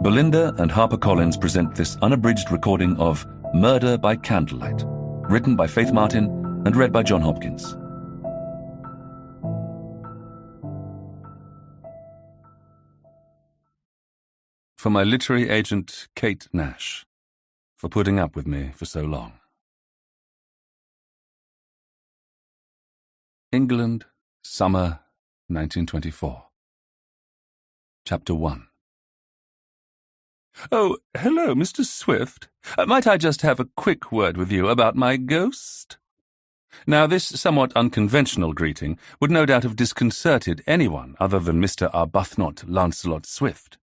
Belinda and HarperCollins present this unabridged recording of Murder by Candlelight, written by Faith Martin and read by John Hopkins. For my literary agent, Kate Nash, for putting up with me for so long. England, summer 1924. Chapter 1. "Oh, hello, Mr. Swift. Might I just have a quick word with you about my ghost?" Now, this somewhat unconventional greeting would no doubt have disconcerted anyone other than Mr. Arbuthnot Lancelot Swift.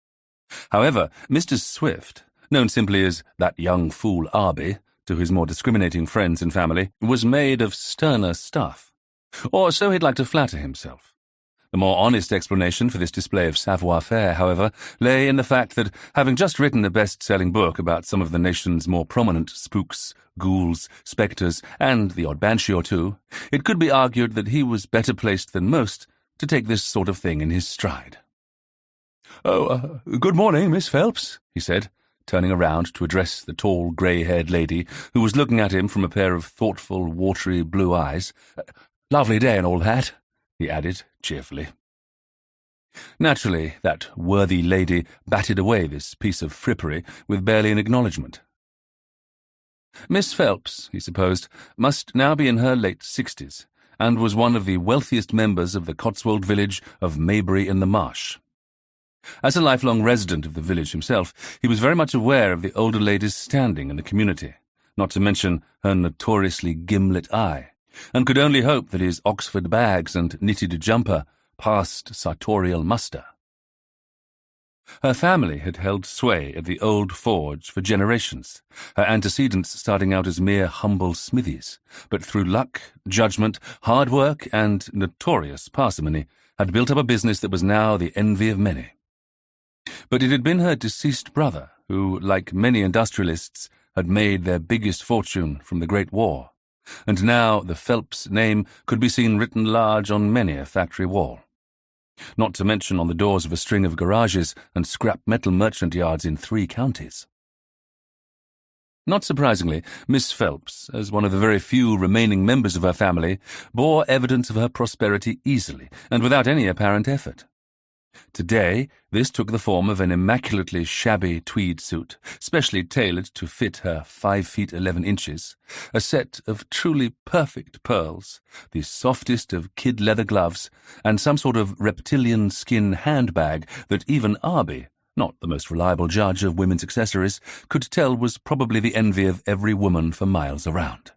However, Mr. Swift, known simply as that young fool Arbie to his more discriminating friends and family, was made of sterner stuff. Or so he'd like to flatter himself. The more honest explanation for this display of savoir-faire, however, lay in the fact that, having just written a best-selling book about some of the nation's more prominent spooks, ghouls, spectres, and the odd banshee or two, it could be argued that he was better placed than most to take this sort of thing in his stride. "Oh, good morning, Miss Phelps," he said, turning around to address the tall, grey-haired lady who was looking at him from a pair of thoughtful, watery blue eyes. "Lovely day and all that," he added cheerfully. Naturally, that worthy lady batted away this piece of frippery with barely an acknowledgment. Miss Phelps, he supposed, must now be in her late 60s, and was one of the wealthiest members of the Cotswold village of Maybury-in-the-Marsh. As a lifelong resident of the village himself, he was very much aware of the older lady's standing in the community, not to mention her notoriously gimlet eye, and could only hope that his Oxford bags and knitted jumper passed sartorial muster. Her family had held sway at the old forge for generations, her antecedents starting out as mere humble smithies, but through luck, judgment, hard work, and notorious parsimony had built up a business that was now the envy of many. But it had been her deceased brother who, like many industrialists, had made their biggest fortune from the Great War, and now the Phelps name could be seen written large on many a factory wall, not to mention on the doors of a string of garages and scrap metal merchant yards in 3 counties. Not surprisingly, Miss Phelps, as one of the very few remaining members of her family, bore evidence of her prosperity easily and without any apparent effort. Today, this took the form of an immaculately shabby tweed suit, specially tailored to fit her 5 feet 11 inches, a set of truly perfect pearls, the softest of kid leather gloves, and some sort of reptilian skin handbag that even Arbie, not the most reliable judge of women's accessories, could tell was probably the envy of every woman for miles around.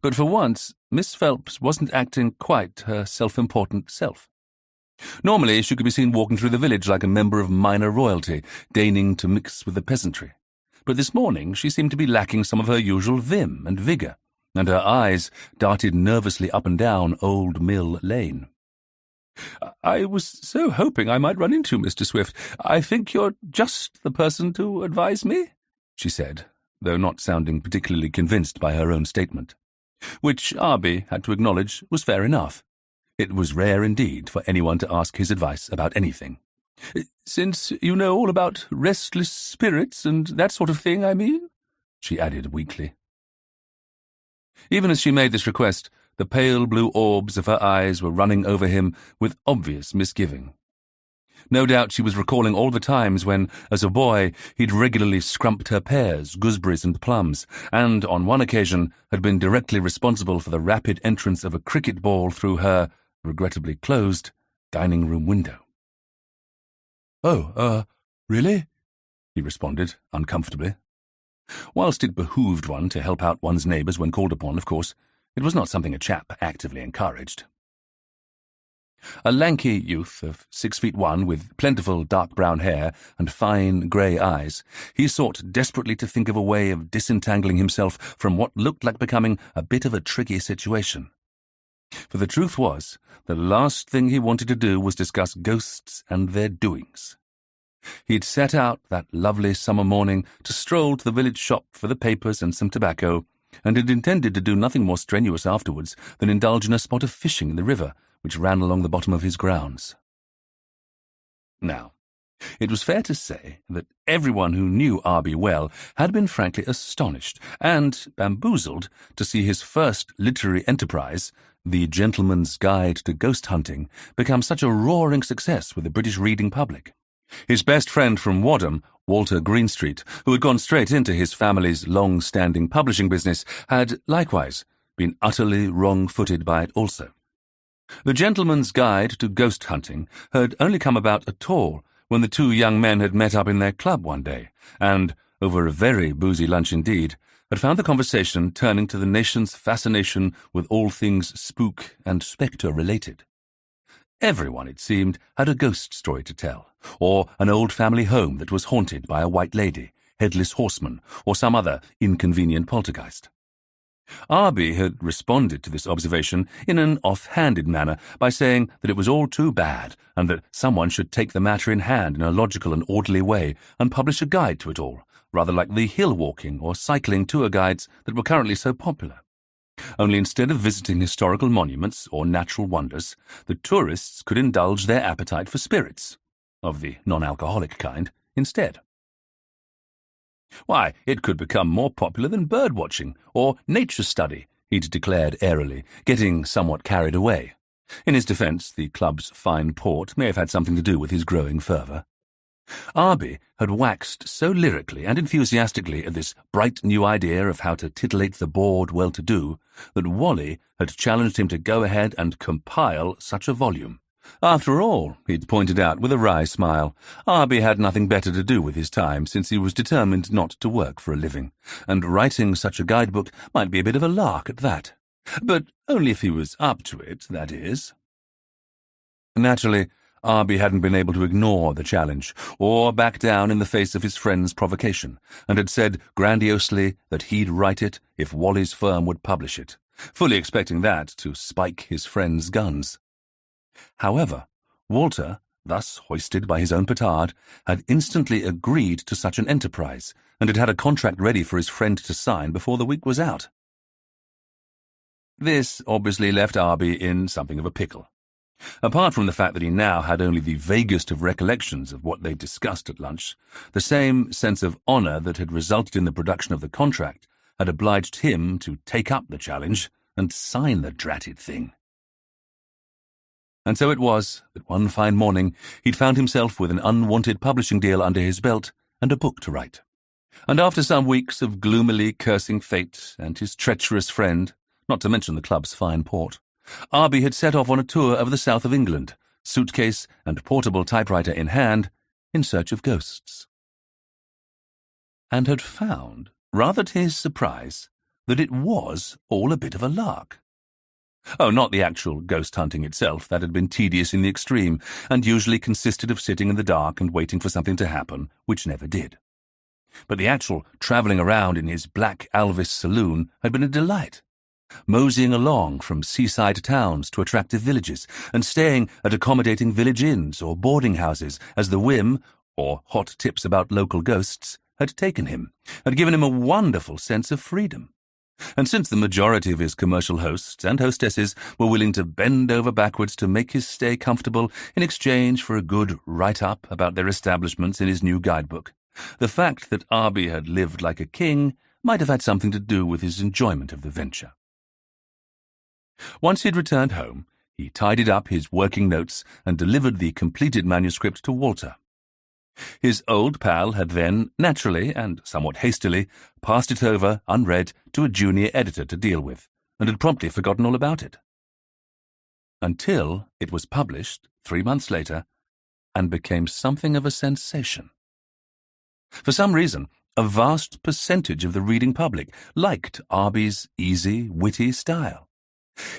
But for once, Miss Phelps wasn't acting quite her self-important self. Normally, she could be seen walking through the village like a member of minor royalty, deigning to mix with the peasantry. But this morning she seemed to be lacking some of her usual vim and vigour, and her eyes darted nervously up and down Old Mill Lane. "I was so hoping I might run into Mr. Swift. I think you're just the person to advise me," she said, though not sounding particularly convinced by her own statement, which Arbie had to acknowledge was fair enough. It was rare indeed for anyone to ask his advice about anything. "Since you know all about restless spirits and that sort of thing, I mean," she added weakly. Even as she made this request, the pale blue orbs of her eyes were running over him with obvious misgiving. No doubt she was recalling all the times when, as a boy, he'd regularly scrumped her pears, gooseberries, and plums, and, on one occasion, had been directly responsible for the rapid entrance of a cricket ball through her, regrettably closed, dining-room window. "Oh, really?" he responded, uncomfortably. Whilst it behooved one to help out one's neighbours when called upon, of course, it was not something a chap actively encouraged. A lanky youth of 6'1", with plentiful dark brown hair and fine grey eyes, he sought desperately to think of a way of disentangling himself from what looked like becoming a bit of a tricky situation. For the truth was, the last thing he wanted to do was discuss ghosts and their doings. He'd set out that lovely summer morning to stroll to the village shop for the papers and some tobacco, and had intended to do nothing more strenuous afterwards than indulge in a spot of fishing in the river which ran along the bottom of his grounds. Now, It was fair to say that everyone who knew Arbie well had been frankly astonished and bamboozled to see his first literary enterprise, The Gentleman's Guide to Ghost Hunting, become such a roaring success with the British reading public. His best friend from Wadham, Walter Greenstreet, who had gone straight into his family's long-standing publishing business, had likewise been utterly wrong-footed by it also. The Gentleman's Guide to Ghost Hunting had only come about at all when the two young men had met up in their club one day, and, over a very boozy lunch indeed, had found the conversation turning to the nation's fascination with all things spook and spectre-related. Everyone, it seemed, had a ghost story to tell, or an old family home that was haunted by a white lady, headless horseman, or some other inconvenient poltergeist. Arbie had responded to this observation in an off-handed manner by saying that it was all too bad and that someone should take the matter in hand in a logical and orderly way and publish a guide to it all, rather like the hill-walking or cycling tour guides that were currently so popular. Only instead of visiting historical monuments or natural wonders, the tourists could indulge their appetite for spirits, of the non-alcoholic kind, instead. Why, it could become more popular than bird-watching or nature study, he'd declared airily, getting somewhat carried away. In his defence, the club's fine port may have had something to do with his growing fervour. Arbie had waxed so lyrically and enthusiastically at this bright new idea of how to titillate the bored well-to-do that Wally had challenged him to go ahead and compile such a volume. After all, he'd pointed out with a wry smile, Arbie had nothing better to do with his time since he was determined not to work for a living, and writing such a guidebook might be a bit of a lark at that. But only if he was up to it, that is. Naturally, Arbie hadn't been able to ignore the challenge, or back down in the face of his friend's provocation, and had said grandiosely that he'd write it if Wally's firm would publish it, fully expecting that to spike his friend's guns. However, Walter, thus hoisted by his own petard, had instantly agreed to such an enterprise, and had had a contract ready for his friend to sign before the week was out. This obviously left Arbie in something of a pickle. Apart from the fact that he now had only the vaguest of recollections of what they'd discussed at lunch, the same sense of honour that had resulted in the production of the contract had obliged him to take up the challenge and sign the dratted thing. And so it was that one fine morning he'd found himself with an unwanted publishing deal under his belt and a book to write. And after some weeks of gloomily cursing fate and his treacherous friend, not to mention the club's fine port, Arbie had set off on a tour of the south of England, suitcase and portable typewriter in hand, in search of ghosts. And had found, rather to his surprise, that it was all a bit of a lark. Oh, not the actual ghost hunting itself, that had been tedious in the extreme, and usually consisted of sitting in the dark and waiting for something to happen, which never did. But the actual travelling around in his Black Alvis saloon had been a delight, moseying along from seaside towns to attractive villages, and staying at accommodating village inns or boarding houses as the whim, or hot tips about local ghosts, had taken him, had given him a wonderful sense of freedom. And since the majority of his commercial hosts and hostesses were willing to bend over backwards to make his stay comfortable in exchange for a good write-up about their establishments in his new guidebook, the fact that Arbie had lived like a king might have had something to do with his enjoyment of the venture. Once he had returned home, he tidied up his working notes and delivered the completed manuscript to Walter. His old pal had then, naturally and somewhat hastily, passed it over, unread, to a junior editor to deal with, and had promptly forgotten all about it. Until it was published 3 months later and became something of a sensation. For some reason, a vast percentage of the reading public liked Arbie's easy, witty style.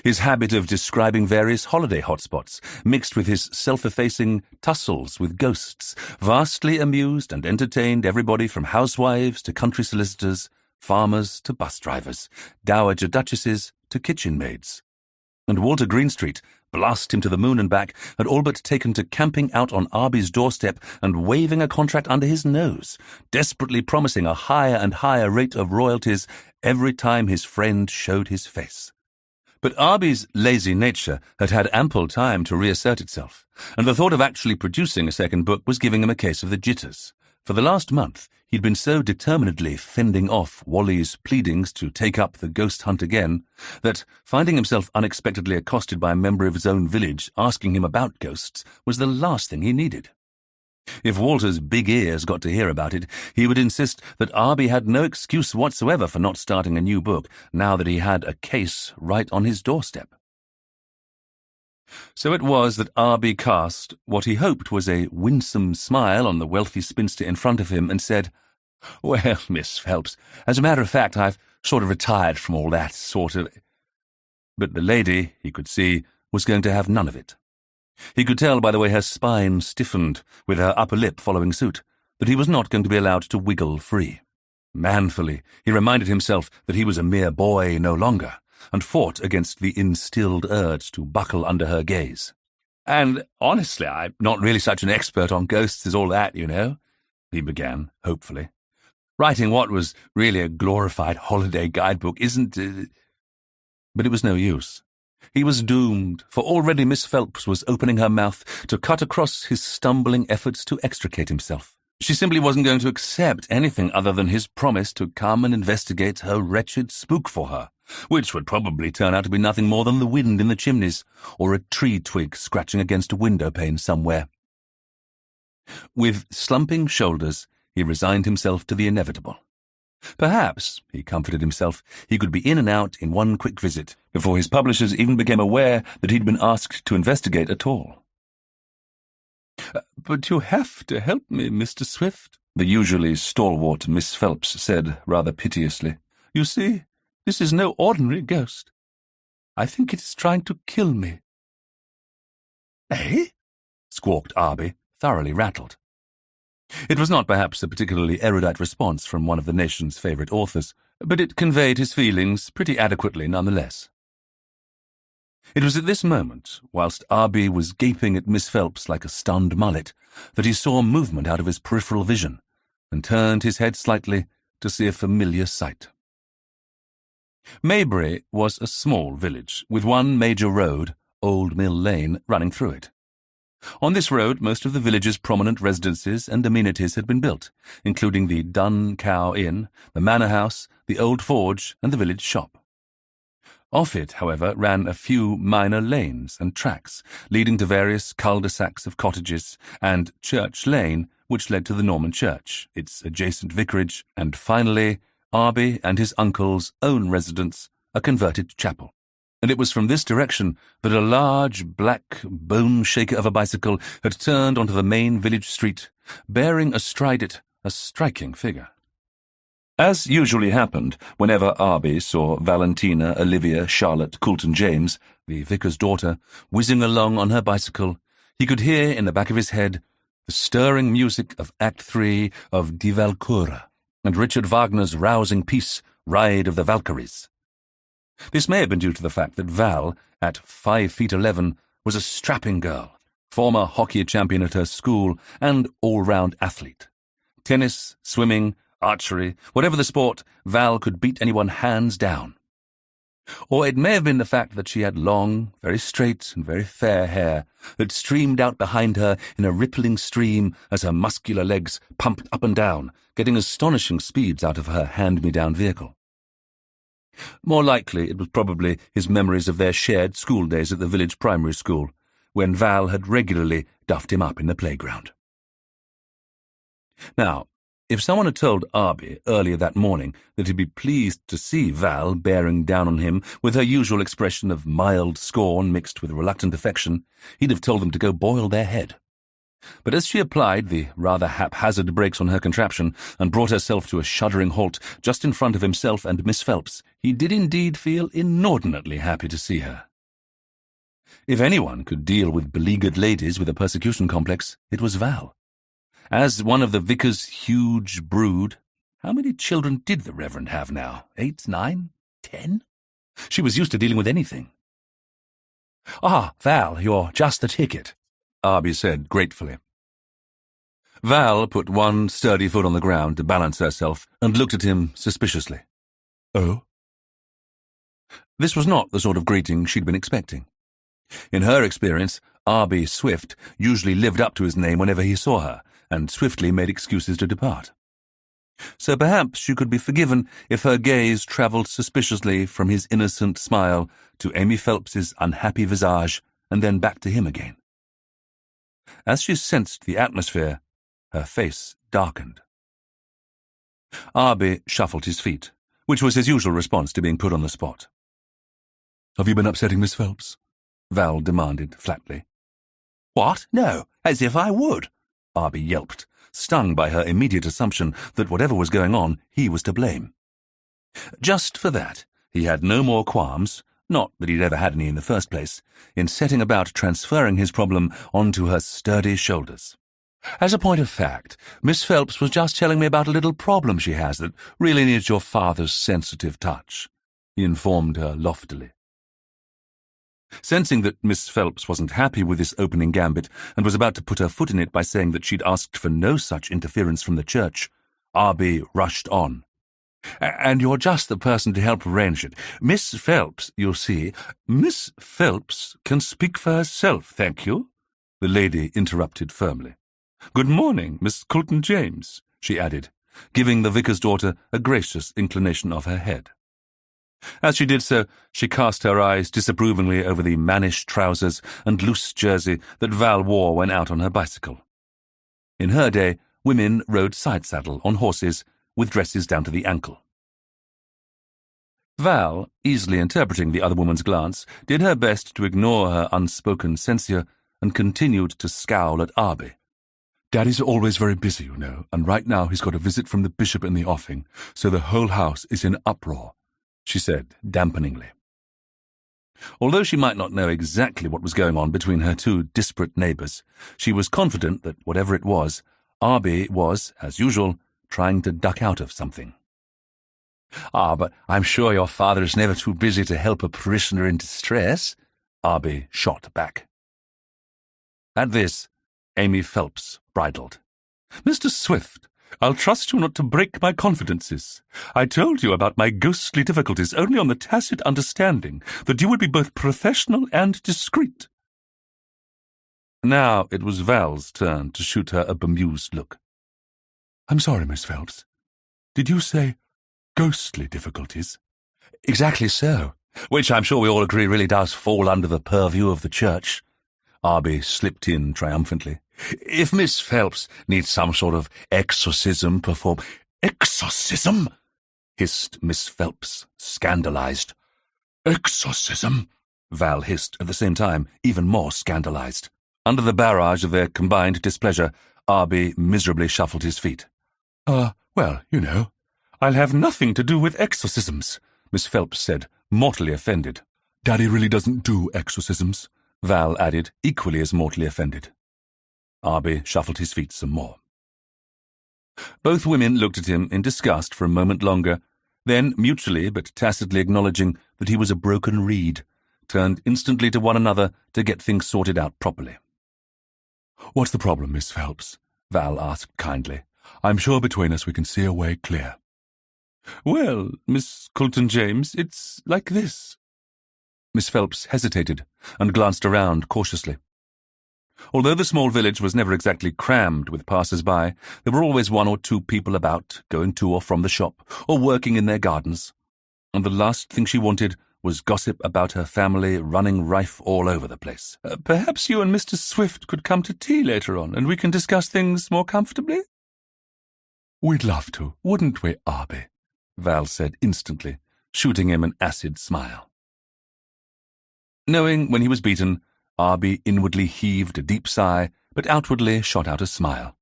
His habit of describing various holiday hotspots, mixed with his self-effacing tussles with ghosts, vastly amused and entertained everybody from housewives to country solicitors, farmers to bus drivers, dowager duchesses to kitchen maids. And Walter Greenstreet, blast him to the moon and back, had all but taken to camping out on Arbie's doorstep and waving a contract under his nose, desperately promising a higher and higher rate of royalties every time his friend showed his face. But Arbie's lazy nature had had ample time to reassert itself, and the thought of actually producing a second book was giving him a case of the jitters. For the last month, he'd been so determinedly fending off Wally's pleadings to take up the ghost hunt again, that finding himself unexpectedly accosted by a member of his own village asking him about ghosts was the last thing he needed. If Walter's big ears got to hear about it, he would insist that Arbie had no excuse whatsoever for not starting a new book, now that he had a case right on his doorstep. So it was that Arbie cast what he hoped was a winsome smile on the wealthy spinster in front of him and said, "Well, Miss Phelps, as a matter of fact, I've sort of retired from all that sort of—" But the lady, he could see, was going to have none of it. He could tell by the way her spine stiffened, with her upper lip following suit, that he was not going to be allowed to wiggle free. Manfully, he reminded himself that he was a mere boy no longer, and fought against the instilled urge to buckle under her gaze. "And honestly, I'm not really such an expert on ghosts as all that, you know," he began, hopefully. "Writing what was really a glorified holiday guidebook isn't—" But it was no use. He was doomed, for already Miss Phelps was opening her mouth to cut across his stumbling efforts to extricate himself. She simply wasn't going to accept anything other than his promise to come and investigate her wretched spook for her, which would probably turn out to be nothing more than the wind in the chimneys, or a tree twig scratching against a window pane somewhere. With slumping shoulders, he resigned himself to the inevitable. Perhaps, he comforted himself, he could be in and out in one quick visit, before his publishers even became aware that he'd been asked to investigate at all. "But you have to help me, Mr. Swift," the usually stalwart Miss Phelps said rather piteously. "You see, this is no ordinary ghost. I think it is trying to kill me." "Eh?" squawked Arbie, thoroughly rattled. It was not perhaps a particularly erudite response from one of the nation's favourite authors, but it conveyed his feelings pretty adequately nonetheless. It was at this moment, whilst Arbie was gaping at Miss Phelps like a stunned mullet, that he saw movement out of his peripheral vision, and turned his head slightly to see a familiar sight. Maybury was a small village, with one major road, Old Mill Lane, running through it. On this road, most of the village's prominent residences and amenities had been built, including the Dun Cow Inn, the manor house, the old forge, and the village shop. Off it, however, ran a few minor lanes and tracks, leading to various cul-de-sacs of cottages, and Church Lane, which led to the Norman church, its adjacent vicarage, and finally, Arbie and his uncle's own residence, a converted chapel. And it was from this direction that a large, black bone-shaker of a bicycle had turned onto the main village street, bearing astride it a striking figure. As usually happened whenever Arbie saw Valentina, Olivia, Charlotte, Coulton James, the vicar's daughter, whizzing along on her bicycle, he could hear in the back of his head the stirring music of Act 3 of Die Walküre and Richard Wagner's rousing piece, Ride of the Valkyries. This may have been due to the fact that Val, at 5'11", was a strapping girl, former hockey champion at her school, and all-round athlete. Tennis, swimming, archery, whatever the sport, Val could beat anyone hands down. Or it may have been the fact that she had long, very straight and very fair hair that streamed out behind her in a rippling stream as her muscular legs pumped up and down, getting astonishing speeds out of her hand-me-down vehicle. More likely, it was probably his memories of their shared school days at the village primary school, when Val had regularly duffed him up in the playground. Now, if someone had told Arbie earlier that morning that he'd be pleased to see Val bearing down on him with her usual expression of mild scorn mixed with reluctant affection, he'd have told them to go boil their head. But as she applied the rather haphazard brakes on her contraption and brought herself to a shuddering halt just in front of himself and Miss Phelps, he did indeed feel inordinately happy to see her. If anyone could deal with beleaguered ladies with a persecution complex, it was Val. As one of the vicar's huge brood, how many children did the Reverend have now? 8, 9, 10? She was used to dealing with anything. "Ah, Val, you're just the ticket," Arbie said gratefully. Val put one sturdy foot on the ground to balance herself and looked at him suspiciously. "Oh?" This was not the sort of greeting she'd been expecting. In her experience, Arbie Swift usually lived up to his name whenever he saw her, and swiftly made excuses to depart. So perhaps she could be forgiven if her gaze travelled suspiciously from his innocent smile to Amy Phelps's unhappy visage, and then back to him again. As she sensed the atmosphere, her face darkened. Arbie shuffled his feet, which was his usual response to being put on the spot. "Have you been upsetting Miss Phelps?" Val demanded flatly. "What? No, as if I would," Arbie yelped, stung by her immediate assumption that whatever was going on, he was to blame. Just for that, he had no more qualms, not that he'd ever had any in the first place, in setting about transferring his problem onto her sturdy shoulders. "As a point of fact, Miss Phelps was just telling me about a little problem she has that really needs your father's sensitive touch," he informed her loftily. Sensing that Miss Phelps wasn't happy with this opening gambit and was about to put her foot in it by saying that she'd asked for no such interference from the church, Arbie rushed on. "And you're just the person to help arrange it. Miss Phelps, you see, Miss Phelps can speak for herself, thank you," the lady interrupted firmly. "Good morning, Miss Coulton-James," she added, giving the vicar's daughter a gracious inclination of her head. As she did so, she cast her eyes disapprovingly over the mannish trousers and loose jersey that Val wore when out on her bicycle. In her day, women rode side-saddle on horses with dresses down to the ankle. Val, easily interpreting the other woman's glance, did her best to ignore her unspoken censure and continued to scowl at Arbie. "Daddy's always very busy, you know, and right now he's got a visit from the bishop in the offing, so the whole house is in uproar," she said dampeningly. Although she might not know exactly what was going on between her two disparate neighbours, she was confident that whatever it was, Arbie was, as usual, trying to duck out of something. "But I'm sure your father is never too busy to help a parishioner in distress," Arbie shot back. At this, Amy Phelps bridled. "Mr. Swift, I'll trust you not to break my confidences. I told you about my ghostly difficulties only on the tacit understanding that you would be both professional and discreet." Now it was Val's turn to shoot her a bemused look. "I'm sorry, Miss Phelps. Did you say ghostly difficulties?" "Exactly so, which I'm sure we all agree really does fall under the purview of the church," Arbie slipped in triumphantly. "If Miss Phelps needs some sort of exorcism performed—" "Exorcism?" hissed Miss Phelps, scandalized. "Exorcism?" Val hissed at the same time, even more scandalized. Under the barrage of their combined displeasure, Arbie miserably shuffled his feet. Well, you know, I'll have nothing to do with exorcisms," Miss Phelps said, mortally offended. "Daddy really doesn't do exorcisms," Val added, equally as mortally offended. Arbie shuffled his feet some more. Both women looked at him in disgust for a moment longer, then, mutually but tacitly acknowledging that he was a broken reed, turned instantly to one another to get things sorted out properly. "What's the problem, Miss Phelps?" Val asked kindly. "I'm sure between us we can see a way clear." "Well, Miss Coulton-James, it's like this." Miss Phelps hesitated and glanced around cautiously. Although the small village was never exactly crammed with passers-by, there were always one or two people about, going to or from the shop, or working in their gardens, and the last thing she wanted was gossip about her family running rife all over the place. "Perhaps you and Mr. Swift could come to tea later on, and we can discuss things more comfortably?" "We'd love to, wouldn't we, Arbie?" Val said instantly, shooting him an acid smile. Knowing when he was beaten, Arbie inwardly heaved a deep sigh, but outwardly shot out a smile.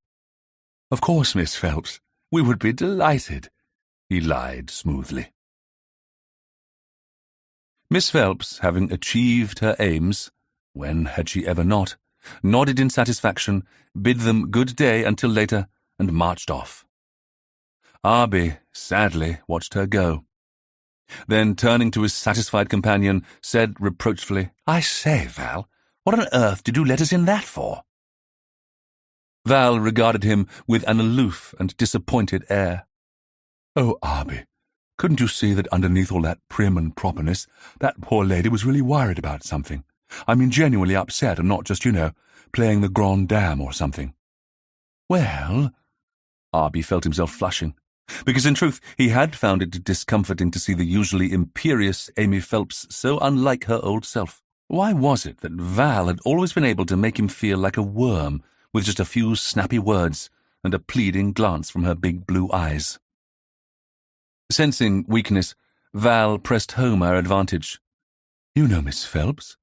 "Of course, Miss Phelps, we would be delighted," he lied smoothly. Miss Phelps, having achieved her aims, when had she ever not, nodded in satisfaction, bid them good day until later, and marched off. Arbie, sadly, watched her go. Then, turning to his satisfied companion, said reproachfully, "I say, Val, what on earth did you let us in that for?" Val regarded him with an aloof and disappointed air. "Oh, Arbie, Couldn't you see that underneath all that prim and properness, that poor lady was really worried about something? I mean, genuinely upset and not just, playing the grande dame or something." "Well," Arbie felt himself flushing, because in truth he had found it discomforting to see the usually imperious Amy Phelps so unlike her old self. Why was it that Val had always been able to make him feel like a worm with just a few snappy words and a pleading glance from her big blue eyes? Sensing weakness, Val pressed home her advantage. "You know Miss Phelps.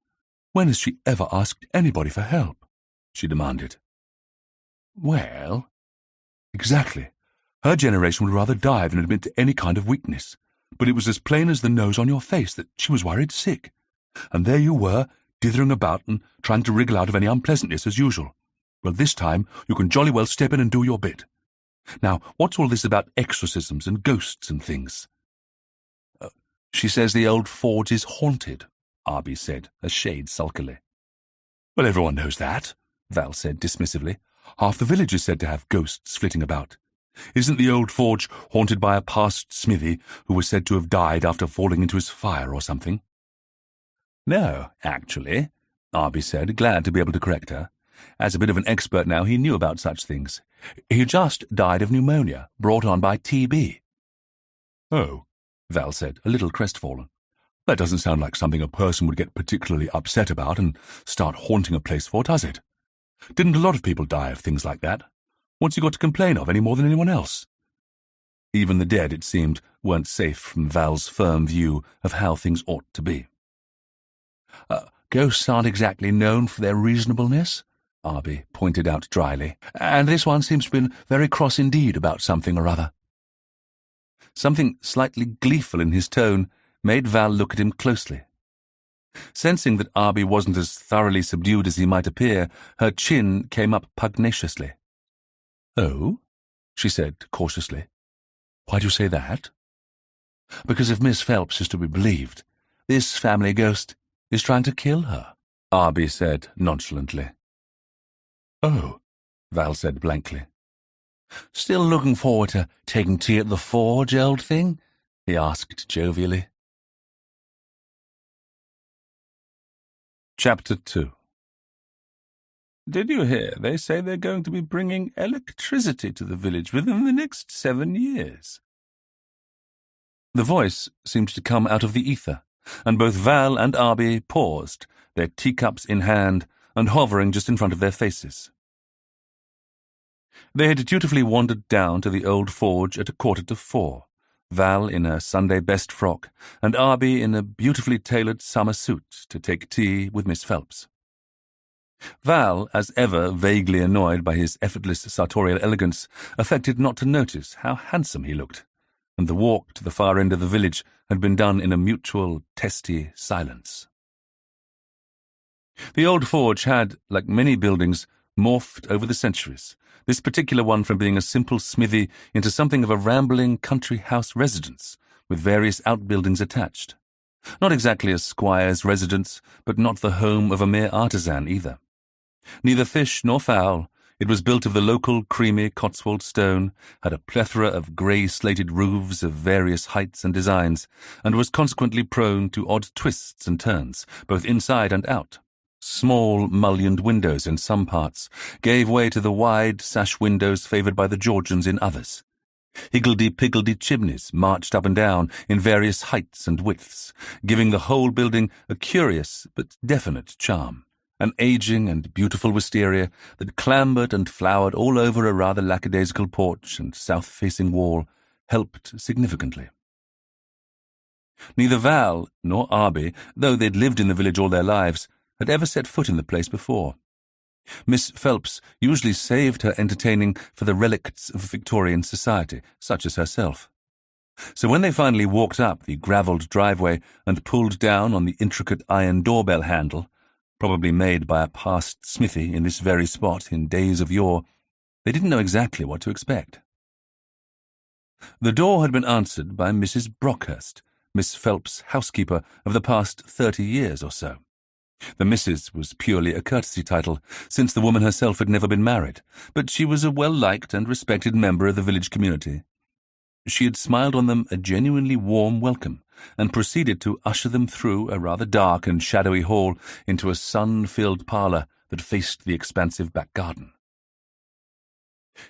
When has she ever asked anybody for help?" she demanded. "Well—" "Exactly. Her generation would rather die than admit to any kind of weakness. But it was as plain as the nose on your face that she was worried sick. And there you were, dithering about and trying to wriggle out of any unpleasantness as usual. Well, this time you can jolly well step in and do your bit. Now, what's all this about exorcisms and ghosts and things?" "She says the old forge is haunted," Arbie said, a shade sulkily. "Well, everyone knows that," Val said dismissively. "Half the village is said to have ghosts flitting about. Isn't the old forge haunted by a past smithy who was said to have died after falling into his fire or something?" "No, actually," Arbie said, glad to be able to correct her. As a bit of an expert now, he knew about such things. "He just died of pneumonia, brought on by TB. "Oh," Val said, a little crestfallen. "That doesn't sound like something a person would get particularly upset about and start haunting a place for, does it? Didn't a lot of people die of things like that? What's he got to complain of any more than anyone else?" Even the dead, it seemed, weren't safe from Val's firm view of how things ought to be. "Ghosts aren't exactly known for their reasonableness," Arbie pointed out dryly, "and this one seems to have been very cross indeed about something or other." Something slightly gleeful in his tone made Val look at him closely. Sensing that Arbie wasn't as thoroughly subdued as he might appear, her chin came up pugnaciously. "Oh?" she said cautiously. "Why do you say that?" "Because if Miss Phelps is to be believed, this family ghost is trying to kill her," Arbie said nonchalantly. "Oh," Val said blankly. "Still looking forward to taking tea at the forge, old thing?" he asked jovially. Chapter 2. "Did you hear they say they're going to be bringing electricity to the village within the next 7 years? The voice seemed to come out of the ether, and both Val and Arbie paused, their teacups in hand and hovering just in front of their faces. They had dutifully wandered down to the old forge at 4:45, Val in her Sunday best frock, and Arbie in a beautifully tailored summer suit to take tea with Miss Phelps. Val, as ever vaguely annoyed by his effortless sartorial elegance, affected not to notice how handsome he looked, and the walk to the far end of the village had been done in a mutual, testy silence. The old forge had, like many buildings, morphed over the centuries, this particular one from being a simple smithy into something of a rambling country house residence, with various outbuildings attached. Not exactly a squire's residence, but not the home of a mere artisan either. Neither fish nor fowl, it was built of the local creamy Cotswold stone, had a plethora of grey-slated roofs of various heights and designs, and was consequently prone to odd twists and turns, both inside and out. Small, mullioned windows in some parts gave way to the wide sash windows favoured by the Georgians in others. Higgledy-piggledy chimneys marched up and down in various heights and widths, giving the whole building a curious but definite charm. An ageing and beautiful wisteria that clambered and flowered all over a rather lackadaisical porch and south-facing wall helped significantly. Neither Val nor Arbie, though they'd lived in the village all their lives, had ever set foot in the place before. Miss Phelps usually saved her entertaining for the relicts of Victorian society, such as herself. So when they finally walked up the gravelled driveway and pulled down on the intricate iron doorbell handle, probably made by a past smithy in this very spot in days of yore, they didn't know exactly what to expect. The door had been answered by Mrs. Brockhurst, Miss Phelps' housekeeper of the past 30 years or so. The Mrs. was purely a courtesy title, since the woman herself had never been married, but she was a well-liked and respected member of the village community. She had smiled on them a genuinely warm welcome, and proceeded to usher them through a rather dark and shadowy hall into a sun-filled parlour that faced the expansive back garden.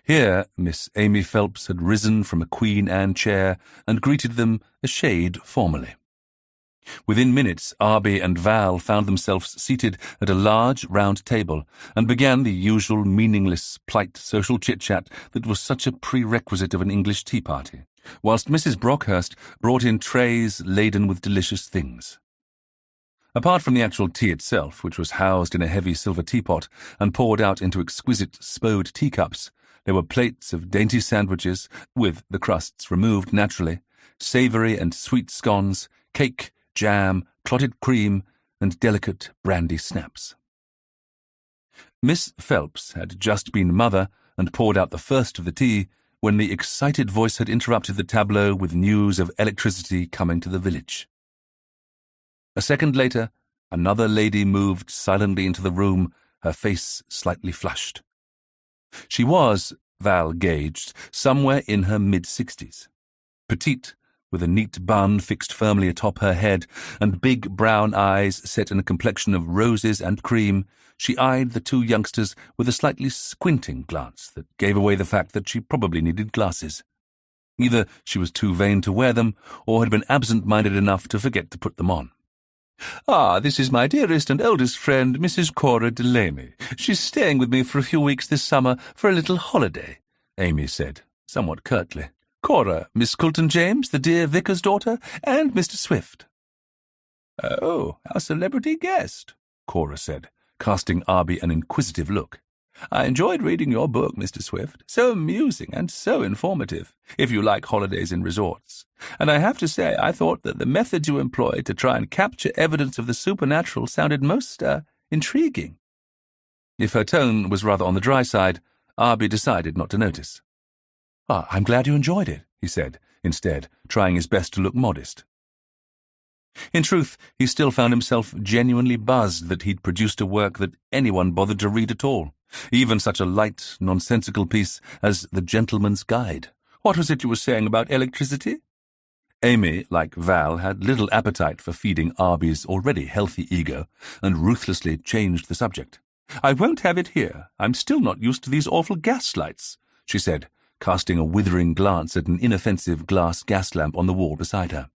Here Miss Amy Phelps had risen from a Queen Anne chair and greeted them a shade formally. Within minutes, Arbie and Val found themselves seated at a large round table and began the usual meaningless, polite social chit-chat that was such a prerequisite of an English tea party, whilst Mrs. Brockhurst brought in trays laden with delicious things. Apart from the actual tea itself, which was housed in a heavy silver teapot and poured out into exquisite spode teacups, there were plates of dainty sandwiches, with the crusts removed naturally, savoury and sweet scones, cake, jam, clotted cream, and delicate brandy snaps. Miss Phelps had just been mother and poured out the first of the tea when the excited voice had interrupted the tableau with news of electricity coming to the village. A second later, another lady moved silently into the room, her face slightly flushed. She was, Val gauged, somewhere in her mid-60s. Petite, with a neat bun fixed firmly atop her head and big brown eyes set in a complexion of roses and cream, she eyed the two youngsters with a slightly squinting glance that gave away the fact that she probably needed glasses. Either she was too vain to wear them, or had been absent-minded enough to forget to put them on. "Ah, this is my dearest and oldest friend, Mrs. Cora Delaney. She's staying with me for a few weeks this summer for a little holiday," Amy said, somewhat curtly. "Cora, Miss Coulton-James, the dear vicar's daughter, and Mr. Swift." "Oh, our celebrity guest," Cora said, casting Arbie an inquisitive look. "I enjoyed reading your book, Mr. Swift. So amusing and so informative, if you like holidays in resorts. And I have to say, I thought that the methods you employed to try and capture evidence of the supernatural sounded most, intriguing." If her tone was rather on the dry side, Arbie decided not to notice. "I'm glad you enjoyed it," he said, instead, trying his best to look modest. In truth, he still found himself genuinely buzzed that he'd produced a work that anyone bothered to read at all, even such a light, nonsensical piece as The Gentleman's Guide. "What was it you were saying about electricity?" Amy, like Val, had little appetite for feeding Arbie's already healthy ego, and ruthlessly changed the subject. "I won't have it here. I'm still not used to these awful gas lights," she said, casting a withering glance at an inoffensive glass gas lamp on the wall beside her.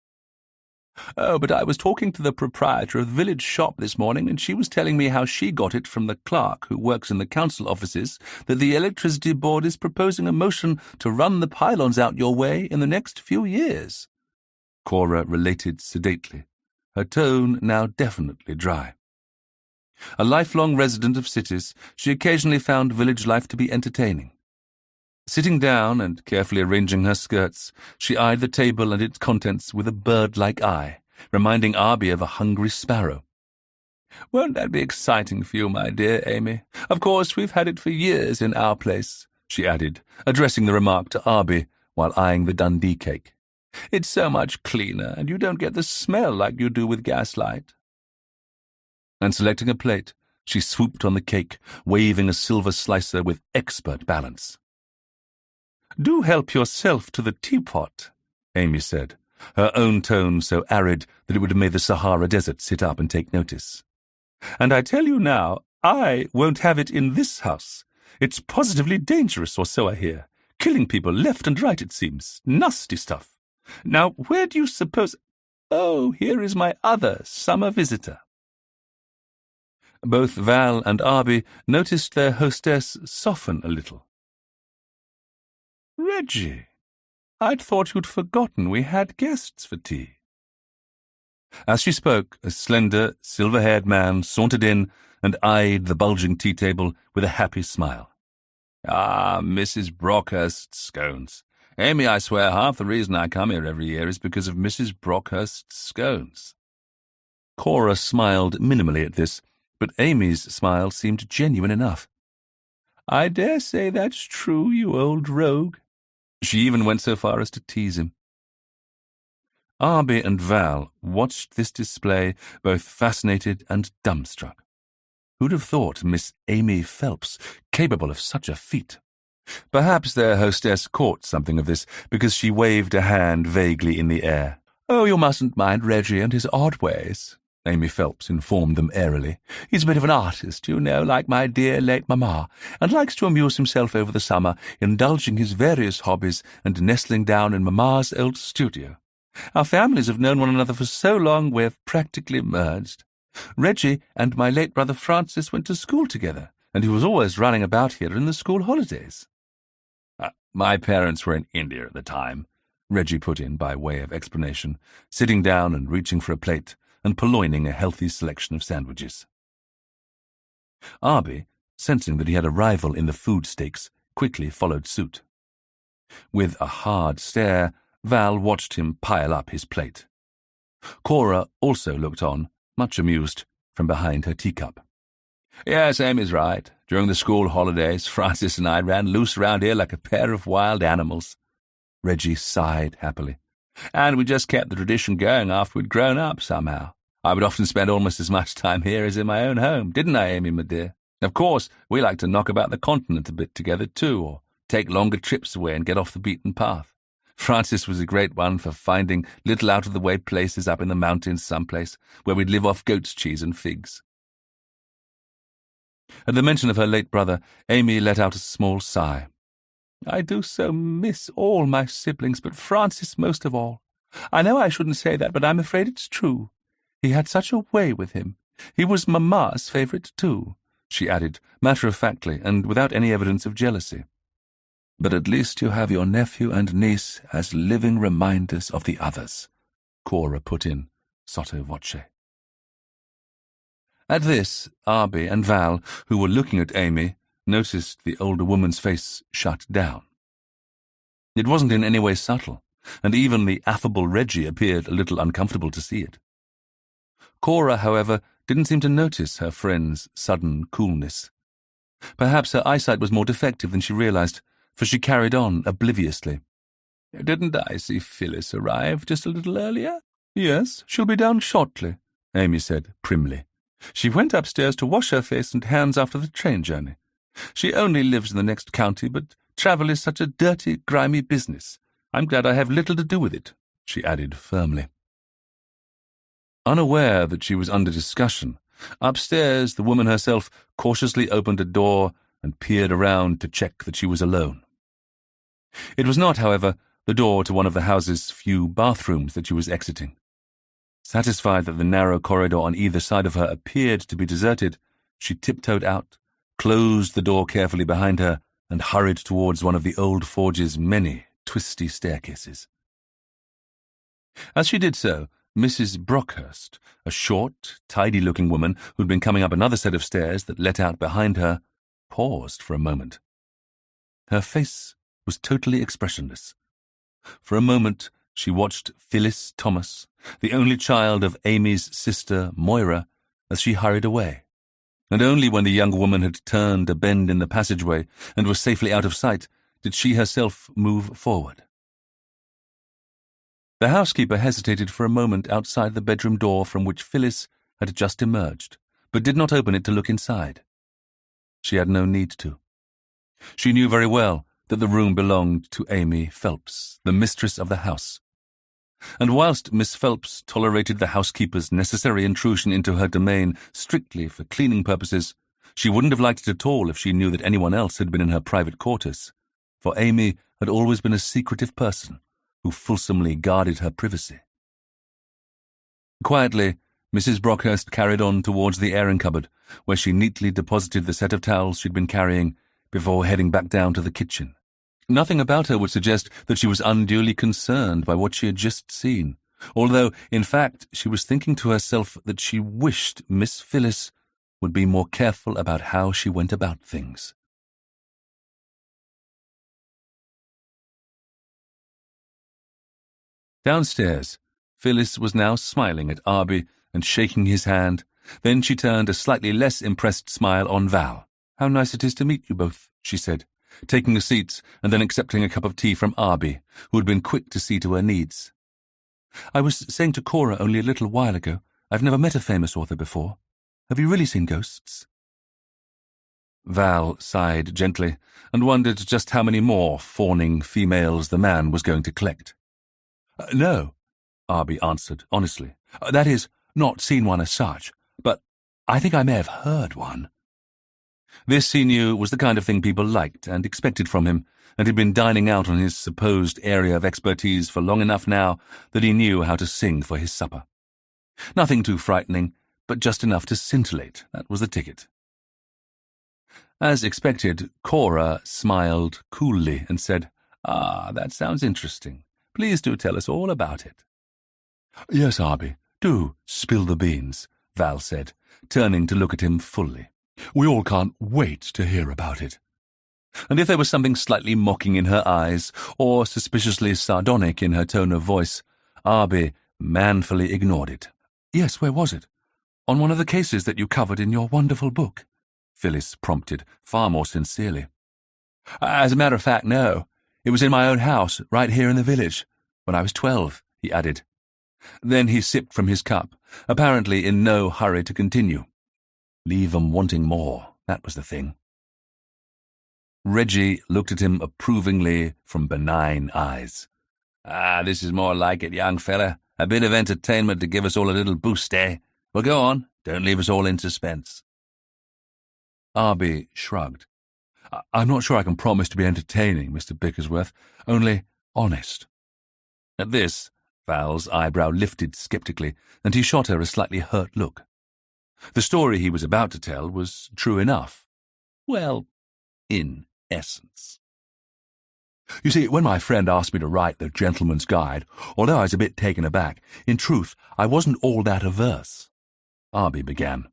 "Oh, but I was talking to the proprietor of the village shop this morning, and she was telling me how she got it from the clerk who works in the council offices that the electricity board is proposing a motion to run the pylons out your way in the next few years," Cora related sedately, her tone now definitely dry. A lifelong resident of cities, she occasionally found village life to be entertaining. Sitting down and carefully arranging her skirts, she eyed the table and its contents with a bird-like eye, reminding Arbie of a hungry sparrow. "Won't that be exciting for you, my dear Amy? Of course, we've had it for years in our place," she added, addressing the remark to Arbie while eyeing the Dundee cake. "It's so much cleaner, and you don't get the smell like you do with gaslight." And selecting a plate, she swooped on the cake, waving a silver slicer with expert balance. "Do help yourself to the teapot," Amy said, her own tone so arid that it would have made the Sahara Desert sit up and take notice. "And I tell you now, I won't have it in this house. It's positively dangerous, or so I hear. Killing people left and right, it seems. Nasty stuff. Now, where do you suppose— Oh, here is my other summer visitor." Both Val and Arbie noticed their hostess soften a little. "Reggie, I'd thought you'd forgotten we had guests for tea." As she spoke, a slender, silver-haired man sauntered in and eyed the bulging tea table with a happy smile. "Ah, Mrs. Brockhurst's scones. Amy, I swear half the reason I come here every year is because of Mrs. Brockhurst's scones." Cora smiled minimally at this, but Amy's smile seemed genuine enough. "I dare say that's true, you old rogue." She even went so far as to tease him. Arbie and Val watched this display, both fascinated and dumbstruck. Who'd have thought Miss Amy Phelps capable of such a feat? Perhaps their hostess caught something of this, because she waved a hand vaguely in the air. "Oh, you mustn't mind Reggie and his odd ways," Amy Phelps informed them airily. "He's a bit of an artist, you know, like my dear late mamma, and likes to amuse himself over the summer, indulging his various hobbies and nestling down in mamma's old studio. Our families have known one another for so long we're practically merged. Reggie and my late brother Francis went to school together, and he was always running about here in the school holidays." "My parents were in India at the time," Reggie put in by way of explanation, sitting down and reaching for a plate and purloining a healthy selection of sandwiches. Arbie, sensing that he had a rival in the food stakes, quickly followed suit. With a hard stare, Val watched him pile up his plate. Cora also looked on, much amused, from behind her teacup. "Yes, Amy's right. During the school holidays, Francis and I ran loose around here like a pair of wild animals." Reggie sighed happily. "And we just kept the tradition going after we'd grown up, somehow. I would often spend almost as much time here as in my own home, didn't I, Amy, my dear? Of course, we like to knock about the continent a bit together, too, or take longer trips away and get off the beaten path. Francis was a great one for finding little out-of-the-way places up in the mountains someplace, where we'd live off goat's cheese and figs." At the mention of her late brother, Amy let out a small sigh. "I do so miss all my siblings, but Francis most of all. I know I shouldn't say that, but I'm afraid it's true. He had such a way with him. He was Mamma's favourite, too," she added, matter-of-factly and without any evidence of jealousy. "But at least you have your nephew and niece as living reminders of the others," Cora put in, sotto voce. At this, Arbie and Val, who were looking at Amy, noticed the older woman's face shut down. It wasn't in any way subtle, and even the affable Reggie appeared a little uncomfortable to see it. Cora, however, didn't seem to notice her friend's sudden coolness. Perhaps her eyesight was more defective than she realized, for she carried on obliviously. "Didn't I see Phyllis arrive just a little earlier?" "Yes, she'll be down shortly," Amy said primly. "She went upstairs to wash her face and hands after the train journey. She only lives in the next county, but travel is such a dirty, grimy business. I'm glad I have little to do with it," she added firmly. Unaware that she was under discussion, upstairs the woman herself cautiously opened a door and peered around to check that she was alone. It was not, however, the door to one of the house's few bathrooms that she was exiting. Satisfied that the narrow corridor on either side of her appeared to be deserted, she tiptoed out, closed the door carefully behind her, and hurried towards one of the old forge's many twisty staircases. As she did so, Mrs. Brockhurst, a short, tidy-looking woman who'd been coming up another set of stairs that let out behind her, paused for a moment. Her face was totally expressionless. For a moment, she watched Phyllis Thomas, the only child of Amy's sister, Moira, as she hurried away, and only when the young woman had turned a bend in the passageway and was safely out of sight did she herself move forward. The housekeeper hesitated for a moment outside the bedroom door from which Phyllis had just emerged, but did not open it to look inside. She had no need to. She knew very well that the room belonged to Amy Phelps, the mistress of the house. And whilst Miss Phelps tolerated the housekeeper's necessary intrusion into her domain strictly for cleaning purposes, she wouldn't have liked it at all if she knew that anyone else had been in her private quarters, for Amy had always been a secretive person who fulsomely guarded her privacy. Quietly, Mrs. Brockhurst carried on towards the airing cupboard, where she neatly deposited the set of towels she'd been carrying before heading back down to the kitchen. Nothing about her would suggest that she was unduly concerned by what she had just seen, although, in fact, she was thinking to herself that she wished Miss Phyllis would be more careful about how she went about things. Downstairs, Phyllis was now smiling at Arbie and shaking his hand. Then she turned a slightly less impressed smile on Val. "How nice it is to meet you both," she said, taking a seat and then accepting a cup of tea from Arbie, who had been quick to see to her needs. "I was saying to Cora only a little while ago, I've never met a famous author before. Have you really seen ghosts?" Val sighed gently and wondered just how many more fawning females the man was going to collect. No, Arbie answered honestly. That is, not seen one as such, but I think I may have heard one. This, he knew, was the kind of thing people liked and expected from him, and he'd been dining out on his supposed area of expertise for long enough now that he knew how to sing for his supper. Nothing too frightening, but just enough to scintillate. That was the ticket. As expected, Cora smiled coolly and said, that sounds interesting. Please do tell us all about it. Yes, Arbie, do spill the beans, Val said, turning to look at him fully. We all can't wait to hear about it. And if there was something slightly mocking in her eyes, or suspiciously sardonic in her tone of voice, Arbie manfully ignored it. Yes, where was it? On one of the cases that you covered in your wonderful book, Phyllis prompted, far more sincerely. As a matter of fact, no. It was in my own house, right here in the village, when I was 12, he added. Then he sipped from his cup, apparently in no hurry to continue. Leave 'em wanting more, that was the thing. Reggie looked at him approvingly from benign eyes. This is more like it, young fella. A bit of entertainment to give us all a little boost, eh? Well, go on. Don't leave us all in suspense. Arbie shrugged. I'm not sure I can promise to be entertaining, Mr. Bickersworth, only honest. At this, Val's eyebrow lifted sceptically, and he shot her a slightly hurt look. The story he was about to tell was true enough. Well, in essence. You see, when my friend asked me to write The Gentleman's Guide, although I was a bit taken aback, in truth, I wasn't all that averse. Arbie began.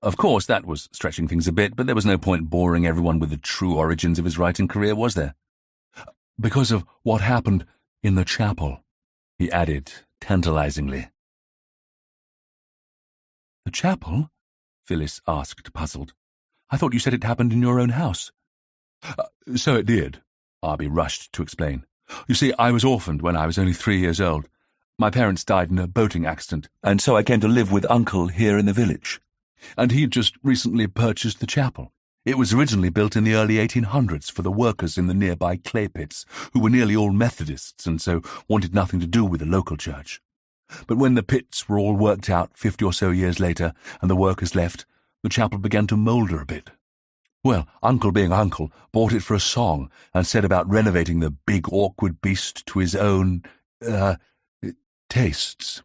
Of course, that was stretching things a bit, but there was no point boring everyone with the true origins of his writing career, was there? Because of what happened in the chapel, he added tantalizingly. The chapel? Phyllis asked, puzzled. I thought you said it happened in your own house. So it did, Arbie rushed to explain. You see, I was orphaned when I was only 3 years old. My parents died in a boating accident, and so I came to live with Uncle here in the village. And he'd just recently purchased the chapel. It was originally built in the early 1800s for the workers in the nearby clay pits, who were nearly all Methodists and so wanted nothing to do with the local church. But when the pits were all worked out 50 or so years later and the workers left, the chapel began to moulder a bit. Well, Uncle being Uncle, bought it for a song and set about renovating the big awkward beast to his own, tastes.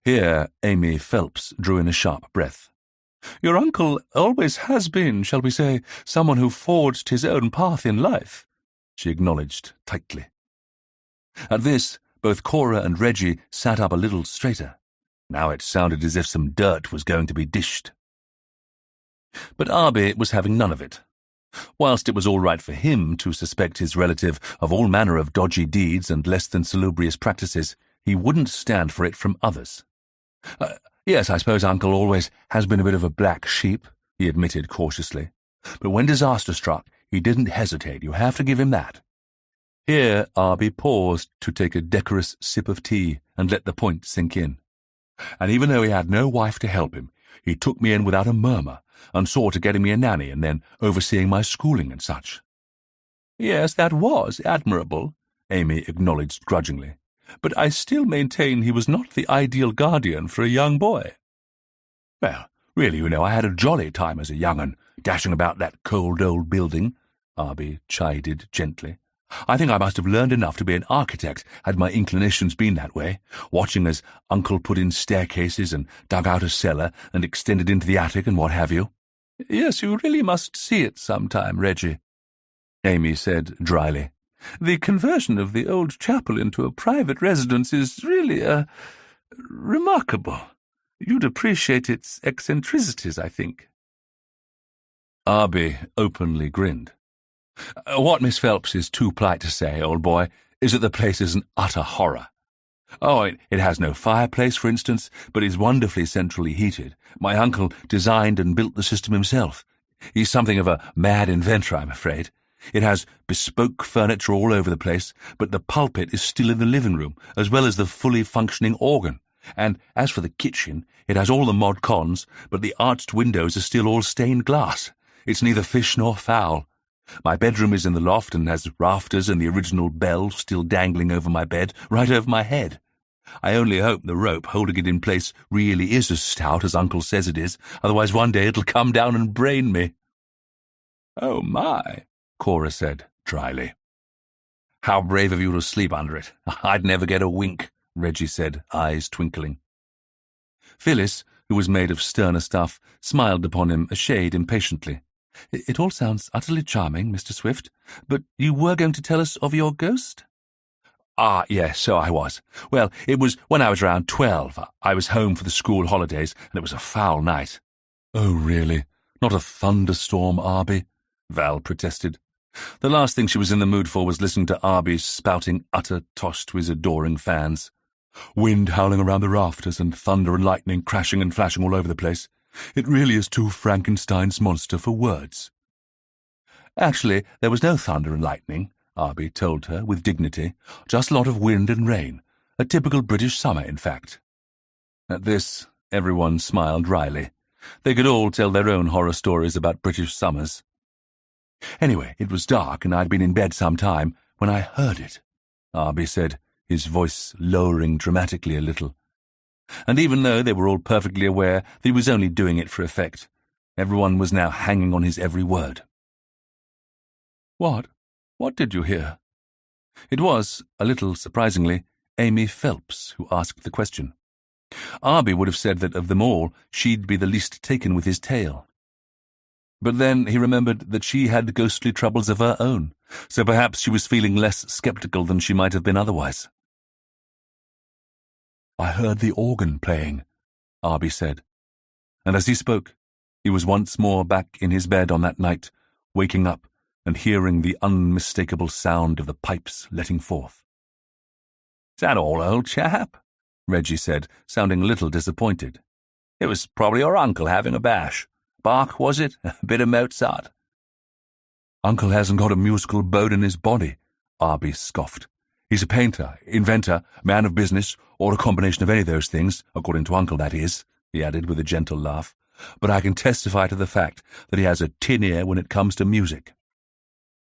Here Amy Phelps drew in a sharp breath. Your uncle always has been, shall we say, someone who forged his own path in life, she acknowledged tightly. At this, both Cora and Reggie sat up a little straighter. Now it sounded as if some dirt was going to be dished. But Arbie was having none of it. Whilst it was all right for him to suspect his relative of all manner of dodgy deeds and less than salubrious practices, he wouldn't stand for it from others. Yes, I suppose Uncle always has been a bit of a black sheep, he admitted cautiously. But when disaster struck, he didn't hesitate. You have to give him that. Here Arbie paused to take a decorous sip of tea and let the point sink in. And even though he had no wife to help him, he took me in without a murmur and saw to getting me a nanny and then overseeing my schooling and such. Yes, that was admirable, Amy acknowledged grudgingly. But I still maintain he was not the ideal guardian for a young boy. Well, really, I had a jolly time as a young un, dashing about that cold old building, Arbie chided gently. I think I must have learned enough to be an architect had my inclinations been that way, watching as Uncle put in staircases and dug out a cellar and extended into the attic and what have you. Yes, you really must see it sometime, Reggie, Amy said dryly. The conversion of the old chapel into a private residence is really, remarkable. You'd appreciate its eccentricities, I think. Arbie openly grinned. What Miss Phelps is too polite to say, old boy, is that the place is an utter horror. Oh, it has no fireplace, for instance, but is wonderfully centrally heated. My uncle designed and built the system himself. He's something of a mad inventor, I'm afraid. It has bespoke furniture all over the place, but the pulpit is still in the living room, as well as the fully functioning organ. And as for the kitchen, it has all the mod cons, but the arched windows are still all stained glass. It's neither fish nor fowl. My bedroom is in the loft and has rafters and the original bell still dangling over my bed, right over my head. I only hope the rope holding it in place really is as stout as Uncle says it is, otherwise one day it'll come down and brain me." "Oh, my," Cora said, dryly. "How brave of you to sleep under it. I'd never get a wink," Reggie said, eyes twinkling. Phyllis, who was made of sterner stuff, smiled upon him a shade impatiently. "It all sounds utterly charming, Mr. Swift, but you were going to tell us of your ghost?" Yes, so I was. Well, it was when I was around 12. I was home for the school holidays, and it was a foul night." "Oh, really? Not a thunderstorm, Arbie?" Val protested. The last thing she was in the mood for was listening to Arbie spouting utter tosh to his adoring fans. "Wind howling around the rafters and thunder and lightning crashing and flashing all over the place. It really is too Frankenstein's monster for words." "Actually, there was no thunder and lightning," Arbie told her with dignity. "Just a lot of wind and rain. A typical British summer, in fact." At this, everyone smiled wryly. They could all tell their own horror stories about British summers. "Anyway, it was dark and I'd been in bed some time when I heard it," Arbie said, his voice lowering dramatically a little. And even though they were all perfectly aware that he was only doing it for effect, everyone was now hanging on his every word. What? What did you hear?" It was, a little surprisingly, Amy Phelps who asked the question. Arbie would have said that of them all, she'd be the least taken with his tale. But then he remembered that she had ghostly troubles of her own, so perhaps she was feeling less sceptical than she might have been otherwise. "I heard the organ playing," Arbie said. And as he spoke, he was once more back in his bed on that night, waking up and hearing the unmistakable sound of the pipes letting forth. "Is that all, old chap?" Reggie said, sounding a little disappointed. "It was probably your uncle having a bash. Bach, was it? A bit of Mozart?" "Uncle hasn't got a musical bone in his body," Arbie scoffed. "He's a painter, inventor, man of business, or a combination of any of those things, according to Uncle, that is," he added with a gentle laugh. "But I can testify to the fact that he has a tin ear when it comes to music."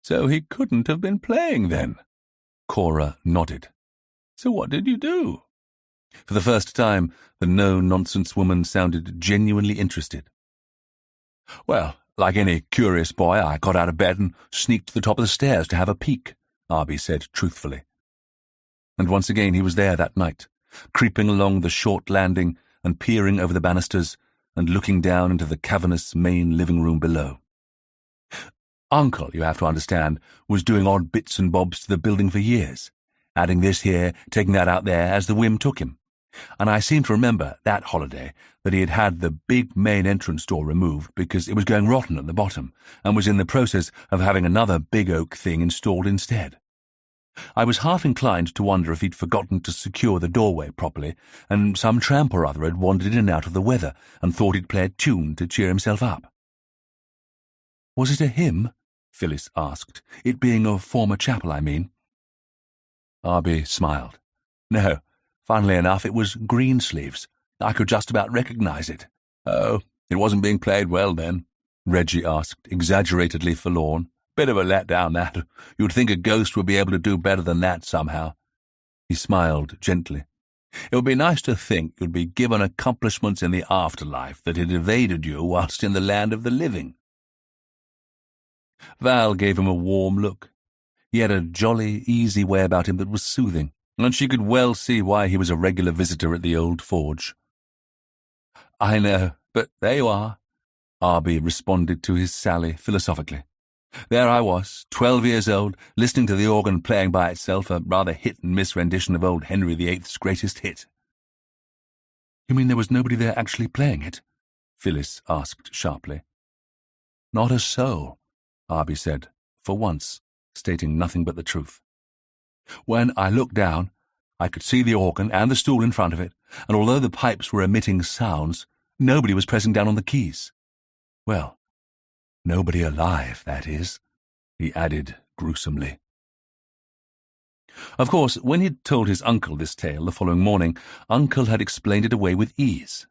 "So he couldn't have been playing, then?" Cora nodded. "So what did you do?" For the first time, the no-nonsense woman sounded genuinely interested. "Well, like any curious boy, I got out of bed and sneaked to the top of the stairs to have a peek," Arbie said truthfully. And once again he was there that night, creeping along the short landing and peering over the banisters and looking down into the cavernous main living room below. Uncle, you have to understand, was doing odd bits and bobs to the building for years, adding this here, taking that out there as the whim took him. And I seem to remember, that holiday, that he had had the big main entrance door removed because it was going rotten at the bottom, and was in the process of having another big oak thing installed instead. I was half inclined to wonder if he'd forgotten to secure the doorway properly, and some tramp or other had wandered in and out of the weather and thought he'd play a tune to cheer himself up. "Was it a hymn?" Phyllis asked. "It being a former chapel, I mean." Arbie smiled. "No. Funnily enough, it was Greensleeves. I could just about recognize it." "Oh, it wasn't being played well, then?" Reggie asked, exaggeratedly forlorn. "Bit of a letdown, that. You'd think a ghost would be able to do better than that somehow." He smiled gently. "It would be nice to think you'd be given accomplishments in the afterlife that had evaded you whilst in the land of the living." Val gave him a warm look. He had a jolly, easy way about him that was soothing, and she could well see why he was a regular visitor at the old forge. "I know, but there you are," Arbie responded to his sally philosophically. "There I was, 12 years old, listening to the organ playing by itself, a rather hit-and-miss rendition of old Henry VIII's greatest hit." "You mean there was nobody there actually playing it?" Phyllis asked sharply. "Not a soul," Arbie said, for once, stating nothing but the truth. "When I looked down, I could see the organ and the stool in front of it, and although the pipes were emitting sounds, nobody was pressing down on the keys. Well, nobody alive, that is," he added gruesomely. Of course, when he'd told his uncle this tale the following morning, Uncle had explained it away with ease.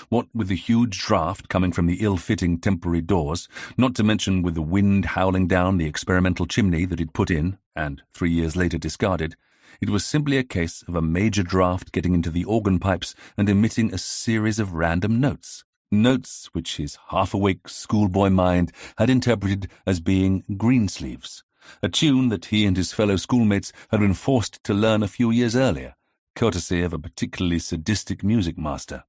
What with the huge draught coming from the ill-fitting temporary doors, not to mention with the wind howling down the experimental chimney that he'd put in, and 3 years later discarded, it was simply a case of a major draught getting into the organ pipes and emitting a series of random notes. Notes which his half-awake schoolboy mind had interpreted as being Greensleeves, a tune that he and his fellow schoolmates had been forced to learn a few years earlier, courtesy of a particularly sadistic music master.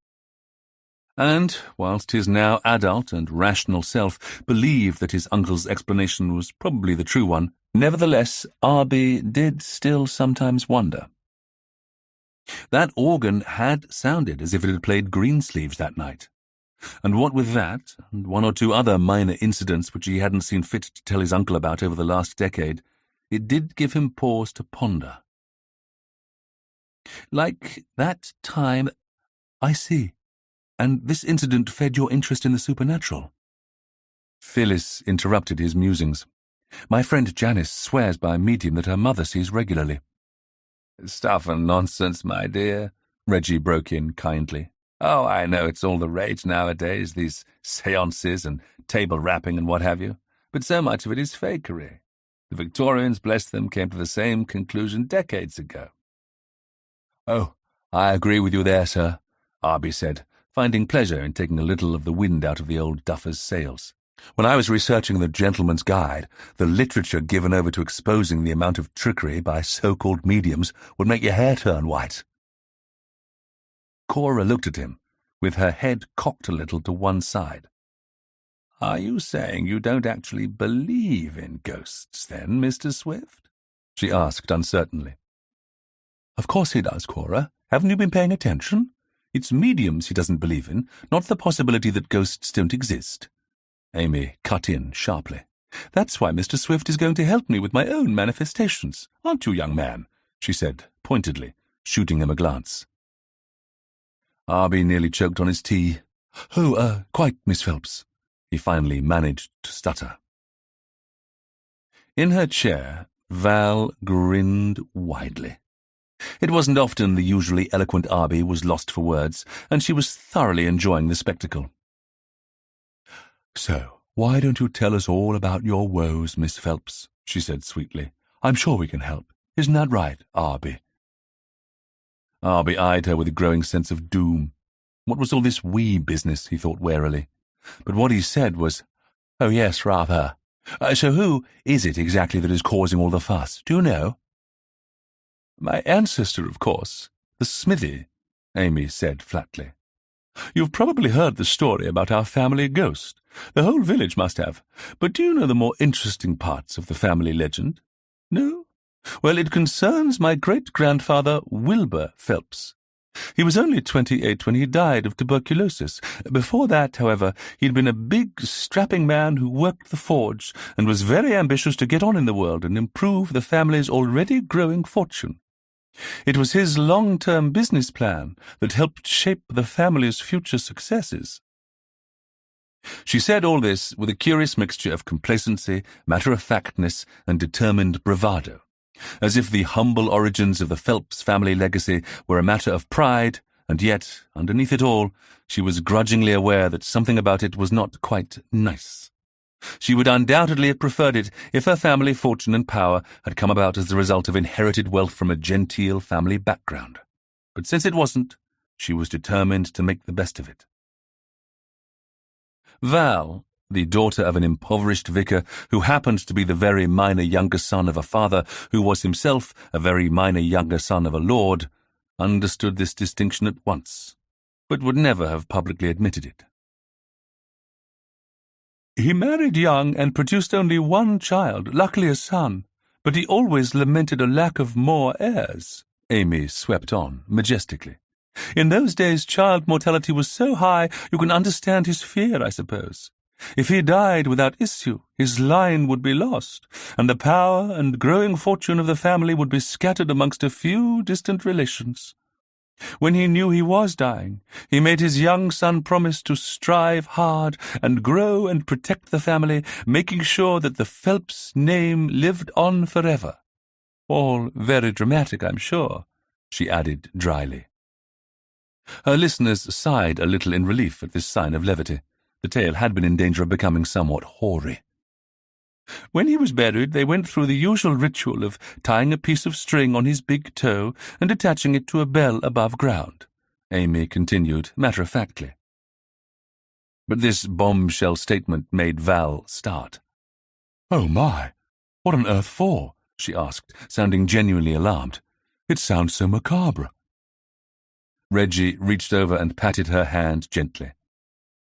And, whilst his now adult and rational self believed that his uncle's explanation was probably the true one, nevertheless Arbie did still sometimes wonder. That organ had sounded as if it had played Greensleeves that night, and what with that, and one or two other minor incidents which he hadn't seen fit to tell his uncle about over the last decade, it did give him pause to ponder. Like that time, I see. And this incident fed your interest in the supernatural. Phyllis interrupted his musings. My friend Janice swears by a medium that her mother sees regularly. Stuff and nonsense, my dear, Reggie broke in kindly. Oh, I know it's all the rage nowadays, these seances and table rapping and what have you, but so much of it is fakery. The Victorians, bless them, came to the same conclusion decades ago. Oh, I agree with you there, sir, Arbie said, finding pleasure in taking a little of the wind out of the old duffer's sails. When I was researching the Gentleman's Guide, the literature given over to exposing the amount of trickery by so-called mediums would make your hair turn white. Cora looked at him, with her head cocked a little to one side. Are you saying you don't actually believe in ghosts, then, Mr. Swift? She asked uncertainly. Of course he does, Cora. Haven't you been paying attention? It's mediums he doesn't believe in, not the possibility that ghosts don't exist. Amy cut in sharply. That's why Mr. Swift is going to help me with my own manifestations, aren't you, young man? She said, pointedly, shooting him a glance. Arbie nearly choked on his tea. Oh, quite, Miss Phelps. He finally managed to stutter. In her chair, Val grinned widely. It wasn't often the usually eloquent Arbie was lost for words, and she was thoroughly enjoying the spectacle. So, why don't you tell us all about your woes, Miss Phelps? She said sweetly. I'm sure we can help. Isn't that right, Arbie? Arbie eyed her with a growing sense of doom. What was all this we business, he thought warily. But what he said was, Oh, yes, rather. So who is it exactly that is causing all the fuss? Do you know? My ancestor, of course. The Smithy, Amy said flatly. You've probably heard the story about our family ghost. The whole village must have. But do you know the more interesting parts of the family legend? No? Well, it concerns my great-grandfather Wilbur Phelps. He was only 28 when he died of tuberculosis. Before that, however, he'd been a big, strapping man who worked the forge and was very ambitious to get on in the world and improve the family's already growing fortune. It was his long-term business plan that helped shape the family's future successes. She said all this with a curious mixture of complacency, matter-of-factness, and determined bravado, as if the humble origins of the Phelps family legacy were a matter of pride, and yet, underneath it all, she was grudgingly aware that something about it was not quite nice. She would undoubtedly have preferred it if her family fortune and power had come about as the result of inherited wealth from a genteel family background. But since it wasn't, she was determined to make the best of it. Val, the daughter of an impoverished vicar who happened to be the very minor younger son of a father who was himself a very minor younger son of a lord, understood this distinction at once, but would never have publicly admitted it. He married young and produced only one child, luckily a son, but he always lamented a lack of more heirs, Amy swept on, majestically. In those days child mortality was so high you can understand his fear, I suppose. If he died without issue, his line would be lost, and the power and growing fortune of the family would be scattered amongst a few distant relations. When he knew he was dying, he made his young son promise to strive hard and grow and protect the family, making sure that the Phelps name lived on forever. All very dramatic, I'm sure, she added dryly. Her listeners sighed a little in relief at this sign of levity. The tale had been in danger of becoming somewhat hoary. When he was buried, they went through the usual ritual of tying a piece of string on his big toe and attaching it to a bell above ground, Amy continued matter-of-factly. But this bombshell statement made Val start. "Oh, my! What on earth for?" she asked, sounding genuinely alarmed. "It sounds so macabre." Reggie reached over and patted her hand gently.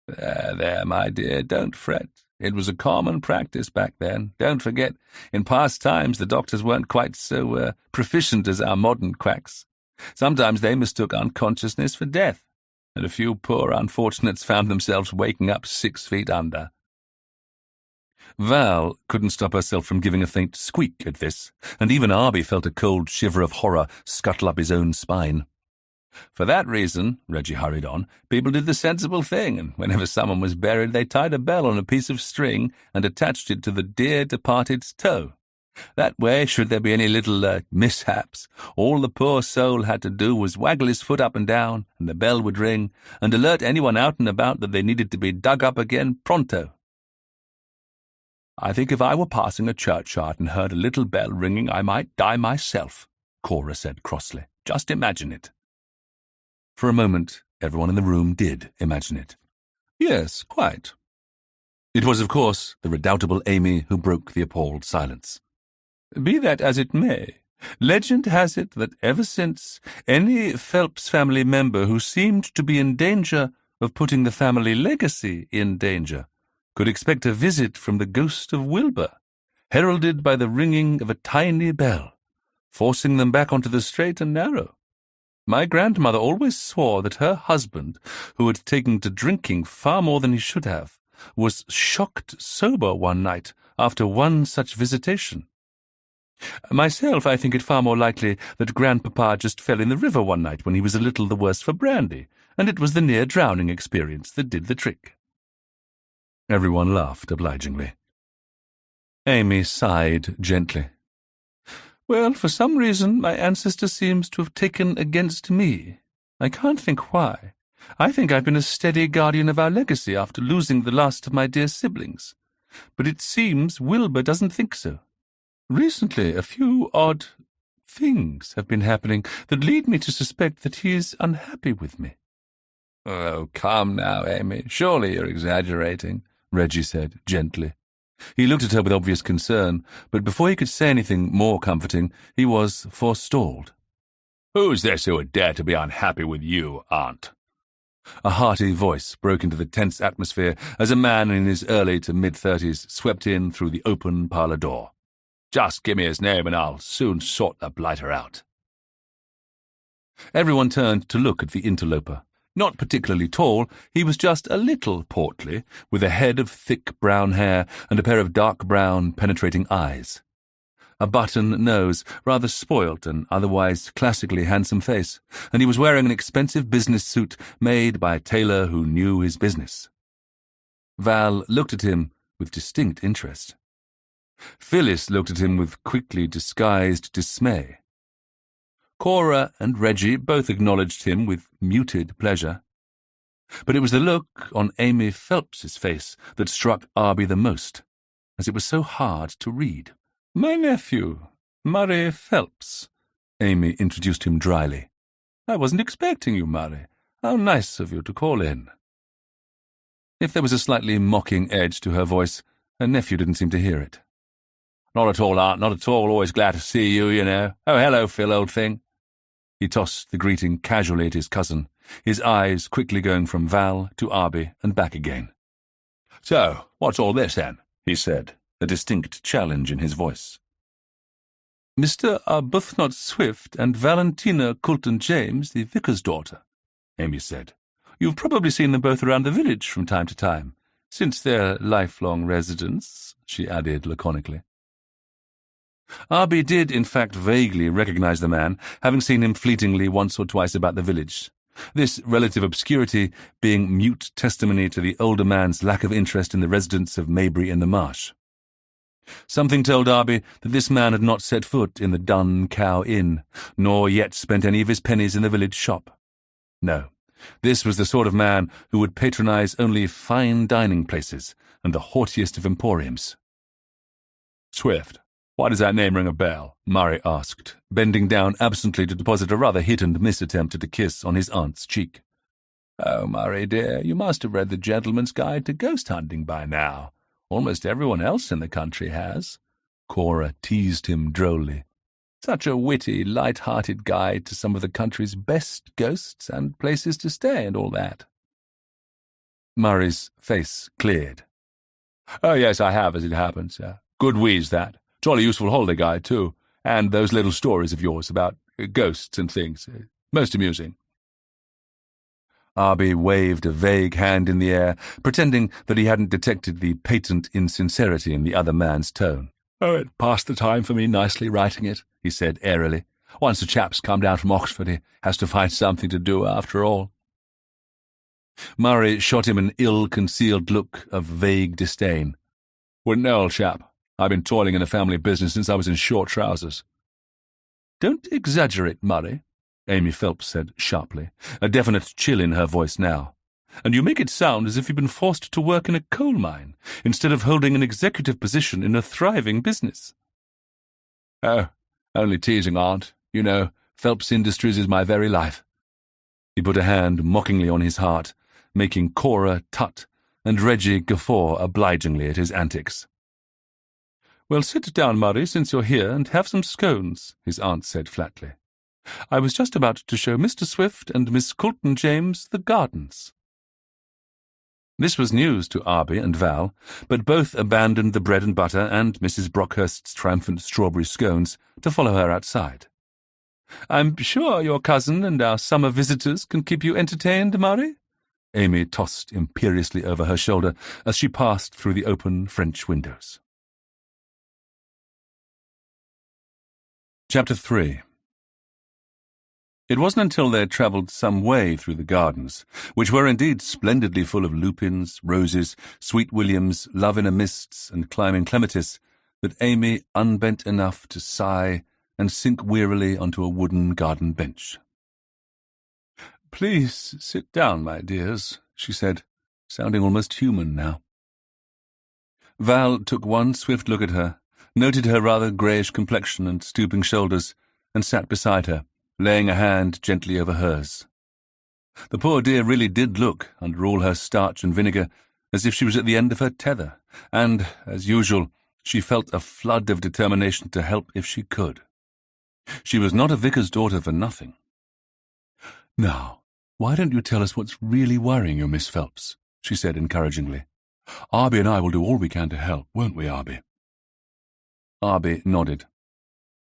There, my dear, don't fret. It was a common practice back then. Don't forget, in past times the doctors weren't quite so proficient as our modern quacks. Sometimes they mistook unconsciousness for death, and a few poor unfortunates found themselves waking up 6 feet under. Val couldn't stop herself from giving a faint squeak at this, and even Arbie felt a cold shiver of horror scuttle up his own spine. For that reason, Reggie hurried on, people did the sensible thing, and whenever someone was buried they tied a bell on a piece of string and attached it to the dear departed's toe. That way, should there be any little mishaps, all the poor soul had to do was waggle his foot up and down, and the bell would ring, and alert anyone out and about that they needed to be dug up again pronto. "I think if I were passing a churchyard and heard a little bell ringing, I might die myself," Cora said crossly. "Just imagine it." For a moment, everyone in the room did imagine it. Yes, quite. It was, of course, the redoubtable Amy who broke the appalled silence. Be that as it may, legend has it that ever since, any Phelps family member who seemed to be in danger of putting the family legacy in danger could expect a visit from the ghost of Wilbur, heralded by the ringing of a tiny bell, forcing them back onto the straight and narrow. My grandmother always swore that her husband, who had taken to drinking far more than he should have, was shocked sober one night after one such visitation. Myself, I think it far more likely that Grandpapa just fell in the river one night when he was a little the worse for brandy, and it was the near-drowning experience that did the trick. Everyone laughed obligingly. Amy sighed gently. Well, for some reason, my ancestor seems to have taken against me. I can't think why. I think I've been a steady guardian of our legacy after losing the last of my dear siblings. But it seems Wilbur doesn't think so. Recently, a few odd things have been happening that lead me to suspect that he is unhappy with me. Oh, come now, Amy. Surely you're exaggerating, Reggie said gently. He looked at her with obvious concern, but before he could say anything more comforting, he was forestalled. Who's this who would dare to be unhappy with you, Aunt? A hearty voice broke into the tense atmosphere as a man in his early to mid-30s swept in through the open parlour door. Just give me his name and I'll soon sort the blighter out. Everyone turned to look at the interloper. Not particularly tall, he was just a little portly, with a head of thick brown hair and a pair of dark brown, penetrating eyes. A button nose, rather spoilt and otherwise classically handsome face, and he was wearing an expensive business suit made by a tailor who knew his business. Val looked at him with distinct interest. Phyllis looked at him with quickly disguised dismay. Cora and Reggie both acknowledged him with muted pleasure. But it was the look on Amy Phelps's face that struck Arbie the most, as it was so hard to read. My nephew, Murray Phelps, Amy introduced him dryly. I wasn't expecting you, Murray. How nice of you to call in. If there was a slightly mocking edge to her voice, her nephew didn't seem to hear it. Not at all, Aunt, not at all. Always glad to see you, you know. Oh, hello, Phil, old thing. He tossed the greeting casually at his cousin, his eyes quickly going from Val to Arbie and back again. So, what's all this, then? He said, a distinct challenge in his voice. Mr. Arbuthnot Swift and Valentina Coulton-James, the vicar's daughter, Amy said. You've probably seen them both around the village from time to time, since their lifelong residence, she added laconically. Arbie did, in fact, vaguely recognize the man, having seen him fleetingly once or twice about the village, this relative obscurity being mute testimony to the older man's lack of interest in the residents of Maybury-in-the-Marsh. Something told Arbie that this man had not set foot in the Dun Cow Inn, nor yet spent any of his pennies in the village shop. No, This was the sort of man who would patronize only fine dining places and the haughtiest of emporiums. Swift, why does that name ring a bell? Murray asked, bending down absently to deposit a rather hit-and-miss attempt at a kiss on his aunt's cheek. Oh, Murray, dear, you must have read the Gentleman's Guide to Ghost Hunting by now. Almost everyone else in the country has. Cora teased him drolly. Such a witty, light-hearted guide to some of the country's best ghosts and places to stay and all that. Murray's face cleared. Oh, yes, I have, as it happens. Good wheeze, that. Jolly useful holiday guide, too. And those little stories of yours about ghosts and things. Most amusing. Arbie waved a vague hand in the air, pretending that he hadn't detected the patent insincerity in the other man's tone. Oh, it passed the time for me nicely writing it, he said airily. Once a chap's come down from Oxford, he has to find something to do after all. Murray shot him an ill-concealed look of vague disdain. Wouldn't know, old chap. I've been toiling in the family business since I was in short trousers. Don't exaggerate, Murray, Amy Phelps said sharply, a definite chill in her voice now. And you make it sound as if you've been forced to work in a coal mine, instead of holding an executive position in a thriving business. Oh, only teasing, Aunt. You know, Phelps Industries is my very life. He put a hand mockingly on his heart, making Cora tut and Reggie guffaw obligingly at his antics. Well, sit down, Murray, since you're here, and have some scones, his aunt said flatly. I was just about to show Mr. Swift and Miss Coulton James the gardens. This was news to Arbie and Val, but both abandoned the bread and butter and Mrs. Brockhurst's triumphant strawberry scones to follow her outside. I'm sure your cousin and our summer visitors can keep you entertained, Murray? Amy tossed imperiously over her shoulder as she passed through the open French windows. Chapter 3. It wasn't until they had travelled some way through the gardens, which were indeed splendidly full of lupins, roses, sweet williams, love-in-a-mists, and climbing clematis, that Amy unbent enough to sigh and sink wearily onto a wooden garden bench. "Please sit down, my dears," she said, sounding almost human now. Val took one swift look at her, noted her rather greyish complexion and stooping shoulders, and sat beside her, laying a hand gently over hers. The poor dear really did look, under all her starch and vinegar, as if she was at the end of her tether, and, as usual, she felt a flood of determination to help if she could. She was not a vicar's daughter for nothing. "Now, why don't you tell us what's really worrying you, Miss Phelps?" she said encouragingly. "Arbie and I will do all we can to help, won't we, Arbie?" Arbie nodded.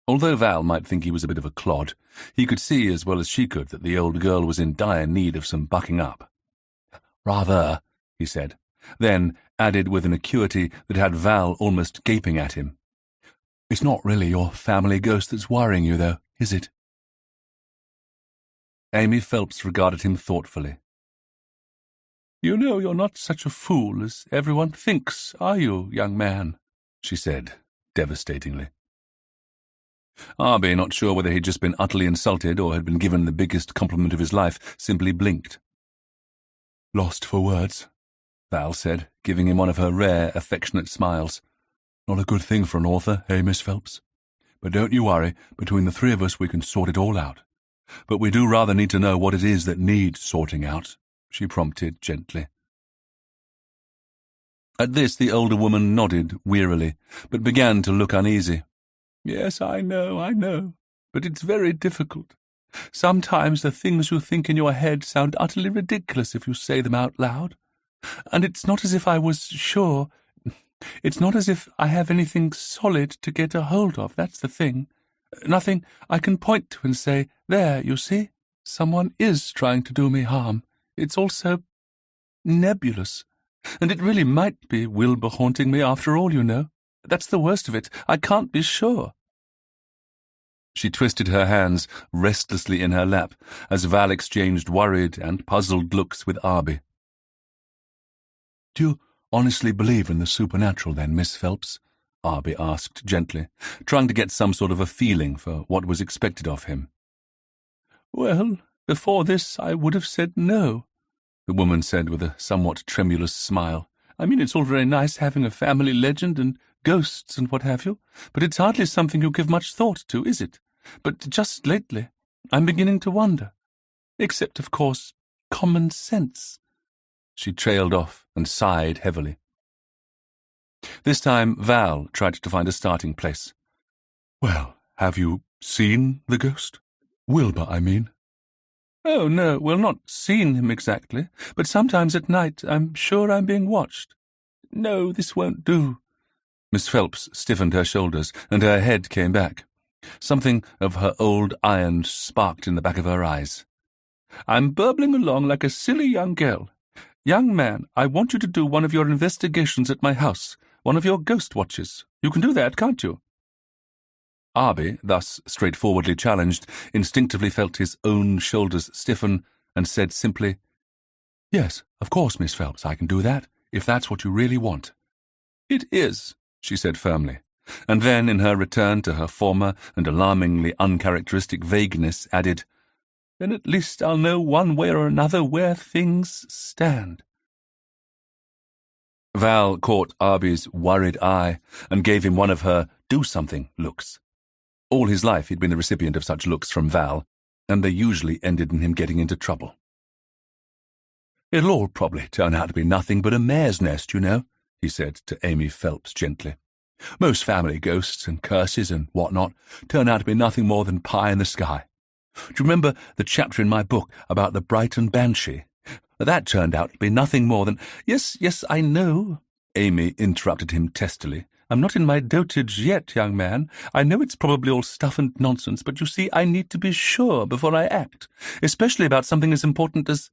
Although Val might think he was a bit of a clod, he could see as well as she could that the old girl was in dire need of some bucking up. "Rather," he said, then added with an acuity that had Val almost gaping at him. "It's not really your family ghost that's worrying you, though, is it?" Amy Phelps regarded him thoughtfully. "You know you're not such a fool as everyone thinks, are you, young man?" she said, devastatingly. Arbie, not sure whether he'd just been utterly insulted or had been given the biggest compliment of his life, simply blinked. "Lost for words," Val said, giving him one of her rare, affectionate smiles. "Not a good thing for an author, eh, Miss Phelps? But don't you worry, between the three of us we can sort it all out. But we do rather need to know what it is that needs sorting out," she prompted gently. At this the older woman nodded wearily, but began to look uneasy. "Yes, I know, but it's very difficult. Sometimes the things you think in your head sound utterly ridiculous if you say them out loud. And it's not as if I was sure. It's not as if I have anything solid to get a hold of, that's the thing. Nothing I can point to and say, there, you see, someone is trying to do me harm. It's all so nebulous. And it really might be Wilbur haunting me after all, you know. That's the worst of it. I can't be sure." She twisted her hands restlessly in her lap as Val exchanged worried and puzzled looks with Arbie. "Do you honestly believe in the supernatural, then, Miss Phelps?" Arbie asked gently, trying to get some sort of a feeling for what was expected of him. "Well, Before this I would have said no, the woman said with a somewhat tremulous smile. I mean, it's all very nice having a family legend and ghosts and what have you, but it's hardly something you give much thought to, is it? But just lately, I'm beginning to wonder. Except, of course, common sense. She trailed off and sighed heavily. This time Val tried to find a starting place. Well, have you seen the ghost? Wilbur, I mean. Oh, no, well, not seen him exactly, but sometimes at night I'm sure I'm being watched. No, this won't do. Miss Phelps stiffened her shoulders, and her head came back. Something of her old iron sparked in the back of her eyes. I'm burbling along like a silly young girl. Young man, I want you to do one of your investigations at my house, one of your ghost watches. You can do that, can't you? Arbie, thus straightforwardly challenged, instinctively felt his own shoulders stiffen and said simply, Yes, of course, Miss Phelps, I can do that, if that's what you really want. It is, she said firmly, and then, in her return to her former and alarmingly uncharacteristic vagueness, added, Then at least I'll know one way or another where things stand. Val caught Arbie's worried eye and gave him one of her do-something looks. All his life he'd been the recipient of such looks from Val, and they usually ended in him getting into trouble. It'll all probably turn out to be nothing but a mare's nest, you know, he said to Amy Phelps gently. Most family ghosts and curses and what-not turn out to be nothing more than pie in the sky. Do you remember the chapter in my book about the Brighton Banshee? That turned out to be nothing more than— Yes, I know, Amy interrupted him testily. I'm not in my dotage yet, young man. I know it's probably all stuff and nonsense, but you see, I need to be sure before I act, especially about something as important as—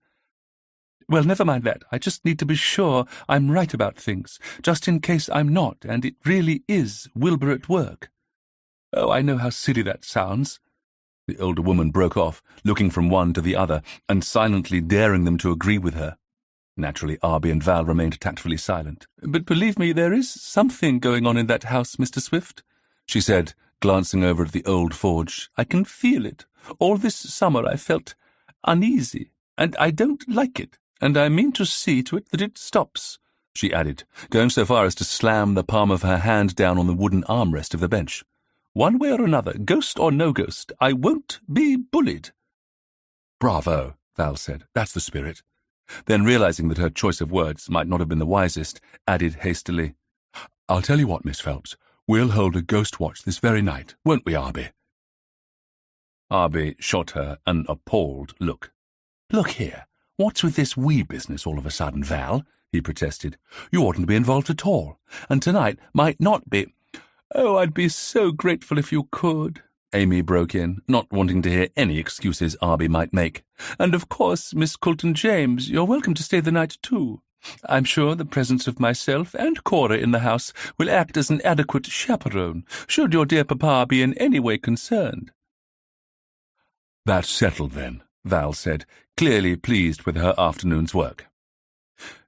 Well, never mind that. I just need to be sure I'm right about things, just in case I'm not, and it really is Wilbur at work. Oh, I know how silly that sounds. The older woman broke off, looking from one to the other, and silently daring them to agree with her. Naturally, Arbie and Val remained tactfully silent. But believe me, there is something going on in that house, Mr. Swift, she said, glancing over at the old forge. I can feel it. All this summer I felt uneasy, and I don't like it, and I mean to see to it that it stops, she added, going so far as to slam the palm of her hand down on the wooden armrest of the bench. One way or another, ghost or no ghost, I won't be bullied. Bravo, Val said. That's the spirit. Then, realizing that her choice of words might not have been the wisest, added hastily, I'll tell you what, Miss Phelps, we'll hold a ghost watch this very night, won't we, Arbie? Arbie shot her an appalled look. Look here, what's with this we business all of a sudden, Val? He protested. You oughtn't to be involved at all, and tonight might not be— Oh, I'd be so grateful if you could, Amy broke in, not wanting to hear any excuses Arbie might make. And of course, Miss Coulton-James, you're welcome to stay the night too. I'm sure the presence of myself and Cora in the house will act as an adequate chaperone, should your dear papa be in any way concerned. That's settled then, Val said, clearly pleased with her afternoon's work.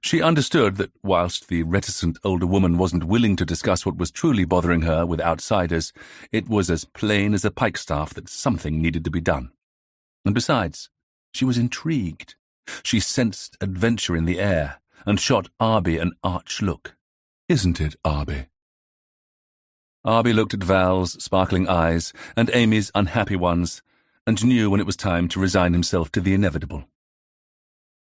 She understood that whilst the reticent older woman wasn't willing to discuss what was truly bothering her with outsiders, it was as plain as a pikestaff that something needed to be done. And besides, she was intrigued. She sensed adventure in the air and shot Arbie an arch look. Isn't it, Arbie? Arbie looked at Val's sparkling eyes and Amy's unhappy ones, and knew when it was time to resign himself to the inevitable.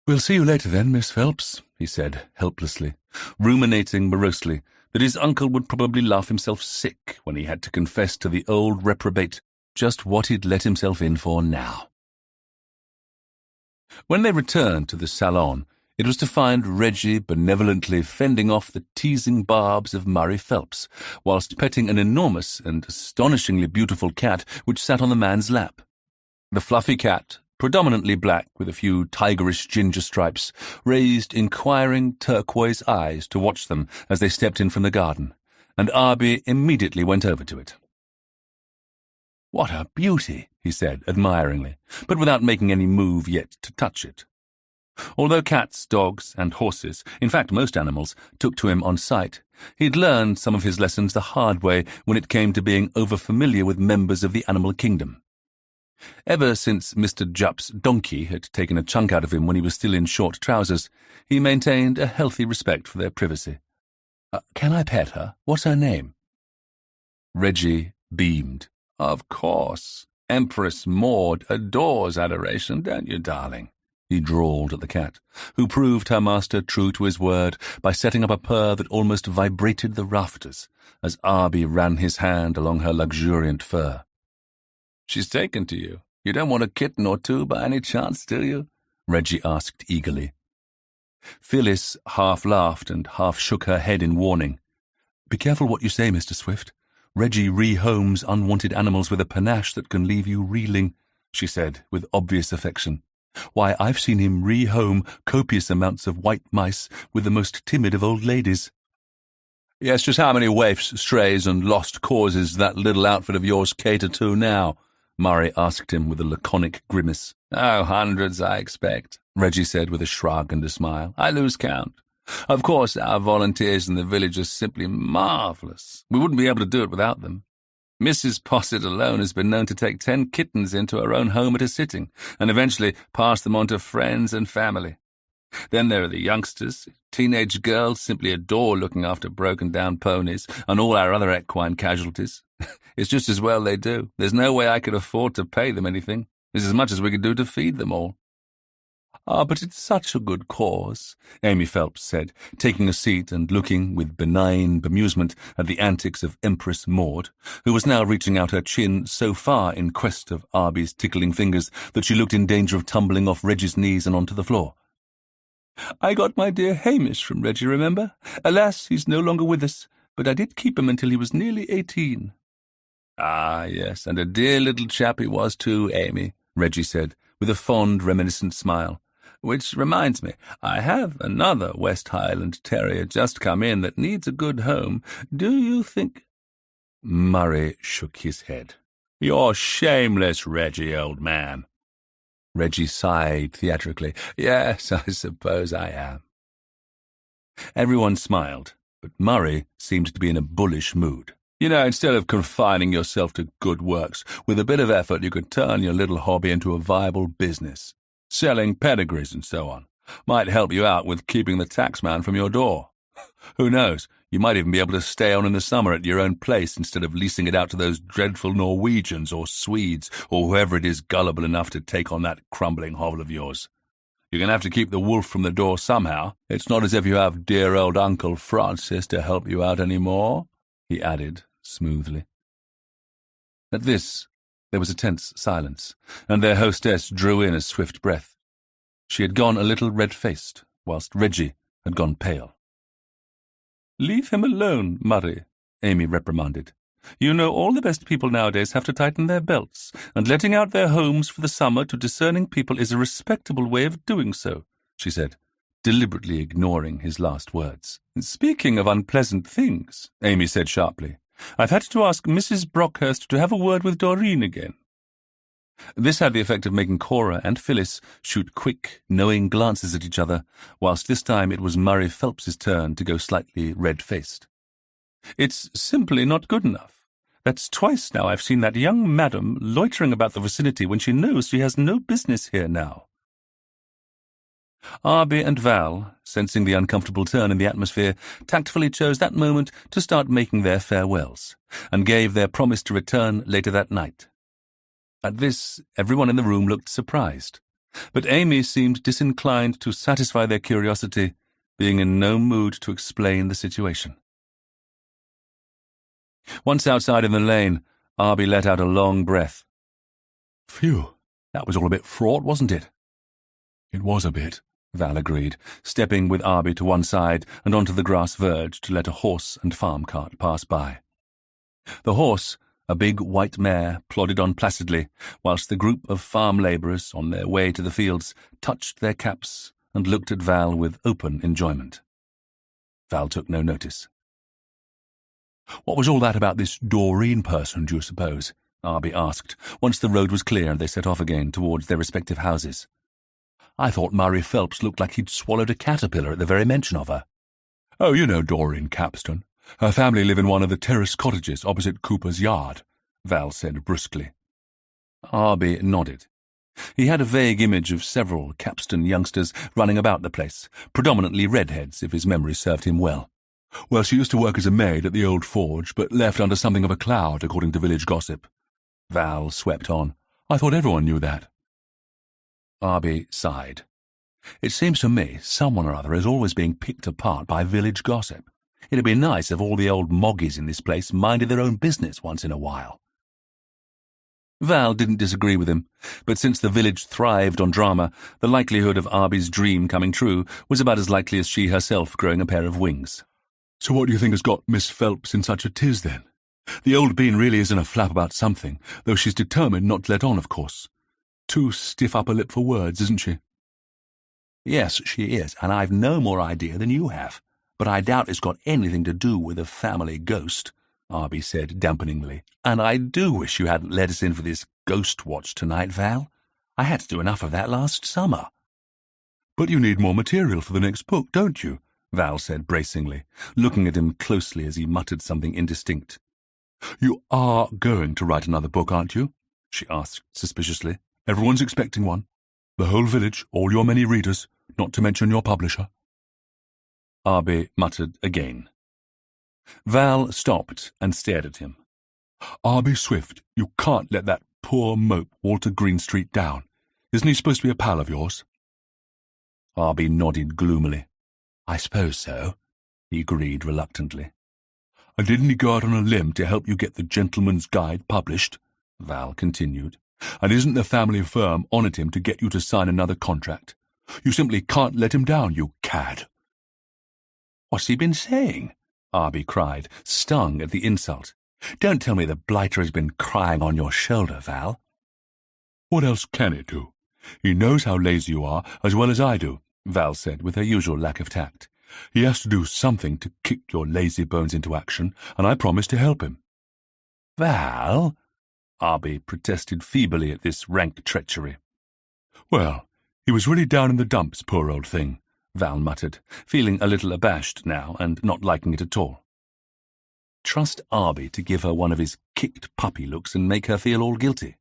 We'll see you later then, Miss Phelps, he said helplessly, ruminating morosely that his uncle would probably laugh himself sick when he had to confess to the old reprobate just what he'd let himself in for now. When they returned to the salon, it was to find Reggie benevolently fending off the teasing barbs of Murray Phelps, whilst petting an enormous and astonishingly beautiful cat which sat on the man's lap. The fluffy cat, predominantly black with a few tigerish ginger stripes, raised inquiring turquoise eyes to watch them as they stepped in from the garden, and Arbie immediately went over to it. "What a beauty," he said admiringly, but without making any move yet to touch it. Although cats, dogs, and horses, in fact most animals, took to him on sight, he'd learned some of his lessons the hard way when it came to being over-familiar with members of the animal kingdom. Ever since Mr. Jupp's donkey had taken a chunk out of him when he was still in short trousers, he maintained a healthy respect for their privacy. Can I pet her? What's her name? Reggie beamed. Of course. Empress Maud adores adoration, don't you, darling? He drawled at the cat, who proved her master true to his word by setting up a purr that almost vibrated the rafters as Arbie ran his hand along her luxuriant fur. She's taken to you. You don't want a kitten or two by any chance, do you? Reggie asked eagerly. Phyllis half laughed and half shook her head in warning. Be careful what you say, Mr. Swift. Reggie rehomes unwanted animals with a panache that can leave you reeling, she said with obvious affection. Why, I've seen him rehome copious amounts of white mice with the most timid of old ladies. Yes, just how many waifs, strays, and lost causes that little outfit of yours cater to now? Murray asked him with a laconic grimace. Oh, hundreds, I expect, Reggie said with a shrug and a smile. I lose count. Of course, our volunteers in the village are simply marvellous. We wouldn't be able to do it without them. Mrs. Posset alone has been known to take 10 kittens into her own home at a sitting, and eventually pass them on to friends and family. Then there are the youngsters. Teenage girls simply adore looking after broken-down ponies, and all our other equine casualties. It's just as well they do. There's no way I could afford to pay them anything. It's as much as we could do to feed them all. But it's such a good cause, Amy Phelps said, taking a seat and looking with benign bemusement at the antics of Empress Maud, who was now reaching out her chin so far in quest of Arbie's tickling fingers that she looked in danger of tumbling off Reggie's knees and onto the floor. I got my dear Hamish from Reggie, remember? Alas, he's no longer with us, but I did keep him until he was nearly 18. Ah, yes, and a dear little chap he was too, Amy, Reggie said, with a fond, reminiscent smile. Which reminds me, I have another West Highland terrier just come in that needs a good home. Do you think— Murray shook his head. You're shameless, Reggie, old man. Reggie sighed theatrically. Yes, I suppose I am. Everyone smiled, but Murray seemed to be in a bullish mood. You know, instead of confining yourself to good works, with a bit of effort you could turn your little hobby into a viable business. Selling pedigrees and so on. Might help you out with keeping the taxman from your door. Who knows, you might even be able to stay on in the summer at your own place instead of leasing it out to those dreadful Norwegians or Swedes or whoever it is gullible enough to take on that crumbling hovel of yours. You're going to have to keep the wolf from the door somehow. It's not as if you have dear old Uncle Francis to help you out any more, he added smoothly. At this, there was a tense silence, and their hostess drew in a swift breath. She had gone a little red-faced, whilst Reggie had gone pale. Leave him alone, Murray, Amy reprimanded. You know all the best people nowadays have to tighten their belts, and letting out their homes for the summer to discerning people is a respectable way of doing so, she said, deliberately ignoring his last words. Speaking of unpleasant things, Amy said sharply, I've had to ask Mrs. Brockhurst to have a word with Doreen again. This had the effect of making Cora and Phyllis shoot quick, knowing glances at each other, whilst this time it was Murray Phelps's turn to go slightly red-faced. It's simply not good enough. That's twice now I've seen that young madam loitering about the vicinity when she knows she has no business here now. Arbie and Val, sensing the uncomfortable turn in the atmosphere, tactfully chose that moment to start making their farewells, and gave their promise to return later that night. At this, everyone in the room looked surprised, but Amy seemed disinclined to satisfy their curiosity, being in no mood to explain the situation. Once outside in the lane, Arbie let out a long breath. Phew, that was all a bit fraught, wasn't it? It was a bit, Val agreed, stepping with Arbie to one side and onto the grass verge to let a horse and farm cart pass by. The horse, a big white mare, plodded on placidly, whilst the group of farm labourers on their way to the fields touched their caps and looked at Val with open enjoyment. Val took no notice. What was all that about this Doreen person, do you suppose? Arbie asked, once the road was clear and they set off again towards their respective houses. I thought Murray Phelps looked like he'd swallowed a caterpillar at the very mention of her. Oh, you know Doreen Capstan. Her family live in one of the terrace cottages opposite Cooper's yard, Val said brusquely. Arbie nodded. He had a vague image of several Capstan youngsters running about the place, predominantly redheads, if his memory served him well. Well, she used to work as a maid at the old forge, but left under something of a cloud, according to village gossip. Val swept on. I thought everyone knew that. Arbie sighed. It seems to me someone or other is always being picked apart by village gossip. It'd be nice if all the old moggies in this place minded their own business once in a while. Val didn't disagree with him, but since the village thrived on drama, the likelihood of Arbie's dream coming true was about as likely as she herself growing a pair of wings. So what do you think has got Miss Phelps in such a tiz, then? The old bean really is in a flap about something, though she's determined not to let on, of course. Too stiff upper lip for words, isn't she? Yes, she is, and I've no more idea than you have. But I doubt it's got anything to do with a family ghost, Arbie said dampeningly. And I do wish you hadn't let us in for this ghost watch tonight, Val. I had to do enough of that last summer. But you need more material for the next book, don't you? Val said bracingly, looking at him closely as he muttered something indistinct. You are going to write another book, aren't you? She asked suspiciously. Everyone's expecting one. The whole village, all your many readers, not to mention your publisher. Arbie muttered again. Val stopped and stared at him. Arbie Swift, you can't let that poor mope Walter Greenstreet down. Isn't he supposed to be a pal of yours? Arbie nodded gloomily. I suppose so, he agreed reluctantly. And didn't he go out on a limb to help you get the Gentleman's Guide published? Val continued. And isn't the family firm on at him to get you to sign another contract? You simply can't let him down, you cad. What's he been saying? Arbie cried, stung at the insult. Don't tell me the blighter has been crying on your shoulder, Val. What else can it do? He knows how lazy you are as well as I do, Val said with her usual lack of tact. He has to do something to kick your lazy bones into action, and I promise to help him. Val? Arbie protested feebly at this rank treachery. Well, he was really down in the dumps, poor old thing, Val muttered, feeling a little abashed now and not liking it at all. Trust Arbie to give her one of his kicked puppy looks and make her feel all guilty.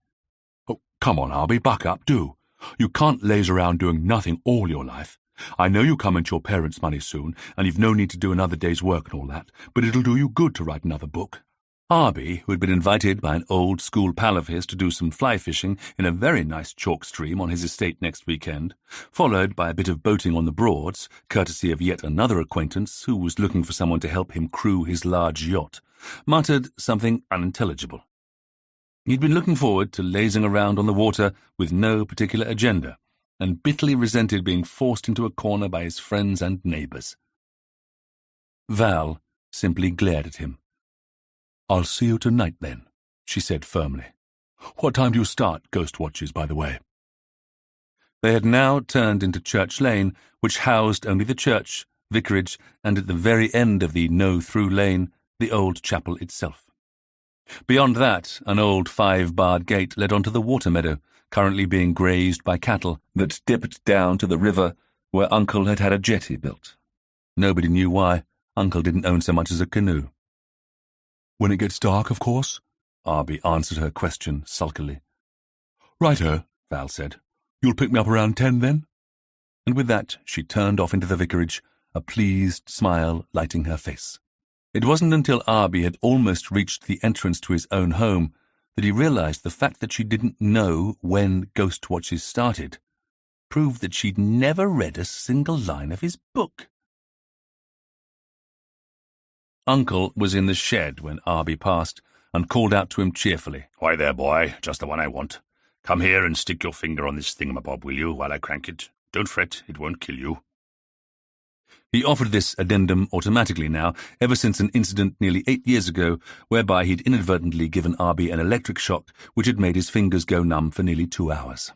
Oh, come on, Arbie, buck up, do. You can't laze around doing nothing all your life. I know you come into your parents' money soon, and you've no need to do another day's work and all that, but it'll do you good to write another book. Arbie, who had been invited by an old school pal of his to do some fly fishing in a very nice chalk stream on his estate next weekend, followed by a bit of boating on the Broads, courtesy of yet another acquaintance who was looking for someone to help him crew his large yacht, muttered something unintelligible. He'd been looking forward to lazing around on the water with no particular agenda, and bitterly resented being forced into a corner by his friends and neighbours. Val simply glared at him. I'll see you tonight, then, she said firmly. What time do you start ghost watches, by the way? They had now turned into Church Lane, which housed only the church, vicarage, and at the very end of the no-through lane, the old chapel itself. Beyond that, an old 5-barred gate led onto the water meadow, currently being grazed by cattle, that dipped down to the river where Uncle had had a jetty built. Nobody knew why. Uncle didn't own so much as a canoe. When it gets dark, of course, Arbie answered her question sulkily. Righto, Val said. You'll pick me up around 10, then? And with that she turned off into the vicarage, a pleased smile lighting her face. It wasn't until Arbie had almost reached the entrance to his own home that he realized the fact that she didn't know when ghost watches started proved that she'd never read a single line of his book. Uncle was in the shed when Arbie passed and called out to him cheerfully. "Why there, boy, just the one I want. Come here and stick your finger on this thingamabob, will you, while I crank it? Don't fret, it won't kill you." He offered this addendum automatically now, ever since an incident nearly 8 years ago, whereby he'd inadvertently given Arbie an electric shock which had made his fingers go numb for nearly 2 hours.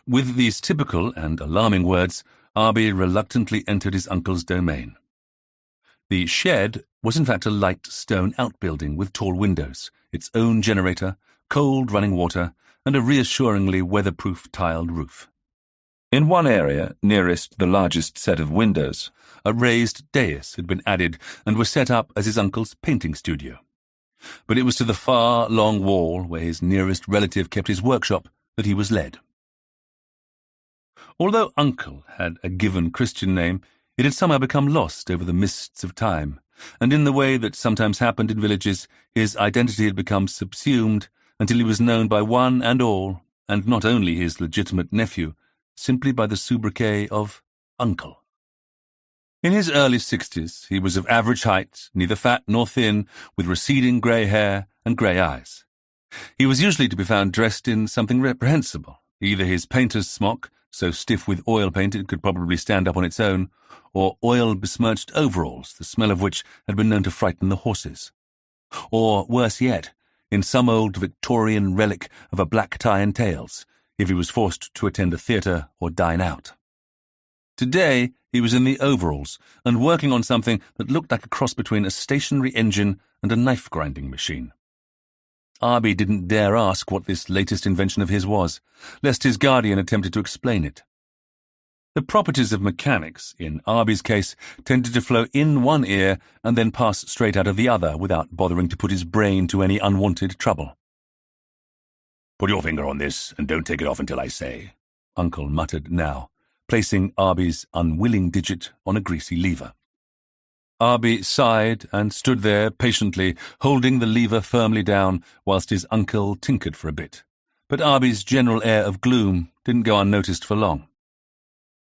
With these typical and alarming words, Arbie reluctantly entered his uncle's domain. The shed was in fact a light stone outbuilding with tall windows, its own generator, cold running water, and a reassuringly weatherproof tiled roof. In one area, nearest the largest set of windows, a raised dais had been added and was set up as his uncle's painting studio. but it was to the far, long wall where his nearest relative kept his workshop that he was led. Although Uncle had a given Christian name, it had somehow become lost over the mists of time, and in the way that sometimes happened in villages, his identity had become subsumed until he was known by one and all, and not only his legitimate nephew, simply by the sobriquet of Uncle. In his early 60s, he was of average height, neither fat nor thin, with receding grey hair and grey eyes. He was usually to be found dressed in something reprehensible, either his painter's smock, so stiff with oil paint it could probably stand up on its own, or oil-besmirched overalls, the smell of which had been known to frighten the horses. Or, worse yet, in some old Victorian relic of a black tie and tails, if he was forced to attend a theatre or dine out. Today, he was in the overalls and working on something that looked like a cross between a stationary engine and a knife-grinding machine. Arbie didn't dare ask what this latest invention of his was, lest his guardian attempted to explain it. The properties of mechanics, in Arbie's case, tended to flow in one ear and then pass straight out of the other without bothering to put his brain to any unwanted trouble. "Put your finger on this, and don't take it off until I say," Uncle muttered now, placing Arbie's unwilling digit on a greasy lever. Arbie sighed and stood there patiently, holding the lever firmly down whilst his uncle tinkered for a bit. But Arbie's general air of gloom didn't go unnoticed for long.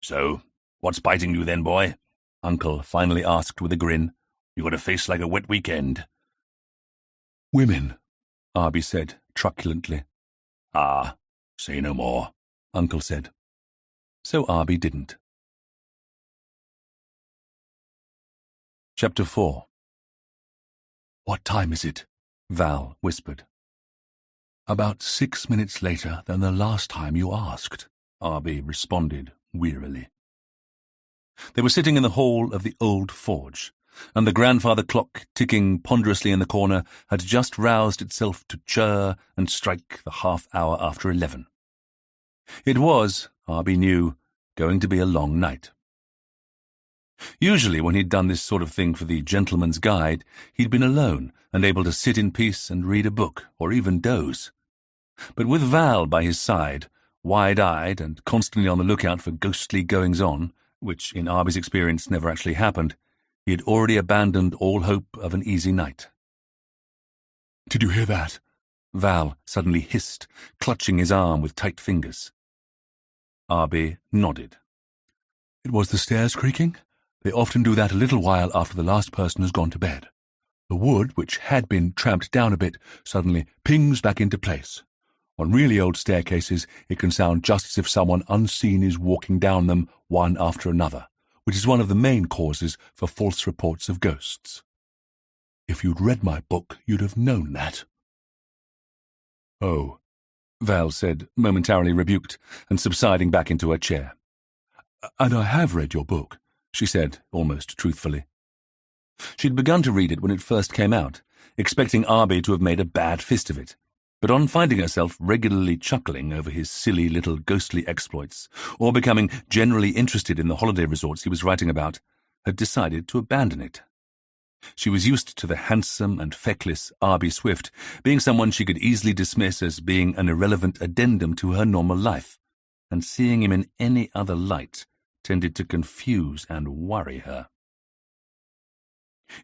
"So, what's biting you then, boy?" Uncle finally asked with a grin. "You got a face like a wet weekend." "Women," Arbie said truculently. "Ah, say no more," Uncle said. So Arbie didn't. Chapter 4. "What time is it?" Val whispered. "About 6 minutes later than the last time you asked," Arbie responded wearily. They were sitting in the hall of the old forge, and the grandfather clock ticking ponderously in the corner had just roused itself to churr and strike the half-hour after 11. It was, Arbie knew, going to be a long night. Usually when he'd done this sort of thing for the Gentleman's Guide, he'd been alone and able to sit in peace and read a book, or even doze. But with Val by his side, wide-eyed and constantly on the lookout for ghostly goings-on, which in Arbie's experience never actually happened, he had already abandoned all hope of an easy night. "Did you hear that?" Val suddenly hissed, clutching his arm with tight fingers. Arbie nodded. "It was the stairs creaking. They often do that a little while after the last person has gone to bed. The wood, which had been tramped down a bit, suddenly pings back into place. On really old staircases, it can sound just as if someone unseen is walking down them one after another, which is one of the main causes for false reports of ghosts. If you'd read my book, you'd have known that." "Oh," Val said, momentarily rebuked, and subsiding back into her chair. "And I have read your book," she said, almost truthfully. She'd begun to read it when it first came out, expecting Arbie to have made a bad fist of it, but on finding herself regularly chuckling over his silly little ghostly exploits, or becoming generally interested in the holiday resorts he was writing about, had decided to abandon it. She was used to the handsome and feckless Arbie Swift being someone she could easily dismiss as being an irrelevant addendum to her normal life, and seeing him in any other light tended to confuse and worry her.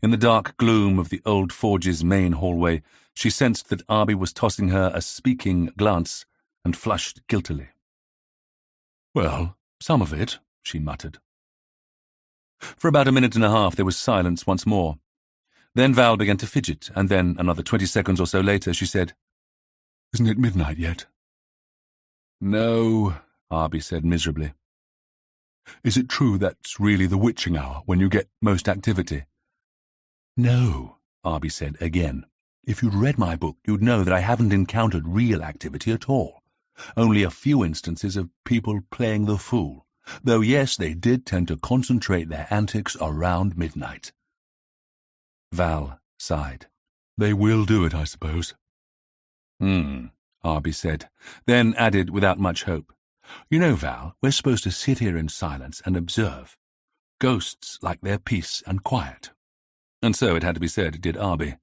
In the dark gloom of the old forge's main hallway, she sensed that Arbie was tossing her a speaking glance and flushed guiltily. "Well, some of it," she muttered. For about a minute and a half there was silence once more. Then Val began to fidget, and then, another 20 seconds or so later, she said, "Isn't it midnight yet?" "No," Arbie said miserably. "Is it true that's really the witching hour, when you get most activity?" "No," Arbie said again. "If you'd read my book, you'd know that I haven't encountered real activity at all. Only a few instances of people playing the fool, though yes, they did tend to concentrate their antics around midnight." Val sighed. "They will do it, I suppose." Arbie said, then added without much hope, "You know, Val, we're supposed to sit here in silence and observe. Ghosts like their peace and quiet." And so, it had to be said, did Arbie.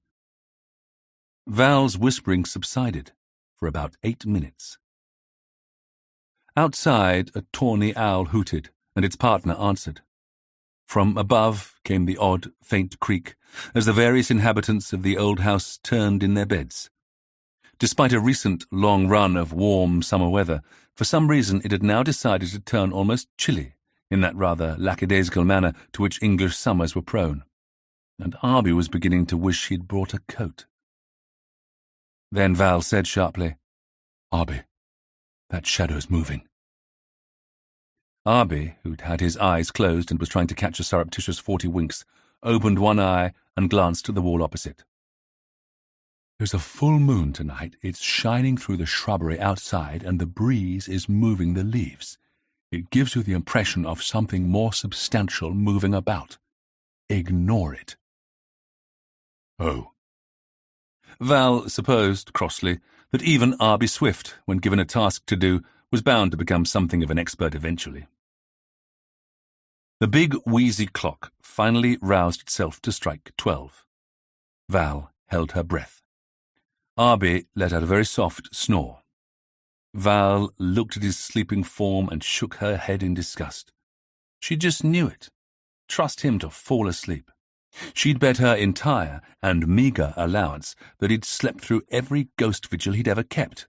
Val's whispering subsided for about 8 minutes. Outside, a tawny owl hooted, and its partner answered. From above came the odd, faint creak as the various inhabitants of the old house turned in their beds. Despite a recent long run of warm summer weather, for some reason it had now decided to turn almost chilly in that rather lackadaisical manner to which English summers were prone, and Arbie was beginning to wish he'd brought a coat. Then Val said sharply, "Arbie, that shadow's moving." Arbie, who'd had his eyes closed and was trying to catch a surreptitious 40 winks, opened one eye and glanced at the wall opposite. "There's a full moon tonight. It's shining through the shrubbery outside, and the breeze is moving the leaves. It gives you the impression of something more substantial moving about. Ignore it." "Oh." Val supposed, crossly, that even Arbie Swift, when given a task to do, was bound to become something of an expert eventually. The big, wheezy clock finally roused itself to strike 12. Val held her breath. Arbie let out a very soft snore. Val looked at his sleeping form and shook her head in disgust. She just knew it. Trust him to fall asleep. She'd bet her entire and meagre allowance that he'd slept through every ghost vigil he'd ever kept.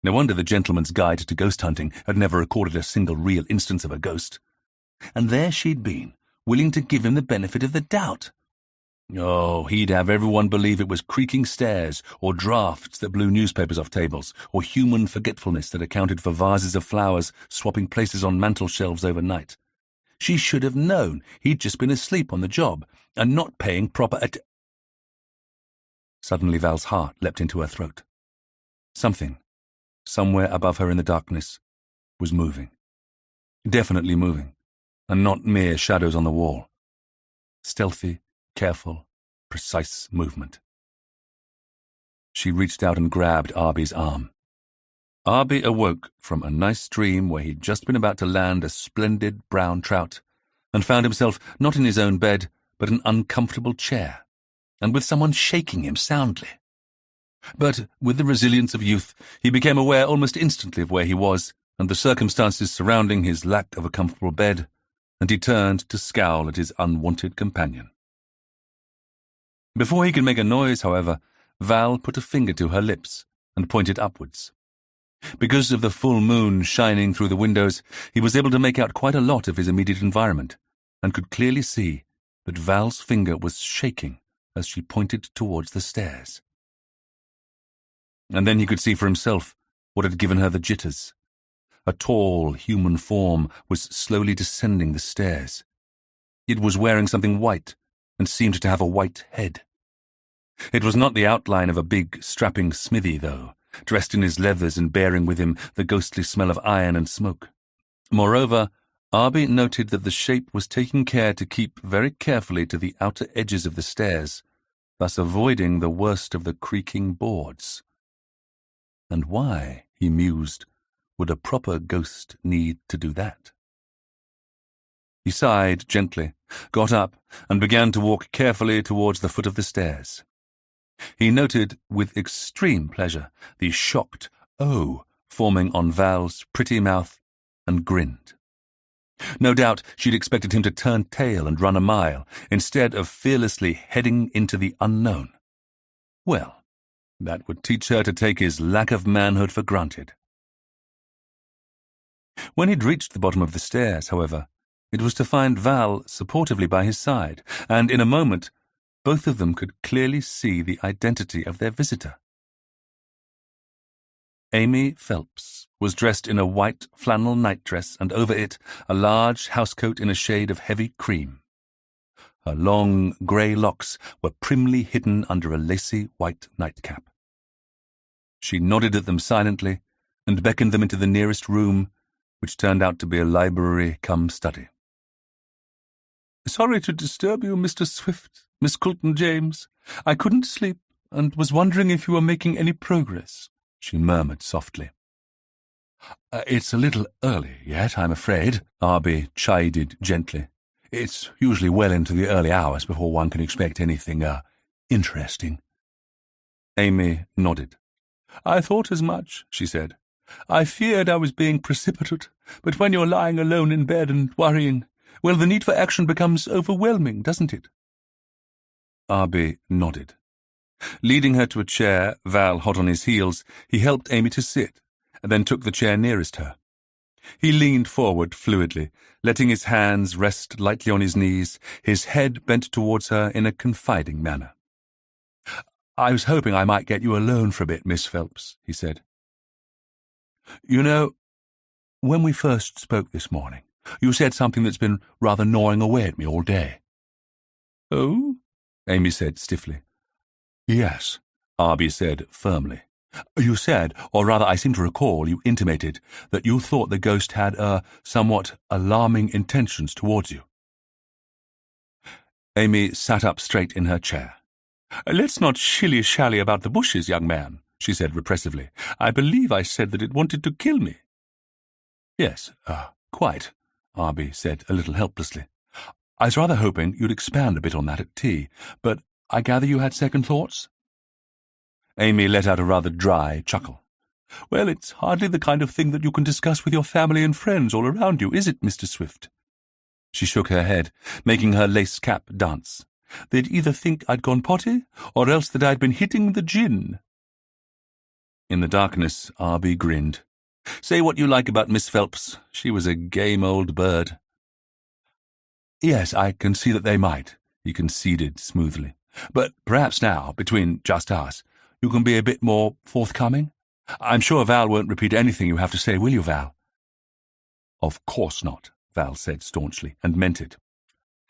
No wonder the Gentleman's Guide to Ghost Hunting had never recorded a single real instance of a ghost. And there she'd been, willing to give him the benefit of the doubt. Oh, he'd have everyone believe it was creaking stairs, or drafts that blew newspapers off tables, or human forgetfulness that accounted for vases of flowers swapping places on mantel shelves overnight. She should have known he'd just been asleep on the job, and not paying proper Suddenly Val's heart leapt into her throat. Something, somewhere above her in the darkness, was moving. Definitely moving, and not mere shadows on the wall. Stealthy, careful, precise movement. She reached out and grabbed Arbie's arm. Arbie awoke from a nice dream where he'd just been about to land a splendid brown trout, and found himself not in his own bed, but an uncomfortable chair, and with someone shaking him soundly. But with the resilience of youth, he became aware almost instantly of where he was, and the circumstances surrounding his lack of a comfortable bed, and he turned to scowl at his unwanted companion. Before he could make a noise, however, Val put a finger to her lips and pointed upwards. Because of the full moon shining through the windows, he was able to make out quite a lot of his immediate environment, and could clearly see that Val's finger was shaking as she pointed towards the stairs. And then he could see for himself what had given her the jitters. A tall, human form was slowly descending the stairs. It was wearing something white, and seemed to have a white head. It was not the outline of a big, strapping smithy, though, dressed in his leathers and bearing with him the ghostly smell of iron and smoke. Moreover, Arbie noted that the shape was taking care to keep very carefully to the outer edges of the stairs, thus avoiding the worst of the creaking boards. And why, he mused, would a proper ghost need to do that? He sighed gently, got up, and began to walk carefully towards the foot of the stairs. He noted with extreme pleasure the shocked "oh" forming on Val's pretty mouth, and grinned. No doubt she'd expected him to turn tail and run a mile, instead of fearlessly heading into the unknown. Well, that would teach her to take his lack of manhood for granted. When he'd reached the bottom of the stairs, however, it was to find Val supportively by his side, and in a moment both of them could clearly see the identity of their visitor. Amy Phelps was dressed in a white flannel nightdress, and over it a large housecoat in a shade of heavy cream. Her long grey locks were primly hidden under a lacy white nightcap. She nodded at them silently and beckoned them into the nearest room, which turned out to be a library come study. "Sorry to disturb you, Mr. Swift, Miss Coulton-James. I couldn't sleep, and was wondering if you were making any progress," she murmured softly. It's a little early yet, I'm afraid," Arbie chided gently. "It's usually well into the early hours before one can expect anything, interesting." Amy nodded. "I thought as much," she said. "I feared I was being precipitate, but when you're lying alone in bed and worrying, well, the need for action becomes overwhelming, doesn't it?" Arbie nodded. Leading her to a chair, Val hot on his heels, he helped Amy to sit, and then took the chair nearest her. He leaned forward fluidly, letting his hands rest lightly on his knees, his head bent towards her in a confiding manner. "I was hoping I might get you alone for a bit, Miss Phelps," he said. "You know, when we first spoke this morning, you said something that's been rather gnawing away at me all day." "Oh?" Amy said stiffly. "Yes," Arbie said firmly. "You said, or rather I seem to recall you intimated, that you thought the ghost had, somewhat alarming intentions towards you." Amy sat up straight in her chair. "Let's not shilly-shally about the bushes, young man," she said repressively. "I believe I said that it wanted to kill me." "Yes, quite," Arbie said a little helplessly. "I was rather hoping you'd expand a bit on that at tea, but I gather you had second thoughts?" Amy let out a rather dry chuckle. "Well, it's hardly the kind of thing that you can discuss with your family and friends all around you, is it, Mr. Swift?" She shook her head, making her lace cap dance. "They'd either think I'd gone potty, or else that I'd been hitting the gin." In the darkness, Arbie grinned. Say what you like about Miss Phelps, she was a game old bird. "Yes, I can see that they might," he conceded smoothly. "But perhaps now, between just us, you can be a bit more forthcoming? I'm sure Val won't repeat anything you have to say, will you, Val?" "Of course not," Val said staunchly, and meant it.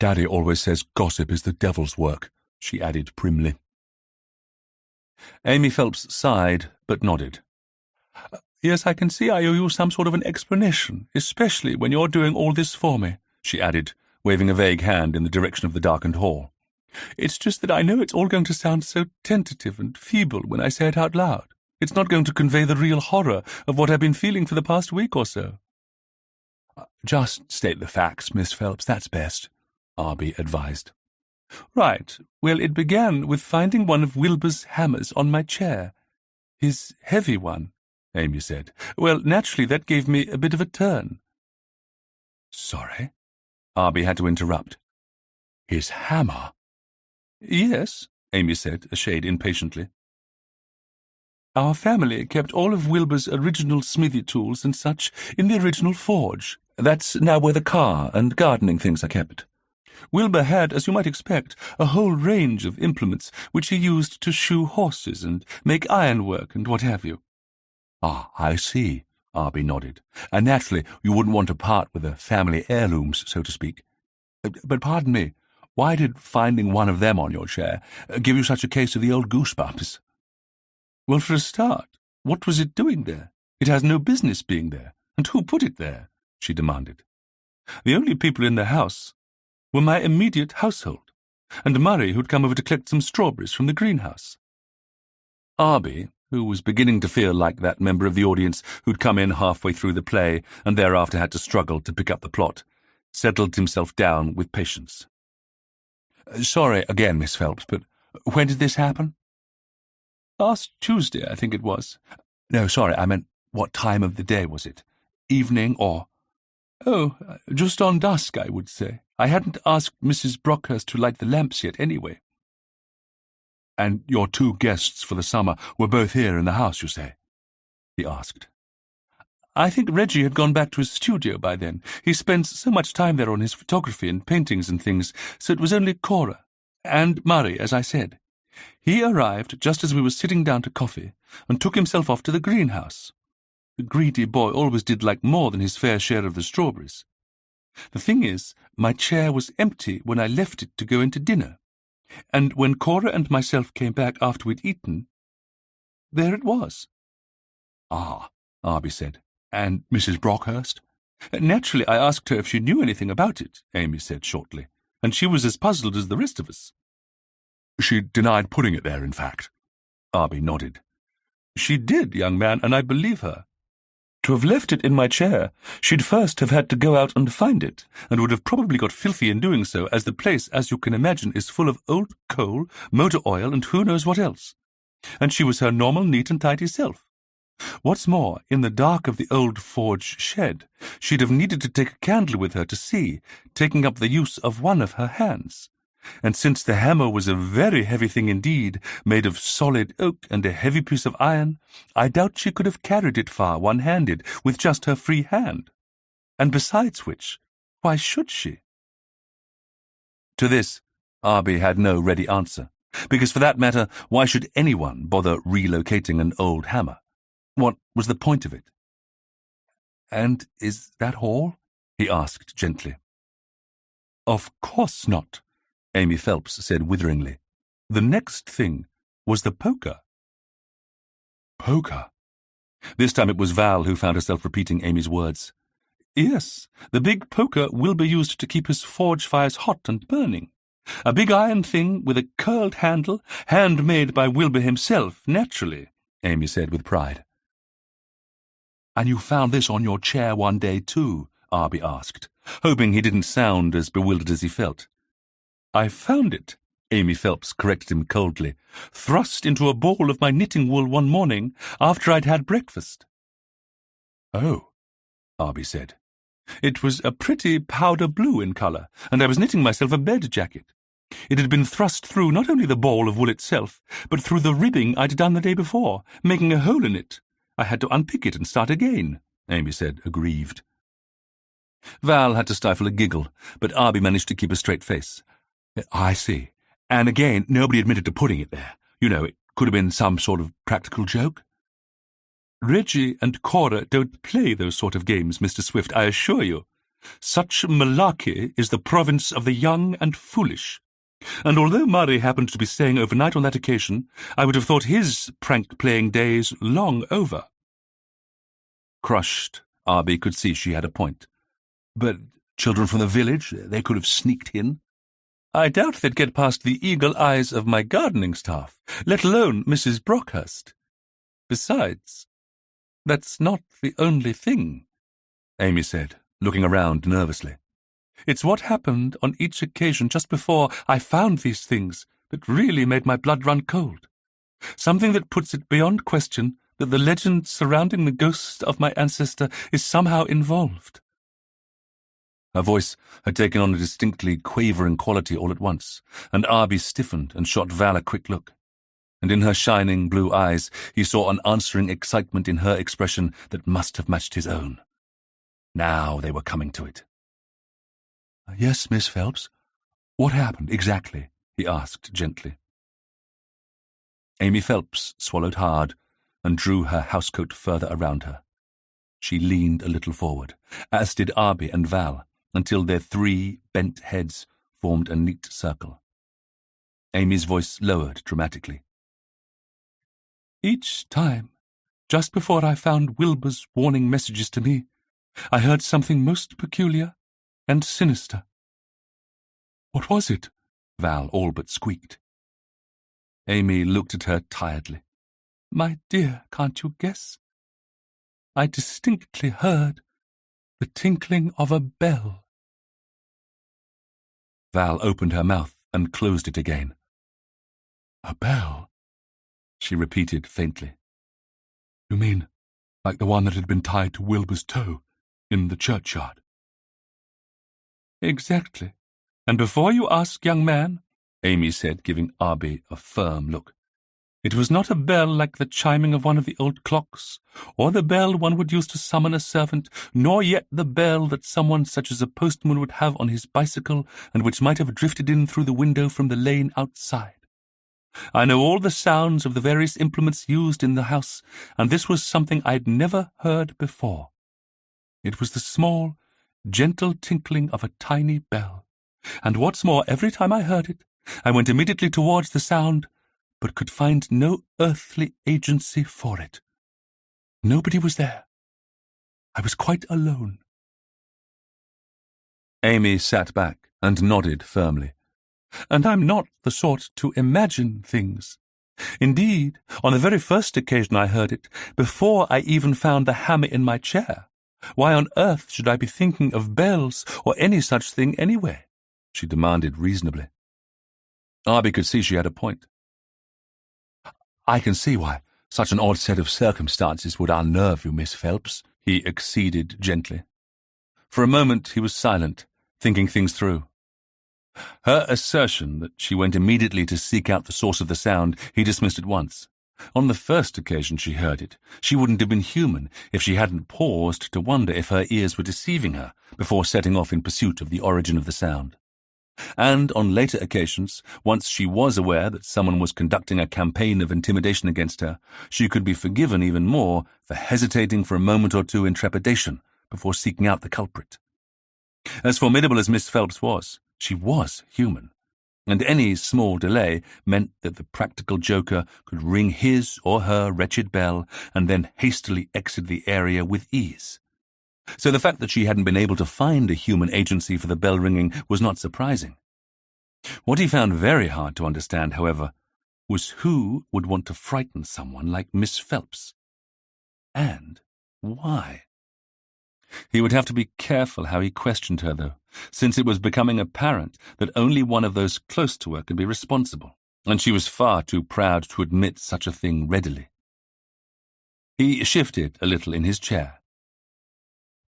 "Daddy always says gossip is the devil's work," she added primly. Amy Phelps sighed, but nodded. "Yes, I can see I owe you some sort of an explanation, especially when you're doing all this for me," she added, waving a vague hand in the direction of the darkened hall. "It's just that I know it's all going to sound so tentative and feeble when I say it out loud. It's not going to convey the real horror of what I've been feeling for the past week or so." "Just state the facts, Miss Phelps, that's best," Arbie advised. "Right. Well, it began with finding one of Wilbur's hammers on my chair. His heavy one," Amy said. "Well, naturally, that gave me a bit of a turn." "Sorry?" Arbie had to interrupt. "His hammer?" "Yes," Amy said, a shade impatiently. "Our family kept all of Wilbur's original smithy tools and such in the original forge. That's now where the car and gardening things are kept. Wilbur had, as you might expect, a whole range of implements which he used to shoe horses and make ironwork and what have you." "Ah, I see," Arbie nodded. "And naturally you wouldn't want to part with the family heirlooms, so to speak. But pardon me, why did finding one of them on your chair give you such a case of the old goosebumps?" "Well, for a start, what was it doing there? It has no business being there. And who put it there?" she demanded. "The only people in the house were my immediate household, and Murray, who'd come over to collect some strawberries from the greenhouse." Arbie, who was beginning to feel like that member of the audience who'd come in halfway through the play and thereafter had to struggle to pick up the plot, settled himself down with patience. "Sorry again, Miss Phelps, but when did this happen?" "Last Tuesday, I think it was." "No, sorry, I meant what time of the day was it? Evening or—" "Oh, just on dusk, I would say. I hadn't asked Mrs. Brockhurst to light the lamps yet, anyway." "And your two guests for the summer were both here in the house, you say?" he asked. "I think Reggie had gone back to his studio by then. He spends so much time there on his photography and paintings and things, so it was only Cora. And Murray, as I said. He arrived just as we were sitting down to coffee, and took himself off to the greenhouse. The greedy boy always did like more than his fair share of the strawberries. The thing is, my chair was empty when I left it to go into dinner, and when Cora and myself came back after we'd eaten, there it was." "Ah," Arbie said. "And Mrs. Brockhurst?" "Naturally, I asked her if she knew anything about it," Amy said shortly, "and she was as puzzled as the rest of us." "She denied putting it there, in fact?" Arbie nodded. "She did, young man, and I believe her. To have left it in my chair, she'd first have had to go out and find it, and would have probably got filthy in doing so, as the place, as you can imagine, is full of old coal, motor oil, and who knows what else. and she was her normal neat and tidy self. What's more, in the dark of the old forge shed, she'd have needed to take a candle with her to see, taking up the use of one of her hands. And since the hammer was a very heavy thing indeed, made of solid oak and a heavy piece of iron, I doubt she could have carried it far one-handed with just her free hand. And besides which, why should she? To this, Arbie had no ready answer, because for that matter, why should anyone bother relocating an old hammer? What was the point of it? "And is that all?" he asked gently. "Of course not," Amy Phelps said witheringly. "The next thing was the poker." "Poker?" This time it was Val who found herself repeating Amy's words. "Yes, the big poker Wilbur used to keep his forge fires hot and burning. A big iron thing with a curled handle, handmade by Wilbur himself, naturally," Amy said with pride. "And you found this on your chair one day too?" Arbie asked, hoping he didn't sound as bewildered as he felt. "I found it," Amy Phelps corrected him coldly, "thrust into a ball of my knitting wool one morning after I'd had breakfast." "Oh," Arbie said. "It was a pretty powder blue in colour, and I was knitting myself a bed jacket. It had been thrust through not only the ball of wool itself, but through the ribbing I'd done the day before, making a hole in it. I had to unpick it and start again," Amy said, aggrieved. Val had to stifle a giggle, but Arbie managed to keep a straight face. "I see. And again, nobody admitted to putting it there. You know, it could have been some sort of practical joke." "Reggie and Cora don't play those sort of games, Mr. Swift, I assure you. Such malarkey is the province of the young and foolish. And although Murray happened to be staying overnight on that occasion, I would have thought his prank-playing days long over." Crushed, Arbie could see she had a point. "But children from the village, they could have sneaked in?" "I doubt they'd get past the eagle eyes of my gardening staff, let alone Mrs. Brockhurst. Besides, that's not the only thing," Amy said, looking around nervously. "It's what happened on each occasion just before I found these things that really made my blood run cold. Something that puts it beyond question that the legend surrounding the ghost of my ancestor is somehow involved." Her voice had taken on a distinctly quavering quality all at once, and Arbie stiffened and shot Val a quick look. And in her shining blue eyes he saw an answering excitement in her expression that must have matched his own. Now they were coming to it. "Yes, Miss Phelps? What happened exactly?" he asked gently. Amy Phelps swallowed hard and drew her housecoat further around her. She leaned a little forward, as did Arbie and Val, until their three bent heads formed a neat circle. Amy's voice lowered dramatically. "Each time, just before I found Wilbur's warning messages to me, I heard something most peculiar and sinister." "What was it?" Val all but squeaked. Amy looked at her tiredly. "My dear, can't you guess? I distinctly heard the tinkling of a bell." Val opened her mouth and closed it again. "A bell?" she repeated faintly. "You mean like the one that had been tied to Wilbur's toe in the churchyard?" "Exactly. And before you ask, young man," Amy said, giving Arbie a firm look, "it was not a bell like the chiming of one of the old clocks, or the bell one would use to summon a servant, nor yet the bell that someone such as a postman would have on his bicycle, and which might have drifted in through the window from the lane outside. I know all the sounds of the various implements used in the house, and this was something I'd never heard before. It was the small, gentle tinkling of a tiny bell, and what's more, every time I heard it, I went immediately towards the sound, but could find no earthly agency for it. Nobody was there. I was quite alone." Amy sat back and nodded firmly. "And I'm not the sort to imagine things. Indeed, on the very first occasion I heard it, before I even found the hammer in my chair, why on earth should I be thinking of bells or any such thing anyway?" she demanded reasonably. Arbie could see she had a point. I can see why such an odd set of circumstances would unnerve you, Miss Phelps, he acceded gently. For a moment he was silent, thinking things through. Her assertion that she went immediately to seek out the source of the sound he dismissed at once. On the first occasion she heard it, she wouldn't have been human if she hadn't paused to wonder if her ears were deceiving her before setting off in pursuit of the origin of the sound. And on later occasions, once she was aware that someone was conducting a campaign of intimidation against her, she could be forgiven even more for hesitating for a moment or two in trepidation before seeking out the culprit. As formidable as Miss Phelps was, she was human, and any small delay meant that the practical joker could ring his or her wretched bell and then hastily exit the area with ease. So the fact that she hadn't been able to find a human agency for the bell ringing was not surprising. What he found very hard to understand, however, was who would want to frighten someone like Miss Phelps, and why. He would have to be careful how he questioned her, though, since it was becoming apparent that only one of those close to her could be responsible, and she was far too proud to admit such a thing readily. He shifted a little in his chair.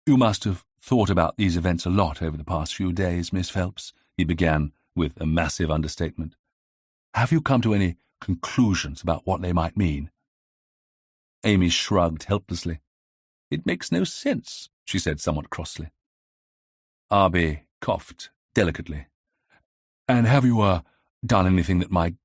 You must have thought about these events a lot over the past few days, Miss Phelps, he began with a massive understatement. Have you come to any conclusions about what they might mean? Amy shrugged helplessly. It makes no sense, she said somewhat crossly. Arbie coughed delicately. And have you, done anything that might,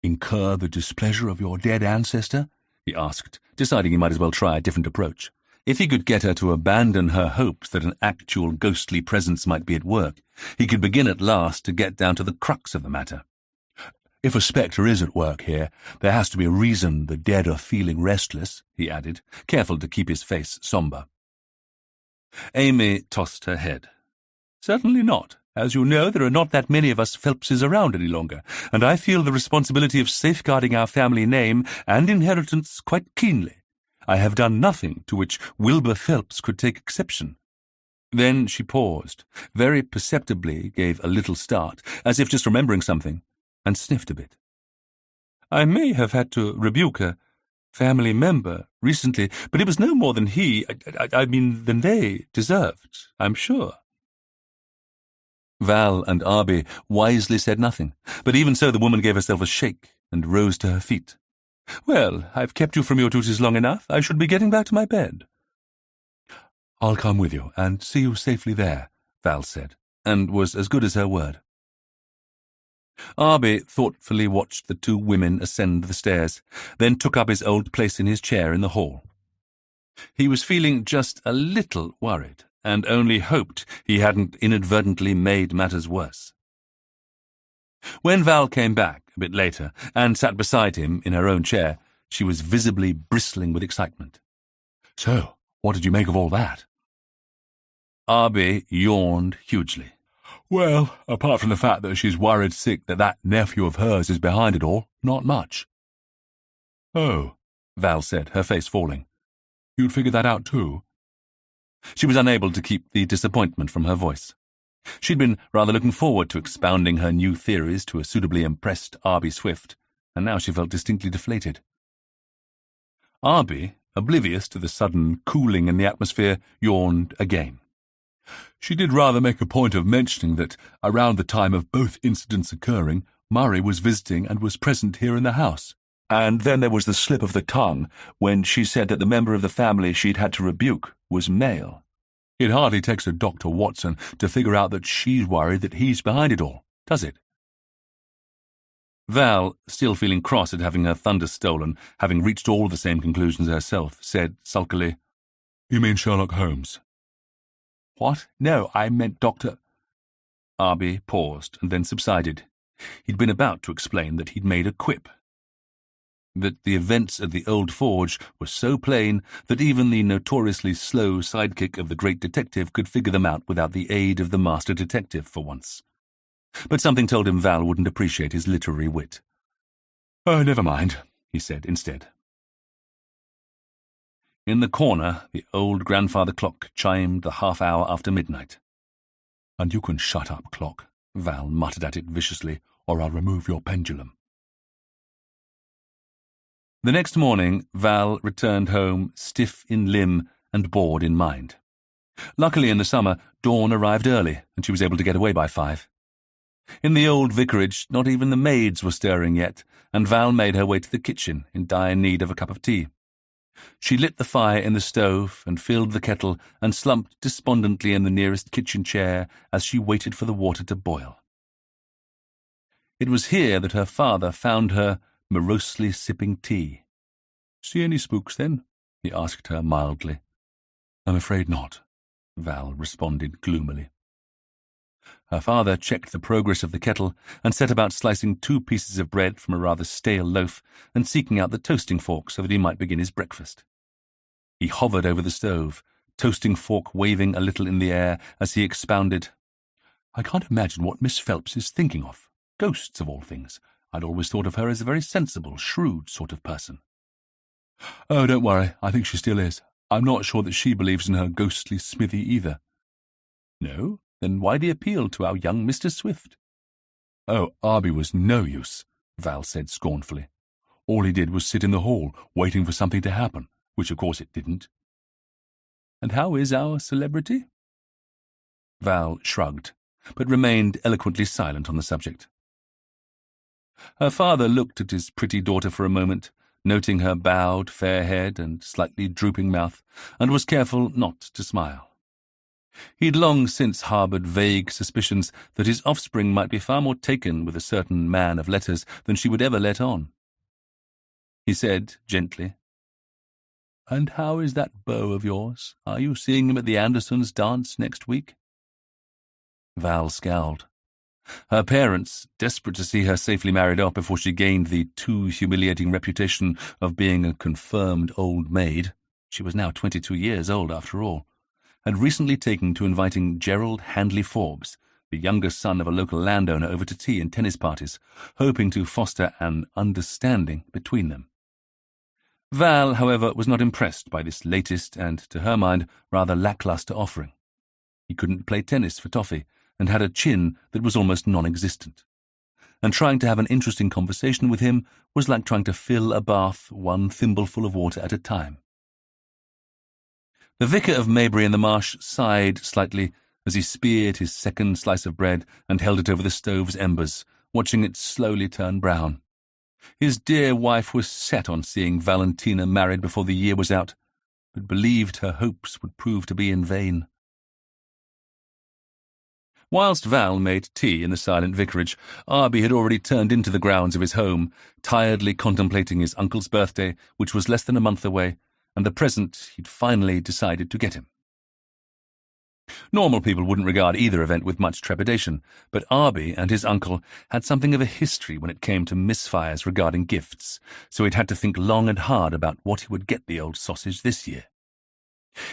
incur the displeasure of your dead ancestor? He asked, deciding he might as well try a different approach. If he could get her to abandon her hopes that an actual ghostly presence might be at work, he could begin at last to get down to the crux of the matter. If a spectre is at work here, there has to be a reason the dead are feeling restless, he added, careful to keep his face sombre. Amy tossed her head. Certainly not. As you know, there are not that many of us Phelpses around any longer, and I feel the responsibility of safeguarding our family name and inheritance quite keenly. I have done nothing to which Wilbur Phelps could take exception. Then she paused, very perceptibly gave a little start, as if just remembering something, and sniffed a bit. I may have had to rebuke a family member recently, but it was no more than than they deserved, I'm sure. Val and Arbie wisely said nothing, but even so the woman gave herself a shake and rose to her feet. Well, I've kept you from your duties long enough. I should be getting back to my bed. I'll come with you and see you safely there, Val said, and was as good as her word. Arbie thoughtfully watched the two women ascend the stairs, then took up his old place in his chair in the hall. He was feeling just a little worried, and only hoped he hadn't inadvertently made matters worse. When Val came back a bit later and sat beside him in her own chair, she was visibly bristling with excitement. So, what did you make of all that? Arbie yawned hugely. Well, apart from the fact that she's worried sick that nephew of hers is behind it all, not much. Oh, Val said, her face falling. You'd figured that out too? She was unable to keep the disappointment from her voice. She'd been rather looking forward to expounding her new theories to a suitably impressed Arbie Swift, and now she felt distinctly deflated. Arbie, oblivious to the sudden cooling in the atmosphere, yawned again. She did rather make a point of mentioning that, around the time of both incidents occurring, Murray was visiting and was present here in the house. And then there was the slip of the tongue when she said that the member of the family she'd had to rebuke was male. It hardly takes a Dr. Watson to figure out that she's worried that he's behind it all, does it? Val, still feeling cross at having her thunder stolen, having reached all the same conclusions herself, said sulkily, You mean Sherlock Holmes? What? No, I meant Dr. Arbie paused and then subsided. He'd been about to explain that he'd made a quip. That the events at the Old Forge were so plain that even the notoriously slow sidekick of the great detective could figure them out without the aid of the master detective for once. But something told him Val wouldn't appreciate his literary wit. Oh, never mind, he said instead. In the corner, the old grandfather clock chimed the half-hour after midnight. And you can shut up, clock, Val muttered at it viciously, or I'll remove your pendulum. The next morning, Val returned home stiff in limb and bored in mind. Luckily in the summer, dawn arrived early, and she was able to get away by 5. In the old vicarage, not even the maids were stirring yet, and Val made her way to the kitchen in dire need of a cup of tea. She lit the fire in the stove and filled the kettle and slumped despondently in the nearest kitchen chair as she waited for the water to boil. It was here that her father found her morosely sipping tea. "See any spooks, then?" he asked her mildly. "I'm afraid not," Val responded gloomily. Her father checked the progress of the kettle and set about slicing 2 pieces of bread from a rather stale loaf and seeking out the toasting fork so that he might begin his breakfast. He hovered over the stove, toasting fork waving a little in the air as he expounded, "I can't imagine what Miss Phelps is thinking of. Ghosts, of all things. I'd always thought of her as a very sensible, shrewd sort of person." "Oh, don't worry. I think she still is. I'm not sure that she believes in her ghostly smithy either." "No? Then why the appeal to our young Mr. Swift?" "Oh, Arbie was no use," Val said scornfully. "All he did was sit in the hall, waiting for something to happen, which of course it didn't." "And how is our celebrity?" Val shrugged, but remained eloquently silent on the subject. Her father looked at his pretty daughter for a moment, noting her bowed, fair head and slightly drooping mouth, and was careful not to smile. He'd long since harboured vague suspicions that his offspring might be far more taken with a certain man of letters than she would ever let on. He said gently, "And how is that beau of yours? Are you seeing him at the Andersons' dance next week?" Val scowled. Her parents, desperate to see her safely married off before she gained the too humiliating reputation of being a confirmed old maid — she was now 22 years old after all — had recently taken to inviting Gerald Handley Forbes, the younger son of a local landowner, over to tea and tennis parties, hoping to foster an understanding between them. Val, however, was not impressed by this latest and, to her mind, rather lacklustre offering. He couldn't play tennis for toffee, and had a chin that was almost non-existent. And trying to have an interesting conversation with him was like trying to fill a bath 1 thimbleful of water at a time. The vicar of Maybury-in-the-Marsh sighed slightly as he speared his second slice of bread and held it over the stove's embers, watching it slowly turn brown. His dear wife was set on seeing Valentina married before the year was out, but believed her hopes would prove to be in vain. Whilst Val made tea in the silent vicarage, Arbie had already turned into the grounds of his home, tiredly contemplating his uncle's birthday, which was less than a month away, and the present he'd finally decided to get him. Normal people wouldn't regard either event with much trepidation, but Arbie and his uncle had something of a history when it came to misfires regarding gifts, so he'd had to think long and hard about what he would get the old sausage this year.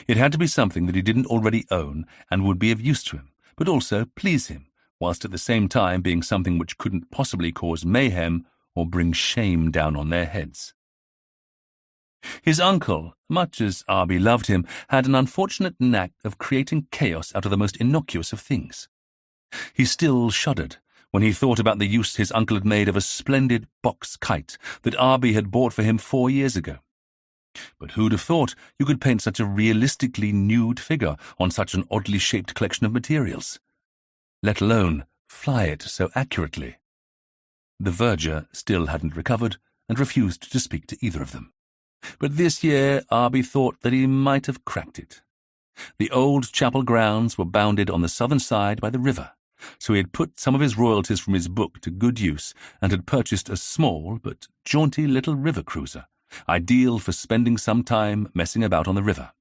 It had to be something that he didn't already own and would be of use to him, but also please him, whilst at the same time being something which couldn't possibly cause mayhem or bring shame down on their heads. His uncle, much as Arbie loved him, had an unfortunate knack of creating chaos out of the most innocuous of things. He still shuddered when he thought about the use his uncle had made of a splendid box kite that Arbie had bought for him 4 years ago. But who'd have thought you could paint such a realistically nude figure on such an oddly shaped collection of materials? Let alone fly it so accurately. The verger still hadn't recovered and refused to speak to either of them. But this year Arbie thought that he might have cracked it. The old chapel grounds were bounded on the southern side by the river, so he had put some of his royalties from his book to good use and had purchased a small but jaunty little river cruiser, ideal for spending some time messing about on the river.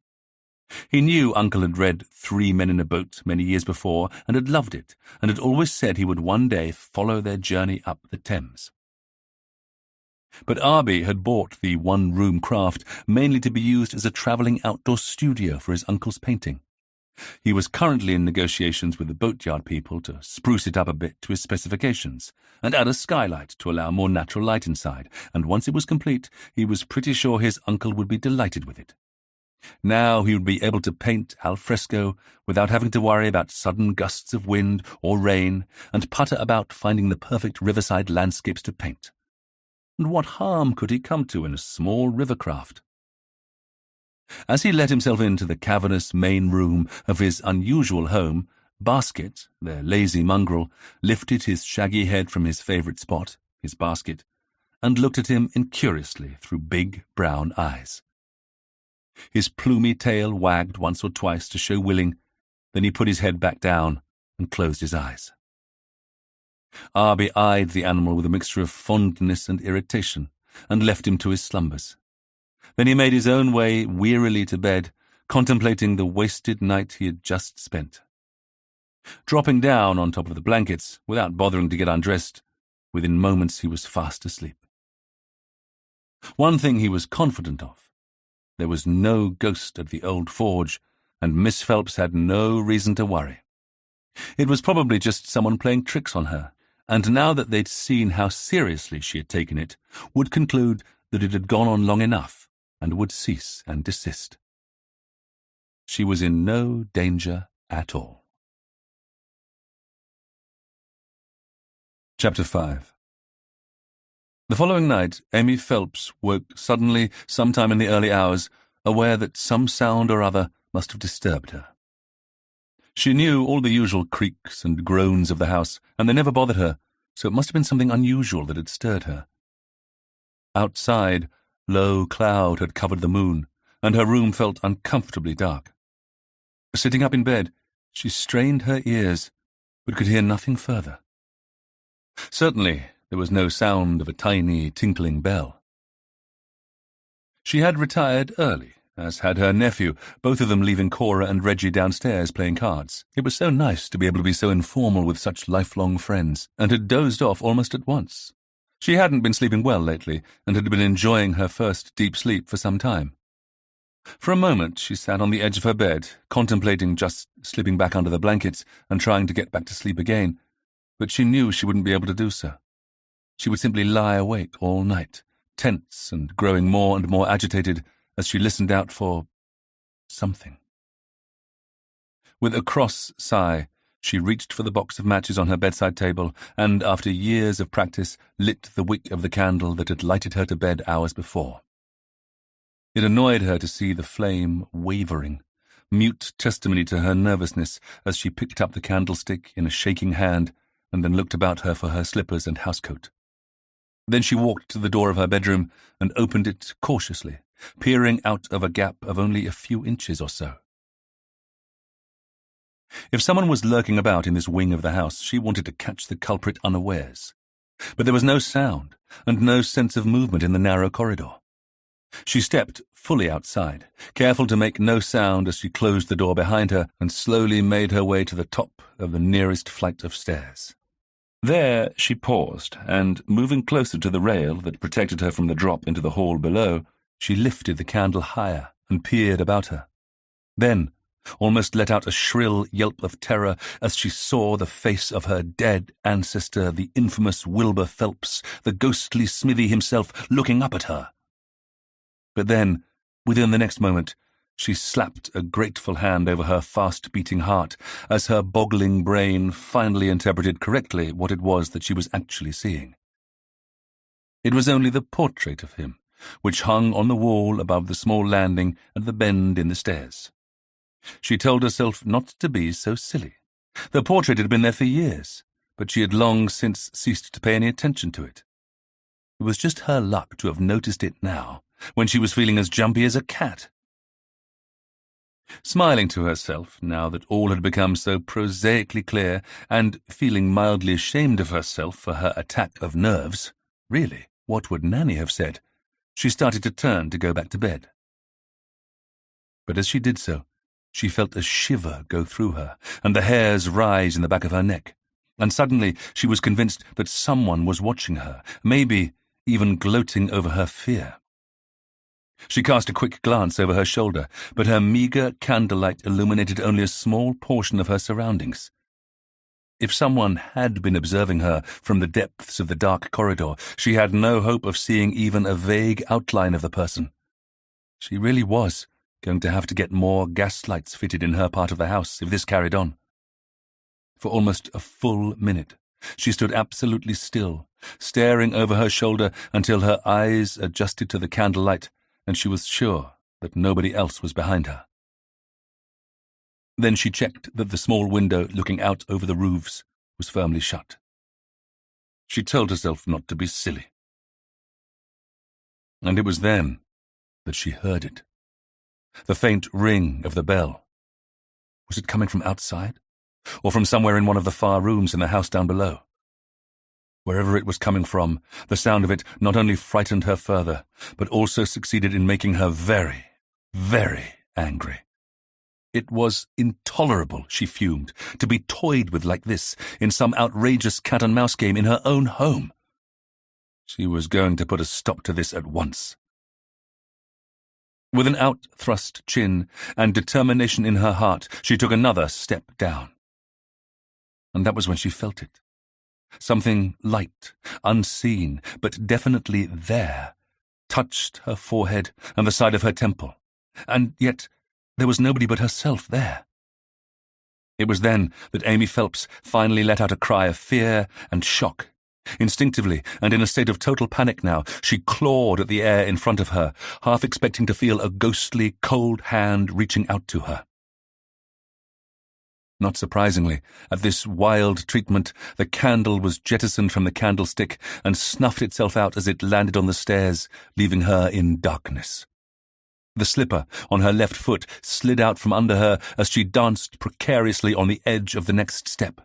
He knew Uncle had read 3 Men in a Boat many years before and had loved it, and had always said he would one day follow their journey up the Thames. But Arbie had bought the one-room craft mainly to be used as a travelling outdoor studio for his uncle's painting. He was currently in negotiations with the boatyard people to spruce it up a bit to his specifications and add a skylight to allow more natural light inside, and once it was complete, he was pretty sure his uncle would be delighted with it. Now he would be able to paint al fresco without having to worry about sudden gusts of wind or rain and putter about finding the perfect riverside landscapes to paint. and what harm could he come to in a small river craft? As he let himself into the cavernous main room of his unusual home, Basket, their lazy mongrel, lifted his shaggy head from his favourite spot, his basket, and looked at him incuriously through big brown eyes. His plumy tail wagged once or twice to show willing, then he put his head back down and closed his eyes. Arbie eyed the animal with a mixture of fondness and irritation, and left him to his slumbers. Then he made his own way wearily to bed, contemplating the wasted night he had just spent. Dropping down on top of the blankets, without bothering to get undressed, within moments he was fast asleep. One thing he was confident of: there was no ghost at the old forge, and Miss Phelps had no reason to worry. It was probably just someone playing tricks on her, and now that they'd seen how seriously she had taken it, would conclude that it had gone on long enough, and would cease and desist. She was in no danger at all. Chapter 5. The following night, Amy Phelps woke suddenly, sometime in the early hours, aware that some sound or other must have disturbed her. She knew all the usual creaks and groans of the house, and they never bothered her, so it must have been something unusual that had stirred her. Outside, low cloud had covered the moon, and her room felt uncomfortably dark. Sitting up in bed, she strained her ears, but could hear nothing further. Certainly, there was no sound of a tiny, tinkling bell. She had retired early, as had her nephew, both of them leaving Cora and Reggie downstairs playing cards. It was so nice to be able to be so informal with such lifelong friends, and had dozed off almost at once. She hadn't been sleeping well lately, and had been enjoying her first deep sleep for some time. For a moment she sat on the edge of her bed, contemplating just slipping back under the blankets and trying to get back to sleep again, but she knew she wouldn't be able to do so. She would simply lie awake all night, tense and growing more and more agitated as she listened out for something. With a cross sigh, she reached for the box of matches on her bedside table and, after years of practice, lit the wick of the candle that had lighted her to bed hours before. It annoyed her to see the flame wavering, mute testimony to her nervousness, as she picked up the candlestick in a shaking hand and then looked about her for her slippers and housecoat. Then she walked to the door of her bedroom and opened it cautiously, peering out of a gap of only a few inches or so. If someone was lurking about in this wing of the house, she wanted to catch the culprit unawares. But there was no sound, and no sense of movement in the narrow corridor. She stepped fully outside, careful to make no sound as she closed the door behind her and slowly made her way to the top of the nearest flight of stairs. There she paused, and, moving closer to the rail that protected her from the drop into the hall below, she lifted the candle higher and peered about her. Then almost let out a shrill yelp of terror as she saw the face of her dead ancestor, the infamous Wilbur Phelps, the ghostly Smithy himself, looking up at her. But then, within the next moment, she slapped a grateful hand over her fast-beating heart as her boggling brain finally interpreted correctly what it was that she was actually seeing. It was only the portrait of him, which hung on the wall above the small landing at the bend in the stairs. She told herself not to be so silly. The portrait had been there for years, but she had long since ceased to pay any attention to it. It was just her luck to have noticed it now, when she was feeling as jumpy as a cat. Smiling to herself, now that all had become so prosaically clear, and feeling mildly ashamed of herself for her attack of nerves, really, what would Nanny have said? She started to turn to go back to bed. But as she did so, she felt a shiver go through her, and the hairs rise in the back of her neck, and suddenly she was convinced that someone was watching her, maybe even gloating over her fear. She cast a quick glance over her shoulder, but her meagre candlelight illuminated only a small portion of her surroundings. If someone had been observing her from the depths of the dark corridor, she had no hope of seeing even a vague outline of the person. She really was going to have to get more gaslights fitted in her part of the house if this carried on. For almost a full minute, She stood absolutely still, staring over her shoulder until her eyes adjusted to the candlelight and she was sure that nobody else was behind her. Then she checked that the small window looking out over the roofs was firmly shut. She told herself not to be silly. And it was then that she heard it. The faint ring of the bell. Was it coming from outside? Or from somewhere in one of the far rooms in the house down below? Wherever it was coming from, the sound of it not only frightened her further, but also succeeded in making her very, very angry. It was intolerable, she fumed, to be toyed with like this in some outrageous cat-and-mouse game in her own home. She was going to put a stop to this at once. With an out-thrust chin and determination in her heart, she took another step down. And that was when she felt it. Something light, unseen, but definitely there, touched her forehead and the side of her temple. And yet there was nobody but herself there. It was then that Amy Phelps finally let out a cry of fear and shock. Instinctively, and in a state of total panic now, she clawed at the air in front of her, half expecting to feel a ghostly, cold hand reaching out to her. Not surprisingly, at this wild treatment, the candle was jettisoned from the candlestick and snuffed itself out as it landed on the stairs, leaving her in darkness. The slipper on her left foot slid out from under her as she danced precariously on the edge of the next step.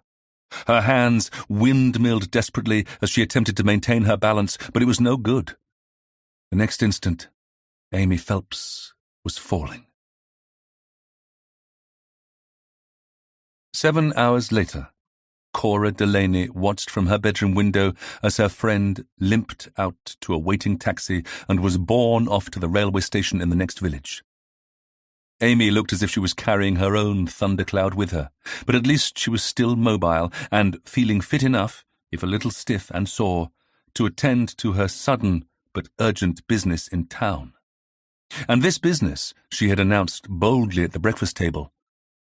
Her hands windmilled desperately as she attempted to maintain her balance, but it was no good. The next instant, Amy Phelps was falling. 7 hours later, Cora Delaney watched from her bedroom window as her friend limped out to a waiting taxi and was borne off to the railway station in the next village. Amy looked as if she was carrying her own thundercloud with her, but at least she was still mobile and feeling fit enough, if a little stiff and sore, to attend to her sudden but urgent business in town. And this business, she had announced boldly at the breakfast table,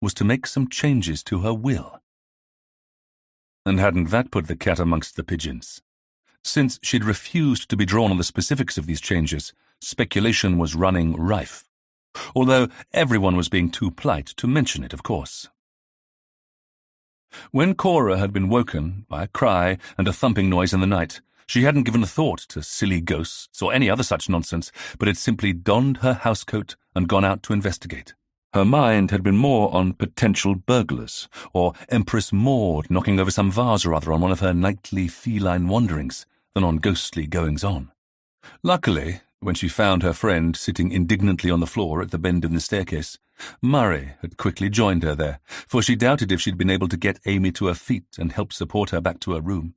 was to make some changes to her will. And hadn't that put the cat amongst the pigeons? Since she'd refused to be drawn on the specifics of these changes, speculation was running rife. Although everyone was being too polite to mention it, of course. When Cora had been woken by a cry and a thumping noise in the night, she hadn't given a thought to silly ghosts or any other such nonsense, but had simply donned her housecoat and gone out to investigate. Her mind had been more on potential burglars, or Empress Maud knocking over some vase or other on one of her nightly feline wanderings, than on ghostly goings-on. Luckily, when she found her friend sitting indignantly on the floor at the bend in the staircase, Murray had quickly joined her there, for she doubted if she'd been able to get Amy to her feet and help support her back to her room.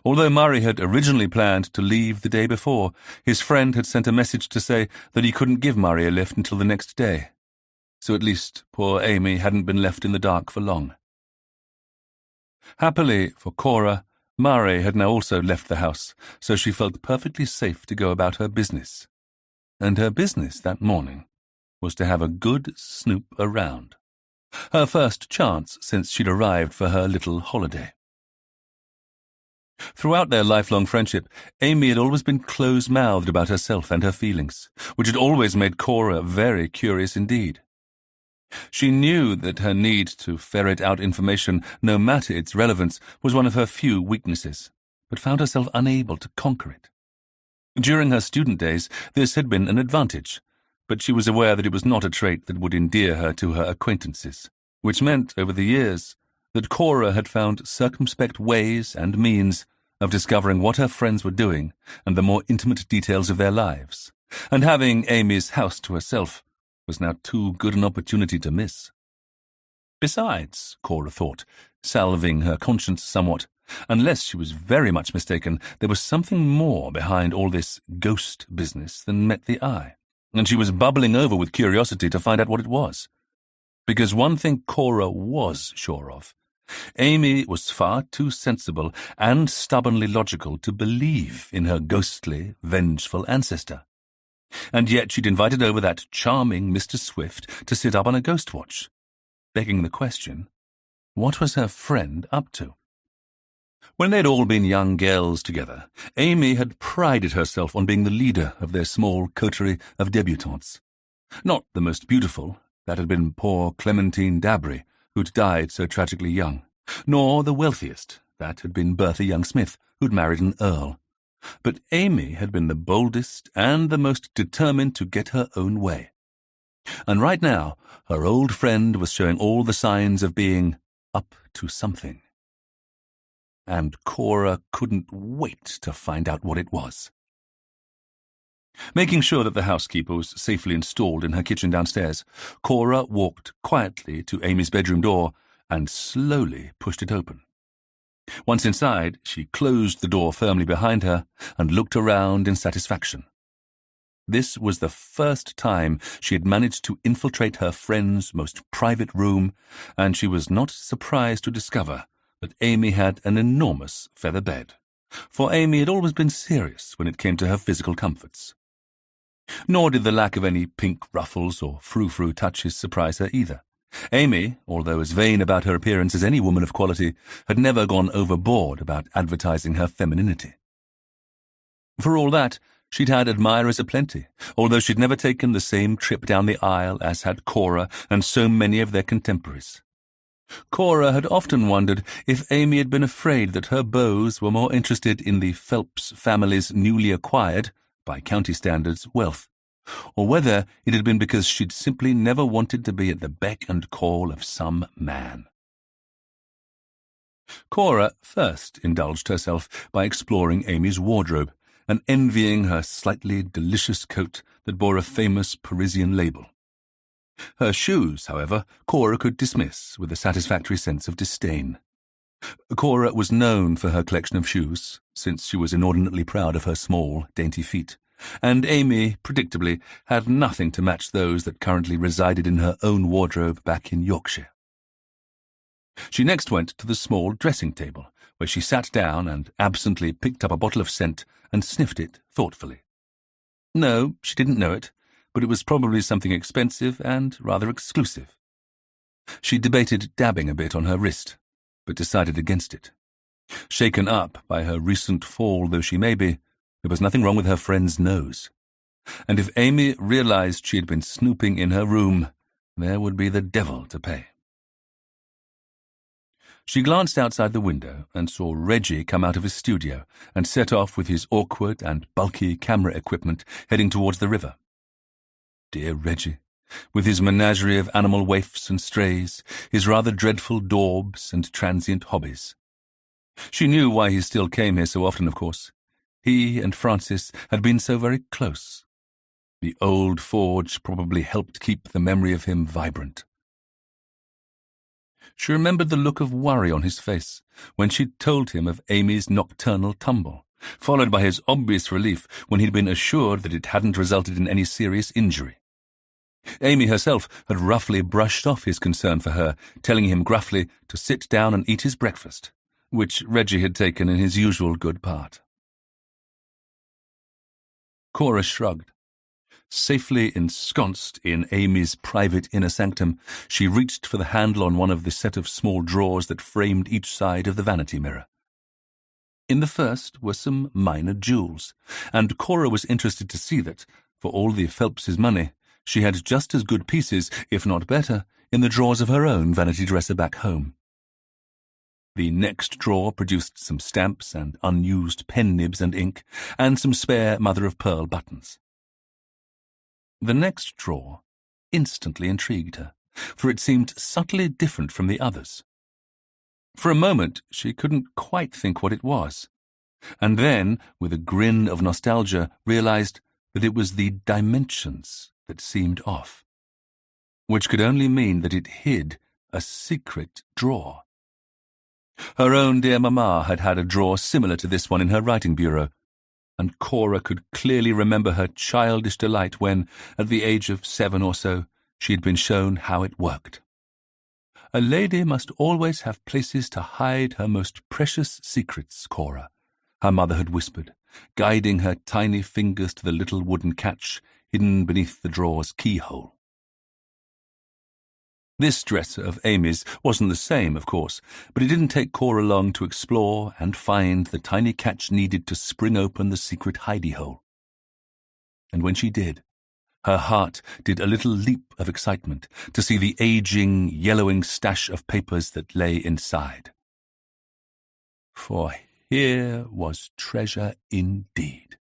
Although Murray had originally planned to leave the day before, his friend had sent a message to say that he couldn't give Murray a lift until the next day. So at least poor Amy hadn't been left in the dark for long. Happily for Cora, Murray had now also left the house, so she felt perfectly safe to go about her business. And her business that morning was to have a good snoop around. Her first chance since she'd arrived for her little holiday. Throughout their lifelong friendship, Amy had always been close-mouthed about herself and her feelings, which had always made Cora very curious indeed. She knew that her need to ferret out information, no matter its relevance, was one of her few weaknesses, but found herself unable to conquer it. During her student days, this had been an advantage, but she was aware that it was not a trait that would endear her to her acquaintances, which meant, over the years, that Cora had found circumspect ways and means of discovering what her friends were doing and the more intimate details of their lives, and having Amy's house to herself was now too good an opportunity to miss. Besides, Cora thought, salving her conscience somewhat, unless she was very much mistaken, there was something more behind all this ghost business than met the eye, and she was bubbling over with curiosity to find out what it was. Because one thing Cora was sure of, Amy was far too sensible and stubbornly logical to believe in her ghostly, vengeful ancestor. And yet she'd invited over that charming Mr. Swift to sit up on a ghost watch, begging the question, what was her friend up to? When they'd all been young girls together, Amy had prided herself on being the leader of their small coterie of debutantes. Not the most beautiful, that had been poor Clementine Dabry, who'd died so tragically young, nor the wealthiest, that had been Bertha Young-Smith, who'd married an earl. But Amy had been the boldest and the most determined to get her own way. And right now, her old friend was showing all the signs of being up to something. And Cora couldn't wait to find out what it was. Making sure that the housekeeper was safely installed in her kitchen downstairs, Cora walked quietly to Amy's bedroom door and slowly pushed it open. Once inside, she closed the door firmly behind her and looked around in satisfaction. This was the first time she had managed to infiltrate her friend's most private room, and she was not surprised to discover that Amy had an enormous feather bed, for Amy had always been serious when it came to her physical comforts. Nor did the lack of any pink ruffles or frou-frou touches surprise her either. Amy, although as vain about her appearance as any woman of quality, had never gone overboard about advertising her femininity. For all that, she'd had admirers aplenty, although she'd never taken the same trip down the aisle as had Cora and so many of their contemporaries. Cora had often wondered if Amy had been afraid that her beaux were more interested in the Phelps family's newly acquired, by county standards, wealth, or whether it had been because she'd simply never wanted to be at the beck and call of some man. Cora first indulged herself by exploring Amy's wardrobe and envying her slightly delicious coat that bore a famous Parisian label. Her shoes, however, Cora could dismiss with a satisfactory sense of disdain. Cora was known for her collection of shoes, since she was inordinately proud of her small, dainty feet, and Amy, predictably, had nothing to match those that currently resided in her own wardrobe back in Yorkshire. She next went to the small dressing table, where she sat down and absently picked up a bottle of scent and sniffed it thoughtfully. No, she didn't know it, but it was probably something expensive and rather exclusive. She debated dabbing a bit on her wrist, but decided against it. Shaken up by her recent fall though she may be, there was nothing wrong with her friend's nose. And if Amy realized she had been snooping in her room, there would be the devil to pay. She glanced outside the window and saw Reggie come out of his studio and set off with his awkward and bulky camera equipment heading towards the river. Dear Reggie, with his menagerie of animal waifs and strays, his rather dreadful daubs and transient hobbies. She knew why he still came here so often, of course. He and Francis had been so very close. The old forge probably helped keep the memory of him vibrant. She remembered the look of worry on his face when she'd told him of Amy's nocturnal tumble, followed by his obvious relief when he'd been assured that it hadn't resulted in any serious injury. Amy herself had roughly brushed off his concern for her, telling him gruffly to sit down and eat his breakfast, which Reggie had taken in his usual good part. Cora shrugged. Safely ensconced in Amy's private inner sanctum, she reached for the handle on one of the set of small drawers that framed each side of the vanity mirror. In the first were some minor jewels, and Cora was interested to see that, for all the Phelps's money, she had just as good pieces, if not better, in the drawers of her own vanity dresser back home. The next drawer produced some stamps and unused pen nibs and ink, and some spare mother-of-pearl buttons. The next drawer instantly intrigued her, for it seemed subtly different from the others. For a moment she couldn't quite think what it was, and then, with a grin of nostalgia, realized that it was the dimensions that seemed off, which could only mean that it hid a secret drawer. Her own dear mamma had had a drawer similar to this one in her writing bureau, and Cora could clearly remember her childish delight when, at the age of 7 or so, she had been shown how it worked. A lady must always have places to hide her most precious secrets, Cora, her mother had whispered, guiding her tiny fingers to the little wooden catch hidden beneath the drawer's keyhole. This dresser of Amy's wasn't the same, of course, but it didn't take Cora long to explore and find the tiny catch needed to spring open the secret hidey-hole. And when she did, her heart did a little leap of excitement to see the aging, yellowing stash of papers that lay inside. For here was treasure indeed.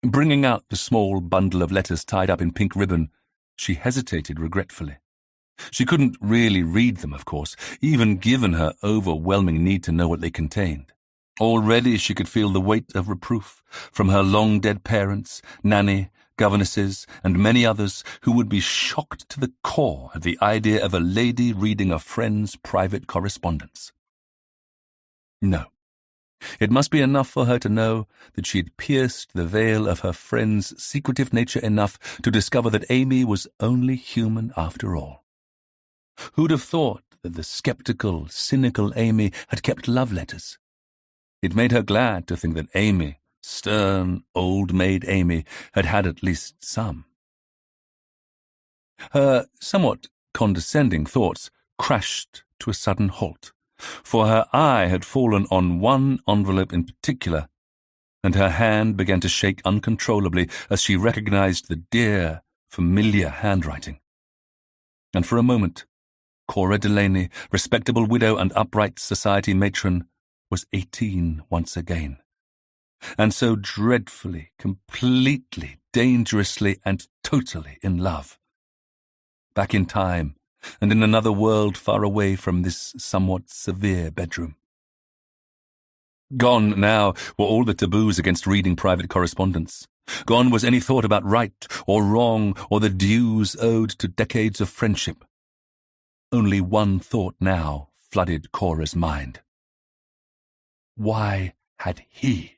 Bringing out the small bundle of letters tied up in pink ribbon, she hesitated regretfully. She couldn't really read them, of course, even given her overwhelming need to know what they contained. Already she could feel the weight of reproof from her long-dead parents, Nanny, governesses, and many others who would be shocked to the core at the idea of a lady reading a friend's private correspondence. No. It must be enough for her to know that she had pierced the veil of her friend's secretive nature enough to discover that Amy was only human after all. Who'd have thought that the skeptical, cynical Amy had kept love letters? It made her glad to think that Amy, stern, old-maid Amy, had had at least some. Her somewhat condescending thoughts crashed to a sudden halt, for her eye had fallen on one envelope in particular, and her hand began to shake uncontrollably as she recognized the dear, familiar handwriting. And for a moment, Cora Delaney, respectable widow and upright society matron, was 18 once again. And so dreadfully, completely, dangerously, and totally in love. Back in time, and in another world far away from this somewhat severe bedroom. Gone now were all the taboos against reading private correspondence. Gone was any thought about right or wrong or the dues owed to decades of friendship. Only one thought now flooded Cora's mind. Why had he,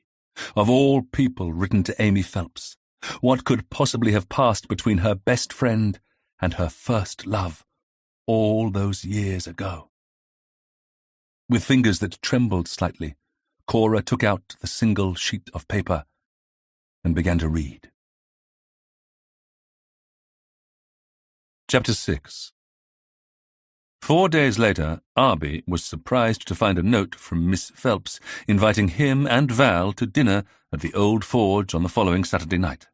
of all people, written to Amy Phelps? What could possibly have passed between her best friend and her first love all those years ago? With fingers that trembled slightly, Cora took out the single sheet of paper and began to read. Chapter 6. 4 days later, Arbie was surprised to find a note from Miss Phelps inviting him and Val to dinner at the Old Forge on the following Saturday night.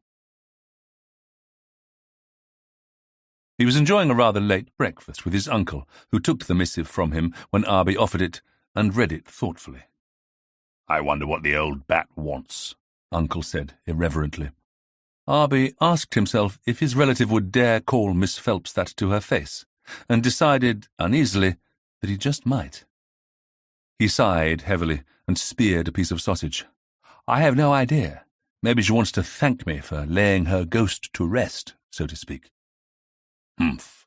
He was enjoying a rather late breakfast with his uncle, who took the missive from him when Arbie offered it and read it thoughtfully. "I wonder what the old bat wants," Uncle said irreverently. Arbie asked himself if his relative would dare call Miss Phelps that to her face, and decided, uneasily, that he just might. He sighed heavily and speared a piece of sausage. "I have no idea. Maybe she wants to thank me for laying her ghost to rest, so to speak." "Humph,"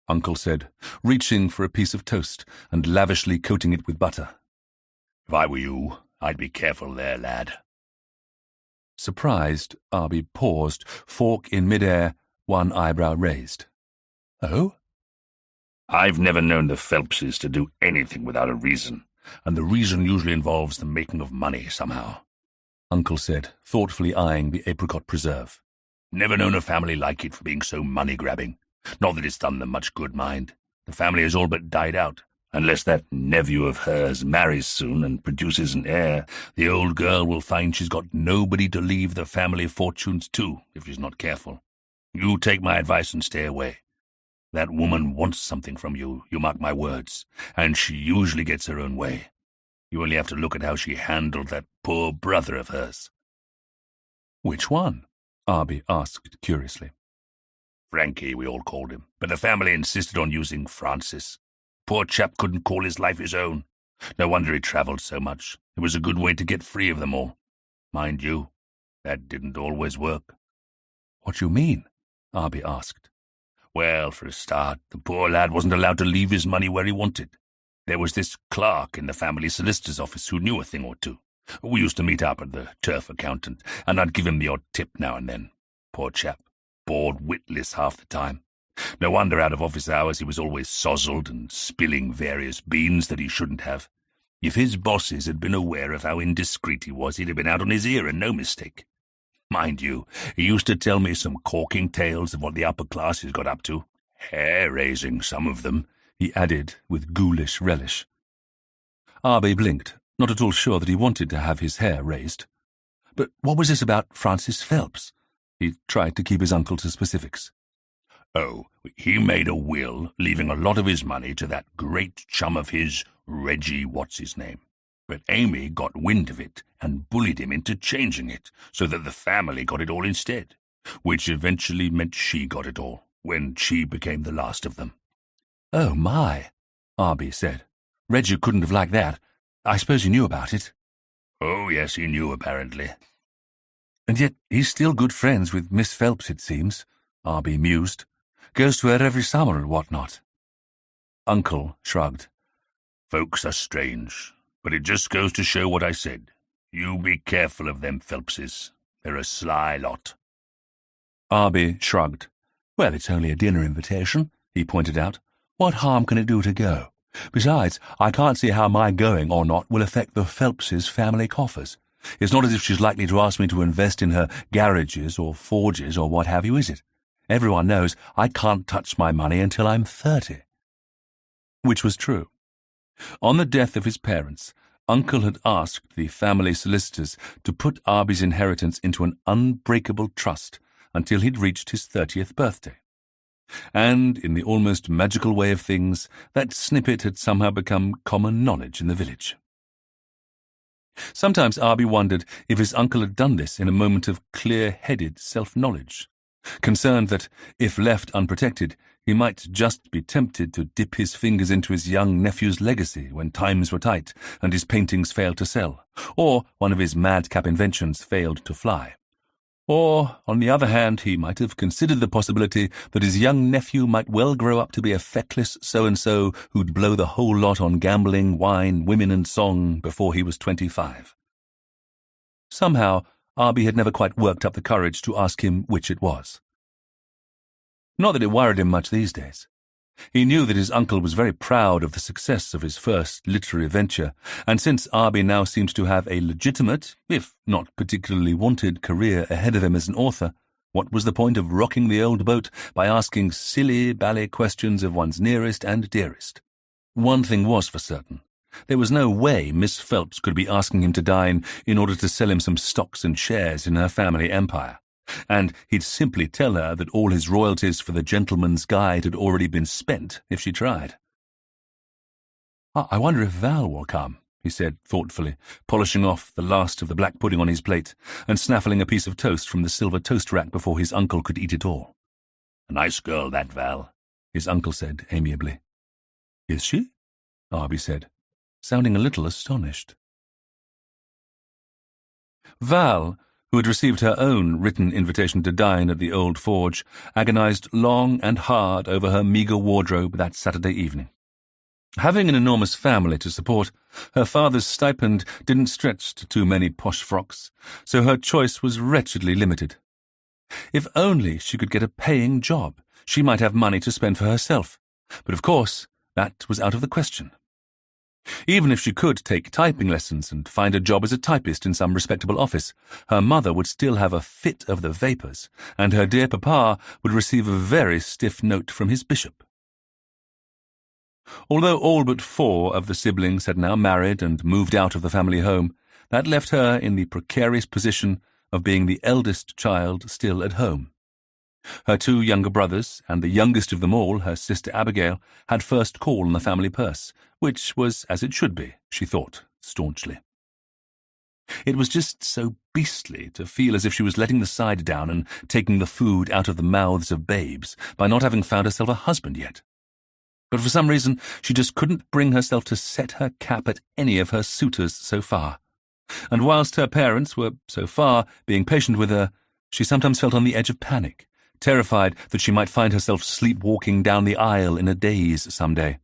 Uncle said, reaching for a piece of toast and lavishly coating it with butter. "If I were you, I'd be careful there, lad." Surprised, Arbie paused, fork in midair, one eyebrow raised. "Oh?" "I've never known the Phelpses to do anything without a reason, and the reason usually involves the making of money somehow," Uncle said, thoughtfully eyeing the apricot preserve. "Never known a family like it for being so money-grabbing. Not that it's done them much good, mind. The family has all but died out. Unless that nephew of hers marries soon and produces an heir, the old girl will find she's got nobody to leave the family fortunes to if she's not careful. You take my advice and stay away. That woman wants something from you, you mark my words, and she usually gets her own way. You only have to look at how she handled that poor brother of hers." "Which one?" Arbie asked curiously. "Frankie, we all called him, but the family insisted on using Francis. Poor chap couldn't call his life his own. No wonder he travelled so much. It was a good way to get free of them all. Mind you, that didn't always work." "What do you mean?" Arbie asked. "Well, for a start, the poor lad wasn't allowed to leave his money where he wanted. There was this clerk in the family solicitor's office who knew a thing or two. We used to meet up at the turf accountant, and I'd give him the odd tip now and then. Poor chap, bored witless half the time. No wonder out of office hours he was always sozzled and spilling various beans that he shouldn't have. If his bosses had been aware of how indiscreet he was, he'd have been out on his ear and no mistake. Mind you, he used to tell me some corking tales of what the upper classes got up to. Hair-raising, some of them, he added with ghoulish relish. Arbie blinked, not at all sure that he wanted to have his hair raised. But what was this about Francis Phelps? He tried to keep his uncle to specifics. Oh, he made a will, leaving a lot of his money to that great chum of his, Reggie what's-his-name. But Amy got wind of it and bullied him into changing it, so that the family got it all instead, which eventually meant she got it all, when she became the last of them. Oh, my, Arbie said. Reggie couldn't have liked that. I suppose he knew about it. Oh, yes, he knew, apparently. And yet he's still good friends with Miss Phelps, it seems, Arbie mused. Goes to her every summer and what not. Uncle shrugged. Folks are strange, but it just goes to show what I said. You be careful of them Phelpses. They're a sly lot. Arbie shrugged. Well, it's only a dinner invitation, he pointed out. What harm can it do to go? Besides, I can't see how my going or not will affect the Phelpses' family coffers. It's not as if she's likely to ask me to invest in her garages or forges or what have you, is it? Everyone knows I can't touch my money until I'm 30. Which was true. On the death of his parents, Uncle had asked the family solicitors to put Arbie's inheritance into an unbreakable trust until he'd reached his 30th birthday. And, in the almost magical way of things, that snippet had somehow become common knowledge in the village. Sometimes Arbie wondered if his uncle had done this in a moment of clear-headed self-knowledge, concerned that, if left unprotected, he might just be tempted to dip his fingers into his young nephew's legacy when times were tight and his paintings failed to sell, or one of his madcap inventions failed to fly. Or, on the other hand, he might have considered the possibility that his young nephew might well grow up to be a feckless so-and-so who'd blow the whole lot on gambling, wine, women and song before he was 25. Somehow, Arbie had never quite worked up the courage to ask him which it was. Not that it worried him much these days. He knew that his uncle was very proud of the success of his first literary venture, and since Arbie now seemed to have a legitimate, if not particularly wanted, career ahead of him as an author, what was the point of rocking the old boat by asking silly-bally questions of one's nearest and dearest? One thing was for certain. There was no way Miss Phelps could be asking him to dine in order to sell him some stocks and shares in her family empire. And he'd simply tell her that all his royalties for the Gentleman's Guide had already been spent if she tried. I wonder if Val will come, he said thoughtfully, polishing off the last of the black pudding on his plate and snaffling a piece of toast from the silver toast rack before his uncle could eat it all. A nice girl, that Val, his uncle said amiably. Is she? Arbie said, sounding a little astonished. Val, who had received her own written invitation to dine at the old forge, agonized long and hard over her meagre wardrobe that Saturday evening. Having an enormous family to support, her father's stipend didn't stretch to too many posh frocks, so her choice was wretchedly limited. If only she could get a paying job, she might have money to spend for herself, but of course that was out of the question. Even if she could take typing lessons and find a job as a typist in some respectable office, her mother would still have a fit of the vapours, and her dear papa would receive a very stiff note from his bishop. Although all but 4 of the siblings had now married and moved out of the family home, that left her in the precarious position of being the eldest child still at home. Her 2 younger brothers, and the youngest of them all, her sister Abigail, had first call on the family purse, which was as it should be, she thought, staunchly. It was just so beastly to feel as if she was letting the side down and taking the food out of the mouths of babes by not having found herself a husband yet. But for some reason she just couldn't bring herself to set her cap at any of her suitors so far. And whilst her parents were, so far, being patient with her, she sometimes felt on the edge of panic, terrified that she might find herself sleepwalking down the aisle in a daze some day,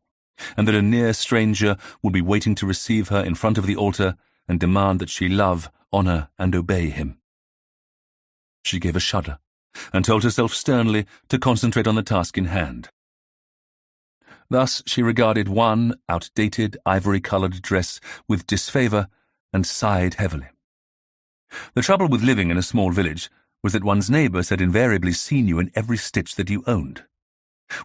and that a near stranger would be waiting to receive her in front of the altar and demand that she love, honour, and obey him. She gave a shudder, and told herself sternly to concentrate on the task in hand. Thus she regarded one outdated ivory-coloured dress with disfavour and sighed heavily. The trouble with living in a small village was that one's neighbours had invariably seen you in every stitch that you owned.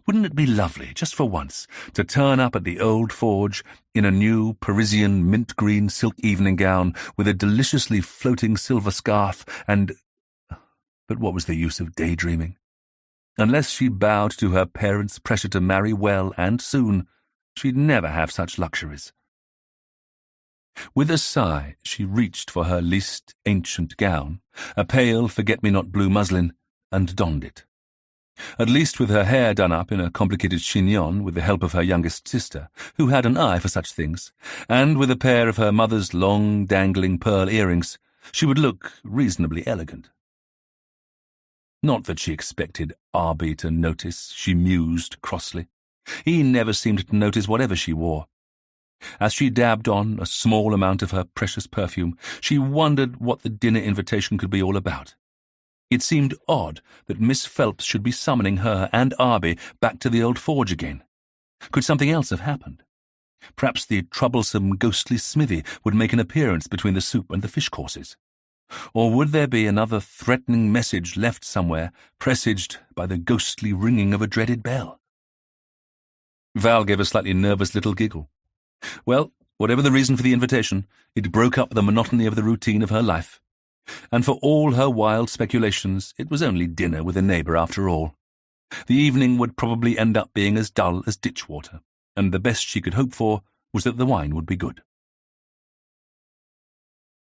Wouldn't it be lovely, just for once, to turn up at the old forge in a new Parisian mint-green silk evening gown with a deliciously floating silver scarf and— But what was the use of daydreaming? Unless she bowed to her parents' pressure to marry well and soon, she'd never have such luxuries. With a sigh, she reached for her least ancient gown, a pale forget-me-not blue muslin, and donned it. At least with her hair done up in a complicated chignon with the help of her youngest sister, who had an eye for such things, and with a pair of her mother's long, dangling pearl earrings, she would look reasonably elegant. Not that she expected Arbie to notice, she mused crossly. He never seemed to notice whatever she wore. As she dabbed on a small amount of her precious perfume, she wondered what the dinner invitation could be all about. It seemed odd that Miss Phelps should be summoning her and Arbie back to the old forge again. Could something else have happened? Perhaps the troublesome, ghostly Smithy would make an appearance between the soup and the fish courses. Or would there be another threatening message left somewhere, presaged by the ghostly ringing of a dreaded bell? Val gave a slightly nervous little giggle. Well, whatever the reason for the invitation, it broke up the monotony of the routine of her life. And for all her wild speculations, it was only dinner with a neighbour after all. The evening would probably end up being as dull as ditch water, and the best she could hope for was that the wine would be good.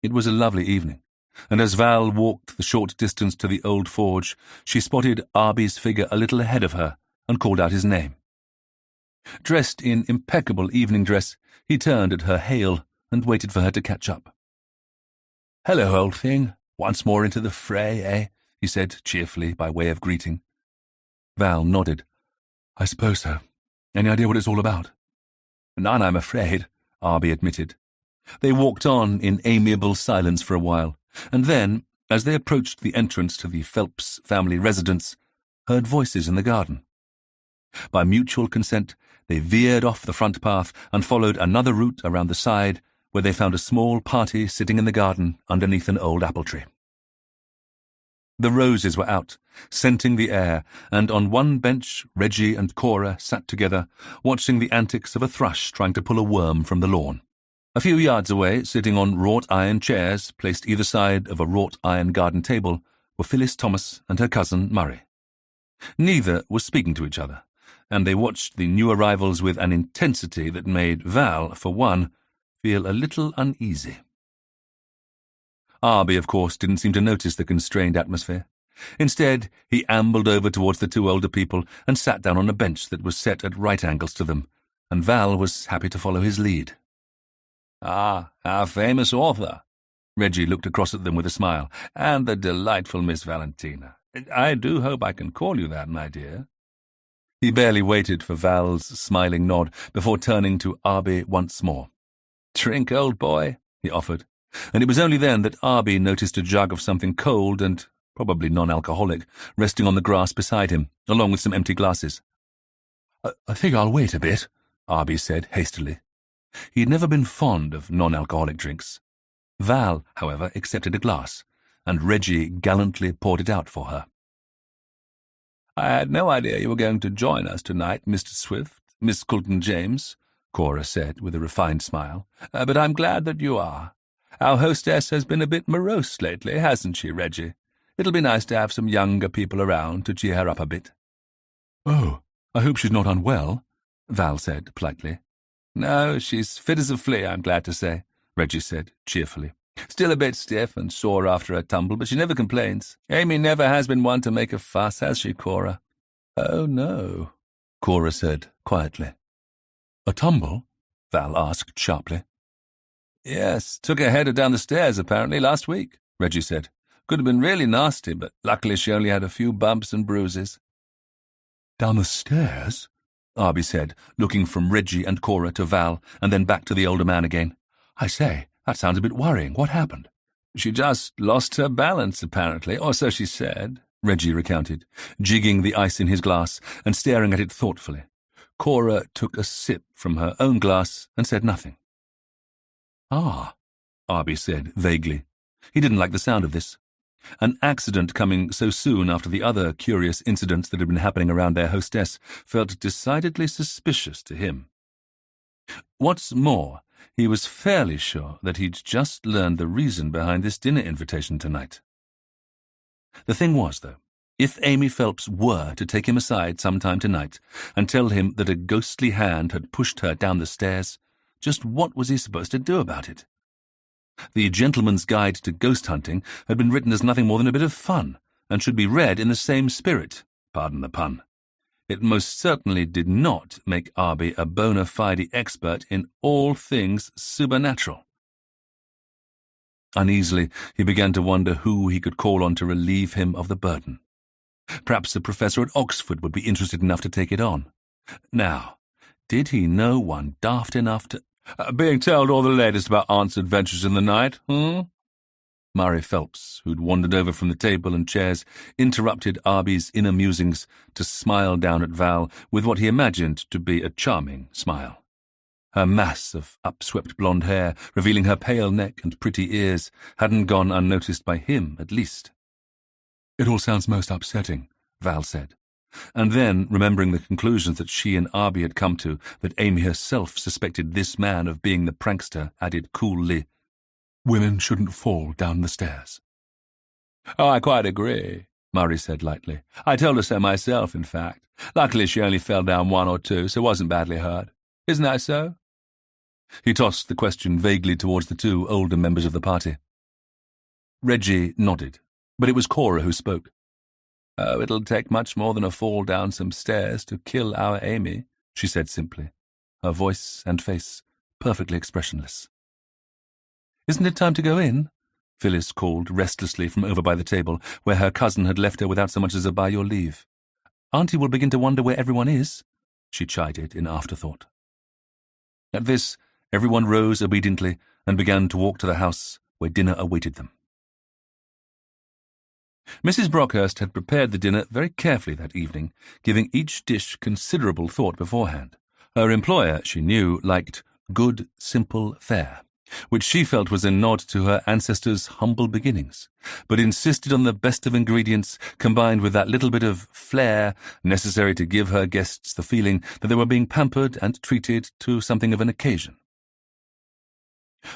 It was a lovely evening, and as Val walked the short distance to the old forge, she spotted Arbie's figure a little ahead of her and called out his name. Dressed in impeccable evening dress, he turned at her hail and waited for her to catch up. "Hello, old thing. Once more into the fray, eh?" he said cheerfully by way of greeting. Val nodded. "I suppose so. Any idea what it's all about?" "None, I'm afraid," Arbie admitted. They walked on in amiable silence for a while, and then, as they approached the entrance to the Phelps family residence, heard voices in the garden. By mutual consent, they veered off the front path and followed another route around the side, where they found a small party sitting in the garden underneath an old apple tree. The roses were out, scenting the air, and on one bench Reggie and Cora sat together, watching the antics of a thrush trying to pull a worm from the lawn. A few yards away, sitting on wrought-iron chairs placed either side of a wrought-iron garden table, were Phyllis Thomas and her cousin Murray. Neither was speaking to each other, and they watched the new arrivals with an intensity that made Val, for one, feel a little uneasy. Arbie, of course, didn't seem to notice the constrained atmosphere. Instead, he ambled over towards the two older people and sat down on a bench that was set at right angles to them, and Val was happy to follow his lead. "Ah, our famous author." Reggie looked across at them with a smile. "And the delightful Miss Valentina. I do hope I can call you that, my dear." He barely waited for Val's smiling nod before turning to Arbie once more. "Drink, old boy," he offered, and it was only then that Arbie noticed a jug of something cold and probably non-alcoholic resting on the grass beside him, along with some empty glasses. I think I'll wait a bit," Arbie said hastily. He had never been fond of non-alcoholic drinks. Val, however, accepted a glass, and Reggie gallantly poured it out for her. "I had no idea you were going to join us tonight, Mr. Swift, Miss Coulton-James," Cora said with a refined smile, "but I'm glad that you are. Our hostess has been a bit morose lately, hasn't she, Reggie? It'll be nice to have some younger people around to cheer her up a bit." "Oh, I hope she's not unwell," Val said politely. "No, she's fit as a flea, I'm glad to say," Reggie said cheerfully. "Still a bit stiff and sore after her tumble, but she never complains. Amy never has been one to make a fuss, has she, Cora?" "Oh, no," Cora said quietly. "A tumble?" Val asked sharply. "Yes, took her header down the stairs, apparently, last week," Reggie said. "Could have been really nasty, but luckily she only had a few bumps and bruises." "Down the stairs?" Arbie said, looking from Reggie and Cora to Val, and then back to the older man again. "I say, that sounds a bit worrying. What happened?" "She just lost her balance, apparently, or so she said," Reggie recounted, jigging the ice in his glass and staring at it thoughtfully. Cora took a sip from her own glass and said nothing. "Ah," Arbie said vaguely. He didn't like the sound of this. An accident coming so soon after the other curious incidents that had been happening around their hostess felt decidedly suspicious to him. What's more, he was fairly sure that he'd just learned the reason behind this dinner invitation tonight. The thing was, though, if Amy Phelps were to take him aside sometime tonight and tell him that a ghostly hand had pushed her down the stairs, just what was he supposed to do about it? The Gentleman's Guide to Ghost Hunting had been written as nothing more than a bit of fun, and should be read in the same spirit, pardon the pun. It most certainly did not make Arbie a bona fide expert in all things supernatural. Uneasily, he began to wonder who he could call on to relieve him of the burden. Perhaps a professor at Oxford would be interested enough to take it on. Now, did he know one daft enough to— being told all the latest about Aunt's adventures in the night, Murray Phelps, who'd wandered over from the table and chairs, interrupted Arbie's inner musings to smile down at Val with what he imagined to be a charming smile. Her mass of upswept blonde hair, revealing her pale neck and pretty ears, hadn't gone unnoticed by him, at least. "It all sounds most upsetting," Val said. And then, remembering the conclusions that she and Arbie had come to, that Amy herself suspected this man of being the prankster, added coolly, "Women shouldn't fall down the stairs." "Oh, I quite agree," Murray said lightly. "I told her so myself, in fact. Luckily she only fell down one or two, so wasn't badly hurt. Isn't that so?" He tossed the question vaguely towards the two older members of the party. Reggie nodded, but it was Cora who spoke. "Oh, it'll take much more than a fall down some stairs to kill our Amy," she said simply, her voice and face perfectly expressionless. "Isn't it time to go in?" Phyllis called restlessly from over by the table, where her cousin had left her without so much as a by your leave. "Auntie will begin to wonder where everyone is," she chided in afterthought. At this, everyone rose obediently and began to walk to the house where dinner awaited them. Mrs. Brockhurst had prepared the dinner very carefully that evening, giving each dish considerable thought beforehand. Her employer, she knew, liked good, simple fare, which she felt was a nod to her ancestors' humble beginnings, but insisted on the best of ingredients combined with that little bit of flair necessary to give her guests the feeling that they were being pampered and treated to something of an occasion.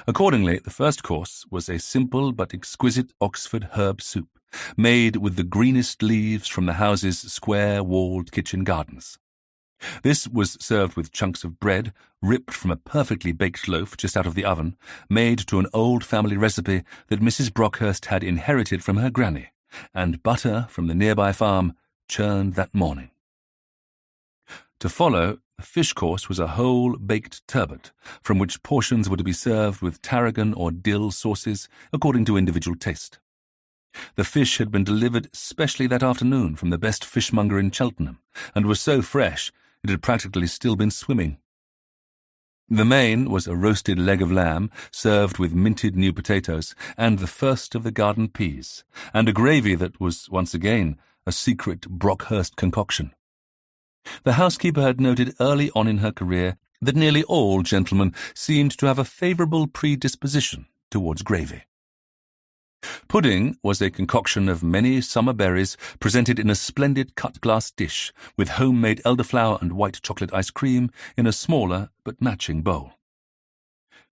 Accordingly, the first course was a simple but exquisite Oxford herb soup, made with the greenest leaves from the house's square-walled kitchen gardens. This was served with chunks of bread, ripped from a perfectly baked loaf just out of the oven, made to an old family recipe that Mrs. Brockhurst had inherited from her granny, and butter from the nearby farm, churned that morning. To follow, the fish course was a whole baked turbot, from which portions were to be served with tarragon or dill sauces, according to individual taste. The fish had been delivered specially that afternoon from the best fishmonger in Cheltenham, and was so fresh it had practically still been swimming. The main was a roasted leg of lamb, served with minted new potatoes, and the first of the garden peas, and a gravy that was, once again, a secret Brockhurst concoction. The housekeeper had noted early on in her career that nearly all gentlemen seemed to have a favourable predisposition towards gravy. Pudding was a concoction of many summer berries presented in a splendid cut-glass dish, with homemade elderflower and white chocolate ice cream in a smaller but matching bowl.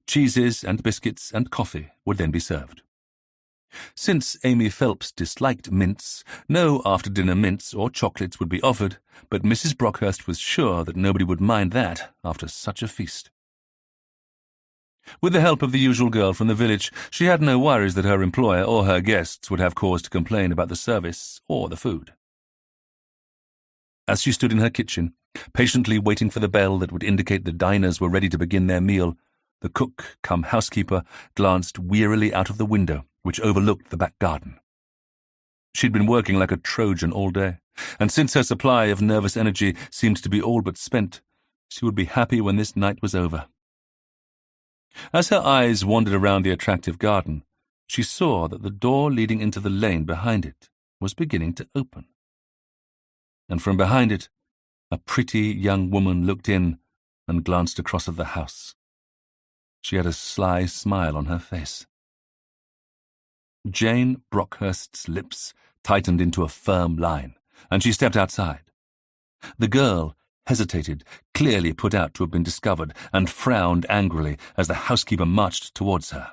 Cheeses and biscuits and coffee would then be served. Since Amy Phelps disliked mince, no after-dinner mince or chocolates would be offered, but Mrs. Brockhurst was sure that nobody would mind that after such a feast. With the help of the usual girl from the village, she had no worries that her employer or her guests would have cause to complain about the service or the food. As she stood in her kitchen, patiently waiting for the bell that would indicate the diners were ready to begin their meal, the cook-cum-housekeeper glanced wearily out of the window, which overlooked the back garden. She'd been working like a Trojan all day, and since her supply of nervous energy seemed to be all but spent, she would be happy when this night was over. As her eyes wandered around the attractive garden, she saw that the door leading into the lane behind it was beginning to open. And from behind it, a pretty young woman looked in and glanced across at the house. She had a sly smile on her face. Jane Brockhurst's lips tightened into a firm line, and she stepped outside. The girl hesitated, clearly put out to have been discovered, and frowned angrily as the housekeeper marched towards her.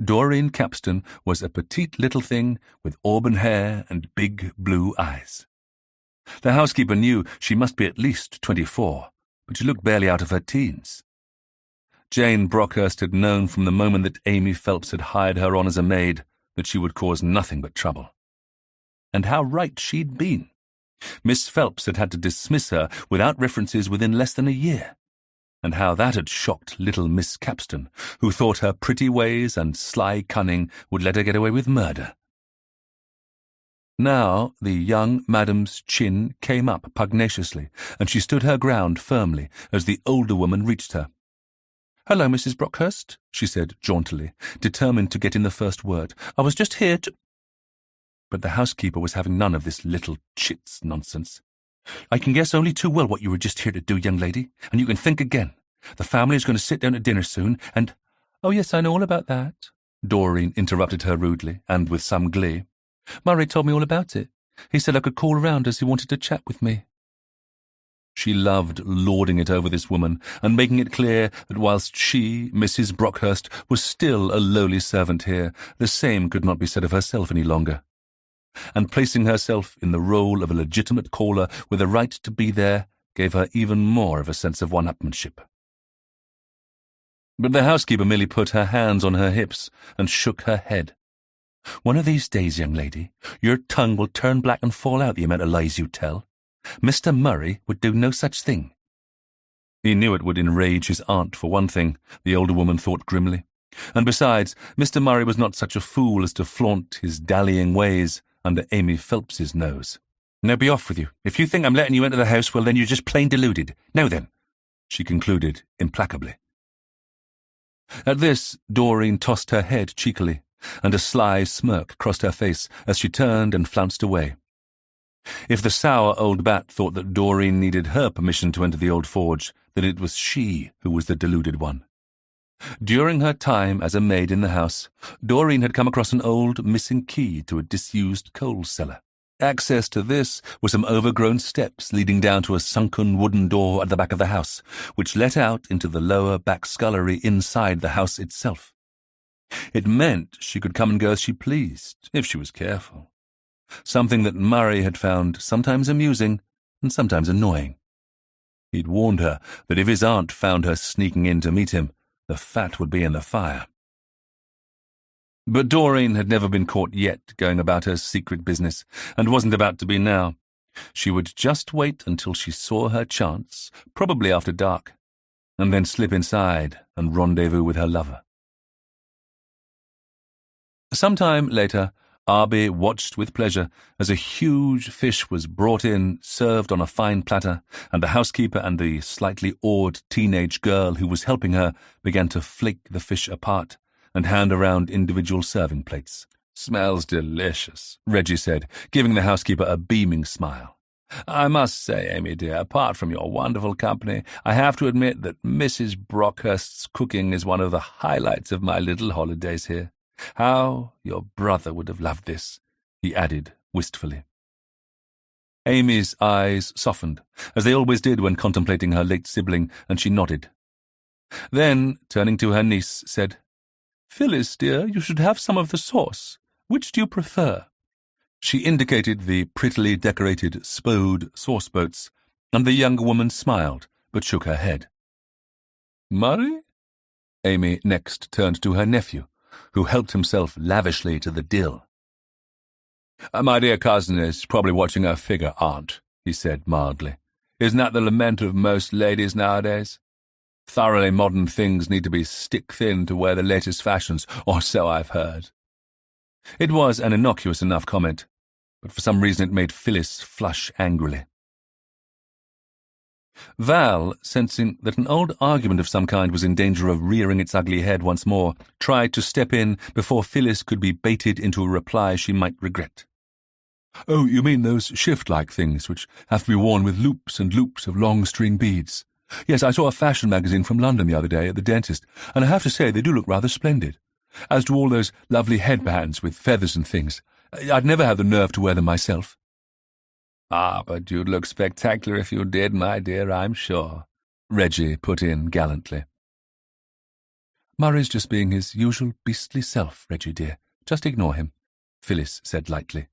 Doreen Capstan was a petite little thing with auburn hair and big blue eyes. The housekeeper knew she must be at least 24, but she looked barely out of her teens. Jane Brockhurst had known from the moment that Amy Phelps had hired her on as a maid that she would cause nothing but trouble. And how right she'd been. Miss Phelps had had to dismiss her without references within less than a year, and how that had shocked little Miss Capstan, who thought her pretty ways and sly cunning would let her get away with murder. Now the young madam's chin came up pugnaciously, and she stood her ground firmly as the older woman reached her. "Hello, Mrs. Brockhurst," she said jauntily, determined to get in the first word. "I was just here to—" But the housekeeper was having none of this little chit's nonsense. "I can guess only too well what you were just here to do, young lady, and you can think again. The family is going to sit down to dinner soon, and—" "Oh, yes, I know all about that," Doreen interrupted her rudely, and with some glee. "Murray told me all about it. He said I could call round as he wanted to chat with me." She loved lording it over this woman, and making it clear that whilst she, Mrs. Brockhurst, was still a lowly servant here, the same could not be said of herself any longer. And placing herself in the role of a legitimate caller with a right to be there gave her even more of a sense of one-upmanship. But the housekeeper merely put her hands on her hips and shook her head. "One of these days, young lady, your tongue will turn black and fall out the amount of lies you tell. Mr. Murray would do no such thing." He knew it would enrage his aunt, for one thing, the older woman thought grimly. And besides, Mr. Murray was not such a fool as to flaunt his dallying ways under Amy Phelps's nose. "Now be off with you. If you think I'm letting you into the house, well, then you're just plain deluded. Now then," she concluded implacably. At this, Doreen tossed her head cheekily, and a sly smirk crossed her face as she turned and flounced away. If the sour old bat thought that Doreen needed her permission to enter the old forge, then it was she who was the deluded one. During her time as a maid in the house, Doreen had come across an old missing key to a disused coal cellar. Access to this were some overgrown steps leading down to a sunken wooden door at the back of the house, which let out into the lower back scullery inside the house itself. It meant she could come and go as she pleased, if she was careful. Something that Murray had found sometimes amusing and sometimes annoying. He'd warned her that if his aunt found her sneaking in to meet him, the fat would be in the fire. But Doreen had never been caught yet going about her secret business, and wasn't about to be now. She would just wait until she saw her chance, probably after dark, and then slip inside and rendezvous with her lover. Sometime later, Arbie watched with pleasure as a huge fish was brought in, served on a fine platter, and the housekeeper and the slightly awed teenage girl who was helping her began to flake the fish apart and hand around individual serving plates. "Smells delicious," Reggie said, giving the housekeeper a beaming smile. "I must say, Amy dear, apart from your wonderful company, I have to admit that Mrs. Brockhurst's cooking is one of the highlights of my little holidays here. How your brother would have loved this," he added wistfully. Amy's eyes softened, as they always did when contemplating her late sibling, and she nodded. Then, turning to her niece, said, "Phyllis, dear, you should have some of the sauce. Which do you prefer?" She indicated the prettily decorated Spode sauce boats, and the younger woman smiled, but shook her head. "Murray?" Amy next turned to her nephew, who helped himself lavishly to the dill. "My dear cousin is probably watching her figure, aunt," he said mildly. "Isn't that the lament of most ladies nowadays? Thoroughly modern things need to be stick-thin to wear the latest fashions, or so I've heard." It was an innocuous enough comment, but for some reason it made Phyllis flush angrily. Val, sensing that an old argument of some kind was in danger of rearing its ugly head once more, tried to step in before Phyllis could be baited into a reply she might regret. "Oh, you mean those shift-like things which have to be worn with loops and loops of long string beads? Yes, I saw a fashion magazine from London the other day at the dentist, and I have to say they do look rather splendid. As to all those lovely headbands with feathers and things, I'd never have the nerve to wear them myself." "Ah, but you'd look spectacular if you did, my dear, I'm sure," Reggie put in gallantly. "Murray's just being his usual beastly self, Reggie dear. Just ignore him," Phyllis said lightly.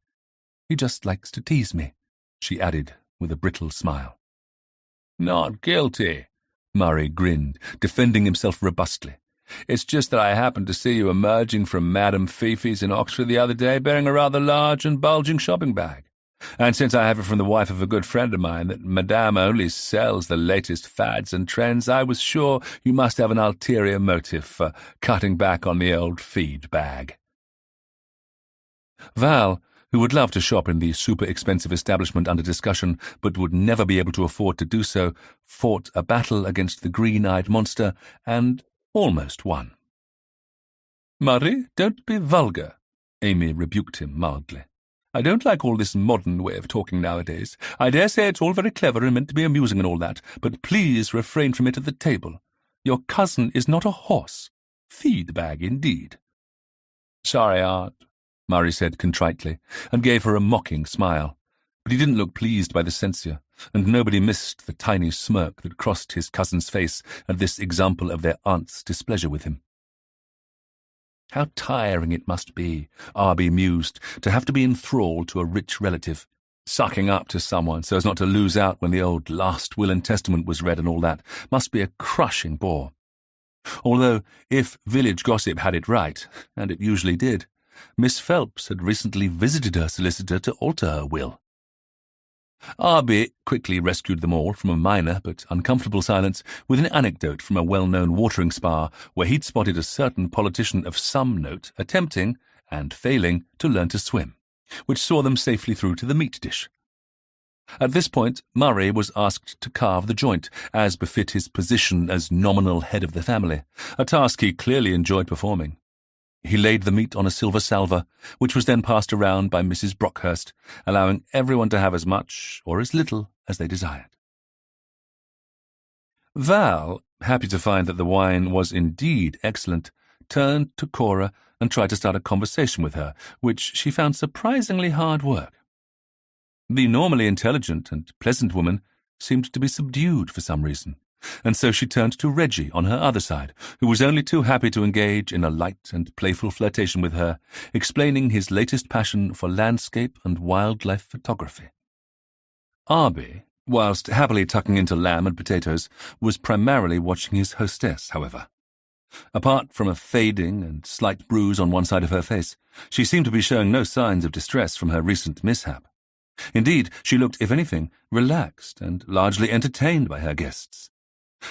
"He just likes to tease me," she added with a brittle smile. "Not guilty," Murray grinned, defending himself robustly. "It's just that I happened to see you emerging from Madame Fifi's in Oxford the other day bearing a rather large and bulging shopping bag. And since I have it from the wife of a good friend of mine that Madame only sells the latest fads and trends, I was sure you must have an ulterior motive for cutting back on the old feed bag." Val, who would love to shop in the super-expensive establishment under discussion but would never be able to afford to do so, fought a battle against the green-eyed monster and almost won. "Murray, don't be vulgar," Amy rebuked him mildly. "I don't like all this modern way of talking nowadays. I dare say it's all very clever and meant to be amusing and all that, but please refrain from it at the table. Your cousin is not a horse. Feed-bag, indeed." "Sorry, Aunt," Murray said contritely, and gave her a mocking smile. But he didn't look pleased by the censure, and nobody missed the tiny smirk that crossed his cousin's face at this example of their aunt's displeasure with him. How tiring it must be, Arbie mused, to have to be enthralled to a rich relative, sucking up to someone so as not to lose out when the old last will and testament was read and all that, must be a crushing bore. Although, if village gossip had it right, and it usually did, Miss Phelps had recently visited her solicitor to alter her will. Arbie quickly rescued them all from a minor but uncomfortable silence with an anecdote from a well-known watering spa where he'd spotted a certain politician of some note attempting, and failing, to learn to swim, which saw them safely through to the meat dish. At this point, Murray was asked to carve the joint, as befit his position as nominal head of the family, a task he clearly enjoyed performing. He laid the meat on a silver salver, which was then passed around by Mrs. Brockhurst, allowing everyone to have as much or as little as they desired. Val, happy to find that the wine was indeed excellent, turned to Cora and tried to start a conversation with her, which she found surprisingly hard work. The normally intelligent and pleasant woman seemed to be subdued for some reason, and so she turned to Reggie on her other side, who was only too happy to engage in a light and playful flirtation with her, explaining his latest passion for landscape and wildlife photography. Arbie, whilst happily tucking into lamb and potatoes, was primarily watching his hostess, however. Apart from a fading and slight bruise on one side of her face, she seemed to be showing no signs of distress from her recent mishap. Indeed, she looked, if anything, relaxed and largely entertained by her guests.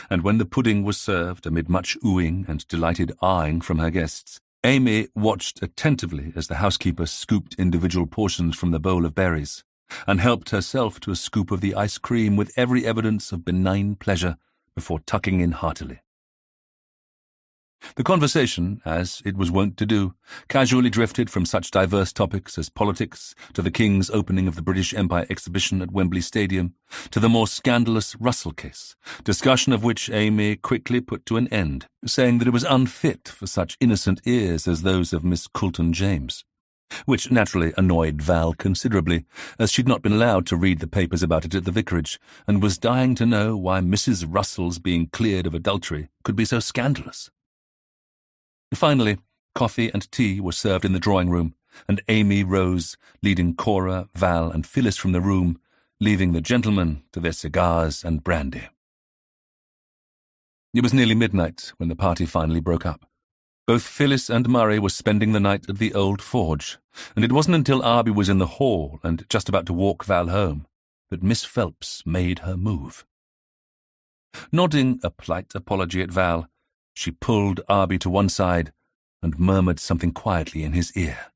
And when the pudding was served amid much oohing and delighted eyeing from her guests, Amy watched attentively as the housekeeper scooped individual portions from the bowl of berries, and helped herself to a scoop of the ice cream with every evidence of benign pleasure before tucking in heartily. The conversation, as it was wont to do, casually drifted from such diverse topics as politics to the King's opening of the British Empire exhibition at Wembley Stadium, to the more scandalous Russell case, discussion of which Amy quickly put to an end, saying that it was unfit for such innocent ears as those of Miss Coulton James, which naturally annoyed Val considerably, as she'd not been allowed to read the papers about it at the vicarage, and was dying to know why Mrs. Russell's being cleared of adultery could be so scandalous. Finally, coffee and tea were served in the drawing-room, and Amy rose, leading Cora, Val, and Phyllis from the room, leaving the gentlemen to their cigars and brandy. It was nearly midnight when the party finally broke up. Both Phyllis and Murray were spending the night at the old forge, and it wasn't until Arbie was in the hall and just about to walk Val home that Miss Phelps made her move. Nodding a polite apology at Val, she pulled Arbie to one side and murmured something quietly in his ear.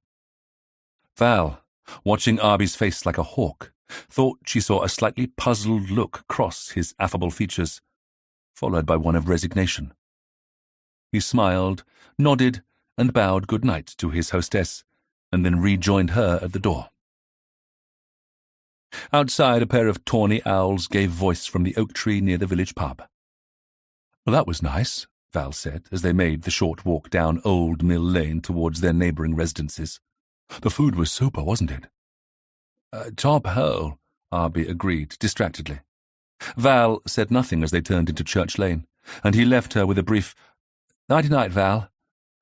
Val, watching Arbie's face like a hawk, thought she saw a slightly puzzled look cross his affable features, followed by one of resignation. He smiled, nodded, and bowed good night to his hostess, and then rejoined her at the door. Outside, a pair of tawny owls gave voice from the oak tree near the village pub. "Well, that was nice," Val said, as they made the short walk down Old Mill Lane towards their neighbouring residences. The food was super, wasn't it? Top hole, Arbie agreed distractedly. Val said nothing as they turned into Church Lane, and he left her with a brief "Nighty-night, Val,"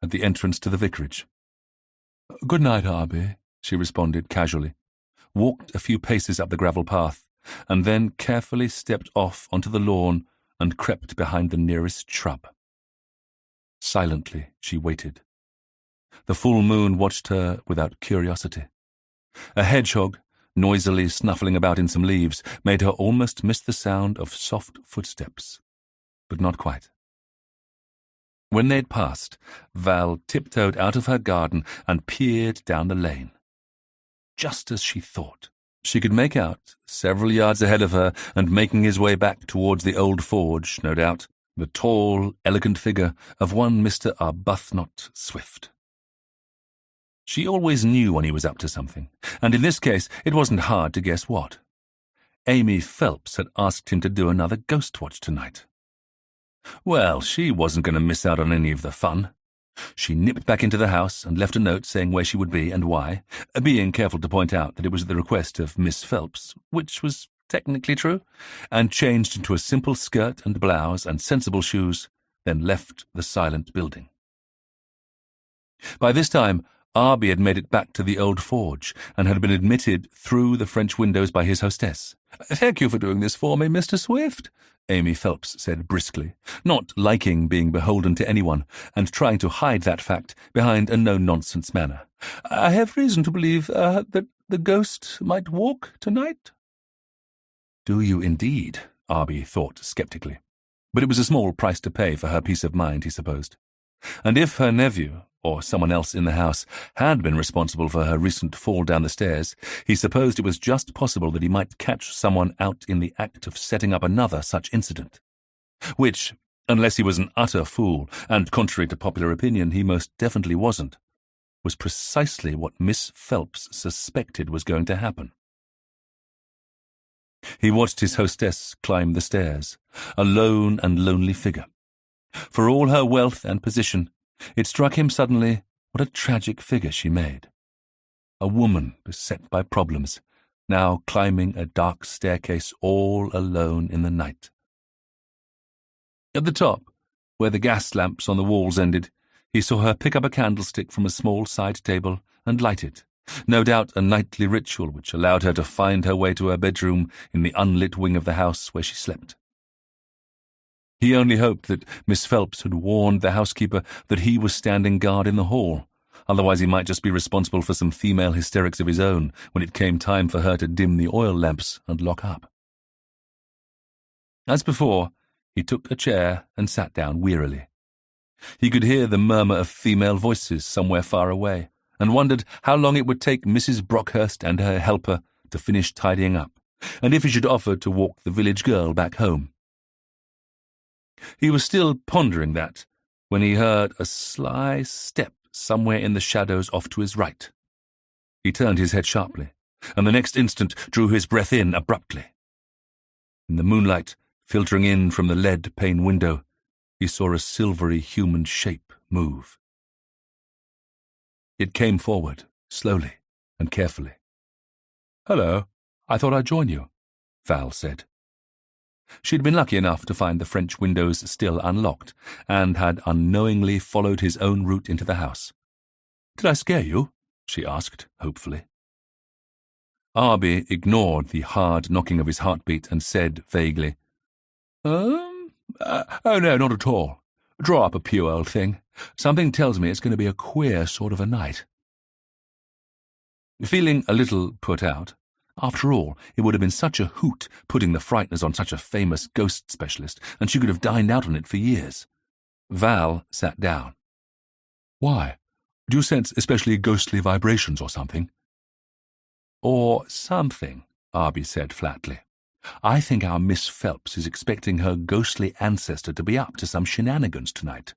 at the entrance to the vicarage. Good night, Arbie, she responded casually, walked a few paces up the gravel path, and then carefully stepped off onto the lawn and crept behind the nearest shrub. Silently she waited. The full moon watched her without curiosity. A hedgehog, noisily snuffling about in some leaves, made her almost miss the sound of soft footsteps, but not quite. When they'd passed, Val tiptoed out of her garden and peered down the lane. Just as she thought, she could make out, several yards ahead of her and making his way back towards the old forge, no doubt, the tall, elegant figure of one Mr. Arbuthnot Swift. She always knew when he was up to something, and in this case it wasn't hard to guess what. Amy Phelps had asked him to do another ghost watch tonight. Well, she wasn't going to miss out on any of the fun. She nipped back into the house and left a note saying where she would be and why, being careful to point out that it was at the request of Miss Phelps, which was technically true, and changed into a simple skirt and blouse and sensible shoes, then left the silent building. By this time, Arbie had made it back to the old forge and had been admitted through the French windows by his hostess. "Thank you for doing this for me, Mr. Swift," Amy Phelps said briskly, not liking being beholden to anyone and trying to hide that fact behind a no-nonsense manner. "I have reason to believe that the ghost might walk tonight." "Do you indeed?" Arbie thought sceptically. But it was a small price to pay for her peace of mind, he supposed. And if her nephew, or someone else in the house, had been responsible for her recent fall down the stairs, he supposed it was just possible that he might catch someone out in the act of setting up another such incident. Which, unless he was an utter fool, and contrary to popular opinion he most definitely wasn't, was precisely what Miss Phelps suspected was going to happen. He watched his hostess climb the stairs, a lone and lonely figure. For all her wealth and position, it struck him suddenly what a tragic figure she made. A woman beset by problems, now climbing a dark staircase all alone in the night. At the top, where the gas lamps on the walls ended, he saw her pick up a candlestick from a small side table and light it, no doubt a nightly ritual which allowed her to find her way to her bedroom in the unlit wing of the house where she slept. He only hoped that Miss Phelps had warned the housekeeper that he was standing guard in the hall, otherwise he might just be responsible for some female hysterics of his own when it came time for her to dim the oil lamps and lock up. As before, he took a chair and sat down wearily. He could hear the murmur of female voices somewhere far away, and wondered how long it would take Mrs. Brockhurst and her helper to finish tidying up, and if he should offer to walk the village girl back home. He was still pondering that when he heard a sly step somewhere in the shadows off to his right. He turned his head sharply, and the next instant drew his breath in abruptly. In the moonlight, filtering in from the lead-pane window, he saw a silvery human shape move. It came forward, slowly and carefully. "Hello, I thought I'd join you," Val said. She'd been lucky enough to find the French windows still unlocked, and had unknowingly followed his own route into the house. "Did I scare you?" she asked, hopefully. Arbie ignored the hard knocking of his heartbeat and said vaguely, Oh no, not at all. Draw up a pew, old thing. Something tells me it's going to be a queer sort of a night." Feeling a little put out, after all, it would have been such a hoot putting the frighteners on such a famous ghost specialist, and she could have dined out on it for years, Val sat down. "Why? Do you sense especially ghostly vibrations or something?" "Or something," Arbie said flatly. "I think our Miss Phelps is expecting her ghostly ancestor to be up to some shenanigans tonight."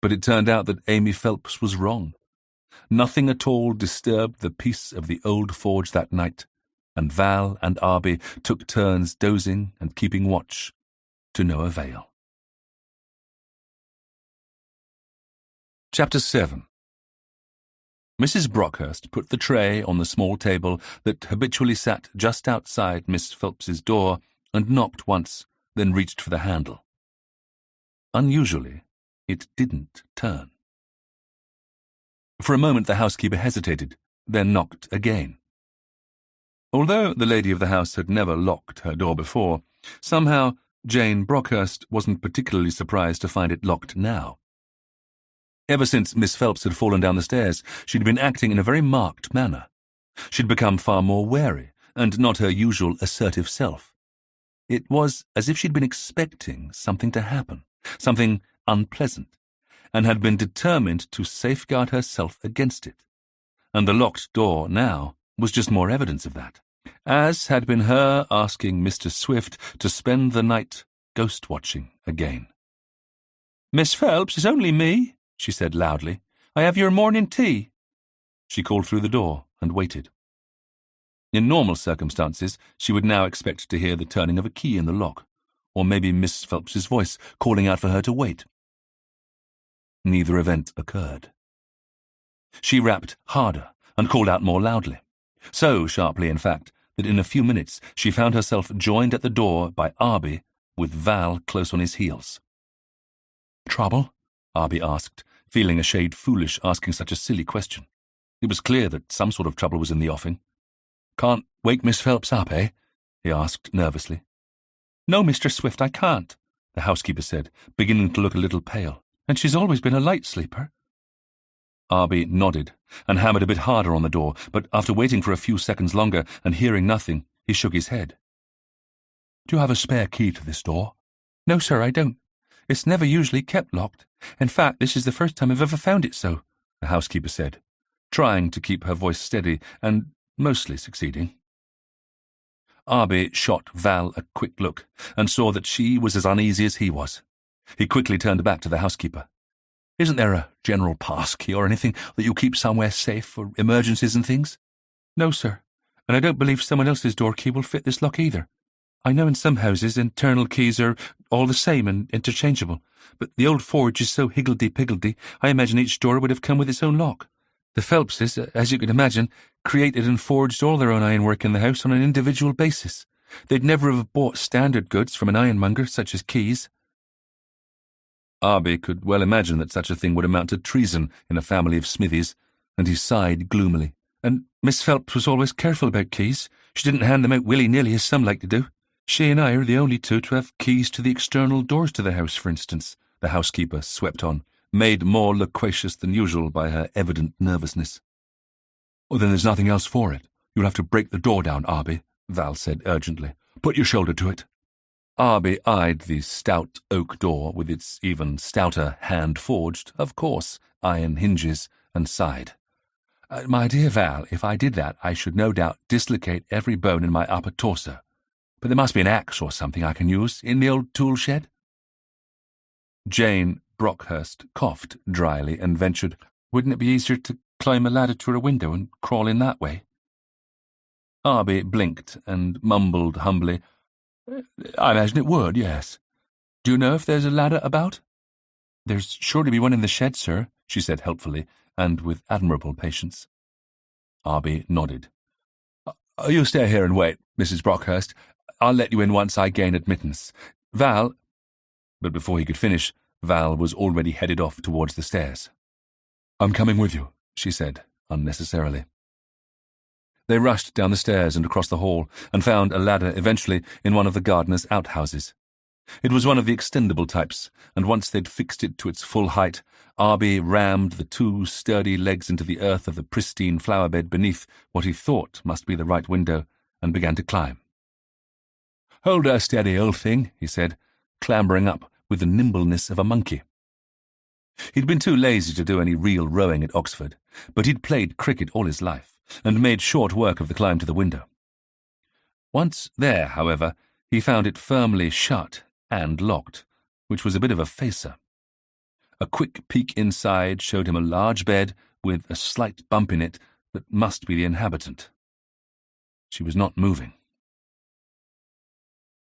But it turned out that Amy Phelps was wrong. Nothing at all disturbed the peace of the old forge that night, and Val and Arbie took turns dozing and keeping watch, to no avail. Chapter 7. Mrs. Brockhurst put the tray on the small table that habitually sat just outside Miss Phelps's door and knocked once, then reached for the handle. Unusually, it didn't turn. For a moment the housekeeper hesitated, then knocked again. Although the lady of the house had never locked her door before, somehow Jane Brockhurst wasn't particularly surprised to find it locked now. Ever since Miss Phelps had fallen down the stairs, she'd been acting in a very marked manner. She'd become far more wary, and not her usual assertive self. It was as if she'd been expecting something to happen, something unpleasant, and had been determined to safeguard herself against it. And the locked door now was just more evidence of that, as had been her asking Mr. Swift to spend the night ghost-watching again. "Miss Phelps, it's only me," she said loudly. "I have your morning tea." She called through the door and waited. In normal circumstances, she would now expect to hear the turning of a key in the lock, or maybe Miss Phelps's voice calling out for her to wait. Neither event occurred. She rapped harder and called out more loudly, so sharply, in fact, that in a few minutes she found herself joined at the door by Arbie, with Val close on his heels. "Trouble?" Arbie asked, feeling a shade foolish asking such a silly question. It was clear that some sort of trouble was in the offing. "Can't wake Miss Phelps up, eh?" he asked nervously. "No, Mr. Swift, I can't," the housekeeper said, beginning to look a little pale. "And she's always been a light sleeper." Arbie nodded and hammered a bit harder on the door, but after waiting for a few seconds longer and hearing nothing, he shook his head. "Do you have a spare key to this door?" "No, sir, I don't. It's never usually kept locked. In fact, this is the first time I've ever found it so," the housekeeper said, trying to keep her voice steady and mostly succeeding. Arbie shot Val a quick look and saw that she was as uneasy as he was. He quickly turned back to the housekeeper. "Isn't there a general pass key or anything that you keep somewhere safe for emergencies and things?" "No, sir, and I don't believe someone else's door key will fit this lock either. I know in some houses internal keys are all the same and interchangeable, but the old forge is so higgledy-piggledy, I imagine each door would have come with its own lock. The Phelpses, as you can imagine, created and forged all their own ironwork in the house on an individual basis. They'd never have bought standard goods from an ironmonger, such as keys." Arbie could well imagine that such a thing would amount to treason in a family of smithies, and he sighed gloomily. "And Miss Phelps was always careful about keys. She didn't hand them out willy-nilly as some like to do. She and I are the only two to have keys to the external doors to the house, for instance," the housekeeper swept on, made more loquacious than usual by her evident nervousness. "Well, then there's nothing else for it. You'll have to break the door down, Arbie," Val said urgently. "Put your shoulder to it." Arbie eyed the stout oak door with its even stouter hand-forged, of course, iron hinges, and sighed. "My dear Val, if I did that, I should no doubt dislocate every bone in my upper torso. But there must be an axe or something I can use in the old tool shed." Jane Brockhurst coughed dryly and ventured, "Wouldn't it be easier to climb a ladder to a window and crawl in that way?" Arbie blinked and mumbled humbly, "I imagine it would, yes. Do you know if there's a ladder about?" "There's sure to be one in the shed, sir," she said helpfully, and with admirable patience. Arbie nodded. "You stay here and wait, Mrs. Brockhurst. I'll let you in once I gain admittance. Val—" But before he could finish, Val was already headed off towards the stairs. "I'm coming with you," she said, unnecessarily. They rushed down the stairs and across the hall, and found a ladder eventually in one of the gardener's outhouses. It was one of the extendable types, and once they'd fixed it to its full height, Arbie rammed the two sturdy legs into the earth of the pristine flower-bed beneath what he thought must be the right window, and began to climb. "Hold her steady, old thing," he said, clambering up with the nimbleness of a monkey. He'd been too lazy to do any real rowing at Oxford, but he'd played cricket all his life, and made short work of the climb to the window. Once there, however, he found it firmly shut and locked, which was a bit of a facer. A quick peek inside showed him a large bed with a slight bump in it that must be the inhabitant. She was not moving.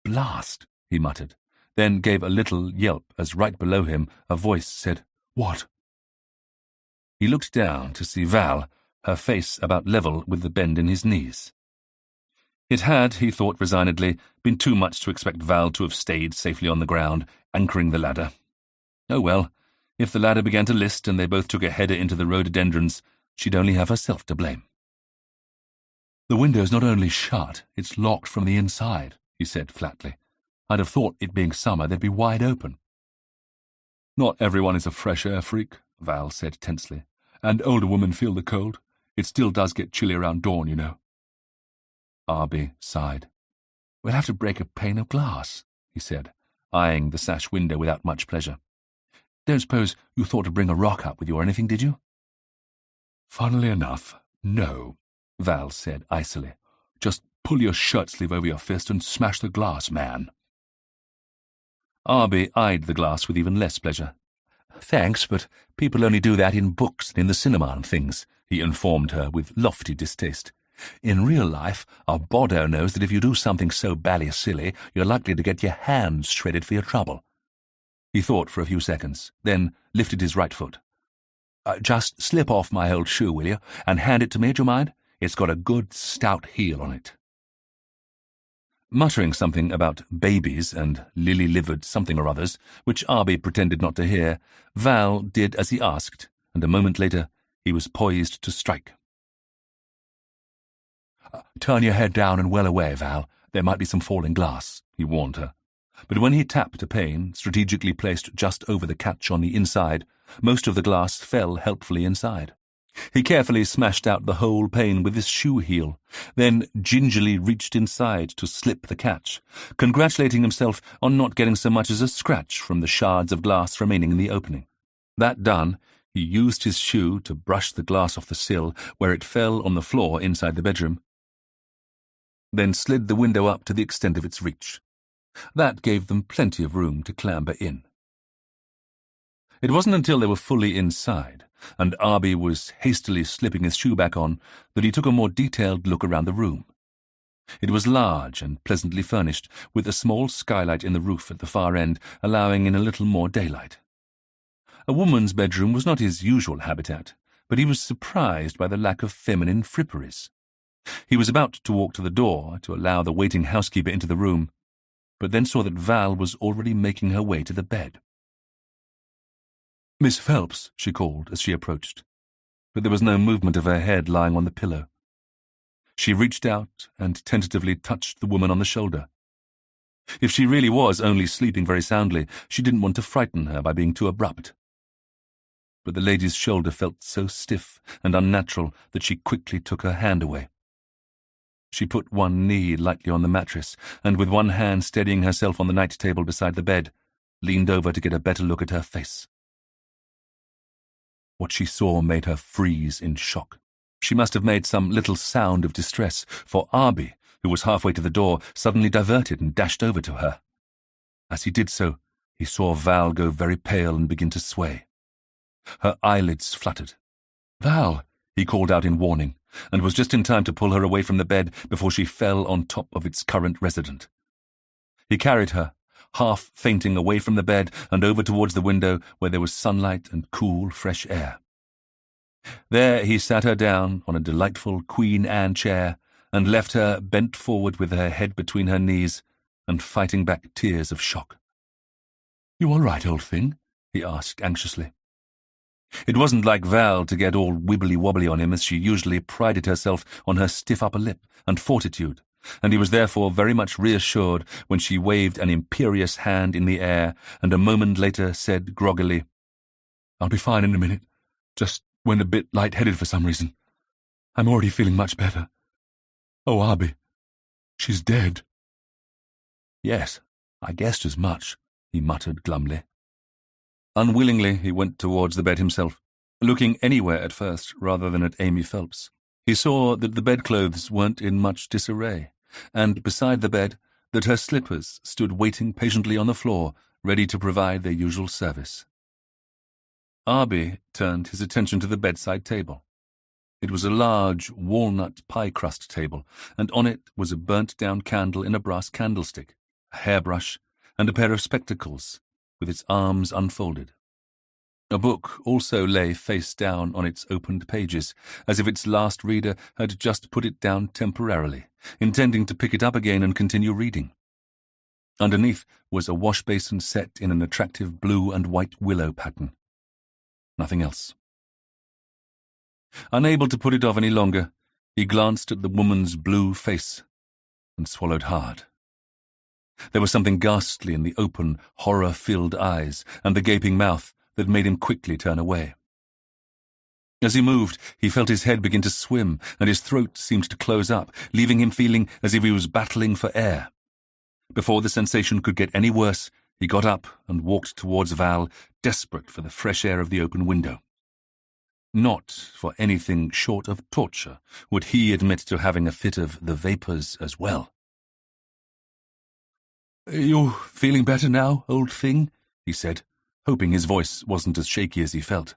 "Blast!" he muttered, then gave a little yelp as right below him a voice said, "What?" He looked down to see Val, her face about level with the bend in his knees. It had, he thought resignedly, been too much to expect Val to have stayed safely on the ground, anchoring the ladder. Oh well, if the ladder began to list and they both took a header into the rhododendrons, she'd only have herself to blame. "The window's not only shut, it's locked from the inside," he said flatly. "I'd have thought, it being summer, they'd be wide open." "Not everyone is a fresh air freak," Val said tensely. "And older women feel the cold. It still does get chilly around dawn, you know." Arbie sighed. "We'll have to break a pane of glass," he said, eyeing the sash window without much pleasure. "Don't suppose you thought to bring a rock up with you or anything, did you?" "Funnily enough, no," Val said icily. "Just pull your shirt sleeve over your fist and smash the glass, man." Arbie eyed the glass with even less pleasure. "Thanks, but people only do that in books and in the cinema and things," he informed her with lofty distaste. "In real life, a Bodo knows that if you do something so bally silly, you're likely to get your hands shredded for your trouble." He thought for a few seconds, then lifted his right foot. "Just slip off my old shoe, will you, and hand it to me, do you mind? It's got a good stout heel on it." Muttering something about babies and lily-livered something or others, which Arbie pretended not to hear, Val did as he asked, and a moment later he was poised to strike. "Turn your head down and well away, Val. There might be some falling glass," he warned her. But when he tapped a pane, strategically placed just over the catch on the inside, most of the glass fell helpfully inside. He carefully smashed out the whole pane with his shoe heel, then gingerly reached inside to slip the catch, congratulating himself on not getting so much as a scratch from the shards of glass remaining in the opening. That done, he used his shoe to brush the glass off the sill where it fell on the floor inside the bedroom, then slid the window up to the extent of its reach. That gave them plenty of room to clamber in. It wasn't until they were fully inside, and Arbie was hastily slipping his shoe back on, that he took a more detailed look around the room. It was large and pleasantly furnished, with a small skylight in the roof at the far end, allowing in a little more daylight. A woman's bedroom was not his usual habitat, but he was surprised by the lack of feminine fripperies. He was about to walk to the door to allow the waiting housekeeper into the room, but then saw that Val was already making her way to the bed. "Miss Phelps," she called as she approached, but there was no movement of her head lying on the pillow. She reached out and tentatively touched the woman on the shoulder. If she really was only sleeping very soundly, she didn't want to frighten her by being too abrupt. But the lady's shoulder felt so stiff and unnatural that she quickly took her hand away. She put one knee lightly on the mattress, and with one hand steadying herself on the night table beside the bed, leaned over to get a better look at her face. What she saw made her freeze in shock. She must have made some little sound of distress, for Arbie, who was halfway to the door, suddenly diverted and dashed over to her. As he did so, he saw Val go very pale and begin to sway. Her eyelids fluttered. "Val!" he called out in warning, and was just in time to pull her away from the bed before she fell on top of its current resident. He carried her, half fainting, away from the bed and over towards the window where there was sunlight and cool, fresh air. There he sat her down on a delightful Queen Anne chair and left her bent forward with her head between her knees and fighting back tears of shock. "You all right, old thing?" he asked anxiously. It wasn't like Val to get all wibbly-wobbly on him, as she usually prided herself on her stiff upper lip and fortitude, and he was therefore very much reassured when she waved an imperious hand in the air and a moment later said groggily, "I'll be fine in a minute. Just went a bit light-headed for some reason. I'm already feeling much better. Oh, Arbie, she's dead." "Yes, I guessed as much," he muttered glumly. Unwillingly, he went towards the bed himself, looking anywhere at first rather than at Amy Phelps. He saw that the bedclothes weren't in much disarray, and beside the bed that her slippers stood waiting patiently on the floor, ready to provide their usual service. Arbie turned his attention to the bedside table. It was a large walnut pie-crust table, and on it was a burnt-down candle in a brass candlestick, a hairbrush, and a pair of spectacles, with its arms unfolded. A book also lay face down on its opened pages, as if its last reader had just put it down temporarily, intending to pick it up again and continue reading. Underneath was a wash basin set in an attractive blue and white willow pattern. Nothing else. Unable to put it off any longer, he glanced at the woman's blue face and swallowed hard. There was something ghastly in the open, horror-filled eyes and the gaping mouth that made him quickly turn away. As he moved, he felt his head begin to swim, and his throat seemed to close up, leaving him feeling as if he was battling for air. Before the sensation could get any worse, he got up and walked towards Val, desperate for the fresh air of the open window. Not for anything short of torture would he admit to having a fit of the vapours as well. "You feeling better now, old thing?" he said, hoping his voice wasn't as shaky as he felt.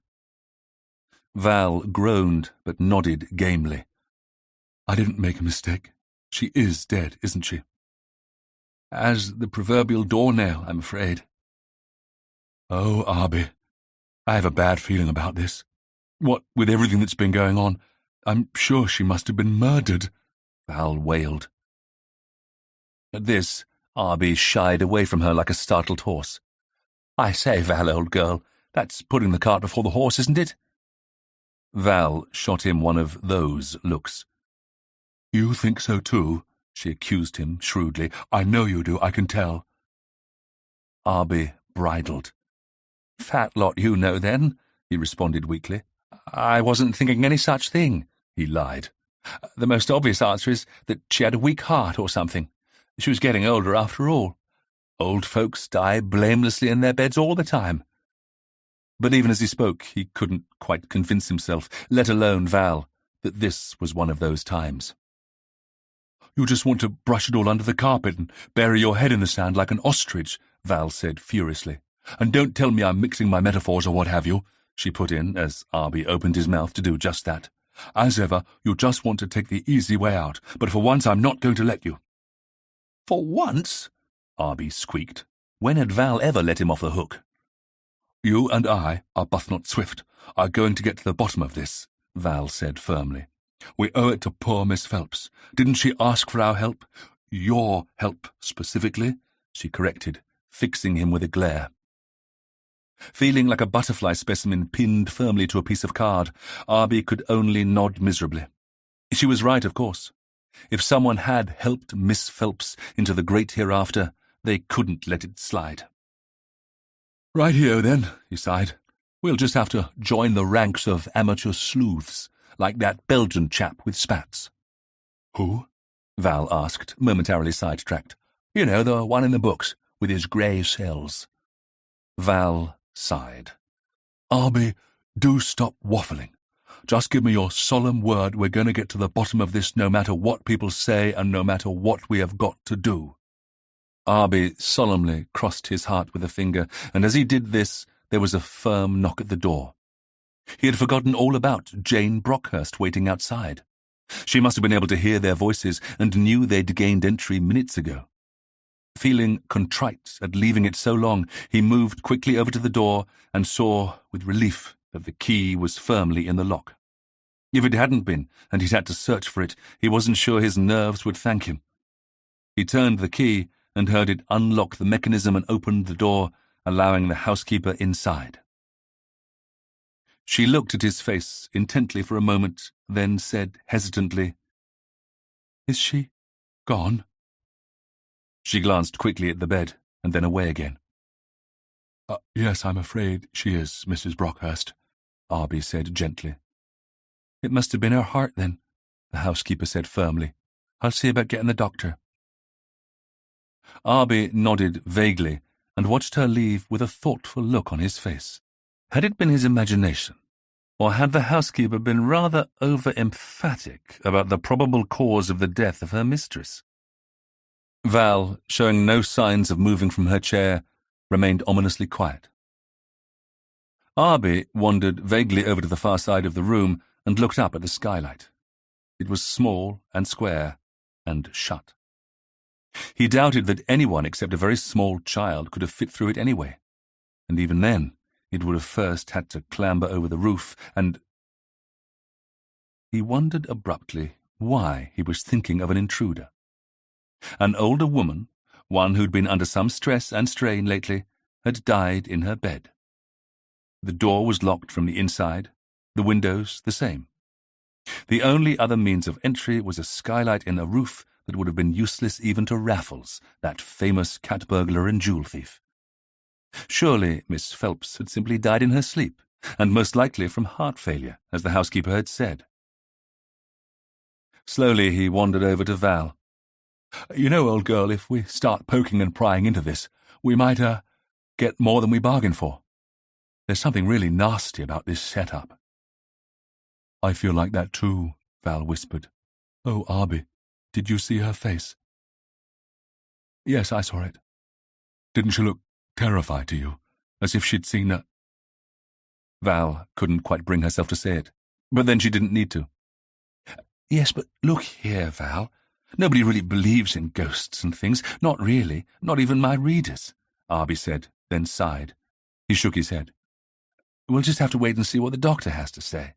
Val groaned but nodded gamely. "I didn't make a mistake. She is dead, isn't she?" "As the proverbial doornail, I'm afraid." "Oh, Arbie, I have a bad feeling about this. What with everything that's been going on, I'm sure she must have been murdered," Val wailed. At this, Arbie shied away from her like a startled horse. "I say, Val, old girl, that's putting the cart before the horse, isn't it?" Val shot him one of those looks. "You think so too?" she accused him shrewdly. "I know you do, I can tell." Arbie bridled. "Fat lot you know, then," he responded weakly. "I wasn't thinking any such thing," he lied. "The most obvious answer is that she had a weak heart or something. She was getting older after all. Old folks die blamelessly in their beds all the time." But even as he spoke, he couldn't quite convince himself, let alone Val, that this was one of those times. "You just want to brush it all under the carpet and bury your head in the sand like an ostrich," Val said furiously. "And don't tell me I'm mixing my metaphors or what have you," she put in, as Arbie opened his mouth to do just that. "As ever, you just want to take the easy way out, but for once I'm not going to let you." "For once?" Arbie squeaked. When had Val ever let him off the hook? "You and I, Arbuthnot Swift, are going to get to the bottom of this," Val said firmly. "We owe it to poor Miss Phelps. Didn't she ask for our help? Your help, specifically," she corrected, fixing him with a glare. Feeling like a butterfly specimen pinned firmly to a piece of card, Arbie could only nod miserably. She was right, of course. If someone had helped Miss Phelps into the great hereafter, they couldn't let it slide. "Rightio, then," he sighed. "We'll just have to join the ranks of amateur sleuths, like that Belgian chap with spats." "Who?" Val asked, momentarily sidetracked. "You know, the one in the books, with his grey cells." Val sighed. "Arbie, do stop waffling. Just give me your solemn word we're going to get to the bottom of this no matter what people say and no matter what we have got to do." Arbie solemnly crossed his heart with a finger, and as he did this, there was a firm knock at the door. He had forgotten all about Jane Brockhurst waiting outside. She must have been able to hear their voices and knew they'd gained entry minutes ago. Feeling contrite at leaving it so long, he moved quickly over to the door and saw with relief that the key was firmly in the lock. If it hadn't been, and he'd had to search for it, he wasn't sure his nerves would thank him. He turned the key and heard it unlock the mechanism and opened the door, allowing the housekeeper inside. She looked at his face intently for a moment, then said hesitantly, "Is she gone?" She glanced quickly at the bed and then away again. "Yes, I'm afraid she is, Mrs. Brockhurst," Arbie said gently. "It must have been her heart, then," the housekeeper said firmly. "I'll see about getting the doctor." Arbie nodded vaguely and watched her leave with a thoughtful look on his face. Had it been his imagination, or had the housekeeper been rather over-emphatic about the probable cause of the death of her mistress? Val, showing no signs of moving from her chair, remained ominously quiet. Arbie wandered vaguely over to the far side of the room and looked up at the skylight. It was small and square and shut. He doubted that anyone except a very small child could have fit through it anyway, and even then It would have first had to clamber over the roof, and he wondered abruptly why he was thinking of an intruder. An older woman, one who'd been under some stress and strain lately, had died in her bed. The door was locked from the inside, the windows the same. The only other means of entry was a skylight in a roof that would have been useless even to Raffles, that famous cat burglar and jewel thief. Surely Miss Phelps had simply died in her sleep, and most likely from heart failure, as the housekeeper had said. Slowly he wandered over to Val. You know, old girl, if we start poking and prying into this, we might, get more than we bargained for. There's something really nasty about this setup. I feel like that too, Val whispered. Oh, Arbie, did you see her face? Yes, I saw it. Didn't she look terrified to you, as if she'd seen a... Val couldn't quite bring herself to say it, but then she didn't need to. Yes, but look here, Val. Nobody really believes in ghosts and things. Not really. Not even my readers, Arbie said, then sighed. He shook his head. We'll just have to wait and see what the doctor has to say.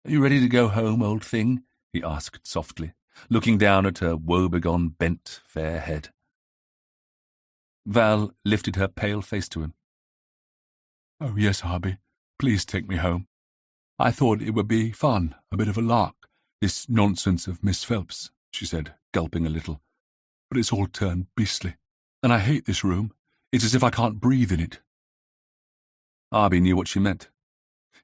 Are you ready to go home, old thing? He asked softly, looking down at her woebegone, bent, fair head. Val lifted her pale face to him. Oh, yes, Arbie. Please take me home. I thought it would be fun, a bit of a lark, this nonsense of Miss Phelps, she said, gulping a little. But it's all turned beastly, and I hate this room. It's as if I can't breathe in it. Arbie knew what she meant.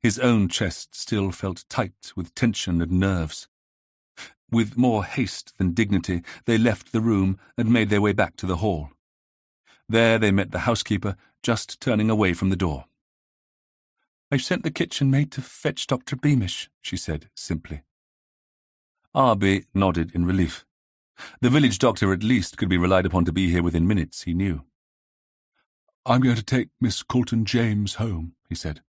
His own chest still felt tight with tension and nerves. With more haste than dignity, they left the room and made their way back to the hall. There they met the housekeeper, just turning away from the door. I've sent the kitchen maid to fetch Dr. Beamish, she said simply. Arbie nodded in relief. The village doctor at least could be relied upon to be here within minutes, he knew. I'm going to take Miss Coulton-James home, he said.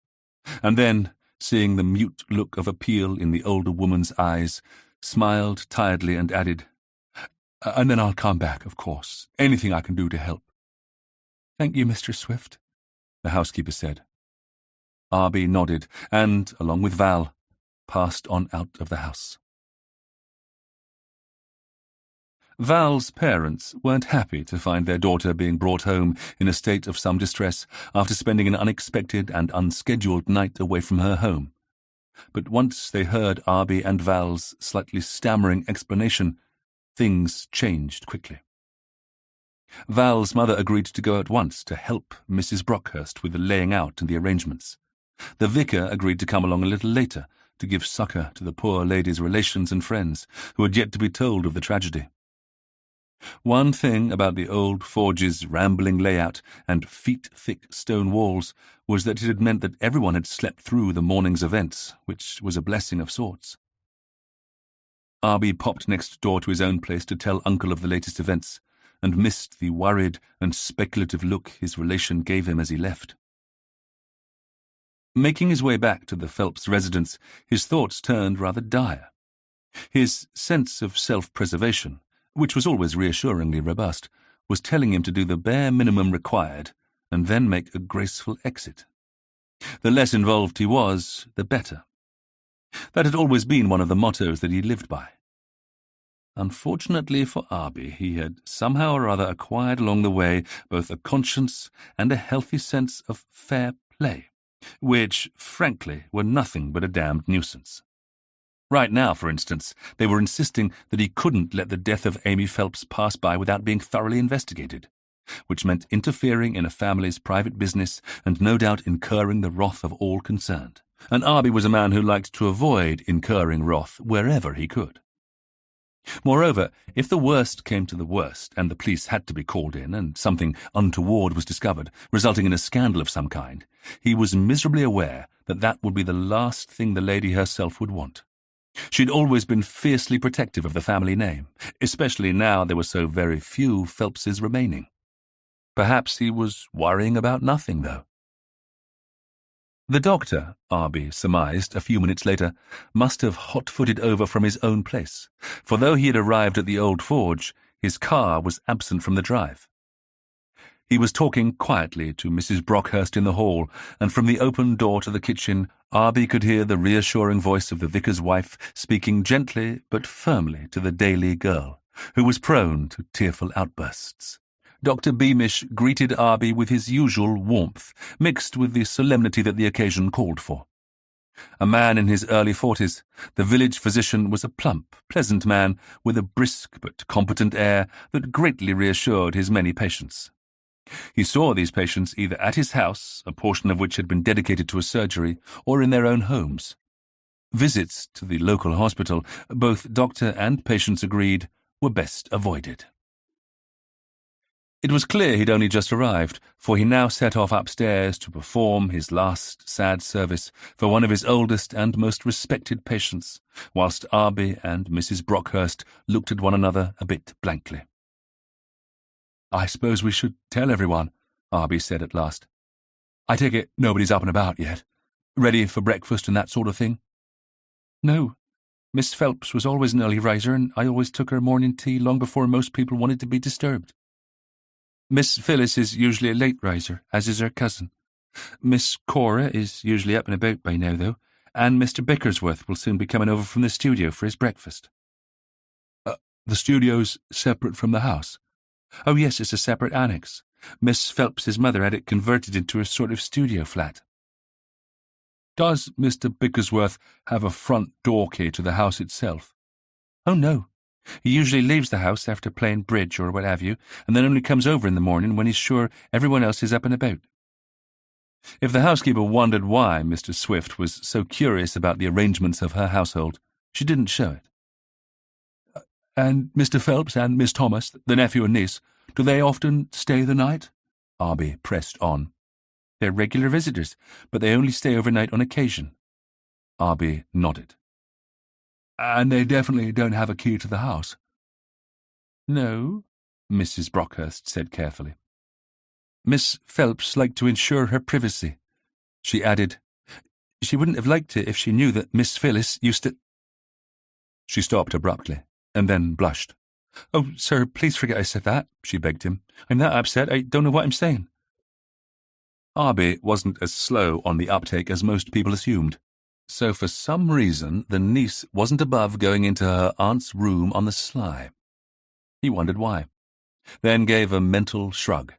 And then, seeing the mute look of appeal in the older woman's eyes, smiled tiredly and added, And then I'll come back, of course. Anything I can do to help. Thank you, Mistress Swift, the housekeeper said. Arbie nodded and, along with Val, passed on out of the house. Val's parents weren't happy to find their daughter being brought home in a state of some distress after spending an unexpected and unscheduled night away from her home. But once they heard Arbie and Val's slightly stammering explanation, things changed quickly. Val's mother agreed to go at once to help Mrs. Brockhurst with the laying out and the arrangements. The vicar agreed to come along a little later to give succour to the poor lady's relations and friends who had yet to be told of the tragedy. One thing about the old forge's rambling layout and feet-thick stone walls was that it had meant that everyone had slept through the morning's events, which was a blessing of sorts. Arbie popped next door to his own place to tell Uncle of the latest events, and missed the worried and speculative look his relation gave him as he left. Making his way back to the Phelps residence, his thoughts turned rather dire. His sense of self-preservation, which was always reassuringly robust, was telling him to do the bare minimum required and then make a graceful exit. The less involved he was, the better. That had always been one of the mottos that he lived by. Unfortunately for Arbie, he had somehow or other acquired along the way both a conscience and a healthy sense of fair play, which, frankly, were nothing but a damned nuisance. Right now, for instance, they were insisting that he couldn't let the death of Amy Phelps pass by without being thoroughly investigated, which meant interfering in a family's private business and no doubt incurring the wrath of all concerned. And Arbie was a man who liked to avoid incurring wrath wherever he could. Moreover, if the worst came to the worst and the police had to be called in and something untoward was discovered, resulting in a scandal of some kind, he was miserably aware that that would be the last thing the lady herself would want. She'd always been fiercely protective of the family name, especially now there were so very few Phelpses remaining. Perhaps he was worrying about nothing, though. The doctor, Arbie surmised a few minutes later, must have hot-footed over from his own place, for though he had arrived at the old forge, his car was absent from the drive. He was talking quietly to Mrs. Brockhurst in the hall, and from the open door to the kitchen, Arbie could hear the reassuring voice of the vicar's wife speaking gently but firmly to the Daly girl, who was prone to tearful outbursts. Dr. Beamish greeted Arbie with his usual warmth, mixed with the solemnity that the occasion called for. A man in his early 40s, the village physician was a plump, pleasant man with a brisk but competent air that greatly reassured his many patients. He saw these patients either at his house, a portion of which had been dedicated to a surgery, or in their own homes. Visits to the local hospital, both doctor and patients agreed, were best avoided. It was clear he'd only just arrived, for he now set off upstairs to perform his last sad service for one of his oldest and most respected patients, whilst Arbie and Mrs. Brockhurst looked at one another a bit blankly. "I suppose we should tell everyone," Arbie said at last. "I take it nobody's up and about yet? Ready for breakfast and that sort of thing?" "No. Miss Phelps was always an early riser, and I always took her morning tea long before most people wanted to be disturbed. Miss Phyllis is usually a late riser, as is her cousin. Miss Cora is usually up and about by now, though, and Mr. Bickersworth will soon be coming over from the studio for his breakfast." The studio's separate from the house?" "Oh, yes, it's a separate annex. Miss Phelps's mother had it converted into a sort of studio flat." "Does Mr. Bickersworth have a front door key to the house itself?" "Oh, no. He usually leaves the house after playing bridge or what have you, and then only comes over in the morning when he's sure everyone else is up and about." If the housekeeper wondered why Mr. Swift was so curious about the arrangements of her household, she didn't show it. "And Mr. Phelps and Miss Thomas, the nephew and niece, do they often stay the night?" Arbie pressed on. "They're regular visitors, but they only stay overnight on occasion." Arbie nodded. "And they definitely don't have a key to the house?" "No," Mrs. Brockhurst said carefully. "Miss Phelps liked to ensure her privacy." She added, "She wouldn't have liked it if she knew that Miss Phyllis used to—" She stopped abruptly, and then blushed. "Oh, sir, please forget I said that," she begged him. "I'm that upset I don't know what I'm saying." Arbie wasn't as slow on the uptake as most people assumed, so for some reason the niece wasn't above going into her aunt's room on the sly. He wondered why, then gave a mental shrug.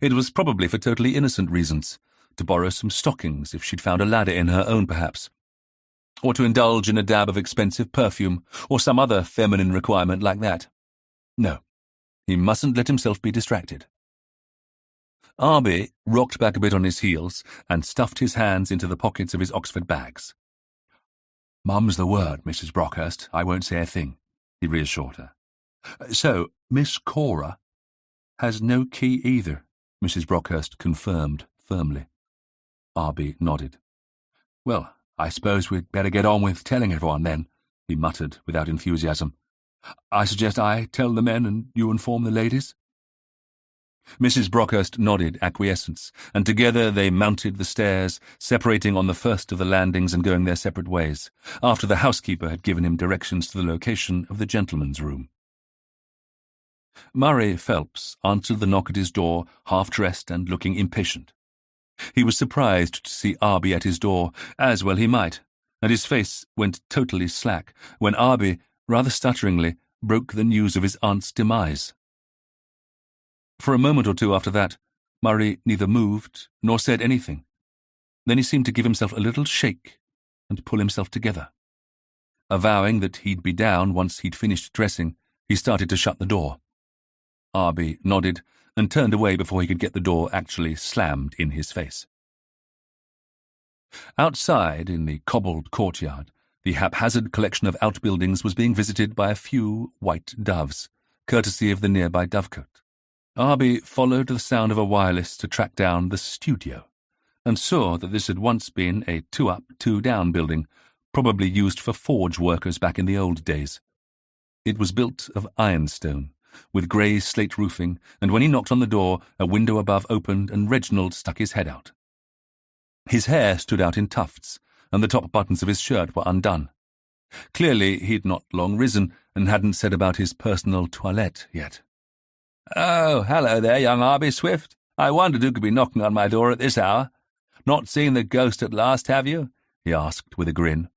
It was probably for totally innocent reasons, to borrow some stockings if she'd found a ladder in her own perhaps, or to indulge in a dab of expensive perfume, or some other feminine requirement like that. No, he mustn't let himself be distracted. Arbie rocked back a bit on his heels and stuffed his hands into the pockets of his Oxford bags. "Mum's the word, Mrs. Brockhurst. I won't say a thing," he reassured her. "So, Miss Cora—" "Has no key either," Mrs. Brockhurst confirmed firmly. Arbie nodded. "Well, I suppose we'd better get on with telling everyone then," he muttered without enthusiasm. "I suggest I tell the men and you inform the ladies." Mrs. Brockhurst nodded acquiescence, and together they mounted the stairs, separating on the first of the landings and going their separate ways, after the housekeeper had given him directions to the location of the gentleman's room. Murray Phelps answered the knock at his door, half-dressed and looking impatient. He was surprised to see Arbie at his door, as well he might, and his face went totally slack when Arbie, rather stutteringly, broke the news of his aunt's demise. For a moment or two after that, Murray neither moved nor said anything. Then he seemed to give himself a little shake and pull himself together. Avowing that he'd be down once he'd finished dressing, he started to shut the door. Arbie nodded and turned away before he could get the door actually slammed in his face. Outside, in the cobbled courtyard, the haphazard collection of outbuildings was being visited by a few white doves, courtesy of the nearby dovecote. Arbie followed the sound of a wireless to track down the studio, and saw that this had once been a 2-up, 2-down building, probably used for forge workers back in the old days. It was built of ironstone, with grey slate roofing, and when he knocked on the door, a window above opened and Reginald stuck his head out. His hair stood out in tufts, and the top buttons of his shirt were undone. Clearly he'd not long risen, and hadn't set about his personal toilette yet. "Oh, hello there, young Arbie Swift. I wondered who could be knocking on my door at this hour. Not seen the ghost at last, have you?" he asked with a grin.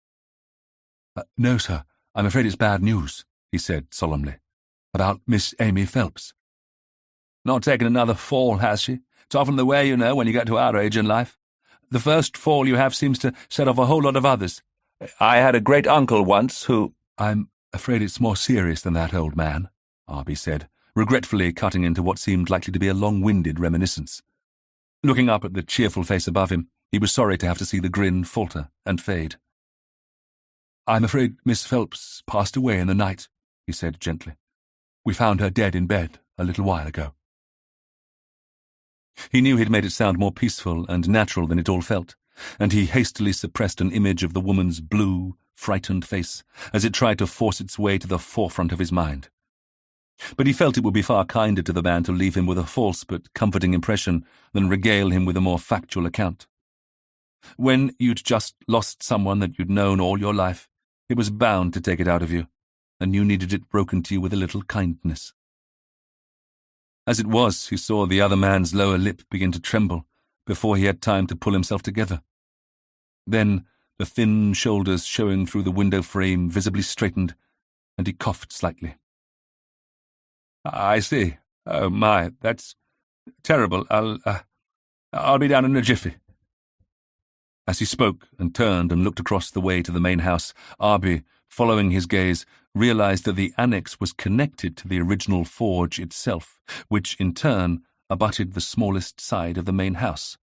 No, sir. I'm afraid it's bad news," he said solemnly. "About Miss Amy Phelps." "Not taken another fall, has she? It's often the way, you know, when you get to our age in life. The first fall you have seems to set off a whole lot of others. I had a great-uncle once who—" "I'm afraid it's more serious than that, old man," Arbie said, regretfully cutting into what seemed likely to be a long-winded reminiscence. Looking up at the cheerful face above him, he was sorry to have to see the grin falter and fade. "I'm afraid Miss Phelps passed away in the night," he said gently. "We found her dead in bed a little while ago." He knew he'd made it sound more peaceful and natural than it all felt, and he hastily suppressed an image of the woman's blue, frightened face as it tried to force its way to the forefront of his mind. But he felt it would be far kinder to the man to leave him with a false but comforting impression than regale him with a more factual account. When you'd just lost someone that you'd known all your life, it was bound to take it out of you, and you needed it broken to you with a little kindness. As it was, he saw the other man's lower lip begin to tremble before he had time to pull himself together. Then the thin shoulders showing through the window frame visibly straightened, and he coughed slightly. "I see. Oh, my, that's terrible. I'll be down in a jiffy." As he spoke and turned and looked across the way to the main house, Arbie, following his gaze, realized that the annex was connected to the original forge itself, which, in turn, abutted the smallest side of the main house.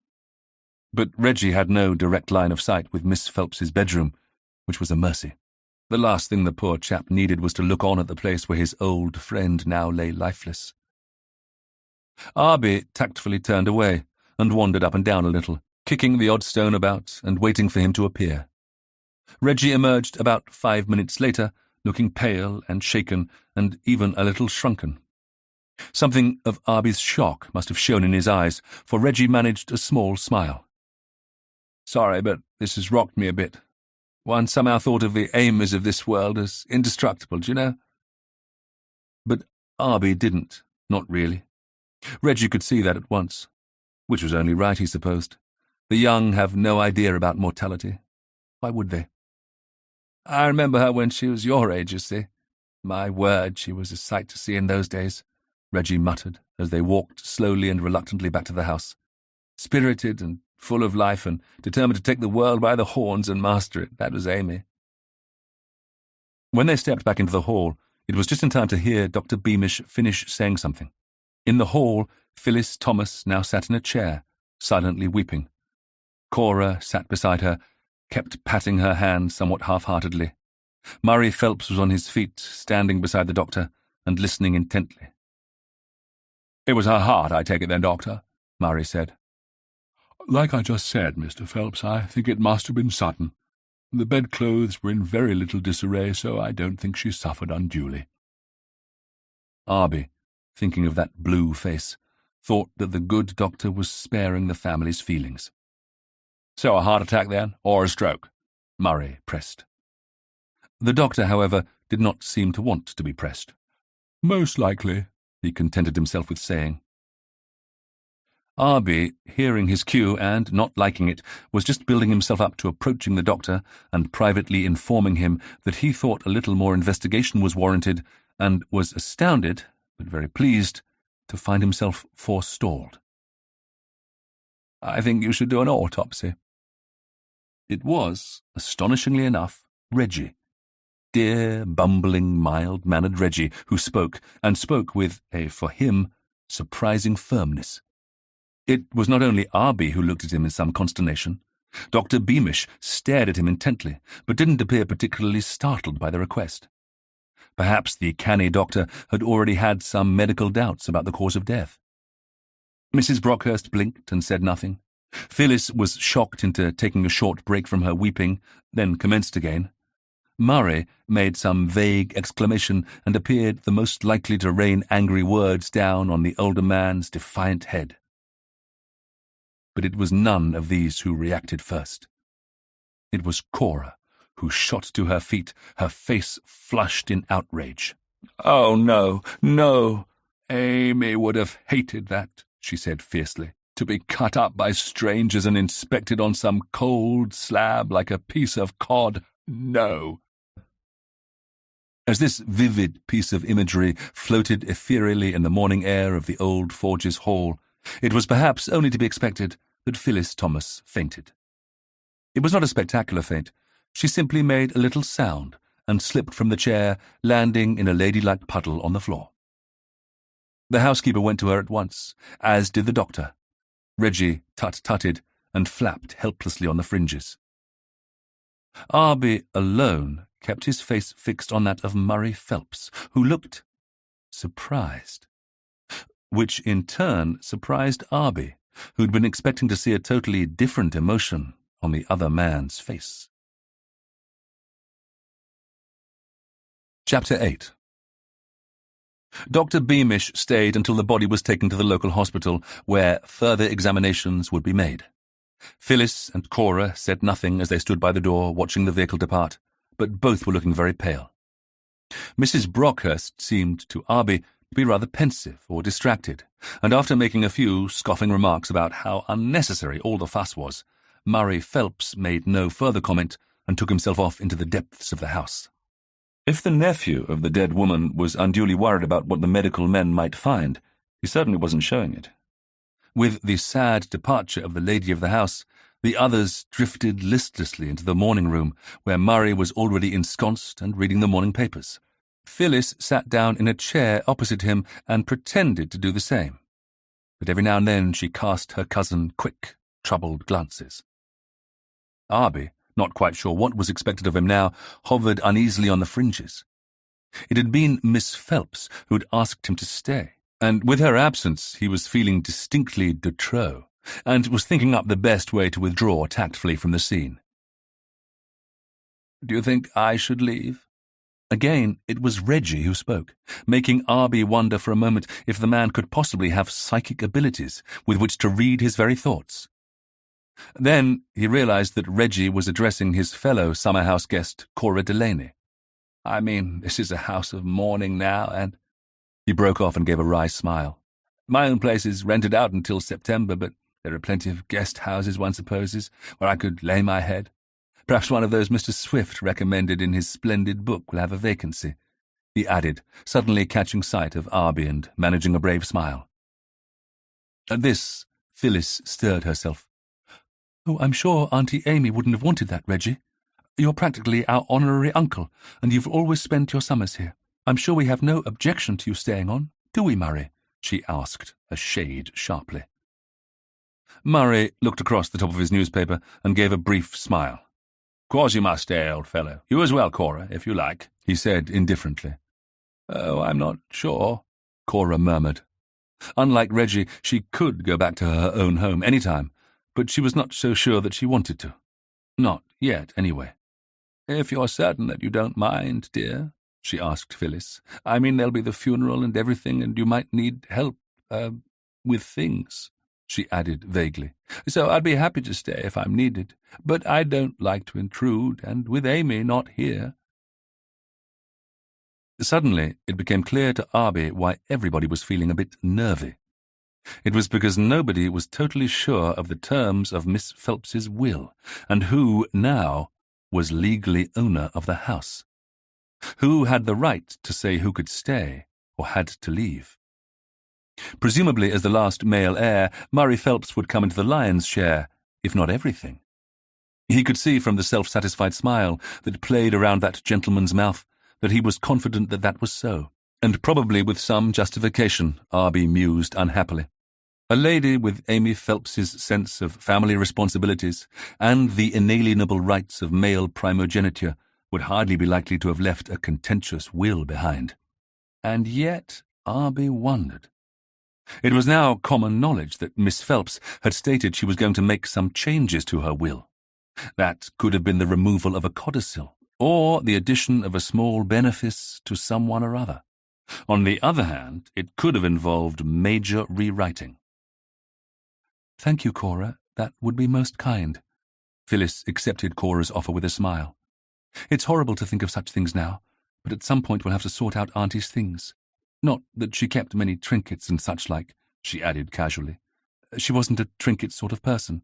But Reggie had no direct line of sight with Miss Phelps's bedroom, which was a mercy. The last thing the poor chap needed was to look on at the place where his old friend now lay lifeless. Arbie tactfully turned away and wandered up and down a little, kicking the odd stone about and waiting for him to appear. Reggie emerged about 5 minutes later, looking pale and shaken and even a little shrunken. Something of Arbie's shock must have shown in his eyes, for Reggie managed a small smile. "Sorry, but this has rocked me a bit. One somehow thought of the Amys of this world as indestructible, do you know?" But Arbie didn't, not really. Reggie could see that at once, which was only right, he supposed. The young have no idea about mortality. Why would they? "I remember her when she was your age, you see. My word, she was a sight to see in those days," Reggie muttered as they walked slowly and reluctantly back to the house. "Spirited and full of life and determined to take the world by the horns and master it. That was Amy." When they stepped back into the hall, it was just in time to hear Dr. Beamish finish saying something. In the hall, Phyllis Thomas now sat in a chair, silently weeping. Cora sat beside her, kept patting her hand somewhat half-heartedly. Murray Phelps was on his feet, standing beside the doctor, and listening intently. "It was her heart, I take it then, Doctor," Murray said. "Like I just said, Mr. Phelps, I think it must have been sudden. The bedclothes were in very little disarray, so I don't think she suffered unduly." Arbie, thinking of that blue face, thought that the good doctor was sparing the family's feelings. "So a heart attack, then, or a stroke?" Murray pressed. The doctor, however, did not seem to want to be pressed. "Most likely," he contented himself with saying. Arbie, hearing his cue and not liking it, was just building himself up to approaching the doctor and privately informing him that he thought a little more investigation was warranted, and was astounded, but very pleased, to find himself forestalled. "I think you should do an autopsy." It was, astonishingly enough, Reggie. Dear, bumbling, mild-mannered Reggie, who spoke, and spoke with a, for him, surprising firmness. It was not only Arbie who looked at him in some consternation. Dr. Beamish stared at him intently, but didn't appear particularly startled by the request. Perhaps the canny doctor had already had some medical doubts about the cause of death. Mrs. Brockhurst blinked and said nothing. Phyllis was shocked into taking a short break from her weeping, then commenced again. Murray made some vague exclamation and appeared the most likely to rain angry words down on the older man's defiant head. But it was none of these who reacted first. It was Cora, who shot to her feet, her face flushed in outrage. "Oh, no, no! Amy would have hated that, she said fiercely, to be cut up by strangers and inspected on some cold slab like a piece of cod. No. As this vivid piece of imagery floated ethereally in the morning air of the old Forges Hall, it was perhaps only to be expected that Phyllis Thomas fainted. It was not a spectacular faint. She simply made a little sound and slipped from the chair, landing in a ladylike puddle on the floor. The housekeeper went to her at once, as did the doctor. Reggie tut-tutted and flapped helplessly on the fringes. Arbie alone kept his face fixed on that of Murray Phelps, who looked surprised, which in turn surprised Arbie, who'd been expecting to see a totally different emotion on the other man's face. Chapter 8. Dr. Beamish stayed until the body was taken to the local hospital, where further examinations would be made. Phyllis and Cora said nothing as they stood by the door watching the vehicle depart, but both were looking very pale. Mrs. Brockhurst seemed to Arbie to be rather pensive or distracted, and after making a few scoffing remarks about how unnecessary all the fuss was, Murray Phelps made no further comment and took himself off into the depths of the house. If the nephew of the dead woman was unduly worried about what the medical men might find, he certainly wasn't showing it. With the sad departure of the lady of the house, the others drifted listlessly into the morning room, where Murray was already ensconced and reading the morning papers. Phyllis sat down in a chair opposite him and pretended to do the same, but every now and then she cast her cousin quick, troubled glances. Arbie, not quite sure what was expected of him now, hovered uneasily on the fringes. It had been Miss Phelps who had asked him to stay, and with her absence he was feeling distinctly de trop, and was thinking up the best way to withdraw tactfully from the scene. "Do you think I should leave?" Again, it was Reggie who spoke, making Arbie wonder for a moment if the man could possibly have psychic abilities with which to read his very thoughts. Then he realized that Reggie was addressing his fellow summer-house guest, Cora Delaney. "I mean, this is a house of mourning now, and—" He broke off and gave a wry smile. "My own place is rented out until September, but there are plenty of guest houses, one supposes, where I could lay my head. Perhaps one of those Mr. Swift recommended in his splendid book will have a vacancy," he added, suddenly catching sight of Arbie and managing a brave smile. At this, Phyllis stirred herself. "Oh, I'm sure Auntie Amy wouldn't have wanted that, Reggie. You're practically our honorary uncle, and you've always spent your summers here. I'm sure we have no objection to you staying on, do we, Murray?" she asked, a shade sharply. Murray looked across the top of his newspaper and gave a brief smile. "Course you must stay, old fellow. You as well, Cora, if you like," he said indifferently. "Oh, I'm not sure," Cora murmured. Unlike Reggie, she could go back to her own home any time, but she was not so sure that she wanted to. Not yet, anyway. "If you're certain that you don't mind, dear," she asked Phyllis. "I mean, there'll be the funeral and everything, and you might need help, with things," she added vaguely. "So I'd be happy to stay if I'm needed, but I don't like to intrude, and with Amy not here—" Suddenly, it became clear to Arbie why everybody was feeling a bit nervy. It was because nobody was totally sure of the terms of Miss Phelps's will, and who, now, was legally owner of the house. Who had the right to say who could stay or had to leave? Presumably, as the last male heir, Murray Phelps would come into the lion's share, if not everything. He could see from the self-satisfied smile that played around that gentleman's mouth that he was confident that that was so, and probably with some justification, Arbie mused unhappily. A lady with Amy Phelps's sense of family responsibilities and the inalienable rights of male primogeniture would hardly be likely to have left a contentious will behind. And yet Arbie wondered. It was now common knowledge that Miss Phelps had stated she was going to make some changes to her will. That could have been the removal of a codicil, or the addition of a small benefice to someone or other. On the other hand, it could have involved major rewriting. "Thank you, Cora. That would be most kind." Phyllis accepted Cora's offer with a smile. "It's horrible to think of such things now, but at some point we'll have to sort out Auntie's things. Not that she kept many trinkets and such like," she added casually. "She wasn't a trinket sort of person.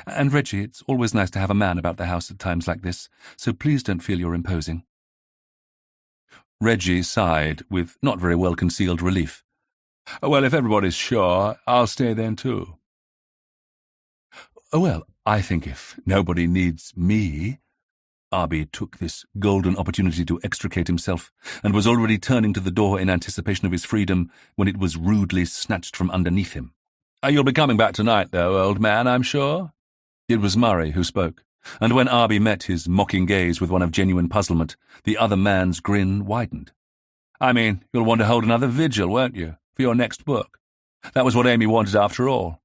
And Reggie, it's always nice to have a man about the house at times like this, so please don't feel you're imposing." Reggie sighed with not very well concealed relief. "Well, if everybody's sure, I'll stay then too." "Well, I think if nobody needs me—" Arbie took this golden opportunity to extricate himself, and was already turning to the door in anticipation of his freedom when it was rudely snatched from underneath him. "You'll be coming back tonight, though, old man, I'm sure?" It was Murray who spoke, and when Arbie met his mocking gaze with one of genuine puzzlement, the other man's grin widened. "I mean, you'll want to hold another vigil, won't you, for your next book? That was what Amy wanted after all.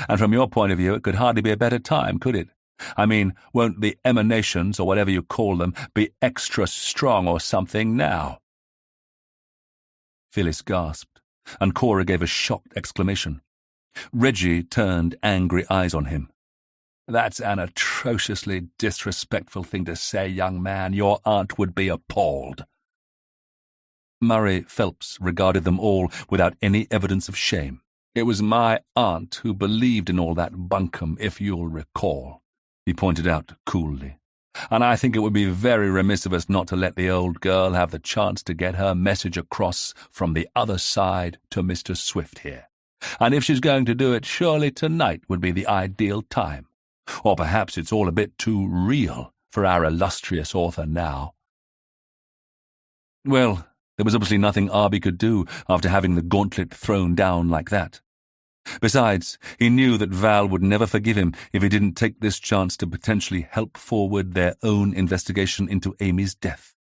And from your point of view, it could hardly be a better time, could it? I mean, won't the emanations, or whatever you call them, be extra strong or something now?" Phyllis gasped, and Cora gave a shocked exclamation. Reggie turned angry eyes on him. "That's an atrociously disrespectful thing to say, young man. Your aunt would be appalled." Murray Phelps regarded them all without any evidence of shame. "It was my aunt who believed in all that bunkum, if you'll recall," he pointed out coolly. "And I think it would be very remiss of us not to let the old girl have the chance to get her message across from the other side to Mr. Swift here. And if she's going to do it, surely tonight would be the ideal time. Or perhaps it's all a bit too real for our illustrious author now." Well, there was obviously nothing Arbie could do after having the gauntlet thrown down like that. Besides, he knew that Val would never forgive him if he didn't take this chance to potentially help forward their own investigation into Amy's death.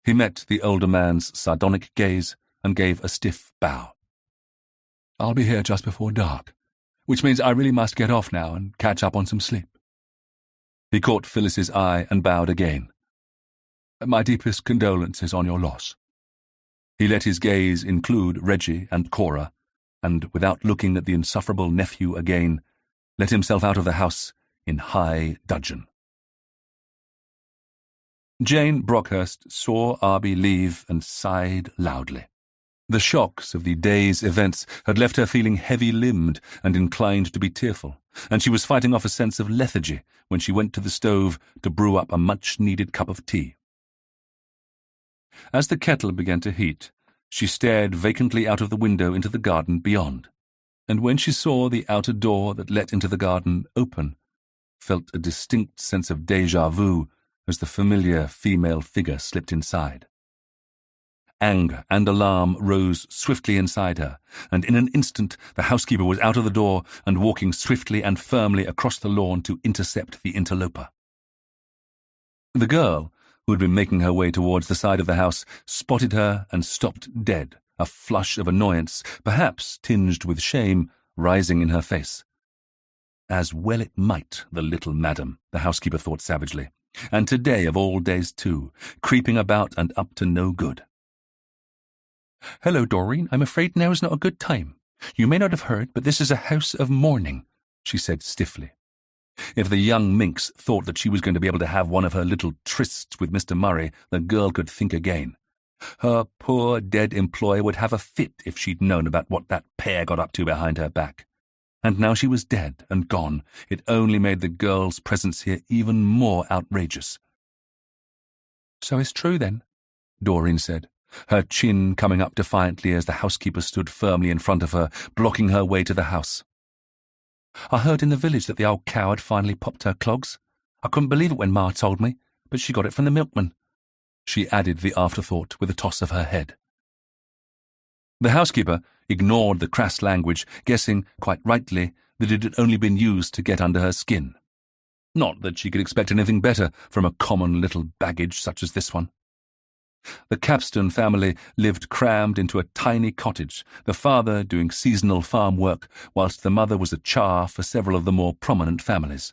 He met the older man's sardonic gaze and gave a stiff bow. "I'll be here just before dark, which means I really must get off now and catch up on some sleep." He caught Phyllis's eye and bowed again. "My deepest condolences on your loss." He let his gaze include Reggie and Cora, and, without looking at the insufferable nephew again, let himself out of the house in high dudgeon. Jane Brockhurst saw Arbie leave and sighed loudly. The shocks of the day's events had left her feeling heavy-limbed and inclined to be tearful, and she was fighting off a sense of lethargy when she went to the stove to brew up a much-needed cup of tea. As the kettle began to heat, she stared vacantly out of the window into the garden beyond, and when she saw the outer door that let into the garden open, felt a distinct sense of déjà vu as the familiar female figure slipped inside. Anger and alarm rose swiftly inside her, and in an instant the housekeeper was out of the door and walking swiftly and firmly across the lawn to intercept the interloper. The girl, who had been making her way towards the side of the house, spotted her and stopped dead, a flush of annoyance, perhaps tinged with shame, rising in her face. As well it might, the little madam, the housekeeper thought savagely, and today of all days too, creeping about and up to no good. "Hello, Doreen. I'm afraid now is not a good time. You may not have heard, but this is a house of mourning," she said stiffly. If the young minx thought that she was going to be able to have one of her little trysts with Mr. Murray, the girl could think again. Her poor dead employer would have a fit if she'd known about what that pair got up to behind her back. And now she was dead and gone. It only made the girl's presence here even more outrageous. "So it's true, then," Doreen said, her chin coming up defiantly as the housekeeper stood firmly in front of her, blocking her way to the house. "I heard in the village that the old cow had finally popped her clogs. I couldn't believe it when Ma told me, but she got it from the milkman," she added the afterthought with a toss of her head. The housekeeper ignored the crass language, guessing, quite rightly, that it had only been used to get under her skin. Not that she could expect anything better from a common little baggage such as this one. The Capstan family lived crammed into a tiny cottage, the father doing seasonal farm work, whilst the mother was a char for several of the more prominent families.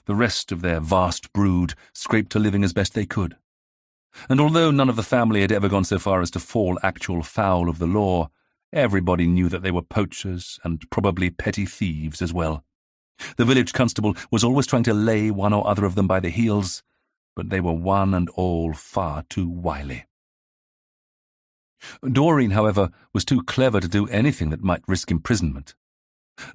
The rest of their vast brood scraped a living as best they could. And although none of the family had ever gone so far as to fall actual foul of the law, everybody knew that they were poachers and probably petty thieves as well. The village constable was always trying to lay one or other of them by the heels, but they were one and all far too wily. Doreen, however, was too clever to do anything that might risk imprisonment.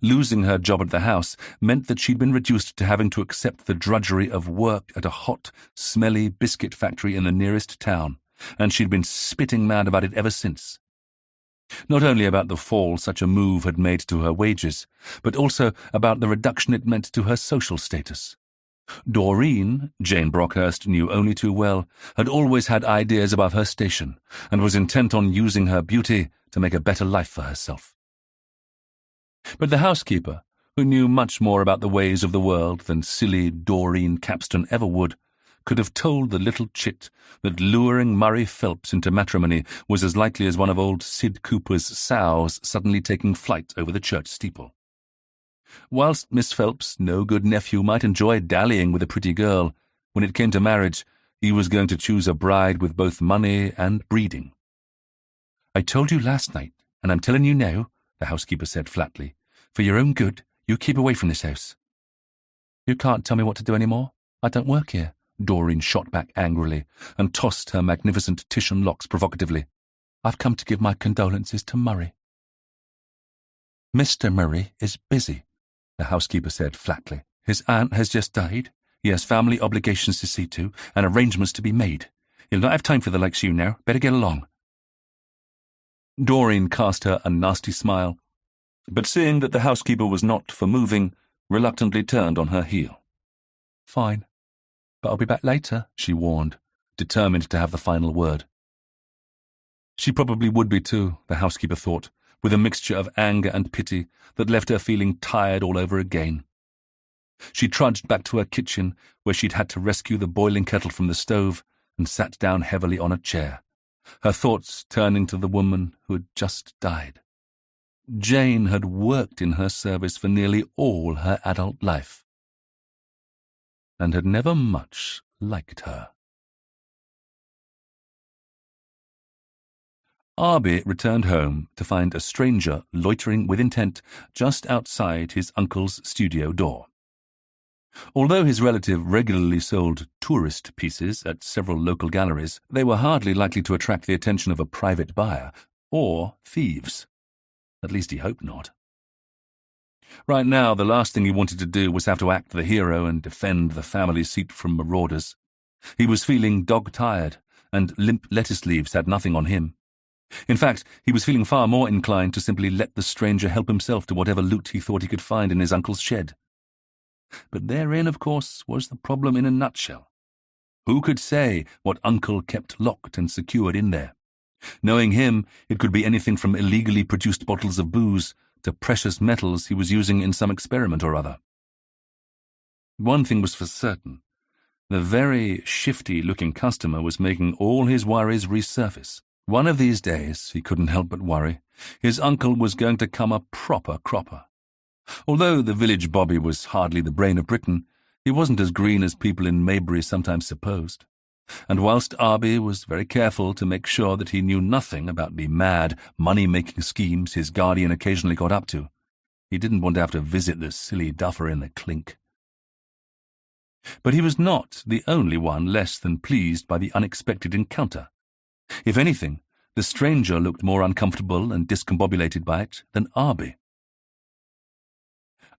Losing her job at the house meant that she'd been reduced to having to accept the drudgery of work at a hot, smelly biscuit factory in the nearest town, and she'd been spitting mad about it ever since. Not only about the fall such a move had made to her wages, but also about the reduction it meant to her social status. Doreen, Jane Brockhurst knew only too well, had always had ideas above her station, and was intent on using her beauty to make a better life for herself. But the housekeeper, who knew much more about the ways of the world than silly Doreen Capstan ever would, could have told the little chit that luring Murray Phelps into matrimony was as likely as one of old Sid Cooper's sows suddenly taking flight over the church steeple. Whilst Miss Phelps' no-good nephew might enjoy dallying with a pretty girl, when it came to marriage, he was going to choose a bride with both money and breeding. "I told you last night, and I'm telling you now," the housekeeper said flatly. "For your own good, you keep away from this house." "You can't tell me what to do any more. I don't work here," Doreen shot back angrily, and tossed her magnificent Titian locks provocatively. "I've come to give my condolences to Murray." "Mr. Murray is busy," the housekeeper said flatly. "His aunt has just died. He has family obligations to see to, and arrangements to be made. He'll not have time for the likes of you now. Better get along." Doreen cast her a nasty smile, but seeing that the housekeeper was not for moving, reluctantly turned on her heel. "Fine, but I'll be back later," she warned, determined to have the final word. She probably would be too, the housekeeper thought, with a mixture of anger and pity that left her feeling tired all over again. She trudged back to her kitchen, where she'd had to rescue the boiling kettle from the stove, and sat down heavily on a chair, her thoughts turning to the woman who had just died. Jane had worked in her service for nearly all her adult life, and had never much liked her. Arbie returned home to find a stranger loitering with intent just outside his uncle's studio door. Although his relative regularly sold tourist pieces at several local galleries, they were hardly likely to attract the attention of a private buyer, or thieves. At least he hoped not. Right now, the last thing he wanted to do was have to act the hero and defend the family seat from marauders. He was feeling dog-tired, and limp lettuce leaves had nothing on him. In fact, he was feeling far more inclined to simply let the stranger help himself to whatever loot he thought he could find in his uncle's shed. But therein, of course, was the problem in a nutshell. Who could say what Uncle kept locked and secured in there? Knowing him, it could be anything from illegally produced bottles of booze to precious metals he was using in some experiment or other. One thing was for certain. The very shifty-looking customer was making all his worries resurface. One of these days, he couldn't help but worry, his uncle was going to come a proper cropper. Although the village bobby was hardly the brain of Britain, he wasn't as green as people in Maybury sometimes supposed. And whilst Arbie was very careful to make sure that he knew nothing about the mad, money-making schemes his guardian occasionally got up to, he didn't want to have to visit the silly duffer in the clink. But he was not the only one less than pleased by the unexpected encounter. If anything, the stranger looked more uncomfortable and discombobulated by it than Arbie.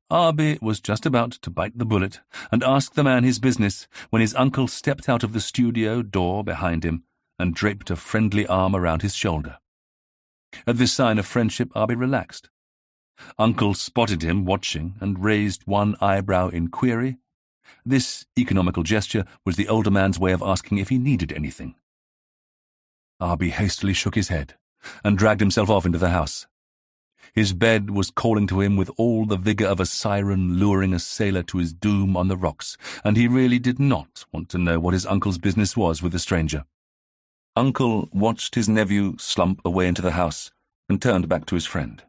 Arbie was just about to bite the bullet and ask the man his business when his uncle stepped out of the studio door behind him and draped a friendly arm around his shoulder. At this sign of friendship, Arbie relaxed. Uncle spotted him watching and raised one eyebrow in query. This economical gesture was the older man's way of asking if he needed anything. Arbie hastily shook his head and dragged himself off into the house. His bed was calling to him with all the vigour of a siren luring a sailor to his doom on the rocks, and he really did not want to know what his uncle's business was with the stranger. Uncle watched his nephew slump away into the house and turned back to his friend.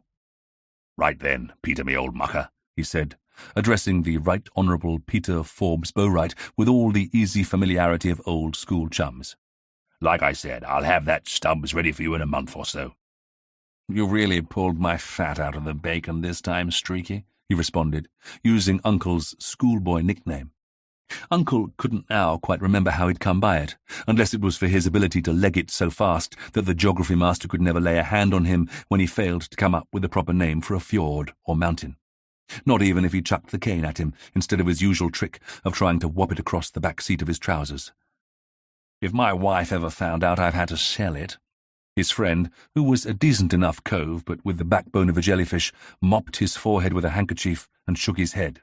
"Right then, Peter, me old mucker," he said, addressing the Right Honourable Peter Forbes Bowright with all the easy familiarity of old school chums. "Like I said, I'll have that Stubbs ready for you in a month or so." "You really pulled my fat out of the bacon this time, Streaky," he responded, using Uncle's schoolboy nickname. Uncle couldn't now quite remember how he'd come by it, unless it was for his ability to leg it so fast that the geography master could never lay a hand on him when he failed to come up with a proper name for a fjord or mountain. Not even if he chucked the cane at him instead of his usual trick of trying to whop it across the back seat of his trousers. "If my wife ever found out I've had to sell it," his friend, who was a decent enough cove but with the backbone of a jellyfish, mopped his forehead with a handkerchief and shook his head.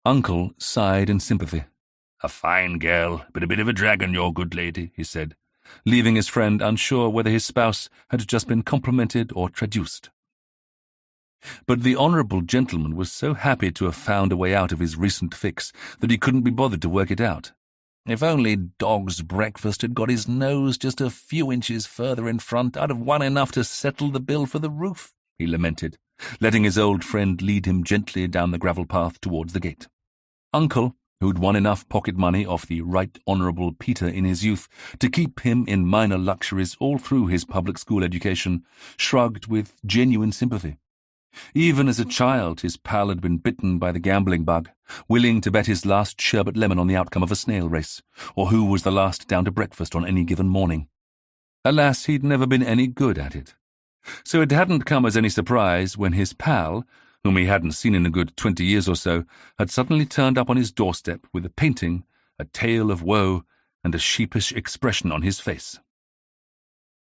Uncle sighed in sympathy. "A fine girl, but a bit of a dragon, your good lady," he said, leaving his friend unsure whether his spouse had just been complimented or traduced. But the honourable gentleman was so happy to have found a way out of his recent fix that he couldn't be bothered to work it out. "If only Dog's Breakfast had got his nose just a few inches further in front, I'd have won enough to settle the bill for the roof," he lamented, letting his old friend lead him gently down the gravel path towards the gate. Uncle, who'd won enough pocket money off the Right Honourable Peter in his youth to keep him in minor luxuries all through his public school education, shrugged with genuine sympathy. Even as a child, his pal had been bitten by the gambling bug, willing to bet his last sherbet lemon on the outcome of a snail race, or who was the last down to breakfast on any given morning. Alas, he'd never been any good at it. So it hadn't come as any surprise when his pal, whom he hadn't seen in a good 20 years or so, had suddenly turned up on his doorstep with a painting, a tale of woe, and a sheepish expression on his face.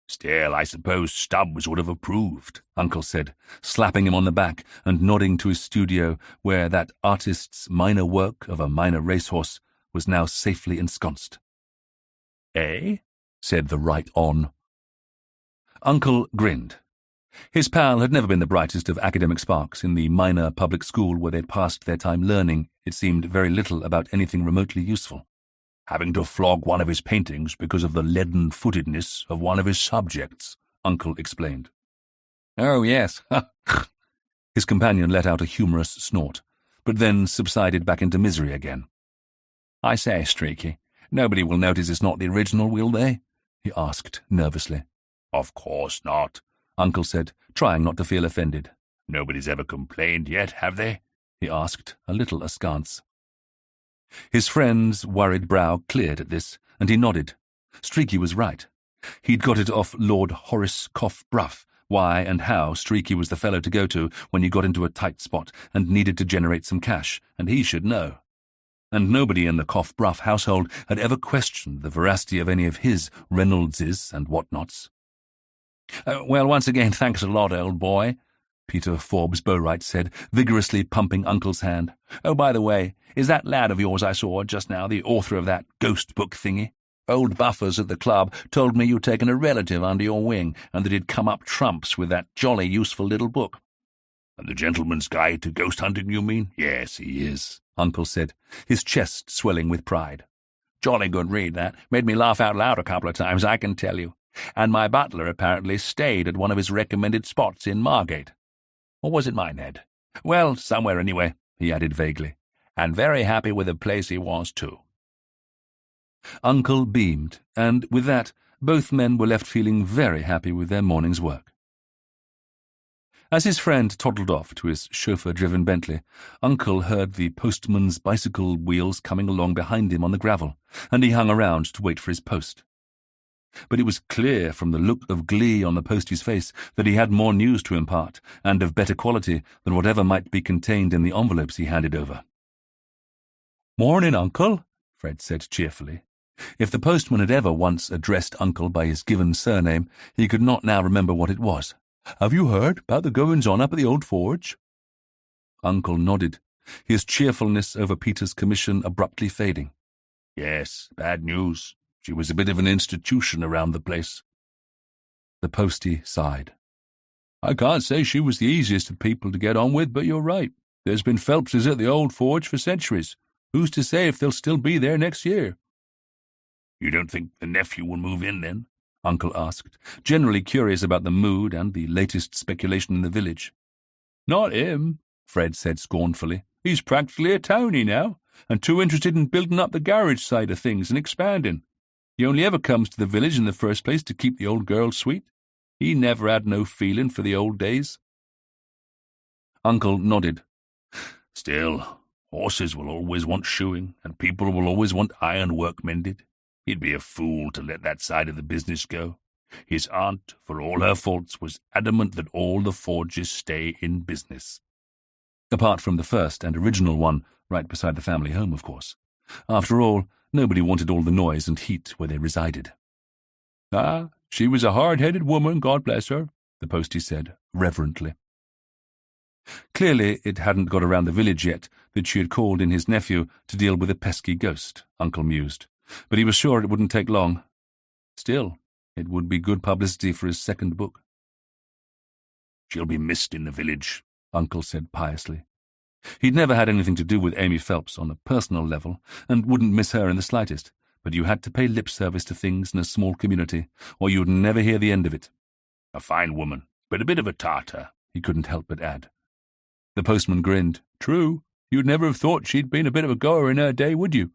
"Still, I suppose Stubbs would have approved," Uncle said, slapping him on the back and nodding to his studio where that artist's minor work of a minor racehorse was now safely ensconced. "Eh?" said the right-on. Uncle grinned. His pal had never been the brightest of academic sparks in the minor public school where they'd passed their time learning, it seemed, very little about anything remotely useful. "Having to flog one of his paintings because of the leaden-footedness of one of his subjects," Uncle explained. "Oh, yes." His companion let out a humorous snort, but then subsided back into misery again. "I say, Streaky, nobody will notice it's not the original, will they?" he asked nervously. "Of course not," Uncle said, trying not to feel offended. "Nobody's ever complained yet, have they?" he asked, a little askance. His friend's worried brow cleared at this, and he nodded. Streaky was right. He'd got it off Lord Horace Cough Bruff, why and how Streaky was the fellow to go to when you got into a tight spot and needed to generate some cash, and he should know. And nobody in the Cough Bruff household had ever questioned the veracity of any of his Reynoldses and whatnots. "Well, once again, thanks a lot, old boy," Peter Forbes Bowright said, vigorously pumping Uncle's hand. "Oh, by the way, is that lad of yours I saw just now the author of that ghost book thingy? Old Buffers at the club told me you'd taken a relative under your wing and that he'd come up trumps with that jolly useful little book." "And the Gentleman's Guide to Ghost Hunting, you mean? Yes, he is," Uncle said, his chest swelling with pride. "Jolly good read, that. Made me laugh out loud a couple of times, I can tell you. And my butler apparently stayed at one of his recommended spots in Margate. Or was it Minehead? Well, somewhere anyway," he added vaguely. "And very happy with the place he was, too." Uncle beamed, and with that, both men were left feeling very happy with their morning's work. As his friend toddled off to his chauffeur-driven Bentley, Uncle heard the postman's bicycle wheels coming along behind him on the gravel, and he hung around to wait for his post. But it was clear from the look of glee on the postie's face that he had more news to impart, and of better quality than whatever might be contained in the envelopes he handed over. "Morning, Uncle," Fred said cheerfully. If the postman had ever once addressed Uncle by his given surname, he could not now remember what it was. "Have you heard about the goings-on up at the old forge?" Uncle nodded, his cheerfulness over Peter's commission abruptly fading. "Yes, bad news. She was a bit of an institution around the place." The postie sighed. "I can't say she was the easiest of people to get on with, but you're right. There's been Phelpses at the old forge for centuries. Who's to say if they'll still be there next year?" "You don't think the nephew will move in, then?" Uncle asked, generally curious about the mood and the latest speculation in the village. "Not him," Fred said scornfully. "He's practically a townie now, and too interested in building up the garage side of things and expanding. He only ever comes to the village in the first place to keep the old girl sweet. He never had no feeling for the old days." Uncle nodded. "Still, Horses will always want shoeing, and people will always want ironwork mended. He'd be a fool to let that side of the business go. His aunt, for all her faults, was adamant that all the forges stay in business. Apart from the first and original one, right beside the family home, of course. After all, nobody wanted all the noise and heat where they resided. "Ah, she was a hard-headed woman, God bless her," the postie said, reverently. Clearly it hadn't got around the village yet that she had called in his nephew to deal with a pesky ghost, Uncle mused, but he was sure it wouldn't take long. Still, it would be good publicity for his second book. "She'll be missed in the village," Uncle said piously. He'd never had anything to do with Amy Phelps on a personal level, and wouldn't miss her in the slightest, but you had to pay lip service to things in a small community, or you'd never hear the end of it. "A fine woman, but a bit of a tartar," he couldn't help but add. The postman grinned. "True, you'd never have thought she'd been a bit of a goer in her day, would you?"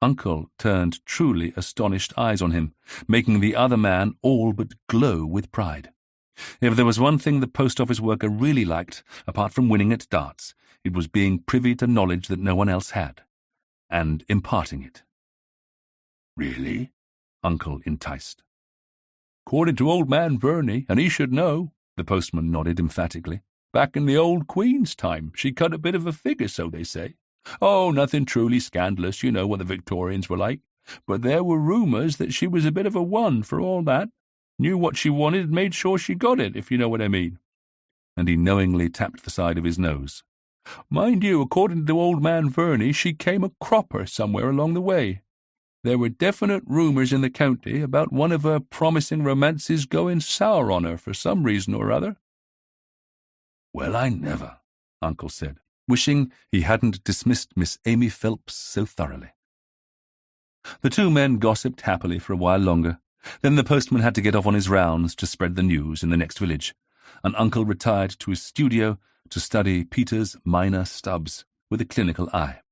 Uncle turned truly astonished eyes on him, making the other man all but glow with pride. If there was one thing the post office worker really liked, apart from winning at darts, it was being privy to knowledge that no one else had, and imparting it. "Really?" Uncle enticed. "According to old man Verney, and he should know," the postman nodded emphatically. "Back in the old Queen's time, she cut a bit of a figure, so they say. Oh, nothing truly scandalous, you know what the Victorians were like. But there were rumours that she was a bit of a one for all that. Knew what she wanted and made sure she got it, if you know what I mean." And he knowingly tapped the side of his nose. "Mind you, according to old man Verney, she came a cropper somewhere along the way. There were definite rumours in the county about one of her promising romances going sour on her for some reason or other." "Well, I never," Uncle said, wishing he hadn't dismissed Miss Amy Phelps so thoroughly. The two men gossiped happily for a while longer. Then the postman had to get off on his rounds to spread the news in the next village, and Uncle retired to his studio to study Peter's minor stubs with a clinical eye.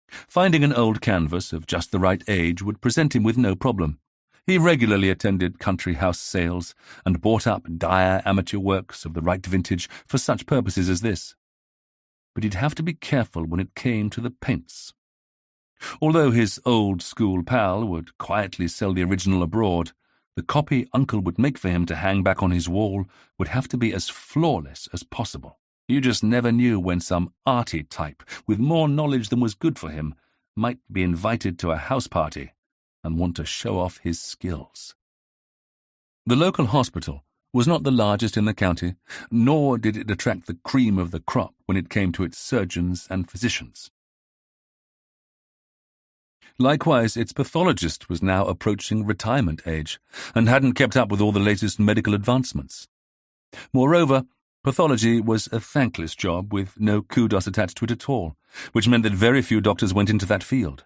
Finding an old canvas of just the right age would present him with no problem. He regularly attended country house sales and bought up dire amateur works of the right vintage for such purposes as this. But he'd have to be careful when it came to the paints. Although his old-school pal would quietly sell the original abroad, the copy Uncle would make for him to hang back on his wall would have to be as flawless as possible. You just never knew when some arty type, with more knowledge than was good for him, might be invited to a house party and want to show off his skills. The local hospital was not the largest in the county, nor did it attract the cream of the crop when it came to its surgeons and physicians. Likewise, its pathologist was now approaching retirement age, and hadn't kept up with all the latest medical advancements. Moreover, pathology was a thankless job with no kudos attached to it at all, which meant that very few doctors went into that field.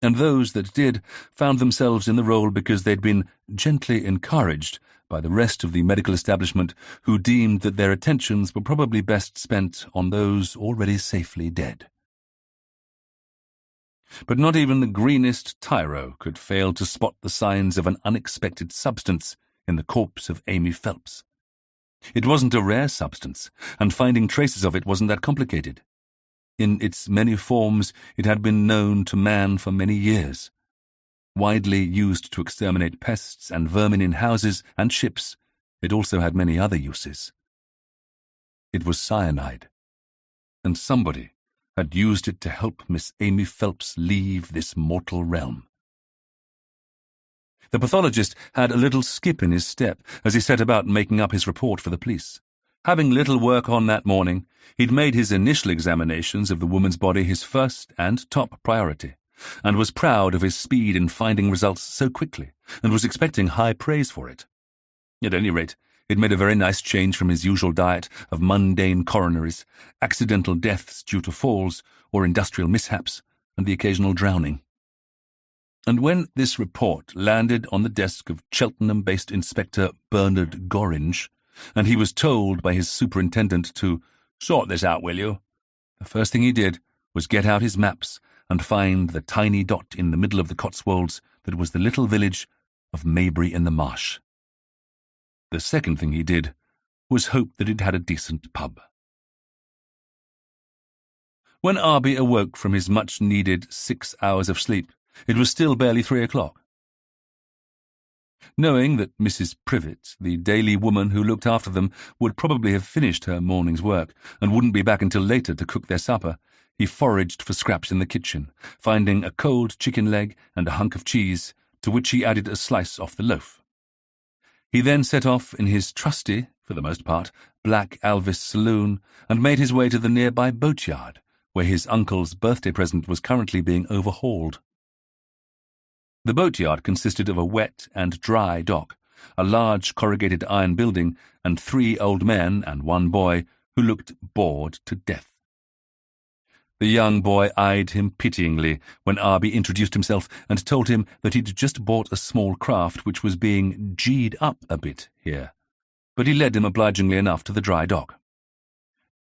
And those that did found themselves in the role because they'd been gently encouraged by the rest of the medical establishment, who deemed that their attentions were probably best spent on those already safely dead. But not even the greenest tyro could fail to spot the signs of an unexpected substance in the corpse of Amy Phelps. It wasn't a rare substance, and finding traces of it wasn't that complicated. In its many forms, it had been known to man for many years. Widely used to exterminate pests and vermin in houses and ships, it also had many other uses. It was cyanide, and somebody had used it to help Miss Amy Phelps leave this mortal realm. The pathologist had a little skip in his step as he set about making up his report for the police. Having little work on that morning, he'd made his initial examinations of the woman's body his first and top priority, and was proud of his speed in finding results so quickly, and was expecting high praise for it. At any rate, it made a very nice change from his usual diet of mundane coronaries, accidental deaths due to falls or industrial mishaps, and the occasional drowning. And when this report landed on the desk of Cheltenham-based Inspector Bernard Gorringe, and he was told by his superintendent to "Sort this out, will you?" the first thing he did was get out his maps and find the tiny dot in the middle of the Cotswolds that was the little village of Maybury-in-the-Marsh. The second thing he did was hope that it had a decent pub. When Arbie awoke from his much-needed 6 hours of sleep, it was still barely 3 o'clock. Knowing that Mrs. Privet, the daily woman who looked after them, would probably have finished her morning's work and wouldn't be back until later to cook their supper, he foraged for scraps in the kitchen, finding a cold chicken leg and a hunk of cheese, to which he added a slice off the loaf. He then set off in his trusty, for the most part, black Alvis saloon and made his way to the nearby boatyard, where his uncle's birthday present was currently being overhauled. The boatyard consisted of a wet and dry dock, a large corrugated iron building, and 3 old men and 1 boy who looked bored to death. The young boy eyed him pityingly when Arbie introduced himself and told him that he'd just bought a small craft which was being G'd up a bit here, but he led him obligingly enough to the dry dock.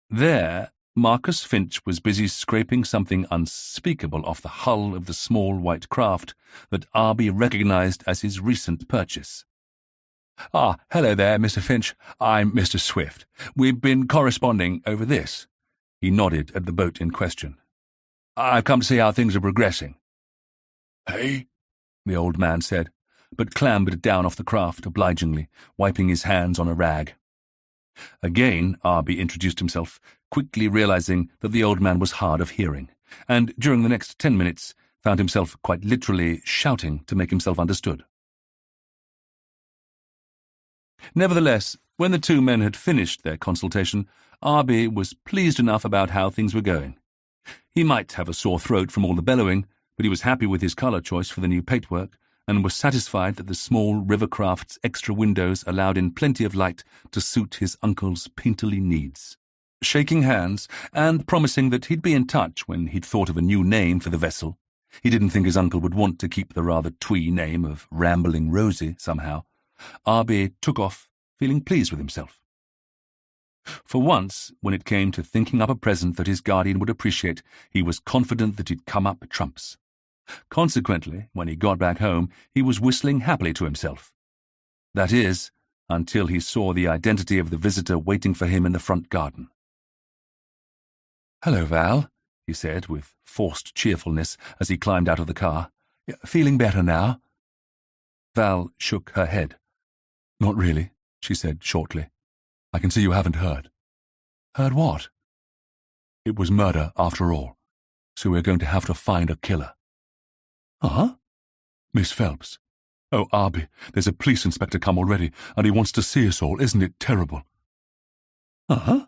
There, Marcus Finch was busy scraping something unspeakable off the hull of the small white craft that Arbie recognised as his recent purchase. "Ah, hello there, Mr. Finch. I'm Mr. Swift. We've been corresponding over this." He nodded at the boat in question. "I've come to see how things are progressing." "Hey?" the old man said, but clambered down off the craft obligingly, wiping his hands on a rag. Again Arbie introduced himself, quickly realising that the old man was hard of hearing, and during the next 10 minutes found himself quite literally shouting to make himself understood. Nevertheless, when the 2 men had finished their consultation, Arbie was pleased enough about how things were going. He might have a sore throat from all the bellowing, but he was happy with his colour choice for the new paintwork, and was satisfied that the small river craft's extra windows allowed in plenty of light to suit his uncle's painterly needs. Shaking hands, and promising that he'd be in touch when he'd thought of a new name for the vessel — he didn't think his uncle would want to keep the rather twee name of Rambling Rosie somehow — Arbie took off, feeling pleased with himself. For once, when it came to thinking up a present that his guardian would appreciate, he was confident that he'd come up trumps. Consequently, when he got back home, he was whistling happily to himself. That is, until he saw the identity of the visitor waiting for him in the front garden. "Hello, Val," he said with forced cheerfulness as he climbed out of the car. "Feeling better now?" Val shook her head. "Not really," she said shortly. "I can see you haven't heard." "Heard what?" "It was murder after all, so we're going to have to find a killer." "Huh?" "Miss Phelps. Oh, Arbie, there's a police inspector come already, and he wants to see us all. Isn't it terrible?" "Uh-huh."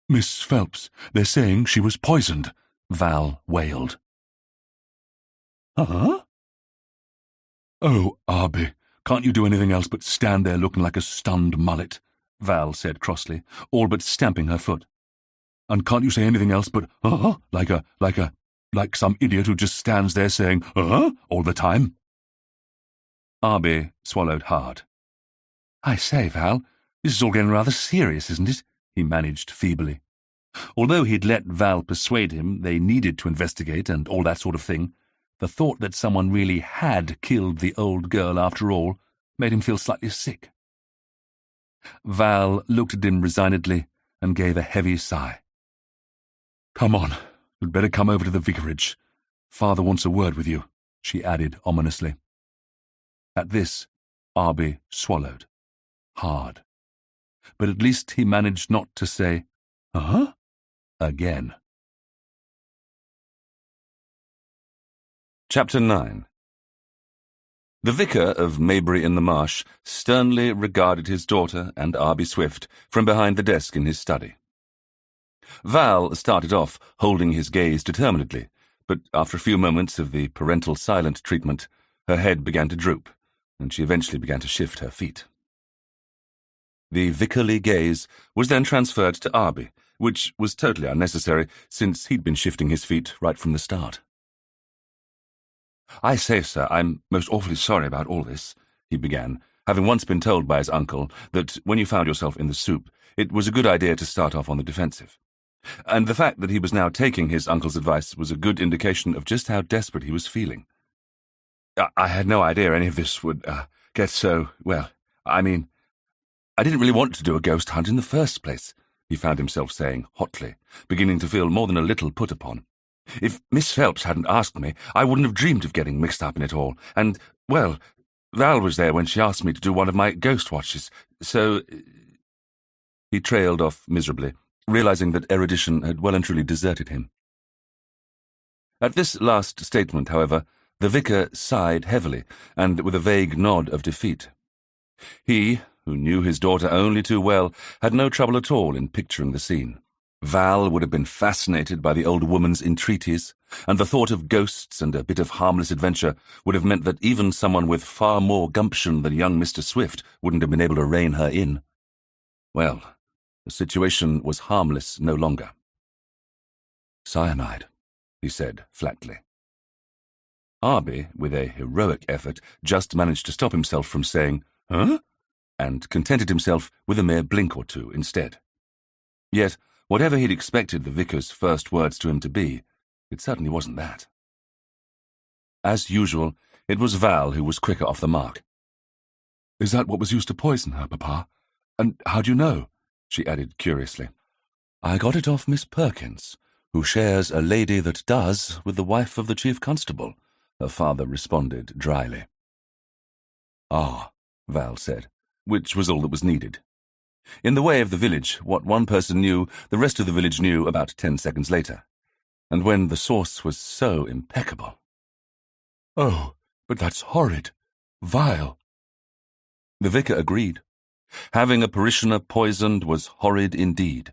"Miss Phelps, they're saying she was poisoned," Val wailed. "Uh-huh?" "Oh, Arbie, can't you do anything else but stand there looking like a stunned mullet?" Val said crossly, all but stamping her foot. "And can't you say anything else but, uh-huh, like some idiot who just stands there saying, uh-huh, all the time?" Arbie swallowed hard. "I say, Val, this is all getting rather serious, isn't it?" he managed feebly. Although he'd let Val persuade him they needed to investigate and all that sort of thing, the thought that someone really had killed the old girl after all made him feel slightly sick. Val looked at him resignedly and gave a heavy sigh. "Come on, you'd better come over to the vicarage. Father wants a word with you," she added ominously. At this, Arbie swallowed. Hard. But at least he managed not to say, "Uh-huh?" again. Chapter 9. The vicar of Maybury-in-the-Marsh sternly regarded his daughter and Arbie Swift from behind the desk in his study. Val started off holding his gaze determinedly, but after a few moments of the parental silent treatment, her head began to droop, and she eventually began to shift her feet. The vicarly gaze was then transferred to Arbie, which was totally unnecessary, since he'd been shifting his feet right from the start. "I say, sir, I'm most awfully sorry about all this," he began, having once been told by his uncle that when you found yourself in the soup, it was a good idea to start off on the defensive. And the fact that he was now taking his uncle's advice was a good indication of just how desperate he was feeling. I had no idea any of this would get so, well, I mean, I didn't really want to do a ghost hunt in the first place. he found himself saying hotly, beginning to feel more than a little put upon. "If Miss Phelps hadn't asked me, I wouldn't have dreamed of getting mixed up in it all. And, well, Val was there when she asked me to do one of my ghost watches, so—" He trailed off miserably, realizing that erudition had well and truly deserted him. At this last statement, however, the vicar sighed heavily, and with a vague nod of defeat. He, who knew his daughter only too well, had no trouble at all in picturing the scene. Val would have been fascinated by the old woman's entreaties, and the thought of ghosts and a bit of harmless adventure would have meant that even someone with far more gumption than young Mr. Swift wouldn't have been able to rein her in. Well, the situation was harmless no longer. "Cyanide," he said flatly. Arbie, with a heroic effort, just managed to stop himself from saying, "Huh?" and contented himself with a mere blink or two instead. Yet, whatever he'd expected the vicar's first words to him to be, it certainly wasn't that. As usual, it was Val who was quicker off the mark. "Is that what was used to poison her, Papa? And how do you know?" she added curiously. "I got it off Miss Perkins, who shares a lady that does with the wife of the chief constable," her father responded dryly. "Ah," Val said, which was all that was needed. In the way of the village, what one person knew, the rest of the village knew about 10 seconds later. And when the source was so impeccable. "Oh, but that's horrid. Vile." The vicar agreed. Having a parishioner poisoned was horrid indeed.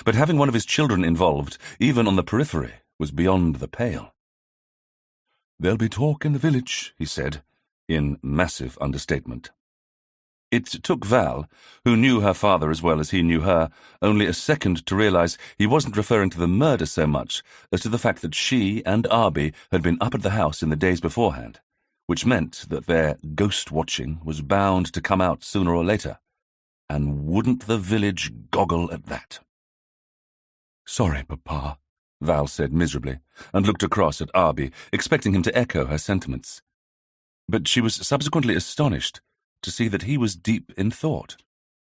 But having one of his children involved, even on the periphery, was beyond the pale. "There'll be talk in the village," he said, in massive understatement. It took Val, who knew her father as well as he knew her, only a second to realize he wasn't referring to the murder so much as to the fact that she and Arbie had been up at the house in the days beforehand, which meant that their ghost-watching was bound to come out sooner or later. And wouldn't the village goggle at that? "Sorry, Papa," Val said miserably, and looked across at Arbie, expecting him to echo her sentiments. But she was subsequently astonished to see that he was deep in thought.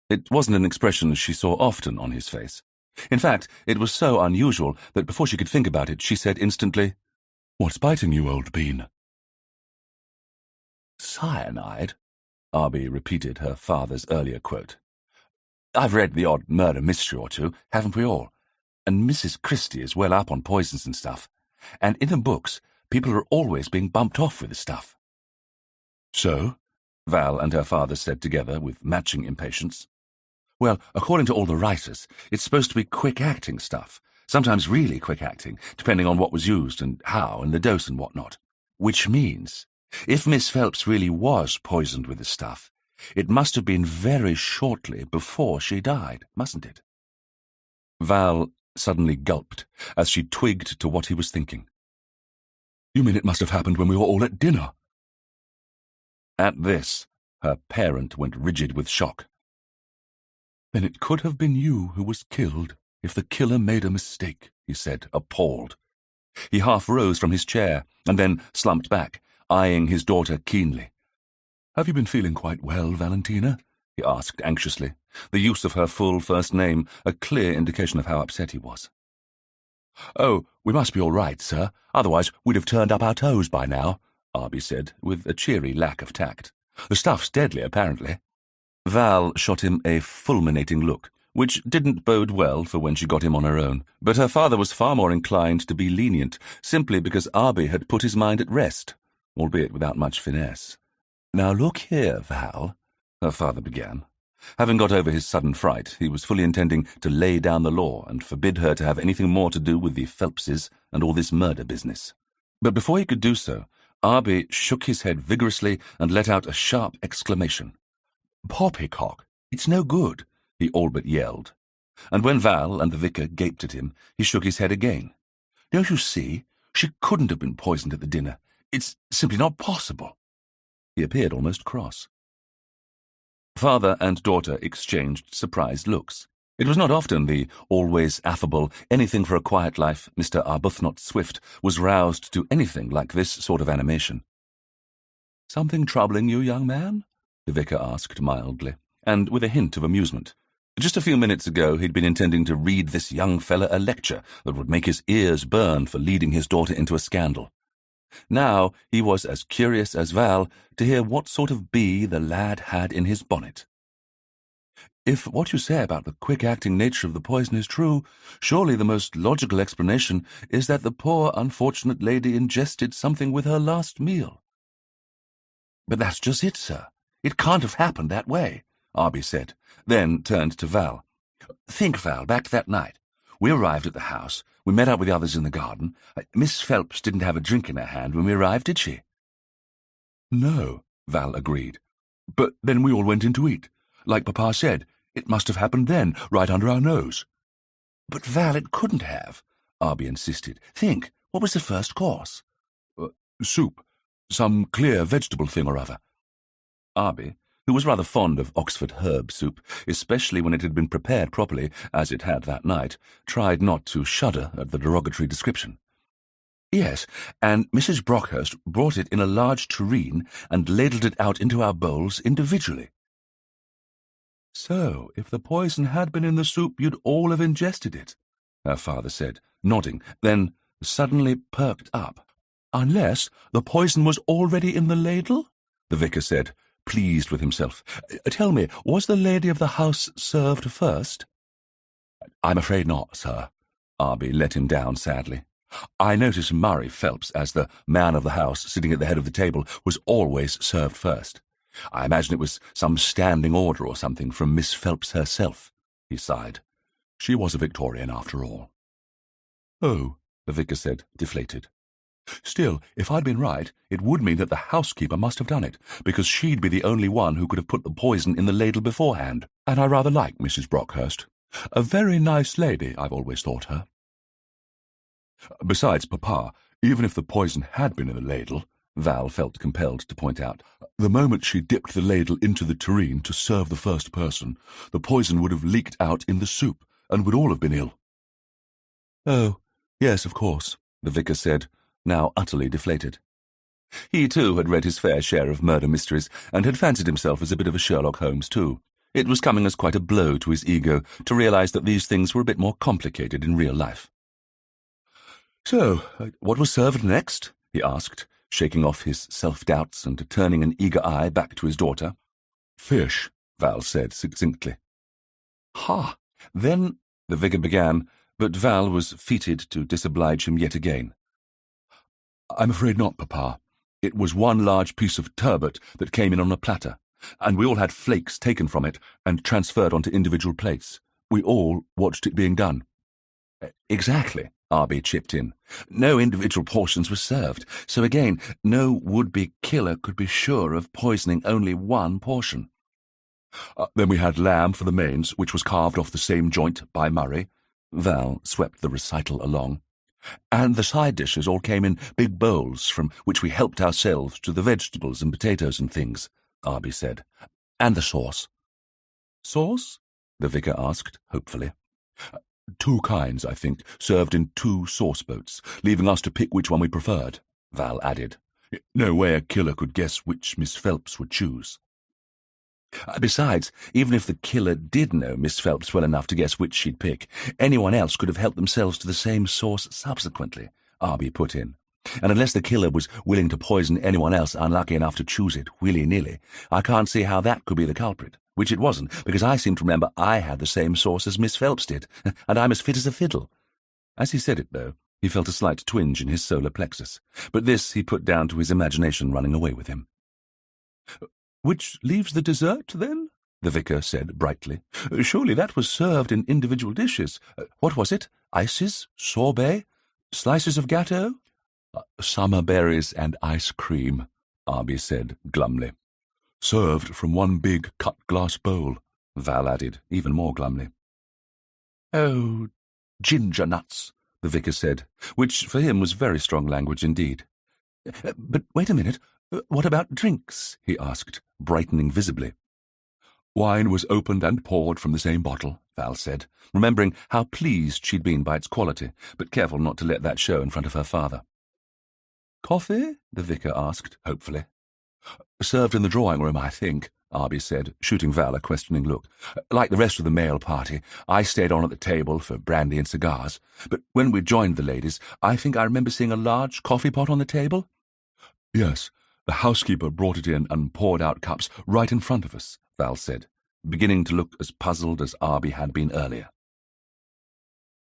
It wasn't an expression she saw often on his face. In fact, it was so unusual that before she could think about it, she said instantly, "What's biting you, old bean?" "Cyanide," Arbie repeated her father's earlier quote. "I've read the odd murder mystery or two, haven't we all? And Mrs. Christie is well up on poisons and stuff. And in the books, people are always being bumped off with the stuff." "So?" Val and her father said together with matching impatience. "Well, according to all the writers, it's supposed to be quick-acting stuff, sometimes really quick-acting, depending on what was used and how and the dose and whatnot. Which means, if Miss Phelps really was poisoned with the stuff, it must have been very shortly before she died, mustn't it?" Val suddenly gulped as she twigged to what he was thinking. "You mean it must have happened when we were all at dinner?" At this, her parent went rigid with shock. "Then it could have been you who was killed if the killer made a mistake," he said, appalled. He half rose from his chair and then slumped back, eyeing his daughter keenly. "Have you been feeling quite well, Valentina?" he asked anxiously, the use of her full first name a clear indication of how upset he was. "Oh, we must be all right, sir. Otherwise we'd have turned up our toes by now," Arbie said, with a cheery lack of tact. "The stuff's deadly, apparently." Val shot him a fulminating look, which didn't bode well for when she got him on her own, but her father was far more inclined to be lenient, simply because Arbie had put his mind at rest, albeit without much finesse. "Now look here, Val," her father began. Having got over his sudden fright, he was fully intending to lay down the law and forbid her to have anything more to do with the Phelpses and all this murder business. But before he could do so, Arbie shook his head vigorously and let out a sharp exclamation. "Poppycock, it's no good," he all but yelled. And when Val and the vicar gaped at him, he shook his head again. "Don't you see? She couldn't have been poisoned at the dinner. It's simply not possible." He appeared almost cross. Father and daughter exchanged surprised looks. It was not often the always affable, anything for a quiet life Mr. Arbuthnot Swift was roused to anything like this sort of animation. "Something troubling you, young man?" the vicar asked mildly, and with a hint of amusement. Just a few minutes ago, he'd been intending to read this young fella a lecture that would make his ears burn for leading his daughter into a scandal. Now he was as curious as Val to hear what sort of bee the lad had in his bonnet. "If what you say about the quick-acting nature of the poison is true, surely the most logical explanation is that the poor, unfortunate lady ingested something with her last meal." "But that's just it, sir. It can't have happened that way," Arbie said, then turned to Val. "Think, Val, back that night. We arrived at the house. We met up with the others in the garden. Miss Phelps didn't have a drink in her hand when we arrived, did she?" "No," Val agreed. "But then we all went in to eat. Like Papa said, it must have happened then, right under our nose." "But, Val, it couldn't have," Arbie insisted. "Think, what was the first course?" "Soup. Some clear vegetable thing or other." Arbie, who was rather fond of Oxford herb soup, especially when it had been prepared properly, as it had that night, tried not to shudder at the derogatory description. "Yes, and Mrs. Brockhurst brought it in a large tureen and ladled it out into our bowls individually." "So, if the poison had been in the soup, you'd all have ingested it," her father said, nodding, then suddenly perked up. "Unless the poison was already in the ladle?" the vicar said, pleased with himself. "Tell me, was the lady of the house served first?" "I'm afraid not, sir." Arbie let him down sadly. "I noticed Murray Phelps, as the man of the house sitting at the head of the table, was always served first. I imagine it was some standing order or something from Miss Phelps herself." He sighed. "She was a Victorian after all." "Oh," the vicar said, deflated. "Still, if I'd been right, it would mean that the housekeeper must have done it, because she'd be the only one who could have put the poison in the ladle beforehand, and I rather like Mrs. Brockhurst. A very nice lady, I've always thought her." "Besides, Papa, even if the poison had been in the ladle," Val felt compelled to point out, "the moment she dipped the ladle into the tureen to serve the first person, the poison would have leaked out in the soup, and would all have been ill." "Oh, yes, of course," the vicar said, now utterly deflated. He, too, had read his fair share of murder mysteries, and had fancied himself as a bit of a Sherlock Holmes, too. It was coming as quite a blow to his ego to realize that these things were a bit more complicated in real life. "So, what was served next?" he asked, shaking off his self-doubts and turning an eager eye back to his daughter. "Fish," Val said succinctly. "Ha! Then—" the vicar began, but Val was feted to disoblige him yet again. "I'm afraid not, Papa. It was one large piece of turbot that came in on a platter, and we all had flakes taken from it and transferred onto individual plates. We all watched it being done." "Exactly," Arbie chipped in. "No individual portions were served, so again, no would-be killer could be sure of poisoning only one portion." "Then we had lamb for the mains, which was carved off the same joint by Murray." Val swept the recital along. "And the side dishes all came in big bowls, from which we helped ourselves to the vegetables and potatoes and things," Arbie said. "And the sauce." "Sauce?" the vicar asked, hopefully. "Two kinds, I think, served in 2 sauce boats, leaving us to pick which one we preferred," Val added. "No way a killer could guess which Miss Phelps would choose." "Besides, even if the killer did know Miss Phelps well enough to guess which she'd pick, anyone else could have helped themselves to the same sauce subsequently," Arbie put in. "And unless the killer was willing to poison anyone else unlucky enough to choose it willy-nilly, I can't see how that could be the culprit, which it wasn't, because I seem to remember I had the same sauce as Miss Phelps did, and I'm as fit as a fiddle." As he said it, though, he felt a slight twinge in his solar plexus, but this he put down to his imagination running away with him. "Which leaves the dessert, then?" the vicar said brightly. "Surely that was served in individual dishes. What was it? Ices? Sorbet? Slices of gâteau?" "Summer berries and ice cream," Arbie said glumly. "Served from one big cut-glass bowl," Val added, even more glumly. "Oh, ginger nuts," the vicar said, which for him was very strong language indeed. "But wait a minute. What about drinks?" he asked, brightening visibly. "Wine was opened and poured from the same bottle," Val said, remembering how pleased she'd been by its quality, but careful not to let that show in front of her father. "Coffee?" the vicar asked, hopefully. "Served in the drawing-room, I think," Arbie said, shooting Val a questioning look. Like the rest of the male party, I stayed on at the table for brandy and cigars, but when we joined the ladies, I think I remember seeing a large coffee pot on the table. Yes, the housekeeper brought it in and poured out cups right in front of us, Val said, beginning to look as puzzled as Arbie had been earlier.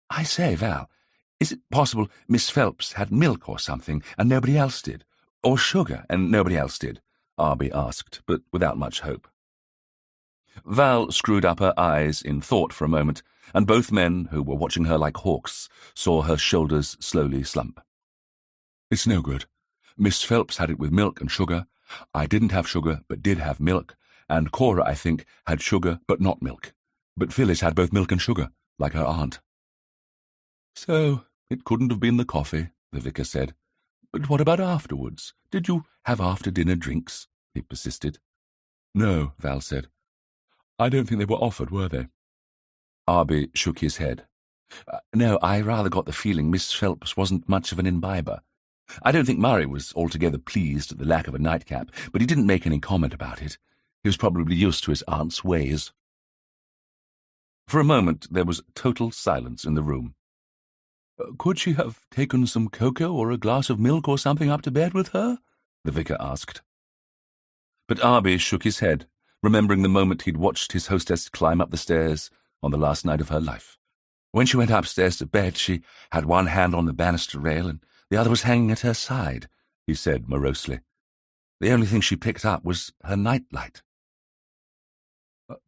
I say, Val, is it possible Miss Phelps had milk or something and nobody else did? Or sugar and nobody else did? Arbie asked, but without much hope. Val screwed up her eyes in thought for a moment, and both men, who were watching her like hawks, saw her shoulders slowly slump. It's no good. Miss Phelps had it with milk and sugar. I didn't have sugar, but did have milk, and Cora, I think, had sugar, but not milk. But Phyllis had both milk and sugar, like her aunt. So it couldn't have been the coffee, the vicar said. But what about afterwards? Did you have after-dinner drinks? He persisted. No, Val said. I don't think they were offered, were they? Arbie shook his head. No, I rather got the feeling Miss Phelps wasn't much of an imbiber. I don't think Murray was altogether pleased at the lack of a nightcap, but he didn't make any comment about it. He was probably used to his aunt's ways. For a moment there was total silence in the room. Could she have taken some cocoa or a glass of milk or something up to bed with her? The vicar asked. But Arbie shook his head, remembering the moment he'd watched his hostess climb up the stairs on the last night of her life. When she went upstairs to bed, she had one hand on the banister rail and the other was hanging at her side, he said morosely. The only thing she picked up was her nightlight.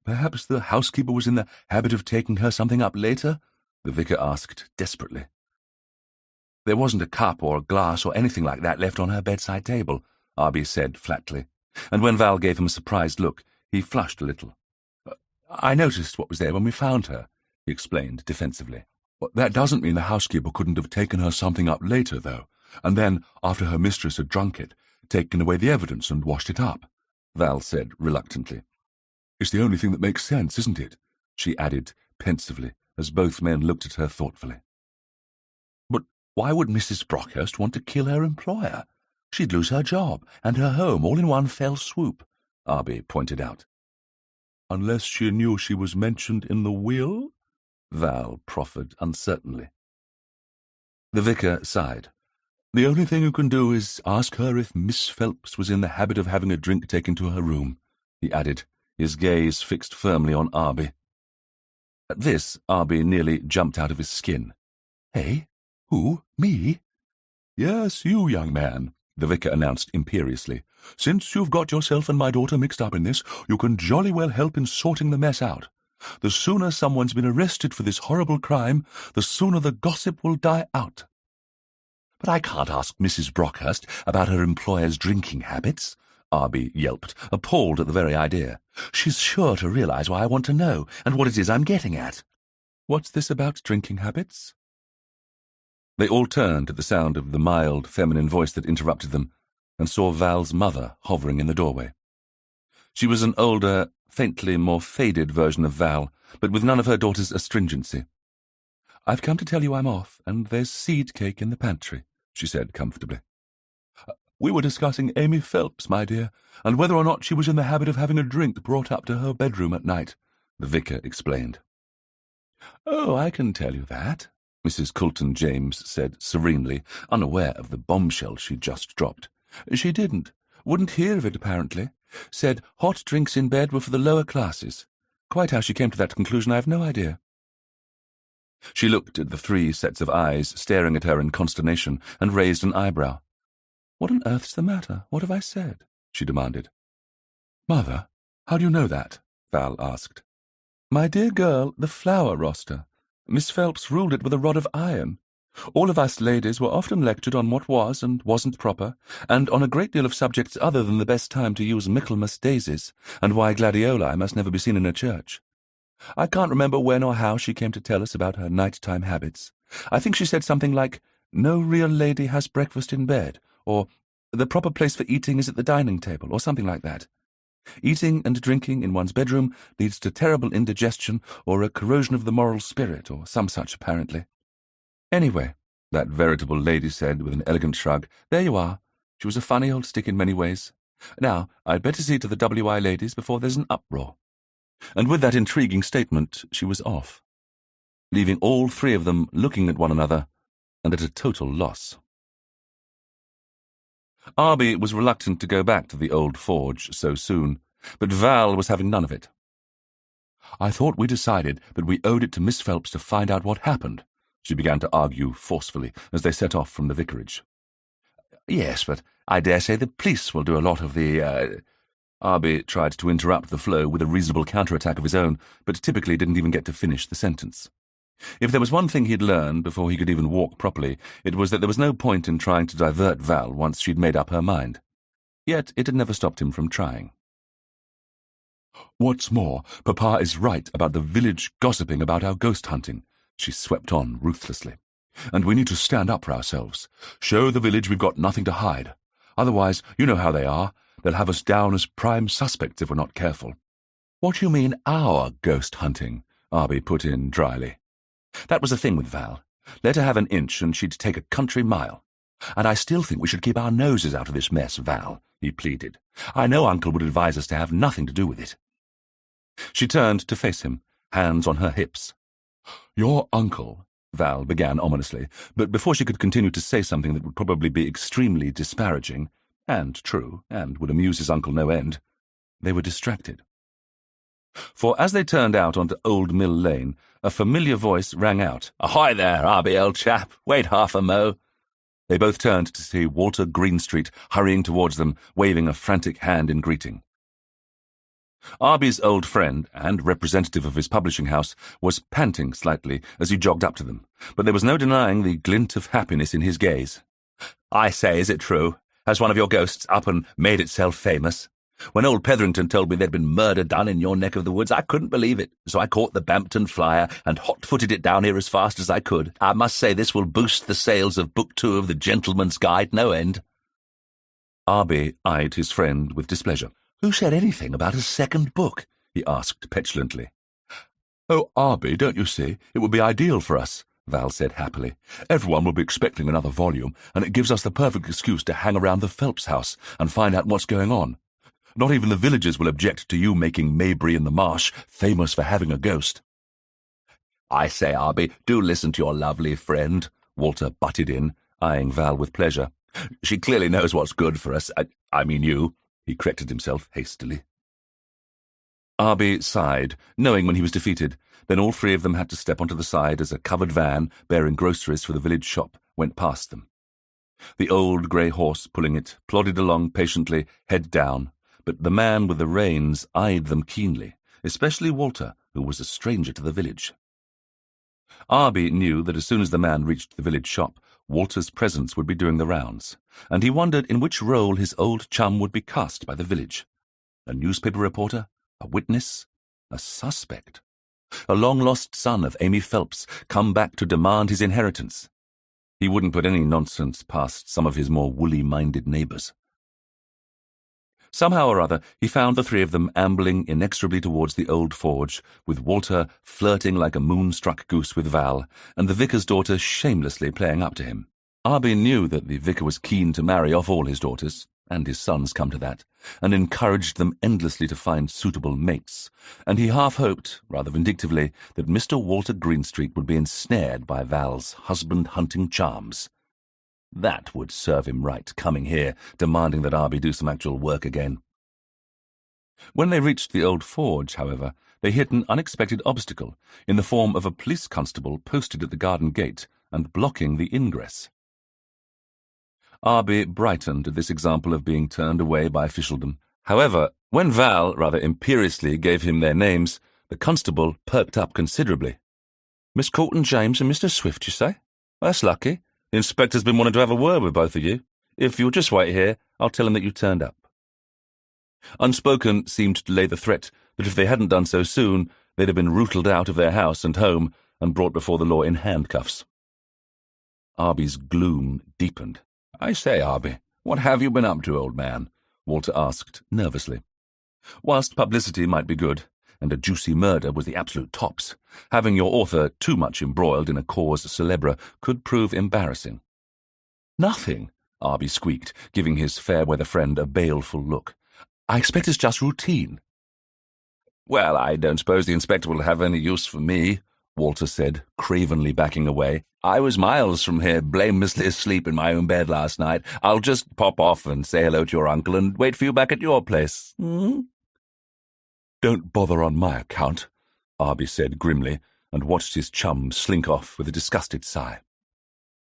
Perhaps the housekeeper was in the habit of taking her something up later? The vicar asked desperately. There wasn't a cup or a glass or anything like that left on her bedside table, Arbie said flatly, and when Val gave him a surprised look, he flushed a little. I noticed what was there when we found her, he explained defensively. That doesn't mean the housekeeper couldn't have taken her something up later, though, and then, after her mistress had drunk it, taken away the evidence and washed it up, Val said reluctantly. It's the only thing that makes sense, isn't it? She added pensively, as both men looked at her thoughtfully. But why would Mrs. Brockhurst want to kill her employer? She'd lose her job and her home all in one fell swoop, Arbie pointed out. Unless she knew she was mentioned in the will? Val proffered uncertainly. The vicar sighed. The only thing you can do is ask her if Miss Phelps was in the habit of having a drink taken to her room, he added, his gaze fixed firmly on Arbie. At this, Arbie nearly jumped out of his skin. Hey? Who? Me? Yes, you, young man, the vicar announced imperiously. Since you've got yourself and my daughter mixed up in this, you can jolly well help in sorting the mess out. The sooner someone's been arrested for this horrible crime, the sooner the gossip will die out. But I can't ask Mrs. Brockhurst about her employer's drinking habits, Arbie yelped, appalled at the very idea. She's sure to realize why I want to know, and what it is I'm getting at. What's this about drinking habits? They all turned at the sound of the mild, feminine voice that interrupted them, and saw Val's mother hovering in the doorway. She was an older, faintly more faded version of Val, but with none of her daughter's astringency. I've come to tell you I'm off, and there's seed cake in the pantry, she said comfortably. We were discussing Amy Phelps, my dear, and whether or not she was in the habit of having a drink brought up to her bedroom at night, the vicar explained. Oh, I can tell you that, Mrs. Coulton James said serenely, unaware of the bombshell she'd just dropped. She didn't. Wouldn't hear of it, apparently. Said hot drinks in bed were for the lower classes. Quite how she came to that conclusion, I have no idea. She looked at the 3 sets of eyes staring at her in consternation and raised an eyebrow. What on earth's the matter? What have I said? She demanded. Mother, how do you know that? Val asked. My dear girl, the flower roster. Miss Phelps ruled it with a rod of iron. All of us ladies were often lectured on what was and wasn't proper, and on a great deal of subjects other than the best time to use Michaelmas daisies, and why gladioli must never be seen in a church. I can't remember when or how she came to tell us about her night-time habits. I think she said something like, no real lady has breakfast in bed, or the proper place for eating is at the dining table, or something like that. Eating and drinking in one's bedroom leads to terrible indigestion or a corrosion of the moral spirit, or some such, apparently. Anyway, that veritable lady said with an elegant shrug, there you are. She was a funny old stick in many ways. Now, I'd better see to the WI ladies before there's an uproar." And with that intriguing statement, she was off, leaving all three of them looking at one another and at a total loss. Arbie was reluctant to go back to the old forge so soon, but Val was having none of it. "I thought we decided that we owed it to Miss Phelps to find out what happened," she began to argue forcefully as they set off from the vicarage. "Yes, but I dare say the police will do a lot of the, Arbie tried to interrupt the flow with a reasonable counterattack of his own, but typically didn't even get to finish the sentence. If there was one thing he'd learned before he could even walk properly, it was that there was no point in trying to divert Val once she'd made up her mind. Yet it had never stopped him from trying. "What's more, Papa is right about the village gossiping about our ghost hunting," she swept on ruthlessly. "And we need to stand up for ourselves. Show the village we've got nothing to hide. Otherwise, you know how they are. They'll have us down as prime suspects if we're not careful." "What do you mean, our ghost hunting?" Arbie put in dryly. That was the thing with Val. Let her have an inch and she'd take a country mile. "And I still think we should keep our noses out of this mess, Val," he pleaded. "I know Uncle would advise us to have nothing to do with it." She turned to face him, hands on her hips. "Your uncle," Val began ominously, but before she could continue to say something that would probably be extremely disparaging, and true, and would amuse his uncle no end, they were distracted. For as they turned out onto Old Mill Lane, a familiar voice rang out, "Ahoy there, Arbie, old chap! Wait half a mo!" They both turned to see Walter Greenstreet hurrying towards them, waving a frantic hand in greeting. Arbie's old friend, and representative of his publishing house, was panting slightly as he jogged up to them, but there was no denying the glint of happiness in his gaze. "I say, is it true? Has one of your ghosts up and made itself famous? When old Petherington told me there'd been murder done in your neck of the woods, I couldn't believe it, so I caught the Bampton flyer and hot-footed it down here as fast as I could. I must say this will boost the sales of Book 2 of the Gentleman's Guide no end." Arbie eyed his friend with displeasure. "Who said anything about a second book?" he asked petulantly. "Oh, Arbie, don't you see? It would be ideal for us," Val said happily. "Everyone will be expecting another volume, and it gives us the perfect excuse to hang around the Phelps house and find out what's going on. Not even the villagers will object to you making Maybury-in-the-Marsh famous for having a ghost." "I say, Arbie, do listen to your lovely friend," Walter butted in, eyeing Val with pleasure. "She clearly knows what's good for us. I mean you," he corrected himself hastily. Arbie sighed, knowing when he was defeated. Then all three of them had to step onto the side as a covered van, bearing groceries for the village shop, went past them. The old grey horse pulling it plodded along patiently, head down, but the man with the reins eyed them keenly, especially Walter, who was a stranger to the village. Arbie knew that as soon as the man reached the village shop, Walter's presence would be doing the rounds, and he wondered in which role his old chum would be cast by the village. A newspaper reporter? A witness? A suspect? A long-lost son of Amy Phelps, come back to demand his inheritance? He wouldn't put any nonsense past some of his more woolly-minded neighbours. Somehow or other, he found the three of them ambling inexorably towards the old forge, with Walter flirting like a moon-struck goose with Val, and the vicar's daughter shamelessly playing up to him. Arbie knew that the vicar was keen to marry off all his daughters, and his sons come to that, and encouraged them endlessly to find suitable mates, and he half-hoped, rather vindictively, that Mr. Walter Greenstreet would be ensnared by Val's husband-hunting charms. That would serve him right, coming here, demanding that Arbie do some actual work again. When they reached the old forge, however, they hit an unexpected obstacle in the form of a police constable posted at the garden gate and blocking the ingress. Arbie brightened at this example of being turned away by officialdom. However, when Val rather imperiously gave him their names, the constable perked up considerably. "Miss Courtney James and Mr. Swift, you say? That's lucky. The inspector's been wanting to have a word with both of you. If you'll just wait here, I'll tell him that you turned up." Unspoken seemed to lay the threat that if they hadn't done so soon, they'd have been rootled out of their house and home and brought before the law in handcuffs. Arbie's gloom deepened. "I say, Arbie, what have you been up to, old man?" Walter asked nervously. Whilst publicity might be good, and a juicy murder was the absolute tops, having your author too much embroiled in a cause célèbre could prove embarrassing. "Nothing," Arbie squeaked, giving his fair-weather friend a baleful look. "I expect it's just routine." "Well, I don't suppose the inspector will have any use for me," Walter said, cravenly backing away. "I was miles from here, blamelessly asleep in my own bed last night. I'll just pop off and say hello to your uncle and wait for you back at your place." "Don't bother on my account," Arbie said grimly, and watched his chum slink off with a disgusted sigh.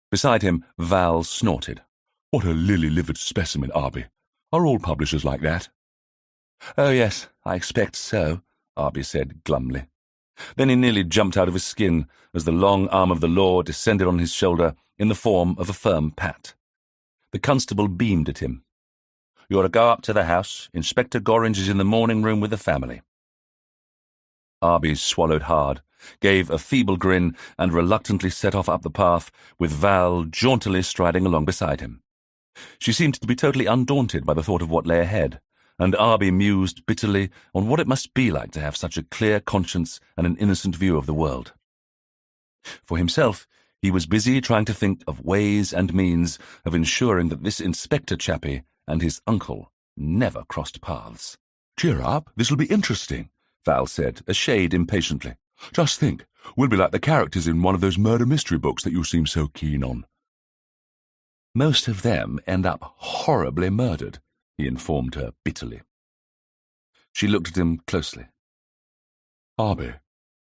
Beside him, Val snorted. "What a lily-livered specimen, Arbie. Are all publishers like that?" "Oh, yes, I expect so," Arbie said glumly. Then he nearly jumped out of his skin as the long arm of the law descended on his shoulder in the form of a firm pat. The constable beamed at him. "You're to go up to the house. Inspector Gorringe is in the morning room with the family." Arbie swallowed hard, gave a feeble grin, and reluctantly set off up the path, with Val jauntily striding along beside him. She seemed to be totally undaunted by the thought of what lay ahead, and Arbie mused bitterly on what it must be like to have such a clear conscience and an innocent view of the world. For himself, he was busy trying to think of ways and means of ensuring that this inspector chappie and his uncle never crossed paths. "Cheer up, this'll be interesting," Val said, a shade impatiently. "Just think, we'll be like the characters in one of those murder mystery books that you seem so keen on." "Most of them end up horribly murdered," he informed her bitterly. She looked at him closely. "Arbie,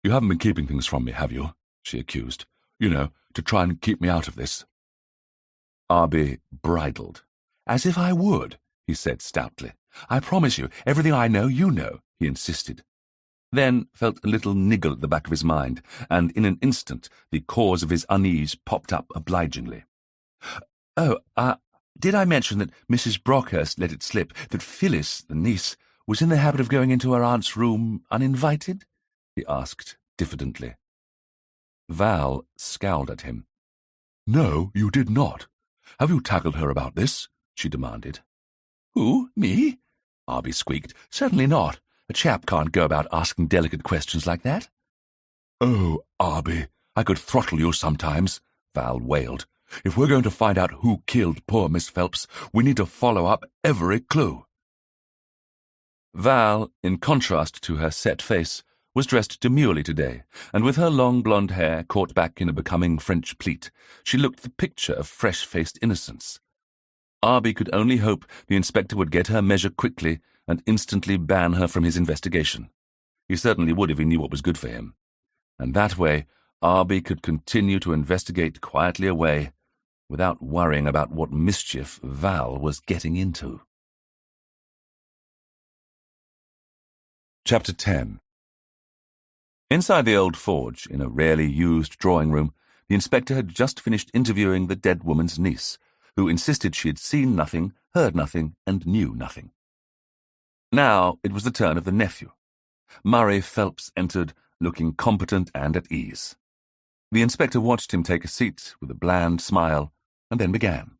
you haven't been keeping things from me, have you?" she accused. "You know, to try and keep me out of this." Arbie bridled. "As if I would," he said stoutly. "I promise you, everything I know, you know," he insisted. Then felt a little niggle at the back of his mind, and in an instant the cause of his unease popped up obligingly. Did I mention that Mrs. Brockhurst let it slip that Phyllis, the niece, was in the habit of going into her aunt's room uninvited?" he asked diffidently. Val scowled at him. "No, you did not. Have you tackled her about this?" she demanded. "Who, me?" Arbie squeaked. "Certainly not. A chap can't go about asking delicate questions like that." "Oh, Arbie, I could throttle you sometimes," Val wailed. "If we're going to find out who killed poor Miss Phelps, we need to follow up every clue." Val, in contrast to her set face, was dressed demurely today, and with her long blonde hair caught back in a becoming French pleat, she looked the picture of fresh-faced innocence. Arbie could only hope the inspector would get her measure quickly and instantly ban her from his investigation. He certainly would if he knew what was good for him. And that way, Arbie could continue to investigate quietly away, without worrying about what mischief Val was getting into. Chapter 10. Inside the old forge, in a rarely used drawing-room, the inspector had just finished interviewing the dead woman's niece, who insisted she had seen nothing, heard nothing, and knew nothing. Now it was the turn of the nephew. Murray Phelps entered, looking competent and at ease. The inspector watched him take a seat with a bland smile, and then began.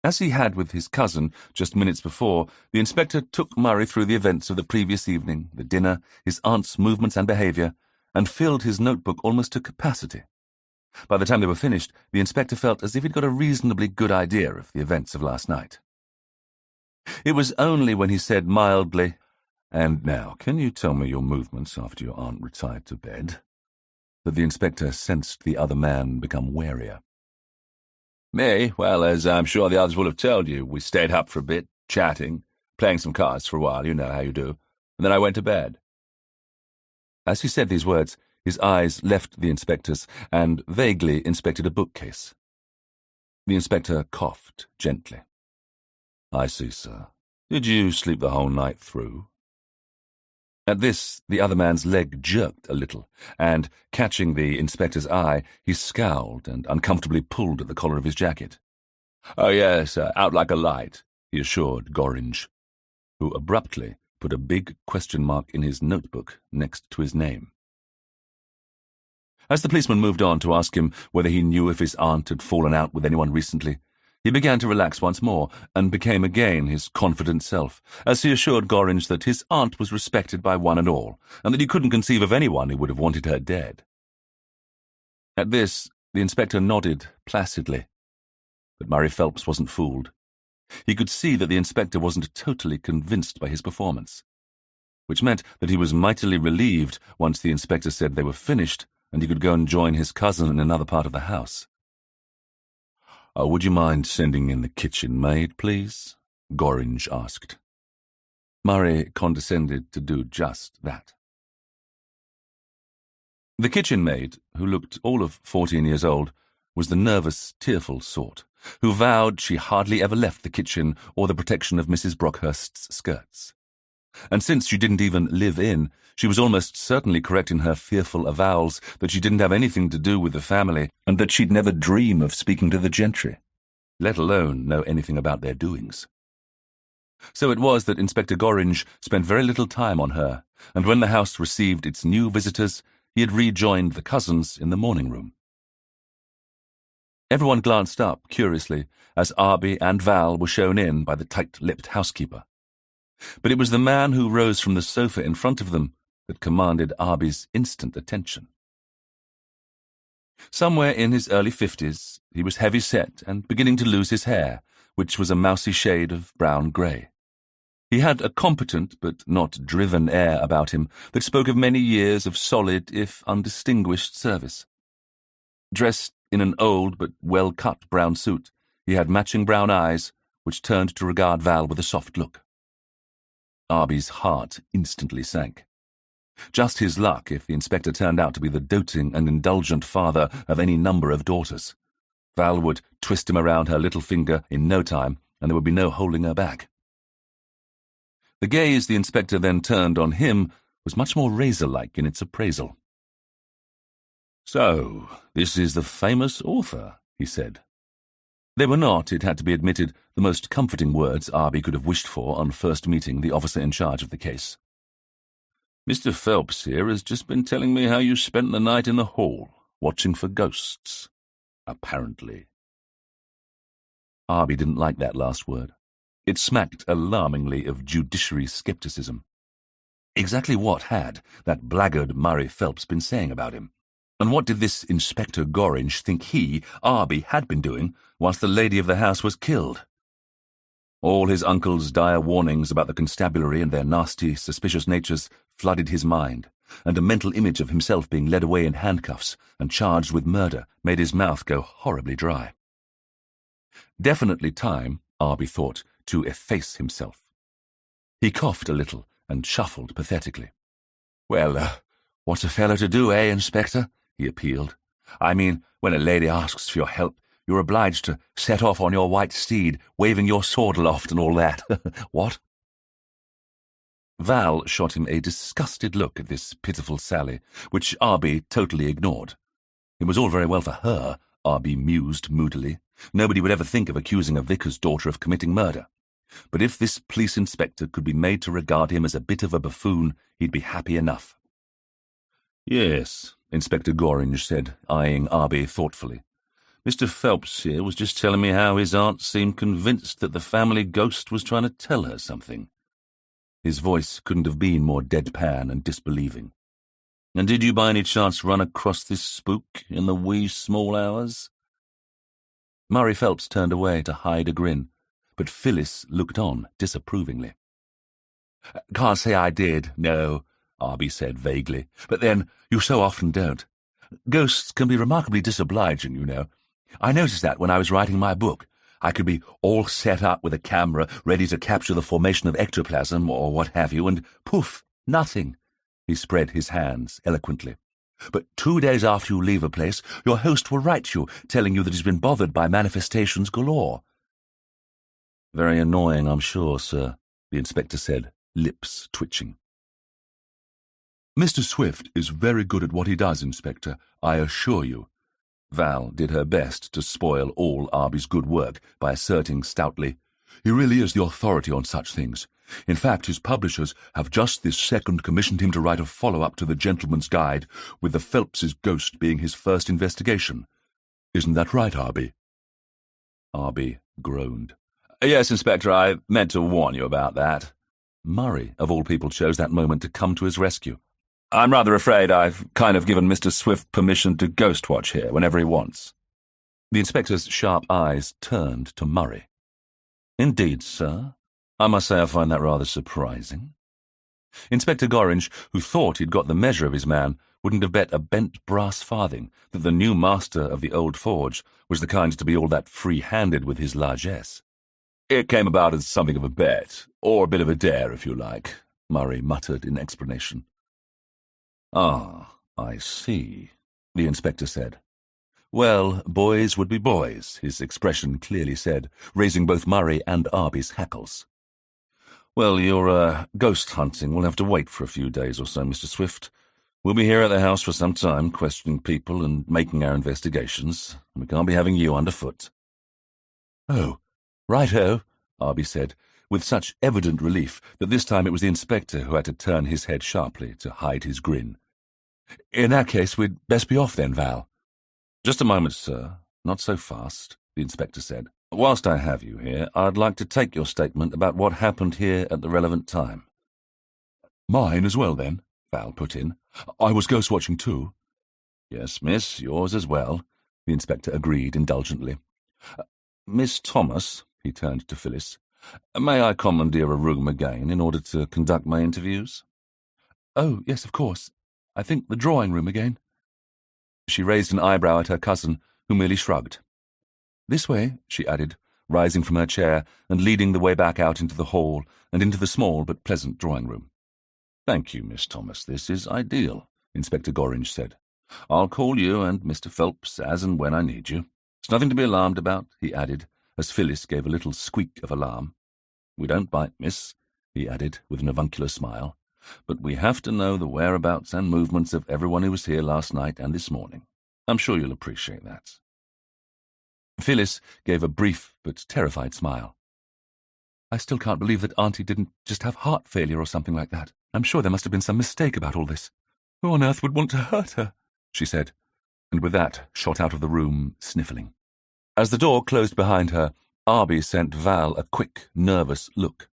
As he had with his cousin just minutes before, the inspector took Murray through the events of the previous evening, the dinner, his aunt's movements and behaviour, and filled his notebook almost to capacity. By the time they were finished, the inspector felt as if he'd got a reasonably good idea of the events of last night. It was only when he said mildly, "And now, can you tell me your movements after your aunt retired to bed?" that the inspector sensed the other man become warier. "Me? Well, as I'm sure the others will have told you, we stayed up for a bit, chatting, playing some cards for a while, you know how you do, and then I went to bed." As he said these words, his eyes left the inspector's and vaguely inspected a bookcase. The inspector coughed gently. "I see, sir. Did you sleep the whole night through?" At this, the other man's leg jerked a little, and, catching the inspector's eye, he scowled and uncomfortably pulled at the collar of his jacket. "Oh, yes, out like a light," he assured Gorringe, who abruptly put a big question mark in his notebook next to his name. As the policeman moved on to ask him whether he knew if his aunt had fallen out with anyone recently, he began to relax once more, and became again his confident self, as he assured Gorringe that his aunt was respected by one and all, and that he couldn't conceive of anyone who would have wanted her dead. At this, the inspector nodded placidly. But Murray Phelps wasn't fooled. He could see that the inspector wasn't totally convinced by his performance, which meant that he was mightily relieved once the inspector said they were finished and he could go and join his cousin in another part of the house. Would you mind sending in the kitchen maid, please? Gorringe asked. Murray condescended to do just that. The kitchen maid, who looked all of 14 years old, was the nervous, tearful sort, who vowed she hardly ever left the kitchen or the protection of Mrs. Brockhurst's skirts. And since she didn't even live in, she was almost certainly correct in her fearful avowals that she didn't have anything to do with the family and that she'd never dream of speaking to the gentry, let alone know anything about their doings. So it was that Inspector Gorringe spent very little time on her, and when the house received its new visitors, he had rejoined the cousins in the morning room. Everyone glanced up curiously as Arbie and Val were shown in by the tight-lipped housekeeper. But it was the man who rose from the sofa in front of them that commanded Arbie's instant attention. Somewhere in his early 50s, he was heavy-set and beginning to lose his hair, which was a mousy shade of brown-grey. He had a competent but not driven air about him that spoke of many years of solid, if undistinguished, service. Dressed in an old but well-cut brown suit, he had matching brown eyes, which turned to regard Val with a soft look. Arbie's heart instantly sank. Just his luck if the inspector turned out to be the doting and indulgent father of any number of daughters. Val would twist him around her little finger in no time, and there would be no holding her back. The gaze the inspector then turned on him was much more razor-like in its appraisal. "So, this is the famous author," he said. They were not, it had to be admitted, the most comforting words Arbie could have wished for on first meeting the officer in charge of the case. "Mr. Phelps here has just been telling me how you spent the night in the hall, watching for ghosts. Apparently." Arbie didn't like that last word. It smacked alarmingly of judiciary scepticism. Exactly what had that blackguard Murray Phelps been saying about him? And what did this Inspector Gorringe think he, Arbie, had been doing whilst the lady of the house was killed? All his uncle's dire warnings about the constabulary and their nasty, suspicious natures flooded his mind, and a mental image of himself being led away in handcuffs and charged with murder made his mouth go horribly dry. Definitely time, Arbie thought, to efface himself. He coughed a little and shuffled pathetically. "Well, what's a fellow to do, Inspector?" he appealed. "I mean, when a lady asks for your help, you're obliged to set off on your white steed, waving your sword aloft and all that. What?" Val shot him a disgusted look at this pitiful sally, which Arbie totally ignored. It was all very well for her, Arbie mused moodily. Nobody would ever think of accusing a vicar's daughter of committing murder. But if this police inspector could be made to regard him as a bit of a buffoon, he'd be happy enough. "Yes," Inspector Gorringe said, eyeing Arbie thoughtfully. "Mr. Phelps here was just telling me how his aunt seemed convinced that the family ghost was trying to tell her something." His voice couldn't have been more deadpan and disbelieving. "And did you by any chance run across this spook in the wee small hours?" Murray Phelps turned away to hide a grin, but Phyllis looked on disapprovingly. "Can't say I did, no," Arbie said vaguely. "But then, you so often don't. Ghosts can be remarkably disobliging, you know. I noticed that when I was writing my book. I could be all set up with a camera, ready to capture the formation of ectoplasm or what have you, and poof, nothing." He spread his hands eloquently. "But 2 days after you leave a place, your host will write you, telling you that he's been bothered by manifestations galore." "Very annoying, I'm sure, sir," the inspector said, lips twitching. "Mr. Swift is very good at what he does, Inspector, I assure you." Val did her best to spoil all Arbie's good work by asserting stoutly, "He really is the authority on such things. In fact, his publishers have just this second commissioned him to write a follow-up to the Gentleman's Guide, with the Phelps's ghost being his first investigation. Isn't that right, Arbie?" Arbie groaned. "Yes, Inspector, I meant to warn you about that." Murray, of all people, chose that moment to come to his rescue. "I'm rather afraid I've kind of given Mr. Swift permission to ghost watch here whenever he wants." The inspector's sharp eyes turned to Murray. "Indeed, sir. I must say I find that rather surprising." Inspector Gorringe, who thought he'd got the measure of his man, wouldn't have bet a bent brass farthing that the new master of the old forge was the kind to be all that free-handed with his largesse. "It came about as something of a bet, or a bit of a dare, if you like," Murray muttered in explanation. "Ah, I see," the inspector said. "Well, boys would be boys," his expression clearly said, raising both Murray and Arbie's hackles. "Well, your ghost hunting will have to wait for a few days or so, Mr. Swift. We'll be here at the house for some time, questioning people and making our investigations. We can't be having you underfoot." "Oh, right-ho," Arbie said, with such evident relief that this time it was the inspector who had to turn his head sharply to hide his grin. "In that case, we'd best be off then, Val." "Just a moment, sir. Not so fast," the inspector said. "Whilst I have you here, I'd like to take your statement about what happened here at the relevant time." "Mine as well, then," Val put in. "I was ghost-watching too." "Yes, miss, yours as well," the inspector agreed indulgently. "Miss Thomas," he turned to Phyllis, "may I commandeer a room again in order to conduct my interviews?" "Oh, yes, of course. I think the drawing-room again." She raised an eyebrow at her cousin, who merely shrugged. "This way," she added, rising from her chair and leading the way back out into the hall and into the small but pleasant drawing-room. "Thank you, Miss Thomas. This is ideal," Inspector Gorringe said. "I'll call you and Mr. Phelps as and when I need you. It's nothing to be alarmed about," he added, as Phyllis gave a little squeak of alarm. "We don't bite, miss," he added, with an avuncular smile, "but we have to know the whereabouts and movements of everyone who was here last night and this morning. I'm sure you'll appreciate that." Phyllis gave a brief but terrified smile. "I still can't believe that Auntie didn't just have heart failure or something like that. I'm sure there must have been some mistake about all this. Who on earth would want to hurt her?" she said, and with that shot out of the room, sniffling. As the door closed behind her, Arbie sent Val a quick, nervous look.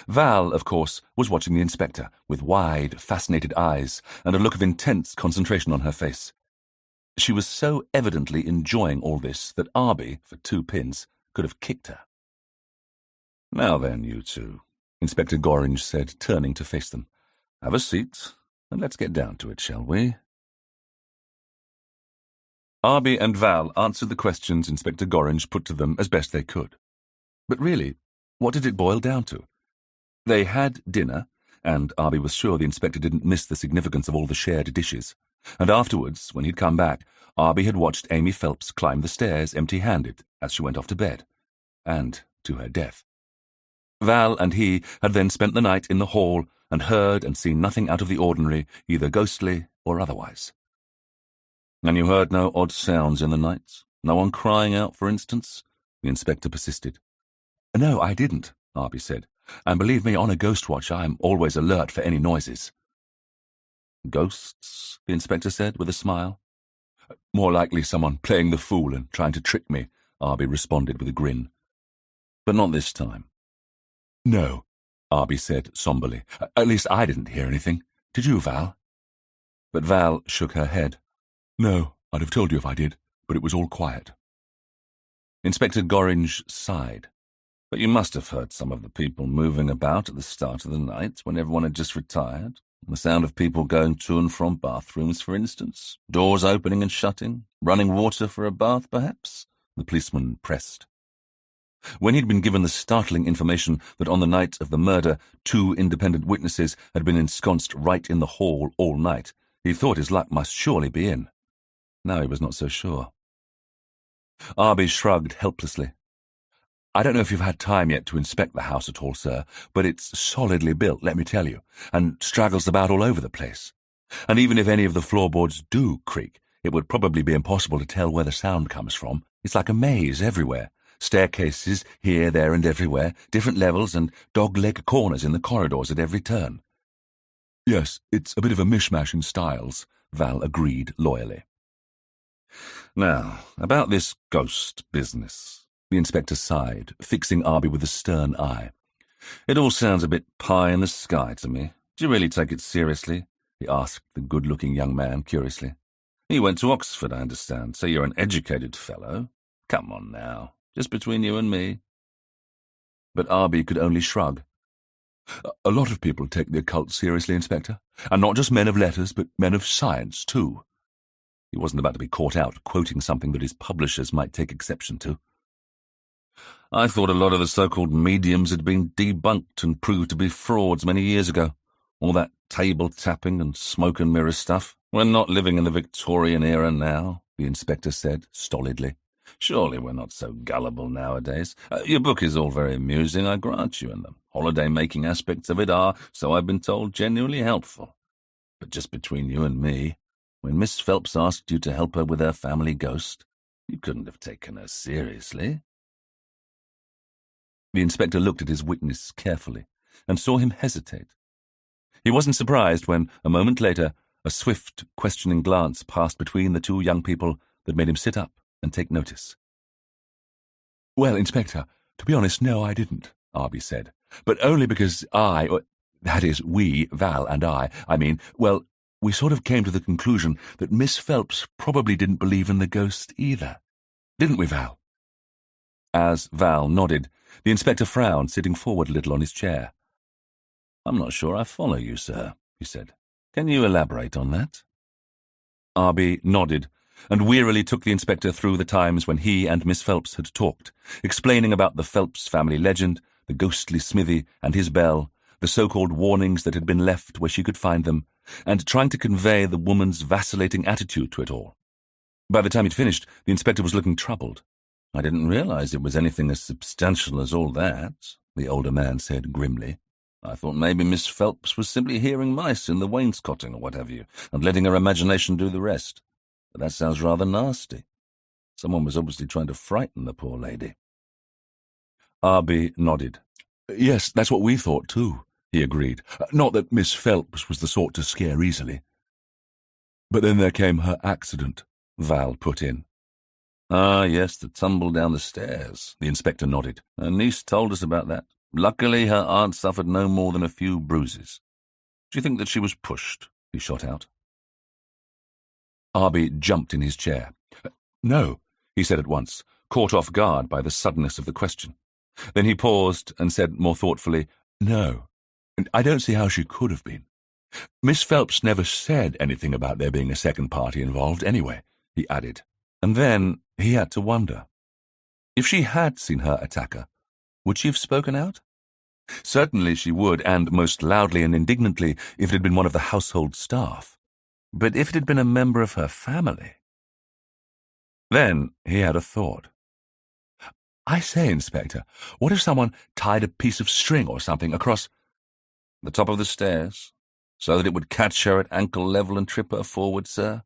Val, of course, was watching the inspector, with wide, fascinated eyes and a look of intense concentration on her face. She was so evidently enjoying all this that Arbie, for 2 pins, could have kicked her. "Now then, you two," Inspector Gorringe said, turning to face them. "Have a seat, and let's get down to it, shall we?" Arbie and Val answered the questions Inspector Gorringe put to them as best they could. But really, what did it boil down to? They had dinner, and Arbie was sure the inspector didn't miss the significance of all the shared dishes. And afterwards, when he'd come back, Arbie had watched Amy Phelps climb the stairs empty-handed as she went off to bed, and to her death. Val and he had then spent the night in the hall and heard and seen nothing out of the ordinary, either ghostly or otherwise. "And you heard no odd sounds in the night? No one crying out, for instance?" the inspector persisted. "No, I didn't," Arbie said. "And believe me, on a ghost watch, I'm always alert for any noises." "Ghosts?" the inspector said, with a smile. "More likely someone playing the fool and trying to trick me," Arbie responded with a grin. "But not this time." "No," Arbie said somberly. "At least I didn't hear anything. Did you, Val?" But Val shook her head. "No, I'd have told you if I did, but it was all quiet." Inspector Gorringe sighed. "But you must have heard some of the people moving about at the start of the night, when everyone had just retired. The sound of people going to and from bathrooms, for instance. Doors opening and shutting. Running water for a bath, perhaps?" the policeman pressed. When he'd been given the startling information that on the night of the murder 2 independent witnesses had been ensconced right in the hall all night, he thought his luck must surely be in. Now he was not so sure. Arbie shrugged helplessly. "I don't know if you've had time yet to inspect the house at all, sir, but it's solidly built, let me tell you, and straggles about all over the place. And even if any of the floorboards do creak, it would probably be impossible to tell where the sound comes from. It's like a maze everywhere. Staircases here, there, and everywhere, different levels, and dog-leg corners in the corridors at every turn." "Yes, it's a bit of a mishmash in styles," Val agreed loyally. "Now, about this ghost business," the inspector sighed, fixing Arbie with a stern eye. "It all sounds a bit pie in the sky to me. Do you really take it seriously?" he asked the good-looking young man curiously. You went to Oxford, I understand, so you're an educated fellow. Come on now, just between you and me. But Arbie could only shrug. A lot of people take the occult seriously, Inspector, and not just men of letters, but men of science, too. He wasn't about to be caught out quoting something that his publishers might take exception to. I thought a lot of the so-called mediums had been debunked and proved to be frauds many years ago. All that table-tapping and smoke and mirror stuff. We're not living in the Victorian era now, the inspector said stolidly. Surely we're not so gullible nowadays. Your book is all very amusing, I grant you, and the holiday-making aspects of it are, so I've been told, genuinely helpful. But just between you and me, when Miss Phelps asked you to help her with her family ghost, you couldn't have taken her seriously. The inspector looked at his witness carefully and saw him hesitate. He wasn't surprised when, a moment later, a swift, questioning glance passed between the two young people that made him sit up and take notice. Well, Inspector, to be honest, no, I didn't, Arbie said. But only because that is, we, Val and I mean, well, we sort of came to the conclusion that Miss Phelps probably didn't believe in the ghost either. Didn't we, Val? As Val nodded, the inspector frowned, sitting forward a little on his chair. I'm not sure I follow you, sir, he said. Can you elaborate on that? Arbie nodded, and wearily took the inspector through the times when he and Miss Phelps had talked, explaining about the Phelps family legend, the ghostly smithy and his bell, the so-called warnings that had been left where she could find them, and trying to convey the woman's vacillating attitude to it all. By the time he'd finished, the inspector was looking troubled. I didn't realize it was anything as substantial as all that, the older man said grimly. I thought maybe Miss Phelps was simply hearing mice in the wainscoting or what have you, and letting her imagination do the rest. But that sounds rather nasty. Someone was obviously trying to frighten the poor lady. Arbie nodded. Yes, that's what we thought too, he agreed. Not that Miss Phelps was the sort to scare easily. But then there came her accident, Val put in. Ah, yes, the tumble down the stairs, the inspector nodded. Her niece told us about that. Luckily, her aunt suffered no more than a few bruises. Do you think that she was pushed? He shot out. Arbie jumped in his chair. No, he said at once, caught off guard by the suddenness of the question. Then he paused and said more thoughtfully, No, and I don't see how she could have been. Miss Phelps never said anything about there being a second party involved anyway, he added. And then he had to wonder. If she had seen her attacker, would she have spoken out? Certainly she would, and most loudly and indignantly, if it had been one of the household staff. But if it had been a member of her family... Then he had a thought. I say, Inspector, what if someone tied a piece of string or something across the top of the stairs, so that it would catch her at ankle level and trip her forward, sir?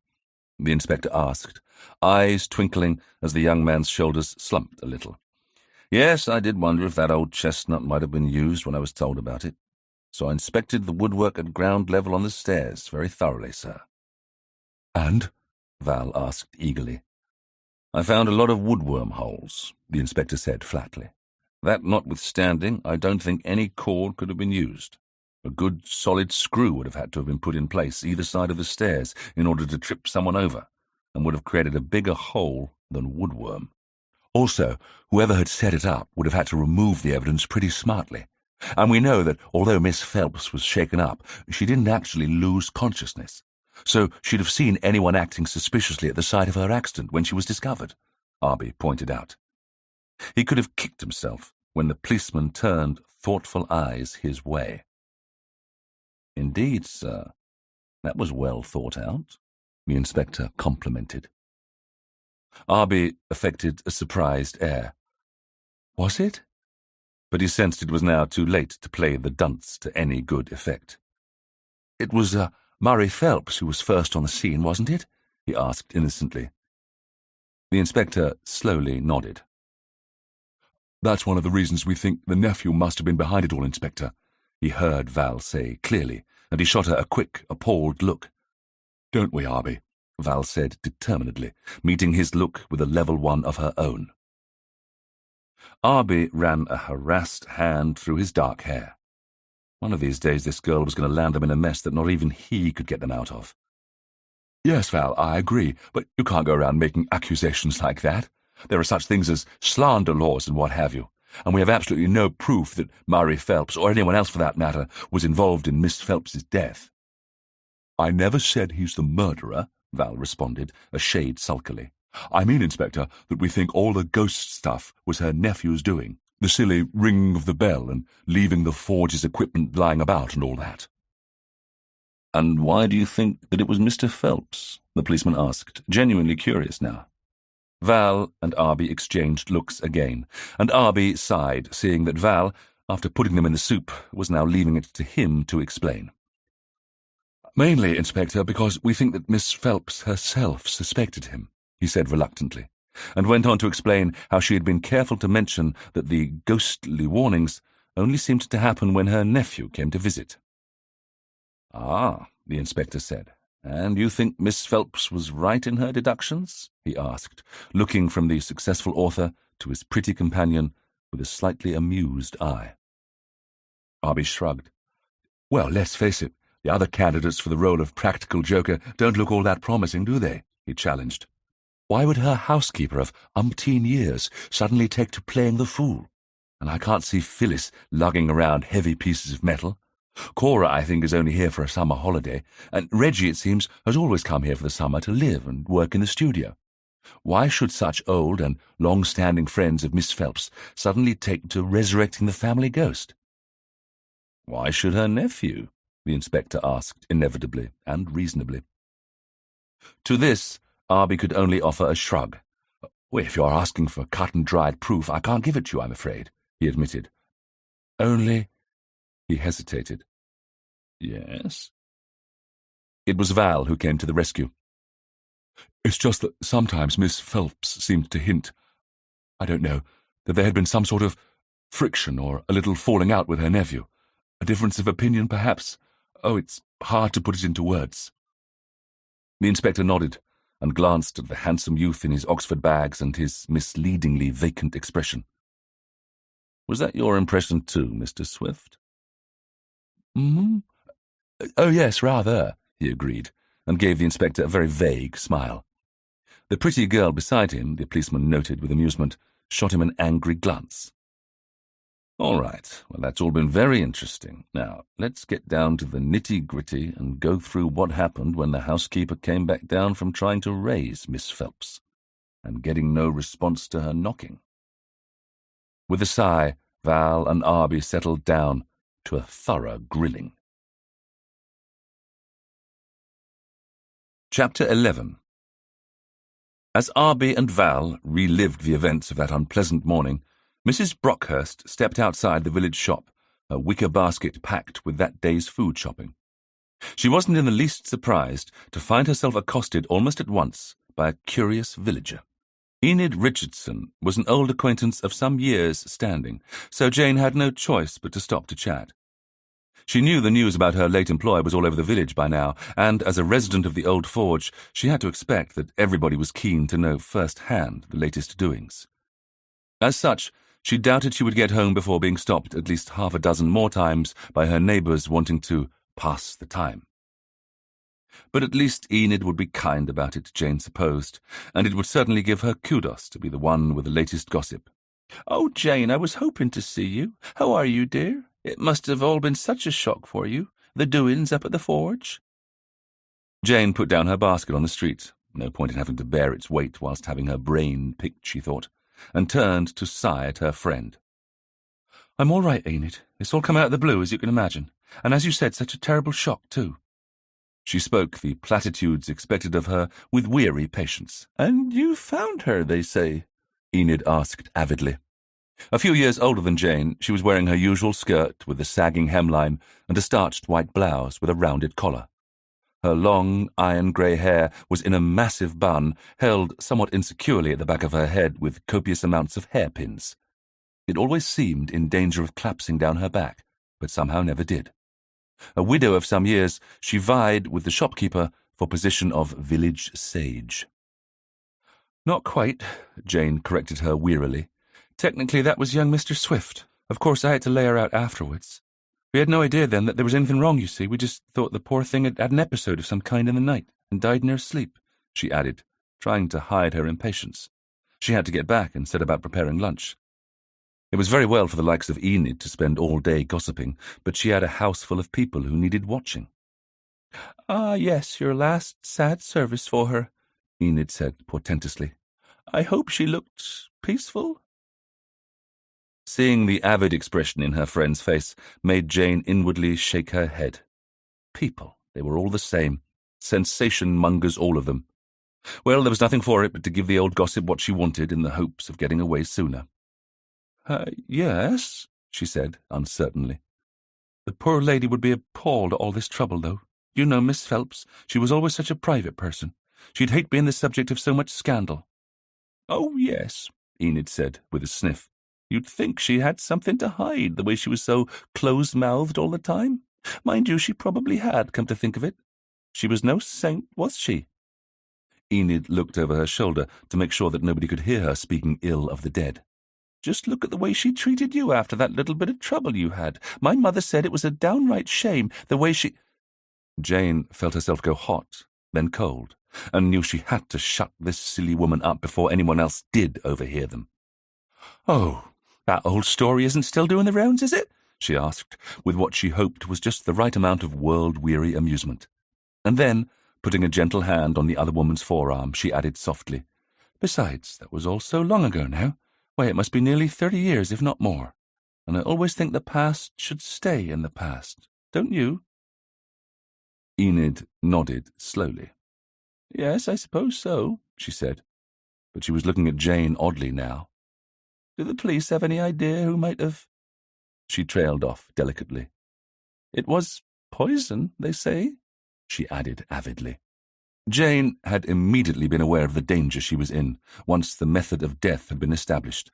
The inspector asked, eyes twinkling as the young man's shoulders slumped a little. Yes, I did wonder if that old chestnut might have been used when I was told about it. So I inspected the woodwork at ground level on the stairs very thoroughly, sir. And? Val asked eagerly. I found a lot of woodworm holes, the inspector said flatly. That notwithstanding, I don't think any cord could have been used. A good solid screw would have had to have been put in place either side of the stairs in order to trip someone over, and would have created a bigger hole than woodworm. Also, whoever had set it up would have had to remove the evidence pretty smartly. And we know that although Miss Phelps was shaken up, she didn't actually lose consciousness. So she'd have seen anyone acting suspiciously at the site of her accident when she was discovered, Arbie pointed out. He could have kicked himself when the policeman turned thoughtful eyes his way. Indeed, sir, that was well thought out, the inspector complimented. Arbie affected a surprised air. Was it? But he sensed it was now too late to play the dunce to any good effect. It was Murray Phelps who was first on the scene, wasn't it? He asked innocently. The inspector slowly nodded. That's one of the reasons we think the nephew must have been behind it all, Inspector, he heard Val say clearly, and he shot her a quick, appalled look. Don't we, Arbie? Val said determinedly, meeting his look with a level one of her own. Arbie ran a harassed hand through his dark hair. One of these days this girl was going to land them in a mess that not even he could get them out of. Yes, Val, I agree, but you can't go around making accusations like that. There are such things as slander laws and what have you, and we have absolutely no proof that Murray Phelps, or anyone else for that matter, was involved in Miss Phelps's death. I never said he's the murderer, Val responded, a shade sulkily. I mean, Inspector, that we think all the ghost stuff was her nephew's doing. The silly ringing of the bell and leaving the forge's equipment lying about and all that. And why do you think that it was Mr. Phelps? The policeman asked, genuinely curious now. Val and Arbie exchanged looks again, and Arbie sighed, seeing that Val, after putting them in the soup, was now leaving it to him to explain. Mainly, Inspector, because we think that Miss Phelps herself suspected him, he said reluctantly, and went on to explain how she had been careful to mention that the ghostly warnings only seemed to happen when her nephew came to visit. Ah, the inspector said. And you think Miss Phelps was right in her deductions? He asked, looking from the successful author to his pretty companion with a slightly amused eye. Arbie shrugged. Well, let's face it, the other candidates for the role of practical joker don't look all that promising, do they? He challenged. Why would her housekeeper of umpteen years suddenly take to playing the fool? And I can't see Phyllis lugging around heavy pieces of metal. Cora, I think, is only here for a summer holiday, and Reggie, it seems, has always come here for the summer to live and work in the studio. Why should such old and long-standing friends of Miss Phelps suddenly take to resurrecting the family ghost? Why should her nephew? The inspector asked, inevitably and reasonably. To this, Arbie could only offer a shrug. Well, if you are asking for cut-and-dried proof, I can't give it to you, I'm afraid, he admitted. Only... He hesitated. Yes? It was Val who came to the rescue. It's just that sometimes Miss Phelps seemed to hint, I don't know, that there had been some sort of friction or a little falling out with her nephew. A difference of opinion, perhaps. Oh, it's hard to put it into words. The inspector nodded and glanced at the handsome youth in his Oxford bags and his misleadingly vacant expression. Was that your impression too, Mr. Swift? Mm-hmm. Oh, yes, rather, he agreed, and gave the inspector a very vague smile. The pretty girl beside him, the policeman noted with amusement, shot him an angry glance. All right, well, that's all been very interesting. Now, let's get down to the nitty-gritty and go through what happened when the housekeeper came back down from trying to raise Miss Phelps and getting no response to her knocking. With a sigh, Val and Arbie settled down to a thorough grilling. Chapter 11. As Arbie and Val relived the events of that unpleasant morning, Mrs. Brockhurst stepped outside the village shop, her wicker basket packed with that day's food shopping. She wasn't in the least surprised to find herself accosted almost at once by a curious villager. Enid Richardson was an old acquaintance of some years' standing, so Jane had no choice but to stop to chat. She knew the news about her late employer was all over the village by now, and as a resident of the old forge, she had to expect that everybody was keen to know first-hand the latest doings. As such, she doubted she would get home before being stopped at least half a dozen more times by her neighbours wanting to pass the time. But at least Enid would be kind about it, Jane supposed, and it would certainly give her kudos to be the one with the latest gossip. "Oh, Jane, I was hoping to see you. How are you, dear? It must have all been such a shock for you, the doings up at the forge." Jane put down her basket on the street, no point in having to bear its weight whilst having her brain picked, she thought, and turned to sigh at her friend. "I'm all right, Enid. It's all come out of the blue, as you can imagine, and as you said, such a terrible shock, too." She spoke the platitudes expected of her with weary patience. "And you found her, they say?" Enid asked avidly. A few years older than Jane, she was wearing her usual skirt with a sagging hemline and a starched white blouse with a rounded collar. Her long, iron-grey hair was in a massive bun, held somewhat insecurely at the back of her head with copious amounts of hairpins. It always seemed in danger of collapsing down her back, but somehow never did. A widow of some years, she vied with the shopkeeper for position of village sage. "Not quite," Jane corrected her wearily. "Technically that was young Mr. Swift. Of course I had to lay her out afterwards. We had no idea then that there was anything wrong, you see. We just thought the poor thing had had an episode of some kind in the night, and died in her sleep," she added, trying to hide her impatience. She had to get back and set about preparing lunch. It was very well for the likes of Enid to spend all day gossiping, but she had a house full of people who needed watching. "Ah, yes, your last sad service for her," Enid said portentously. "I hope she looked peaceful?" Seeing the avid expression in her friend's face made Jane inwardly shake her head. People, they were all the same. Sensation-mongers, all of them. Well, there was nothing for it but to give the old gossip what she wanted in the hopes of getting away sooner. "Yes," she said, uncertainly. "The poor lady would be appalled at all this trouble, though. You know Miss Phelps, she was always such a private person. She'd hate being the subject of so much scandal." "Oh, yes," Enid said, with a sniff. "You'd think she had something to hide, the way she was so close-mouthed all the time. Mind you, she probably had, come to think of it. She was no saint, was she?" Enid looked over her shoulder to make sure that nobody could hear her speaking ill of the dead. "Just look at the way she treated you after that little bit of trouble you had. My mother said it was a downright shame, the way she—" Jane felt herself go hot, then cold, and knew she had to shut this silly woman up before anyone else did overhear them. "Oh, that old story isn't still doing the rounds, is it?" she asked, with what she hoped was just the right amount of world-weary amusement. And then, putting a gentle hand on the other woman's forearm, she added softly, "Besides, that was all so long ago now. Why, it must be nearly 30 years, if not more. And I always think the past should stay in the past. Don't you?" Enid nodded slowly. "Yes, I suppose so," she said, but she was looking at Jane oddly now. "Do the police have any idea who might have—" She trailed off delicately. "It was poison, they say," she added avidly. Jane had immediately been aware of the danger she was in, once the method of death had been established.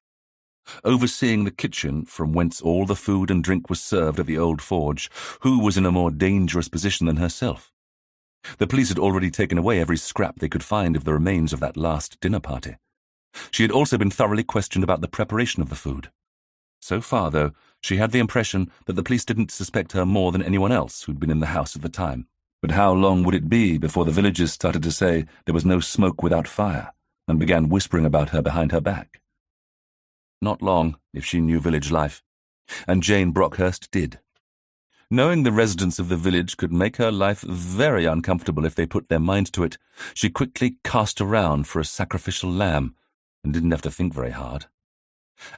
Overseeing the kitchen from whence all the food and drink was served at the old forge, who was in a more dangerous position than herself? The police had already taken away every scrap they could find of the remains of that last dinner party. She had also been thoroughly questioned about the preparation of the food. So far, though, she had the impression that the police didn't suspect her more than anyone else who'd been in the house at the time. But how long would it be before the villagers started to say there was no smoke without fire, and began whispering about her behind her back? Not long, if she knew village life. And Jane Brockhurst did. Knowing the residents of the village could make her life very uncomfortable if they put their mind to it, she quickly cast around for a sacrificial lamb, and didn't have to think very hard.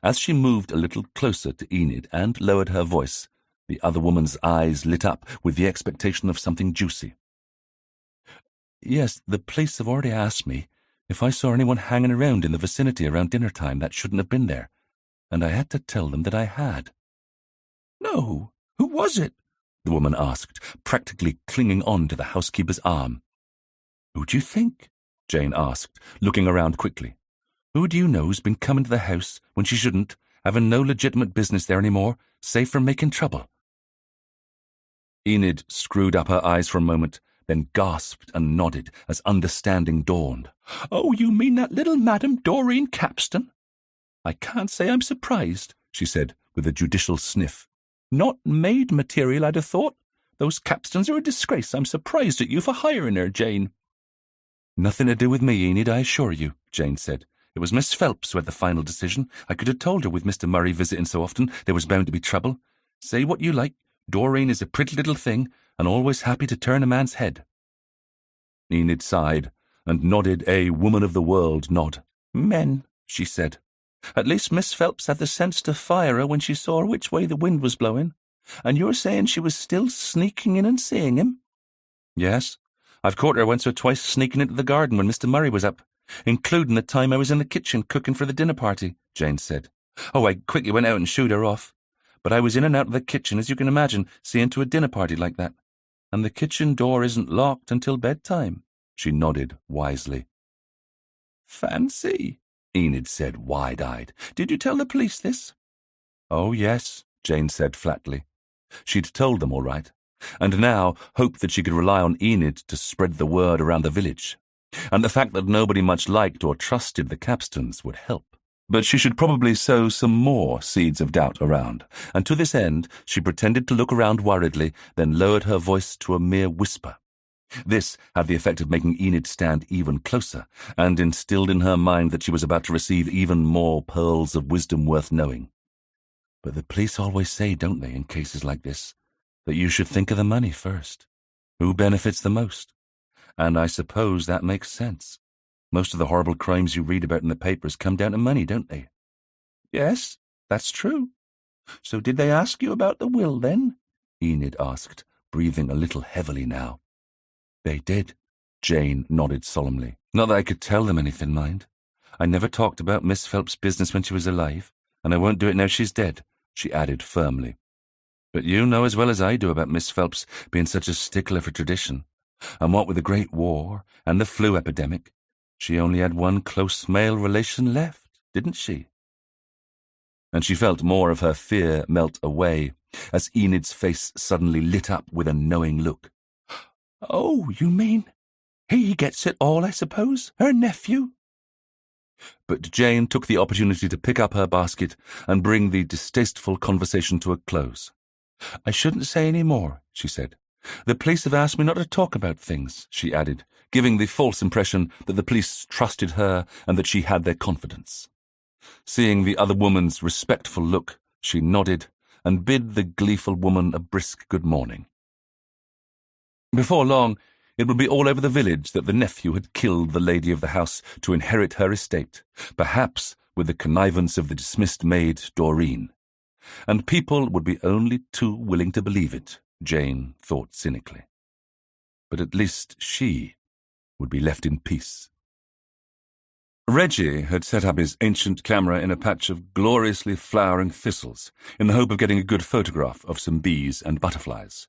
As she moved a little closer to Enid and lowered her voice, the other woman's eyes lit up with the expectation of something juicy. "Yes, the police have already asked me if I saw anyone hanging around in the vicinity around dinner time that shouldn't have been there, and I had to tell them that I had." "No, who was it?" the woman asked, practically clinging on to the housekeeper's arm. "Who do you think?" Jane asked, looking around quickly. "Who do you know's been coming to the house when she shouldn't, having no legitimate business there any more, save for making trouble?" Enid screwed up her eyes for a moment, then gasped and nodded as understanding dawned. "Oh, you mean that little Madame Doreen Capstan?" "I can't say I'm surprised," she said, with a judicial sniff. "Not maid material, I'd have thought. Those Capstans are a disgrace. I'm surprised at you for hiring her, Jane." "Nothing to do with me, Enid, I assure you," Jane said. "It was Miss Phelps who had the final decision. I could have told her with Mr. Murray visiting so often there was bound to be trouble. Say what you like, Doreen is a pretty little thing, and always happy to turn a man's head." Enid sighed, and nodded a woman-of-the-world nod. "Men," she said. "At least Miss Phelps had the sense to fire her when she saw which way the wind was blowing. And you're saying she was still sneaking in and seeing him?" "Yes. I've caught her once or twice sneaking into the garden when Mr. Murray was up, including the time I was in the kitchen cooking for the dinner party," Jane said. "Oh, I quickly went out and shooed her off. But I was in and out of the kitchen, as you can imagine, seeing to a dinner party like that. And the kitchen door isn't locked until bedtime." She nodded wisely. "Fancy," Enid said, wide-eyed. "Did you tell the police this?" "Oh, yes," Jane said flatly. She'd told them all right, and now hoped that she could rely on Enid to spread the word around the village. And the fact that nobody much liked or trusted the Capstans would help. But she should probably sow some more seeds of doubt around, and to this end she pretended to look around worriedly, then lowered her voice to a mere whisper. This had the effect of making Enid stand even closer, and instilled in her mind that she was about to receive even more pearls of wisdom worth knowing. But the police always say, don't they, in cases like this, that you should think of the money first. Who benefits the most? And I suppose that makes sense. Most of the horrible crimes you read about in the papers come down to money, don't they? Yes, that's true. So did they ask you about the will, then? Enid asked, breathing a little heavily now. They did. Jane nodded solemnly. Not that I could tell them anything, mind. I never talked about Miss Phelps' business when she was alive, and I won't do it now she's dead, she added firmly. But you know as well as I do about Miss Phelps being such a stickler for tradition. And what with the Great War and the flu epidemic, she only had one close male relation left, didn't she? And she felt more of her fear melt away as Enid's face suddenly lit up with a knowing look. Oh, you mean he gets it all, I suppose, her nephew? But Jane took the opportunity to pick up her basket and bring the distasteful conversation to a close. I shouldn't say any more, she said. The police have asked me not to talk about things, she added, giving the false impression that the police trusted her and that she had their confidence. Seeing the other woman's respectful look, she nodded and bid the gleeful woman a brisk good morning. Before long, it would be all over the village that the nephew had killed the lady of the house to inherit her estate, perhaps with the connivance of the dismissed maid Doreen. And people would be only too willing to believe it, Jane thought cynically. But at least she would be left in peace. Reggie had set up his ancient camera in a patch of gloriously flowering thistles in the hope of getting a good photograph of some bees and butterflies.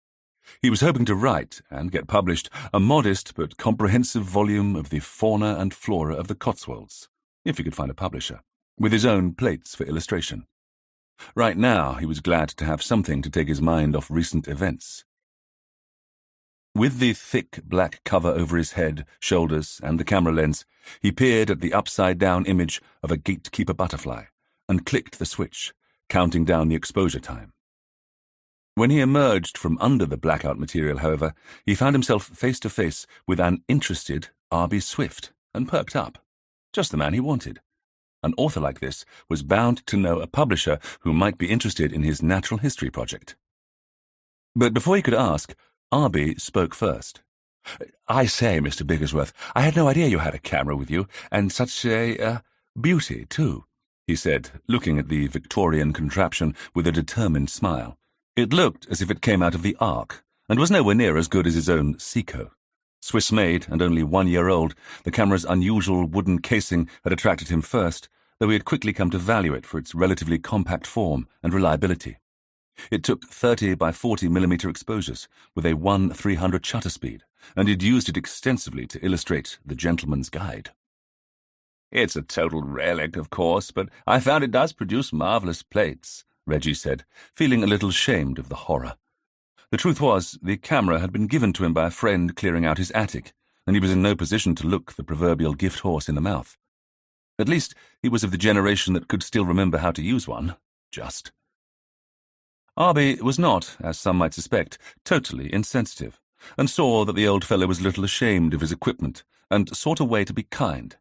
He was hoping to write and get published a modest but comprehensive volume of the fauna and flora of the Cotswolds, if he could find a publisher, with his own plates for illustration. Right now, he was glad to have something to take his mind off recent events. With the thick black cover over his head, shoulders, and the camera lens, he peered at the upside-down image of a gatekeeper butterfly and clicked the switch, counting down the exposure time. When he emerged from under the blackout material, however, he found himself face to face with an interested Arbie Swift and perked up. Just the man he wanted. An author like this was bound to know a publisher who might be interested in his natural history project. But before he could ask, Arbie spoke first. I say, Mr. Bigglesworth, I had no idea you had a camera with you, and such a beauty, too, he said, looking at the Victorian contraption with a determined smile. It looked as if it came out of the Ark, and was nowhere near as good as his own Seco. Swiss-made and only 1 year old, the camera's unusual wooden casing had attracted him first, though he had quickly come to value it for its relatively compact form and reliability. It took 30 by 40 millimeter exposures with a 1/300 shutter speed, and he'd used it extensively to illustrate The Gentleman's Guide. It's a total relic, of course, but I found it does produce marvellous plates, Reggie said, feeling a little ashamed of the horror. The truth was, the camera had been given to him by a friend clearing out his attic, and he was in no position to look the proverbial gift horse in the mouth. At least, he was of the generation that could still remember how to use one. Just. Arbie was not, as some might suspect, totally insensitive, and saw that the old fellow was a little ashamed of his equipment, and sought a way to be kind.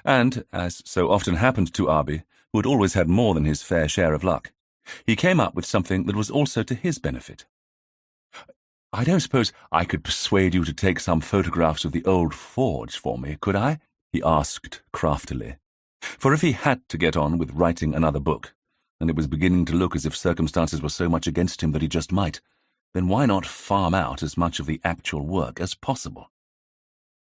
And, as so often happened to Arbie, who had always had more than his fair share of luck, he came up with something that was also to his benefit. I don't suppose I could persuade you to take some photographs of the old forge for me, could I? He asked craftily. For if he had to get on with writing another book, and it was beginning to look as if circumstances were so much against him that he just might, then why not farm out as much of the actual work as possible?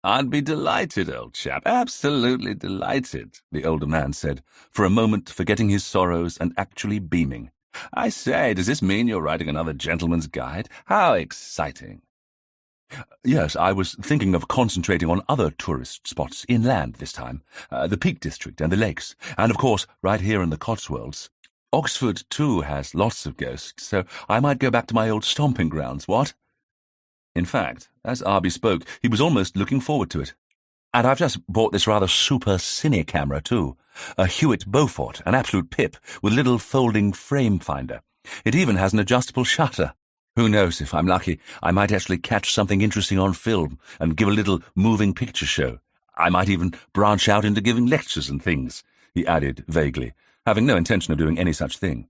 I'd be delighted, old chap, absolutely delighted, the older man said, for a moment forgetting his sorrows and actually beaming. I say, does this mean you're writing another Gentleman's Guide? How exciting. Yes, I was thinking of concentrating on other tourist spots inland this time, the Peak District and the lakes, and of course right here in the Cotswolds. Oxford, too, has lots of ghosts, so I might go back to my old stomping grounds, what? In fact, as Arbie spoke, he was almost looking forward to it. And I've just bought this rather super cine camera, too. A Hewitt Beaufort, an absolute pip, with a little folding frame finder. It even has an adjustable shutter. Who knows, if I'm lucky, I might actually catch something interesting on film and give a little moving picture show. I might even branch out into giving lectures and things," he added vaguely, having no intention of doing any such thing.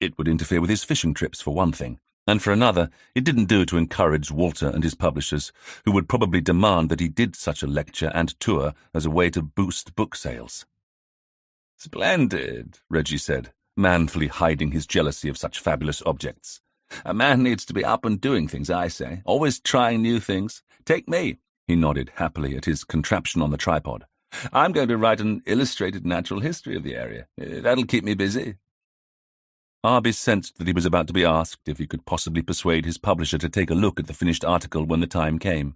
It would interfere with his fishing trips, for one thing, and for another, it didn't do to encourage Walter and his publishers, who would probably demand that he did such a lecture and tour as a way to boost book sales. "Splendid," Reggie said, manfully hiding his jealousy of such fabulous objects. "A man needs to be up and doing things, I say, always trying new things. Take me." He nodded happily at his contraption on the tripod. "I'm going to write an illustrated natural history of the area. That'll keep me busy." Arbie sensed that he was about to be asked if he could possibly persuade his publisher to take a look at the finished article when the time came.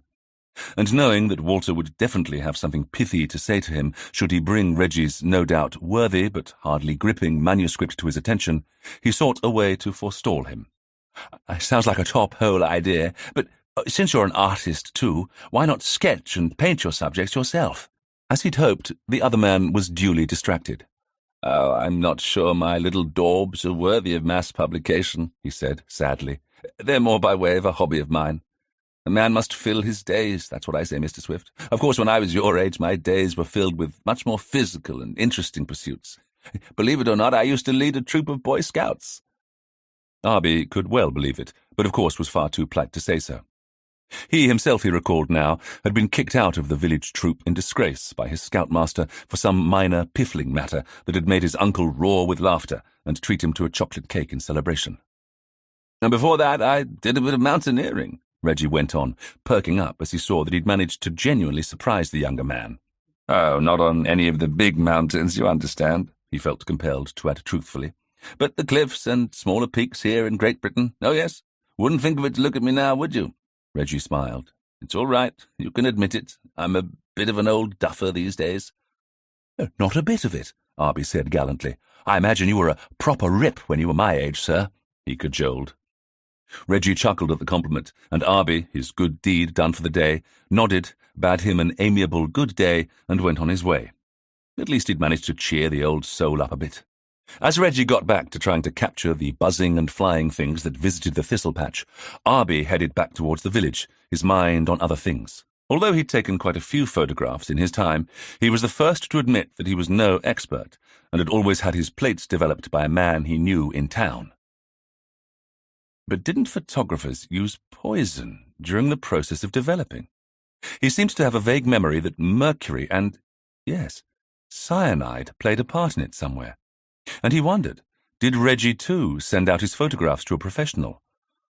And knowing that Walter would definitely have something pithy to say to him should he bring Reggie's no doubt worthy but hardly gripping manuscript to his attention, he sought a way to forestall him. "Sounds like a top-hole idea, but since you're an artist too, why not sketch and paint your subjects yourself?" As he'd hoped, the other man was duly distracted. "Oh, I'm not sure my little daubs are worthy of mass publication," he said, sadly. "They're more by way of a hobby of mine. A man must fill his days, that's what I say, Mr. Swift. Of course, when I was your age, my days were filled with much more physical and interesting pursuits. Believe it or not, I used to lead a troop of Boy Scouts." Arbie could well believe it, but of course was far too polite to say so. He himself, he recalled now, had been kicked out of the village troop in disgrace by his scoutmaster for some minor piffling matter that had made his uncle roar with laughter and treat him to a chocolate cake in celebration. "And before that, I did a bit of mountaineering," Reggie went on, perking up as he saw that he'd managed to genuinely surprise the younger man. "Oh, not on any of the big mountains, you understand," he felt compelled to add truthfully. "But the cliffs and smaller peaks here in Great Britain. Oh, yes. Wouldn't think of it to look at me now, would you?" Reggie smiled. "It's all right. You can admit it. I'm a bit of an old duffer these days." "Not a bit of it," Arbie said gallantly. "I imagine you were a proper rip when you were my age, sir," he cajoled. Reggie chuckled at the compliment, and Arbie, his good deed done for the day, nodded, bade him an amiable good day, and went on his way. At least he'd managed to cheer the old soul up a bit. As Reggie got back to trying to capture the buzzing and flying things that visited the thistle patch, Arbie headed back towards the village, his mind on other things. Although he'd taken quite a few photographs in his time, he was the first to admit that he was no expert, and had always had his plates developed by a man he knew in town. But didn't photographers use poison during the process of developing? He seemed to have a vague memory that mercury and, yes, cyanide played a part in it somewhere. And he wondered, did Reggie too send out his photographs to a professional?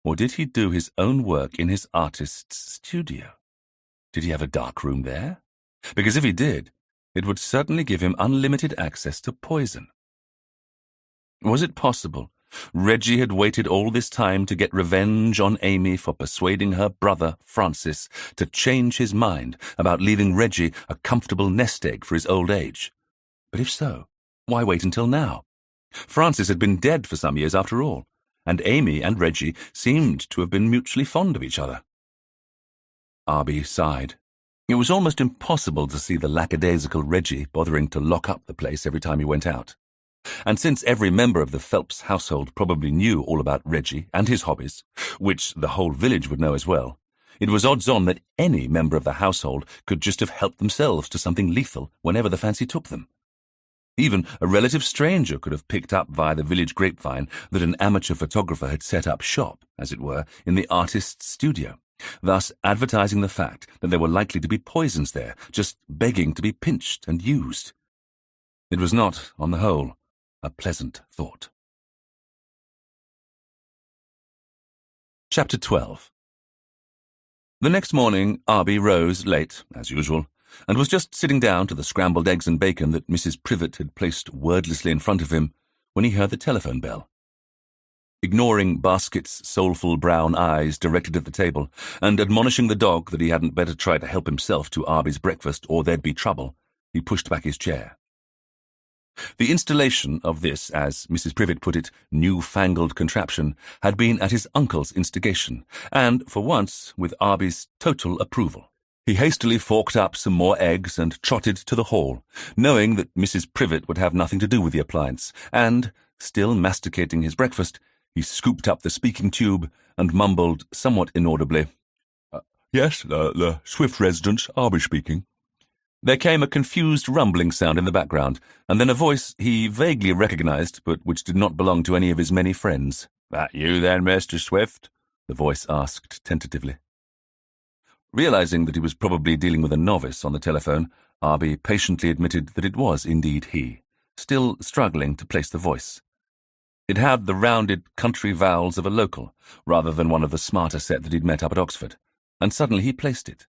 Or did he do his own work in his artist's studio? Did he have a dark room there? Because if he did, it would certainly give him unlimited access to poison. Was it possible Reggie had waited all this time to get revenge on Amy for persuading her brother, Francis, to change his mind about leaving Reggie a comfortable nest egg for his old age? But if so, why wait until now? Francis had been dead for some years after all, and Amy and Reggie seemed to have been mutually fond of each other. Arbie sighed. It was almost impossible to see the lackadaisical Reggie bothering to lock up the place every time he went out. And since every member of the Phelps household probably knew all about Reggie and his hobbies, which the whole village would know as well, it was odds-on that any member of the household could just have helped themselves to something lethal whenever the fancy took them. Even a relative stranger could have picked up via the village grapevine that an amateur photographer had set up shop, as it were, in the artist's studio, thus advertising the fact that there were likely to be poisons there, just begging to be pinched and used. It was not, on the whole, a pleasant thought. Chapter 12. The next morning, Arbie rose late, as usual, and was just sitting down to the scrambled eggs and bacon that Mrs. Privet had placed wordlessly in front of him when he heard the telephone bell. Ignoring Basket's soulful brown eyes directed at the table, and admonishing the dog that he hadn't better try to help himself to Arbie's breakfast or there'd be trouble, he pushed back his chair. The installation of this, as Mrs. Privet put it, new-fangled contraption had been at his uncle's instigation, and, for once, with Arbie's total approval. He hastily forked up some more eggs and trotted to the hall, knowing that Mrs. Privet would have nothing to do with the appliance, and, still masticating his breakfast, He scooped up the speaking tube and mumbled somewhat inaudibly, Yes, the Swift residence, Arbie speaking. There came a confused rumbling sound in the background, and then a voice he vaguely recognized, but which did not belong to any of his many friends. "That you then, Mr. Swift?" the voice asked tentatively. Realizing that he was probably dealing with a novice on the telephone, Arbie patiently admitted that it was indeed he, still struggling to place the voice. It had the rounded country vowels of a local, rather than one of the smarter set that he'd met up at Oxford, and suddenly he placed it.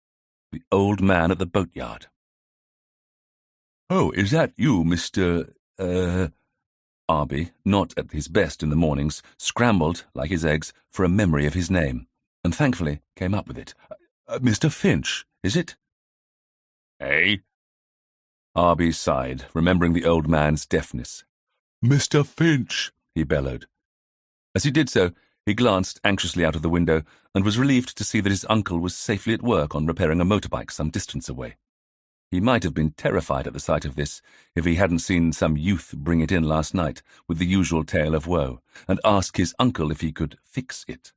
The old man at the boatyard. "Oh, is that you, Mr. Arbie, not at his best in the mornings, scrambled, like his eggs, for a memory of his name, and thankfully came up with it. Mr. Finch, is it?" "Eh?" Arbie sighed, remembering the old man's deafness. "Mr. Finch," he bellowed. As he did so, he glanced anxiously out of the window and was relieved to see that his uncle was safely at work on repairing a motorbike some distance away. He might have been terrified at the sight of this if he hadn't seen some youth bring it in last night with the usual tale of woe, and ask his uncle if he could fix it.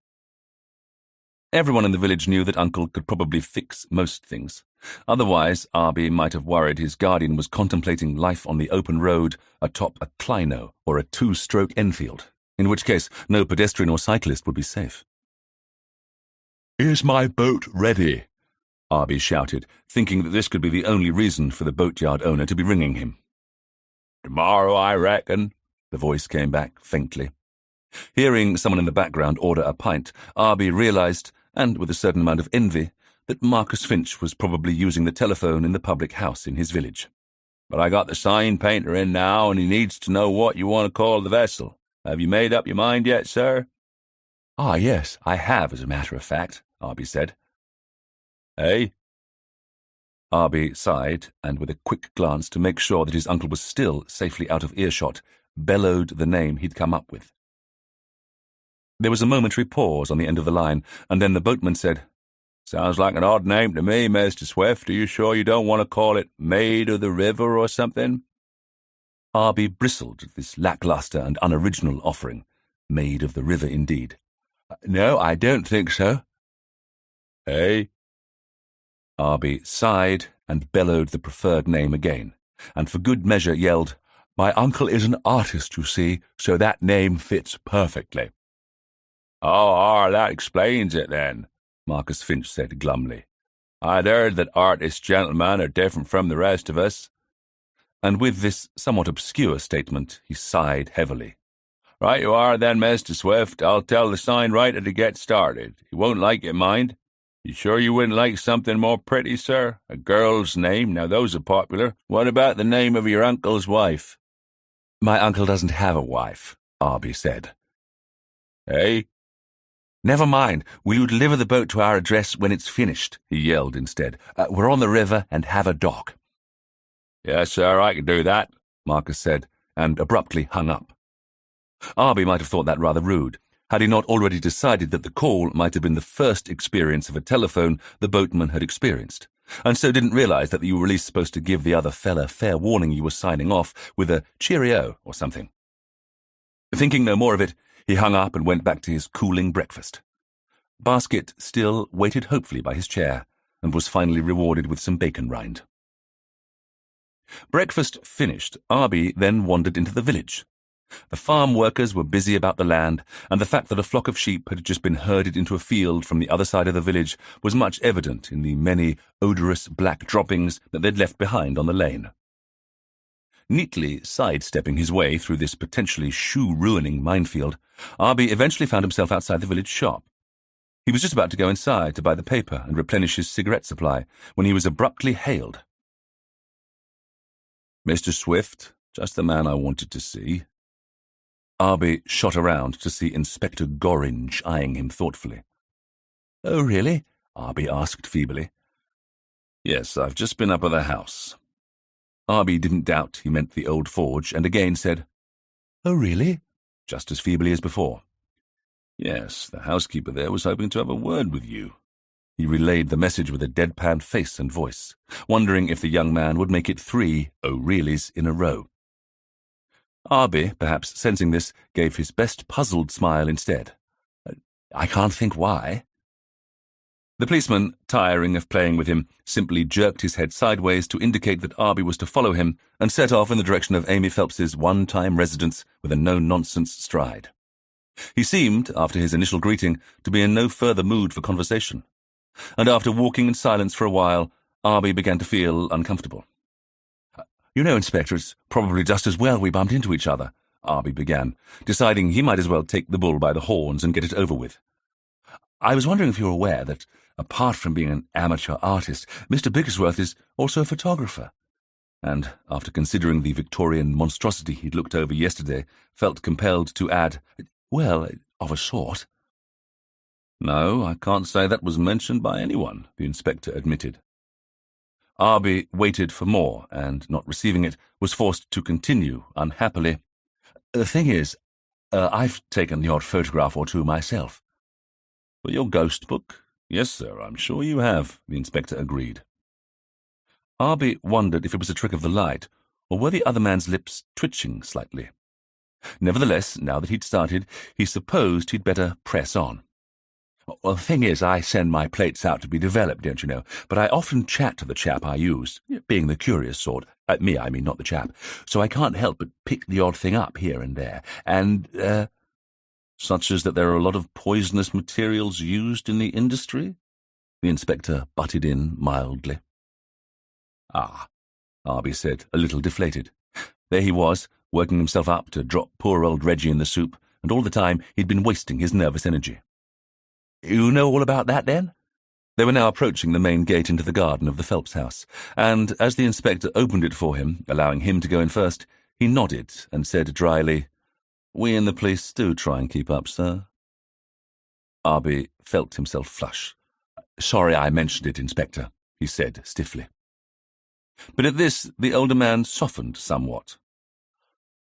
Everyone in the village knew that Uncle could probably fix most things. Otherwise, Arbie might have worried his guardian was contemplating life on the open road atop a Clino or a two-stroke Enfield, in which case no pedestrian or cyclist would be safe. "Is my boat ready?" Arbie shouted, thinking that this could be the only reason for the boatyard owner to be ringing him. "Tomorrow, I reckon," the voice came back faintly. Hearing someone in the background order a pint, Arbie realized, and with a certain amount of envy, that Marcus Finch was probably using the telephone in the public house in his village. "But I got the sign painter in now, and he needs to know what you want to call the vessel. Have you made up your mind yet, sir?" "Ah, yes, I have, as a matter of fact," Arbie said. "Eh?" Arbie sighed, and with a quick glance to make sure that his uncle was still safely out of earshot, bellowed the name he'd come up with. There was a momentary pause on the end of the line, and then the boatman said, "Sounds like an odd name to me, Mr. Swift. Are you sure you don't want to call it Maid of the River or something?" Arbie bristled at this lackluster and unoriginal offering. Maid of the River, indeed. "No, I don't think so." "Eh?" Arbie sighed and bellowed the preferred name again, and for good measure yelled, "My uncle is an artist, you see, so that name fits perfectly." "Oh, that explains it, then," Marcus Finch said glumly. "I'd heard that artist gentlemen are different from the rest of us." And with this somewhat obscure statement, he sighed heavily. "Right you are, then, Mr. Swift. I'll tell the sign writer to get started. He won't like it, mind. You sure you wouldn't like something more pretty, sir? A girl's name, now those are popular. What about the name of your uncle's wife?" "My uncle doesn't have a wife," Arbie said. "Eh?" "Never mind. Will you deliver the boat to our address when it's finished?" he yelled instead. "We're on the river and have a dock." "Yes, sir, I can do that," Marcus said, and abruptly hung up. Arbie might have thought that rather rude, had he not already decided that the call might have been the first experience of a telephone the boatman had experienced, and so didn't realize that you were at least supposed to give the other fella fair warning you were signing off with a cheerio or something. Thinking no more of it, he hung up and went back to his cooling breakfast. Basket still waited hopefully by his chair, and was finally rewarded with some bacon rind. Breakfast finished, Arbie then wandered into the village. The farm workers were busy about the land, and the fact that a flock of sheep had just been herded into a field from the other side of the village was much evident in the many odorous black droppings that they'd left behind on the lane. Neatly sidestepping his way through this potentially shoe-ruining minefield, Arbie eventually found himself outside the village shop. He was just about to go inside to buy the paper and replenish his cigarette supply when he was abruptly hailed. "Mr. Swift, just the man I wanted to see." Arbie shot around to see Inspector Gorringe eyeing him thoughtfully. "Oh, really?" Arbie asked feebly. "Yes, I've just been up at the house." Arbie didn't doubt he meant the old forge, and again said, "Oh, really?" just as feebly as before. "Yes, the housekeeper there was hoping to have a word with you." He relayed the message with a deadpan face and voice, wondering if the young man would make it 3 "oh reallys" in a row. Arbie, perhaps sensing this, gave his best puzzled smile instead. "I can't think why." The policeman, tiring of playing with him, simply jerked his head sideways to indicate that Arbie was to follow him and set off in the direction of Amy Phelps's one-time residence with a no-nonsense stride. He seemed, after his initial greeting, to be in no further mood for conversation, and after walking in silence for a while, Arbie began to feel uncomfortable. "You know, Inspector, it's probably just as well we bumped into each other," Arbie began, deciding he might as well take the bull by the horns and get it over with. "I was wondering if you're aware that, apart from being an amateur artist, Mr. Bigglesworth is also a photographer," and, after considering the Victorian monstrosity he'd looked over yesterday, felt compelled to add, "Well, of a sort." "No, I can't say that was mentioned by anyone," the inspector admitted. Arbie waited for more, and, not receiving it, was forced to continue, unhappily. "The thing is, I've taken the odd photograph or two myself." "For your ghost book? Yes, sir, I'm sure you have," the inspector agreed. Arbie wondered if it was a trick of the light, or were the other man's lips twitching slightly. Nevertheless, now that he'd started, he supposed he'd better press on. "Well, the thing is, I send my plates out to be developed, don't you know, but I often chat to the chap I use, being the curious sort. Me, I mean, not the chap. So I can't help but pick the odd thing up here and there. And, such as that there are a lot of poisonous materials used in the industry?" The inspector butted in mildly. "Ah," Arbie said, a little deflated. There he was, working himself up to drop poor old Reggie in the soup, and all the time he'd been wasting his nervous energy. "You know all about that, then?" They were now approaching the main gate into the garden of the Phelps house, and as the inspector opened it for him, allowing him to go in first, he nodded and said dryly, "We in the police do try and keep up, sir." Arbie felt himself flush. "Sorry I mentioned it, Inspector," he said stiffly. But at this, the older man softened somewhat.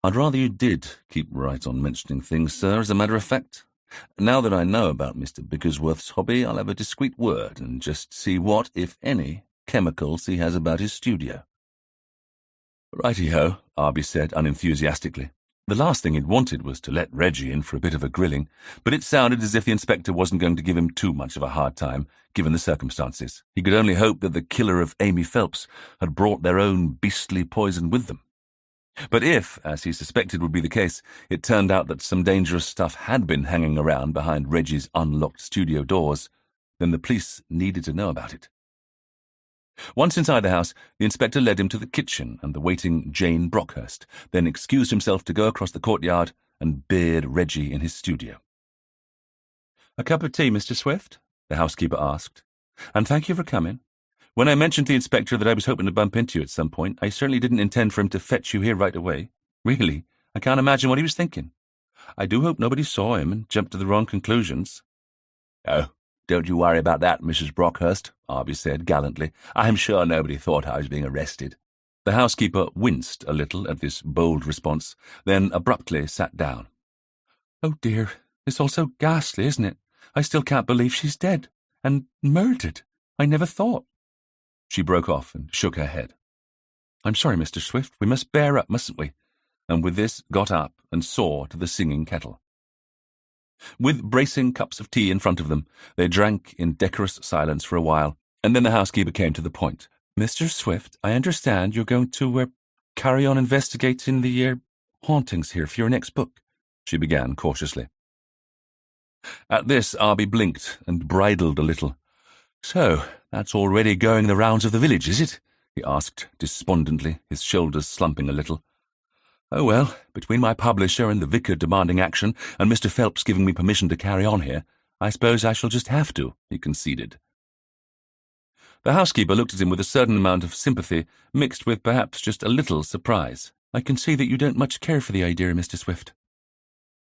"I'd rather you did keep right on mentioning things, sir, as a matter of fact. Now that I know about Mr. Bigglesworth's hobby, I'll have a discreet word and just see what, if any, chemicals he has about his studio." "Righty-ho," Arbie said unenthusiastically. The last thing he'd wanted was to let Reggie in for a bit of a grilling, but it sounded as if the inspector wasn't going to give him too much of a hard time, given the circumstances. He could only hope that the killer of Amy Phelps had brought their own beastly poison with them. But if, as he suspected would be the case, it turned out that some dangerous stuff had been hanging around behind Reggie's unlocked studio doors, then the police needed to know about it. Once inside the house, the inspector led him to the kitchen and the waiting Jane Brockhurst, then excused himself to go across the courtyard and beard Reggie in his studio. "A cup of tea, Mr. Swift?" the housekeeper asked. "And thank you for coming. When I mentioned to the inspector that I was hoping to bump into you at some point, I certainly didn't intend for him to fetch you here right away. Really, I can't imagine what he was thinking. I do hope nobody saw him and jumped to the wrong conclusions." "Oh, don't you worry about that, Mrs. Brockhurst," Arbie said gallantly. "I'm sure nobody thought I was being arrested." The housekeeper winced a little at this bold response, then abruptly sat down. "Oh dear, it's all so ghastly, isn't it? I still can't believe she's dead. And murdered. I never thought." She broke off and shook her head. "I'm sorry, Mr. Swift. We must bear up, mustn't we?" And with this got up and saw to the singing kettle. With bracing cups of tea in front of them, they drank in decorous silence for a while, and then the housekeeper came to the point. "Mr. Swift, I understand you're going to carry on investigating the hauntings here for your next book," she began cautiously. At this, Arbie blinked and bridled a little. "So, that's already going the rounds of the village, is it?" he asked despondently, his shoulders slumping a little. "Oh well, between my publisher and the vicar demanding action, and Mr. Phelps giving me permission to carry on here, I suppose I shall just have to," he conceded. The housekeeper looked at him with a certain amount of sympathy, mixed with perhaps just a little surprise. "I can see that you don't much care for the idea, Mr. Swift."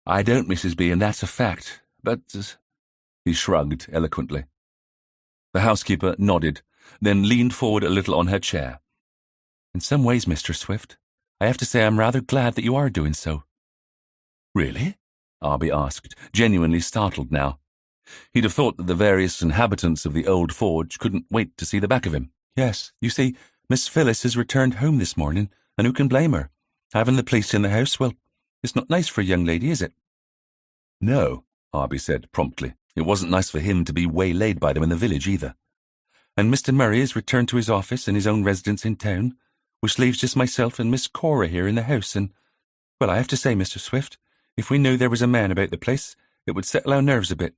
"I don't, Mrs. B., and that's a fact, but—" he shrugged eloquently. The housekeeper nodded, then leaned forward a little on her chair. "In some ways, Mr. Swift, I have to say I'm rather glad that you are doing so." "Really?" Arbie asked, genuinely startled now. He'd have thought that the various inhabitants of the old forge couldn't wait to see the back of him. "Yes, you see, Miss Phyllis has returned home this morning, and who can blame her? Having the police in the house, well, it's not nice for a young lady, is it? No, Arbie said promptly. It wasn't nice for him to be waylaid by them in the village either. And Mr. Murray has returned to his office and his own residence in town, which leaves just myself and Miss Cora here in the house, and, well, I have to say, Mr. Swift, if we knew there was a man about the place, it would settle our nerves a bit.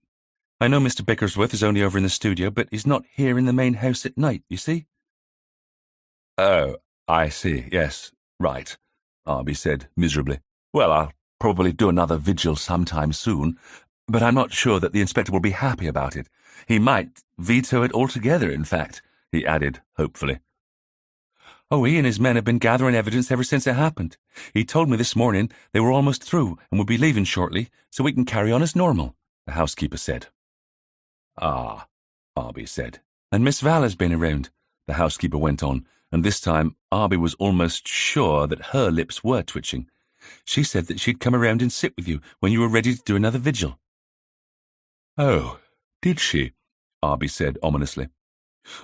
I know Mr. Bickersworth is only over in the studio, but he's not here in the main house at night, you see? Oh, I see, yes, right, Arbie said miserably. Well, I'll probably do another vigil sometime soon, but I'm not sure that the inspector will be happy about it. He might veto it altogether, in fact, he added hopefully. Oh, he and his men have been gathering evidence ever since it happened. He told me this morning they were almost through and would be leaving shortly, so we can carry on as normal, the housekeeper said. Ah, Arbie said. And Miss Val has been around, the housekeeper went on, and this time Arbie was almost sure that her lips were twitching. She said that she'd come around and sit with you when you were ready to do another vigil. Oh, did she? Arbie said ominously.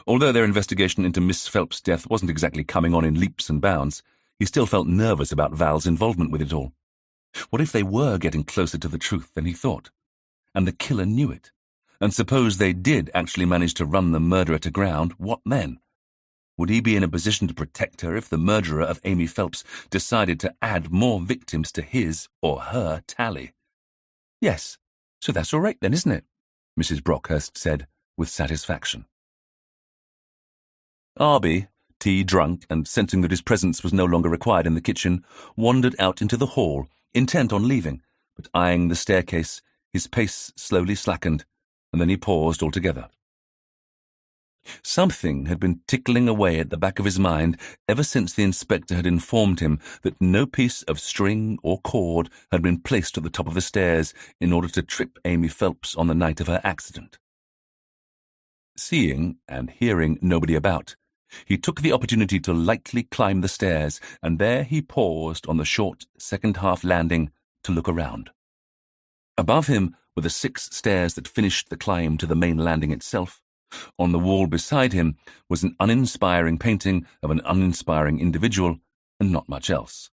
Although their investigation into Miss Phelps' death wasn't exactly coming on in leaps and bounds, he still felt nervous about Val's involvement with it all. What if they were getting closer to the truth than he thought? And the killer knew it. And suppose they did actually manage to run the murderer to ground, what then? Would he be in a position to protect her if the murderer of Amy Phelps decided to add more victims to his or her tally? Yes, so that's all right then, isn't it? Mrs. Brockhurst said, with satisfaction. Arbie, tea drunk and sensing that his presence was no longer required in the kitchen, wandered out into the hall, intent on leaving, but eyeing the staircase, his pace slowly slackened, and then he paused altogether. Something had been tickling away at the back of his mind ever since the inspector had informed him that no piece of string or cord had been placed at the top of the stairs in order to trip Amy Phelps on the night of her accident. Seeing and hearing nobody about, he took the opportunity to lightly climb the stairs, and there he paused on the short second-half landing to look around. Above him were the 6 stairs that finished the climb to the main landing itself. On the wall beside him was an uninspiring painting of an uninspiring individual, and not much else.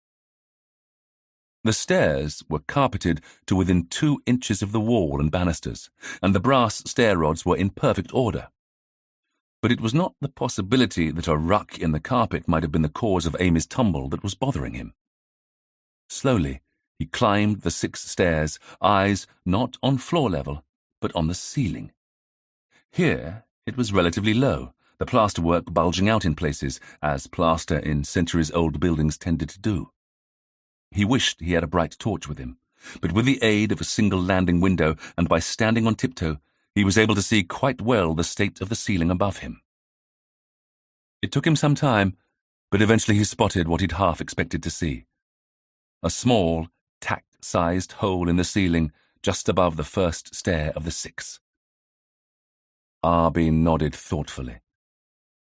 The stairs were carpeted to within 2 inches of the wall and banisters, and the brass stair rods were in perfect order. But it was not the possibility that a ruck in the carpet might have been the cause of Amy's tumble that was bothering him. Slowly, he climbed the 6 stairs, eyes not on floor level, but on the ceiling. Here it was relatively low, the plasterwork bulging out in places, as plaster in centuries-old buildings tended to do. He wished he had a bright torch with him, but with the aid of a single landing window and by standing on tiptoe, he was able to see quite well the state of the ceiling above him. It took him some time, but eventually he spotted what he'd half expected to see. A small, tack-sized hole in the ceiling just above the first stair of the 6. Arbie nodded thoughtfully.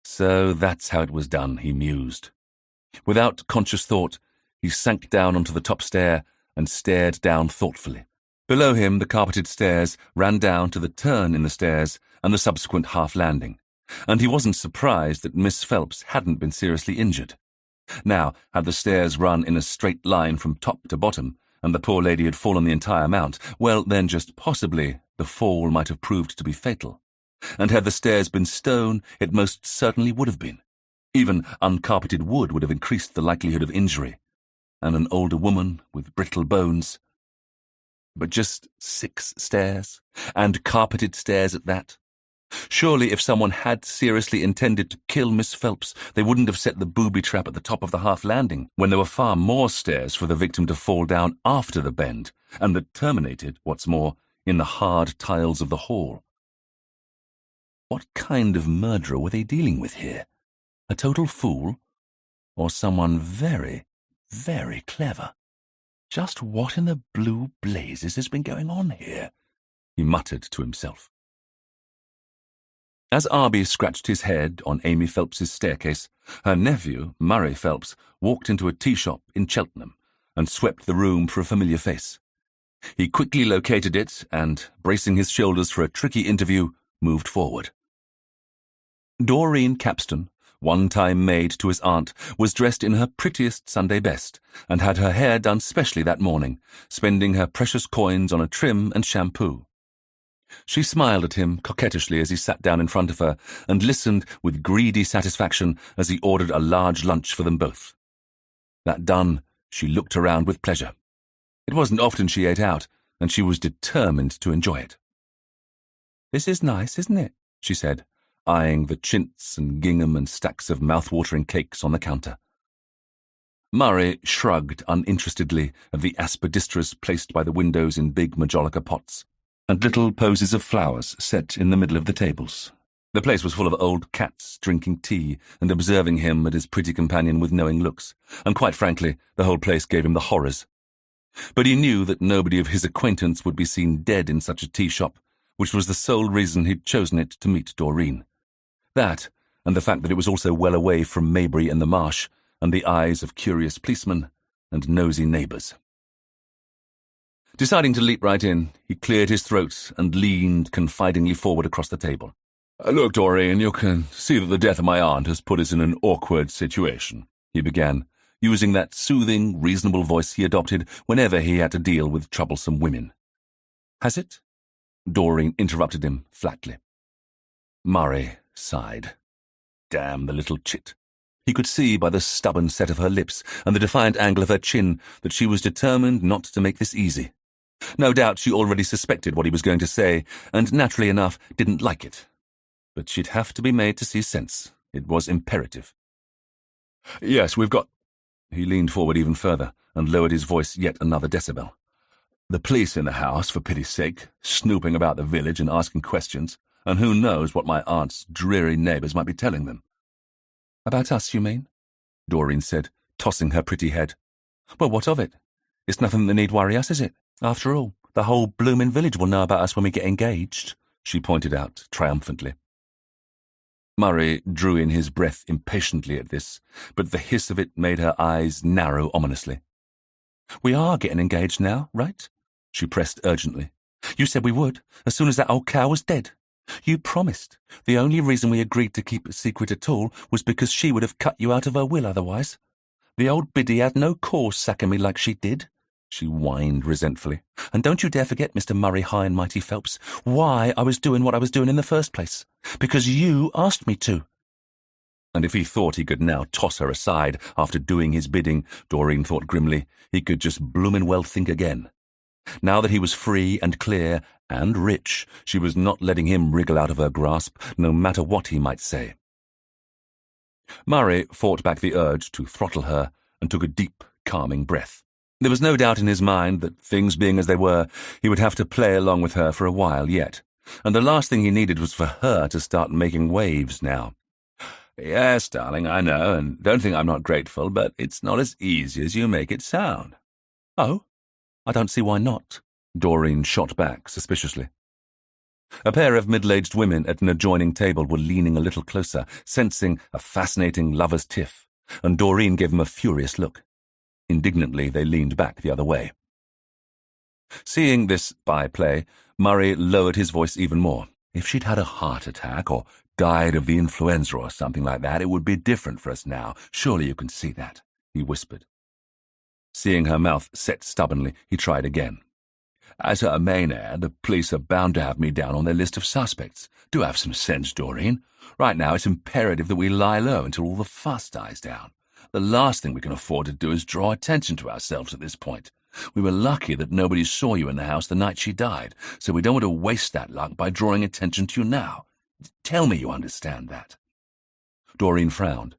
So that's how it was done, he mused. Without conscious thought, he sank down onto the top stair and stared down thoughtfully. Below him, the carpeted stairs ran down to the turn in the stairs and the subsequent half-landing, and he wasn't surprised that Miss Phelps hadn't been seriously injured. Now, had the stairs run in a straight line from top to bottom, and the poor lady had fallen the entire amount, well, then just possibly the fall might have proved to be fatal. And had the stairs been stone, it most certainly would have been. Even uncarpeted wood would have increased the likelihood of injury. And an older woman with brittle bones. But just 6 stairs, and carpeted stairs at that. Surely if someone had seriously intended to kill Miss Phelps, they wouldn't have set the booby trap at the top of the half-landing, when there were far more stairs for the victim to fall down after the bend, and that terminated, what's more, in the hard tiles of the hall. What kind of murderer were they dealing with here? A total fool? Or someone very, very clever? Just what in the blue blazes has been going on here? He muttered to himself. As Arbie scratched his head on Amy Phelps's staircase, her nephew, Murray Phelps, walked into a tea shop in Cheltenham and swept the room for a familiar face. He quickly located it and, bracing his shoulders for a tricky interview, moved forward. Doreen Capstan one-time maid to his aunt, was dressed in her prettiest Sunday best and had her hair done specially that morning, spending her precious coins on a trim and shampoo. She smiled at him coquettishly as he sat down in front of her and listened with greedy satisfaction as he ordered a large lunch for them both. That done, she looked around with pleasure. It wasn't often she ate out, and she was determined to enjoy it. "This is nice, isn't it?" she said, eyeing the chintz and gingham and stacks of mouth-watering cakes on the counter. Murray shrugged uninterestedly at the aspidistras placed by the windows in big majolica pots, and little posies of flowers set in the middle of the tables. The place was full of old cats drinking tea and observing him and his pretty companion with knowing looks, and quite frankly, the whole place gave him the horrors. But he knew that nobody of his acquaintance would be seen dead in such a tea shop, which was the sole reason he'd chosen it to meet Doreen. That, and the fact that it was also well away from Maybury-in-the-Marsh and the eyes of curious policemen and nosy neighbours. Deciding to leap right in, he cleared his throat and leaned confidingly forward across the table. "Look, Doreen, you can see that the death of my aunt has put us in an awkward situation," he began, using that soothing, reasonable voice he adopted whenever he had to deal with troublesome women. "Has it?" Doreen interrupted him flatly. Murray sighed. Damn the little chit. He could see by the stubborn set of her lips and the defiant angle of her chin that she was determined not to make this easy. No doubt she already suspected what he was going to say, and naturally enough didn't like it. But she'd have to be made to see sense. It was imperative. "Yes, we've got—" He leaned forward even further and lowered his voice yet another decibel. "The police in the house, for pity's sake, snooping about the village and asking questions, and who knows what my aunt's dreary neighbours might be telling them." "About us, you mean?" Doreen said, tossing her pretty head. "Well, what of it? It's nothing that need worry us, is it? After all, the whole bloomin' village will know about us when we get engaged," she pointed out triumphantly. Murray drew in his breath impatiently at this, but the hiss of it made her eyes narrow ominously. "We are getting engaged now, right?" she pressed urgently. "You said we would, as soon as that old cow was dead. You promised. The only reason we agreed to keep it secret at all was because she would have cut you out of her will otherwise. The old biddy had no cause sacking me like she did," she whined resentfully. "And don't you dare forget, Mr. Murray High and Mighty Phelps, why I was doing what I was doing in the first place. Because you asked me to." And if he thought he could now toss her aside after doing his bidding, Doreen thought grimly, he could just bloomin' well think again. Now that he was free and clear and rich, she was not letting him wriggle out of her grasp, no matter what he might say. Murray fought back the urge to throttle her and took a deep, calming breath. There was no doubt in his mind that, things being as they were, he would have to play along with her for a while yet, and the last thing he needed was for her to start making waves now. "Yes, darling, I know, and don't think I'm not grateful, but it's not as easy as you make it sound." "Oh? I don't see why not," Doreen shot back suspiciously. A pair of middle-aged women at an adjoining table were leaning a little closer, sensing a fascinating lover's tiff, and Doreen gave them a furious look. Indignantly, they leaned back the other way. Seeing this by-play, Murray lowered his voice even more. "If she'd had a heart attack or died of the influenza or something like that, it would be different for us now. Surely you can see that," he whispered. Seeing her mouth set stubbornly, he tried again. "As her main heir, the police are bound to have me down on their list of suspects. Do have some sense, Doreen. Right now it's imperative that we lie low until all the fuss dies down. The last thing we can afford to do is draw attention to ourselves at this point. We were lucky that nobody saw you in the house the night she died, so we don't want to waste that luck by drawing attention to you now. Tell me you understand that." Doreen frowned.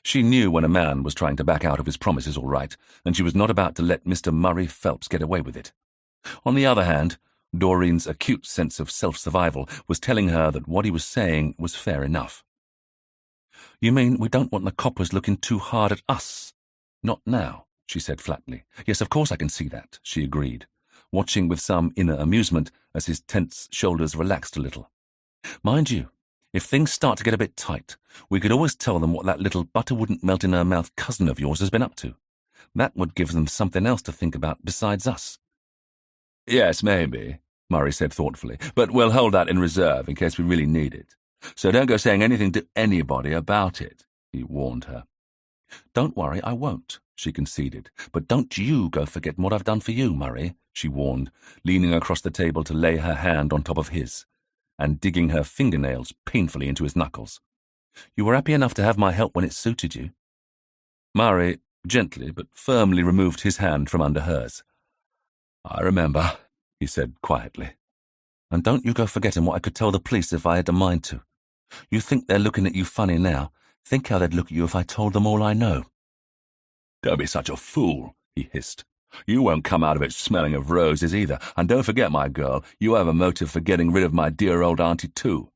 She knew when a man was trying to back out of his promises all right, and she was not about to let Mr. Murray Phelps get away with it. On the other hand, Doreen's acute sense of self-survival was telling her that what he was saying was fair enough. "You mean we don't want the coppers looking too hard at us?" "Not now," she said flatly. "Yes, of course I can see that," she agreed, watching with some inner amusement as his tense shoulders relaxed a little. "Mind you, if things start to get a bit tight, we could always tell them what that little butter-wouldn't-melt-in-her-mouth cousin of yours has been up to. That would give them something else to think about besides us." "Yes, maybe," Murray said thoughtfully, "but we'll hold that in reserve in case we really need it. So don't go saying anything to anybody about it. he warned her. "Don't worry, I won't," she conceded. "But don't you go forgetting what I've done for you, Murray," she warned, leaning across the table to lay her hand on top of his, and digging her fingernails painfully into his knuckles. "You were happy enough to have my help when it suited you." Murray gently but firmly removed his hand from under hers. "I remember," he said quietly. "And don't you go forgetting what I could tell the police if I had a mind to. You think they're looking at you funny now. Think how they'd look at you if I told them all I know." "Don't be such a fool," he hissed. "You won't come out of it smelling of roses either, and don't forget, my girl, you have a motive for getting rid of my dear old auntie too.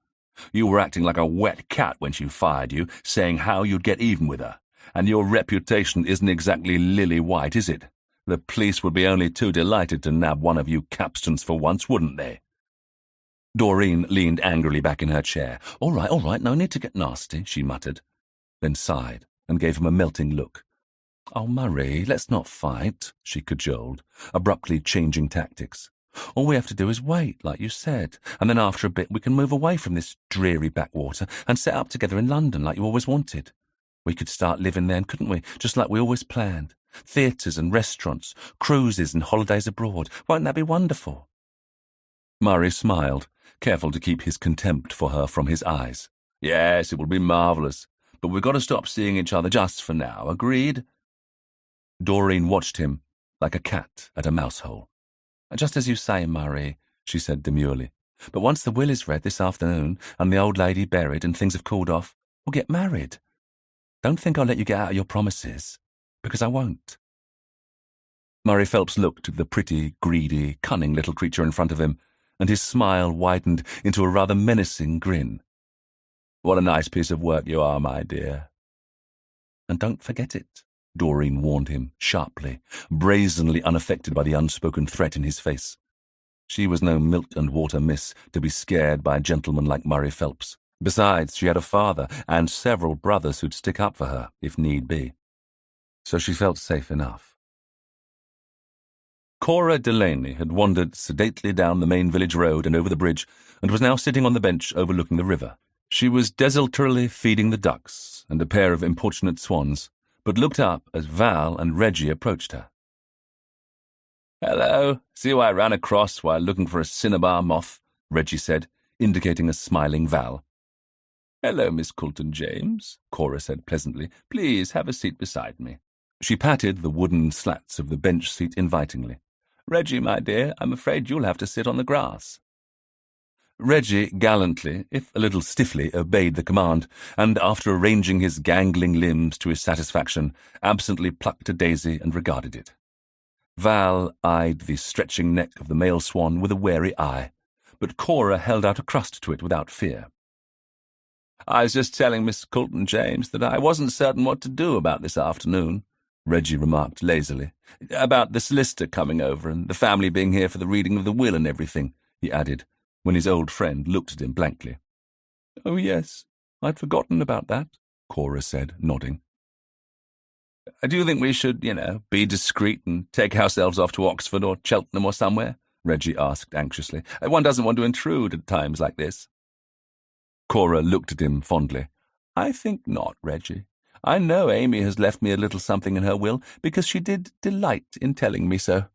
You were acting like a wet cat when she fired you, saying how you'd get even with her, and your reputation isn't exactly lily white, is it? The police would be only too delighted to nab one of you capstans for once, wouldn't they?" Doreen leaned angrily back in her chair. All right, no need to get nasty," she muttered, then sighed and gave him a melting look. "Oh, Murray, let's not fight," she cajoled, abruptly changing tactics. "All we have to do is wait, like you said, and then after a bit we can move away from this dreary backwater and set up together in London like you always wanted. We could start living then, couldn't we, just like we always planned? Theatres and restaurants, cruises and holidays abroad. Won't that be wonderful?" Murray smiled, careful to keep his contempt for her from his eyes. "Yes, it will be marvellous, but we've got to stop seeing each other just for now, agreed?" Doreen watched him like a cat at a mouse hole. "Just as you say, Murray," she said demurely. "But once the will is read this afternoon and the old lady buried and things have cooled off, we'll get married. Don't think I'll let you get out of your promises, because I won't." Murray Phelps looked at the pretty, greedy, cunning little creature in front of him, and his smile widened into a rather menacing grin. "What a nice piece of work you are, my dear." "And don't forget it," Doreen warned him sharply, brazenly unaffected by the unspoken threat in his face. She was no milk-and-water miss to be scared by a gentleman like Murray Phelps. Besides, she had a father and several brothers who'd stick up for her, if need be. So she felt safe enough. Cora Delaney had wandered sedately down the main village road and over the bridge, and was now sitting on the bench overlooking the river. She was desultorily feeding the ducks and a pair of importunate swans, but looked up as Val and Reggie approached her. "Hello, see who I ran across while looking for a cinnabar moth," Reggie said, indicating a smiling Val. "Hello, Miss Coulton James," Cora said pleasantly. "Please have a seat beside me." She patted the wooden slats of the bench seat invitingly. "Reggie, my dear, I'm afraid you'll have to sit on the grass." Reggie gallantly, if a little stiffly, obeyed the command, and after arranging his gangling limbs to his satisfaction, absently plucked a daisy and regarded it. Val eyed the stretching neck of the male swan with a wary eye, but Cora held out a crust to it without fear. "I was just telling Miss Coulton James that I wasn't certain what to do about this afternoon," Reggie remarked lazily. "About the solicitor coming over and the family being here for the reading of the will and everything," he added, when his old friend looked at him blankly. "Oh, yes, I'd forgotten about that," Cora said, nodding. "Do you think we should, be discreet and take ourselves off to Oxford or Cheltenham or somewhere?" Reggie asked anxiously. "One doesn't want to intrude at times like this." Cora looked at him fondly. "I think not, Reggie. I know Amy has left me a little something in her will, because she did delight in telling me so.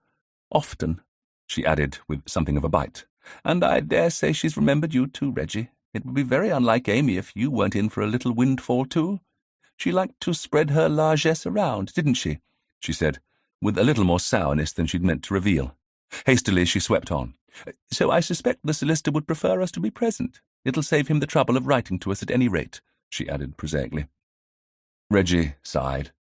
Often," she added with something of a bite. "And I dare say she's remembered you too, Reggie. It would be very unlike Amy if you weren't in for a little windfall too. She liked to spread her largesse around, didn't she?" she said, with a little more sourness than she'd meant to reveal. Hastily she swept on. "So I suspect the solicitor would prefer us to be present. It'll save him the trouble of writing to us at any rate," she added prosaically. Reggie sighed.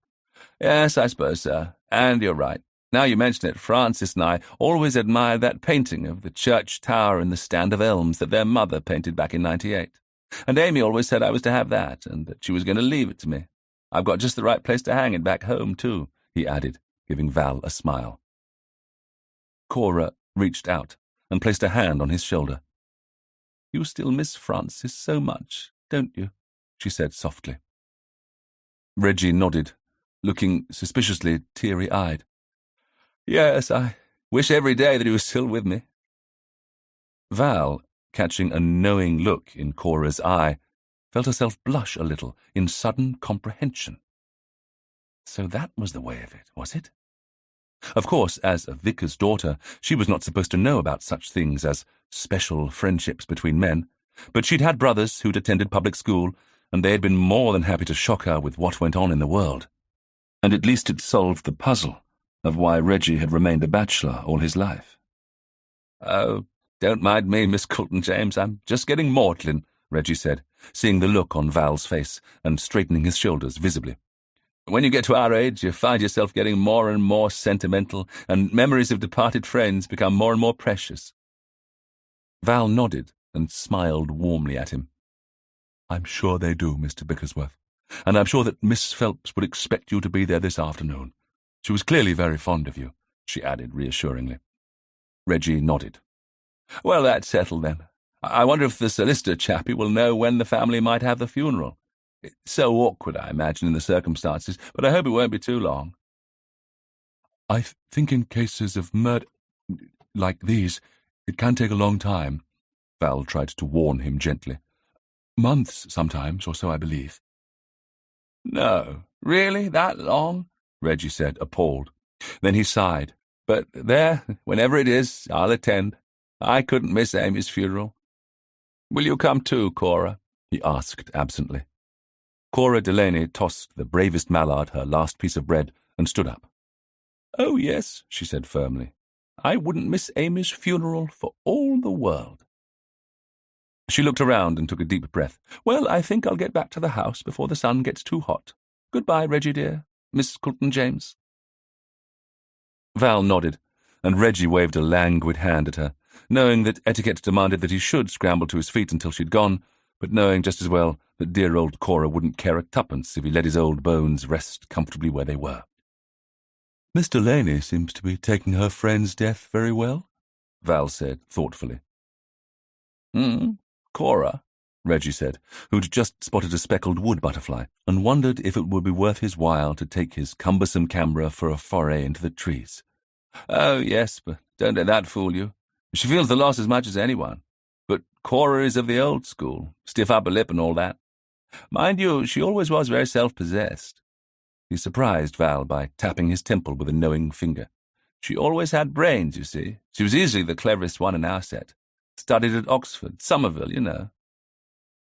"Yes, I suppose so. And you're right. Now you mention it, Francis and I always admired that painting of the church tower and the stand of elms that their mother painted back in '98. And Amy always said I was to have that, and that she was going to leave it to me. I've got just the right place to hang it back home, too," he added, giving Val a smile. Cora reached out and placed a hand on his shoulder. "You still miss Francis so much, don't you?" she said softly. Reggie nodded, looking suspiciously teary-eyed. "Yes, I wish every day that he was still with me." Val, catching a knowing look in Cora's eye, felt herself blush a little in sudden comprehension. So that was the way of it, was it? Of course, as a vicar's daughter, she was not supposed to know about such things as special friendships between men, but she'd had brothers who'd attended public school, and they had been more than happy to shock her with what went on in the world. And at least it solved the puzzle of why Reggie had remained a bachelor all his life. "Oh, don't mind me, Miss Coulton-James, I'm just getting maudlin," Reggie said, seeing the look on Val's face and straightening his shoulders visibly. "When you get to our age, you find yourself getting more and more sentimental, and memories of departed friends become more and more precious." Val nodded and smiled warmly at him. "I'm sure they do, Mr. Bickersworth, and I'm sure that Miss Phelps would expect you to be there this afternoon. She was clearly very fond of you," she added reassuringly. Reggie nodded. "Well, that's settled then. I wonder if the sinister chappie will know when the family might have the funeral. It's so awkward, I imagine, in the circumstances, but I hope it won't be too long." "I think in cases of murder like these, it can take a long time," Val tried to warn him gently. "Months, sometimes, or so I believe." "No, really, that long?" Reggie said, appalled. Then he sighed. "But there, whenever it is, I'll attend. I couldn't miss Amy's funeral. Will you come too, Cora?" he asked absently. Cora Delaney tossed the bravest mallard her last piece of bread and stood up. "Oh, yes," she said firmly. "I wouldn't miss Amy's funeral for all the world." She looked around and took a deep breath. "Well, I think I'll get back to the house before the sun gets too hot. Goodbye, Reggie dear. Miss Coulton-James." Val nodded, and Reggie waved a languid hand at her, knowing that etiquette demanded that he should scramble to his feet until she'd gone, but knowing just as well that dear old Cora wouldn't care a tuppence if he let his old bones rest comfortably where they were. "Miss Delaney seems to be taking her friend's death very well," Val said thoughtfully. Cora," Reggie said, who'd just spotted a speckled wood butterfly and wondered if it would be worth his while to take his cumbersome camera for a foray into the trees. "Oh, yes, but don't let that fool you. She feels the loss as much as anyone. But Cora is of the old school, stiff upper lip and all that. Mind you, she always was very self-possessed." He surprised Val by tapping his temple with a knowing finger. "She always had brains, you see. She was easily the cleverest one in our set. Studied at Oxford, Somerville, you know."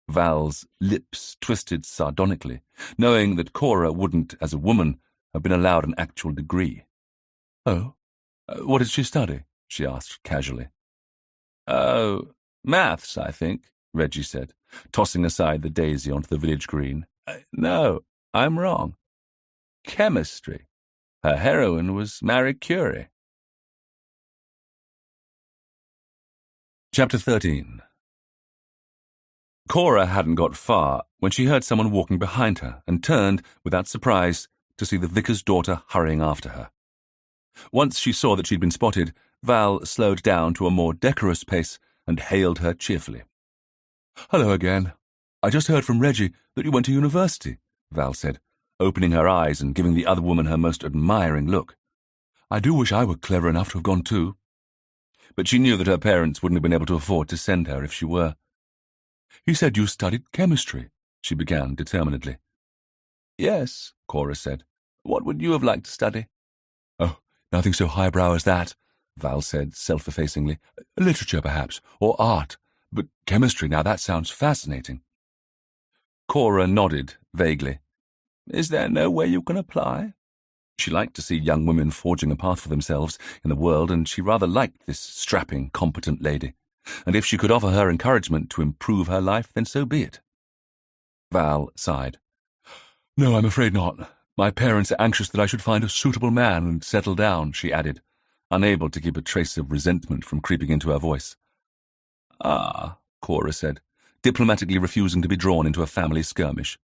Val's lips twisted sardonically, knowing that Cora wouldn't, as a woman, have been allowed an actual degree. "Oh, what did she study?" she asked casually. "Oh, maths, I think," Reggie said, tossing aside the daisy onto the village green. "No, I'm wrong. Chemistry. Her heroine was Marie Curie." Chapter 13. Cora hadn't got far when she heard someone walking behind her and turned, without surprise, to see the vicar's daughter hurrying after her. Once she saw that she'd been spotted, Val slowed down to a more decorous pace and hailed her cheerfully. "Hello again. I just heard from Reggie that you went to university," Val said, opening her eyes and giving the other woman her most admiring look. "I do wish I were clever enough to have gone too." But she knew that her parents wouldn't have been able to afford to send her if she were. "He said you studied chemistry," she began determinedly. "Yes," Cora said. "What would you have liked to study?" "Oh, nothing so highbrow as that," Val said self-effacingly. "Literature, perhaps, or art. But chemistry, now that sounds fascinating." Cora nodded vaguely. "Is there no way you can apply?" She liked to see young women forging a path for themselves in the world, and she rather liked this strapping, competent lady. And if she could offer her encouragement to improve her life, then so be it. Val sighed. "No, I'm afraid not. My parents are anxious that I should find a suitable man and settle down," she added, unable to keep a trace of resentment from creeping into her voice. "Ah," Cora said, diplomatically refusing to be drawn into a family skirmish.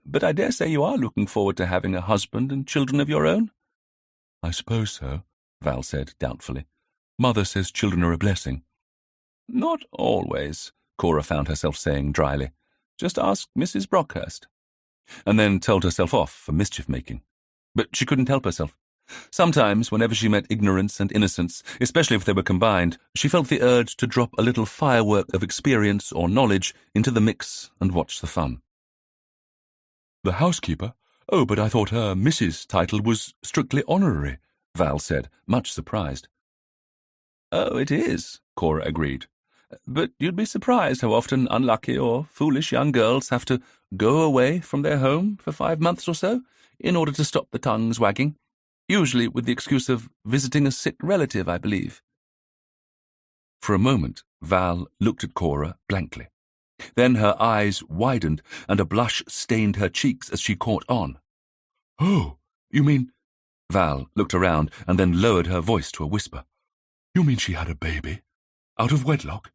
"But I dare say you are looking forward to having a husband and children of your own?" "I suppose so," Val said doubtfully. "Mother says children are a blessing." "Not always," Cora found herself saying dryly. "Just ask Mrs. Brockhurst." And then told herself off for mischief-making. But she couldn't help herself. Sometimes, whenever she met ignorance and innocence, especially if they were combined, she felt the urge to drop a little firework of experience or knowledge into the mix and watch the fun. "The housekeeper? Oh, but I thought her Mrs. title was strictly honorary," Val said, much surprised. "Oh, it is," Cora agreed. "But you'd be surprised how often unlucky or foolish young girls have to go away from their home for 5 months or so in order to stop the tongues wagging, usually with the excuse of visiting a sick relative, I believe." For a moment, Val looked at Cora blankly. Then her eyes widened and a blush stained her cheeks as she caught on. "Oh, you mean—" Val looked around and then lowered her voice to a whisper. "You mean she had a baby? Out of wedlock?"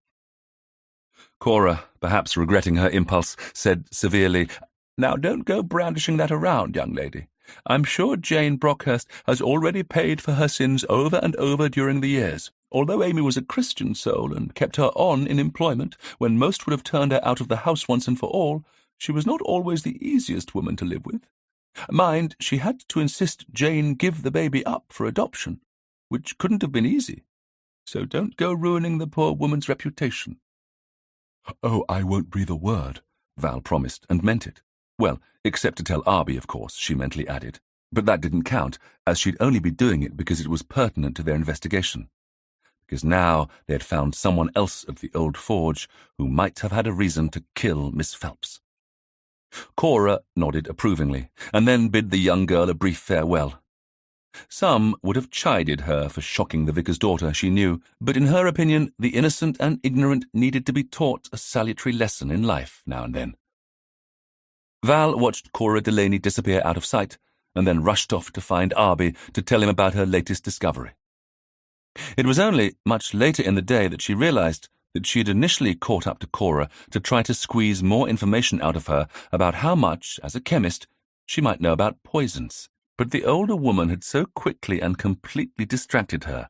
Cora, perhaps regretting her impulse, said severely, "Now don't go brandishing that around, young lady. I'm sure Jane Brockhurst has already paid for her sins over and over during the years. Although Amy was a Christian soul and kept her on in employment when most would have turned her out of the house once and for all, she was not always the easiest woman to live with. Mind, she had to insist Jane give the baby up for adoption, which couldn't have been easy. So don't go ruining the poor woman's reputation." "Oh, I won't breathe a word," Val promised, and meant it. Well, except to tell Arbie, of course, she mentally added. But that didn't count, as she'd only be doing it because it was pertinent to their investigation. Because now they had found someone else at the old forge who might have had a reason to kill Miss Phelps. Cora nodded approvingly, and then bid the young girl a brief farewell. Some would have chided her for shocking the vicar's daughter, she knew, but in her opinion the innocent and ignorant needed to be taught a salutary lesson in life now and then. Val watched Cora Delaney disappear out of sight, and then rushed off to find Arbie to tell him about her latest discovery. It was only much later in the day that she realized that she had initially caught up to Cora to try to squeeze more information out of her about how much, as a chemist, she might know about poisons. But the older woman had so quickly and completely distracted her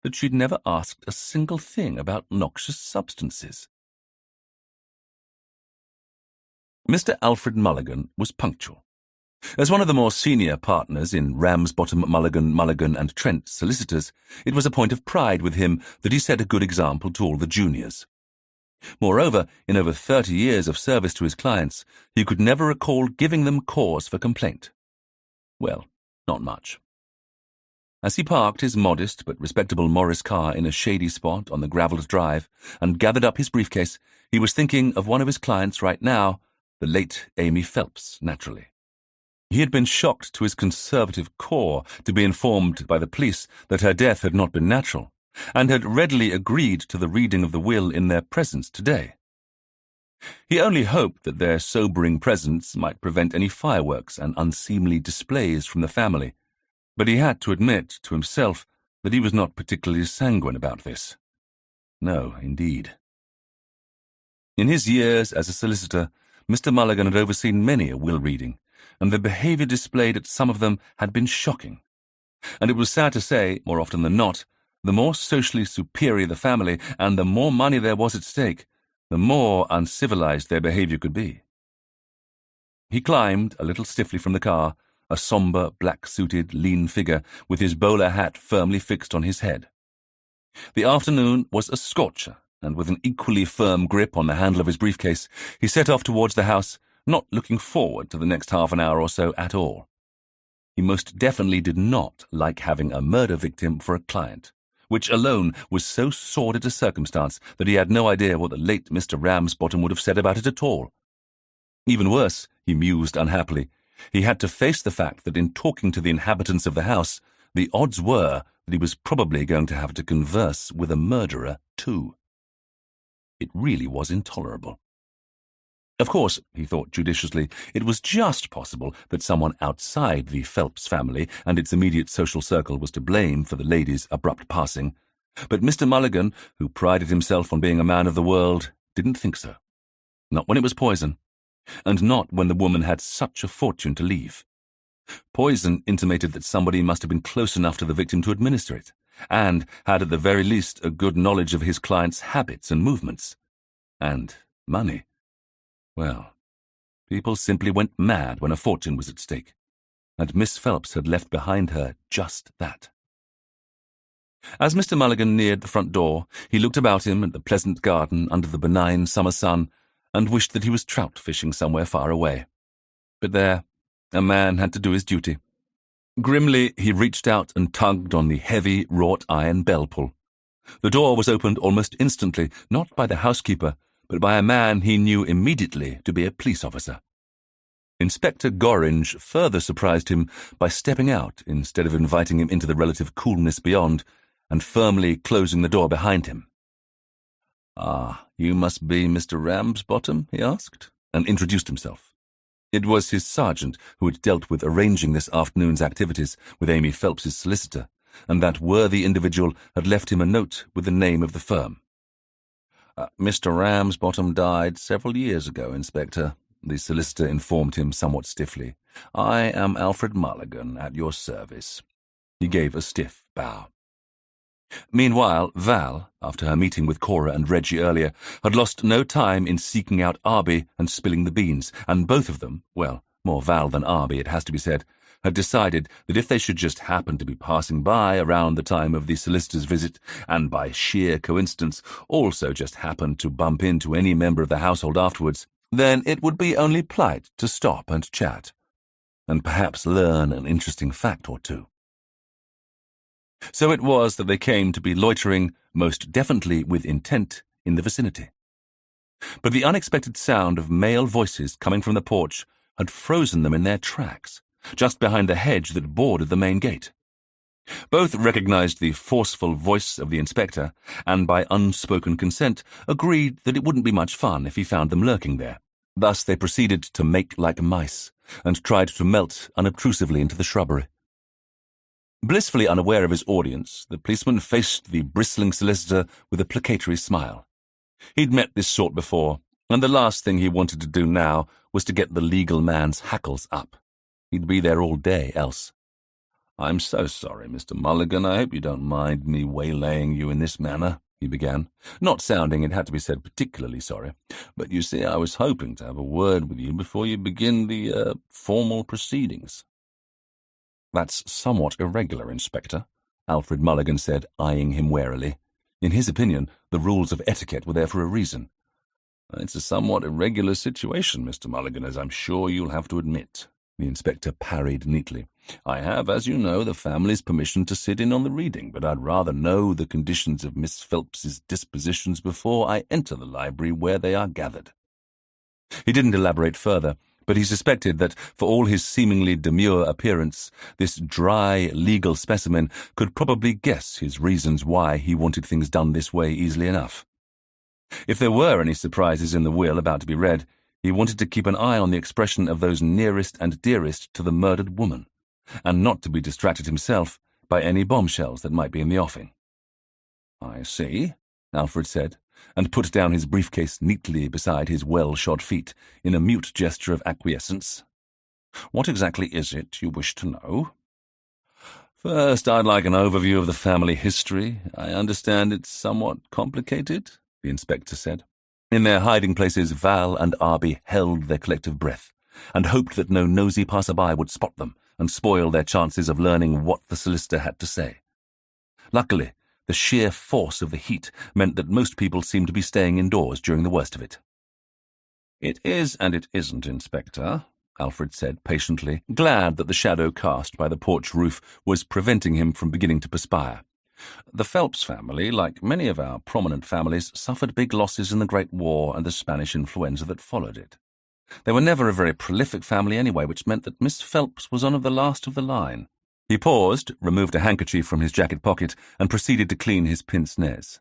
that she'd never asked a single thing about noxious substances. Mr. Alfred Mulligan was punctual. As one of the more senior partners in Ramsbottom, Mulligan and Trent solicitors, it was a point of pride with him that he set a good example to all the juniors. Moreover, in over 30 years of service to his clients, he could never recall giving them cause for complaint. Well, not much. As he parked his modest but respectable Morris car in a shady spot on the gravelled drive and gathered up his briefcase, he was thinking of one of his clients right now, the late Amy Phelps, naturally. He had been shocked to his conservative core to be informed by the police that her death had not been natural, and had readily agreed to the reading of the will in their presence today. He only hoped that their sobering presence might prevent any fireworks and unseemly displays from the family, but he had to admit to himself that he was not particularly sanguine about this. No, indeed. In his years as a solicitor, Mr. Mulligan had overseen many a will reading, and the behaviour displayed at some of them had been shocking. And it was sad to say, more often than not, the more socially superior the family and the more money there was at stake, the more uncivilized their behaviour could be. He climbed a little stiffly from the car, a sombre, black-suited, lean figure with his bowler hat firmly fixed on his head. The afternoon was a scorcher, and with an equally firm grip on the handle of his briefcase, he set off towards the house, not looking forward to the next half an hour or so at all. He most definitely did not like having a murder victim for a client, which alone was so sordid a circumstance that he had no idea what the late Mr. Ramsbottom would have said about it at all. Even worse, he mused unhappily, he had to face the fact that in talking to the inhabitants of the house, the odds were that he was probably going to have to converse with a murderer too. It really was intolerable. Of course, he thought judiciously, it was just possible that someone outside the Phelps family and its immediate social circle was to blame for the lady's abrupt passing, but Mr. Mulligan, who prided himself on being a man of the world, didn't think so. Not when it was poison, and not when the woman had such a fortune to leave. Poison intimated that somebody must have been close enough to the victim to administer it, and had at the very least a good knowledge of his client's habits and movements. And money. Well, people simply went mad when a fortune was at stake. and Miss Phelps had left behind her just that. As Mr. Mulligan neared the front door, he looked about him at the pleasant garden under the benign summer sun and wished that he was trout fishing somewhere far away. But there, a man had to do his duty. Grimly, he reached out and tugged on the heavy wrought iron bell pull. The door was opened almost instantly, not by the housekeeper, but by a man he knew immediately to be a police officer. Inspector Gorringe further surprised him by stepping out instead of inviting him into the relative coolness beyond, and firmly closing the door behind him. "Ah, you must be Mr. Ramsbottom?" he asked, and introduced himself. It was his sergeant who had dealt with arranging this afternoon's activities with Amy Phelps's solicitor, and that worthy individual had left him a note with the name of the firm. "Mr. Ramsbottom died several years ago, Inspector," the solicitor informed him somewhat stiffly. "I am Alfred Mulligan, at your service." He gave a stiff bow. Meanwhile, Val, after her meeting with Cora and Reggie earlier, had lost no time in seeking out Arbie and spilling the beans, and both of them, well, more Val than Arbie, it has to be said, had decided that if they should just happen to be passing by around the time of the solicitor's visit, and by sheer coincidence also just happened to bump into any member of the household afterwards, then it would be only polite to stop and chat, and perhaps learn an interesting fact or two. So it was that they came to be loitering, most definitely with intent, in the vicinity. But the unexpected sound of male voices coming from the porch had frozen them in their tracks, just behind the hedge that bordered the main gate. Both recognized the forceful voice of the inspector, and by unspoken consent agreed that it wouldn't be much fun if he found them lurking there. Thus they proceeded to make like mice, and tried to melt unobtrusively into the shrubbery. Blissfully unaware of his audience, the policeman faced the bristling solicitor with a placatory smile. He'd met this sort before, and the last thing he wanted to do now was to get the legal man's hackles up. He'd be there all day else. "I'm so sorry, Mr. Mulligan. I hope you don't mind me waylaying you in this manner," he began, not sounding, it had to be said, particularly sorry. "But you see, I was hoping to have a word with you before you begin the formal proceedings." "That's somewhat irregular, Inspector," Alfred Mulligan said, eyeing him warily. In his opinion, the rules of etiquette were there for a reason. "It's a somewhat irregular situation, Mr. Mulligan, as I'm sure you'll have to admit," the inspector parried neatly. "I have, as you know, the family's permission to sit in on the reading, but I'd rather know the conditions of Miss Phelps's dispositions before I enter the library where they are gathered." He didn't elaborate further, but he suspected that, for all his seemingly demure appearance, this dry, legal specimen could probably guess his reasons why he wanted things done this way easily enough. If there were any surprises in the will about to be read, he wanted to keep an eye on the expression of those nearest and dearest to the murdered woman, and not to be distracted himself by any bombshells that might be in the offing. "I see," Alfred said, and put down his briefcase neatly beside his well-shod feet in a mute gesture of acquiescence. "What exactly is it you wish to know?" "First, I'd like an overview of the family history. I understand it's somewhat complicated," the inspector said. In their hiding places, Val and Arbie held their collective breath, and hoped that no nosy passer-by would spot them and spoil their chances of learning what the solicitor had to say. Luckily, the sheer force of the heat meant that most people seemed to be staying indoors during the worst of it. "It is and it isn't, Inspector," Alfred said patiently, glad that the shadow cast by the porch roof was preventing him from beginning to perspire. "The Phelps family, like many of our prominent families, suffered big losses in the Great War and the Spanish influenza that followed it. They were never a very prolific family anyway, which meant that Miss Phelps was one of the last of the line." He paused, removed a handkerchief from his jacket pocket, and proceeded to clean his pince-nez.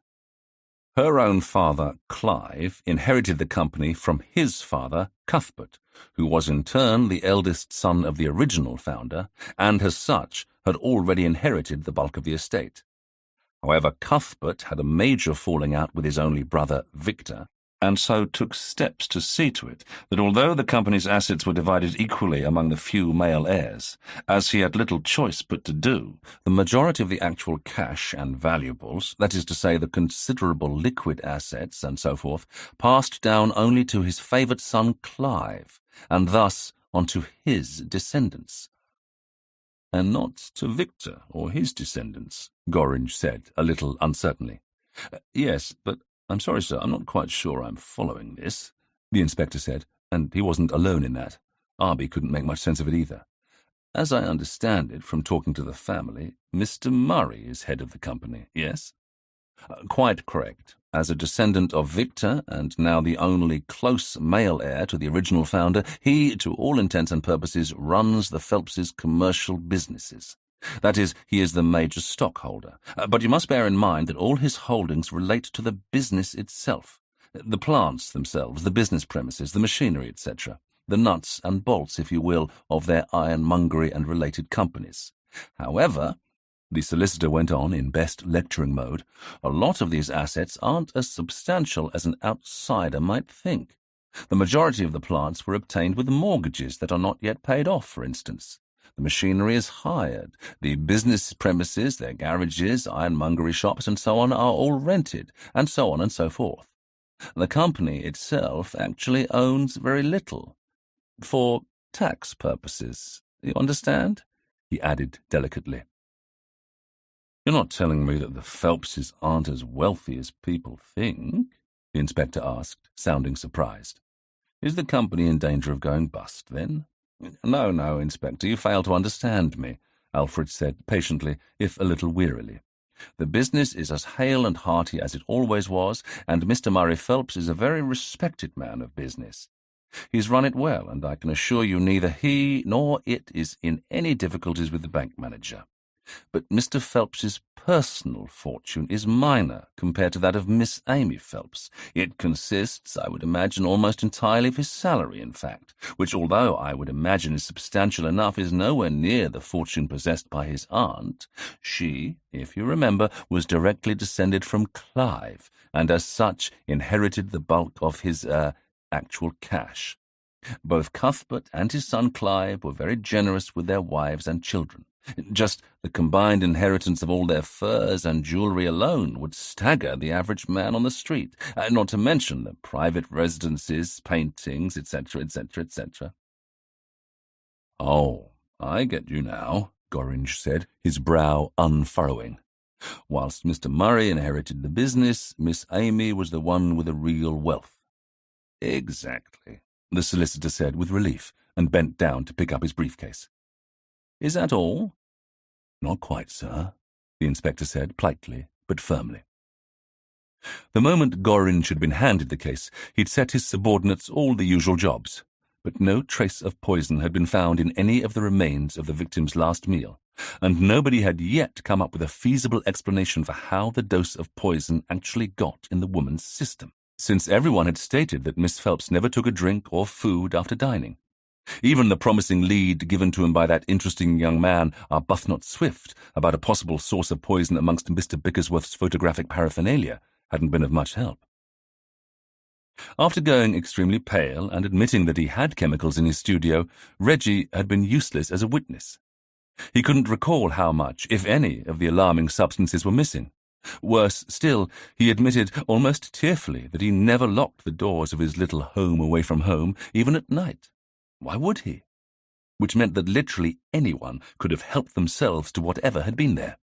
"Her own father, Clive, inherited the company from his father, Cuthbert, who was in turn the eldest son of the original founder, and as such had already inherited the bulk of the estate. However, Cuthbert had a major falling out with his only brother, Victor, and so took steps to see to it that although the company's assets were divided equally among the few male heirs, as he had little choice but to do, the majority of the actual cash and valuables, that is to say the considerable liquid assets and so forth, passed down only to his favourite son Clive, and thus on to his descendants. and not to Victor or his descendants, Gorringe said, a little uncertainly. Yes, but I'm sorry, sir, I'm not quite sure I'm following this, the inspector said, and he wasn't alone in that. Arbie couldn't make much sense of it either. As I understand it from talking to the family, Mr. Murray is head of the company, yes? Quite correct. As a descendant of Victor, and now the only close male heir to the original founder, he, to all intents and purposes, runs the Phelpses' commercial businesses. That is, he is the major stockholder. But you must bear in mind that all his holdings relate to the business itself. The plants themselves, the business premises, the machinery, etc. The nuts and bolts, if you will, of their ironmongery and related companies. However, the solicitor went on in best lecturing mode, a lot of these assets aren't as substantial as an outsider might think. The majority of the plants were obtained with mortgages that are not yet paid off, for instance. The machinery is hired. The business premises, their garages, ironmongery shops, and so on, are all rented, and so on and so forth. The company itself actually owns very little. For tax purposes, you understand? He added delicately. You're not telling me that the Phelpses aren't as wealthy as people think? The inspector asked, sounding surprised. Is the company in danger of going bust, then? No, Inspector, you fail to understand me, Alfred said patiently, if a little wearily. The business is as hale and hearty as it always was, and Mr. Murray Phelps is a very respected man of business. He's run it well, and I can assure you neither he nor it is in any difficulties with the bank manager. But Mr. Phelps's personal fortune is minor compared to that of Miss Amy Phelps. It consists, I would imagine, almost entirely of his salary, in fact, which, although I would imagine is substantial enough, is nowhere near the fortune possessed by his aunt. She, if you remember, was directly descended from Clive, and as such inherited the bulk of his, actual cash. Both Cuthbert and his son Clive were very generous with their wives and children. Just the combined inheritance of all their furs and jewellery alone would stagger the average man on the street, not to mention the private residences, paintings, etc., etc., etc. Oh, I get you now, Gorringe said, his brow unfurrowing. Whilst Mr. Murray inherited the business, Miss Amy was the one with the real wealth. Exactly, the solicitor said with relief, and bent down to pick up his briefcase. Is that all? Not quite, sir, the inspector said, politely but firmly. The moment Gorringe had been handed the case, he'd set his subordinates all the usual jobs, but no trace of poison had been found in any of the remains of the victim's last meal, and nobody had yet come up with a feasible explanation for how the dose of poison actually got in the woman's system, since everyone had stated that Miss Phelps never took a drink or food after dining. Even the promising lead given to him by that interesting young man, Arbuthnot Swift, about a possible source of poison amongst Mr. Bickersworth's photographic paraphernalia hadn't been of much help. After going extremely pale and admitting that he had chemicals in his studio, Reggie had been useless as a witness. He couldn't recall how much, if any, of the alarming substances were missing. Worse still, he admitted almost tearfully that he never locked the doors of his little home away from home, even at night. Why would he? Which meant that literally anyone could have helped themselves to whatever had been there.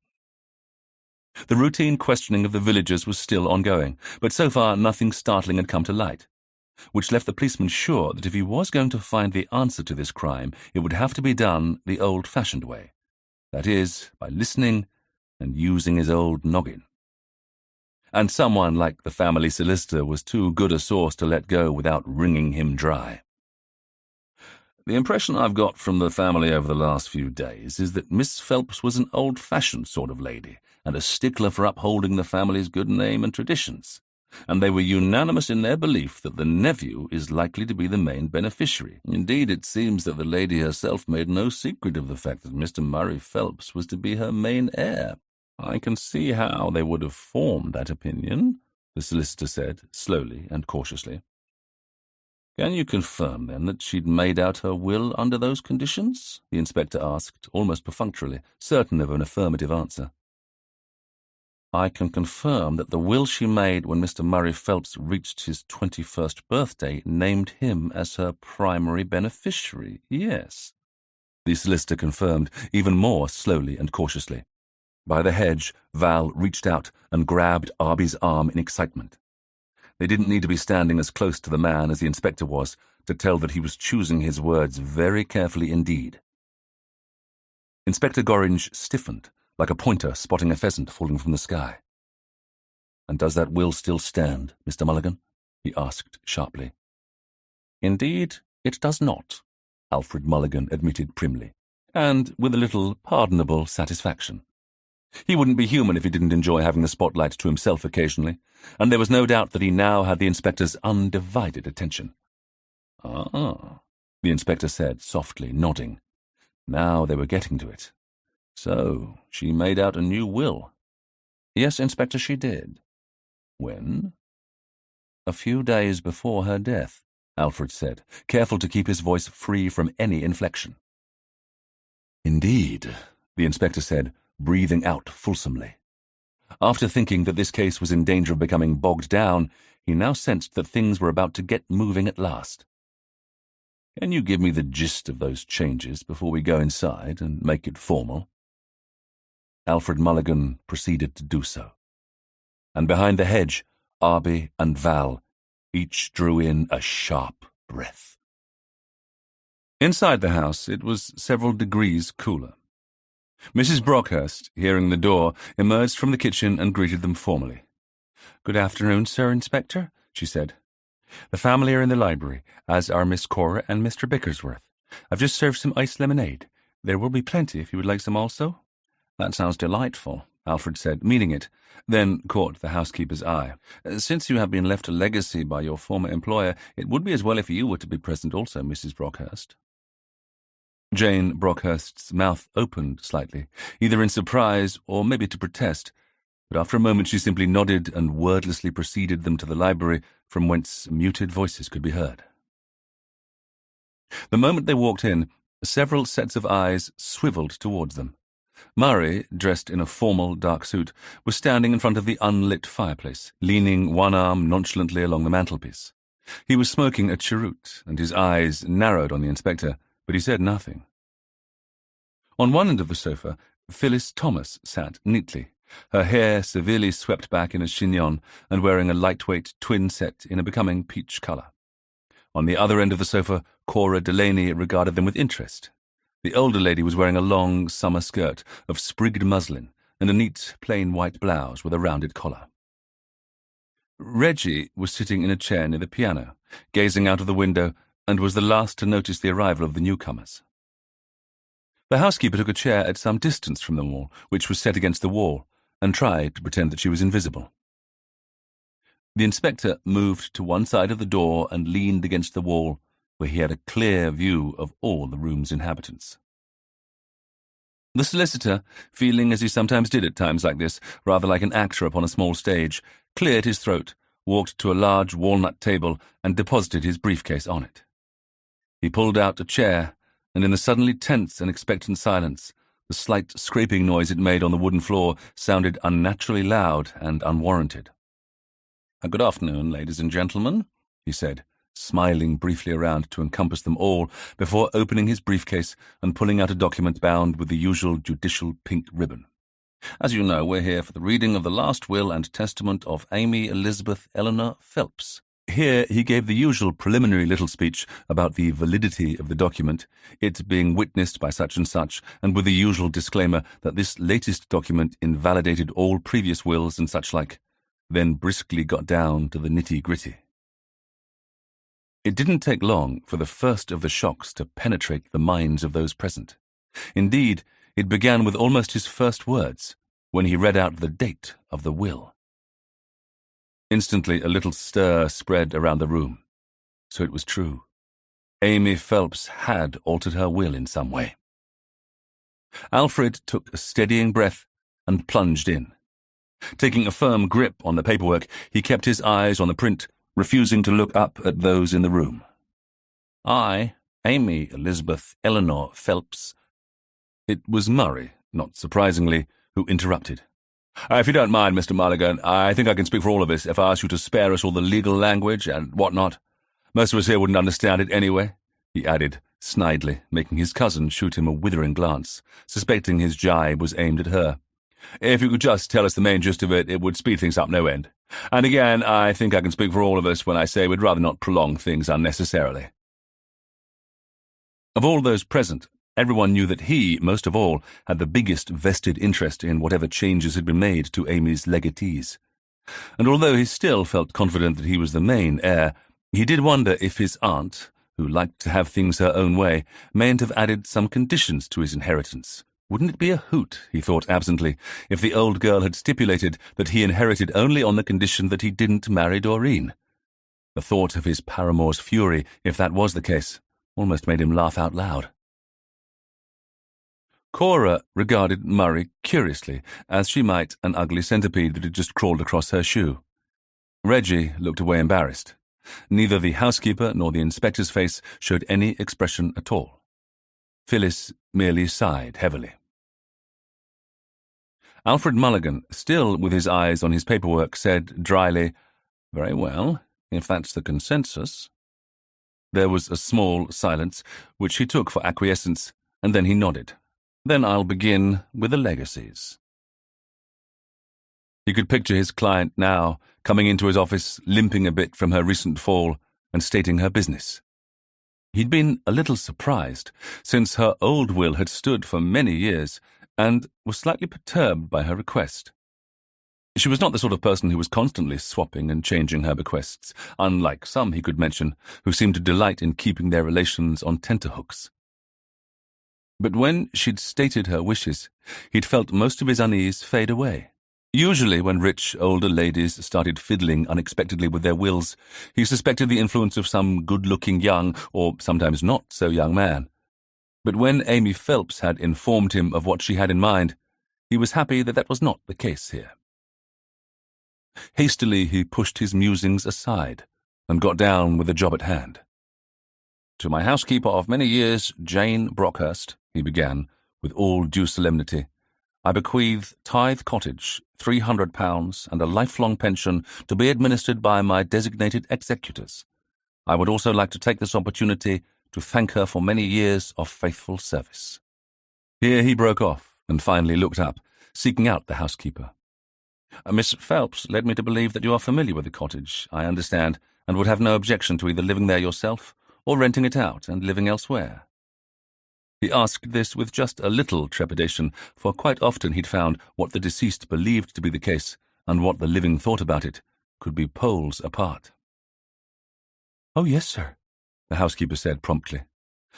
The routine questioning of the villagers was still ongoing, but so far nothing startling had come to light, which left the policeman sure that if he was going to find the answer to this crime, it would have to be done the old-fashioned way. That is, by listening and using his old noggin. And someone like the family solicitor was too good a source to let go without wringing him dry. The impression I've got from the family over the last few days is that Miss Phelps was an old-fashioned sort of lady, and a stickler for upholding the family's good name and traditions, and they were unanimous in their belief that the nephew is likely to be the main beneficiary. Indeed, it seems that the lady herself made no secret of the fact that Mr. Murray Phelps was to be her main heir. I can see how they would have formed that opinion, the solicitor said, slowly and cautiously. Can you confirm, then, that she'd made out her will under those conditions? The inspector asked, almost perfunctorily, certain of an affirmative answer. I can confirm that the will she made when Mr. Murray Phelps reached his 21st birthday named him as her primary beneficiary, yes. the solicitor confirmed, even more slowly and cautiously. By the hedge, Val reached out and grabbed Arbie's arm in excitement. They didn't need to be standing as close to the man as the inspector was to tell that he was choosing his words very carefully indeed. Inspector Gorringe stiffened, like a pointer spotting a pheasant falling from the sky. "And does that will still stand, Mr. Mulligan?" he asked sharply. "Indeed, it does not," Alfred Mulligan admitted primly, and with a little pardonable satisfaction. He wouldn't be human if he didn't enjoy having the spotlight to himself occasionally, and there was no doubt that he now had the inspector's undivided attention. "Ah," the inspector said, softly, nodding. Now they were getting to it. "So, she made out a new will?" "Yes, Inspector, she did." "When?" "A few days before her death," Alfred said, careful to keep his voice free from any inflection. "Indeed," the inspector said, breathing out fulsomely. After thinking that this case was in danger of becoming bogged down, he now sensed that things were about to get moving at last. "Can you give me the gist of those changes before we go inside and make it formal?" Alfred Mulligan proceeded to do so. And behind the hedge, Arbie and Val each drew in a sharp breath. Inside the house, it was several degrees cooler. Mrs. Brockhurst, hearing the door, emerged from the kitchen and greeted them formally. "Good afternoon, Sir Inspector," she said. "The family are in the library, as are Miss Cora and Mr. Bickersworth. I've just served some iced lemonade. There will be plenty if you would like some also." "That sounds delightful," Alfred said, meaning it, then caught the housekeeper's eye. "Since you have been left a legacy by your former employer, it would be as well if you were to be present also, Mrs. Brockhurst." Jane Brockhurst's mouth opened slightly, either in surprise or maybe to protest, but after a moment she simply nodded and wordlessly preceded them to the library, from whence muted voices could be heard. The moment they walked in, several sets of eyes swivelled towards them. Murray, dressed in a formal dark suit, was standing in front of the unlit fireplace, leaning one arm nonchalantly along the mantelpiece. He was smoking a cheroot, and his eyes narrowed on the inspector, but he said nothing. On one end of the sofa, Phyllis Thomas sat neatly, her hair severely swept back in a chignon and wearing a lightweight twin set in a becoming peach colour. On the other end of the sofa, Cora Delaney regarded them with interest. The older lady was wearing a long summer skirt of sprigged muslin and a neat, plain white blouse with a rounded collar. Reggie was sitting in a chair near the piano, gazing out of the window, and was the last to notice the arrival of the newcomers. The housekeeper took a chair at some distance from them all, which was set against the wall, and tried to pretend that she was invisible. The inspector moved to one side of the door and leaned against the wall, where he had a clear view of all the room's inhabitants. The solicitor, feeling as he sometimes did at times like this, rather like an actor upon a small stage, cleared his throat, walked to a large walnut table, and deposited his briefcase on it. He pulled out a chair, and in the suddenly tense and expectant silence, the slight scraping noise it made on the wooden floor sounded unnaturally loud and unwarranted. "Good afternoon, ladies and gentlemen," he said, smiling briefly around to encompass them all before opening his briefcase and pulling out a document bound with the usual judicial pink ribbon. "As you know, we're here for the reading of the last will and testament of Amy Elizabeth Eleanor Phelps." Here he gave the usual preliminary little speech about the validity of the document, it being witnessed by such and such, and with the usual disclaimer that this latest document invalidated all previous wills and such like, then briskly got down to the nitty-gritty. It didn't take long for the first of the shocks to penetrate the minds of those present. Indeed, it began with almost his first words, when he read out the date of the will. Instantly a little stir spread around the room. So it was true. Amy Phelps had altered her will in some way. Alfred took a steadying breath and plunged in. Taking a firm grip on the paperwork, he kept his eyes on the print, refusing to look up at those in the room. "I, Amy Elizabeth Eleanor Phelps—" It was Murray, not surprisingly, who interrupted. "If you don't mind, Mr. Mulligan, I think I can speak for all of us if I ask you to spare us all the legal language and whatnot. Most of us here wouldn't understand it anyway," he added, snidely, making his cousin shoot him a withering glance, suspecting his jibe was aimed at her. "If you could just tell us the main gist of it, it would speed things up no end. And again, I think I can speak for all of us when I say we'd rather not prolong things unnecessarily." Of all those present, everyone knew that he, most of all, had the biggest vested interest in whatever changes had been made to Amy's legatees. And although he still felt confident that he was the main heir, he did wonder if his aunt, who liked to have things her own way, mayn't have added some conditions to his inheritance. Wouldn't it be a hoot, he thought absently, if the old girl had stipulated that he inherited only on the condition that he didn't marry Doreen? The thought of his paramour's fury, if that was the case, almost made him laugh out loud. Cora regarded Murray curiously, as she might an ugly centipede that had just crawled across her shoe. Reggie looked away embarrassed. Neither the housekeeper nor the inspector's face showed any expression at all. Phyllis merely sighed heavily. Alfred Mulligan, still with his eyes on his paperwork, said dryly, "Very well, if that's the consensus." There was a small silence, which he took for acquiescence, and then he nodded. "Then I'll begin with the legacies." He could picture his client now, coming into his office, limping a bit from her recent fall, and stating her business. He'd been a little surprised, since her old will had stood for many years, and was slightly perturbed by her request. She was not the sort of person who was constantly swapping and changing her bequests, unlike some he could mention, who seemed to delight in keeping their relations on tenterhooks. But when she'd stated her wishes, he'd felt most of his unease fade away. Usually when rich older ladies started fiddling unexpectedly with their wills, he suspected the influence of some good-looking young, or sometimes not so young man. But when Amy Phelps had informed him of what she had in mind, he was happy that that was not the case here. Hastily he pushed his musings aside and got down with the job at hand. "To my housekeeper of many years, Jane Brockhurst," he began, with all due solemnity, "I bequeath Tithe Cottage, £300, and a lifelong pension to be administered by my designated executors. I would also like to take this opportunity to thank her for many years of faithful service." Here he broke off and finally looked up, seeking out the housekeeper. "Miss Phelps led me to believe that you are familiar with the cottage, I understand, and would have no objection to either living there yourself or renting it out and living elsewhere." He asked this with just a little trepidation, for quite often he'd found what the deceased believed to be the case and what the living thought about it could be poles apart. "Oh, yes, sir," the housekeeper said promptly.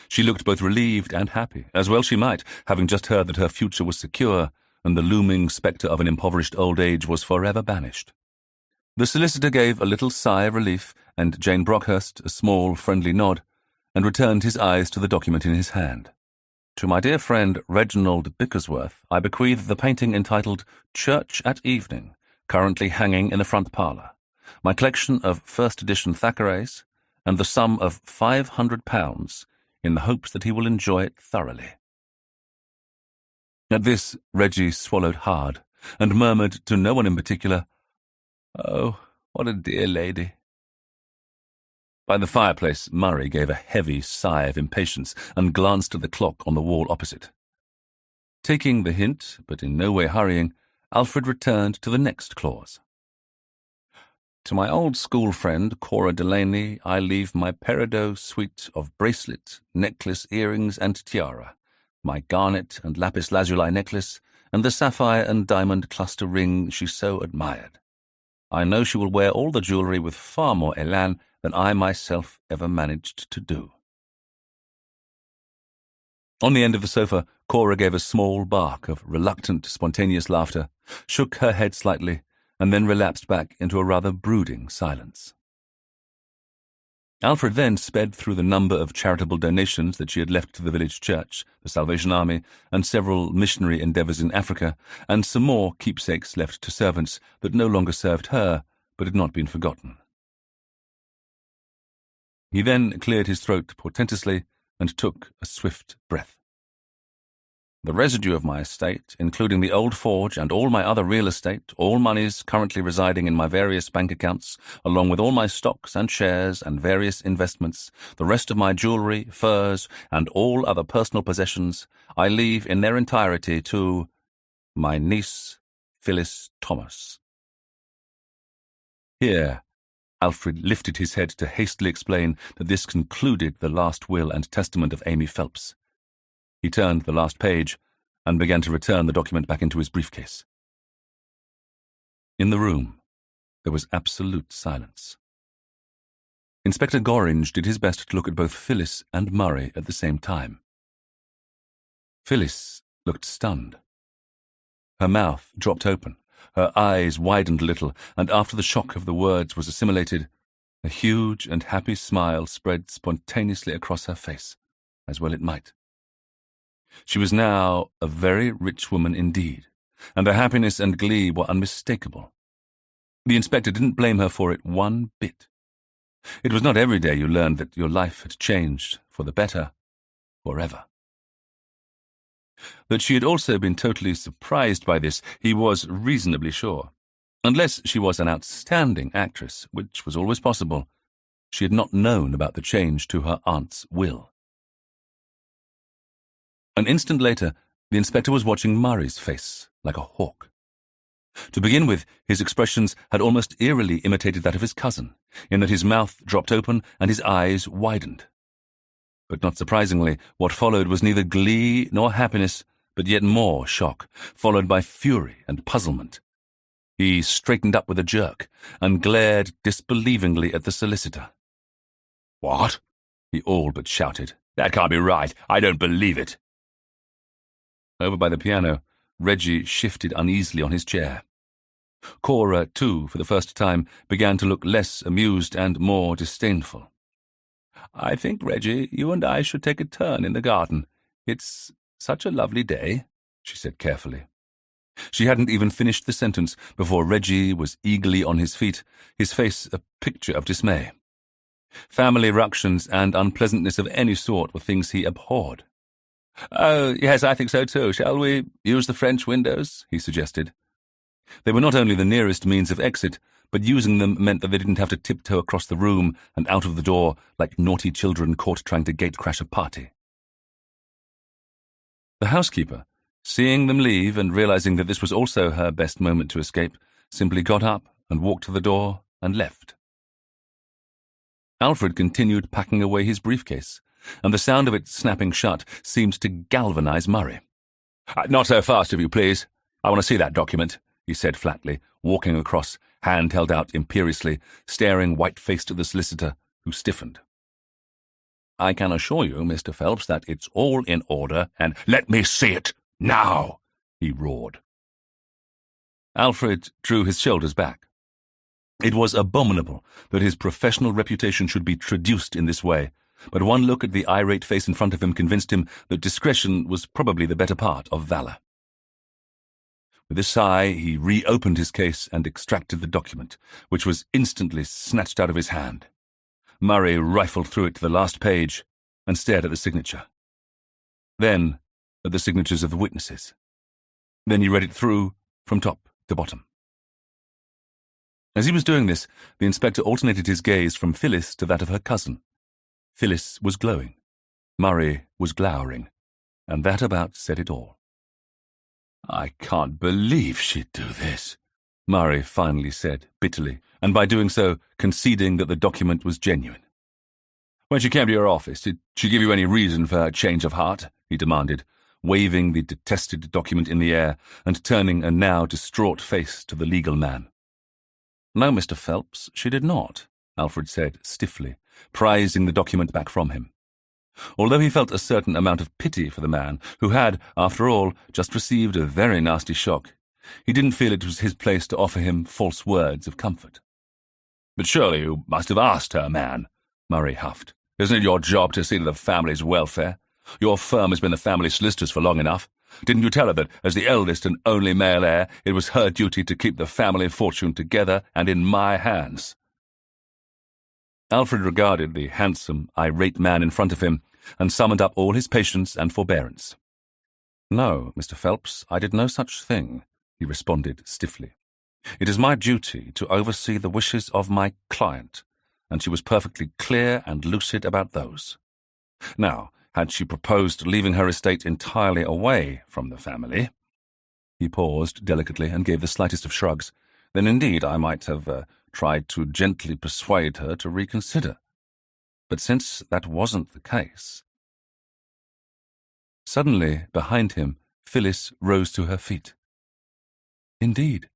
She looked both relieved and happy, as well she might, having just heard that her future was secure and the looming spectre of an impoverished old age was forever banished. The solicitor gave a little sigh of relief, and Jane Brockhurst a small, friendly nod, and returned his eyes to the document in his hand. "To my dear friend Reginald Bickersworth, I bequeath the painting entitled Church at Evening, currently hanging in the front parlour, my collection of first edition Thackeray's, and the sum of £500, in the hopes that he will enjoy it thoroughly." At this, Reggie swallowed hard, and murmured to no one in particular, "Oh, what a dear lady." By the fireplace, Murray gave a heavy sigh of impatience and glanced at the clock on the wall opposite. Taking the hint, but in no way hurrying, Alfred returned to the next clause. "To my old school friend, Cora Delaney, I leave my peridot suite of bracelet, necklace, earrings, and tiara, my garnet and lapis lazuli necklace, and the sapphire and diamond cluster ring she so admired. I know she will wear all the jewellery with far more élan than I myself ever managed to do." On the end of the sofa, Cora gave a small bark of reluctant, spontaneous laughter, shook her head slightly, and then relapsed back into a rather brooding silence. Alfred then sped through the number of charitable donations that she had left to the village church, the Salvation Army, and several missionary endeavours in Africa, and some more keepsakes left to servants that no longer served her, but had not been forgotten. He then cleared his throat portentously and took a swift breath. The residue of my estate, including the old forge and all my other real estate, all monies currently residing in my various bank accounts, along with all my stocks and shares and various investments, the rest of my jewellery, furs, and all other personal possessions, I leave in their entirety to my niece, Phyllis Thomas. Here, Alfred lifted his head to hastily explain that this concluded the last will and testament of Amy Phelps. He turned the last page and began to return the document back into his briefcase. In the room, there was absolute silence. Inspector Gorringe did his best to look at both Phyllis and Murray at the same time. Phyllis looked stunned. Her mouth dropped open, her eyes widened a little, and after the shock of the words was assimilated, a huge and happy smile spread spontaneously across her face, as well it might. She was now a very rich woman indeed, and her happiness and glee were unmistakable. The inspector didn't blame her for it one bit. It was not every day you learned that your life had changed for the better forever. That she had also been totally surprised by this, he was reasonably sure. Unless she was an outstanding actress, which was always possible, she had not known about the change to her aunt's will. An instant later, the inspector was watching Murray's face like a hawk. To begin with, his expressions had almost eerily imitated that of his cousin, in that his mouth dropped open and his eyes widened. But not surprisingly, what followed was neither glee nor happiness, but yet more shock, followed by fury and puzzlement. He straightened up with a jerk and glared disbelievingly at the solicitor. "What?" he all but shouted. "That can't be right. I don't believe it." Over by the piano, Reggie shifted uneasily on his chair. Cora, too, for the first time, began to look less amused and more disdainful. "I think, Reggie, you and I should take a turn in the garden. It's such a lovely day," she said carefully. She hadn't even finished the sentence before Reggie was eagerly on his feet, his face a picture of dismay. Family ructions and unpleasantness of any sort were things he abhorred. "Oh, yes, I think so too. Shall we use the French windows?" he suggested. They were not only the nearest means of exit, but using them meant that they didn't have to tiptoe across the room and out of the door like naughty children caught trying to gate-crash a party. The housekeeper, seeing them leave and realizing that this was also her best moment to escape, simply got up and walked to the door and left. Alfred continued packing away his briefcase, and the sound of it snapping shut seemed to galvanize Murray. "Not so fast, if you please. I want to see that document," he said flatly, walking across, hand held out imperiously, staring white-faced at the solicitor, who stiffened. "I can assure you, Mr. Phelps, that it's all in order, and—" "Let me see it, now!" he roared. Alfred drew his shoulders back. It was abominable that his professional reputation should be traduced in this way, but one look at the irate face in front of him convinced him that discretion was probably the better part of valour. With a sigh, he reopened his case and extracted the document, which was instantly snatched out of his hand. Murray rifled through it to the last page and stared at the signature. Then at the signatures of the witnesses. Then he read it through from top to bottom. As he was doing this, the inspector alternated his gaze from Phyllis to that of her cousin. Phyllis was glowing. Murray was glowering, and that about said it all. "I can't believe she'd do this," Murray finally said bitterly, and by doing so conceding that the document was genuine. "When she came to your office, did she give you any reason for her change of heart?" he demanded, waving the detested document in the air and turning a now distraught face to the legal man. "No, Mr. Phelps, she did not," Alfred said stiffly, prizing the document back from him. Although he felt a certain amount of pity for the man, who had, after all, just received a very nasty shock, he didn't feel it was his place to offer him false words of comfort. "But surely you must have asked her, man," Murray huffed. "Isn't it your job to see to the family's welfare? Your firm has been the family solicitors for long enough. Didn't you tell her that, as the eldest and only male heir, it was her duty to keep the family fortune together and in my hands?" Alfred regarded the handsome, irate man in front of him and summoned up all his patience and forbearance. "No, Mr. Phelps, I did no such thing," he responded stiffly. "It is my duty to oversee the wishes of my client, and she was perfectly clear and lucid about those. Now, had she proposed leaving her estate entirely away from the family—" He paused delicately and gave the slightest of shrugs. "Then indeed I might have tried to gently persuade her to reconsider. But since that wasn't the case—" Suddenly, behind him, Phyllis rose to her feet. "Indeed,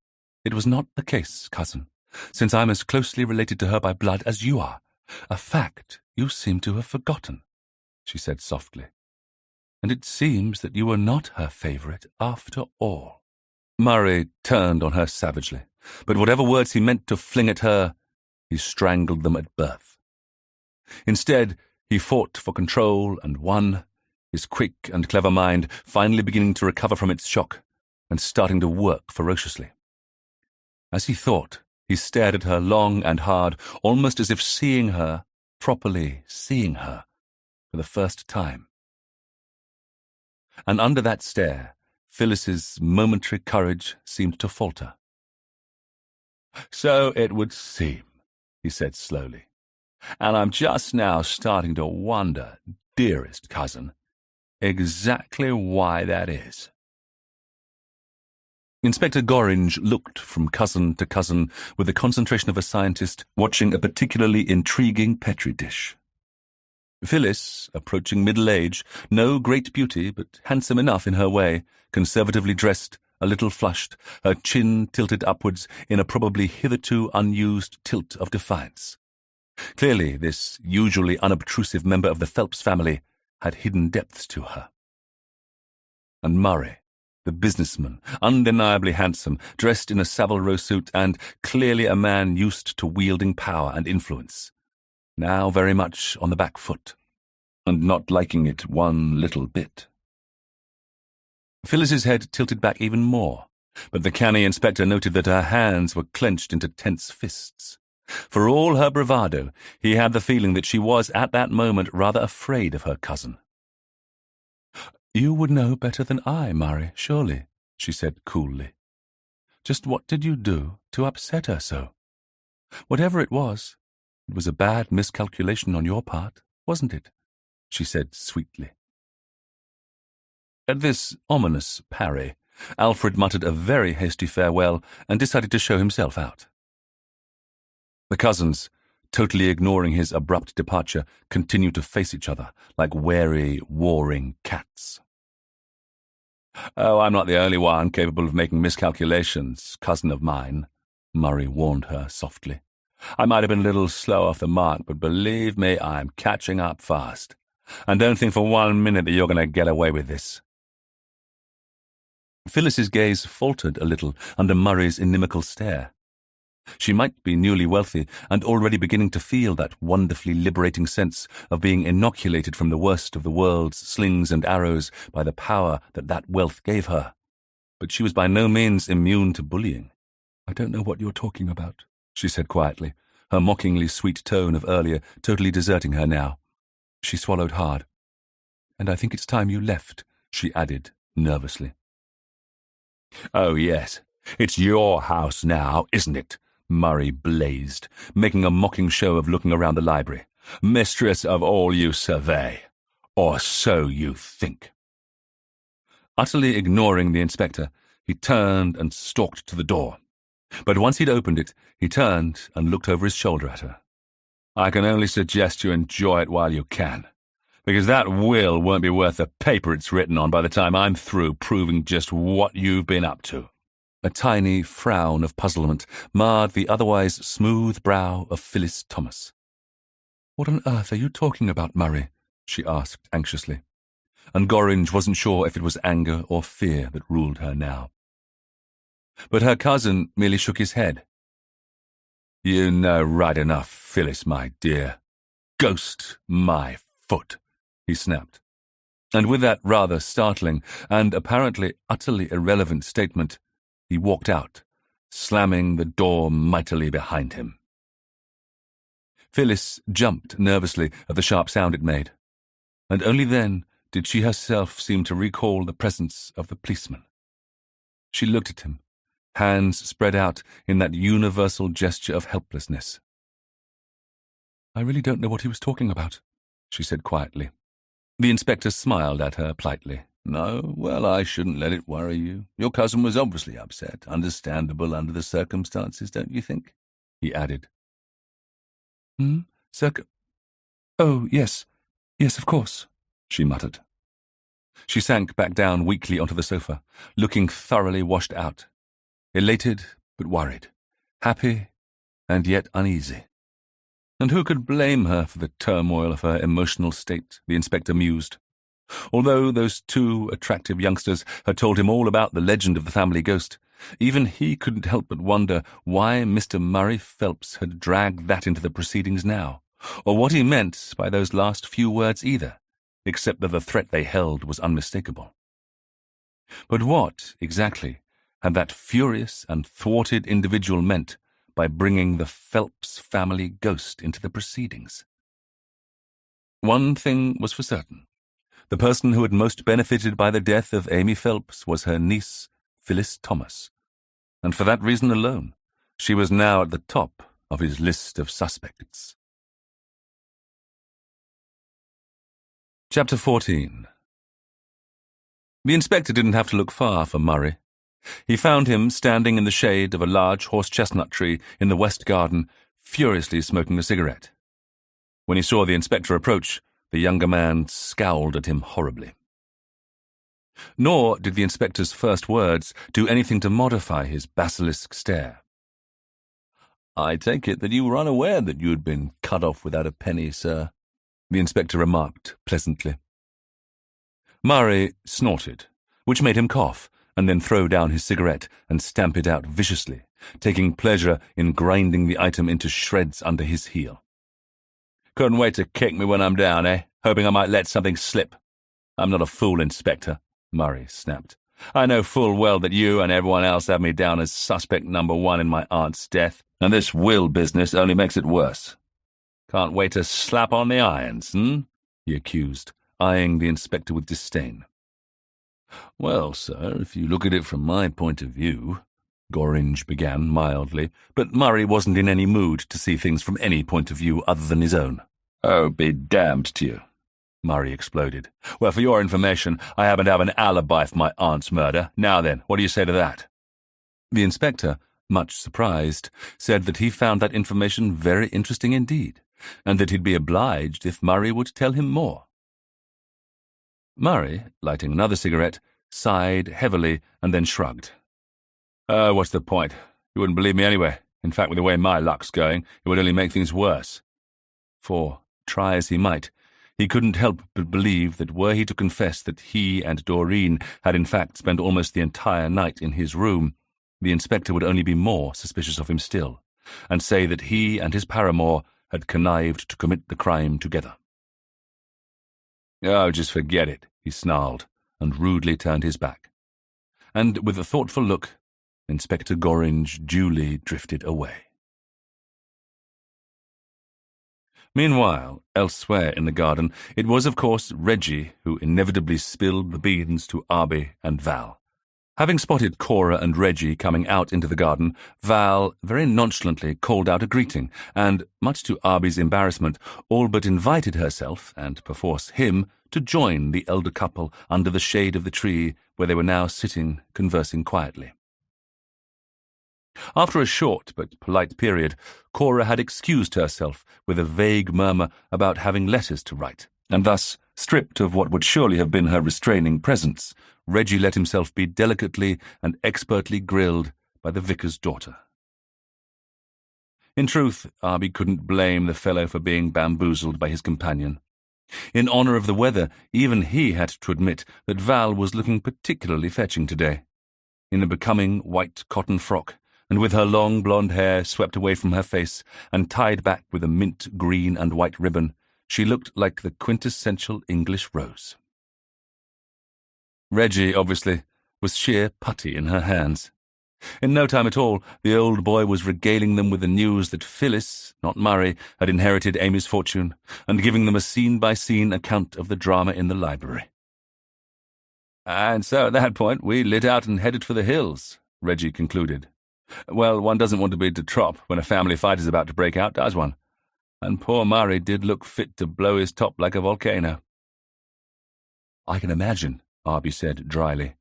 it was not the case, cousin, since I'm as closely related to her by blood as you are, a fact you seem to have forgotten," she said softly. "And it seems that you were not her favourite after all." Murray turned on her savagely, but whatever words he meant to fling at her, he strangled them at birth. Instead, he fought for control and won, his quick and clever mind finally beginning to recover from its shock and starting to work ferociously. As he thought, he stared at her long and hard, almost as if seeing her, properly seeing her, for the first time. And under that stare, Phyllis's momentary courage seemed to falter. "So it would seem," he said slowly. "And I'm just now starting to wonder, dearest cousin, exactly why that is." Inspector Gorringe looked from cousin to cousin with the concentration of a scientist watching a particularly intriguing petri dish. Phyllis, approaching middle age, no great beauty, but handsome enough in her way, conservatively dressed, a little flushed, her chin tilted upwards in a probably hitherto unused tilt of defiance. Clearly, this usually unobtrusive member of the Phelps family had hidden depths to her. And Murray, the businessman, undeniably handsome, dressed in a Savile Row suit and clearly a man used to wielding power and influence, now very much on the back foot, and not liking it one little bit. Phyllis's head tilted back even more, but the canny inspector noted that her hands were clenched into tense fists. For all her bravado, he had the feeling that she was at that moment rather afraid of her cousin. "You would know better than I, Murray, surely," she said coolly. "Just what did you do to upset her so? Whatever it was a bad miscalculation on your part, wasn't it?" she said sweetly. At this ominous parry, Alfred muttered a very hasty farewell and decided to show himself out. The cousins, totally ignoring his abrupt departure, continued to face each other like wary, warring cats. "Oh, I'm not the only one capable of making miscalculations, cousin of mine," Murray warned her softly. "I might have been a little slow off the mark, but believe me, I'm catching up fast. And don't think for 1 minute that you're going to get away with this." Phyllis's gaze faltered a little under Murray's inimical stare. She might be newly wealthy and already beginning to feel that wonderfully liberating sense of being inoculated from the worst of the world's slings and arrows by the power that wealth gave her. But she was by no means immune to bullying. "I don't know what you're talking about," she said quietly, her mockingly sweet tone of earlier totally deserting her now. She swallowed hard. "And I think it's time you left," she added nervously. "Oh, yes, it's your house now, isn't it?" Murray blazed, making a mocking show of looking around the library. "Mistress of all you survey, or so you think." Utterly ignoring the inspector, he turned and stalked to the door. But once he'd opened it, he turned and looked over his shoulder at her. "I can only suggest you enjoy it while you can, because that will won't be worth the paper it's written on by the time I'm through proving just what you've been up to." A tiny frown of puzzlement marred the otherwise smooth brow of Phyllis Thomas. "What on earth are you talking about, Murray?" she asked anxiously. And Gorringe wasn't sure if it was anger or fear that ruled her now. But her cousin merely shook his head. "You know right enough, Phyllis, my dear. Ghost my foot," he snapped. And with that rather startling and apparently utterly irrelevant statement, he walked out, slamming the door mightily behind him. Phyllis jumped nervously at the sharp sound it made, and only then did she herself seem to recall the presence of the policeman. She looked at him, hands spread out in that universal gesture of helplessness. "I really don't know what he was talking about," she said quietly. The inspector smiled at her politely. "No? Well, I shouldn't let it worry you. Your cousin was obviously upset. Understandable under the circumstances, don't you think?" he added. Oh, yes. Yes, of course," she muttered. She sank back down weakly onto the sofa, looking thoroughly washed out, elated but worried, happy and yet uneasy. And who could blame her for the turmoil of her emotional state, the inspector mused. Although those two attractive youngsters had told him all about the legend of the family ghost, even he couldn't help but wonder why Mr. Murray Phelps had dragged that into the proceedings now, or what he meant by those last few words either, except that the threat they held was unmistakable. But what, exactly, had that furious and thwarted individual meant by bringing the Phelps family ghost into the proceedings? One thing was for certain. The person who had most benefited by the death of Amy Phelps was her niece, Phyllis Thomas, and for that reason alone, she was now at the top of his list of suspects. Chapter 14. The inspector didn't have to look far for Murray. He found him standing in the shade of a large horse-chestnut tree in the west garden, furiously smoking a cigarette. When he saw the inspector approach, the younger man scowled at him horribly. Nor did the inspector's first words do anything to modify his basilisk stare. "I take it that you were unaware that you had been cut off without a penny, sir," the inspector remarked pleasantly. Murray snorted, which made him cough, and then throw down his cigarette and stamp it out viciously, taking pleasure in grinding the item into shreds under his heel. "Couldn't wait to kick me when I'm down, eh? Hoping I might let something slip. I'm not a fool, Inspector," Murray snapped. "I know full well that you and everyone else have me down as suspect number one in my aunt's death, and this will business only makes it worse. Can't wait to slap on the irons, he accused, eyeing the inspector with disdain. "Well, sir, if you look at it from my point of view," Gorringe began mildly, but Murray wasn't in any mood to see things from any point of view other than his own. "Oh, be damned to you," Murray exploded. "Well, for your information, I happen to have an alibi for my aunt's murder. Now then, what do you say to that?" The inspector, much surprised, said that he found that information very interesting indeed, and that he'd be obliged if Murray would tell him more. Murray, lighting another cigarette, sighed heavily and then shrugged. What's the point? You wouldn't believe me anyway. In fact, with the way my luck's going, it would only make things worse." For, try as he might, he couldn't help but believe that were he to confess that he and Doreen had in fact spent almost the entire night in his room, the inspector would only be more suspicious of him still, and say that he and his paramour had connived to commit the crime together. "Oh, just forget it," he snarled, and rudely turned his back. And with a thoughtful look, Inspector Gorringe duly drifted away. Meanwhile, elsewhere in the garden, it was of course Reggie who inevitably spilled the beans to Arbie and Val. Having spotted Cora and Reggie coming out into the garden, Val very nonchalantly called out a greeting, and, much to Arbie's embarrassment, all but invited herself, and perforce him, to join the elder couple under the shade of the tree where they were now sitting conversing quietly. After a short but polite period, Cora had excused herself with a vague murmur about having letters to write, and thus, stripped of what would surely have been her restraining presence, Reggie let himself be delicately and expertly grilled by the vicar's daughter. In truth, Arbie couldn't blame the fellow for being bamboozled by his companion. In honour of the weather, even he had to admit that Val was looking particularly fetching today. In a becoming white cotton frock, and with her long blonde hair swept away from her face and tied back with a mint green and white ribbon, she looked like the quintessential English rose. Reggie, obviously, was sheer putty in her hands. In no time at all, the old boy was regaling them with the news that Phyllis, not Murray, had inherited Amy's fortune, and giving them a scene-by-scene account of the drama in the library. And so at that point we lit out and headed for the hills, Reggie concluded. Well, one doesn't want to be de trop when a family fight is about to break out, does one? And poor Murray did look fit to blow his top like a volcano. I can imagine, Arbie said dryly.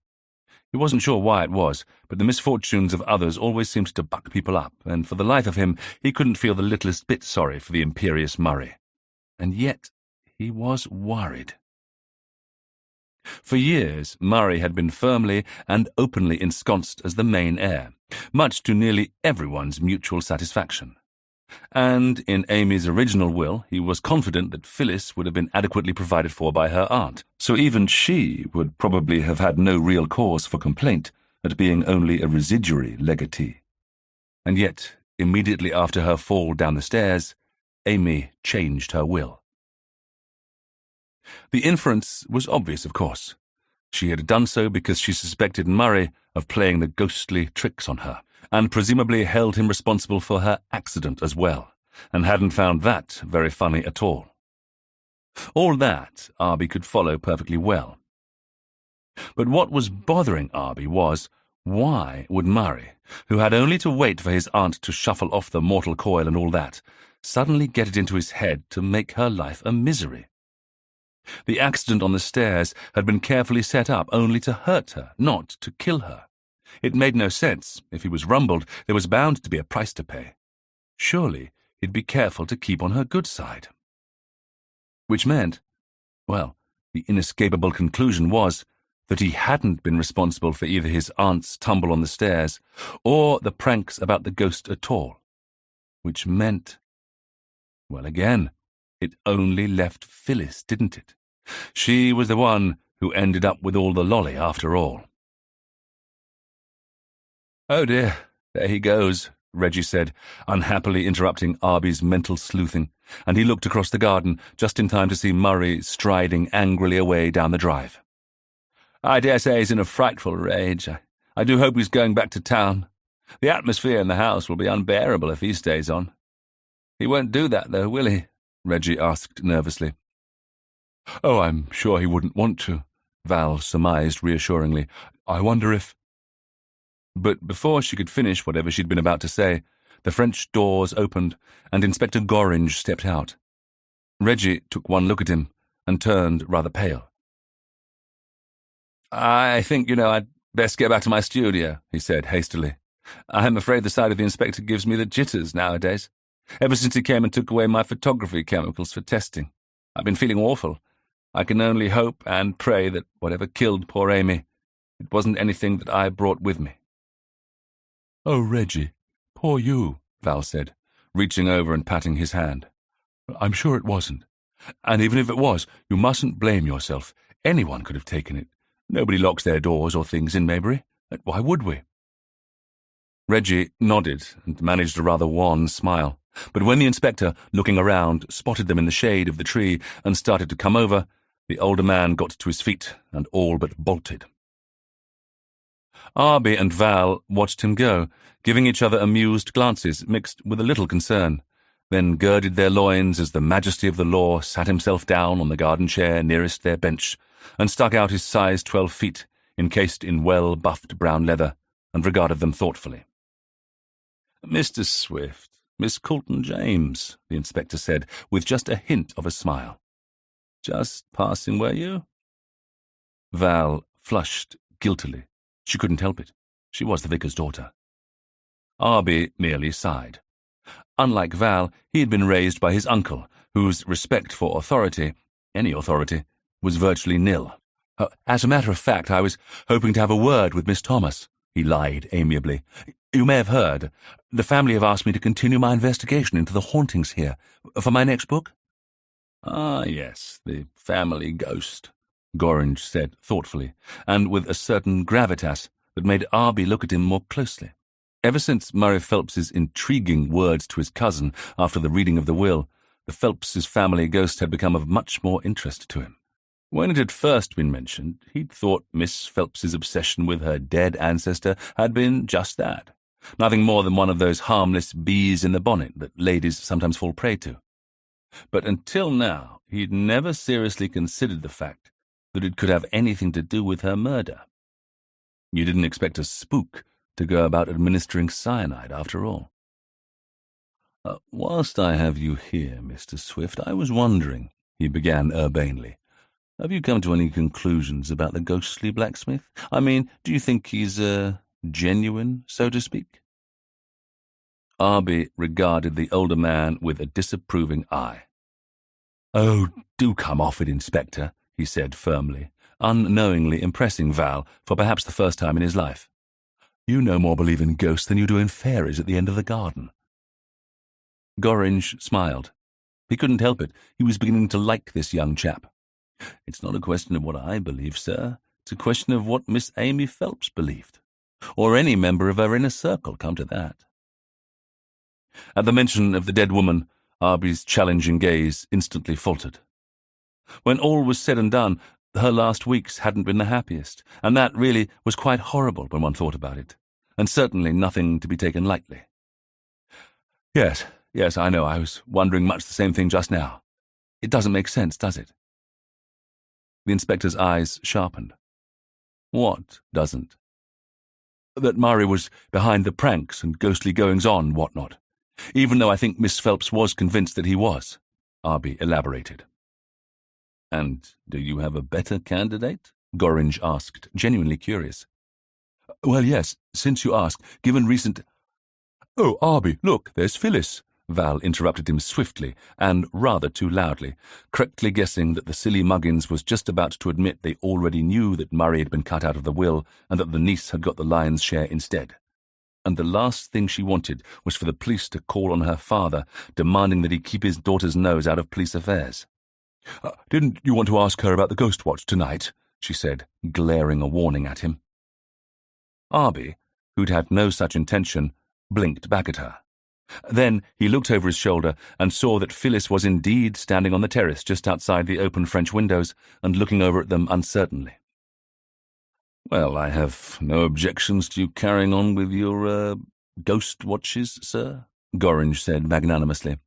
He wasn't sure why it was, but the misfortunes of others always seemed to buck people up, and for the life of him he couldn't feel the littlest bit sorry for the imperious Murray. And yet he was worried. For years, Murray had been firmly and openly ensconced as the main heir, much to nearly everyone's mutual satisfaction. And in Amy's original will, he was confident that Phyllis would have been adequately provided for by her aunt, so even she would probably have had no real cause for complaint at being only a residuary legatee. And yet, immediately after her fall down the stairs, Amy changed her will. The inference was obvious, of course. She had done so because she suspected Murray of playing the ghostly tricks on her, and presumably held him responsible for her accident as well, and hadn't found that very funny at all. All that Arbie could follow perfectly well. But what was bothering Arbie was, why would Murray, who had only to wait for his aunt to shuffle off the mortal coil and all that, suddenly get it into his head to make her life a misery? The accident on the stairs had been carefully set up only to hurt her, not to kill her. It made no sense. If he was rumbled, there was bound to be a price to pay. Surely he'd be careful to keep on her good side. Which meant, well, the inescapable conclusion was that he hadn't been responsible for either his aunt's tumble on the stairs or the pranks about the ghost at all. Which meant, well, again, it only left Phyllis, didn't it? She was the one who ended up with all the lolly after all. "Oh dear, there he goes," Reggie said, unhappily interrupting Arbie's mental sleuthing, and he looked across the garden just in time to see Murray striding angrily away down the drive. "I dare say he's in a frightful rage. I do hope he's going back to town. The atmosphere in the house will be unbearable if he stays on." "He won't do that, though, will he?" Reggie asked nervously. "Oh, I'm sure he wouldn't want to," Val surmised reassuringly. "I wonder if—" But before she could finish whatever she'd been about to say, the French doors opened, and Inspector Gorringe stepped out. Reggie took one look at him and turned rather pale. "I think, I'd best get back to my studio," he said hastily. "I'm afraid the sight of the inspector gives me the jitters nowadays. Ever since he came and took away my photography chemicals for testing, I've been feeling awful. I can only hope and pray that whatever killed poor Amy, it wasn't anything that I brought with me." "Oh, Reggie, poor you," Val said, reaching over and patting his hand. "I'm sure it wasn't. And even if it was, you mustn't blame yourself. Anyone could have taken it. Nobody locks their doors or things in Maybury. Why would we?" Reggie nodded and managed a rather wan smile. But when the inspector, looking around, spotted them in the shade of the tree and started to come over, the older man got to his feet and all but bolted. Arbie and Val watched him go, giving each other amused glances mixed with a little concern, then girded their loins as the majesty of the law sat himself down on the garden chair nearest their bench and stuck out his size 12 feet, encased in well-buffed brown leather, and regarded them thoughtfully. "Mr. Swift, Miss Coulton James," the inspector said, with just a hint of a smile. "Just passing, were you?" Val flushed guiltily. She couldn't help it. She was the vicar's daughter. Arbie merely sighed. Unlike Val, he had been raised by his uncle, whose respect for authority, any authority, was virtually nil. "As a matter of fact, I was hoping to have a word with Miss Thomas," he lied amiably. "You may have heard. The family have asked me to continue my investigation into the hauntings here for my next book." "Ah, yes, the family ghost," Gorringe said thoughtfully, and with a certain gravitas that made Arbie look at him more closely. Ever since Murray Phelps's intriguing words to his cousin after the reading of the will, the Phelps's family ghost had become of much more interest to him. When it had first been mentioned, he'd thought Miss Phelps's obsession with her dead ancestor had been just that, nothing more than one of those harmless bees in the bonnet that ladies sometimes fall prey to. But until now, he'd never seriously considered the fact that it could have anything to do with her murder. You didn't expect a spook to go about administering cyanide, after all. Whilst I have you here, Mr. Swift, I was wondering, he began urbanely, have you come to any conclusions about the ghostly blacksmith? I mean, do you think he's, genuine, so to speak? Arbie regarded the older man with a disapproving eye. "Oh, do come off it, Inspector," he said firmly, unknowingly impressing Val for perhaps the first time in his life. "You no more believe in ghosts than you do in fairies at the end of the garden." Gorringe smiled. He couldn't help it. He was beginning to like this young chap. "It's not a question of what I believe, sir. It's a question of what Miss Amy Phelps believed. Or any member of her inner circle, come to that." At the mention of the dead woman, Arbie's challenging gaze instantly faltered. When all was said and done, her last weeks hadn't been the happiest, and that really was quite horrible when one thought about it, and certainly nothing to be taken lightly. Yes, I know, I was wondering much the same thing just now. It doesn't make sense, does it?" The inspector's eyes sharpened. "What doesn't?" "That Murray was behind the pranks and ghostly goings-on and whatnot, even though I think Miss Phelps was convinced that he was," Arbie elaborated. "And do you have a better candidate?" Gorringe asked, genuinely curious. "Well, yes, since you ask, given recent—" "Oh, Arbie, look, there's Phyllis," Val interrupted him swiftly and rather too loudly, correctly guessing that the silly Muggins was just about to admit they already knew that Murray had been cut out of the will and that the niece had got the lion's share instead. And the last thing she wanted was for the police to call on her father, demanding that he keep his daughter's nose out of police affairs. "Didn't you want to ask her about the ghost watch tonight?" she said, glaring a warning at him. Arbie, who'd had no such intention, blinked back at her. Then he looked over his shoulder and saw that Phyllis was indeed standing on the terrace just outside the open French windows and looking over at them uncertainly. "Well, I have no objections to you carrying on with your, ghost watches, sir," Gorringe said magnanimously.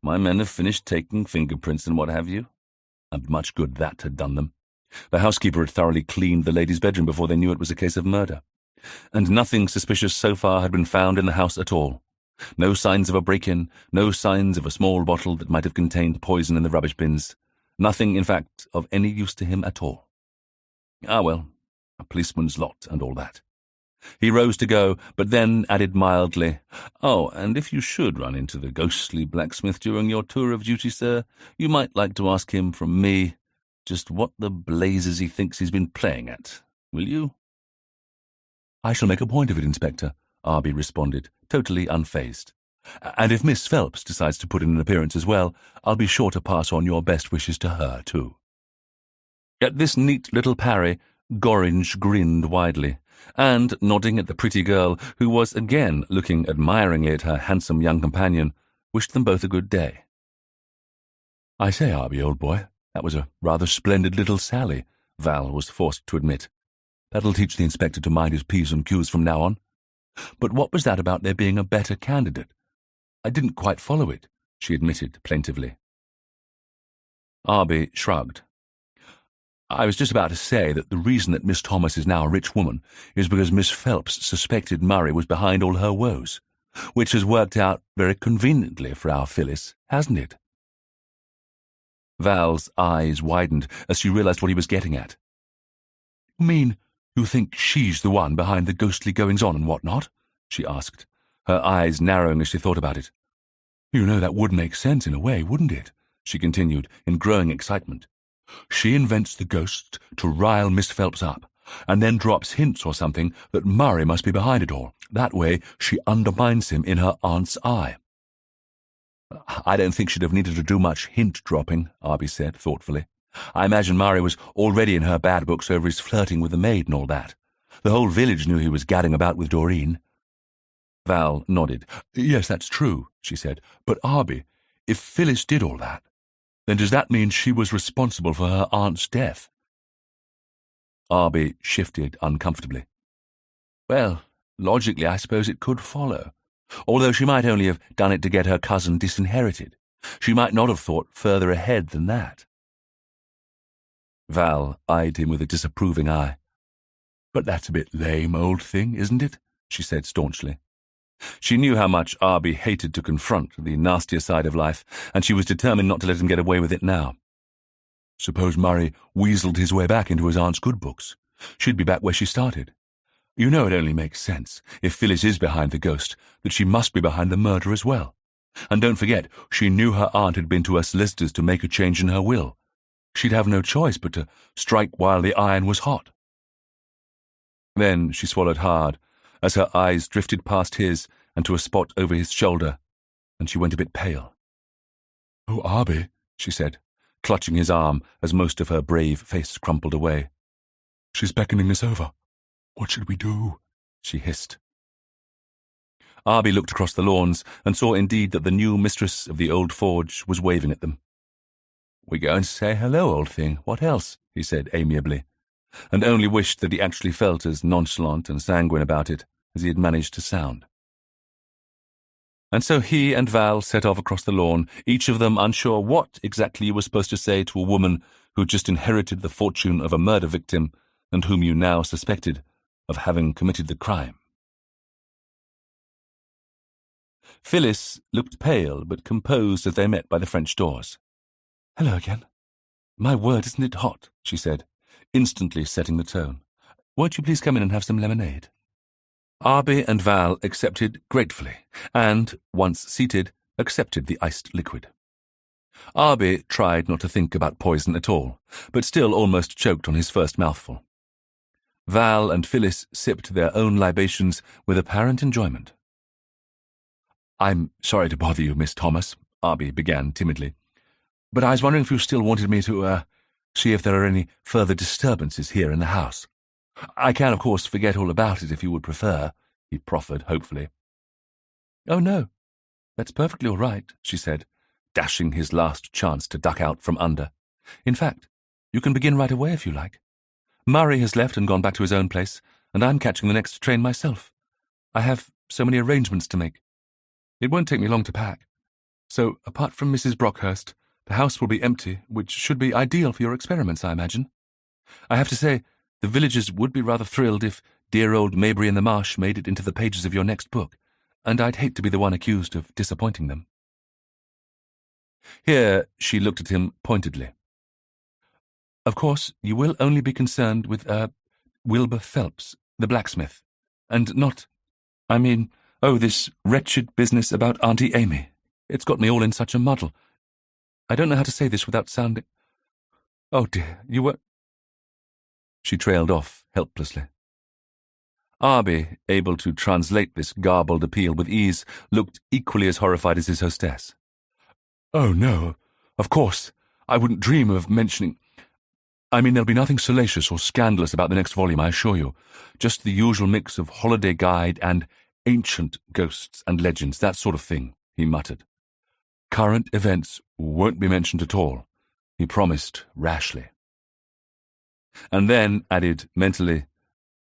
"My men have finished taking fingerprints and what have you, and much good that had done them. The housekeeper had thoroughly cleaned the lady's bedroom before they knew it was a case of murder. And nothing suspicious so far had been found in the house at all. No signs of a break-in, no signs of a small bottle that might have contained poison in the rubbish bins. Nothing, in fact, of any use to him at all. Ah, well, a policeman's lot and all that." He rose to go, but then added mildly, "Oh, and if you should run into the ghostly blacksmith during your tour of duty, sir, you might like to ask him from me just what the blazes he thinks he's been playing at. Will you?" "I shall make a point of it, Inspector," Arbie responded, totally unfazed. "And if Miss Phelps decides to put in an appearance as well, I'll be sure to pass on your best wishes to her, too." At this neat little parry, Gorringe grinned widely, and, nodding at the pretty girl, who was again looking admiringly at her handsome young companion, wished them both a good day. "I say, Arbie, old boy, that was a rather splendid little sally," Val was forced to admit. "That'll teach the inspector to mind his P's and Q's from now on. But what was that about there being a better candidate? I didn't quite follow it," she admitted plaintively. Arbie shrugged. "I was just about to say that the reason that Miss Thomas is now a rich woman is because Miss Phelps suspected Murray was behind all her woes, which has worked out very conveniently for our Phyllis, hasn't it?" Val's eyes widened as she realized what he was getting at. "You mean you think she's the one behind the ghostly goings-on and what-not?" she asked, her eyes narrowing as she thought about it. "You know that would make sense in a way, wouldn't it?" she continued, in growing excitement. "She invents the ghosts to rile Miss Phelps up, and then drops hints or something that Murray must be behind it all. That way she undermines him in her aunt's eye." "I don't think she'd have needed to do much hint-dropping," Arbie said thoughtfully. "I imagine Murray was already in her bad books over his flirting with the maid and all that. The whole village knew he was gadding about with Doreen." Val nodded. "Yes, that's true," she said. "But, Arbie, if Phyllis did all that, then does that mean she was responsible for her aunt's death?" Arbie shifted uncomfortably. "Well, logically I suppose it could follow, although she might only have done it to get her cousin disinherited. She might not have thought further ahead than that." Val eyed him with a disapproving eye. "But that's a bit lame, old thing, isn't it?" she said staunchly. She knew how much Arbie hated to confront the nastier side of life, and she was determined not to let him get away with it now. Suppose Murray weaseled his way back into his aunt's good books. She'd be back where she started. You know it only makes sense, if Phyllis is behind the ghost, that she must be behind the murder as well. And don't forget, she knew her aunt had been to her solicitors to make a change in her will. She'd have no choice but to strike while the iron was hot. Then she swallowed hard, as her eyes drifted past his and to a spot over his shoulder, and she went a bit pale. "Oh, Arbie," she said, clutching his arm as most of her brave face crumpled away. "She's beckoning us over. What should we do?" she hissed. Arbie looked across the lawns and saw indeed that the new mistress of the old forge was waving at them. "We go and say hello, old thing. What else?" he said amiably, and only wished that he actually felt as nonchalant and sanguine about it as he had managed to sound. And so he and Val set off across the lawn, each of them unsure what exactly you were supposed to say to a woman who just inherited the fortune of a murder victim and whom you now suspected of having committed the crime. Phyllis looked pale but composed as they met by the French doors. "Hello again. My word, isn't it hot?" she said, instantly setting the tone. "Won't you please come in and have some lemonade?" Arbie and Val accepted gratefully, and, once seated, accepted the iced liquid. Arbie tried not to think about poison at all, but still almost choked on his first mouthful. Val and Phyllis sipped their own libations with apparent enjoyment. "I'm sorry to bother you, Miss Thomas," Arbie began timidly, "but I was wondering if you still wanted me to, see if there are any further disturbances here in the house. I can, of course, forget all about it if you would prefer," he proffered hopefully. "Oh, no, that's perfectly all right," she said, dashing his last chance to duck out from under. "In fact, you can begin right away if you like. Murray has left and gone back to his own place, and I'm catching the next train myself. I have so many arrangements to make. It won't take me long to pack. So, apart from Mrs. Brockhurst, the house will be empty, which should be ideal for your experiments, I imagine. I have to say, the villagers would be rather thrilled if dear old Maybury-in-the-Marsh made it into the pages of your next book, and I'd hate to be the one accused of disappointing them." Here she looked at him pointedly. "Of course, you will only be concerned with, Wilbur Phelps, the blacksmith, and not, this wretched business about Auntie Amy. It's got me all in such a muddle. I don't know how to say this without sounding— Oh dear, you were—" She trailed off helplessly. Arbie, able to translate this garbled appeal with ease, looked equally as horrified as his hostess. "Oh, no, of course, I wouldn't dream of mentioning— there'll be nothing salacious or scandalous about the next volume, I assure you. Just the usual mix of holiday guide and ancient ghosts and legends, that sort of thing," he muttered. "Current events won't be mentioned at all," he promised rashly. And then added mentally,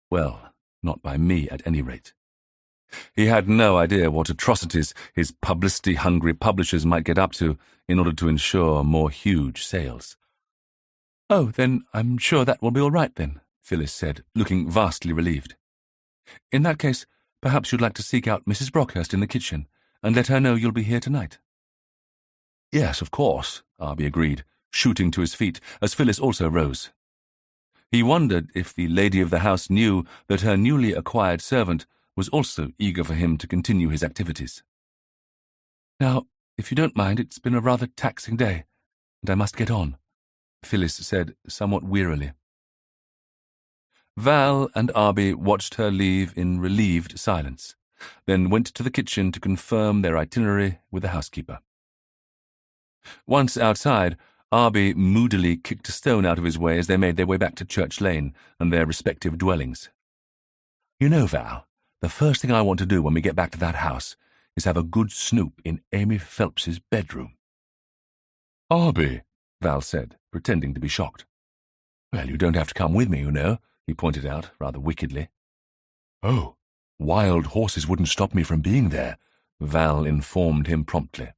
"Well, not by me at any rate." He had no idea what atrocities his publicity-hungry publishers might get up to in order to ensure more huge sales. "Oh, then I'm sure that will be all right then," Phyllis said, looking vastly relieved. "In that case, perhaps you'd like to seek out Mrs. Brockhurst in the kitchen and let her know you'll be here tonight." "Yes, of course," Arbie agreed, shooting to his feet, as Phyllis also rose. He wondered if the lady of the house knew that her newly acquired servant was also eager for him to continue his activities. "Now, if you don't mind, it's been a rather taxing day, and I must get on," Phyllis said somewhat wearily. Val and Arbie watched her leave in relieved silence, then went to the kitchen to confirm their itinerary with the housekeeper. Once outside, Arbie moodily kicked a stone out of his way as they made their way back to Church Lane and their respective dwellings. "You know, Val, the first thing I want to do when we get back to that house is have a good snoop in Amy Phelps's bedroom." "Arbie," Val said, pretending to be shocked. "Well, you don't have to come with me, you know," he pointed out, rather wickedly. "Oh, wild horses wouldn't stop me from being there," Val informed him promptly.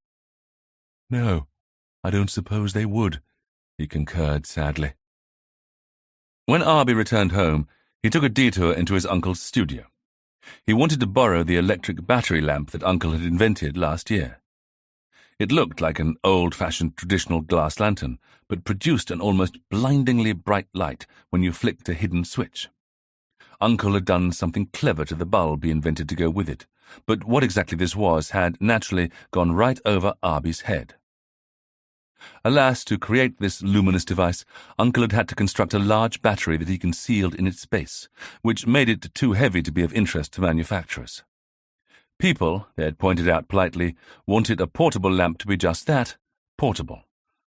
"No, I don't suppose they would," he concurred sadly. When Arbie returned home, he took a detour into his uncle's studio. He wanted to borrow the electric battery lamp that Uncle had invented last year. It looked like an old-fashioned traditional glass lantern, but produced an almost blindingly bright light when you flicked a hidden switch. Uncle had done something clever to the bulb he invented to go with it, but what exactly this was had naturally gone right over Arbie's head. Alas, to create this luminous device, Uncle had to construct a large battery that he concealed in its base, which made it too heavy to be of interest to manufacturers. People, they had pointed out politely, wanted a portable lamp to be just that, portable,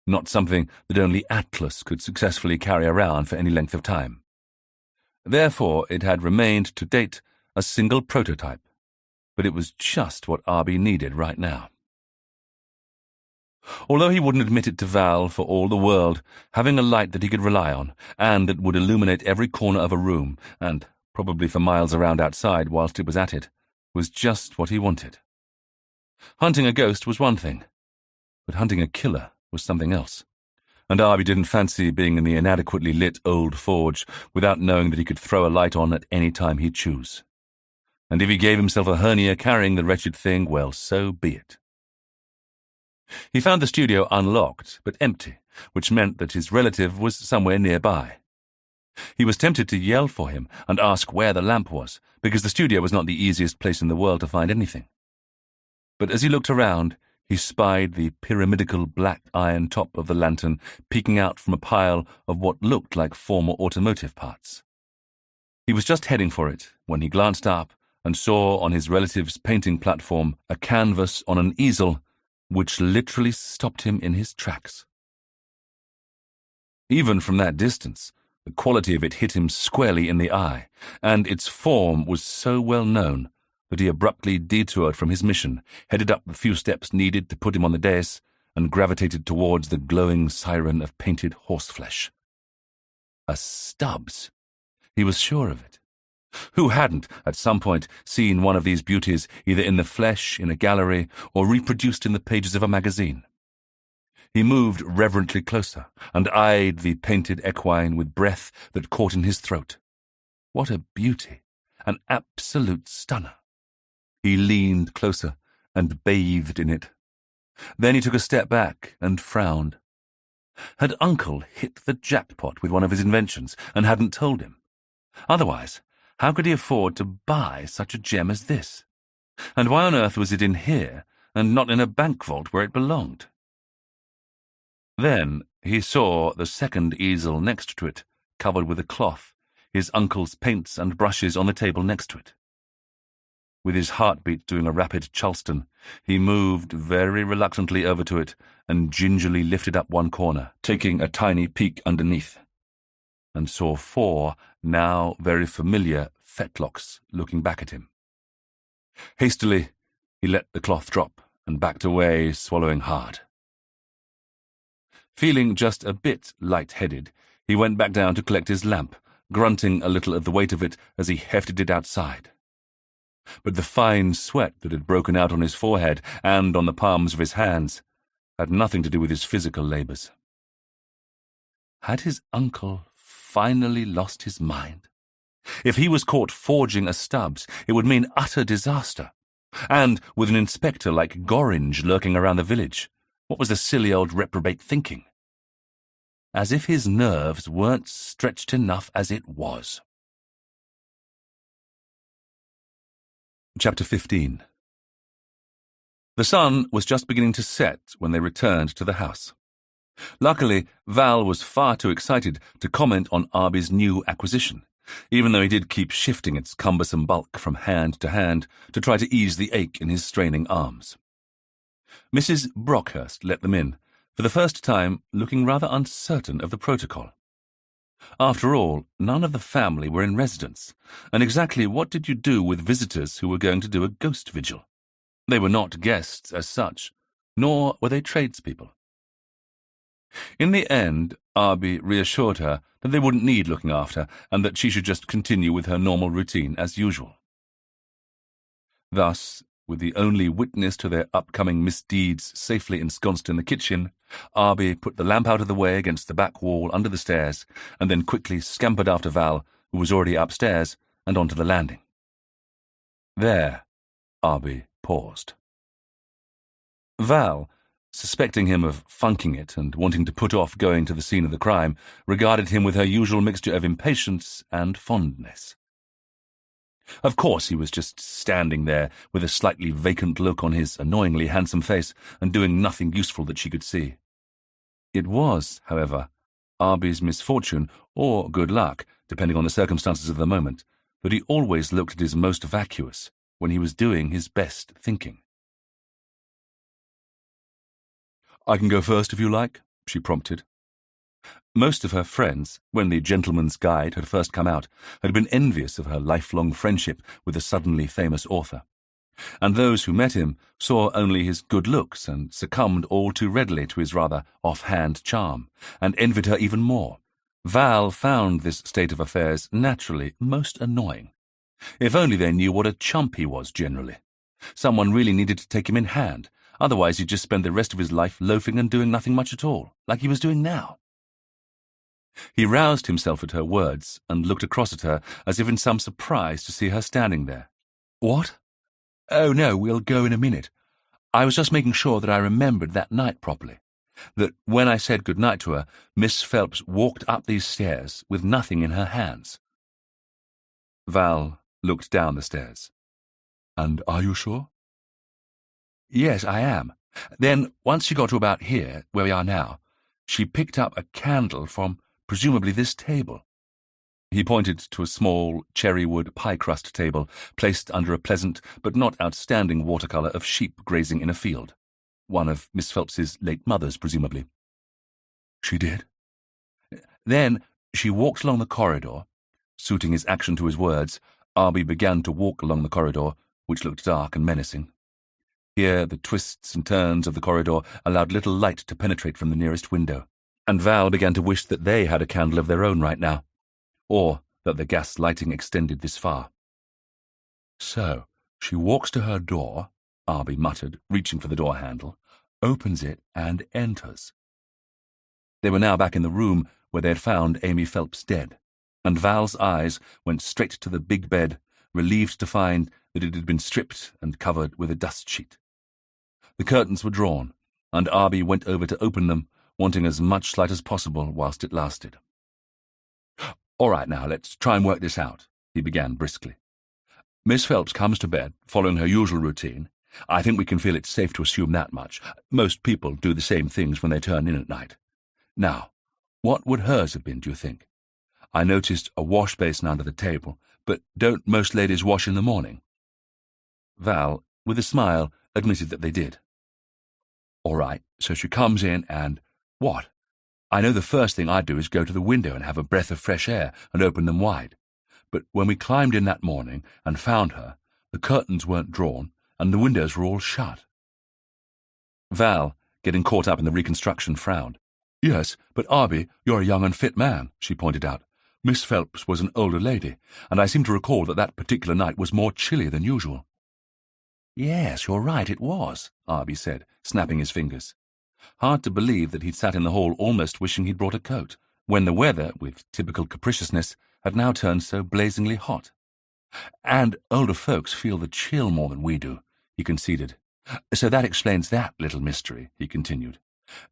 not something that only Atlas could successfully carry around for any length of time. Therefore, it had remained, to date, a single prototype, but it was just what Arbie needed right now. Although he wouldn't admit it to Val for all the world, having a light that he could rely on, and that would illuminate every corner of a room, and probably for miles around outside whilst it was at it, was just what he wanted. Hunting a ghost was one thing, but hunting a killer was something else, and Arbie didn't fancy being in the inadequately lit old forge without knowing that he could throw a light on at any time he'd choose. And if he gave himself a hernia carrying the wretched thing, well, so be it. He found the studio unlocked, but empty, which meant that his relative was somewhere nearby. He was tempted to yell for him and ask where the lamp was, because the studio was not the easiest place in the world to find anything. But as he looked around, he spied the pyramidical black iron top of the lantern peeking out from a pile of what looked like former automotive parts. He was just heading for it when he glanced up and saw on his relative's painting platform a canvas on an easel which literally stopped him in his tracks. Even from that distance, the quality of it hit him squarely in the eye, and its form was so well known that he abruptly detoured from his mission, headed up the few steps needed to put him on the dais, and gravitated towards the glowing siren of painted horseflesh. A Stubbs. He was sure of it. Who hadn't, at some point, seen one of these beauties either in the flesh, in a gallery, or reproduced in the pages of a magazine? He moved reverently closer, and eyed the painted equine with breath that caught in his throat. What a beauty! An absolute stunner! He leaned closer and bathed in it. Then he took a step back and frowned. Had Uncle hit the jackpot with one of his inventions and hadn't told him? Otherwise, how could he afford to buy such a gem as this? And why on earth was it in here and not in a bank vault where it belonged? Then he saw the second easel next to it, covered with a cloth, his uncle's paints and brushes on the table next to it. With his heartbeat doing a rapid Charleston, he moved very reluctantly over to it and gingerly lifted up one corner, taking a tiny peek underneath, and saw 4 now very familiar fetlocks looking back at him. Hastily, he let the cloth drop and backed away, swallowing hard. Feeling just a bit light-headed, he went back down to collect his lamp, grunting a little at the weight of it as he hefted it outside. But the fine sweat that had broken out on his forehead and on the palms of his hands had nothing to do with his physical labours. Had his uncle finally lost his mind? If he was caught forging a Stubbs, it would mean utter disaster. And with an inspector like Gorringe lurking around the village, what was the silly old reprobate thinking? As if his nerves weren't stretched enough as it was. Chapter 15. The sun was just beginning to set when they returned to the house. Luckily, Val was far too excited to comment on Arbie's new acquisition, even though he did keep shifting its cumbersome bulk from hand to hand to try to ease the ache in his straining arms. Mrs. Brockhurst let them in, for the first time looking rather uncertain of the protocol. After all, none of the family were in residence, and exactly what did you do with visitors who were going to do a ghost vigil? They were not guests as such, nor were they tradespeople. In the end, Arbie reassured her that they wouldn't need looking after, and that she should just continue with her normal routine as usual. Thus, With the only witness to their upcoming misdeeds safely ensconced in the kitchen, Arbie put the lamp out of the way against the back wall under the stairs, and then quickly scampered after Val, who was already upstairs, and onto the landing. There, Arbie paused. Val, suspecting him of funking it and wanting to put off going to the scene of the crime, regarded him with her usual mixture of impatience and fondness. Of course he was just standing there with a slightly vacant look on his annoyingly handsome face and doing nothing useful that she could see. It was, however, Arbie's misfortune, or good luck, depending on the circumstances of the moment, that he always looked at his most vacuous when he was doing his best thinking. "I can go first if you like," she prompted. Most of her friends, when The Gentleman's Guide had first come out, had been envious of her lifelong friendship with the suddenly famous author, and those who met him saw only his good looks and succumbed all too readily to his rather off-hand charm, and envied her even more. Val found this state of affairs naturally most annoying. If only they knew what a chump he was generally. Someone really needed to take him in hand, otherwise he'd just spend the rest of his life loafing and doing nothing much at all, like he was doing now. He roused himself at her words and looked across at her as if in some surprise to see her standing there. "What? Oh, no, we'll go in a minute. I was just making sure that I remembered that night properly. That when I said good night to her, Miss Phelps walked up these stairs with nothing in her hands." Val looked down the stairs. "And are you sure?" "Yes, I am. Then, once she got to about here, where we are now, she picked up a candle from presumably this table." He pointed to a small cherry-wood pie-crust table placed under a pleasant but not outstanding watercolour of sheep grazing in a field. One of Miss Phelps's late mother's, presumably. "She did?" Then she walked along the corridor. Suiting his action to his words, Arbie began to walk along the corridor, which looked dark and menacing. Here the twists and turns of the corridor allowed little light to penetrate from the nearest window, and Val began to wish that they had a candle of their own right now, or that the gas lighting extended this far. "So, she walks to her door," Arbie muttered, reaching for the door handle, "opens it and enters." They were now back in the room where they had found Amy Phelps dead, and Val's eyes went straight to the big bed, relieved to find that it had been stripped and covered with a dust sheet. The curtains were drawn, and Arbie went over to open them, wanting as much light as possible whilst it lasted. "All right, now, let's try and work this out," he began briskly. "Miss Phelps comes to bed, following her usual routine. I think we can feel it's safe to assume that much. Most people do the same things when they turn in at night. Now, what would hers have been, do you think? I noticed a wash basin under the table, but don't most ladies wash in the morning?" Val, with a smile, admitted that they did. "All right, so she comes in and... what? I know the first thing I'd do is go to the window and have a breath of fresh air and open them wide. But when we climbed in that morning and found her, the curtains weren't drawn and the windows were all shut." Val, getting caught up in the reconstruction, frowned. "Yes, but Arbie, you're a young and fit man," she pointed out. "Miss Phelps was an older lady, and I seem to recall that that particular night was more chilly than usual." "Yes, you're right, it was," Arbie said, snapping his fingers. Hard to believe that he'd sat in the hall almost wishing he'd brought a coat, when the weather, with typical capriciousness, had now turned so blazingly hot. "And older folks feel the chill more than we do," he conceded. "So that explains that little mystery," he continued.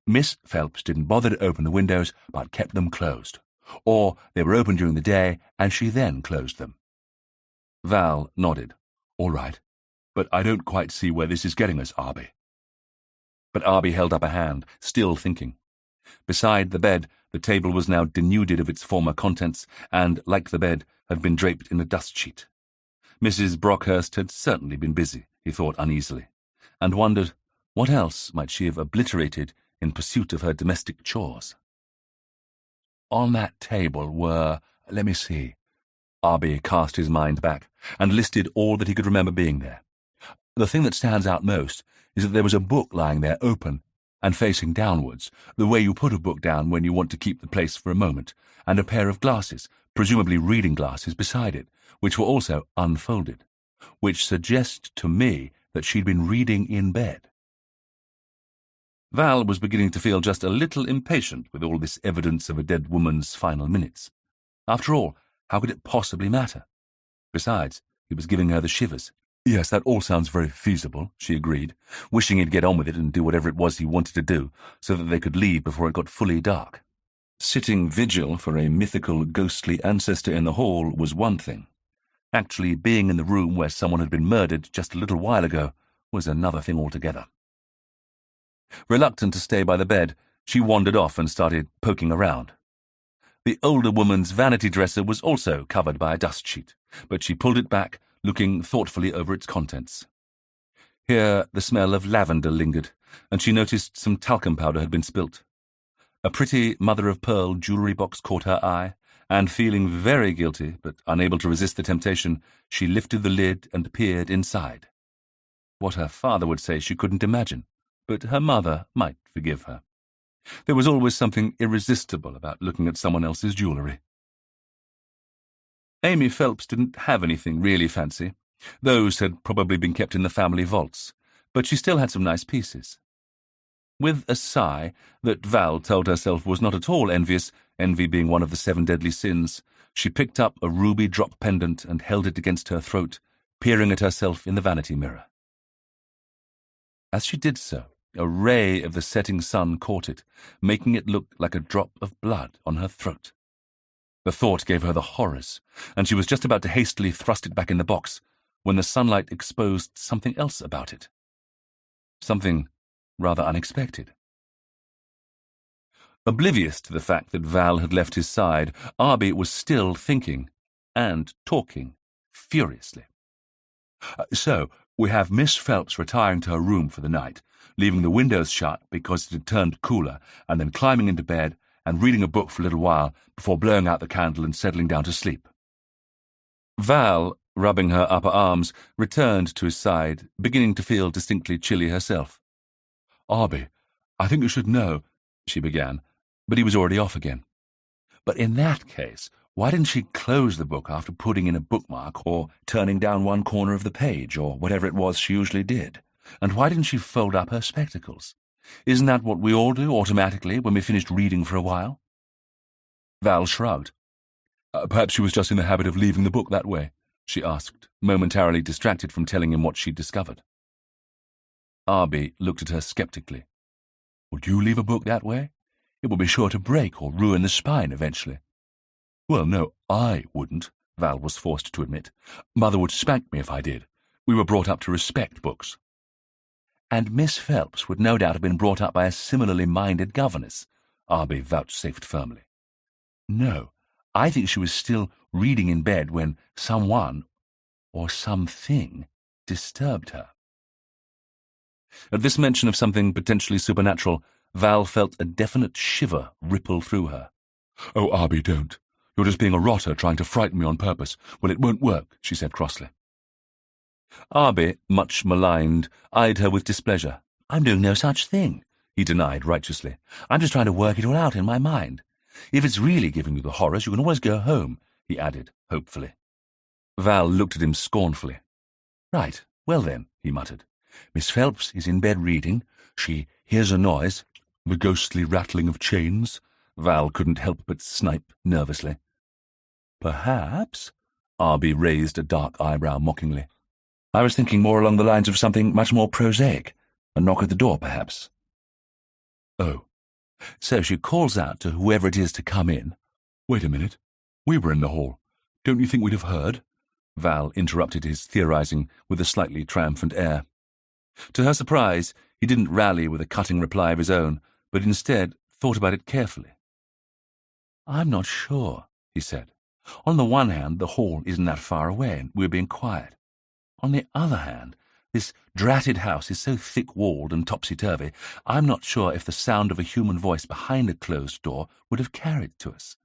"Miss Phelps didn't bother to open the windows, but kept them closed. Or they were open during the day, and she then closed them." Val nodded. "All right, but I don't quite see where this is getting us, Arbie." But Arbie held up a hand, still thinking. Beside the bed, the table was now denuded of its former contents, and, like the bed, had been draped in a dust sheet. Mrs. Brockhurst had certainly been busy, he thought uneasily, and wondered what else might she have obliterated in pursuit of her domestic chores. "On that table were, let me see." Arbie cast his mind back, and listed all that he could remember being there. "The thing that stands out most is that there was a book lying there open and facing downwards, the way you put a book down when you want to keep the place for a moment, and a pair of glasses, presumably reading glasses, beside it, which were also unfolded, which suggests to me that she'd been reading in bed. Val was beginning to feel just a little impatient with all this evidence of a dead woman's final minutes. After all, how could it possibly matter? Besides, he was giving her the shivers. Yes, that all sounds very feasible, she agreed, wishing he'd get on with it and do whatever it was he wanted to do, so that they could leave before it got fully dark. Sitting vigil for a mythical, ghostly ancestor in the hall was one thing. Actually being in the room where someone had been murdered just a little while ago was another thing altogether. Reluctant to stay by the bed, she wandered off and started poking around. The older woman's vanity dresser was also covered by a dust sheet, but she pulled it back, looking thoughtfully over its contents. Here the smell of lavender lingered, and she noticed some talcum powder had been spilt. A pretty mother-of-pearl jewellery box caught her eye, and feeling very guilty, but unable to resist the temptation, she lifted the lid and peered inside. What her father would say she couldn't imagine, but her mother might forgive her. There was always something irresistible about looking at someone else's jewellery. Amy Phelps didn't have anything really fancy. Those had probably been kept in the family vaults, but she still had some nice pieces. With a sigh that Val told herself was not at all envious, envy being one of the 7 deadly sins, she picked up a ruby drop pendant and held it against her throat, peering at herself in the vanity mirror. As she did so, a ray of the setting sun caught it, making it look like a drop of blood on her throat. The thought gave her the horrors, and she was just about to hastily thrust it back in the box when the sunlight exposed something else about it. Something rather unexpected. Oblivious to the fact that Val had left his side, Arbie was still thinking and talking furiously. So, we have Miss Phelps retiring to her room for the night, leaving the windows shut because it had turned cooler, and then climbing into bed and reading a book for a little while before blowing out the candle and settling down to sleep. Val, rubbing her upper arms, returned to his side, beginning to feel distinctly chilly herself. "Arbie, I think you should know," she began, but he was already off again. "But in that case, why didn't she close the book after putting in a bookmark or turning down one corner of the page or whatever it was she usually did? And why didn't she fold up her spectacles? Isn't that what we all do automatically when we finished reading for a while?" Val shrugged. Perhaps she was just in the habit of leaving the book that way," she asked, momentarily distracted from telling him what she'd discovered. Arbie looked at her skeptically. "Would you leave a book that way? It would be sure to break or ruin the spine eventually." "Well, no, I wouldn't," Val was forced to admit. "Mother would spank me if I did. We were brought up to respect books." "And Miss Phelps would no doubt have been brought up by a similarly minded governess," Arbie vouchsafed firmly. "No, I think she was still reading in bed when someone, or something, disturbed her." At this mention of something potentially supernatural, Val felt a definite shiver ripple through her. "Oh, Arbie, don't. You're just being a rotter trying to frighten me on purpose. Well, it won't work," she said crossly. Arbie, much maligned, eyed her with displeasure. "I'm doing no such thing," he denied righteously. "I'm just trying to work it all out in my mind. If it's really giving you the horrors, you can always go home," he added, hopefully. Val looked at him scornfully. "Right, well then," he muttered. "Miss Phelps is in bed reading. She hears a noise." "The ghostly rattling of chains?" Val couldn't help but snipe nervously. "Perhaps," Arbie raised a dark eyebrow mockingly. "I was thinking more along the lines of something much more prosaic. A knock at the door, perhaps." "Oh. So she calls out to whoever it is to come in." "Wait a minute. We were in the hall. Don't you think we'd have heard?" Val interrupted his theorizing with a slightly triumphant air. To her surprise, he didn't rally with a cutting reply of his own, but instead thought about it carefully. "I'm not sure," he said. "On the one hand, the hall isn't that far away, and we're being quiet. On the other hand, this dratted house is so thick-walled and topsy-turvy, I'm not sure if the sound of a human voice behind a closed door would have carried to us."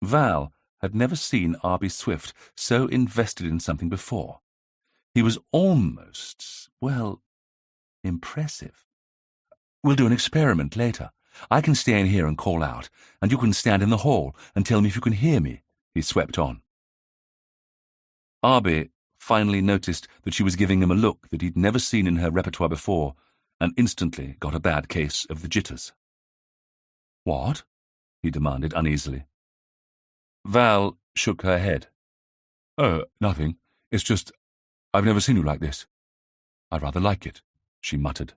Val had never seen Arbie Swift so invested in something before. He was almost, well, impressive. "We'll do an experiment later. I can stay in here and call out, and you can stand in the hall and tell me if you can hear me," he swept on. Arbie, finally noticed that she was giving him a look that he'd never seen in her repertoire before, and instantly got a bad case of the jitters. "What?" he demanded uneasily. Val shook her head. "Oh, nothing. It's just, I've never seen you like this. I rather like it," she muttered.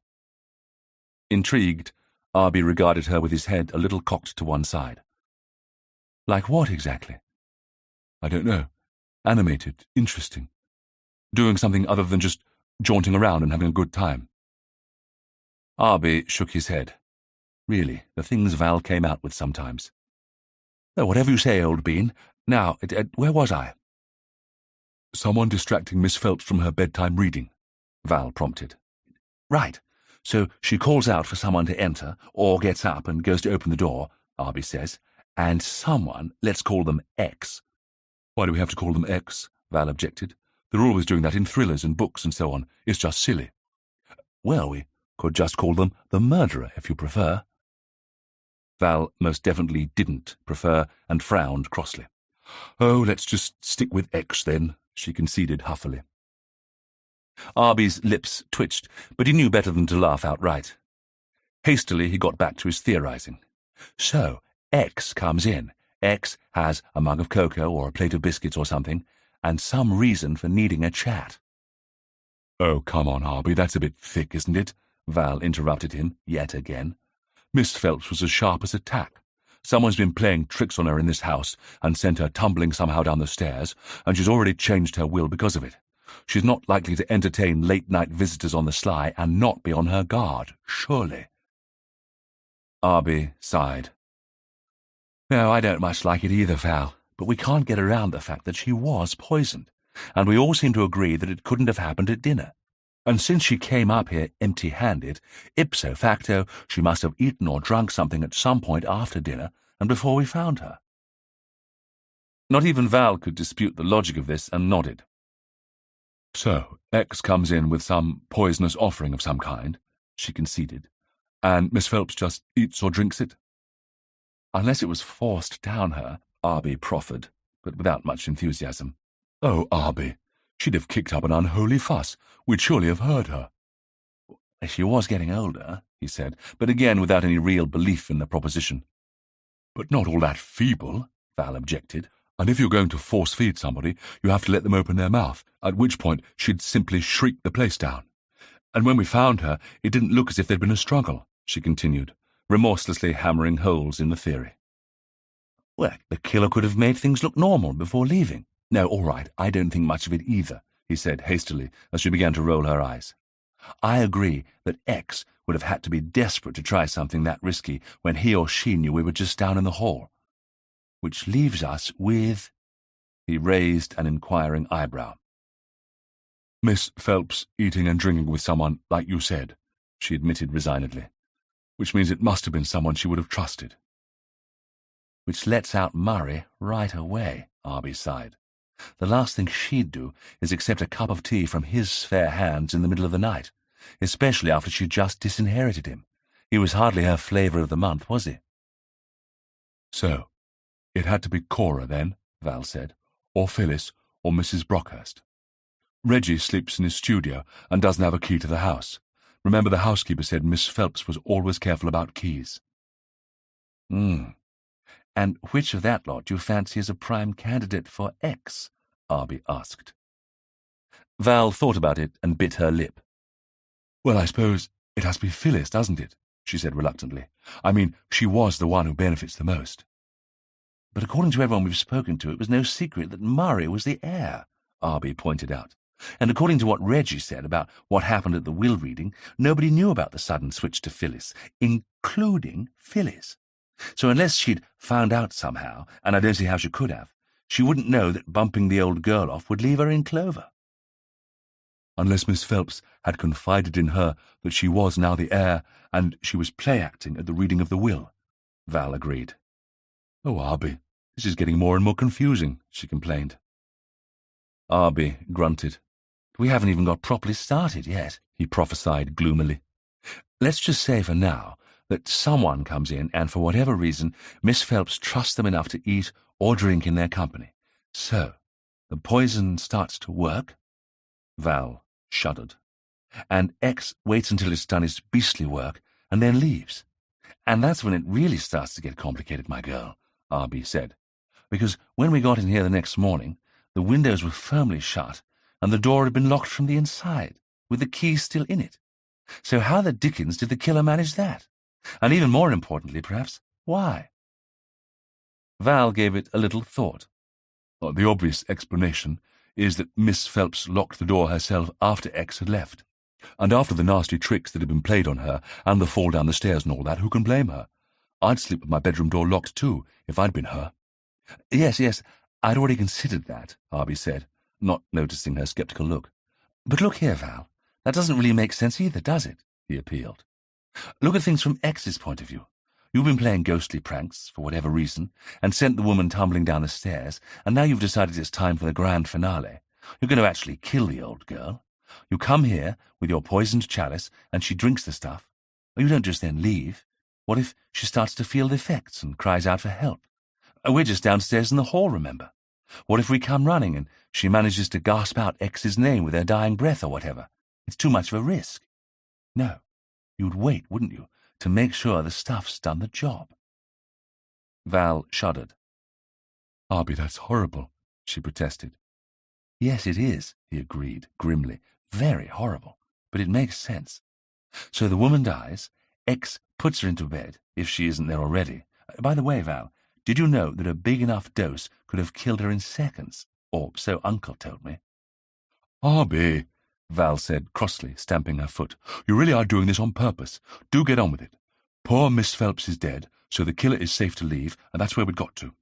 Intrigued, Arbie regarded her with his head a little cocked to one side. "Like what, exactly?" "I don't know. Animated, interesting. Doing something other than just jaunting around and having a good time." Arbie shook his head. Really, the things Val came out with sometimes. "Oh, whatever you say, old bean. Now, where was I?" "Someone distracting Miss Phelps from her bedtime reading," Val prompted. "Right. So she calls out for someone to enter, or gets up and goes to open the door," Arbie says, "and someone, let's call them X." "Why do we have to call them X?" Val objected. "They're always doing that in thrillers and books and so on. It's just silly." "Well, we could just call them the murderer, if you prefer." Val most definitely didn't prefer, and frowned crossly. "Oh, let's just stick with X, then," she conceded huffily. Arbie's lips twitched, but he knew better than to laugh outright. Hastily he got back to his theorizing. So, X comes in. X has a mug of cocoa or a plate of biscuits or something, and some reason for needing a chat. "Oh, come on, Arbie, that's a bit thick, isn't it?" Val interrupted him yet again. "Miss Phelps was as sharp as a tack. Someone's been playing tricks on her in this house and sent her tumbling somehow down the stairs, and she's already changed her will because of it. She's not likely to entertain late-night visitors on the sly and not be on her guard, surely." Arbie sighed. "No, I don't much like it either, Val, but we can't get around the fact that she was poisoned, and we all seem to agree that it couldn't have happened at dinner. And since she came up here empty-handed, ipso facto, she must have eaten or drunk something at some point after dinner and before we found her." Not even Val could dispute the logic of this, and nodded. "So, X comes in with some poisonous offering of some kind," she conceded, "and Miss Phelps just eats or drinks it?" "Unless it was forced down her," Arbie proffered, but without much enthusiasm. "Oh, Arbie, she'd have kicked up an unholy fuss. We'd surely have heard her." "She was getting older," he said, but again without any real belief in the proposition. "But not all that feeble," Val objected. "And if you're going to force-feed somebody, you have to let them open their mouth, at which point she'd simply shriek the place down. And when we found her, it didn't look as if there'd been a struggle," she continued, remorselessly hammering holes in the theory. "Well, the killer could have made things look normal before leaving." "No, all right, I don't think much of it either," he said hastily as she began to roll her eyes. "I agree that X would have had to be desperate to try something that risky when he or she knew we were just down in the hall. Which leaves us with—" He raised an inquiring eyebrow. "Miss Phelps eating and drinking with someone, like you said," she admitted resignedly. "Which means it must have been someone she would have trusted." "Which lets out Murray right away," Arbie sighed. "The last thing she'd do is accept a cup of tea from his fair hands in the middle of the night, especially after she'd just disinherited him. He was hardly her flavour of the month, was he?" "So, it had to be Cora, then," Val said, "or Phyllis, or Mrs. Brockhurst. Reggie sleeps in his studio and doesn't have a key to the house. Remember, the housekeeper said Miss Phelps was always careful about keys." "And which of that lot do you fancy as a prime candidate for X?" Arbie asked. Val thought about it and bit her lip. "Well, I suppose it has to be Phyllis, doesn't it?" she said reluctantly. "I mean, she was the one who benefits the most." "But according to everyone we've spoken to, it was no secret that Murray was the heir," Arbie pointed out. "And according to what Reggie said about what happened at the will reading, nobody knew about the sudden switch to Phyllis, including Phyllis. So unless she'd found out somehow, and I don't see how she could have, she wouldn't know that bumping the old girl off would leave her in clover." "Unless Miss Phelps had confided in her that she was now the heir, and she was play-acting at the reading of the will," Val agreed. "Oh, Arbie, this is getting more and more confusing," she complained. Arbie grunted. "We haven't even got properly started yet," he prophesied gloomily. "Let's just say for now that someone comes in and for whatever reason Miss Phelps trusts them enough to eat or drink in their company. So, the poison starts to work, Val shuddered. And X waits until it's done his beastly work and then leaves. And that's when it really starts to get complicated, my girl, Arbie said. Because when we got in here the next morning, the windows were firmly shut and the door had been locked from the inside, with the key still in it. So how the dickens did the killer manage that? And even more importantly, perhaps, why? Val gave it a little thought. The obvious explanation is that Miss Phelps locked the door herself after X had left. And after the nasty tricks that had been played on her, and the fall down the stairs and all that, who can blame her? I'd sleep with my bedroom door locked too, if I'd been her. Yes, I'd already considered that, Arbie said, not noticing her sceptical look. But look here, Val, that doesn't really make sense either, does it? He appealed. Look at things from X's point of view. You've been playing ghostly pranks, for whatever reason, and sent the woman tumbling down the stairs, and now you've decided it's time for the grand finale. You're going to actually kill the old girl. You come here with your poisoned chalice, and she drinks the stuff. You don't just then leave. What if she starts to feel the effects and cries out for help? We're just downstairs in the hall, remember? What if we come running and she manages to gasp out X's name with her dying breath or whatever? It's too much of a risk. No, you'd wait, wouldn't you, to make sure the stuff's done the job. Val shuddered. Arbie, that's horrible, she protested. Yes, it is, he agreed grimly. Very horrible, but it makes sense. So the woman dies, X puts her into bed, if she isn't there already. By the way, Val, did you know that a big enough dose could have killed her in seconds? Or so Uncle told me. Arbie, Val said crossly, stamping her foot, you really are doing this on purpose. Do get on with it. Poor Miss Phelps is dead, so the killer is safe to leave, and that's where we'd got to.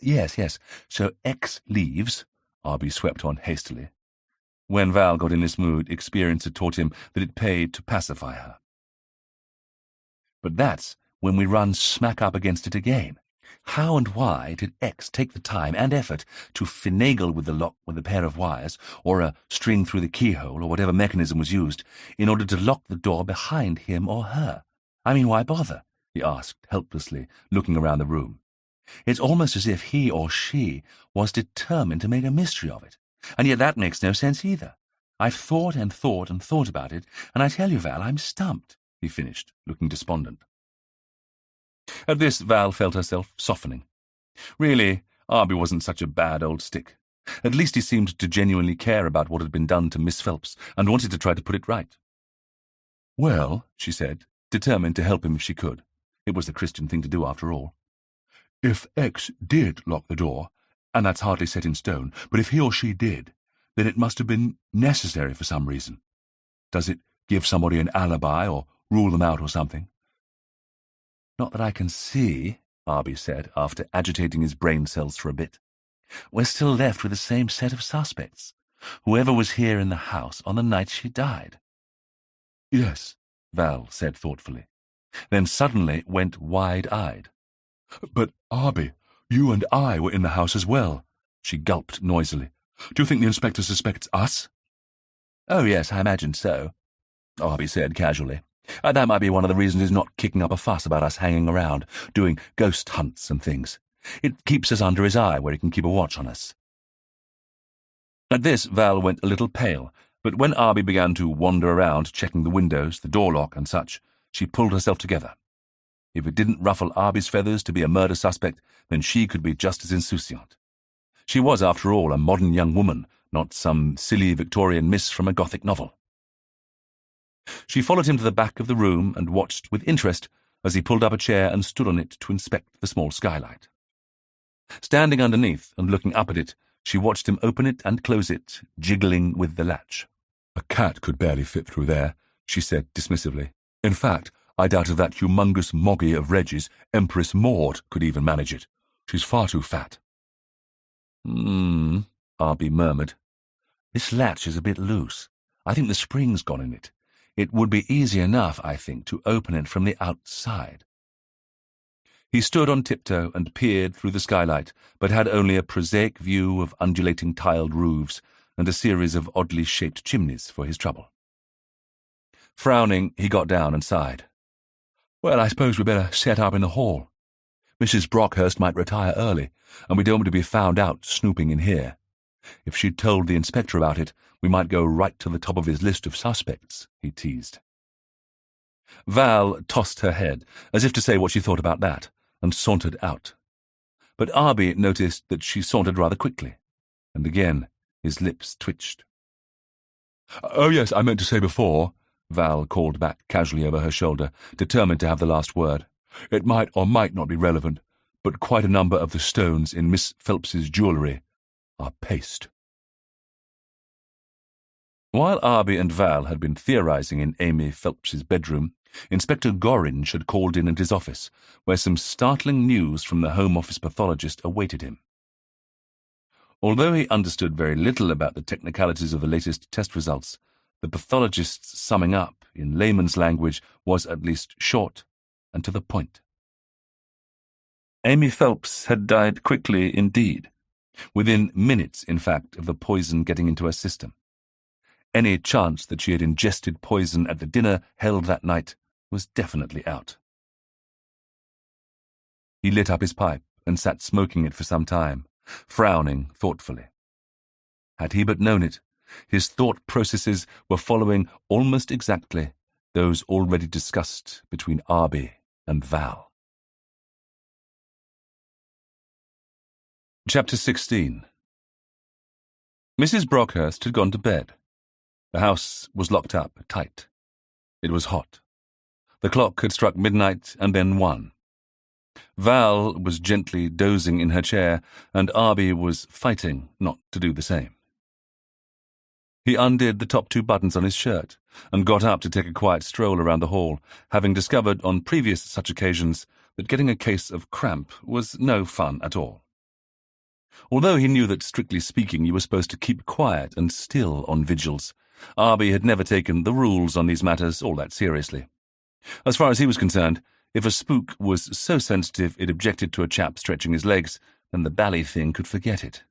Yes, so X leaves, Arbie swept on hastily. When Val got in this mood, experience had taught him that it paid to pacify her. But that's when we run smack up against it again. How and why did X take the time and effort to finagle with the lock with a pair of wires, or a string through the keyhole, or whatever mechanism was used, in order to lock the door behind him or her? I mean, why bother? He asked helplessly, looking around the room. It's almost as if he or she was determined to make a mystery of it. And yet that makes no sense either. I've thought and thought and thought about it, and I tell you, Val, I'm stumped, he finished, looking despondent. At this, Val felt herself softening. Really, Arbie wasn't such a bad old stick. At least he seemed to genuinely care about what had been done to Miss Phelps, and wanted to try to put it right. Well, she said, determined to help him if she could. It was the Christian thing to do, after all. If X did lock the door, and that's hardly set in stone, but if he or she did, then it must have been necessary for some reason. Does it give somebody an alibi or rule them out or something? Not that I can see, Arbie said, after agitating his brain cells for a bit. We're still left with the same set of suspects. Whoever was here in the house on the night she died. Yes, Val said thoughtfully, then suddenly went wide-eyed. But, Arbie, you and I were in the house as well. She gulped noisily. Do you think the inspector suspects us? Oh, yes, I imagine so, Arbie said casually. That might be one of the reasons he's not kicking up a fuss about us hanging around, doing ghost hunts and things. It keeps us under his eye where he can keep a watch on us. At this, Val went a little pale, but when Arbie began to wander around, checking the windows, the door lock and such, she pulled herself together. If it didn't ruffle Arbie's feathers to be a murder suspect, then she could be just as insouciant. She was, after all, a modern young woman, not some silly Victorian miss from a Gothic novel. She followed him to the back of the room and watched with interest as he pulled up a chair and stood on it to inspect the small skylight. Standing underneath and looking up at it, she watched him open it and close it, jiggling with the latch. A cat could barely fit through there, she said dismissively. In fact, I doubt if that humongous moggy of Reggie's, Empress Maud, could even manage it. She's far too fat. Arbie murmured. This latch is a bit loose. I think the spring's gone in it. It would be easy enough, I think, to open it from the outside. He stood on tiptoe and peered through the skylight, but had only a prosaic view of undulating tiled roofs and a series of oddly shaped chimneys for his trouble. Frowning, he got down and sighed. Well, I suppose we'd better set up in the hall. Mrs. Brockhurst might retire early, and we don't want to be found out snooping in here. If she'd told the inspector about it, we might go right to the top of his list of suspects, he teased. Val tossed her head, as if to say what she thought about that, and sauntered out. But Arbie noticed that she sauntered rather quickly, and again his lips twitched. "Oh, yes, I meant to say before," Val called back casually over her shoulder, determined to have the last word. "It might or might not be relevant, but quite a number of the stones in Miss Phelps's jewellery are paste." While Arbie and Val had been theorizing in Amy Phelps's bedroom, Inspector Gorringe had called in at his office, where some startling news from the Home Office pathologist awaited him. Although he understood very little about the technicalities of the latest test results, the pathologist's summing up, in layman's language, was at least short and to the point. Amy Phelps had died quickly indeed, within minutes, in fact, of the poison getting into her system. Any chance that she had ingested poison at the dinner held that night was definitely out. He lit up his pipe and sat smoking it for some time, frowning thoughtfully. Had he but known it, his thought processes were following almost exactly those already discussed between Arbie and Val. Chapter 16. Mrs. Brockhurst had gone to bed. The house was locked up tight. It was hot. The clock had struck midnight and then 1. Val was gently dozing in her chair, and Arbie was fighting not to do the same. He undid the top 2 buttons on his shirt and got up to take a quiet stroll around the hall, having discovered on previous such occasions that getting a case of cramp was no fun at all. Although he knew that, strictly speaking, you were supposed to keep quiet and still on vigils, Arbie had never taken the rules on these matters all that seriously. As far as he was concerned, if a spook was so sensitive it objected to a chap stretching his legs, then the bally thing could forget it.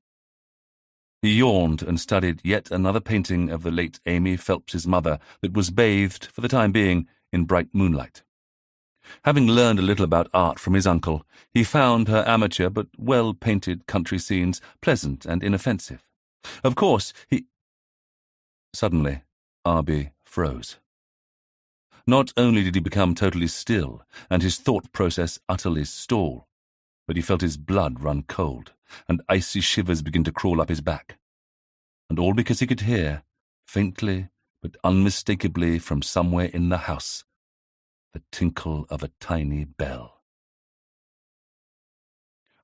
He yawned and studied yet another painting of the late Amy Phelps's mother that was bathed, for the time being, in bright moonlight. Having learned a little about art from his uncle, he found her amateur but well-painted country scenes pleasant and inoffensive. Of course, he— Suddenly, Arbie froze. Not only did he become totally still, and his thought process utterly stall, but he felt his blood run cold, and icy shivers begin to crawl up his back. And all because he could hear, faintly but unmistakably from somewhere in the house, the tinkle of a tiny bell.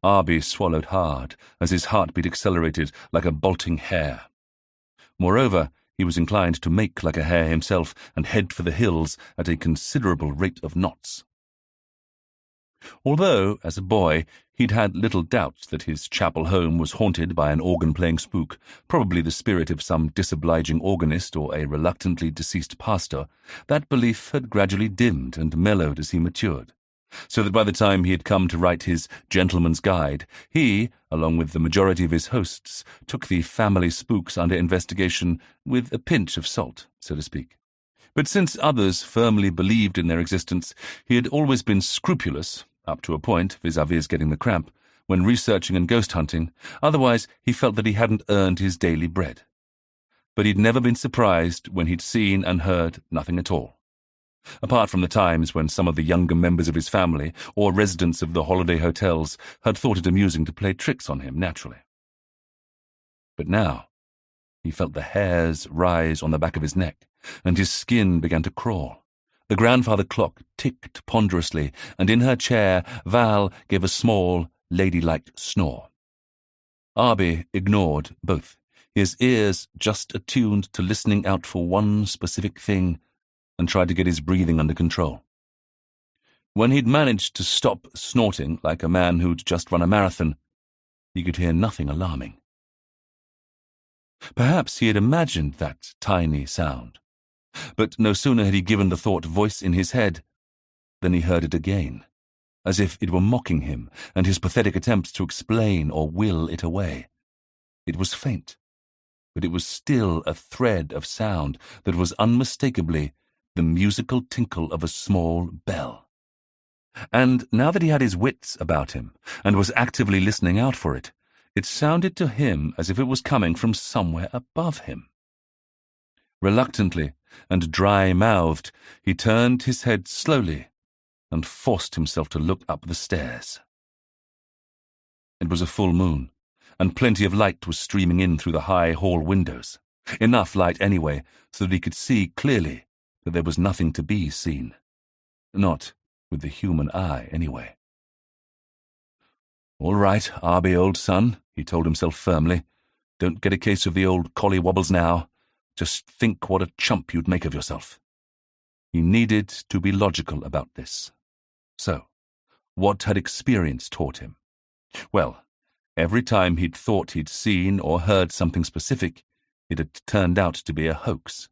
Arbie swallowed hard as his heartbeat accelerated like a bolting hare. Moreover, he was inclined to make like a hare himself and head for the hills at a considerable rate of knots. Although, as a boy, he'd had little doubt that his chapel home was haunted by an organ-playing spook, probably the spirit of some disobliging organist or a reluctantly deceased pastor, that belief had gradually dimmed and mellowed as he matured, so that by the time he had come to write his Gentleman's Guide, he, along with the majority of his hosts, took the family spooks under investigation with a pinch of salt, so to speak. But since others firmly believed in their existence, he had always been scrupulous, up to a point, vis-à-vis getting the cramp, when researching and ghost hunting. Otherwise, he felt that he hadn't earned his daily bread. But he'd never been surprised when he'd seen and heard nothing at all, apart from the times when some of the younger members of his family or residents of the holiday hotels had thought it amusing to play tricks on him, naturally. But now, he felt the hairs rise on the back of his neck, and his skin began to crawl. The grandfather clock ticked ponderously, and in her chair Val gave a small, ladylike snore. Arbie ignored both, his ears just attuned to listening out for one specific thing, and tried to get his breathing under control. When he'd managed to stop snorting like a man who'd just run a marathon, he could hear nothing alarming. Perhaps he had imagined that tiny sound, but no sooner had he given the thought voice in his head than he heard it again, as if it were mocking him and his pathetic attempts to explain or will it away. It was faint, but it was still a thread of sound that was unmistakably the musical tinkle of a small bell. And now that he had his wits about him and was actively listening out for it, It sounded to him as if it was coming from somewhere above him. Reluctantly and dry-mouthed, he turned his head slowly and forced himself to look up the stairs. It was a full moon, and plenty of light was streaming in through the high hall windows. Enough light, anyway, so that he could see clearly that there was nothing to be seen. Not with the human eye, anyway. "All right, Arbie, old son," he told himself firmly. "Don't get a case of the old collie-wobbles now. Just think what a chump you'd make of yourself." He needed to be logical about this. So, what had experience taught him? Well, every time he'd thought he'd seen or heard something specific, it had turned out to be a hoax.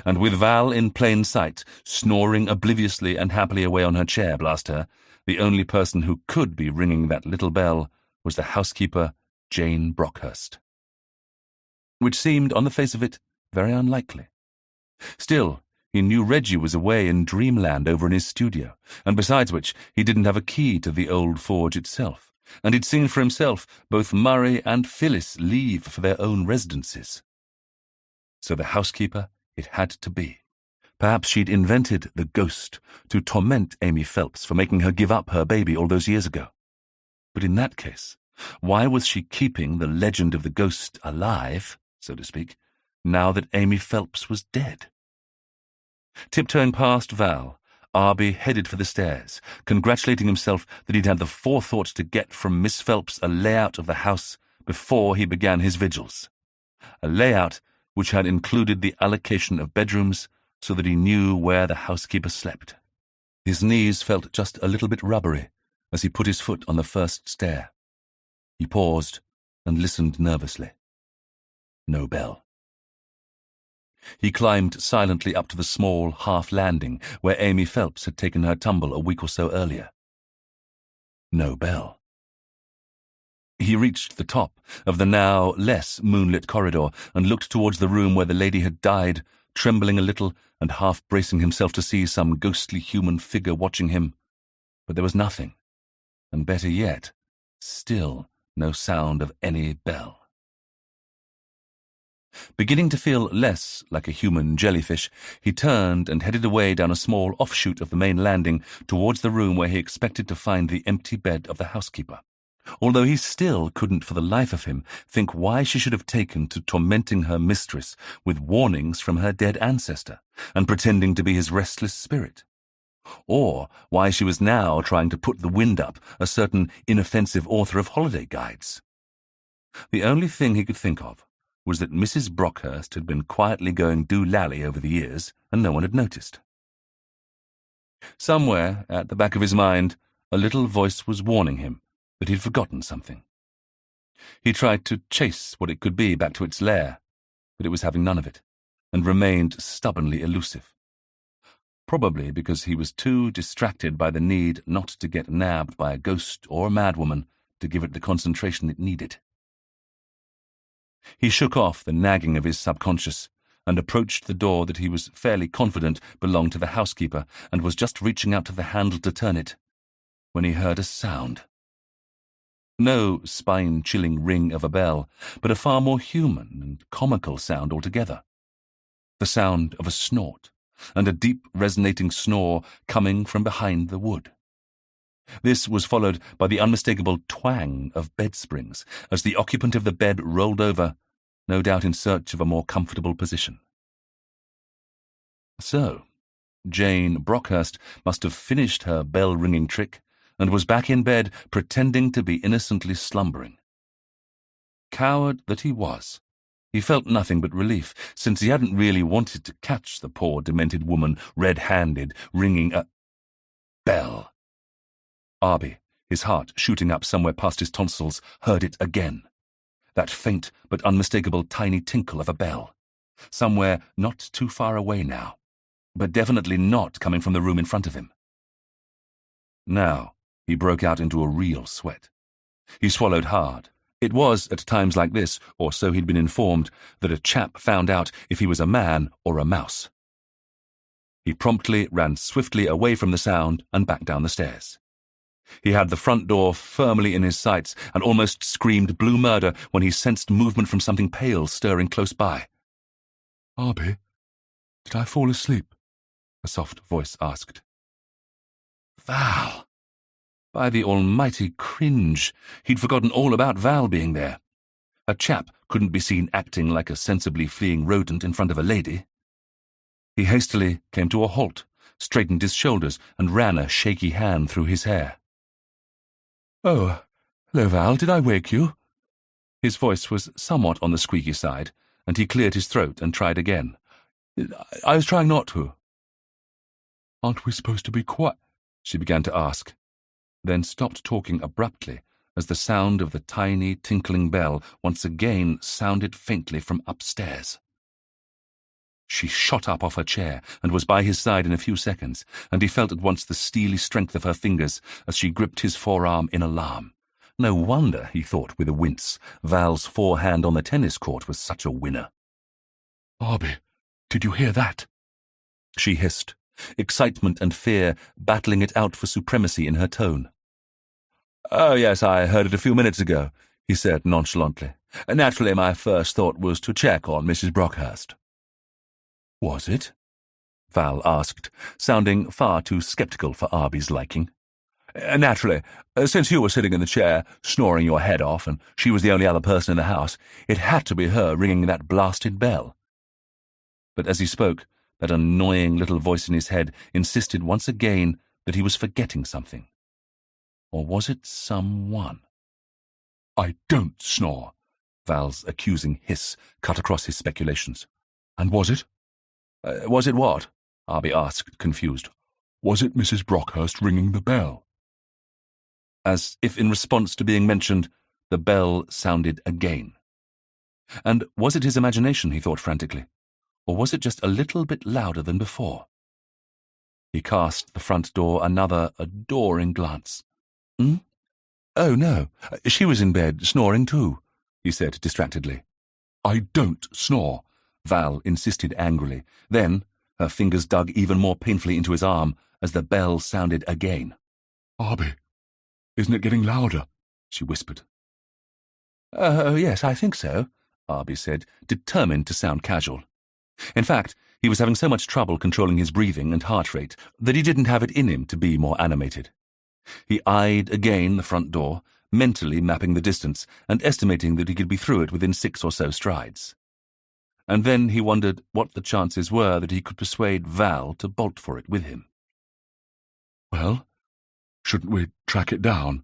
And with Val in plain sight, snoring obliviously and happily away on her chair, blast her, the only person who could be ringing that little bell was the housekeeper, Jane Brockhurst. Which seemed, on the face of it, very unlikely. Still, he knew Reggie was away in dreamland over in his studio, and besides which, he didn't have a key to the old forge itself, and he'd seen for himself both Murray and Phyllis leave for their own residences. So the housekeeper it had to be. Perhaps she'd invented the ghost to torment Amy Phelps for making her give up her baby all those years ago. But in that case, why was she keeping the legend of the ghost alive, so to speak, now that Amy Phelps was dead? Tiptoeing past Val, Arbie headed for the stairs, congratulating himself that he'd had the forethought to get from Miss Phelps a layout of the house before he began his vigils. A layout which had included the allocation of bedrooms so that he knew where the housekeeper slept. His knees felt just a little bit rubbery as he put his foot on the first stair. He paused and listened nervously. No bell. He climbed silently up to the small half-landing where Amy Phelps had taken her tumble a week or so earlier. No bell. He reached the top of the now less moonlit corridor and looked towards the room where the lady had died, trembling a little and half bracing himself to see some ghostly human figure watching him. But there was nothing, and better yet, still no sound of any bell. Beginning to feel less like a human jellyfish, he turned and headed away down a small offshoot of the main landing towards the room where he expected to find the empty bed of the housekeeper, although he still couldn't for the life of him think why she should have taken to tormenting her mistress with warnings from her dead ancestor and pretending to be his restless spirit, or why she was now trying to put the wind up a certain inoffensive author of holiday guides. The only thing he could think of was that Mrs. Brockhurst had been quietly going doolally over the years, and no one had noticed. Somewhere at the back of his mind, a little voice was warning him that he'd forgotten something. He tried to chase what it could be back to its lair, but it was having none of it, and remained stubbornly elusive. Probably because he was too distracted by the need not to get nabbed by a ghost or a madwoman to give it the concentration it needed. He shook off the nagging of his subconscious and approached the door that he was fairly confident belonged to the housekeeper and was just reaching out to the handle to turn it when he heard a sound. No spine-chilling ring of a bell, but a far more human and comical sound altogether. The sound of a snort, and a deep resonating snore coming from behind the wood. This was followed by the unmistakable twang of bed springs as the occupant of the bed rolled over, no doubt in search of a more comfortable position. So, Jane Brockhurst must have finished her bell-ringing trick and was back in bed pretending to be innocently slumbering. Coward that he was, he felt nothing but relief, since he hadn't really wanted to catch the poor demented woman red-handed, ringing a bell. Arbie, his heart shooting up somewhere past his tonsils, heard it again. That faint but unmistakable tiny tinkle of a bell. Somewhere not too far away now, but definitely not coming from the room in front of him. Now he broke out into a real sweat. He swallowed hard. It was at times like this, or so he'd been informed, that a chap found out if he was a man or a mouse. He promptly ran swiftly away from the sound and back down the stairs. He had the front door firmly in his sights and almost screamed blue murder when he sensed movement from something pale stirring close by. "Arbie, did I fall asleep?" a soft voice asked. Val! By the almighty cringe, he'd forgotten all about Val being there. A chap couldn't be seen acting like a sensibly fleeing rodent in front of a lady. He hastily came to a halt, straightened his shoulders, and ran a shaky hand through his hair. "Oh, hello, Val, did I wake you?" His voice was somewhat on the squeaky side, and he cleared his throat and tried again. "I was trying not to." "Aren't we supposed to be quiet?" she began to ask, then stopped talking abruptly as the sound of the tiny tinkling bell once again sounded faintly from upstairs. She shot up off her chair and was by his side in a few seconds, and he felt at once the steely strength of her fingers as she gripped his forearm in alarm. No wonder, he thought with a wince, Val's forehand on the tennis court was such a winner. "Arbie, did you hear that?" she hissed, excitement and fear battling it out for supremacy in her tone. "Oh, yes, I heard it a few minutes ago," he said nonchalantly. "Naturally, my first thought was to check on Mrs. Brockhurst." "Was it?" Val asked, sounding far too sceptical for Arbie's liking. "Naturally, since you were sitting in the chair, snoring your head off, and she was the only other person in the house, it had to be her ringing that blasted bell." But as he spoke, that annoying little voice in his head insisted once again that he was forgetting something. Or was it someone? "I don't snore," Val's accusing hiss cut across his speculations. "And was it?" Was it what?" Arbie asked, confused. "Was it Mrs. Brockhurst ringing the bell?" As if in response to being mentioned, the bell sounded again. And was it his imagination, he thought frantically, or was it just a little bit louder than before? He cast the front door another adoring glance. "Oh, no, she was in bed, snoring too," he said distractedly. "I don't snore," Val insisted angrily. Then her fingers dug even more painfully into his arm as the bell sounded again. "Arbie, isn't it getting louder?" she whispered. "Oh, yes, I think so," Arbie said, determined to sound casual. In fact, he was having so much trouble controlling his breathing and heart rate that he didn't have it in him to be more animated. He eyed again the front door, mentally mapping the distance and estimating that he could be through it within 6 or so strides. And then he wondered what the chances were that he could persuade Val to bolt for it with him. "Well, shouldn't we track it down?"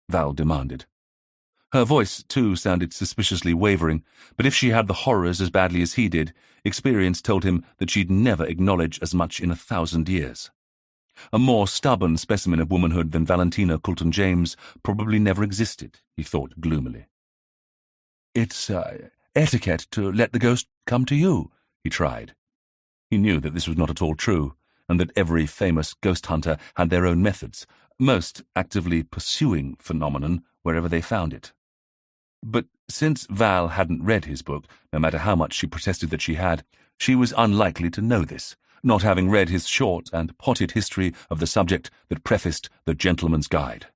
Val demanded. Her voice, too, sounded suspiciously wavering, but if she had the horrors as badly as he did, experience told him that she'd never acknowledge as much in 1,000 years. A more stubborn specimen of womanhood than Valentina Coulton-James probably never existed, he thought gloomily. "It's etiquette to let the ghost come to you," he tried. He knew that this was not at all true, and that every famous ghost hunter had their own methods, most actively pursuing phenomenon wherever they found it. But since Val hadn't read his book, no matter how much she protested that she had, she was unlikely to know this, not having read his short and potted history of the subject that prefaced The Gentleman's Guide.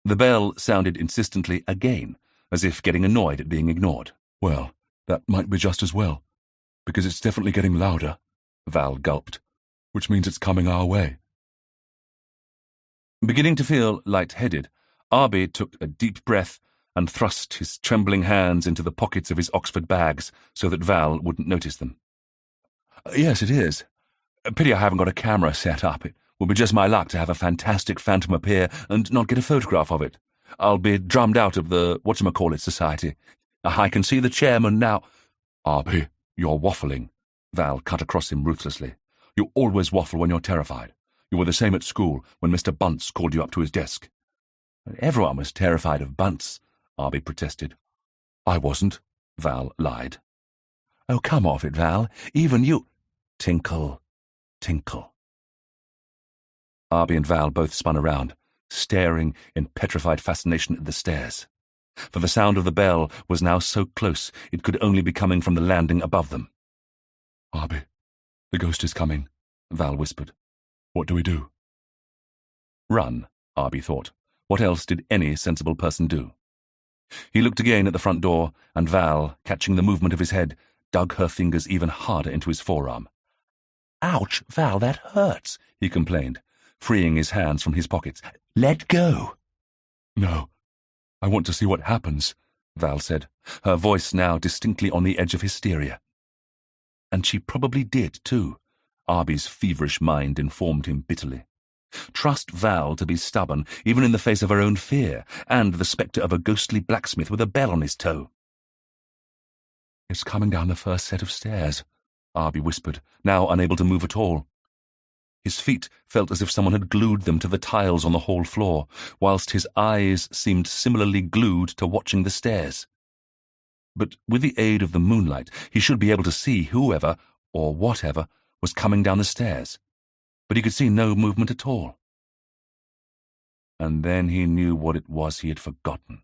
The bell sounded insistently again, as if getting annoyed at being ignored. "Well, that might be just as well, because it's definitely getting louder," Val gulped. "Which means it's coming our way." Beginning to feel light-headed, Arbie took a deep breath and thrust his trembling hands into the pockets of his Oxford bags so that Val wouldn't notice them. "Yes, it is. Pity I haven't got a camera set up. It will be just my luck to have a fantastic phantom appear and not get a photograph of it. I'll be drummed out of the whatchamacallit society. I can see the chairman now." "Arbie, you're waffling," Val cut across him ruthlessly. "You always waffle when you're terrified. You were the same at school when Mr. Bunce called you up to his desk." "Everyone was terrified of Bunce," Arbie protested. "I wasn't," Val lied. "Oh, come off it, Val. Even you—" Tinkle, tinkle. Arbie and Val both spun around, staring in petrified fascination at the stairs. For the sound of the bell was now so close it could only be coming from the landing above them. "Arbie, the ghost is coming," Val whispered. "What do we do?" "Run," Arbie thought. What else did any sensible person do? He looked again at the front door, and Val, catching the movement of his head, dug her fingers even harder into his forearm. "Ouch, Val, that hurts," he complained, freeing his hands from his pockets. "Let go." "No, I want to see what happens," Val said, her voice now distinctly on the edge of hysteria. And she probably did, too, Arbie's feverish mind informed him bitterly. Trust Val to be stubborn, even in the face of her own fear, and the spectre of a ghostly blacksmith with a bell on his toe. "It's coming down the first set of stairs," Arbie whispered, now unable to move at all. His feet felt as if someone had glued them to the tiles on the hall floor, whilst his eyes seemed similarly glued to watching the stairs. But with the aid of the moonlight, he should be able to see whoever, or whatever, was coming down the stairs. But he could see no movement at all. And then he knew what it was he had forgotten.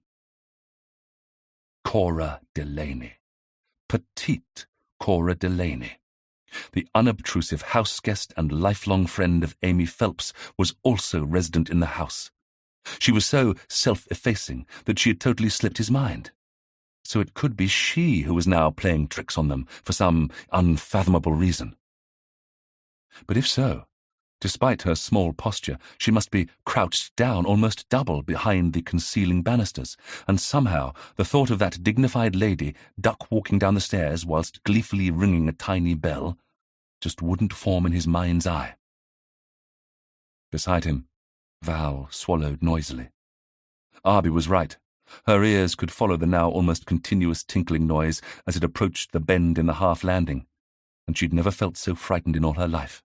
Cora Delaney. Petite Cora Delaney. The unobtrusive house guest and lifelong friend of Amy Phelps was also resident in the house. She was so self-effacing that she had totally slipped his mind. So it could be she who was now playing tricks on them for some unfathomable reason. But if so, despite her small posture, she must be crouched down almost double behind the concealing banisters, and somehow the thought of that dignified lady duck-walking down the stairs whilst gleefully ringing a tiny bell just wouldn't form in his mind's eye. Beside him, Val swallowed noisily. Arbie was right. Her ears could follow the now almost continuous tinkling noise as it approached the bend in the half-landing, and she'd never felt so frightened in all her life.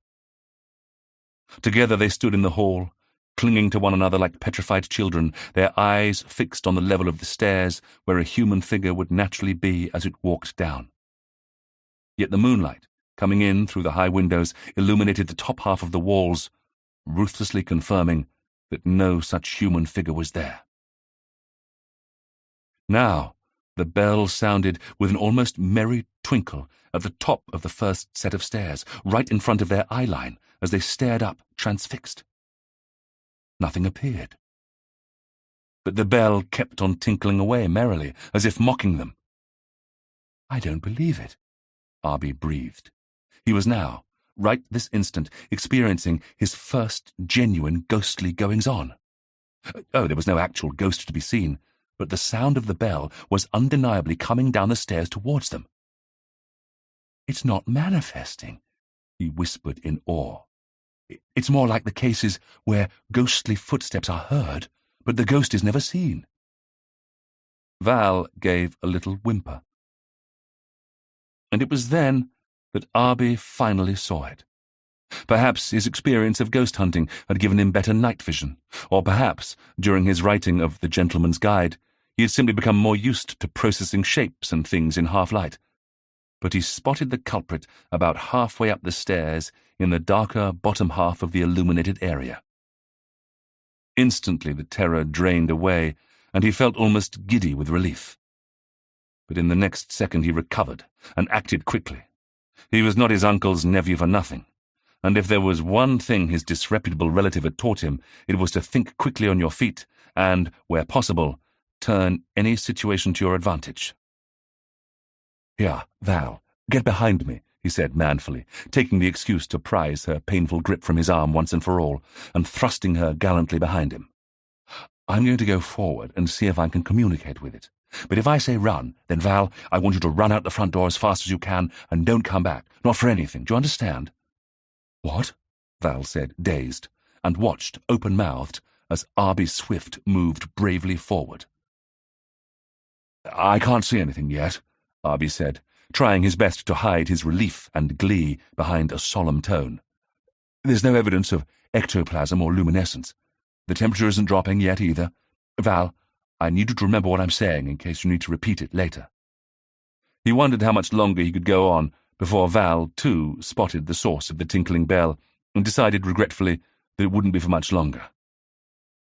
Together they stood in the hall, clinging to one another like petrified children, their eyes fixed on the level of the stairs where a human figure would naturally be as it walked down. Yet the moonlight, coming in through the high windows, illuminated the top half of the walls, ruthlessly confirming that no such human figure was there. Now the bell sounded with an almost merry twinkle at the top of the first set of stairs, right in front of their eye-line, as they stared up, transfixed. Nothing appeared. But the bell kept on tinkling away merrily, as if mocking them. "I don't believe it," Arbie breathed. He was now, right this instant, experiencing his first genuine ghostly goings-on. Oh, there was no actual ghost to be seen, but the sound of the bell was undeniably coming down the stairs towards them. "It's not manifesting," he whispered in awe. "It's more like the cases where ghostly footsteps are heard, but the ghost is never seen." Val gave a little whimper. And it was then that Arbie finally saw it. Perhaps his experience of ghost hunting had given him better night vision, or perhaps, during his writing of The Gentleman's Guide, he had simply become more used to processing shapes and things in half-light. But he spotted the culprit about halfway up the stairs in the darker bottom half of the illuminated area. Instantly the terror drained away, and he felt almost giddy with relief. But in the next second he recovered, and acted quickly. He was not his uncle's nephew for nothing, and if there was one thing his disreputable relative had taught him, it was to think quickly on your feet and, where possible, turn any situation to your advantage. "Here, Val, get behind me," he said manfully, taking the excuse to prise her painful grip from his arm once and for all, and thrusting her gallantly behind him. "I'm going to go forward and see if I can communicate with it. But if I say run, then, Val, I want you to run out the front door as fast as you can and don't come back, not for anything. Do you understand?" "What?" Val said, dazed, and watched, open-mouthed, as Arbie Swift moved bravely forward. "I can't see anything yet," Arbie said, trying his best to hide his relief and glee behind a solemn tone. "There's no evidence of ectoplasm or luminescence. The temperature isn't dropping yet either. Val, I need you to remember what I'm saying in case you need to repeat it later." He wondered how much longer he could go on before Val, too, spotted the source of the tinkling bell and decided regretfully that it wouldn't be for much longer.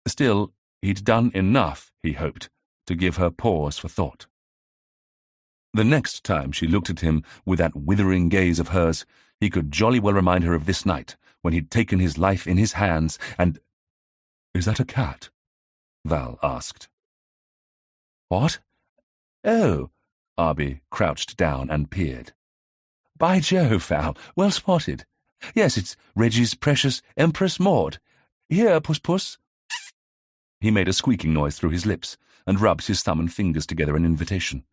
Still, he'd done enough, he hoped, to give her pause for thought. The next time she looked at him with that withering gaze of hers, he could jolly well remind her of this night, when he'd taken his life in his hands and— Is that a cat? Val asked. What? Oh, Arbie crouched down and peered. By Jove, Val, well spotted. Yes, it's Reggie's precious Empress Maud. Here, Puss-Puss. He made a squeaking noise through his lips and rubbed his thumb and fingers together in invitation.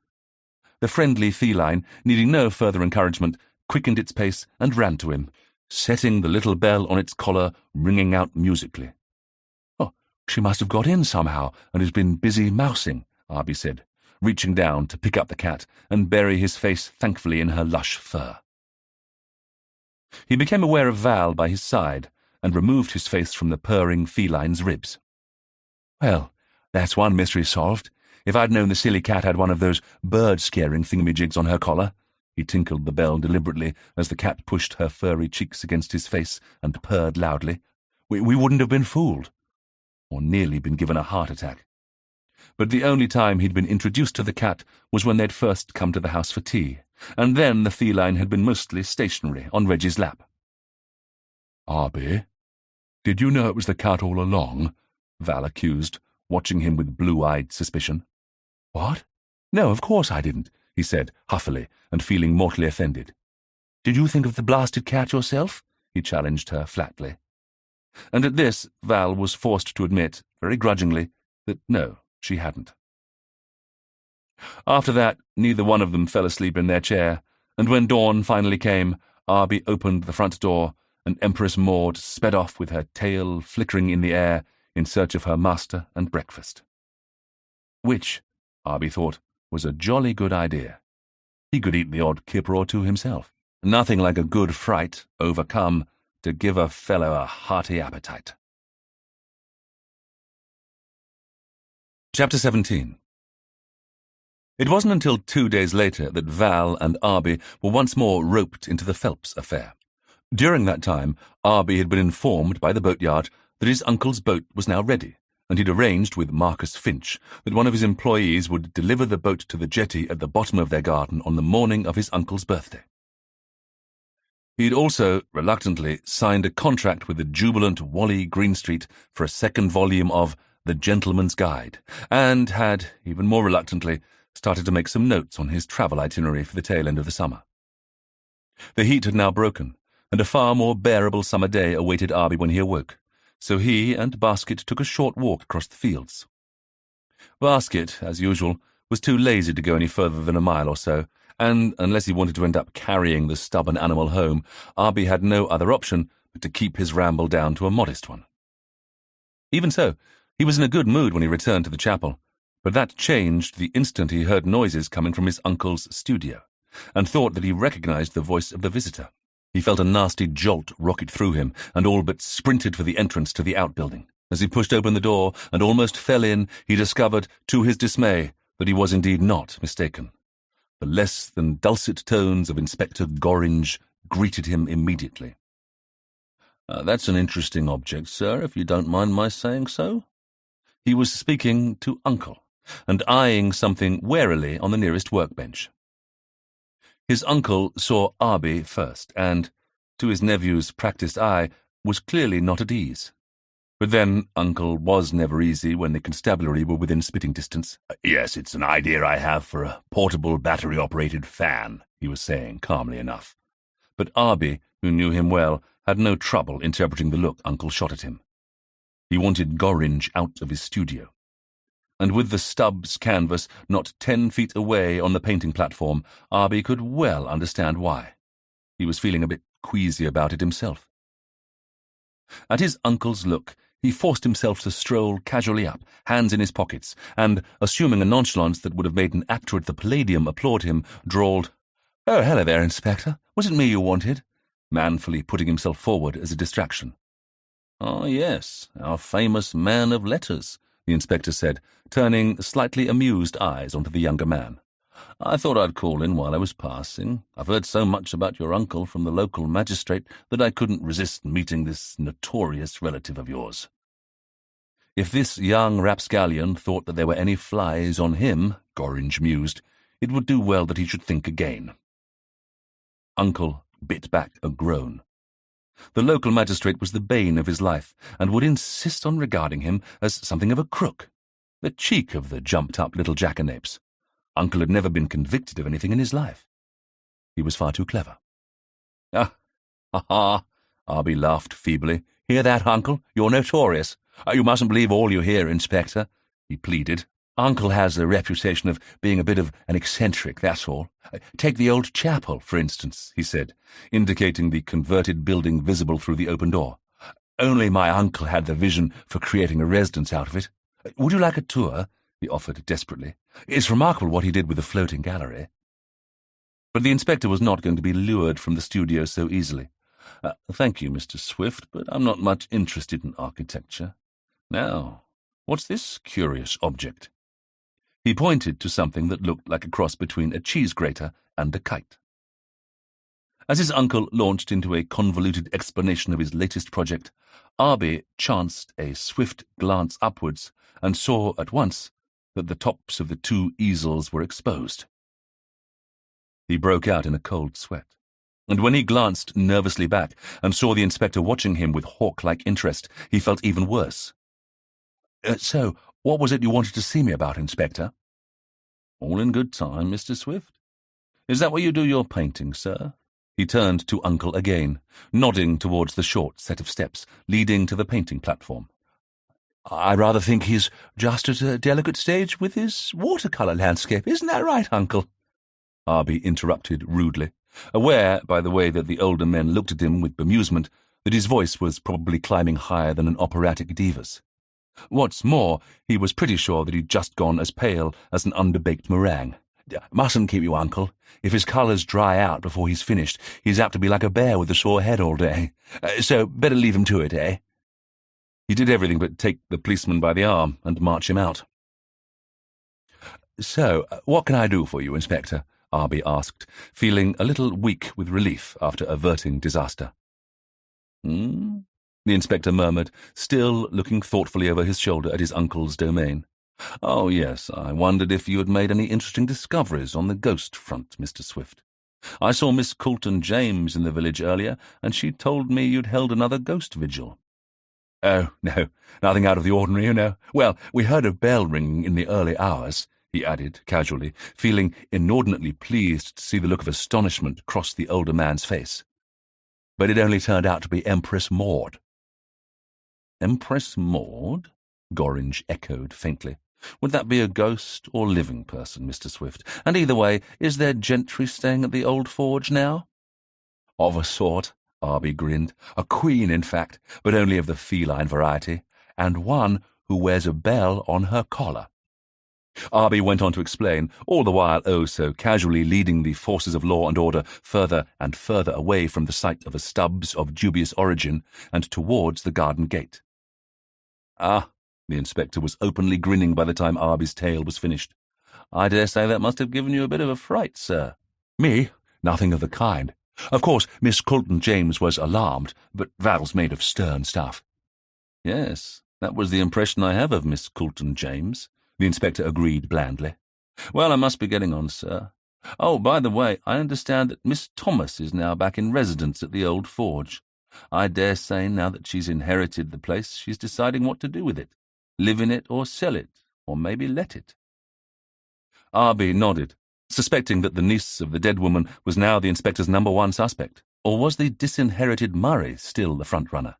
The friendly feline, needing no further encouragement, quickened its pace and ran to him, setting the little bell on its collar ringing out musically. Oh, she must have got in somehow and has been busy mousing, Arbie said, reaching down to pick up the cat and bury his face thankfully in her lush fur. He became aware of Val by his side and removed his face from the purring feline's ribs. Well, that's one mystery solved. If I'd known the silly cat had one of those bird-scaring thingamajigs on her collar, he tinkled the bell deliberately as the cat pushed her furry cheeks against his face and purred loudly, we wouldn't have been fooled, or nearly been given a heart attack. But the only time he'd been introduced to the cat was when they'd first come to the house for tea, and then the feline had been mostly stationary on Reggie's lap. Arbie, did you know it was the cat all along? Val accused, watching him with blue-eyed suspicion. What? No, of course I didn't, he said, huffily, and feeling mortally offended. Did you think of the blasted cat yourself? He challenged her flatly. And at this, Val was forced to admit, very grudgingly, that no, she hadn't. After that, neither one of them fell asleep in their chair, and when dawn finally came, Arbie opened the front door, and Empress Maud sped off with her tail flickering in the air in search of her master and breakfast. Which, Arbie thought, was a jolly good idea. He could eat the odd kipper or two himself. Nothing like a good fright, overcome, to give a fellow a hearty appetite. Chapter 17. It wasn't until 2 days later that Val and Arbie were once more roped into the Phelps affair. During that time, Arbie had been informed by the boatyard that his uncle's boat was now ready, and he'd arranged with Marcus Finch that one of his employees would deliver the boat to the jetty at the bottom of their garden on the morning of his uncle's birthday. He'd also, reluctantly, signed a contract with the jubilant Wally Greenstreet for a second volume of The Gentleman's Guide, and had, even more reluctantly, started to make some notes on his travel itinerary for the tail end of the summer. The heat had now broken, and a far more bearable summer day awaited Arbie when he awoke, so he and Basket took a short walk across the fields. Basket, as usual, was too lazy to go any further than a mile or so, and, unless he wanted to end up carrying the stubborn animal home, Arbie had no other option but to keep his ramble down to a modest one. Even so, he was in a good mood when he returned to the chapel, but that changed the instant he heard noises coming from his uncle's studio, and thought that he recognized the voice of the visitor. He felt a nasty jolt rocket through him, and all but sprinted for the entrance to the outbuilding. As he pushed open the door and almost fell in, he discovered, to his dismay, that he was indeed not mistaken. The less than dulcet tones of Inspector Gorringe greeted him immediately. That's an interesting object, sir, if you don't mind my saying so. He was speaking to Uncle, and eyeing something warily on the nearest workbench. His uncle saw Arbie first, and, to his nephew's practised eye, was clearly not at ease. But then Uncle was never easy when the constabulary were within spitting distance. Yes, it's an idea I have for a portable battery-operated fan, he was saying, calmly enough. But Arbie, who knew him well, had no trouble interpreting the look Uncle shot at him. He wanted Gorringe out of his studio. And with the Stubbs canvas not 10 feet away on the painting platform, Arbie could well understand why. He was feeling a bit queasy about it himself. At his uncle's look, he forced himself to stroll casually up, hands in his pockets, and, assuming a nonchalance that would have made an actor at the Palladium applaud him, drawled, "Oh, hello there, Inspector. Was it me you wanted?" manfully putting himself forward as a distraction. "Ah, yes, our famous man of letters," the inspector said, turning slightly amused eyes onto the younger man. "I thought I'd call in while I was passing. I've heard so much about your uncle from the local magistrate that I couldn't resist meeting this notorious relative of yours." If this young rapscallion thought that there were any flies on him, Gorringe mused, it would do well that he should think again. Uncle bit back a groan. The local magistrate was the bane of his life, and would insist on regarding him as something of a crook. The cheek of the jumped-up little jackanapes. Uncle had never been convicted of anything in his life. He was far too clever. "Ah, ha! Arbie laughed feebly. "Hear that, Uncle? You're notorious. You mustn't believe all you hear, Inspector," he pleaded. "Uncle has the reputation of being a bit of an eccentric, that's all. Take the old chapel, for instance," he said, indicating the converted building visible through the open door. "Only my uncle had the vision for creating a residence out of it. Would you like a tour?" he offered desperately. "It's remarkable what he did with the floating gallery." But the inspector was not going to be lured from the studio so easily. "Thank you, Mr. Swift, but I'm not much interested in architecture. Now, what's this curious object?" He pointed to something that looked like a cross between a cheese grater and a kite. As his uncle launched into a convoluted explanation of his latest project, Arbie chanced a swift glance upwards and saw at once that the tops of the two easels were exposed. He broke out in a cold sweat, and when he glanced nervously back and saw the inspector watching him with hawk-like interest, he felt even worse. "So, what was it you wanted to see me about, Inspector?" "All in good time, Mr. Swift. Is that where you do your painting, sir?" He turned to Uncle again, nodding towards the short set of steps leading to the painting platform. "I rather think he's just at a delicate stage with his watercolour landscape. Isn't that right, Uncle?" Arbie interrupted rudely, aware, by the way that the older men looked at him with bemusement, that his voice was probably climbing higher than an operatic diva's. What's more, he was pretty sure that he'd just gone as pale as an underbaked meringue. "Mustn't keep you, Uncle. If his colours dry out before he's finished, he's apt to be like a bear with a sore head all day. So better leave him to it, eh?" He did everything but take the policeman by the arm and march him out. "So, what can I do for you, Inspector?" Arbie asked, feeling a little weak with relief after averting disaster. The inspector murmured, still looking thoughtfully over his shoulder at his uncle's domain. "Oh, yes, I wondered if you had made any interesting discoveries on the ghost front, Mr. Swift. I saw Miss Coulton James in the village earlier, and she told me you'd held another ghost vigil." "Oh, no, nothing out of the ordinary, you know. Well, we heard a bell ringing in the early hours," he added casually, feeling inordinately pleased to see the look of astonishment cross the older man's face. "But it only turned out to be Empress Maud." "Empress Maud?" Gorringe echoed faintly. "Would that be a ghost or living person, Mr. Swift? And either way, is there gentry staying at the Old Forge now?" "Of a sort," Arbie grinned. "A queen, in fact, but only of the feline variety, and one who wears a bell on her collar." Arbie went on to explain, all the while so casually leading the forces of law and order further and further away from the site of a Stubbs of dubious origin and towards the garden gate. "Ah," the inspector was openly grinning by the time Arbie's tale was finished. "I dare say that must have given you a bit of a fright, sir." "Me? Nothing of the kind. Of course, Miss Coulton James was alarmed, but Val's made of stern stuff." "Yes, that was the impression I have of Miss Coulton James," the inspector agreed blandly. "Well, I must be getting on, sir. Oh, by the way, I understand that Miss Thomas is now back in residence at the Old Forge. I dare say now that she's inherited the place, she's deciding what to do with it. Live in it or sell it, or maybe let it." Arbie nodded, suspecting that the niece of the dead woman was now the inspector's #1 suspect, or was the disinherited Murray still the front-runner?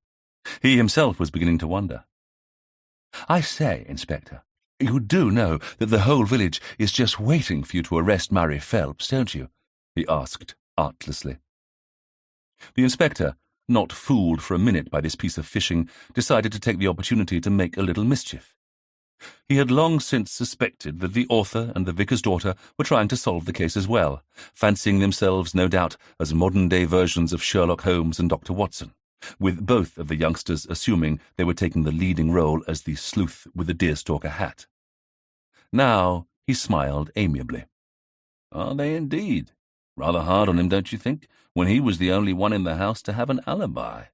He himself was beginning to wonder. "I say, Inspector, you do know that the whole village is just waiting for you to arrest Amy Phelps, don't you?" he asked artlessly. The inspector, not fooled for a minute by this piece of fishing, decided to take the opportunity to make a little mischief. He had long since suspected that the author and the vicar's daughter were trying to solve the case as well, fancying themselves, no doubt, as modern-day versions of Sherlock Holmes and Dr. Watson, with both of the youngsters assuming they were taking the leading role as the sleuth with the deerstalker hat. Now he smiled amiably. "Are they indeed? Rather hard on him, don't you think, when he was the only one in the house to have an alibi?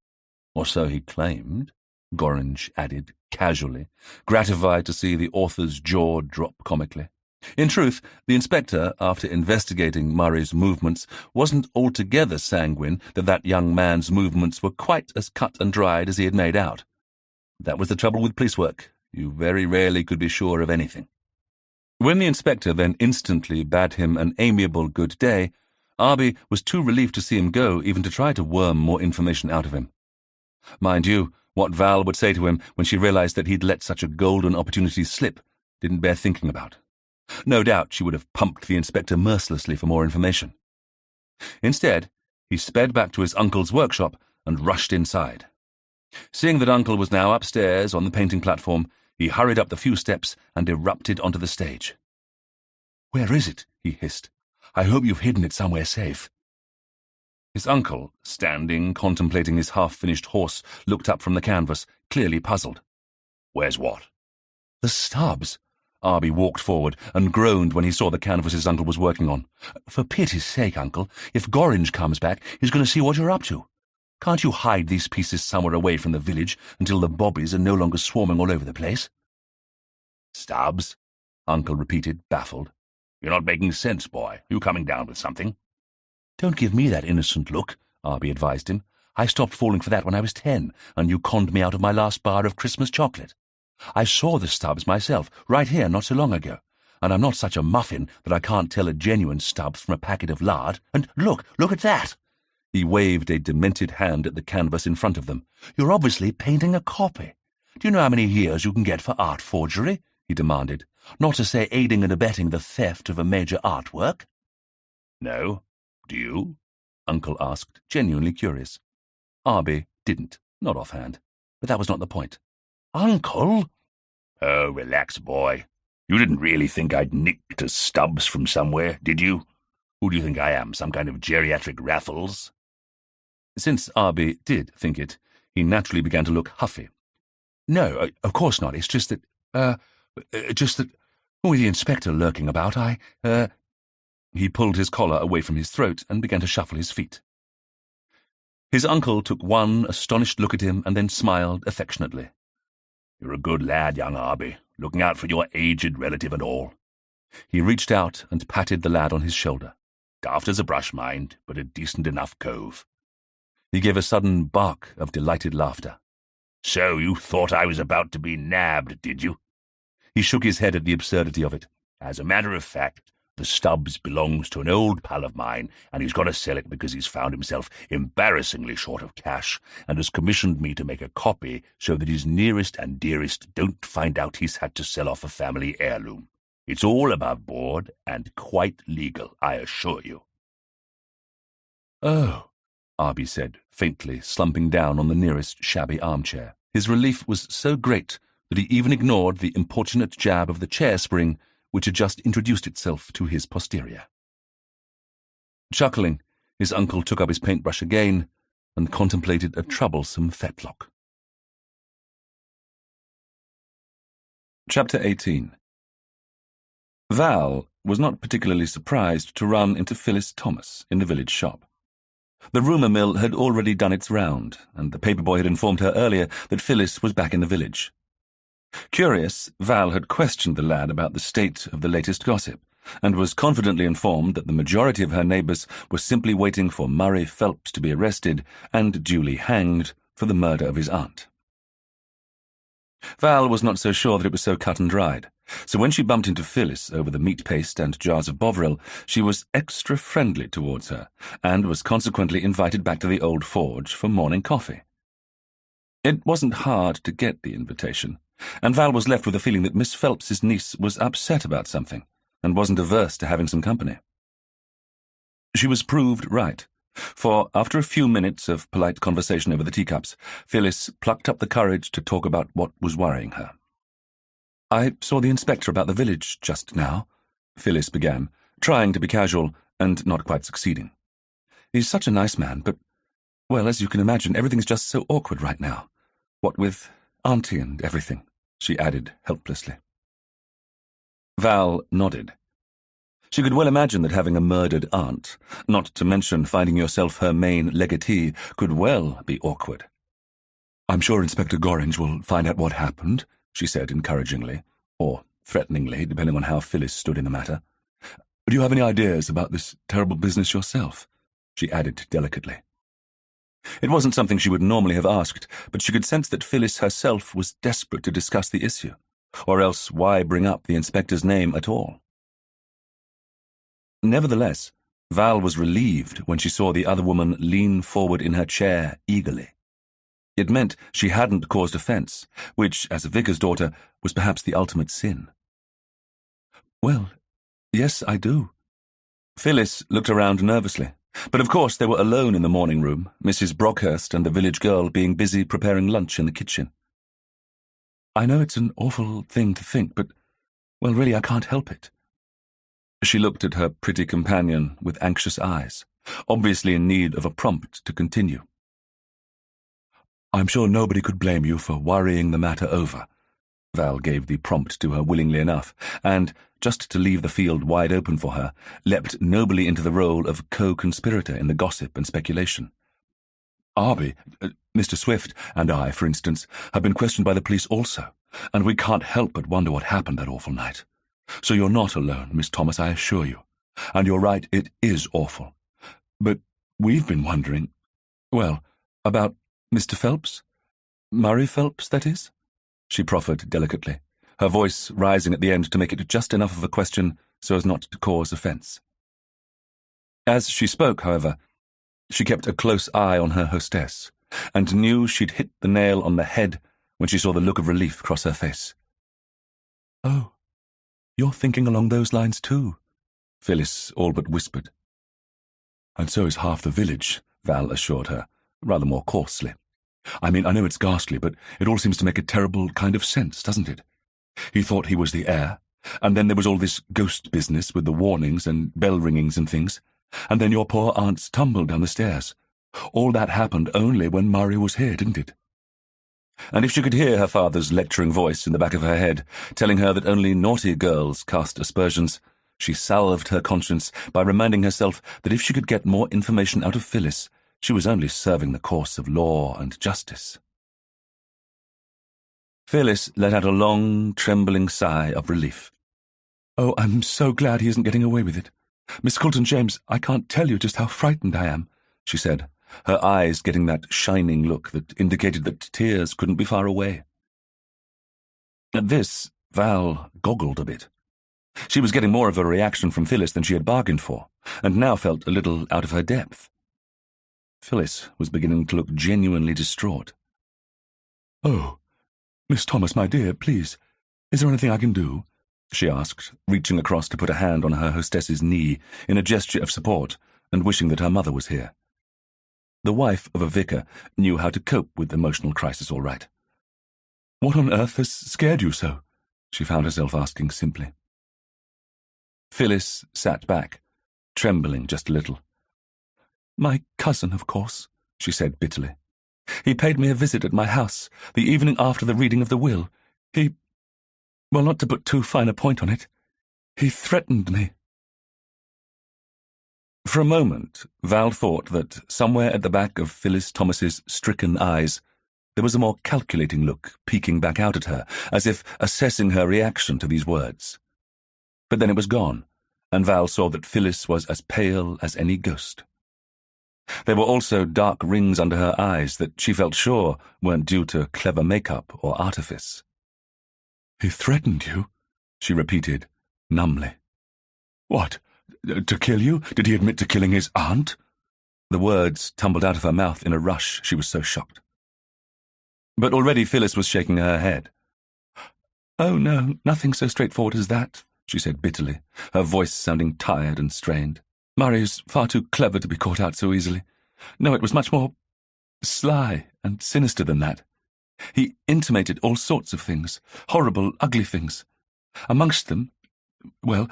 Or so he claimed," Gorringe added casually, gratified to see the author's jaw drop comically. In truth, the inspector, after investigating Murray's movements, wasn't altogether sanguine that young man's movements were quite as cut and dried as he had made out. That was the trouble with police work. You very rarely could be sure of anything. When the inspector then instantly bade him an amiable good day, Arbie was too relieved to see him go even to try to worm more information out of him. Mind you, what Val would say to him when she realized that he'd let such a golden opportunity slip didn't bear thinking about. No doubt she would have pumped the inspector mercilessly for more information. Instead, he sped back to his uncle's workshop and rushed inside. Seeing that Uncle was now upstairs on the painting platform, he hurried up the few steps and erupted onto the stage. "Where is it?" he hissed. "I hope you've hidden it somewhere safe." His uncle, standing, contemplating his half-finished horse, looked up from the canvas, clearly puzzled. "Where's what?" "The stubs." Arbie walked forward and groaned when he saw the canvas his uncle was working on. "For pity's sake, Uncle, if Gorringe comes back, he's going to see what you're up to. Can't you hide these pieces somewhere away from the village until the bobbies are no longer swarming all over the place?" "Stubbs?" Uncle repeated, baffled. "You're not making sense, boy. You coming down with something?" "Don't give me that innocent look," Arbie advised him. "I stopped falling for that when I was 10, and you conned me out of my last bar of Christmas chocolate. I saw the stubs myself, right here not so long ago, and I'm not such a muffin that I can't tell a genuine Stubbs from a packet of lard. And look at that!" He waved a demented hand at the canvas in front of them. "You're obviously painting a copy. Do you know how many years you can get for art forgery?" he demanded, "not to say aiding and abetting the theft of a major artwork." "No. Do you?" Uncle asked, genuinely curious. Arbie didn't, not offhand. But that was not the point. "Uncle?" "Oh, relax, boy. You didn't really think I'd nicked a Stubbs from somewhere, did you? Who do you think I am, some kind of geriatric Raffles?" Since Arbie did think it, he naturally began to look huffy. "No, of course not. It's just that, with the inspector lurking about, He pulled his collar away from his throat and began to shuffle his feet. His uncle took one astonished look at him and then smiled affectionately. "You're a good lad, young Arbie, looking out for your aged relative and all." He reached out and patted the lad on his shoulder. "Daft as a brush, mind, but a decent enough cove." He gave a sudden bark of delighted laughter. "So you thought I was about to be nabbed, did you?" He shook his head at the absurdity of it. "As a matter of fact, the Stubbs belongs to an old pal of mine, and he's got to sell it because he's found himself embarrassingly short of cash, and has commissioned me to make a copy so that his nearest and dearest don't find out he's had to sell off a family heirloom. It's all above board and quite legal, I assure you." "Oh," Arbie said, faintly, slumping down on the nearest shabby armchair. His relief was so great that he even ignored the importunate jab of the chair spring which had just introduced itself to his posterior. Chuckling, his uncle took up his paintbrush again and contemplated a troublesome fetlock. Chapter 18. Val was not particularly surprised to run into Phyllis Thomas in the village shop. The rumour mill had already done its round, and the paper boy had informed her earlier that Phyllis was back in the village. Curious, Val had questioned the lad about the state of the latest gossip, and was confidently informed that the majority of her neighbours were simply waiting for Amy Phelps to be arrested and duly hanged for the murder of his aunt. Val was not so sure that it was so cut and dried, so when she bumped into Phyllis over the meat paste and jars of Bovril, she was extra friendly towards her, and was consequently invited back to the old forge for morning coffee. It wasn't hard to get the invitation, and Val was left with a feeling that Miss Phelps's niece was upset about something, and wasn't averse to having some company. She was proved right, for after a few minutes of polite conversation over the teacups, Phyllis plucked up the courage to talk about what was worrying her. "I saw the inspector about the village just now," Phyllis began, trying to be casual and not quite succeeding. "He's such a nice man, but, well, as you can imagine, everything's just so awkward right now. What with Auntie and everything," she added helplessly. Val nodded. She could well imagine that having a murdered aunt, not to mention finding yourself her main legatee, could well be awkward. "I'm sure Inspector Gorringe will find out what happened," she said encouragingly, or threateningly, depending on how Phyllis stood in the matter. "Do you have any ideas about this terrible business yourself?" she added delicately. It wasn't something she would normally have asked, but she could sense that Phyllis herself was desperate to discuss the issue, or else why bring up the inspector's name at all? Nevertheless, Val was relieved when she saw the other woman lean forward in her chair eagerly. It meant she hadn't caused offence, which, as a vicar's daughter, was perhaps the ultimate sin. "Well, yes, I do." Phyllis looked around nervously, but of course they were alone in the morning room, Mrs. Brockhurst and the village girl being busy preparing lunch in the kitchen. "I know it's an awful thing to think, but, well, really I can't help it." She looked at her pretty companion with anxious eyes, obviously in need of a prompt to continue. "I'm sure nobody could blame you for worrying the matter over." Val gave the prompt to her willingly enough, and, just to leave the field wide open for her, leapt nobly into the role of co-conspirator in the gossip and speculation. "Arbie, Mr. Swift, and I, for instance, have been questioned by the police also, and we can't help but wonder what happened that awful night. So you're not alone, Miss Thomas, I assure you. And you're right, it is awful. But we've been wondering, well, about Mr. Phelps? Murray Phelps, that is?" she proffered delicately, her voice rising at the end to make it just enough of a question so as not to cause offence. As she spoke, however, she kept a close eye on her hostess, and knew she'd hit the nail on the head when she saw the look of relief cross her face. "Oh, you're thinking along those lines too," Phyllis all but whispered. "And so is half the village," Val assured her, rather more coarsely. "I mean, I know it's ghastly, but it all seems to make a terrible kind of sense, doesn't it? He thought he was the heir, and then there was all this ghost business with the warnings and bell-ringings and things, and then your poor aunt's tumble down the stairs. All that happened only when Murray was here, didn't it?" And if she could hear her father's lecturing voice in the back of her head, telling her that only naughty girls cast aspersions, she salved her conscience by reminding herself that if she could get more information out of Phyllis, she was only serving the course of law and justice. Phyllis let out a long, trembling sigh of relief. "Oh, I'm so glad he isn't getting away with it. Miss Coulton-James, I can't tell you just how frightened I am," she said, her eyes getting that shining look that indicated that tears couldn't be far away. At this, Val goggled a bit. She was getting more of a reaction from Phyllis than she had bargained for, and now felt a little out of her depth. Phyllis was beginning to look genuinely distraught. "Oh, Miss Thomas, my dear, please, is there anything I can do?" she asked, reaching across to put a hand on her hostess's knee in a gesture of support and wishing that her mother was here. The wife of a vicar knew how to cope with emotional crisis all right. "What on earth has scared you so?" she found herself asking simply. Phyllis sat back, trembling just a little. "My cousin, of course," she said bitterly. "He paid me a visit at my house the evening after the reading of the will. Well, not to put too fine a point on it, he threatened me." For a moment, Val thought that somewhere at the back of Phyllis Thomas's stricken eyes there was a more calculating look peeking back out at her, as if assessing her reaction to these words. But then it was gone, and Val saw that Phyllis was as pale as any ghost. There were also dark rings under her eyes that she felt sure weren't due to clever makeup or artifice. "He threatened you?" she repeated, numbly. "What? To kill you? Did he admit to killing his aunt?" The words tumbled out of her mouth in a rush, she was so shocked. But already Phyllis was shaking her head. "Oh, no, nothing so straightforward as that," she said bitterly, her voice sounding tired and strained. "Murray's far too clever to be caught out so easily. No, it was much more sly and sinister than that. He intimated all sorts of things, horrible, ugly things. Amongst them, well,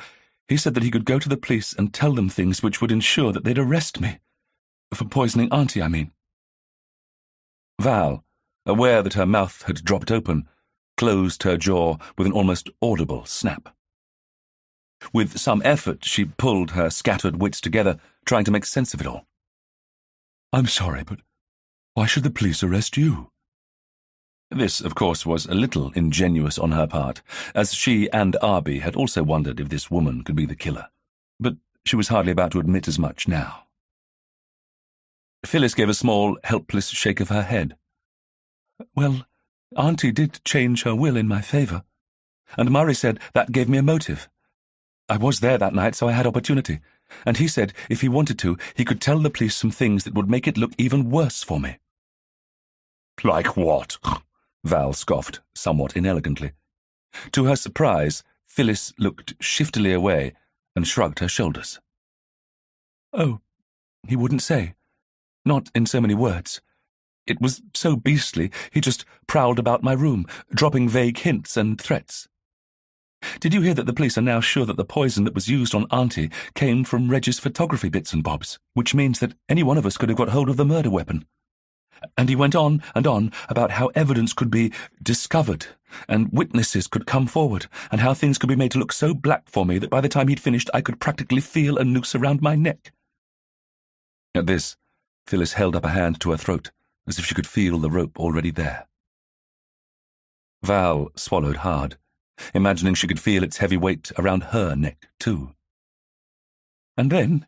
he said that he could go to the police and tell them things which would ensure that they'd arrest me. For poisoning Auntie, I mean." Val, aware that her mouth had dropped open, closed her jaw with an almost audible snap. With some effort, she pulled her scattered wits together, trying to make sense of it all. "I'm sorry, but why should the police arrest you?" This, of course, was a little ingenuous on her part, as she and Arbie had also wondered if this woman could be the killer. But she was hardly about to admit as much now. Phyllis gave a small, helpless shake of her head. "Well, Auntie did change her will in my favour, and Murray said that gave me a motive. I was there that night, so I had opportunity, and he said if he wanted to, he could tell the police some things that would make it look even worse for me." "Like what?" Val scoffed, somewhat inelegantly. To her surprise, Phyllis looked shiftily away and shrugged her shoulders. "Oh, he wouldn't say. Not in so many words. It was so beastly, he just prowled about my room, dropping vague hints and threats. Did you hear that the police are now sure that the poison that was used on Auntie came from Reg's photography bits and bobs, which means that any one of us could have got hold of the murder weapon? And he went on and on about how evidence could be discovered, and witnesses could come forward, and how things could be made to look so black for me that by the time he'd finished I could practically feel a noose around my neck." At this, Phyllis held up a hand to her throat, as if she could feel the rope already there. Val swallowed hard, imagining she could feel its heavy weight around her neck, too. "And then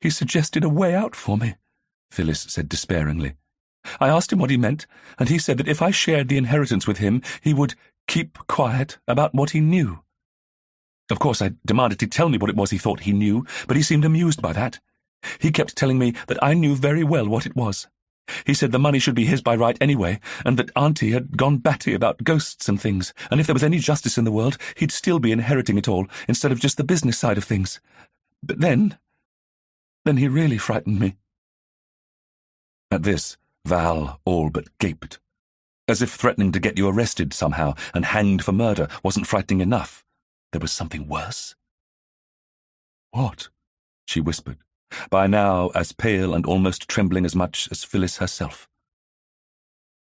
he suggested a way out for me," Phyllis said despairingly. "I asked him what he meant, and he said that if I shared the inheritance with him, he would keep quiet about what he knew. Of course, I demanded he'd tell me what it was he thought he knew, but he seemed amused by that. He kept telling me that I knew very well what it was. He said the money should be his by right anyway, and that Auntie had gone batty about ghosts and things, and if there was any justice in the world, he'd still be inheriting it all, instead of just the business side of things. But then he really frightened me." At this, Val all but gaped. As if threatening to get you arrested somehow and hanged for murder wasn't frightening enough. There was something worse. "What?" she whispered, by now as pale and almost trembling as much as Phyllis herself.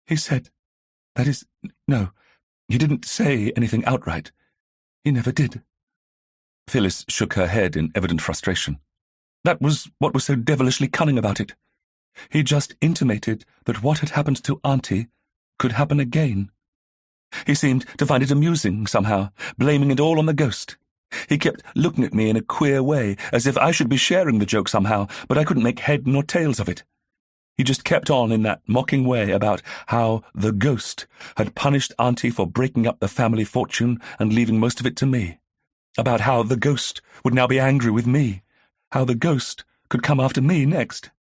"He said, that is, no, he didn't say anything outright. He never did." Phyllis shook her head in evident frustration. "That was what was so devilishly cunning about it. He just intimated that what had happened to Auntie could happen again. He seemed to find it amusing somehow, blaming it all on the ghost. He kept looking at me in a queer way, as if I should be sharing the joke somehow, but I couldn't make head nor tails of it. He just kept on in that mocking way about how the ghost had punished Auntie for breaking up the family fortune and leaving most of it to me. About how the ghost would now be angry with me, how the ghost could come after me next.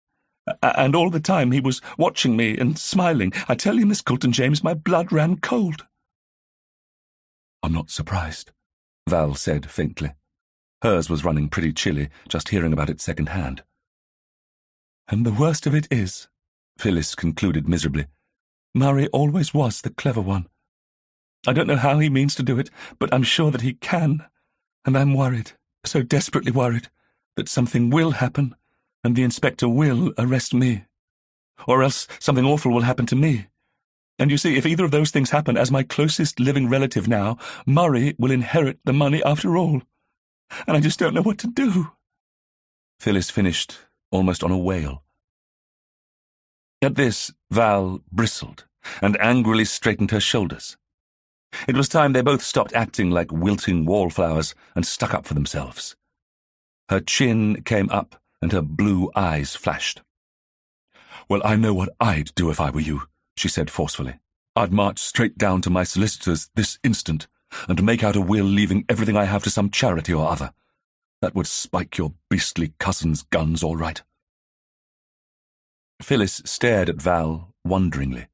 And all the time he was watching me and smiling. I tell you, Miss Coulton James, my blood ran cold." "I'm not surprised," Val said faintly. Hers was running pretty chilly, just hearing about it second-hand. "And the worst of it is," Phyllis concluded miserably, "Murray always was the clever one. I don't know how he means to do it, but I'm sure that he can, and I'm worried, so desperately worried, that something will happen, and the inspector will arrest me. Or else something awful will happen to me. And you see, if either of those things happen, as my closest living relative now, Murray will inherit the money after all. And I just don't know what to do." Phyllis finished almost on a wail. At this, Val bristled and angrily straightened her shoulders. It was time they both stopped acting like wilting wallflowers and stuck up for themselves. Her chin came up and her blue eyes flashed. "Well, I know what I'd do if I were you," she said forcefully. "I'd march straight down to my solicitors this instant and make out a will leaving everything I have to some charity or other. That would spike your beastly cousin's guns all right." Phyllis stared at Val wonderingly.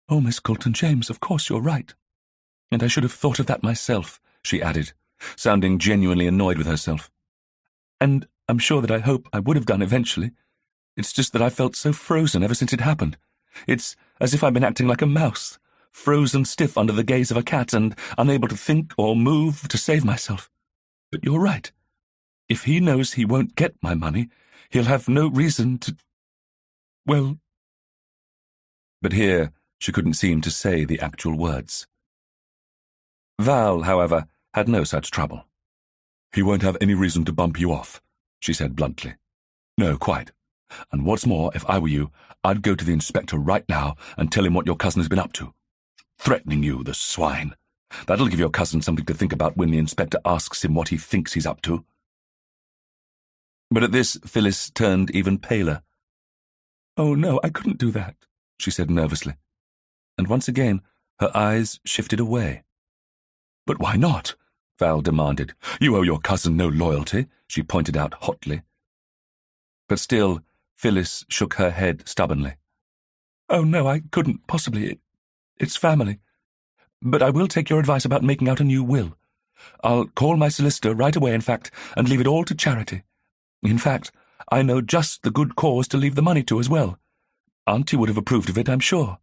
"Oh, Miss Coulton James, of course you're right. And I should have thought of that myself," she added, sounding genuinely annoyed with herself. "And I'm sure that I hope I would have done eventually. It's just that I felt so frozen ever since it happened. It's as if I've been acting like a mouse, frozen stiff under the gaze of a cat and unable to think or move to save myself. But you're right. If he knows he won't get my money, he'll have no reason to... well..." But here she couldn't seem to say the actual words. Val, however, had no such trouble. "He won't have any reason to bump you off," she said bluntly. "No, quite. And what's more, if I were you, I'd go to the inspector right now and tell him what your cousin has been up to. Threatening you, the swine. That'll give your cousin something to think about when the inspector asks him what he thinks he's up to." But at this, Phyllis turned even paler. "Oh, no, I couldn't do that," she said nervously. And once again, her eyes shifted away. "But why not?" Val demanded. "You owe your cousin no loyalty," she pointed out hotly. But still, Phyllis shook her head stubbornly. "Oh, no, I couldn't possibly. It's family. But I will take your advice about making out a new will. I'll call my solicitor right away, in fact, and leave it all to charity. In fact, I know just the good cause to leave the money to as well. Auntie would have approved of it, I'm sure."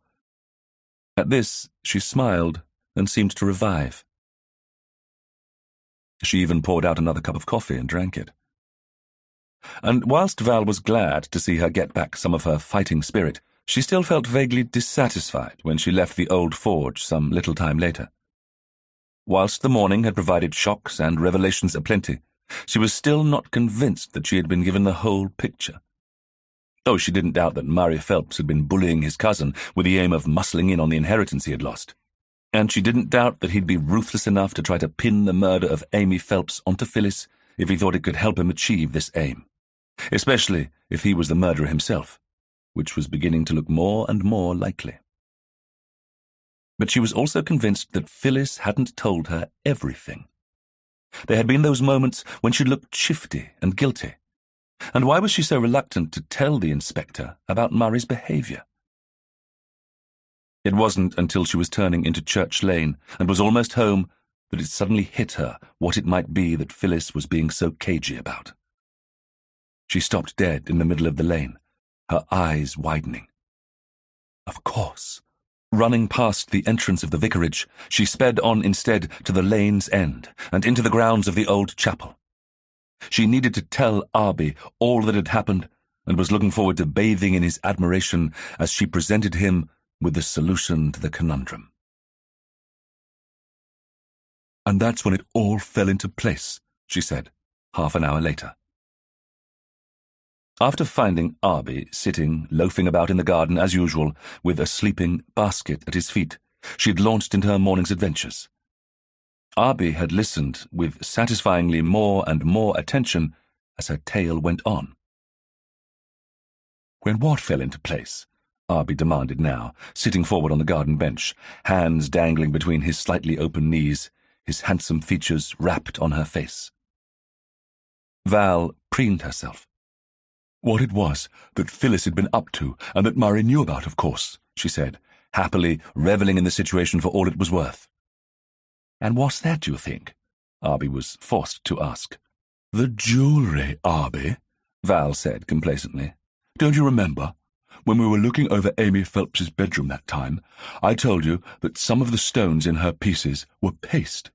At this, she smiled and seemed to revive. She even poured out another cup of coffee and drank it. And whilst Val was glad to see her get back some of her fighting spirit, she still felt vaguely dissatisfied when she left the old forge some little time later. Whilst the morning had provided shocks and revelations aplenty, she was still not convinced that she had been given the whole picture. Oh, she didn't doubt that Murray Phelps had been bullying his cousin with the aim of muscling in on the inheritance he had lost. And she didn't doubt that he'd be ruthless enough to try to pin the murder of Amy Phelps onto Phyllis if he thought it could help him achieve this aim. Especially if he was the murderer himself, which was beginning to look more and more likely. But she was also convinced that Phyllis hadn't told her everything. There had been those moments when she looked shifty and guilty. And why was she so reluctant to tell the inspector about Murray's behaviour? It wasn't until she was turning into Church Lane and was almost home that it suddenly hit her what it might be that Phyllis was being so cagey about. She stopped dead in the middle of the lane, her eyes widening. Of course. Running past the entrance of the vicarage, she sped on instead to the lane's end and into the grounds of the old chapel. She needed to tell Arbie all that had happened and was looking forward to bathing in his admiration as she presented him with the solution to the conundrum. "And that's when it all fell into place," she said, half an hour later. After finding Arbie sitting, loafing about in the garden as usual, with a sleeping basket at his feet, she'd launched into her morning's adventures. Arbie had listened with satisfyingly more and more attention as her tale went on. "When what fell into place?" Arbie demanded now, sitting forward on the garden bench, hands dangling between his slightly open knees, his handsome features wrapped on her face. Val preened herself. "What it was that Phyllis had been up to, and that Murray knew about, of course," she said, happily revelling in the situation for all it was worth. "And what's that, do you think?" Arbie was forced to ask. "The jewellery, Arbie," Val said complacently. "Don't you remember? When we were looking over Amy Phelps's bedroom that time, I told you that some of the stones in her pieces were paste.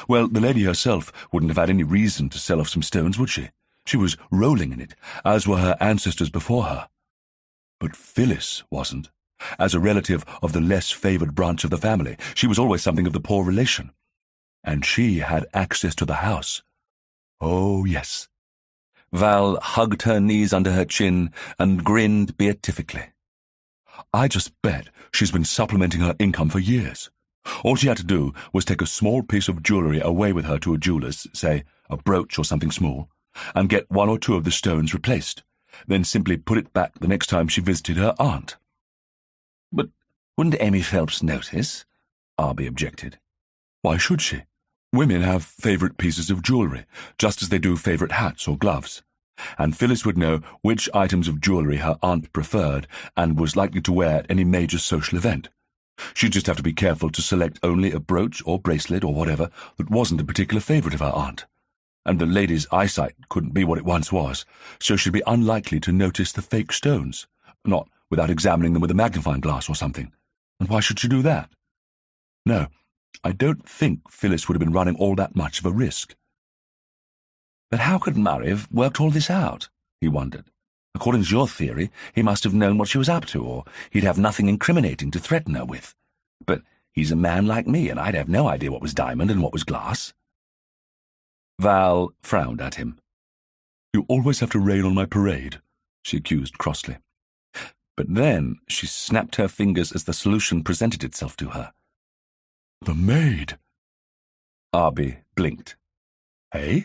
Well, the lady herself wouldn't have had any reason to sell off some stones, would she? She was rolling in it, as were her ancestors before her. But Phyllis wasn't. As a relative of the less favoured branch of the family, she was always something of the poor relation. And she had access to the house. Oh, yes." Val hugged her knees under her chin and grinned beatifically. "I just bet she's been supplementing her income for years. All she had to do was take a small piece of jewellery away with her to a jeweller's, say a brooch or something small, and get one or two of the stones replaced, then simply put it back the next time she visited her aunt." "But wouldn't Amy Phelps notice?" Arbie objected. "Why should she? Women have favourite pieces of jewellery, just as they do favourite hats or gloves. And Phyllis would know which items of jewellery her aunt preferred and was likely to wear at any major social event. She'd just have to be careful to select only a brooch or bracelet or whatever that wasn't a particular favourite of her aunt. And the lady's eyesight couldn't be what it once was, so she'd be unlikely to notice the fake stones, not without examining them with a magnifying glass or something. And why should she do that? No, I don't think Phyllis would have been running all that much of a risk." "But how could Murray have worked all this out?" he wondered. "According to your theory, he must have known what she was up to, or he'd have nothing incriminating to threaten her with. But he's a man like me, and I'd have no idea what was diamond and what was glass." Val frowned at him. "You always have to rain on my parade," she accused crossly. But then she snapped her fingers as the solution presented itself to her. The maid. Arbie blinked. Eh?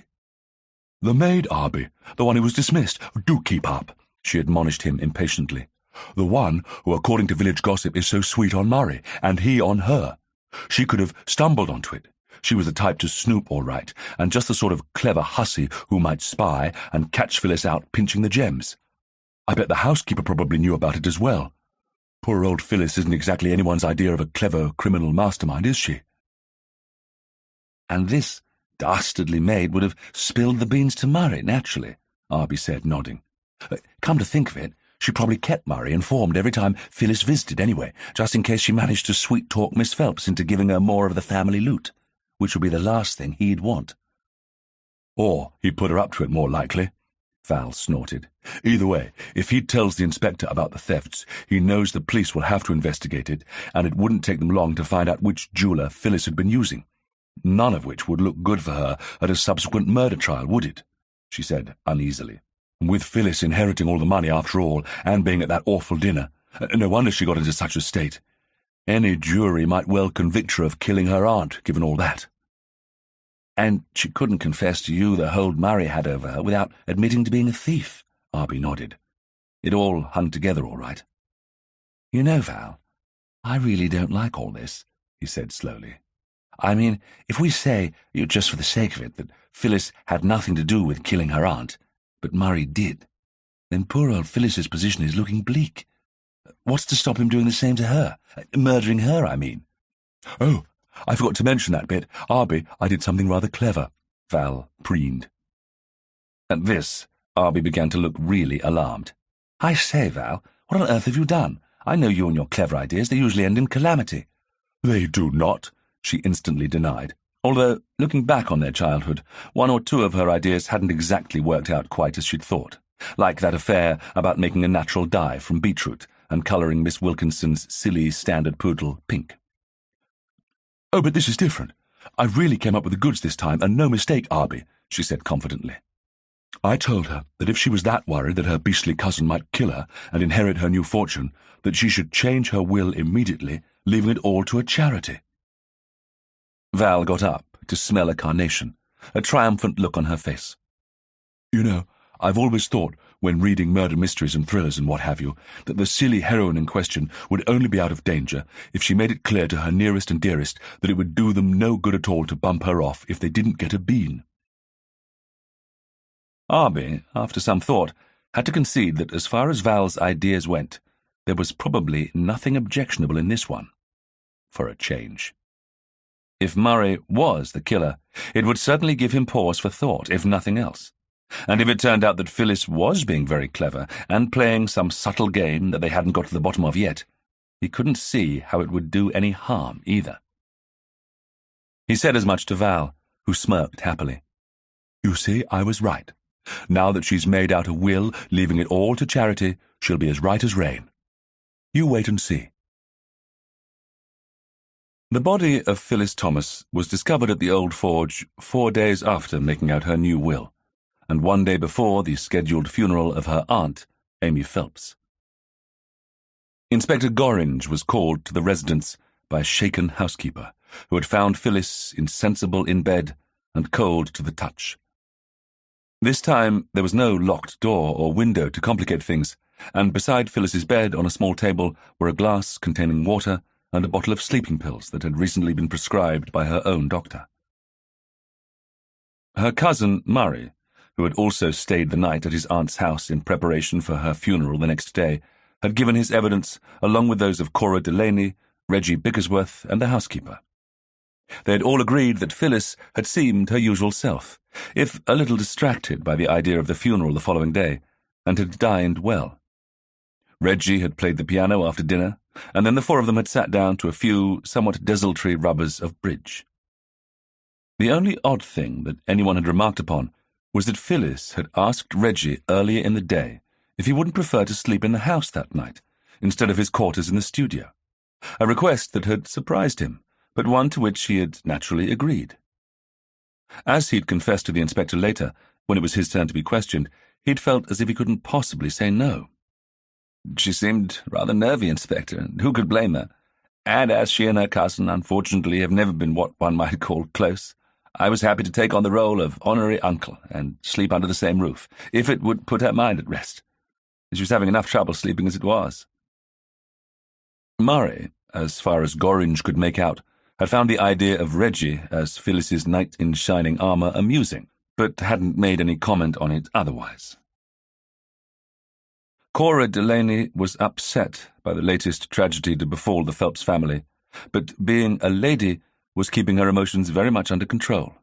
The maid, Arbie, the one who was dismissed. Do keep up, she admonished him impatiently. The one who, according to village gossip, is so sweet on Murray, and he on her. She could have stumbled onto it. She was the type to snoop all right, and just the sort of clever hussy who might spy and catch Phyllis out pinching the gems. I bet the housekeeper probably knew about it as well. Poor old Phyllis isn't exactly anyone's idea of a clever criminal mastermind, is she? And this dastardly maid would have spilled the beans to Murray, naturally, Arbie said, nodding. Come to think of it, she probably kept Murray informed every time Phyllis visited anyway, just in case she managed to sweet-talk Miss Phelps into giving her more of the family loot, which would be the last thing he'd want. Or he'd put her up to it, more likely, Val snorted. Either way, if he tells the inspector about the thefts, he knows the police will have to investigate it, and it wouldn't take them long to find out which jeweller Phyllis had been using. None of which would look good for her at a subsequent murder trial, would it? She said uneasily. With Phyllis inheriting all the money after all, and being at that awful dinner, no wonder she got into such a state. Any jury might well convict her of killing her aunt, given all that. And she couldn't confess to you the hold Murray had over her without admitting to being a thief, Arbie nodded. It all hung together all right. You know, Val, I really don't like all this, he said slowly. I mean, if we say, just for the sake of it, that Phyllis had nothing to do with killing her aunt, but Murray did, then poor old Phyllis's position is looking bleak. What's to stop him doing the same to her? Murdering her, I mean. Oh, I forgot to mention that bit. Arbie, I did something rather clever, Val preened. At this, Arbie began to look really alarmed. I say, Val, what on earth have you done? I know you and your clever ideas. They usually end in calamity. They do not, she instantly denied. Although, looking back on their childhood, one or two of her ideas hadn't exactly worked out quite as she'd thought, like that affair about making a natural dye from beetroot and colouring Miss Wilkinson's silly standard poodle pink. Oh, but this is different. I really came up with the goods this time, and no mistake, Arbie, she said confidently. I told her that if she was that worried that her beastly cousin might kill her and inherit her new fortune, that she should change her will immediately, leaving it all to a charity. Val got up to smell a carnation, a triumphant look on her face. You know, I've always thought, when reading murder mysteries and thrillers and what have you, that the silly heroine in question would only be out of danger if she made it clear to her nearest and dearest that it would do them no good at all to bump her off if they didn't get a bean. Arbie, after some thought, had to concede that as far as Val's ideas went, there was probably nothing objectionable in this one, for a change. If Murray was the killer, it would certainly give him pause for thought, if nothing else. And if it turned out that Phyllis was being very clever and playing some subtle game that they hadn't got to the bottom of yet, he couldn't see how it would do any harm either. He said as much to Val, who smirked happily. You see, I was right. Now that she's made out a will, leaving it all to charity, she'll be as right as rain. You wait and see. The body of Phyllis Thomas was discovered at the Old Forge 4 days after making out her new will, and 1 day before the scheduled funeral of her aunt, Amy Phelps. Inspector Gorringe was called to the residence by a shaken housekeeper, who had found Phyllis insensible in bed and cold to the touch. This time there was no locked door or window to complicate things, and beside Phyllis's bed on a small table were a glass containing water and a bottle of sleeping pills that had recently been prescribed by her own doctor. Her cousin, Murray, who had also stayed the night at his aunt's house in preparation for her funeral the next day, had given his evidence along with those of Cora Delaney, Reggie Bickersworth, and the housekeeper. They had all agreed that Phyllis had seemed her usual self, if a little distracted by the idea of the funeral the following day, and had dined well. Reggie had played the piano after dinner, and then the four of them had sat down to a few somewhat desultory rubbers of bridge. The only odd thing that anyone had remarked upon was that Phyllis had asked Reggie earlier in the day if he wouldn't prefer to sleep in the house that night, instead of his quarters in the studio, a request that had surprised him, but one to which he had naturally agreed. As he'd confessed to the inspector later, when it was his turn to be questioned, he'd felt as if he couldn't possibly say no. She seemed rather nervy, Inspector, and who could blame her? And as she and her cousin, unfortunately, have never been what one might call close, I was happy to take on the role of honorary uncle and sleep under the same roof, if it would put her mind at rest. She was having enough trouble sleeping as it was. Murray, as far as Gorringe could make out, had found the idea of Reggie as Phyllis's knight in shining armour amusing, but hadn't made any comment on it otherwise. Cora Delaney was upset by the latest tragedy to befall the Phelps family, but being a lady was keeping her emotions very much under control.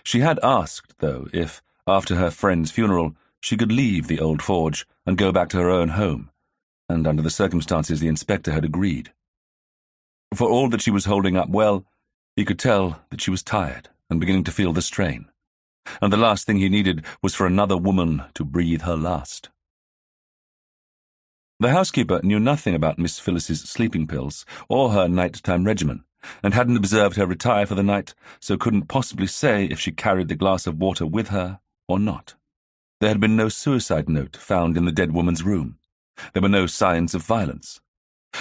She had asked, though, if, after her friend's funeral, she could leave the old forge and go back to her own home, and under the circumstances the inspector had agreed. For all that she was holding up well, he could tell that she was tired and beginning to feel the strain, and the last thing he needed was for another woman to breathe her last. The housekeeper knew nothing about Miss Phyllis's sleeping pills or her night-time regimen, and hadn't observed her retire for the night, so couldn't possibly say if she carried the glass of water with her or not. There had been no suicide note found in the dead woman's room. There were no signs of violence.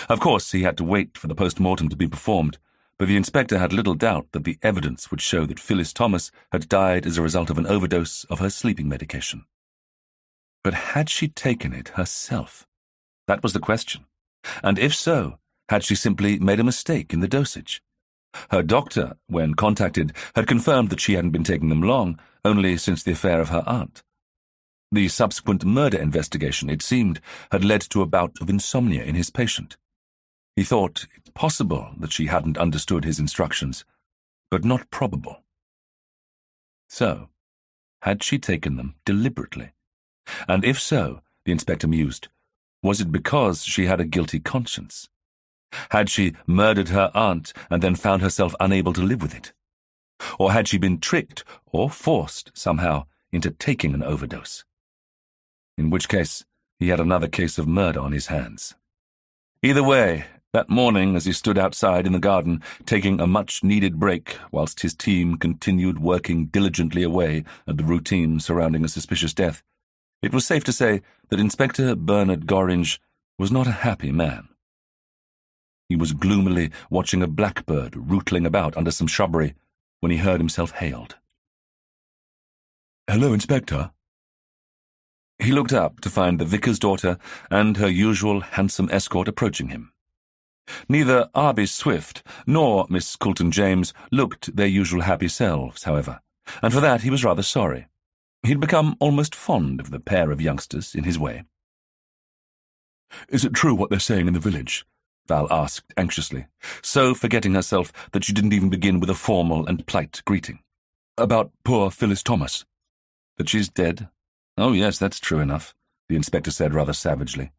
Of course, he had to wait for the post-mortem to be performed, but the inspector had little doubt that the evidence would show that Phyllis Thomas had died as a result of an overdose of her sleeping medication. But had she taken it herself? That was the question. And if so, had she simply made a mistake in the dosage? Her doctor, when contacted, had confirmed that she hadn't been taking them long, only since the affair of her aunt. The subsequent murder investigation, it seemed, had led to a bout of insomnia in his patient. He thought it possible that she hadn't understood his instructions, but not probable. So, had she taken them deliberately? And if so, the inspector mused, was it because she had a guilty conscience? Had she murdered her aunt and then found herself unable to live with it? Or had she been tricked or forced somehow into taking an overdose? In which case, he had another case of murder on his hands. Either way, that morning as he stood outside in the garden, taking a much-needed break whilst his team continued working diligently away at the routine surrounding a suspicious death, it was safe to say that Inspector Bernard Gorringe was not a happy man. He was gloomily watching a blackbird rootling about under some shrubbery when he heard himself hailed. "Hello, Inspector." He looked up to find the vicar's daughter and her usual handsome escort approaching him. Neither Arbie Swift nor Miss Coulton James looked their usual happy selves, however, and for that he was rather sorry. He'd become almost fond of the pair of youngsters in his way. "Is it true what they're saying in the village?" Val asked anxiously, so forgetting herself that she didn't even begin with a formal and polite greeting. "About poor Phyllis Thomas?" "That she's dead? Oh, yes, that's true enough," the inspector said rather savagely.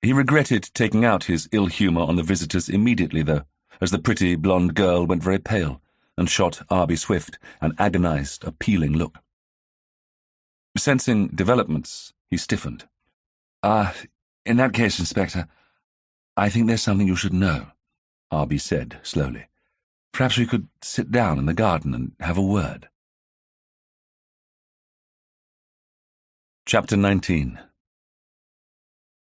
He regretted taking out his ill humour on the visitors immediately, though, as the pretty blonde girl went very pale and shot Arbie Swift an agonized, appealing look. Sensing developments, he stiffened. In that case, Inspector, I think there's something you should know," Arbie said slowly. "Perhaps we could sit down in the garden and have a word." Chapter 19.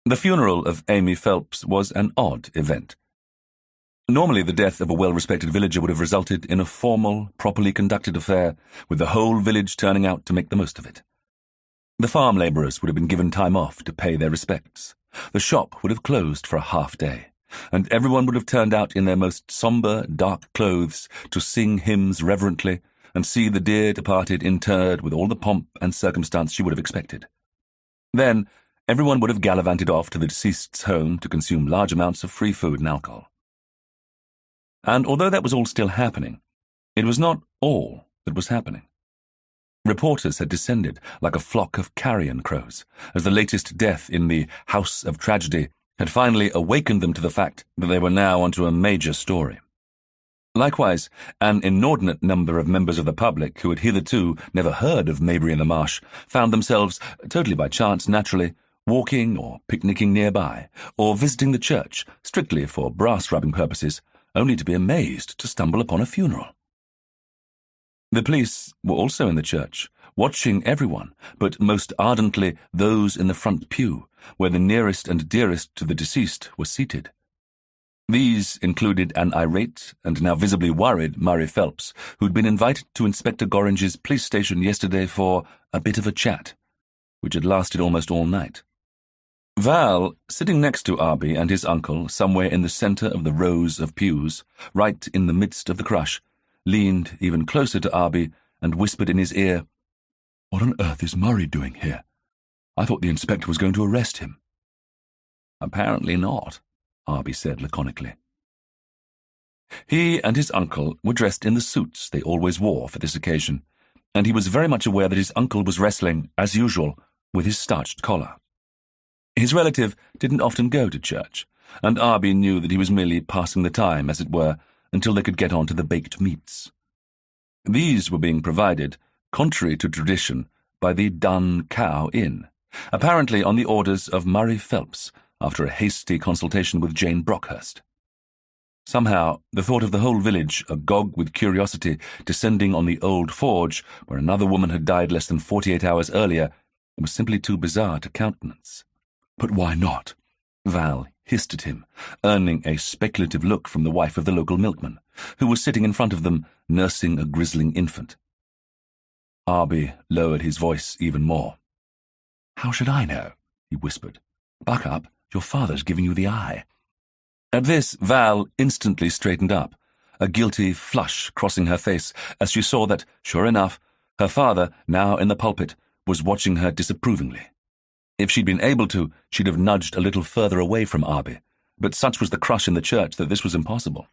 The funeral of Amy Phelps was an odd event. Normally the death of a well-respected villager would have resulted in a formal, properly conducted affair, with the whole village turning out to make the most of it. The farm labourers would have been given time off to pay their respects. The shop would have closed for a half-day, and everyone would have turned out in their most sombre, dark clothes to sing hymns reverently and see the dear departed interred with all the pomp and circumstance she would have expected. Then everyone would have gallivanted off to the deceased's home to consume large amounts of free food and alcohol. And although that was all still happening, it was not all that was happening. Reporters had descended like a flock of carrion crows, as the latest death in the House of Tragedy had finally awakened them to the fact that they were now onto a major story. Likewise, an inordinate number of members of the public who had hitherto never heard of Maybury-in-the-Marsh found themselves, totally by chance, naturally, walking or picnicking nearby, or visiting the church, strictly for brass-rubbing purposes, only to be amazed to stumble upon a funeral. The police were also in the church, watching everyone, but most ardently those in the front pew, where the nearest and dearest to the deceased were seated. These included an irate and now visibly worried Murray Phelps, who'd been invited to Inspector Gorringe's police station yesterday for a bit of a chat, which had lasted almost all night. Val, sitting next to Arbie and his uncle, somewhere in the centre of the rows of pews, right in the midst of the crush, leaned even closer to Arbie and whispered in his ear, "What on earth is Murray doing here? I thought the inspector was going to arrest him." "Apparently not," Arbie said laconically. He and his uncle were dressed in the suits they always wore for this occasion, and he was very much aware that his uncle was wrestling, as usual, with his starched collar. His relative didn't often go to church, and Arbie knew that he was merely passing the time, as it were, until they could get on to the baked meats. These were being provided, contrary to tradition, by the Dun Cow Inn, apparently on the orders of Murray Phelps, after a hasty consultation with Jane Brockhurst. Somehow, the thought of the whole village, agog with curiosity, descending on the old forge, where another woman had died less than 48 hours earlier, was simply too bizarre to countenance. "But why not?" Val hissed at him, earning a speculative look from the wife of the local milkman, who was sitting in front of them, nursing a grizzling infant. Arbie lowered his voice even more. "How should I know?" he whispered. "Buck up, your father's giving you the eye." At this, Val instantly straightened up, a guilty flush crossing her face as she saw that, sure enough, her father, now in the pulpit, was watching her disapprovingly. If she'd been able to, she'd have nudged a little further away from Arbie, but such was the crush in the church that this was impossible.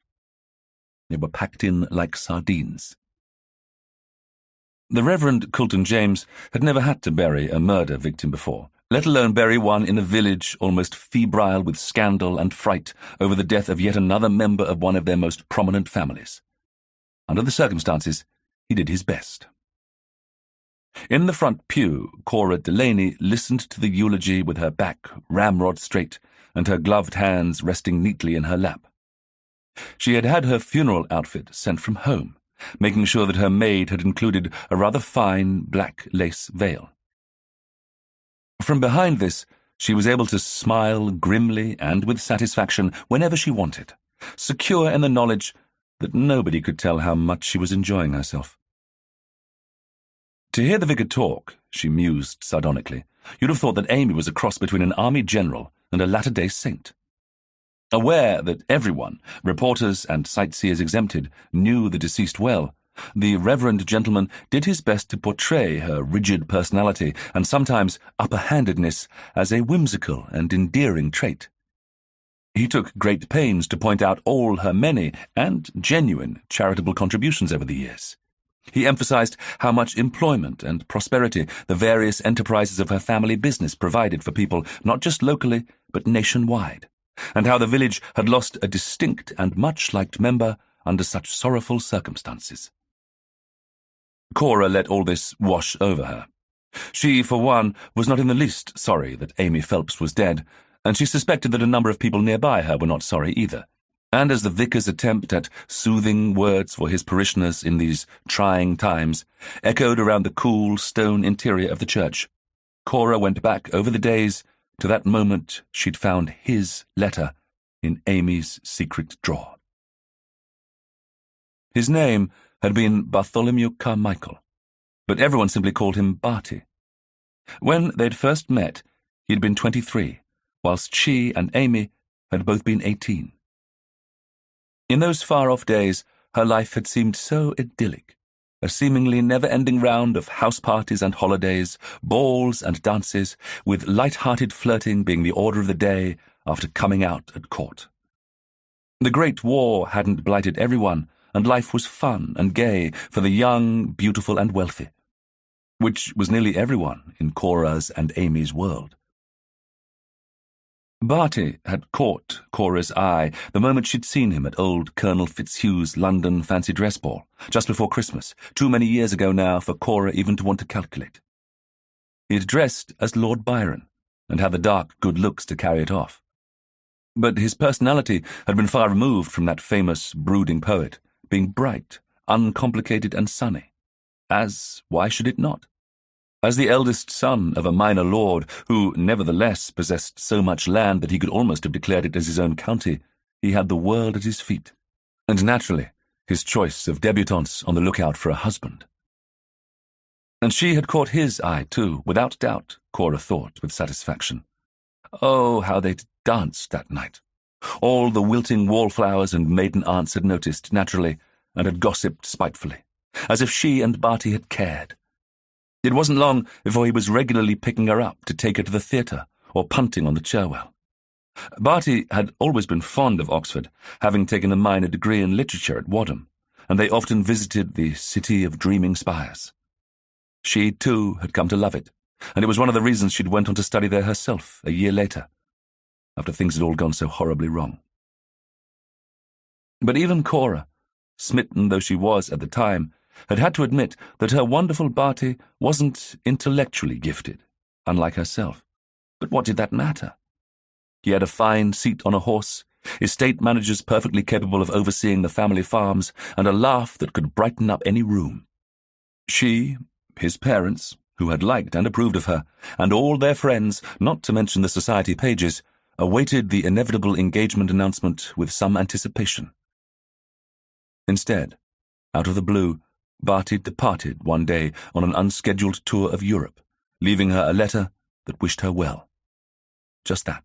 They were packed in like sardines. The Reverend Coulton James had never had to bury a murder victim before, let alone bury one in a village almost febrile with scandal and fright over the death of yet another member of one of their most prominent families. Under the circumstances, he did his best. In the front pew, Cora Delaney listened to the eulogy with her back ramrod straight and her gloved hands resting neatly in her lap. She had had her funeral outfit sent from home, making sure that her maid had included a rather fine black lace veil. From behind this, she was able to smile grimly and with satisfaction whenever she wanted, secure in the knowledge that nobody could tell how much she was enjoying herself. To hear the vicar talk, she mused sardonically, you'd have thought that Amy was a cross between an army general and a latter-day saint. Aware that everyone, reporters and sightseers exempted, knew the deceased well, the reverend gentleman did his best to portray her rigid personality and sometimes upper-handedness as a whimsical and endearing trait. He took great pains to point out all her many and genuine charitable contributions over the years. He emphasized how much employment and prosperity the various enterprises of her family business provided for people not just locally but nationwide, and how the village had lost a distinct and much-liked member under such sorrowful circumstances. Cora let all this wash over her. She, for one, was not in the least sorry that Amy Phelps was dead, and she suspected that a number of people nearby her were not sorry either. And as the vicar's attempt at soothing words for his parishioners in these trying times echoed around the cool stone interior of the church, Cora went back over the days to that moment she'd found his letter in Amy's secret drawer. His name had been Bartholomew Carmichael, but everyone simply called him Barty. When they'd first met, he'd been 23, whilst she and Amy had both been 18. In those far-off days, her life had seemed so idyllic, a seemingly never-ending round of house parties and holidays, balls and dances, with light-hearted flirting being the order of the day after coming out at court. The Great War hadn't blighted everyone, and life was fun and gay for the young, beautiful and wealthy, which was nearly everyone in Cora's and Amy's world. Barty had caught Cora's eye the moment she'd seen him at old Colonel Fitzhugh's London fancy dress ball, just before Christmas, too many years ago now for Cora even to want to calculate. He had dressed as Lord Byron, and had the dark good looks to carry it off. But his personality had been far removed from that famous brooding poet, being bright, uncomplicated and sunny, as, why should it not? As the eldest son of a minor lord who, nevertheless, possessed so much land that he could almost have declared it as his own county, he had the world at his feet, and naturally his choice of debutantes on the lookout for a husband. And she had caught his eye too, without doubt, Cora thought with satisfaction. Oh, how they'd danced that night. All the wilting wallflowers and maiden aunts had noticed, naturally, and had gossiped spitefully, as if she and Barty had cared. It wasn't long before he was regularly picking her up to take her to the theatre or punting on the Cherwell. Barty had always been fond of Oxford, having taken a minor degree in literature at Wadham, and they often visited the city of dreaming spires. She, too, had come to love it, and it was one of the reasons she'd went on to study there herself a year later, after things had all gone so horribly wrong. But even Cora, smitten though she was at the time, had had to admit that her wonderful Barty wasn't intellectually gifted, unlike herself. But what did that matter? He had a fine seat on a horse, estate managers perfectly capable of overseeing the family farms, and a laugh that could brighten up any room. She, his parents, who had liked and approved of her, and all their friends, not to mention the society pages, awaited the inevitable engagement announcement with some anticipation. Instead, out of the blue, Barty departed one day on an unscheduled tour of Europe, leaving her a letter that wished her well. Just that.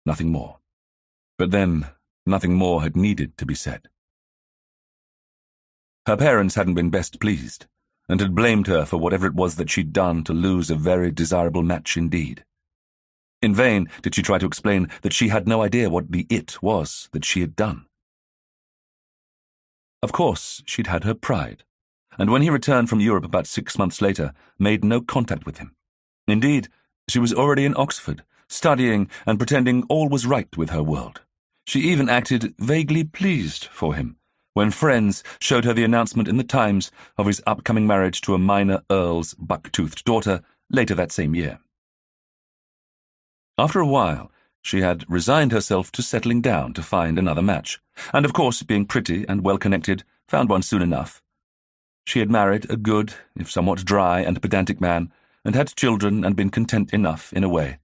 Nothing more. But then, nothing more had needed to be said. Her parents hadn't been best pleased, and had blamed her for whatever it was that she'd done to lose a very desirable match indeed. In vain did she try to explain that she had no idea what the it was that she had done. Of course, she'd had her pride, and when he returned from Europe about 6 months later, made no contact with him. Indeed, she was already in Oxford, studying and pretending all was right with her world. She even acted vaguely pleased for him when friends showed her the announcement in the Times of his upcoming marriage to a minor earl's buck-toothed daughter later that same year. After a while, she had resigned herself to settling down to find another match, and of course, being pretty and well-connected, found one soon enough. She had married a good, if somewhat dry and pedantic man, and had children and been content enough in a way.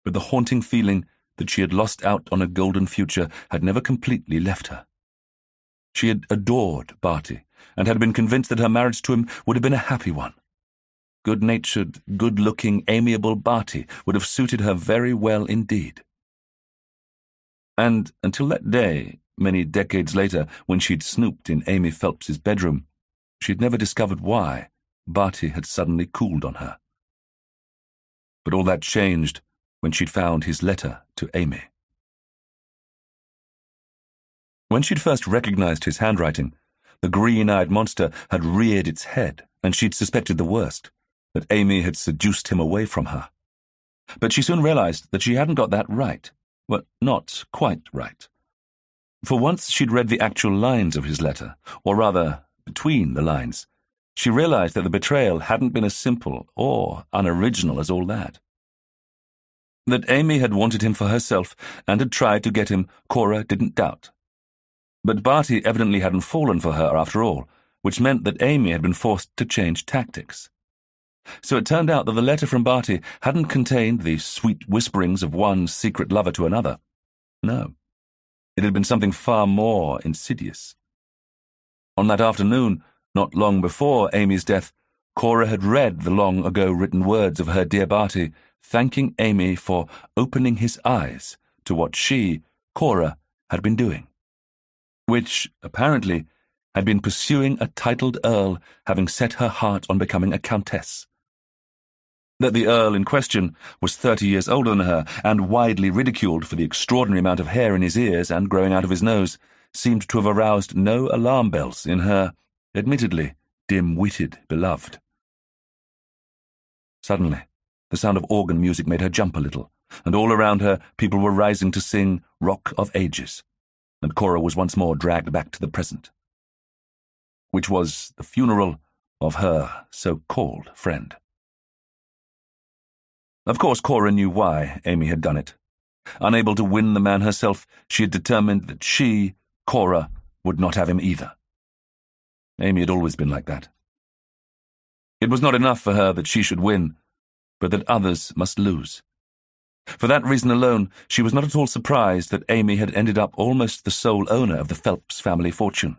But the haunting feeling that she had lost out on a golden future had never completely left her. She had adored Barty, and had been convinced that her marriage to him would have been a happy one. Good-natured, good-looking, amiable Barty would have suited her very well indeed. And until that day, many decades later, when she'd snooped in Amy Phelps's bedroom, she'd never discovered why Barty had suddenly cooled on her. But all that changed when she'd found his letter to Amy. When she'd first recognized his handwriting, the green-eyed monster had reared its head, and she'd suspected the worst, that Amy had seduced him away from her. But she soon realized that she hadn't got that right. Well, not quite right. For once she'd read the actual lines of his letter, or rather, between the lines, she realized that the betrayal hadn't been as simple or unoriginal as all that. That Amy had wanted him for herself and had tried to get him, Cora didn't doubt. But Barty evidently hadn't fallen for her after all, which meant that Amy had been forced to change tactics. So it turned out that the letter from Barty hadn't contained the sweet whisperings of one secret lover to another. No, it had been something far more insidious. On that afternoon, not long before Amy's death, Cora had read the long-ago written words of her dear Barty, thanking Amy for opening his eyes to what she, Cora, had been doing, which, apparently, had been pursuing a titled earl, having set her heart on becoming a countess. That the earl in question was 30 years older than her, and widely ridiculed for the extraordinary amount of hair in his ears and growing out of his nose, seemed to have aroused no alarm bells in her, admittedly, dim-witted beloved. Suddenly, the sound of organ music made her jump a little, and all around her people were rising to sing Rock of Ages, and Cora was once more dragged back to the present, which was the funeral of her so-called friend. Of course, Cora knew why Amy had done it. Unable to win the man herself, she had determined that she, Cora, would not have him either. Amy had always been like that. It was not enough for her that she should win, but that others must lose. For that reason alone, she was not at all surprised that Amy had ended up almost the sole owner of the Phelps family fortune.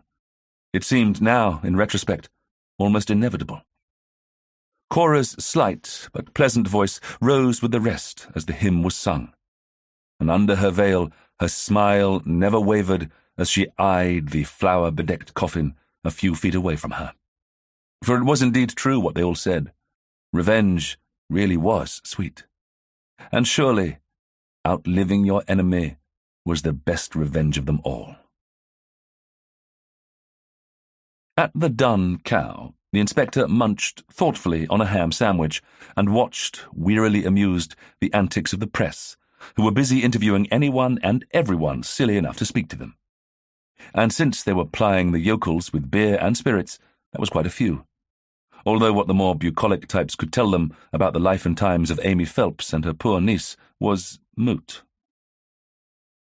It seemed now, in retrospect, almost inevitable. Cora's slight but pleasant voice rose with the rest as the hymn was sung, and under her veil her smile never wavered as she eyed the flower-bedecked coffin a few feet away from her. For it was indeed true what they all said. Revenge really was sweet. And surely, outliving your enemy was the best revenge of them all. At the Dun Cow, the inspector munched thoughtfully on a ham sandwich and watched, wearily amused, the antics of the press, who were busy interviewing anyone and everyone silly enough to speak to them. And since they were plying the yokels with beer and spirits, that was quite a few. Although what the more bucolic types could tell them about the life and times of Amy Phelps and her poor niece was moot.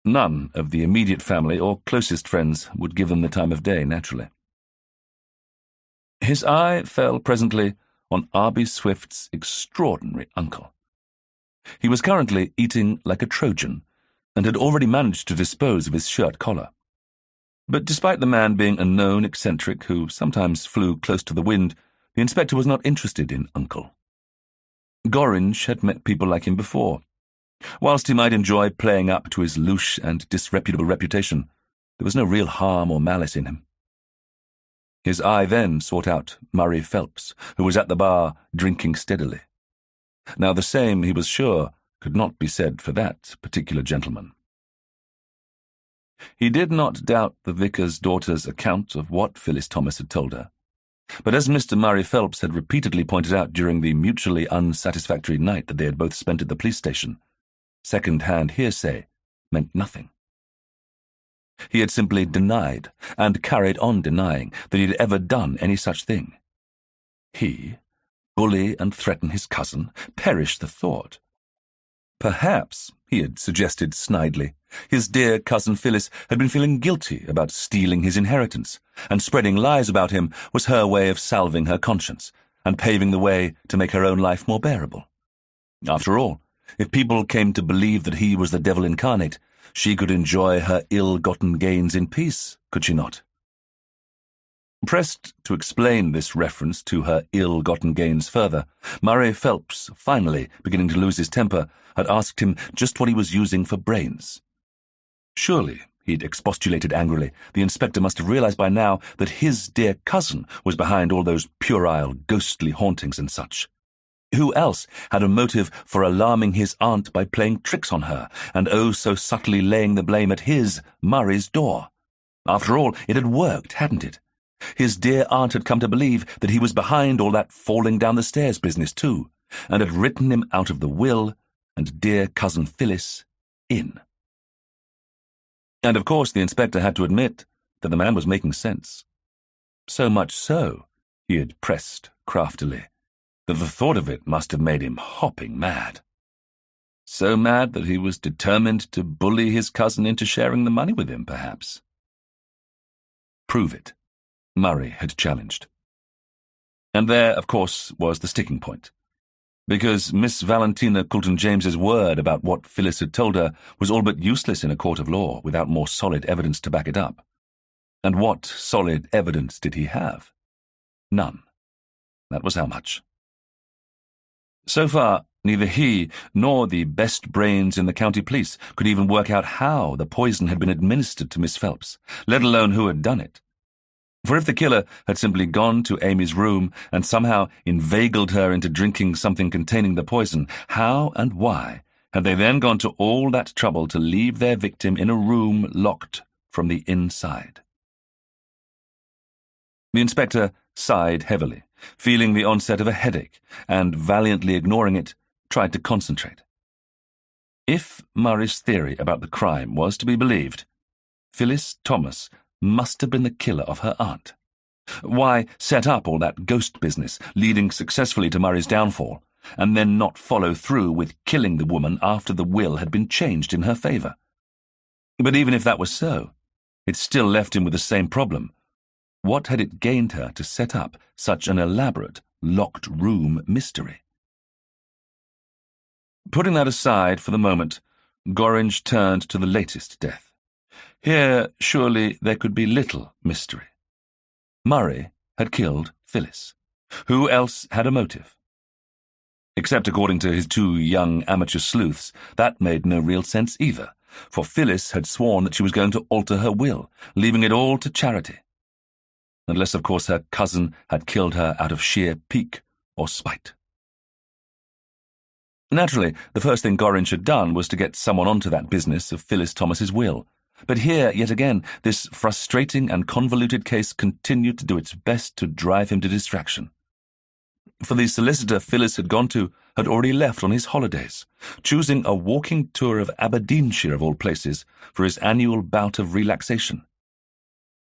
None of the immediate family or closest friends would give them the time of day, naturally. His eye fell presently on Arbie Swift's extraordinary uncle. He was currently eating like a Trojan, and had already managed to dispose of his shirt collar. But despite the man being a known eccentric who sometimes flew close to the wind, the inspector was not interested in Uncle. Gorringe had met people like him before. Whilst he might enjoy playing up to his louche and disreputable reputation, there was no real harm or malice in him. His eye then sought out Murray Phelps, who was at the bar drinking steadily. Now the same, he was sure, could not be said for that particular gentleman. He did not doubt the vicar's daughter's account of what Phyllis Thomas had told her. But as Mr. Murray Phelps had repeatedly pointed out during the mutually unsatisfactory night that they had both spent at the police station, second-hand hearsay meant nothing. He had simply denied, and carried on denying, that he had ever done any such thing. He, bully and threaten his cousin, perish the thought. Perhaps, he had suggested snidely, his dear cousin Phyllis had been feeling guilty about stealing his inheritance, and spreading lies about him was her way of salving her conscience, and paving the way to make her own life more bearable. After all, if people came to believe that he was the devil incarnate, she could enjoy her ill-gotten gains in peace, could she not? Pressed to explain this reference to her ill-gotten gains further, Murray Phelps, finally beginning to lose his temper, had asked him just what he was using for brains. Surely, he'd expostulated angrily, the inspector must have realized by now that his dear cousin was behind all those puerile, ghostly hauntings and such. Who else had a motive for alarming his aunt by playing tricks on her, and oh so subtly laying the blame at his, Murray's, door? After all, it had worked, hadn't it? His dear aunt had come to believe that he was behind all that falling down the stairs business too, and had written him out of the will, and dear cousin Phyllis in. And of course the inspector had to admit that the man was making sense. So much so, he had pressed craftily, that the thought of it must have made him hopping mad. So mad that he was determined to bully his cousin into sharing the money with him, perhaps. Prove it, Murray had challenged. And there, of course, was the sticking point. Because Miss Valentina Coulton-James's word about what Phyllis had told her was all but useless in a court of law without more solid evidence to back it up. And what solid evidence did he have? None. That was how much. So far, neither he nor the best brains in the county police could even work out how the poison had been administered to Miss Phelps, let alone who had done it. For if the killer had simply gone to Amy's room and somehow inveigled her into drinking something containing the poison, how and why had they then gone to all that trouble to leave their victim in a room locked from the inside? The inspector sighed heavily, feeling the onset of a headache, and, valiantly ignoring it, tried to concentrate. If Murray's theory about the crime was to be believed, Phyllis Thomas must have been the killer of her aunt. Why set up all that ghost business, leading successfully to Murray's downfall, and then not follow through with killing the woman after the will had been changed in her favour? But even if that was so, it still left him with the same problem. What had it gained her to set up such an elaborate, locked-room mystery? Putting that aside for the moment, Gorringe turned to the latest death. Here, surely, there could be little mystery. Murray had killed Phyllis. Who else had a motive? Except according to his two young amateur sleuths, that made no real sense either, for Phyllis had sworn that she was going to alter her will, leaving it all to charity. Unless, of course, her cousin had killed her out of sheer pique or spite. Naturally, the first thing Gorringe had done was to get someone onto that business of Phyllis Thomas's will. But here, yet again, this frustrating and convoluted case continued to do its best to drive him to distraction. For the solicitor Phyllis had gone to had already left on his holidays, choosing a walking tour of Aberdeenshire of all places for his annual bout of relaxation.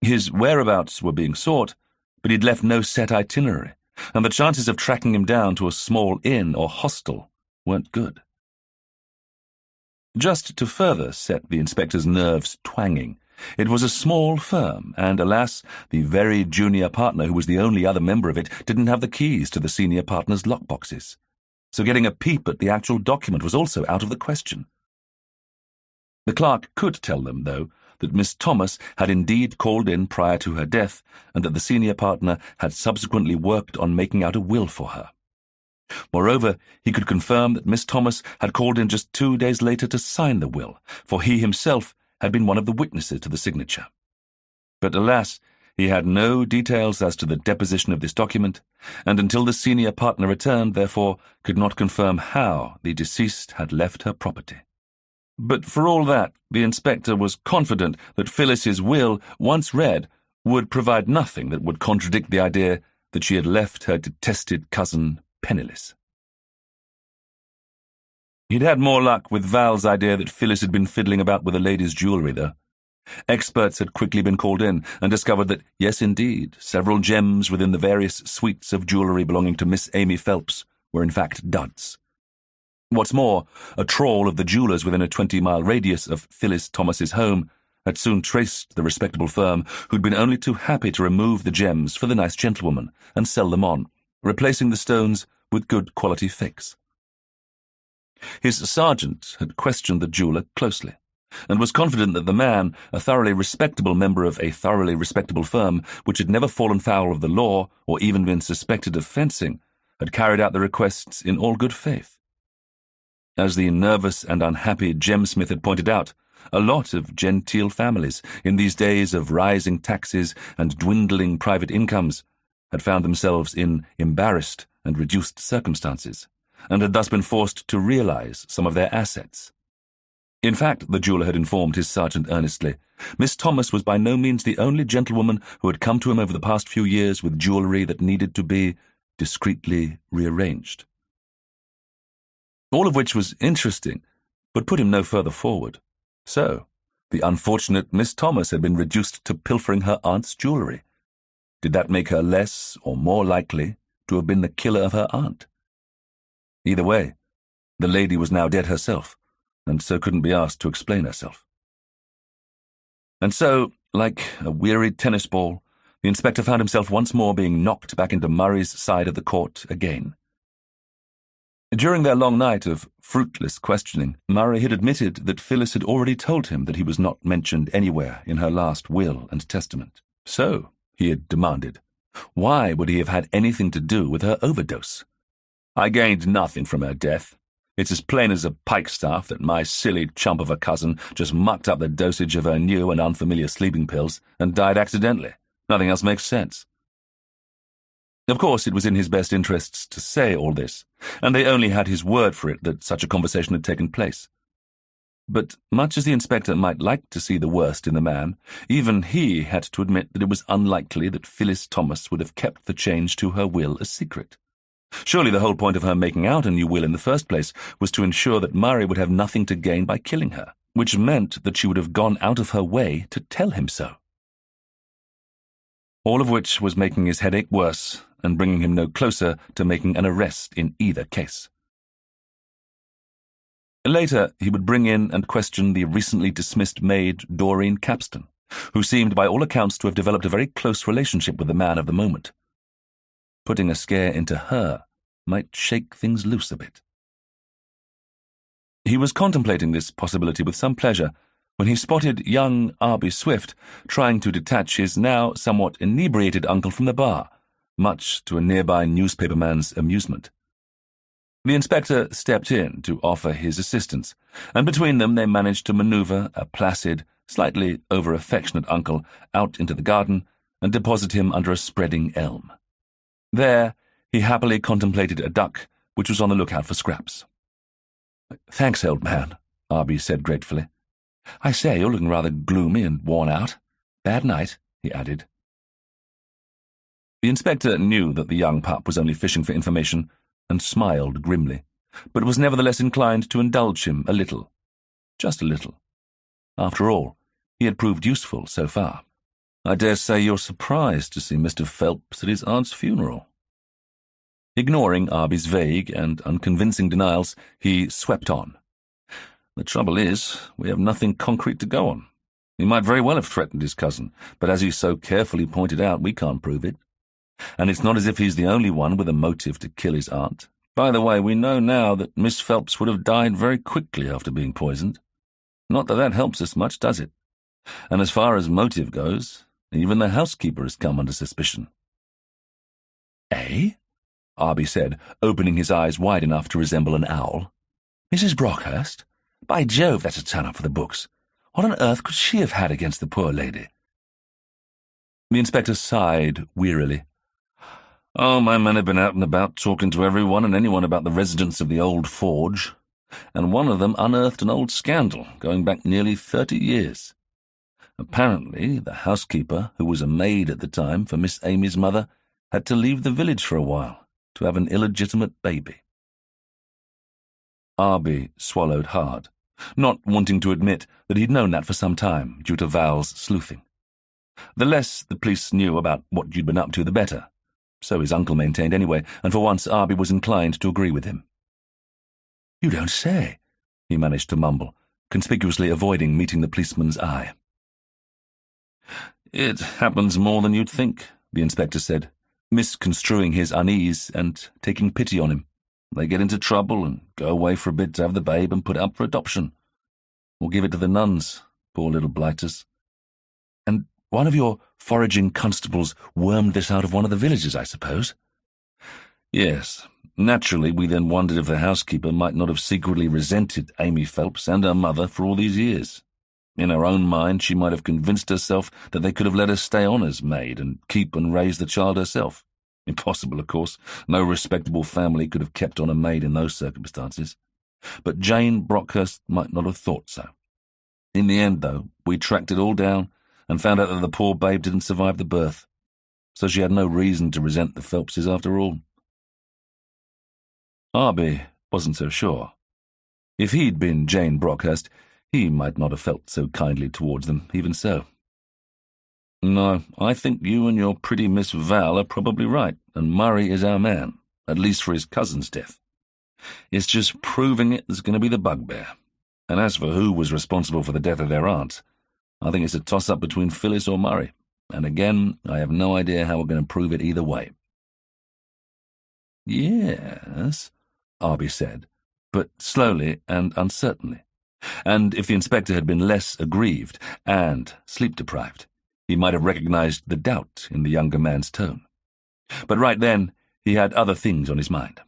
His whereabouts were being sought, but he'd left no set itinerary, and the chances of tracking him down to a small inn or hostel weren't good. Just to further set the inspector's nerves twanging, it was a small firm, and alas, the very junior partner who was the only other member of it didn't have the keys to the senior partner's lockboxes. So getting a peep at the actual document was also out of the question. The clerk could tell them, though, that Miss Thomas had indeed called in prior to her death, and that the senior partner had subsequently worked on making out a will for her. Moreover, he could confirm that Miss Thomas had called in just 2 days later to sign the will, for he himself had been one of the witnesses to the signature. But alas, he had no details as to the deposition of this document, and until the senior partner returned, therefore, could not confirm how the deceased had left her property. But for all that, the inspector was confident that Phyllis's will, once read, would provide nothing that would contradict the idea that she had left her detested cousin penniless. He'd had more luck with Val's idea that Phyllis had been fiddling about with a lady's jewellery, though. Experts had quickly been called in and discovered that, yes indeed, several gems within the various suites of jewellery belonging to Miss Amy Phelps were in fact duds. What's more, a trawl of the jewellers within a 20-mile radius of Phyllis Thomas's home had soon traced the respectable firm who'd been only too happy to remove the gems for the nice gentlewoman and sell them on, replacing the stones with good quality fakes. His sergeant had questioned the jeweller closely, and was confident that the man, a thoroughly respectable member of a thoroughly respectable firm which had never fallen foul of the law or even been suspected of fencing, had carried out the requests in all good faith. As the nervous and unhappy gemsmith had pointed out, a lot of genteel families, in these days of rising taxes and dwindling private incomes, had found themselves in embarrassed and reduced circumstances, and had thus been forced to realize some of their assets. In fact, the jeweller had informed his sergeant earnestly, Miss Thomas was by no means the only gentlewoman who had come to him over the past few years with jewellery that needed to be discreetly rearranged. All of which was interesting, but put him no further forward. So, the unfortunate Miss Thomas had been reduced to pilfering her aunt's jewellery. Did that make her less or more likely to have been the killer of her aunt? Either way, the lady was now dead herself, and so couldn't be asked to explain herself. And so, like a wearied tennis ball, the inspector found himself once more being knocked back into Murray's side of the court again. During their long night of fruitless questioning, Murray had admitted that Phyllis had already told him that he was not mentioned anywhere in her last will and testament. So, he had demanded, why would he have had anything to do with her overdose? I gained nothing from her death. It's as plain as a pikestaff that my silly chump of a cousin just mucked up the dosage of her new and unfamiliar sleeping pills and died accidentally. Nothing else makes sense. Of course, it was in his best interests to say all this, and they only had his word for it that such a conversation had taken place. But much as the inspector might like to see the worst in the man, even he had to admit that it was unlikely that Phyllis Thomas would have kept the change to her will a secret. Surely the whole point of her making out a new will in the first place was to ensure that Murray would have nothing to gain by killing her, which meant that she would have gone out of her way to tell him so. All of which was making his headache worse and bringing him no closer to making an arrest in either case. Later, he would bring in and question the recently dismissed maid Doreen Capstan, who seemed by all accounts to have developed a very close relationship with the man of the moment. Putting a scare into her might shake things loose a bit. He was contemplating this possibility with some pleasure when he spotted young Arbie Swift trying to detach his now somewhat inebriated uncle from the bar, much to a nearby newspaperman's amusement. The inspector stepped in to offer his assistance, and between them they managed to maneuver a placid, slightly over-affectionate uncle out into the garden and deposit him under a spreading elm. There, he happily contemplated a duck which was on the lookout for scraps. "Thanks, old man," Arbie said gratefully. "I say, you're looking rather gloomy and worn out. Bad night," he added. The inspector knew that the young pup was only fishing for information and smiled grimly, but was nevertheless inclined to indulge him a little. Just a little. After all, he had proved useful so far. "I dare say you're surprised to see Mr. Phelps at his aunt's funeral." Ignoring Arbie's vague and unconvincing denials, he swept on. "The trouble is, we have nothing concrete to go on. He might very well have threatened his cousin, but as he so carefully pointed out, we can't prove it. And it's not as if he's the only one with a motive to kill his aunt. By the way, we know now that Miss Phelps would have died very quickly after being poisoned. Not that that helps us much, does it? And as far as motive goes, even the housekeeper has come under suspicion." "Eh?" Arbie said, opening his eyes wide enough to resemble an owl. "Mrs. Brockhurst? By Jove, that's a turn-up for the books. What on earth could she have had against the poor lady?" The inspector sighed wearily. "Oh, my men have been out and about talking to everyone and anyone about the residents of the old forge, and one of them unearthed an old scandal going back nearly 30 years. Apparently, the housekeeper, who was a maid at the time for Miss Amy's mother, had to leave the village for a while to have an illegitimate baby." Arbie swallowed hard, not wanting to admit that he'd known that for some time due to Val's sleuthing. The less the police knew about what you'd been up to, the better. So his uncle maintained anyway, and for once Arbie was inclined to agree with him. "You don't say," he managed to mumble, conspicuously avoiding meeting the policeman's eye. "It happens more than you'd think," the inspector said, misconstruing his unease and taking pity on him. "They get into trouble and go away for a bit to have the babe and put it up for adoption. Or give it to the nuns, poor little blighters. And one of your foraging constables wormed this out of one of the villages, I suppose?" "Yes. Naturally, we then wondered if the housekeeper might not have secretly resented Amy Phelps and her mother for all these years. In her own mind, she might have convinced herself that they could have let her stay on as maid and keep and raise the child herself. Impossible, of course. No respectable family could have kept on a maid in those circumstances. But Jane Brockhurst might not have thought so. In the end, though, we tracked it all down and found out that the poor babe didn't survive the birth, so she had no reason to resent the Phelpses after all." Arbie wasn't so sure. If he'd been Jane Brockhurst, he might not have felt so kindly towards them, even so. "No, I think you and your pretty Miss Val are probably right, and Murray is our man, at least for his cousin's death. It's just proving it that's going to be the bugbear. And as for who was responsible for the death of their aunt, I think it's a toss-up between Phyllis or Murray, and again, I have no idea how we're going to prove it either way." "Yes," Arbie said, but slowly and uncertainly. And if the inspector had been less aggrieved and sleep-deprived, he might have recognized the doubt in the younger man's tone. But right then, he had other things on his mind.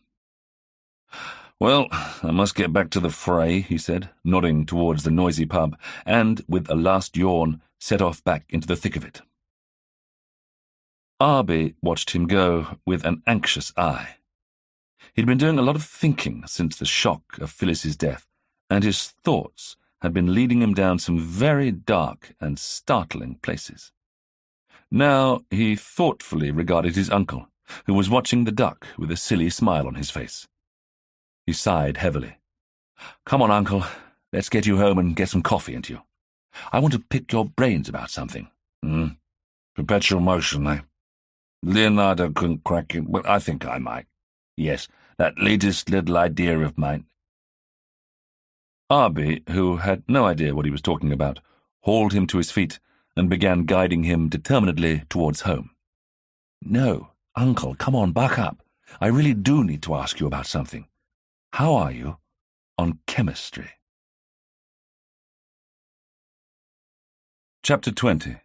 "Well, I must get back to the fray," he said, nodding towards the noisy pub, and, with a last yawn, set off back into the thick of it. Arbie watched him go with an anxious eye. He'd been doing a lot of thinking since the shock of Phyllis's death, and his thoughts had been leading him down some very dark and startling places. Now he thoughtfully regarded his uncle, who was watching the duck with a silly smile on his face. He sighed heavily. "Come on, Uncle, let's get you home and get some coffee into you. I want to pick your brains about something." Perpetual motion, eh? Leonardo couldn't crack it, but I think I might. Yes, that latest little idea of mine." Arbie, who had no idea what he was talking about, hauled him to his feet and began guiding him determinedly towards home. "No, Uncle, come on, buck up. I really do need to ask you about something. How are you? on chemistry. Chapter 20.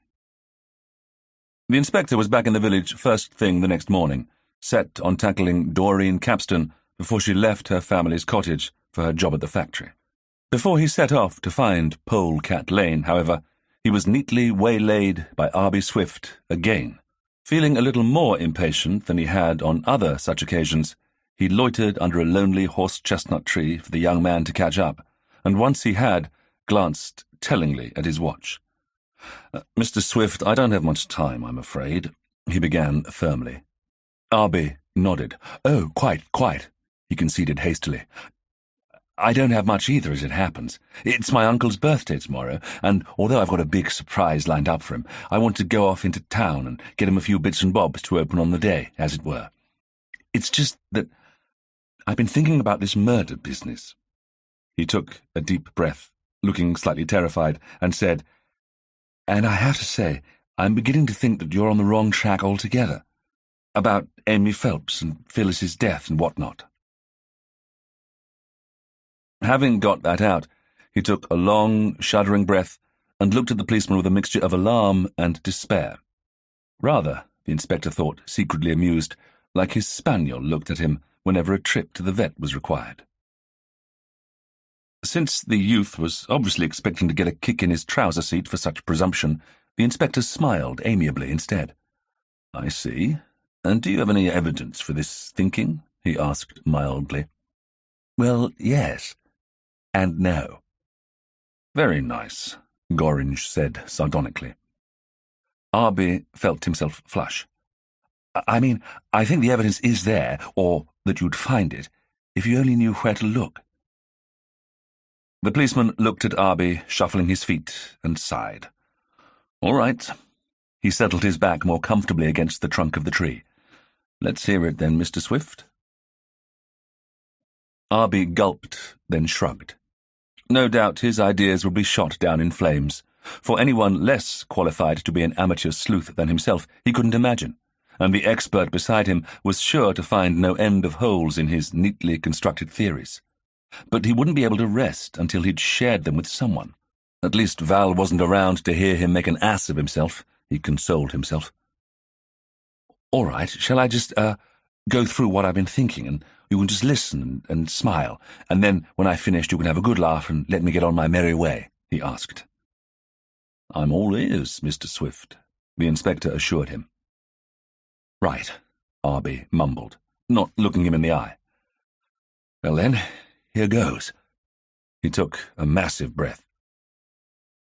The inspector was back in the village first thing the next morning, set on tackling Doreen Capstan before she left her family's cottage for her job at the factory. Before he set off to find Polecat Lane, however, he was neatly waylaid by Arbie Swift again. Feeling a little more impatient than he had on other such occasions, he loitered under a lonely horse-chestnut tree for the young man to catch up, and once he had, glanced tellingly at his watch. "Mr. Swift, I don't have much time, I'm afraid," he began firmly. Arbie nodded. "Oh, quite," he conceded hastily. "I don't have much either, as it happens. It's my uncle's birthday tomorrow, and although I've got a big surprise lined up for him, I want to go off into town and get him a few bits and bobs to open on the day, as it were. It's just that I've been thinking about this murder business." He took a deep breath, looking slightly terrified, and said, "And I have to say, I'm beginning to think that you're on the wrong track altogether. About Amy Phelps and Phyllis's death and whatnot." Having got that out, he took a long, shuddering breath and looked at the policeman with a mixture of alarm and despair. Rather, the inspector thought, secretly amused, like his spaniel looked at him whenever a trip to the vet was required. Since the youth was obviously expecting to get a kick in his trouser seat for such presumption, the inspector smiled amiably instead. "I see. And do you have any evidence for this thinking?" he asked mildly. "Well, yes. And no." "Very nice," Gorringe said sardonically. Arbie felt himself flush. I mean, I think the evidence is there, or that you'd find it, if you only knew where to look." The policeman looked at Arbie, shuffling his feet, and sighed. "All right." He settled his back more comfortably against the trunk of the tree. "Let's hear it then, Mr. Swift." Arbie gulped, then shrugged. No doubt his ideas would be shot down in flames. For anyone less qualified to be an amateur sleuth than himself, he couldn't imagine, and the expert beside him was sure to find no end of holes in his neatly constructed theories. But he wouldn't be able to rest until he'd shared them with someone. At least Val wasn't around to hear him make an ass of himself, he consoled himself. "All right, shall I just, go through what I've been thinking, and you can just listen and smile, and then, when I've finished, you can have a good laugh and let me get on my merry way," he asked. "I'm all ears, Mr. Swift," the inspector assured him. "Right," Arbie mumbled, not looking him in the eye. "Well then, here goes." He took a massive breath.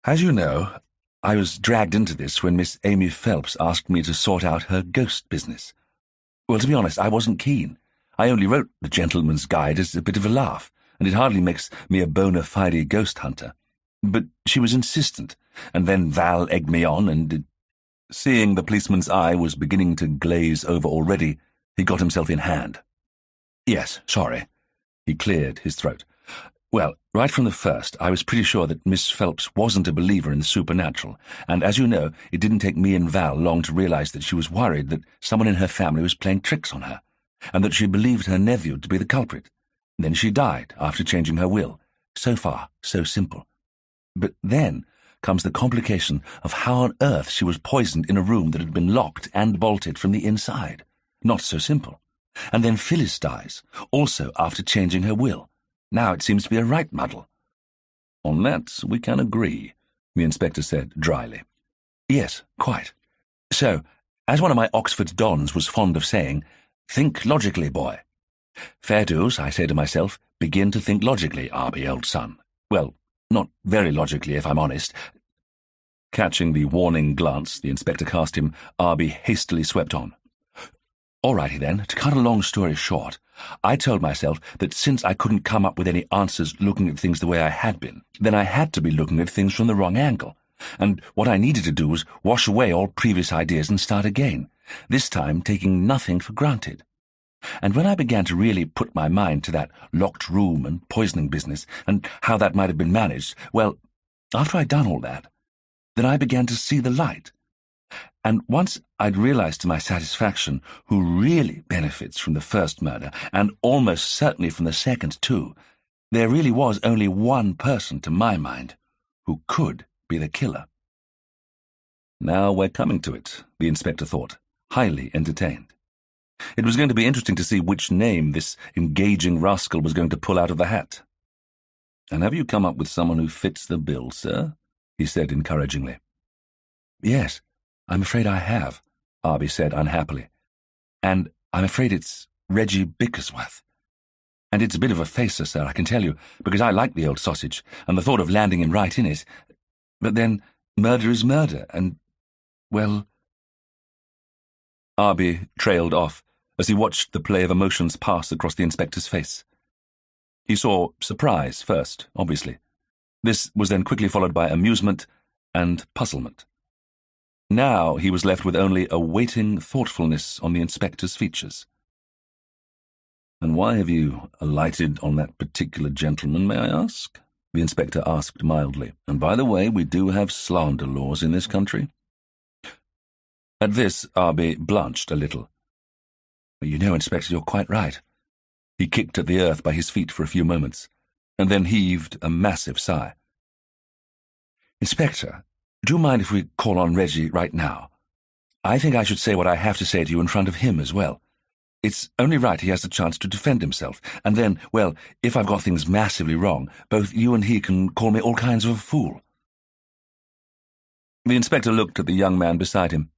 "As you know, I was dragged into this when Miss Amy Phelps asked me to sort out her ghost business. Well, to be honest, I wasn't keen. I only wrote The Gentleman's Guide as a bit of a laugh, and it hardly makes me a bona fide ghost hunter. But she was insistent, and then Val egged me on, and Seeing the policeman's eye was beginning to glaze over already, he got himself in hand. "Yes, sorry." He cleared his throat. "Well, right from the first, I was pretty sure that Miss Phelps wasn't a believer in the supernatural, and as you know, it didn't take me and Val long to realize that she was worried that someone in her family was playing tricks on her, and that she believed her nephew to be the culprit. Then she died after changing her will. So far, so simple. But then comes the complication of how on earth she was poisoned in a room that had been locked and bolted from the inside. Not so simple. And then Phyllis dies, also after changing her will. Now it seems to be a right muddle." "On that we can agree," the inspector said dryly. "Yes, quite. So, as one of my Oxford dons was fond of saying, think logically, boy. Fair dues, I say to myself, begin to think logically, Arbie, old son. Well, not very logically, if I'm honest." Catching the warning glance the inspector cast him, Arbie hastily swept on. "All righty then, to cut a long story short, I told myself that since I couldn't come up with any answers looking at things the way I had been, then I had to be looking at things from the wrong angle, and what I needed to do was wash away all previous ideas and start again, this time taking nothing for granted. And when I began to really put my mind to that locked room and poisoning business, and how that might have been managed, well, after I'd done all that, then I began to see the light. And once I'd realized to my satisfaction who really benefits from the first murder, and almost certainly from the second too, There really was only one person, to my mind, who could be the killer. Now we're coming to it, the inspector thought, highly entertained. It was going to be interesting to see which name this engaging rascal was going to pull out of the hat. "And have you come up with someone who fits the bill, sir?" he said encouragingly. "Yes, I'm afraid I have," Arbie said unhappily. "And I'm afraid it's Reggie Bickersworth. And it's a bit of a facer, sir, I can tell you, because I like the old sausage, and the thought of landing him right in it. But then, murder is murder, and, well—" Arbie trailed off as he watched the play of emotions pass across the inspector's face. He saw surprise first, obviously. This was then quickly followed by amusement and puzzlement. Now he was left with only a waiting thoughtfulness on the inspector's features. "And why have you alighted on that particular gentleman, may I ask?" the inspector asked mildly. "And by the way, we do have slander laws in this country." At this, Arbie blanched a little. "You know, Inspector, you're quite right." He kicked at the earth by his feet for a few moments, and then heaved a massive sigh. "Inspector, do you mind if we call on Reggie right now? I think I should say what I have to say to you in front of him as well. It's only right he has the chance to defend himself, and then, well, if I've got things massively wrong, both you and he can call me all kinds of a fool." The inspector looked at the young man beside him.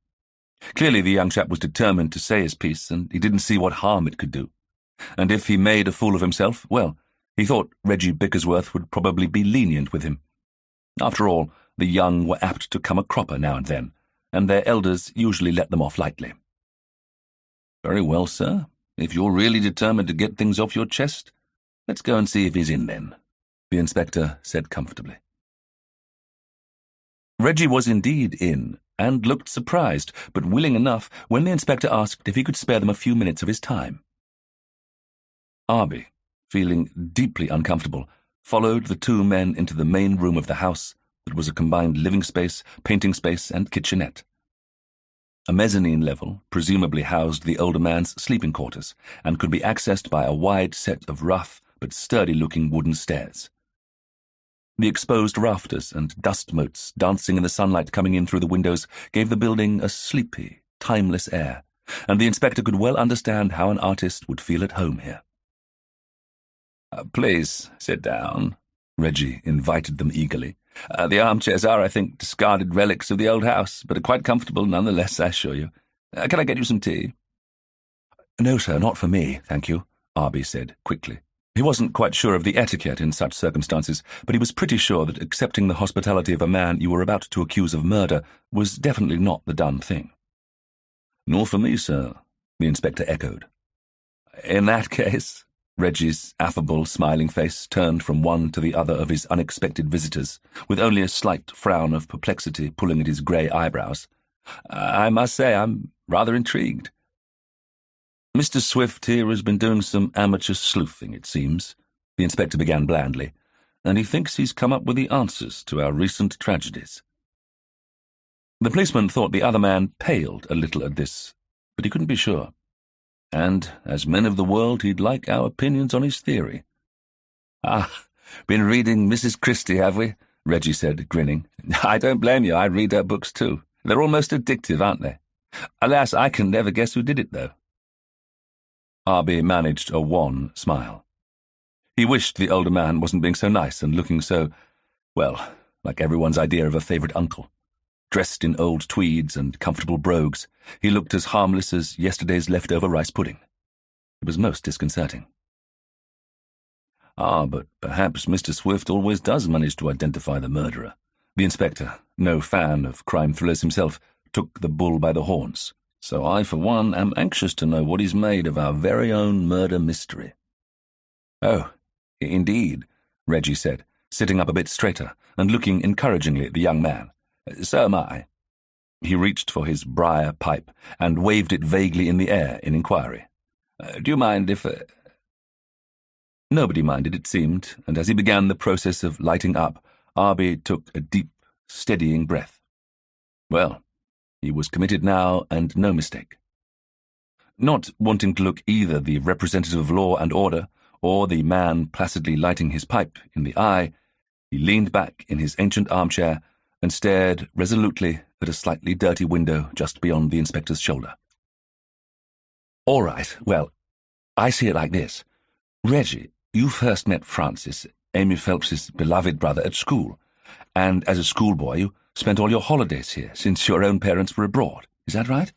Clearly the young chap was determined to say his piece, and he didn't see what harm it could do. And if he made a fool of himself, well, he thought Reggie Bickersworth would probably be lenient with him. After all, the young were apt to come a cropper now and then, and their elders usually let them off lightly. "Very well, sir. If you're really determined to get things off your chest, let's go and see if he's in then," the inspector said comfortably. Reggie was indeed in, and looked surprised, but willing enough when the inspector asked if he could spare them a few minutes of his time. Arbie, feeling deeply uncomfortable, followed the two men into the main room of the house that was a combined living space, painting space, and kitchenette. A mezzanine level presumably housed the older man's sleeping quarters, and could be accessed by a wide set of rough but sturdy-looking wooden stairs. The exposed rafters and dust motes dancing in the sunlight coming in through the windows gave the building a sleepy, timeless air, and the inspector could well understand how an artist would feel at home here. "Please sit down," Reggie invited them eagerly. "The armchairs are, I think, discarded relics of the old house, but are quite comfortable nonetheless, I assure you. Can I get you some tea?" "No, sir, not for me, thank you," Arbie said quickly. He wasn't quite sure of the etiquette in such circumstances, but he was pretty sure that accepting the hospitality of a man you were about to accuse of murder was definitely not the done thing. "Nor for me, sir," the inspector echoed. "In that case," Reggie's affable, smiling face turned from one to the other of his unexpected visitors, with only a slight frown of perplexity pulling at his grey eyebrows. "I must say I'm rather intrigued. Mr. Swift here has been doing some amateur sleuthing, it seems," the inspector began blandly, "and he thinks he's come up with the answers to our recent tragedies." The policeman thought the other man paled a little at this, but he couldn't be sure. And, as men of the world, he'd like our opinions on his theory. Been reading Mrs. Christie, have we?" Reggie said, grinning. "I don't blame you, I read her books too. They're almost addictive, aren't they? Alas, I can never guess who did it, though." Arbie managed a wan smile. He wished the older man wasn't being so nice and looking so, well, like everyone's idea of a favourite uncle. Dressed in old tweeds and comfortable brogues, he looked as harmless as yesterday's leftover rice pudding. It was most disconcerting. But perhaps Mr. Swift always does manage to identify the murderer." The inspector, no fan of crime thrillers himself, took the bull by the horns. "So I, for one, am anxious to know what he's made of our very own murder mystery." "Oh, indeed," Reggie said, sitting up a bit straighter and looking encouragingly at the young man. "So am I." He reached for his briar pipe and waved it vaguely in the air in inquiry. "Do you mind if—" Nobody minded, it seemed, and as he began the process of lighting up, Arbie took a deep, steadying breath. Well, he was committed now, and no mistake. Not wanting to look either the representative of law and order or the man placidly lighting his pipe in the eye, he leaned back in his ancient armchair and stared resolutely at a slightly dirty window just beyond the inspector's shoulder. "All right, well, I see it like this. Reggie, you first met Francis, Amy Phelps's beloved brother, at school, and as a schoolboy you spent all your holidays here, since your own parents were abroad. Is that right?"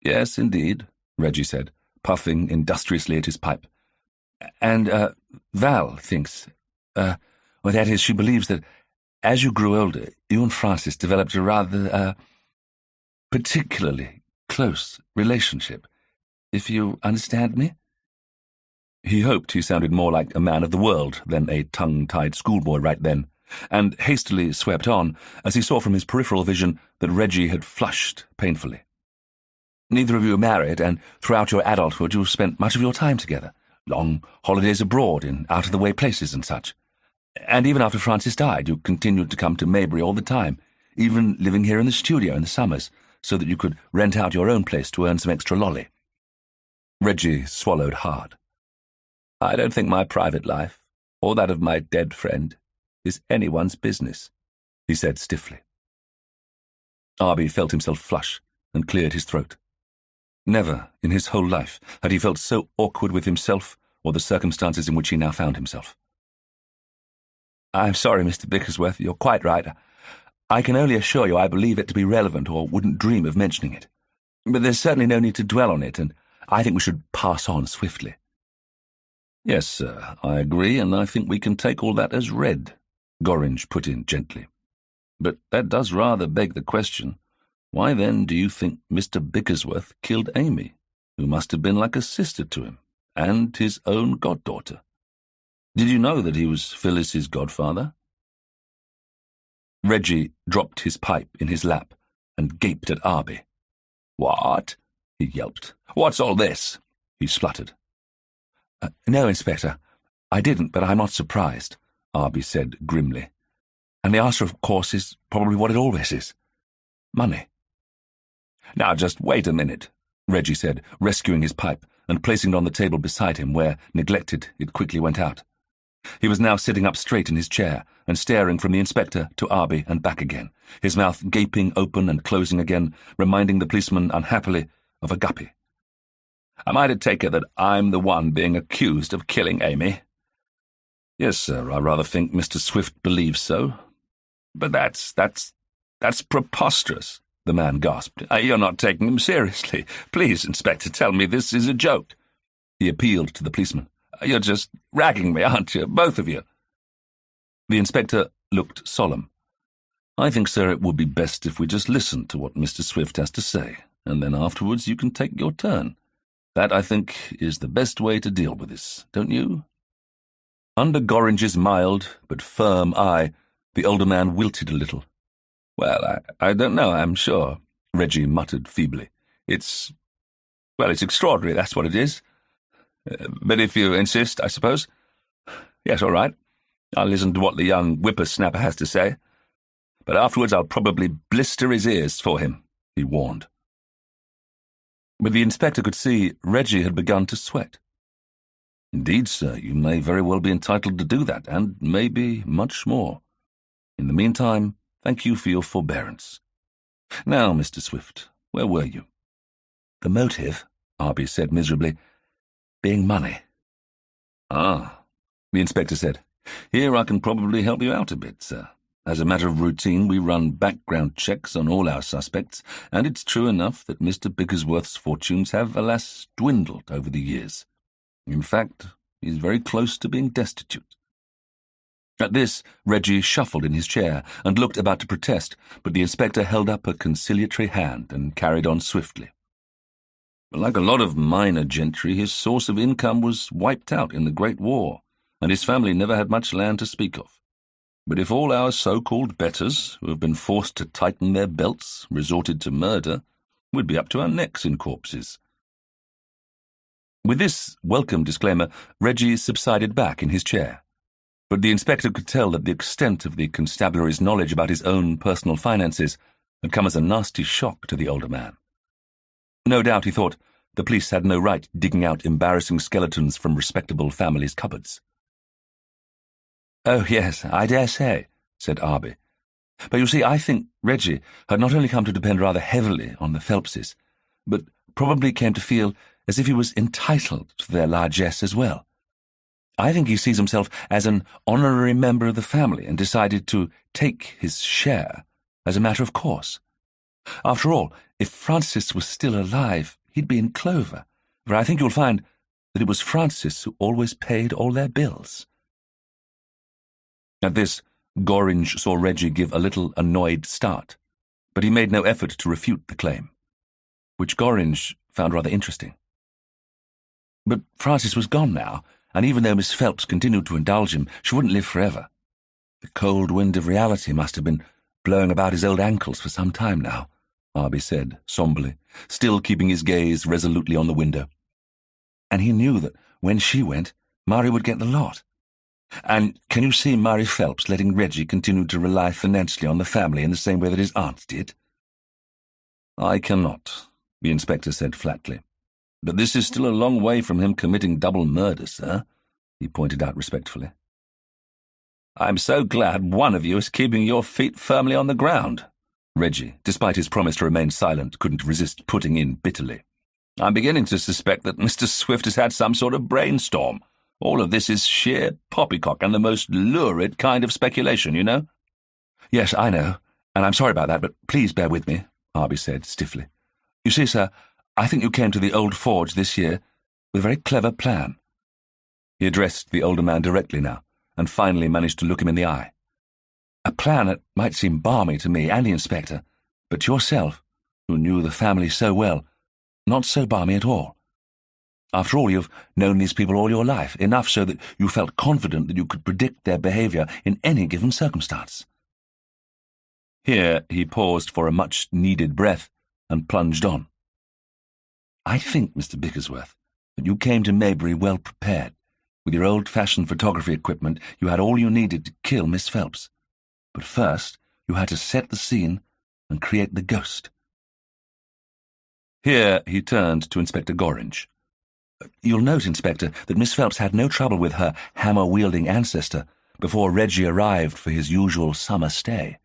"Yes, indeed," Reggie said, puffing industriously at his pipe. "And, Val thinks, well, that is, she believes that as you grew older, you and Francis developed a rather, particularly close relationship, if you understand me?" He hoped he sounded more like a man of the world than a tongue-tied schoolboy right then, and hastily swept on as he saw from his peripheral vision that Reggie had flushed painfully. "Neither of you are married, and throughout your adulthood you have spent much of your time together, long holidays abroad in out-of-the-way places and such. And even after Francis died, you continued to come to Maybury all the time, even living here in the studio in the summers, so that you could rent out your own place to earn some extra lolly." Reggie swallowed hard. "I don't think my private life, or that of my dead friend, is anyone's business," he said stiffly. Arbie felt himself flush and cleared his throat. Never in his whole life had he felt so awkward with himself or the circumstances in which he now found himself. "I'm sorry, Mr. Bickersworth, you're quite right. I can only assure you I believe it to be relevant or wouldn't dream of mentioning it. But there's certainly no need to dwell on it, and I think we should pass on swiftly." "Yes, sir, I agree, and I think we can take all that as read," Gorringe put in gently. "But that does rather beg the question, why then do you think Mr. Bickersworth killed Amy, who must have been like a sister to him, and his own goddaughter? Did you know that he was Phyllis's godfather?" Reggie dropped his pipe in his lap and gaped at Arbie. "What?" he yelped. "What's all this?" he spluttered. "No, Inspector, I didn't, but I'm not surprised," Arbie said grimly. "And the answer, of course, is probably what it always is. Money." "Now just wait a minute," Reggie said, rescuing his pipe and placing it on the table beside him where, neglected, it quickly went out. He was now sitting up straight in his chair and staring from the inspector to Arbie and back again, his mouth gaping open and closing again, reminding the policeman unhappily of a guppy. "Am I to take it that I'm the one being accused of killing Amy?" "Yes, sir, I rather think Mr. Swift believes so." "But that's preposterous," the man gasped. "You're not taking him seriously. Please, Inspector, tell me this is a joke." He appealed to the policeman. "You're just ragging me, aren't you, both of you?" The inspector looked solemn. "I think, sir, it would be best if we just listen to what Mr. Swift has to say, and then afterwards you can take your turn. That, I think, is the best way to deal with this, don't you?" Under Gorringe's mild but firm eye, the older man wilted a little. "Well, I don't know, I'm sure," Reggie muttered feebly. It's extraordinary, that's what it is. But if you insist, I suppose. Yes, all right. I'll listen to what the young whippersnapper has to say. But afterwards I'll probably blister his ears for him," he warned. But the inspector could see Reggie had begun to sweat. "Indeed, sir, you may very well be entitled to do that, and maybe much more. In the meantime, thank you for your forbearance. Now, Mr. Swift, where were you?" "The motive," Arbie said miserably, "being money." "Ah," the inspector said. "Here I can probably help you out a bit, sir. As a matter of routine, we run background checks on all our suspects, and it's true enough that Mr. Bickersworth's fortunes have, alas, dwindled over the years. In fact, he's very close to being destitute." At this, Reggie shuffled in his chair and looked about to protest, but the inspector held up a conciliatory hand and carried on swiftly. "Like a lot of minor gentry, his source of income was wiped out in the Great War, and his family never had much land to speak of. But if all our so-called betters, who have been forced to tighten their belts, resorted to murder, we'd be up to our necks in corpses." With this welcome disclaimer, Reggie subsided back in his chair. But the inspector could tell that the extent of the constabulary's knowledge about his own personal finances had come as a nasty shock to the older man. No doubt, he thought, the police had no right digging out embarrassing skeletons from respectable families' cupboards. "Oh, yes, I dare say," said Arbie. "But you see, I think Reggie had not only come to depend rather heavily on the Phelpses, but probably came to feel as if he was entitled to their largesse as well. I think he sees himself as an honorary member of the family and decided to take his share as a matter of course. After all, if Francis was still alive, he'd be in clover, for I think you'll find that it was Francis who always paid all their bills." At this, Gorringe saw Reggie give a little annoyed start, but he made no effort to refute the claim, which Gorringe found rather interesting. But Francis was gone now, and even though Miss Phelps continued to indulge him, she wouldn't live forever. The cold wind of reality must have been blowing about his old ankles for some time now, Arbie said, somberly, still keeping his gaze resolutely on the window. And he knew that when she went, Mary would get the lot. And can you see Mary Phelps letting Reggie continue to rely financially on the family in the same way that his aunt did? "I cannot," the inspector said flatly. "But this is still a long way from him committing double murder, sir," he pointed out respectfully. "I'm so glad one of you is keeping your feet firmly on the ground," Reggie, despite his promise to remain silent, couldn't resist putting in bitterly. "I'm beginning to suspect that Mr. Swift has had some sort of brainstorm. All of this is sheer poppycock and the most lurid kind of speculation, you know?" "Yes, I know, and I'm sorry about that, but please bear with me," Arbie said stiffly. "You see, sir, I think you came to the Old Forge this year with a very clever plan." He addressed the older man directly now, and finally managed to look him in the eye. "A plan that might seem balmy to me and the inspector, but to yourself, who knew the family so well, not so balmy at all. After all, you've known these people all your life, enough so that you felt confident that you could predict their behaviour in any given circumstance." Here he paused for a much-needed breath and plunged on. "I think, Mr. Bickersworth, that you came to Maybury well prepared. With your old-fashioned photography equipment, you had all you needed to kill Miss Phelps. But first, you had to set the scene and create the ghost." Here he turned to Inspector Gorringe. "You'll note, Inspector, that Miss Phelps had no trouble with her hammer-wielding ancestor before Reggie arrived for his usual summer stay."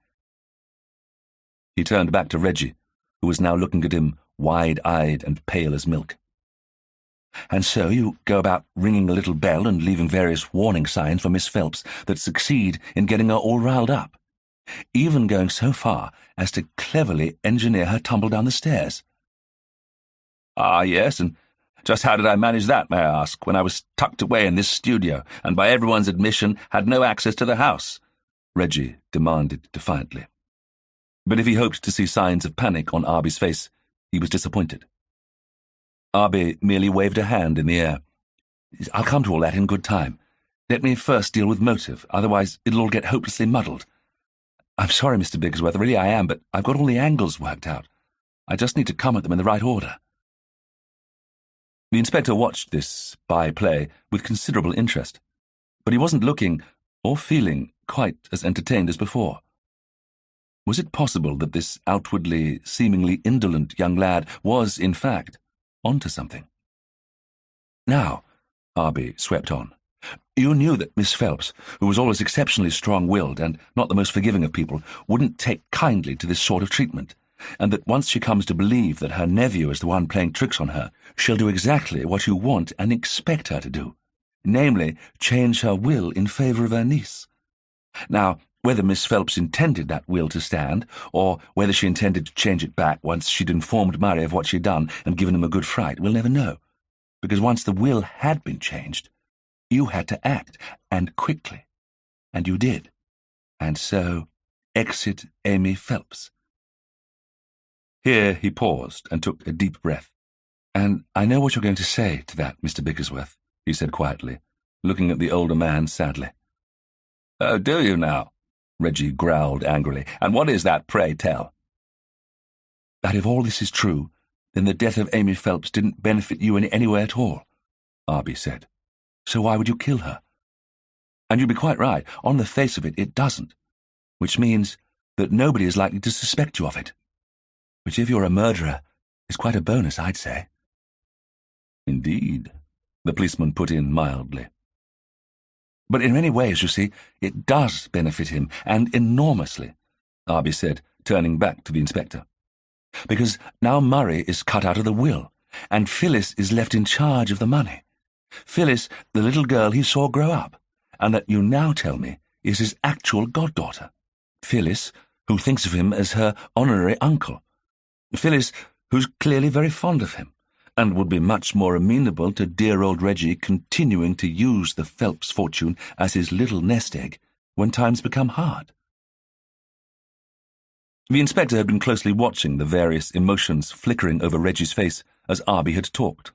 He turned back to Reggie, who was now looking at him wide-eyed and pale as milk. "And so you go about ringing a little bell and leaving various warning signs for Miss Phelps that succeed in getting her all riled up, even going so far as to cleverly engineer her tumble down the stairs." "Ah, yes, and just how did I manage that, may I ask, when I was tucked away in this studio, and by everyone's admission had no access to the house?" Reggie demanded defiantly. But if he hoped to see signs of panic on Arbie's face, he was disappointed. Arbie merely waved a hand in the air. "I'll come to all that in good time. Let me first deal with motive, otherwise it'll all get hopelessly muddled. I'm sorry, Mr. Bigglesworth, really I am, but I've got all the angles worked out. I just need to come at them in the right order." The inspector watched this by-play with considerable interest, but he wasn't looking or feeling quite as entertained as before. Was it possible that this outwardly, seemingly indolent young lad was, in fact, onto something? "Now," Arbie swept on, "you knew that Miss Phelps, who was always exceptionally strong-willed and not the most forgiving of people, wouldn't take kindly to this sort of treatment, and that once she comes to believe that her nephew is the one playing tricks on her, she'll do exactly what you want and expect her to do, namely, change her will in favour of her niece. Now, whether Miss Phelps intended that will to stand, or whether she intended to change it back once she'd informed Murray of what she'd done and given him a good fright, we'll never know, because once the will had been changed, you had to act, and quickly, and you did. And so, exit Amy Phelps." Here he paused and took a deep breath. "And I know what you're going to say to that, Mr. Bickersworth," he said quietly, looking at the older man sadly. "Oh, do you now?" Reggie growled angrily. "And what is that, pray tell?" "That if all this is true, then the death of Amy Phelps didn't benefit you in any way at all," Arbie said. "So why would you kill her? And you'd be quite right. On the face of it, it doesn't. Which means that nobody is likely to suspect you of it. Which, if you're a murderer, is quite a bonus, I'd say." Indeed, the policeman put in mildly. But in many ways, you see, it does benefit him, and enormously, Arbie said, turning back to the inspector. Because now Murray is cut out of the will, and Phyllis is left in charge of the money. Phyllis, the little girl he saw grow up, and that you now tell me is his actual goddaughter. Phyllis, who thinks of him as her honorary uncle. Phyllis, who's clearly very fond of him, and would be much more amenable to dear old Reggie continuing to use the Phelps fortune as his little nest egg when times become hard. The inspector had been closely watching the various emotions flickering over Reggie's face as Arbie had talked.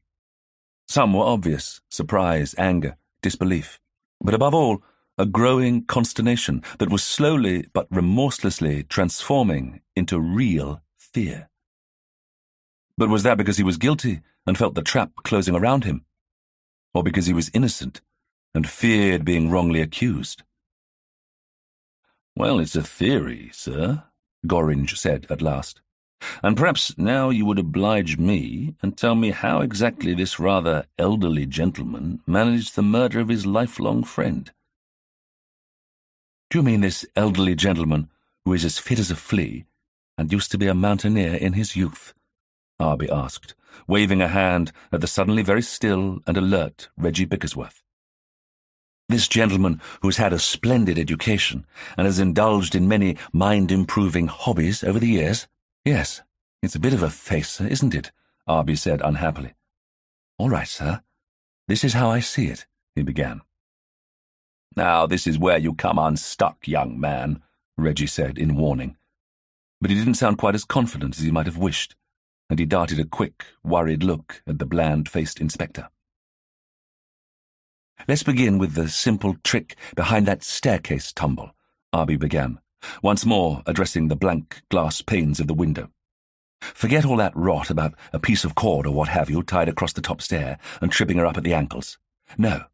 Some were obvious: surprise, anger, disbelief, but above all, a growing consternation that was slowly but remorselessly transforming into real fear. But was that because he was guilty and felt the trap closing around him? Or because he was innocent and feared being wrongly accused? "Well, it's a theory, sir," Gorringe said at last. "And perhaps now you would oblige me and tell me how exactly this rather elderly gentleman managed the murder of his lifelong friend." "Do you mean this elderly gentleman who is as fit as a flea and used to be a mountaineer in his youth?" Arbie asked, waving a hand at the suddenly very still and alert Reggie Bickersworth. "This gentleman who has had a splendid education and has indulged in many mind-improving hobbies over the years?" "Yes, it's a bit of a facer, isn't it?" Arbie said unhappily. "All right, sir. This is how I see it," he began. "Now, this is where you come unstuck, young man," Reggie said in warning. But he didn't sound quite as confident as he might have wished, and he darted a quick, worried look at the bland-faced inspector. "Let's begin with the simple trick behind that staircase tumble," Arbie began, once more addressing the blank glass panes of the window. "Forget all that rot about a piece of cord or what have you tied across the top stair and tripping her up at the ankles. No.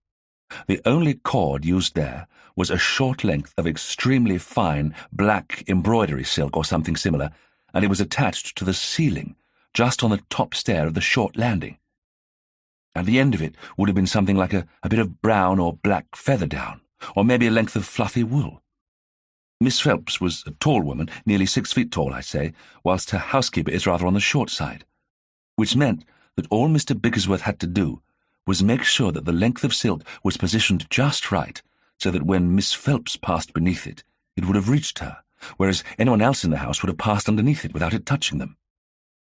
The only cord used there was a short length of extremely fine black embroidery silk or something similar, and it was attached to the ceiling, just on the top stair of the short landing. At the end of it would have been something like a bit of brown or black feather down, or maybe a length of fluffy wool. Miss Phelps was a tall woman, nearly 6 feet tall, I'd say, whilst her housekeeper is rather on the short side, which meant that all Mr. Bickersworth had to do was make sure that the length of silk was positioned just right, so that when Miss Phelps passed beneath it, it would have reached her, whereas anyone else in the house would have passed underneath it without it touching them.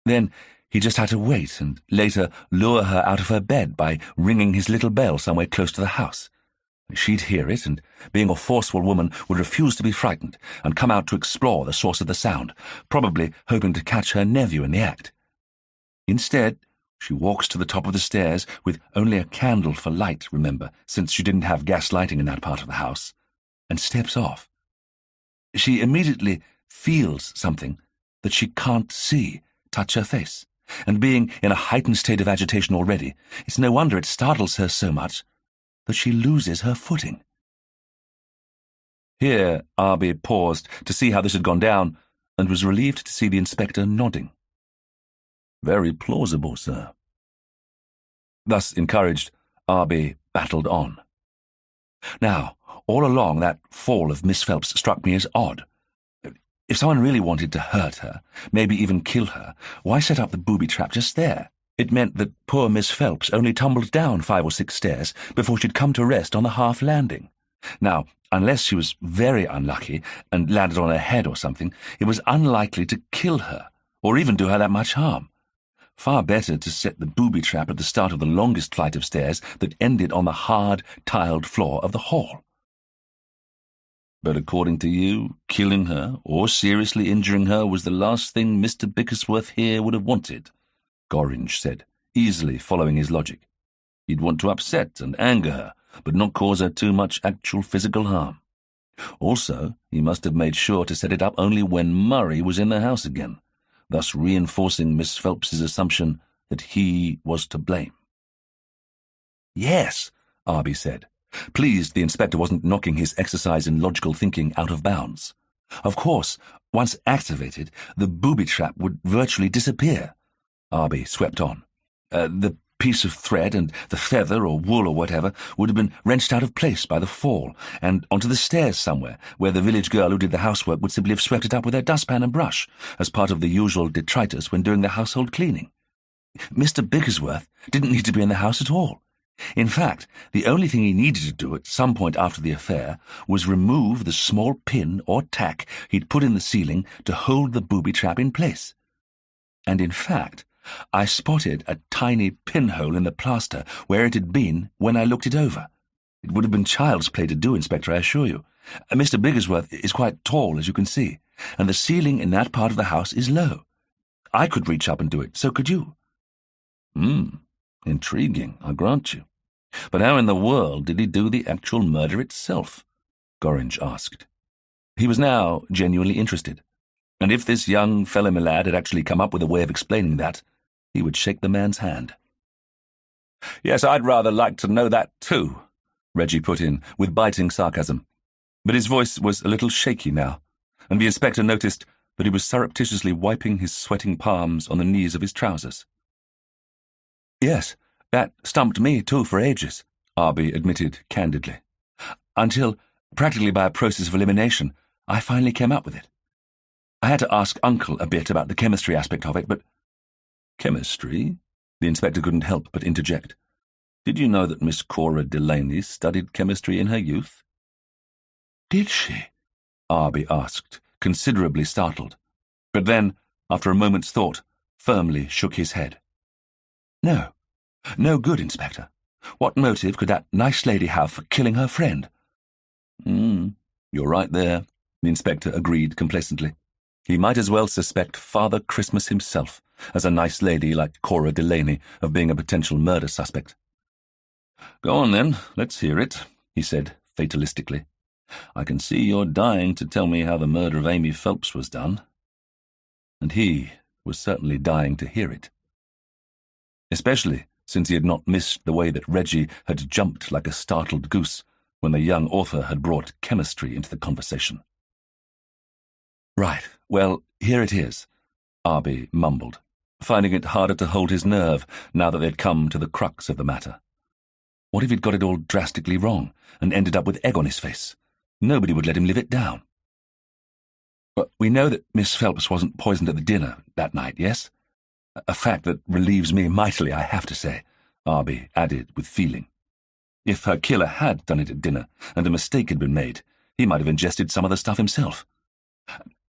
Then he just had to wait and later lure her out of her bed by ringing his little bell somewhere close to the house. She'd hear it, and being a forceful woman would refuse to be frightened and come out to explore the source of the sound, probably hoping to catch her nephew in the act. Instead, she walks to the top of the stairs with only a candle for light, remember, since she didn't have gas lighting in that part of the house, and steps off. She immediately feels something that she can't see touch her face, and being in a heightened state of agitation already, it's no wonder it startles her so much that she loses her footing. Here Arbie paused to see how this had gone down, and was relieved to see the inspector nodding. "Very plausible, sir." Thus encouraged, Arbie battled on. "Now, all along that fall of Miss Phelps struck me as odd. If someone really wanted to hurt her, maybe even kill her, why set up the booby-trap just there? It meant that poor Miss Phelps only tumbled down 5 or 6 stairs before she'd come to rest on the half landing. Now, unless she was very unlucky and landed on her head or something, it was unlikely to kill her, or even do her that much harm. Far better to set the booby-trap at the start of the longest flight of stairs that ended on the hard, tiled floor of the hall." "But according to you, killing her or seriously injuring her was the last thing Mr. Bickersworth here would have wanted," Gorringe said, easily following his logic. "He'd want to upset and anger her, but not cause her too much actual physical harm. Also, he must have made sure to set it up only when Murray was in the house again, thus reinforcing Miss Phelps's assumption that he was to blame." "Yes," Arbie said, pleased the inspector wasn't knocking his exercise in logical thinking out of bounds. "Of course, once activated, the booby-trap would virtually disappear." Arbie swept on. The piece of thread and the feather or wool or whatever would have been wrenched out of place by the fall and onto the stairs somewhere, where the village girl who did the housework would simply have swept it up with her dustpan and brush as part of the usual detritus when doing the household cleaning. Mr. Bigglesworth didn't need to be in the house at all. In fact, the only thing he needed to do at some point after the affair was remove the small pin or tack he'd put in the ceiling to hold the booby trap in place. And in fact, I spotted a tiny pinhole in the plaster where it had been when I looked it over. It would have been child's play to do, Inspector, I assure you. Mr. Bigglesworth is quite tall, as you can see, and the ceiling in that part of the house is low. I could reach up and do it, so could you. Intriguing, I grant you. But how in the world did he do the actual murder itself? Gorringe asked. He was now genuinely interested, and if this young fellow-my-lad had actually come up with a way of explaining that, he would shake the man's hand. Yes, I'd rather like to know that too, Reggie put in, with biting sarcasm. But his voice was a little shaky now, and the inspector noticed that he was surreptitiously wiping his sweating palms on the knees of his trousers. Yes, that stumped me too for ages, Arbie admitted candidly. Until, practically by a process of elimination, I finally came up with it. I had to ask Uncle a bit about the chemistry aspect of it, but— Chemistry? The inspector couldn't help but interject. Did you know that Miss Cora Delaney studied chemistry in her youth? Did she? Arbie asked, considerably startled, but then, after a moment's thought, firmly shook his head. No. No good, Inspector. What motive could that nice lady have for killing her friend? You're right there, the inspector agreed complacently. He might as well suspect Father Christmas himself, as a nice lady like Cora Delaney, of being a potential murder suspect. Go on, then, let's hear it, he said fatalistically. I can see you're dying to tell me how the murder of Amy Phelps was done. And he was certainly dying to hear it. Especially since he had not missed the way that Reggie had jumped like a startled goose when the young author had brought chemistry into the conversation. Right, well, here it is, Arbie mumbled, finding it harder to hold his nerve now that they'd come to the crux of the matter. What if he'd got it all drastically wrong and ended up with egg on his face? Nobody would let him live it down. But we know that Miss Phelps wasn't poisoned at the dinner that night, yes? A fact that relieves me mightily, I have to say, Arbie added with feeling. If her killer had done it at dinner, and a mistake had been made, he might have ingested some of the stuff himself.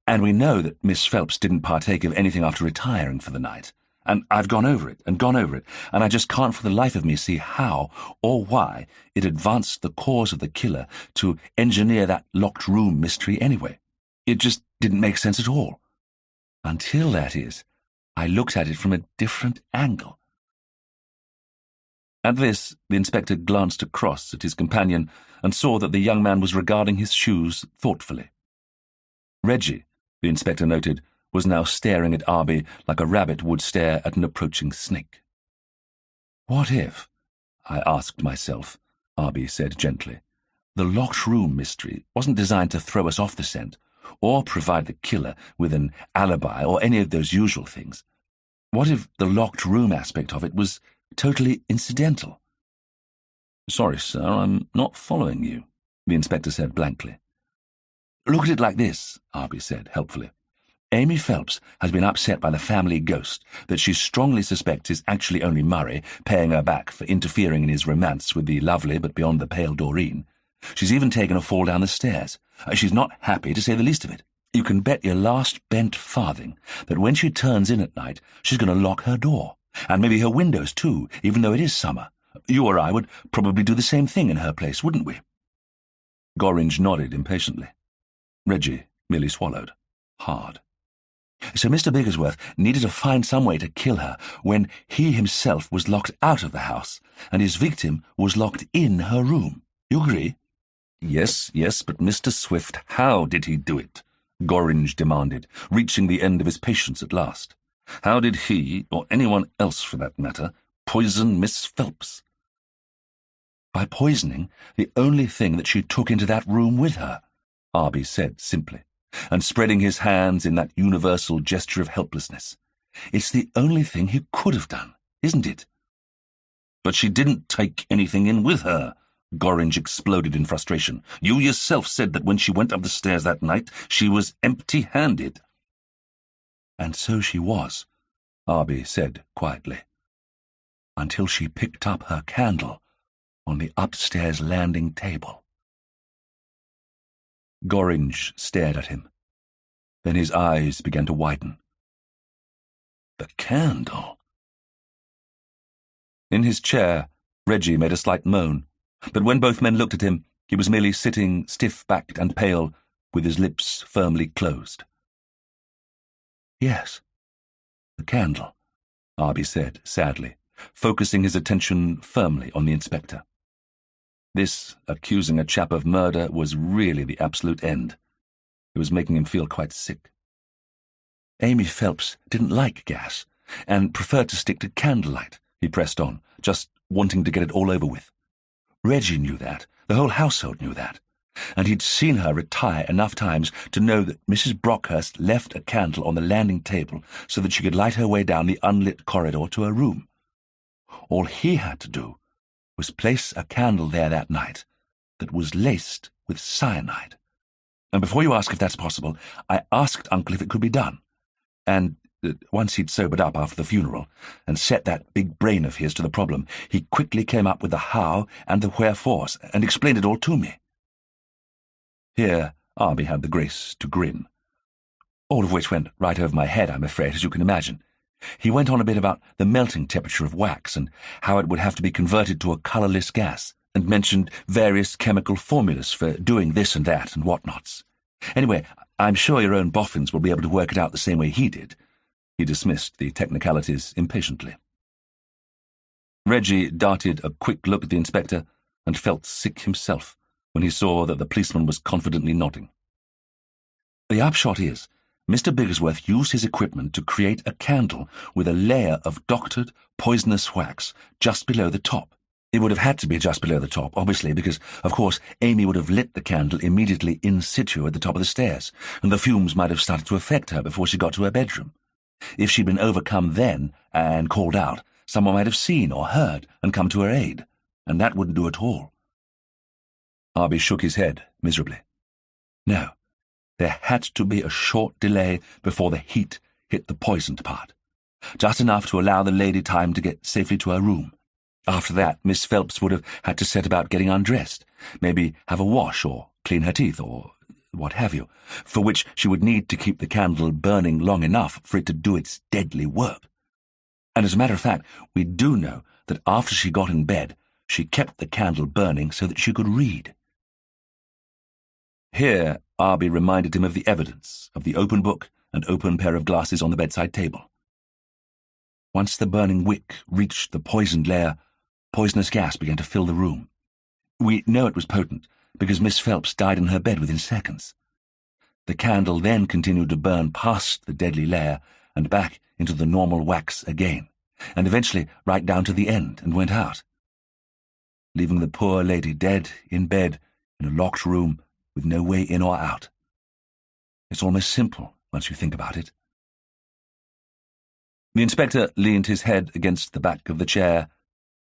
And we know that Miss Phelps didn't partake of anything after retiring for the night. And I've gone over it, and I just can't for the life of me see how or why it advanced the cause of the killer to engineer that locked room mystery anyway. It just didn't make sense at all. Until, that is, I looked at it from a different angle. At this, the inspector glanced across at his companion and saw that the young man was regarding his shoes thoughtfully. Reggie, the inspector noted, was now staring at Arbie like a rabbit would stare at an approaching snake. What if, I asked myself, Arbie said gently, the locked room mystery wasn't designed to throw us off the scent, or provide the killer with an alibi or any of those usual things? What if the locked room aspect of it was totally incidental? Sorry, sir, I'm not following you, the inspector said blankly. Look at it like this, Arbie said helpfully. Amy Phelps has been upset by the family ghost that she strongly suspects is actually only Murray paying her back for interfering in his romance with the lovely but beyond the pale Doreen. She's even taken a fall down the stairs. She's not happy, to say the least of it. You can bet your last bent farthing that when she turns in at night, she's going to lock her door, and maybe her windows too, even though it is summer. You or I would probably do the same thing in her place, wouldn't we? Gorringe nodded impatiently. Reggie merely swallowed, hard. So Mr. Bigglesworth needed to find some way to kill her when he himself was locked out of the house, and his victim was locked in her room. You agree? Yes, but Mr. Swift, how did he do it? Gorringe demanded, reaching the end of his patience at last. How did he, or anyone else for that matter, poison Miss Phelps? By poisoning the only thing that she took into that room with her, Arbie said simply, and spreading his hands in that universal gesture of helplessness. It's the only thing he could have done, isn't it? But she didn't take anything in with her. Gorringe exploded in frustration. You yourself said that when she went up the stairs that night, she was empty-handed. And so she was, Arbie said quietly, until she picked up her candle on the upstairs landing table. Gorringe stared at him. Then his eyes began to widen. The candle? In his chair, Reggie made a slight moan, but when both men looked at him, he was merely sitting stiff-backed and pale, with his lips firmly closed. Yes, the candle, Arbie said sadly, focusing his attention firmly on the inspector. This, accusing a chap of murder, was really the absolute end. It was making him feel quite sick. Amy Phelps didn't like gas, and preferred to stick to candlelight, he pressed on, just wanting to get it all over with. Reggie knew that, the whole household knew that, and he'd seen her retire enough times to know that Mrs. Brockhurst left a candle on the landing table so that she could light her way down the unlit corridor to her room. All he had to do was place a candle there that night that was laced with cyanide. And before you ask if that's possible, I asked Uncle if it could be done. And once he'd sobered up after the funeral and set that big brain of his to the problem, he quickly came up with the how and the wherefores and explained it all to me. Here, Arbie had the grace to grin. All of which went right over my head, I'm afraid, as you can imagine. He went on a bit about the melting temperature of wax and how it would have to be converted to a colourless gas, and mentioned various chemical formulas for doing this and that and whatnots. Anyway, I'm sure your own boffins will be able to work it out the same way he did. He dismissed the technicalities impatiently. Reggie darted a quick look at the inspector and felt sick himself when he saw that the policeman was confidently nodding. The upshot is, Mr. Bigglesworth used his equipment to create a candle with a layer of doctored, poisonous wax just below the top. It would have had to be just below the top, obviously, because, of course, Amy would have lit the candle immediately in situ at the top of the stairs, and the fumes might have started to affect her before she got to her bedroom. If she'd been overcome then and called out, someone might have seen or heard and come to her aid, and that wouldn't do at all. Arbie shook his head miserably. No, there had to be a short delay before the heat hit the poisoned part, just enough to allow the lady time to get safely to her room. After that, Miss Phelps would have had to set about getting undressed, maybe have a wash or clean her teeth or what have you, for which she would need to keep the candle burning long enough for it to do its deadly work. And as a matter of fact, we do know that after she got in bed, she kept the candle burning so that she could read. Here, Arbie reminded him of the evidence, of the open book and open pair of glasses on the bedside table. Once the burning wick reached the poisoned layer, poisonous gas began to fill the room. We know it was potent because Miss Phelps died in her bed within seconds. The candle then continued to burn past the deadly layer and back into the normal wax again, and eventually right down to the end and went out, leaving the poor lady dead in bed in a locked room with no way in or out. It's almost simple once you think about it. The inspector leaned his head against the back of the chair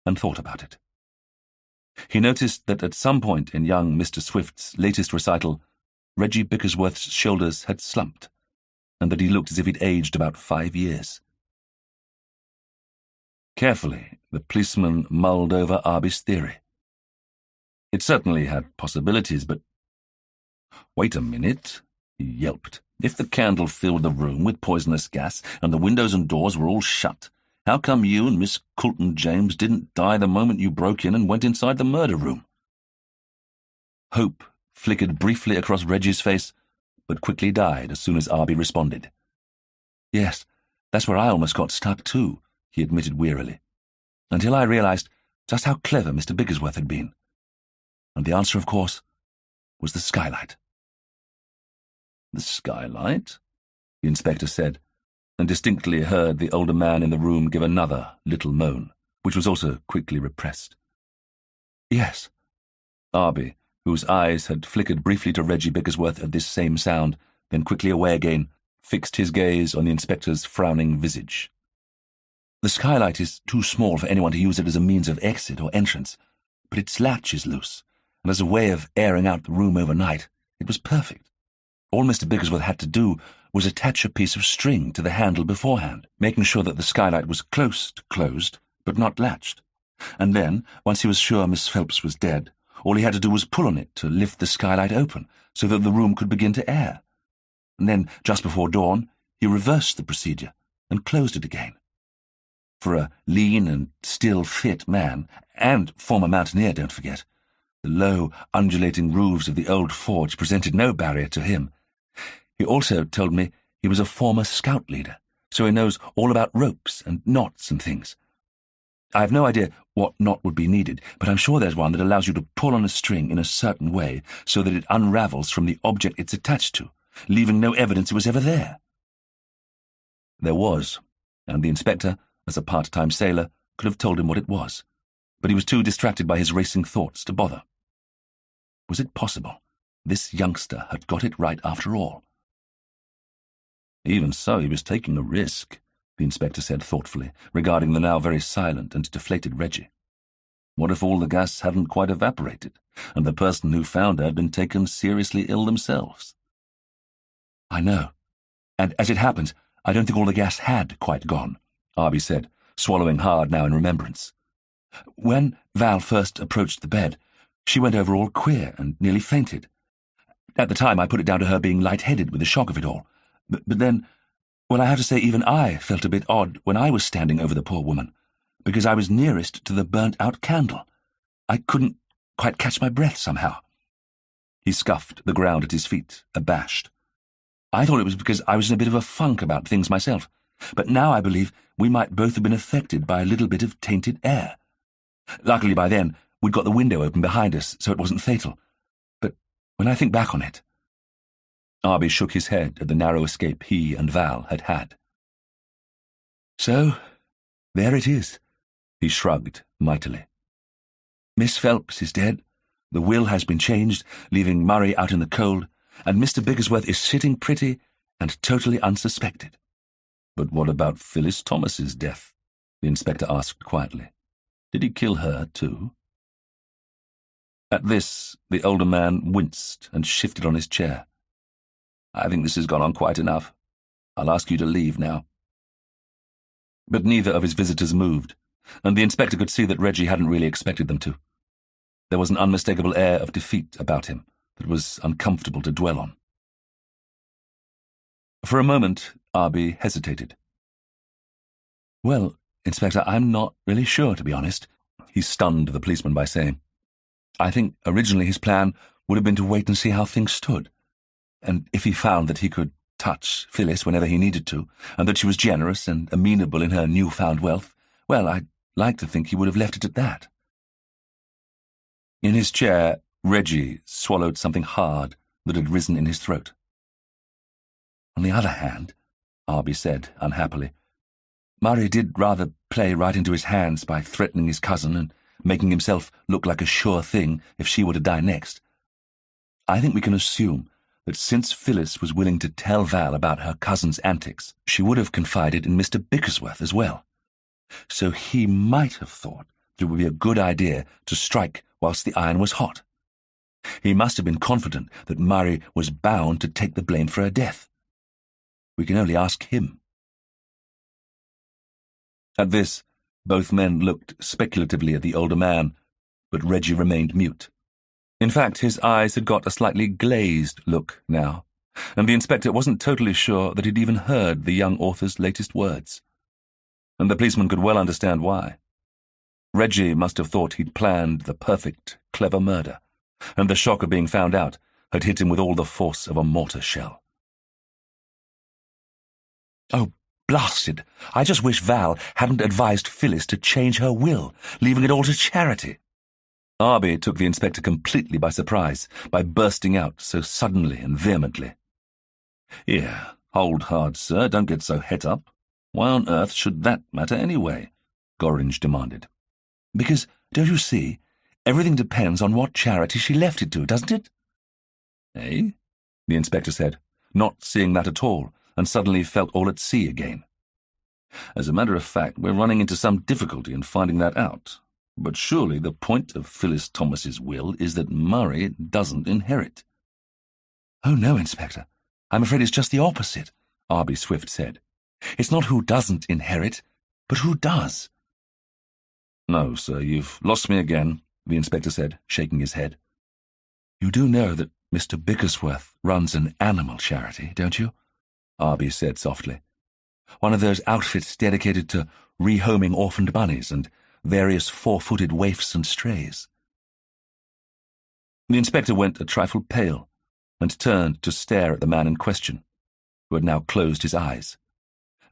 and thought about it. He noticed that at some point in young Mr. Swift's latest recital, Reggie Bickersworth's shoulders had slumped, and that he looked as if he'd aged about 5 years. Carefully, the policeman mulled over Arbie's theory. It certainly had possibilities, but— "Wait a minute," he yelped. "If the candle filled the room with poisonous gas and the windows and doors were all shut, how come you and Miss Coulton James didn't die the moment you broke in and went inside the murder room?" Hope flickered briefly across Reggie's face, but quickly died as soon as Arbie responded. "Yes, that's where I almost got stuck too," he admitted wearily, "until I realized just how clever Mr. Bigglesworth had been. And the answer, of course, was the skylight." "The skylight?" the inspector said, and distinctly heard the older man in the room give another little moan, which was also quickly repressed. "Yes." Arbie, whose eyes had flickered briefly to Reggie Bigglesworth at this same sound, then quickly away again, fixed his gaze on the inspector's frowning visage. The skylight is too small for anyone to use it as a means of exit or entrance, but its latch is loose, and as a way of airing out the room overnight, it was perfect. All Mr. Bigglesworth had to do was attach a piece of string to the handle beforehand, making sure that the skylight was close to closed, but not latched. And then, once he was sure Miss Phelps was dead, all he had to do was pull on it to lift the skylight open, so that the room could begin to air. And then, just before dawn, he reversed the procedure and closed it again. For a lean and still fit man, and former mountaineer, don't forget, the low, undulating roofs of the old forge presented no barrier to him. He also told me he was a former scout leader, so he knows all about ropes and knots and things. I have no idea what knot would be needed, but I'm sure there's one that allows you to pull on a string in a certain way so that it unravels from the object it's attached to, leaving no evidence it was ever there. There was, and the inspector, as a part-time sailor, could have told him what it was, but he was too distracted by his racing thoughts to bother. Was it possible this youngster had got it right after all? Even so, he was taking a risk, the inspector said thoughtfully, regarding the now very silent and deflated Reggie. What if all the gas hadn't quite evaporated, and the person who found her had been taken seriously ill themselves? I know, and as it happens, I don't think all the gas had quite gone, Arbie said, swallowing hard now in remembrance. When Val first approached the bed, she went over all queer and nearly fainted. At the time, I put it down to her being light-headed with the shock of it all. But then, well, I have to say even I felt a bit odd when I was standing over the poor woman, because I was nearest to the burnt-out candle. I couldn't quite catch my breath somehow. He scuffed the ground at his feet, abashed. I thought it was because I was in a bit of a funk about things myself, but now I believe we might both have been affected by a little bit of tainted air. Luckily by then, we'd got the window open behind us, so it wasn't fatal. But when I think back on it— Arbie shook his head at the narrow escape he and Val had had. So, there it is, he shrugged mightily. Miss Phelps is dead, the will has been changed, leaving Murray out in the cold, and Mr. Bigglesworth is sitting pretty and totally unsuspected. But what about Phyllis Thomas's death? The inspector asked quietly. Did he kill her too? At this, the older man winced and shifted on his chair. I think this has gone on quite enough. I'll ask you to leave now. But neither of his visitors moved, and the inspector could see that Reggie hadn't really expected them to. There was an unmistakable air of defeat about him that was uncomfortable to dwell on. For a moment, Arbie hesitated. Well, Inspector, I'm not really sure, to be honest, he stunned the policeman by saying. I think originally his plan would have been to wait and see how things stood. And if he found that he could touch Phyllis whenever he needed to, and that she was generous and amenable in her newfound wealth, well, I'd like to think he would have left it at that. In his chair, Reggie swallowed something hard that had risen in his throat. On the other hand, Arbie said unhappily, Murray did rather play right into his hands by threatening his cousin and making himself look like a sure thing if she were to die next. I think we can assume that since Phyllis was willing to tell Val about her cousin's antics, she would have confided in Mr. Bigglesworth as well. So he might have thought that it would be a good idea to strike whilst the iron was hot. He must have been confident that Murray was bound to take the blame for her death. We can only ask him. At this, both men looked speculatively at the older man, but Reggie remained mute. In fact, his eyes had got a slightly glazed look now, and the inspector wasn't totally sure that he'd even heard the young author's latest words. And the policeman could well understand why. Reggie must have thought he'd planned the perfect, clever murder, and the shock of being found out had hit him with all the force of a mortar shell. Oh, blasted! I just wish Val hadn't advised Phyllis to change her will, leaving it all to charity. Arbie took the inspector completely by surprise by bursting out so suddenly and vehemently. Here, hold hard, sir, don't get so het up. Why on earth should that matter anyway? Gorringe demanded. Because, don't you see, everything depends on what charity she left it to, doesn't it? Eh? The inspector said, not seeing that at all, and suddenly felt all at sea again. As a matter of fact, we're running into some difficulty in finding that out. But surely the point of Phyllis Thomas's will is that Murray doesn't inherit." "Oh, no, Inspector. I'm afraid it's just the opposite," Arbie Swift said. "It's not who doesn't inherit, but who does." "No, sir, you've lost me again," the inspector said, shaking his head. "You do know that Mr. Bickersworth runs an animal charity, don't you?" Arbie said softly. "One of those outfits dedicated to rehoming orphaned bunnies and various four-footed waifs and strays." The inspector went a trifle pale and turned to stare at the man in question, who had now closed his eyes,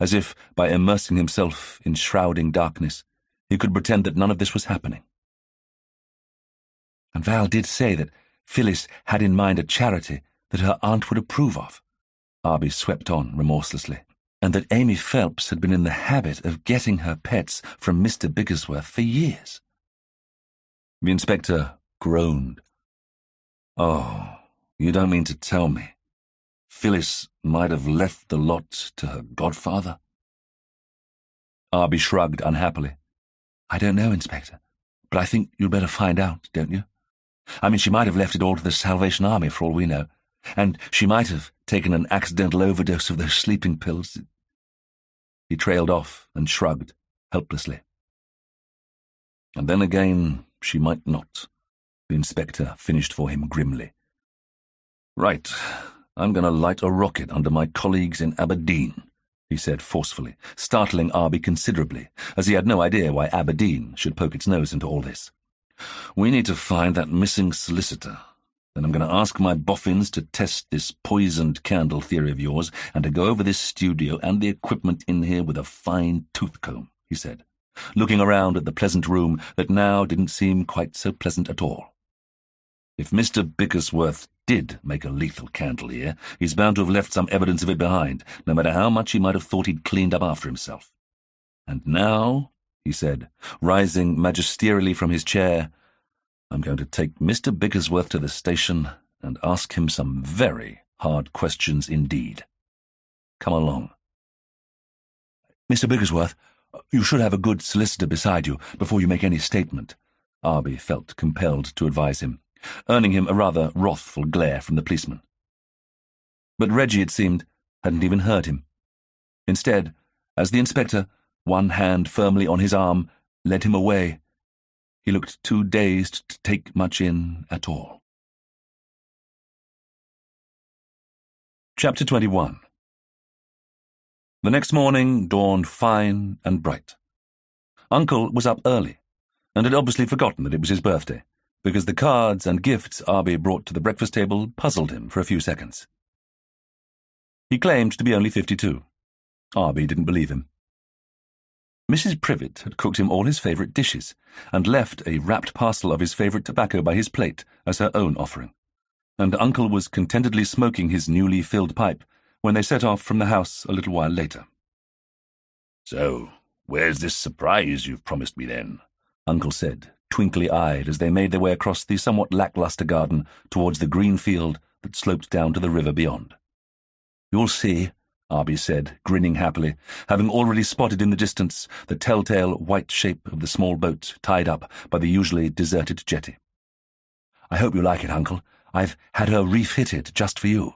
as if, by immersing himself in shrouding darkness, he could pretend that none of this was happening. "And Val did say that Phyllis had in mind a charity that her aunt would approve of," Arbie swept on remorselessly, "and that Amy Phelps had been in the habit of getting her pets from Mr. Bigglesworth for years." The inspector groaned. "Oh, you don't mean to tell me Phyllis might have left the lot to her godfather?" Arbie shrugged unhappily. "I don't know, Inspector, but I think you'd better find out, don't you? I mean, she might have left it all to the Salvation Army for all we know, and she might have taken an accidental overdose of those sleeping pills." He trailed off and shrugged helplessly. "And then again, she might not," the inspector finished for him grimly. "Right, I'm going to light a rocket under my colleagues in Aberdeen," he said forcefully, startling Arbie considerably, as he had no idea why Aberdeen should poke its nose into all this. "We need to find that missing solicitor. Then I'm going to ask my boffins to test this poisoned candle theory of yours and to go over this studio and the equipment in here with a fine tooth comb," he said, looking around at the pleasant room that now didn't seem quite so pleasant at all. "If Mr. Bickersworth did make a lethal candle here, he's bound to have left some evidence of it behind, no matter how much he might have thought he'd cleaned up after himself. And now," he said, rising magisterially from his chair, "I'm going to take Mr. Bickersworth to the station and ask him some very hard questions indeed. Come along." "Mr. Bickersworth, you should have a good solicitor beside you before you make any statement," Arbie felt compelled to advise him, earning him a rather wrathful glare from the policeman. But Reggie, it seemed, hadn't even heard him. Instead, as the inspector, one hand firmly on his arm, led him away, he looked too dazed to take much in at all. Chapter 21. The next morning dawned fine and bright. Uncle was up early, and had obviously forgotten that it was his birthday, because the cards and gifts Arbie brought to the breakfast table puzzled him for a few seconds. He claimed to be only 52. Arbie didn't believe him. Mrs. Privet had cooked him all his favourite dishes, and left a wrapped parcel of his favourite tobacco by his plate as her own offering, and Uncle was contentedly smoking his newly filled pipe when they set off from the house a little while later. "So, where's this surprise you've promised me then?" Uncle said, twinkly-eyed, as they made their way across the somewhat lacklustre garden towards the green field that sloped down to the river beyond. "You'll see," Arbie said, grinning happily, having already spotted in the distance the telltale white shape of the small boat tied up by the usually deserted jetty. "I hope you like it, Uncle. I've had her refitted just for you."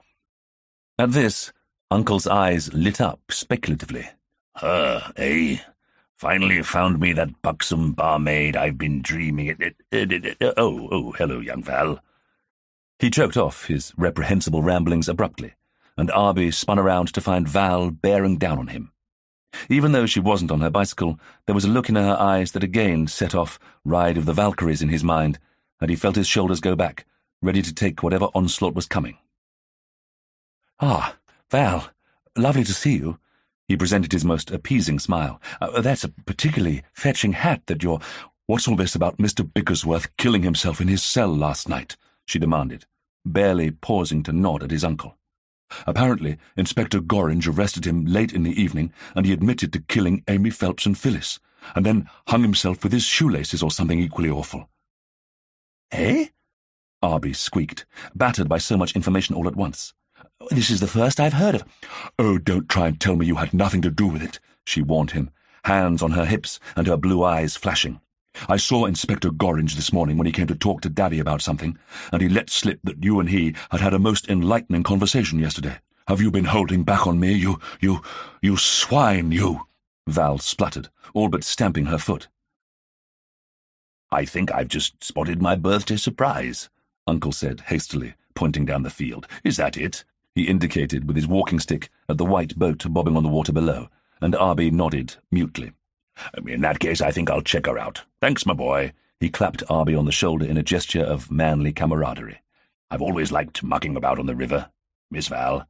At this, Uncle's eyes lit up speculatively. "Her, eh? Finally found me that buxom barmaid I've been dreaming Oh, hello, young Val." He choked off his reprehensible ramblings abruptly, and Arbie spun around to find Val bearing down on him. Even though she wasn't on her bicycle, there was a look in her eyes that again set off Ride of the Valkyries in his mind, and he felt his shoulders go back, ready to take whatever onslaught was coming. "Ah, Val, lovely to see you." He presented his most appeasing smile. "That's a particularly fetching hat that you're—" "What's all this about Mr. Bickersworth killing himself in his cell last night?" she demanded, barely pausing to nod at his uncle. "Apparently, Inspector Gorringe arrested him late in the evening, and he admitted to killing Amy Phelps and Phyllis, and then hung himself with his shoelaces or something equally awful." "Eh?" Arbie squeaked, battered by so much information all at once. "This is the first I've heard of—" "Oh, don't try and tell me you had nothing to do with it," she warned him, hands on her hips and her blue eyes flashing. "I saw Inspector Gorringe this morning when he came to talk to Daddy about something, and he let slip that you and he had had a most enlightening conversation yesterday. Have you been holding back on me, you swine, you?" Val spluttered, all but stamping her foot. "I think I've just spotted my birthday surprise," Uncle said hastily, pointing down the field. "Is that it?" He indicated with his walking stick at the white boat bobbing on the water below, and Arbie nodded mutely. "In that case, I think I'll check her out. Thanks, my boy." He clapped Arbie on the shoulder in a gesture of manly camaraderie. "I've always liked mucking about on the river, Miss Val."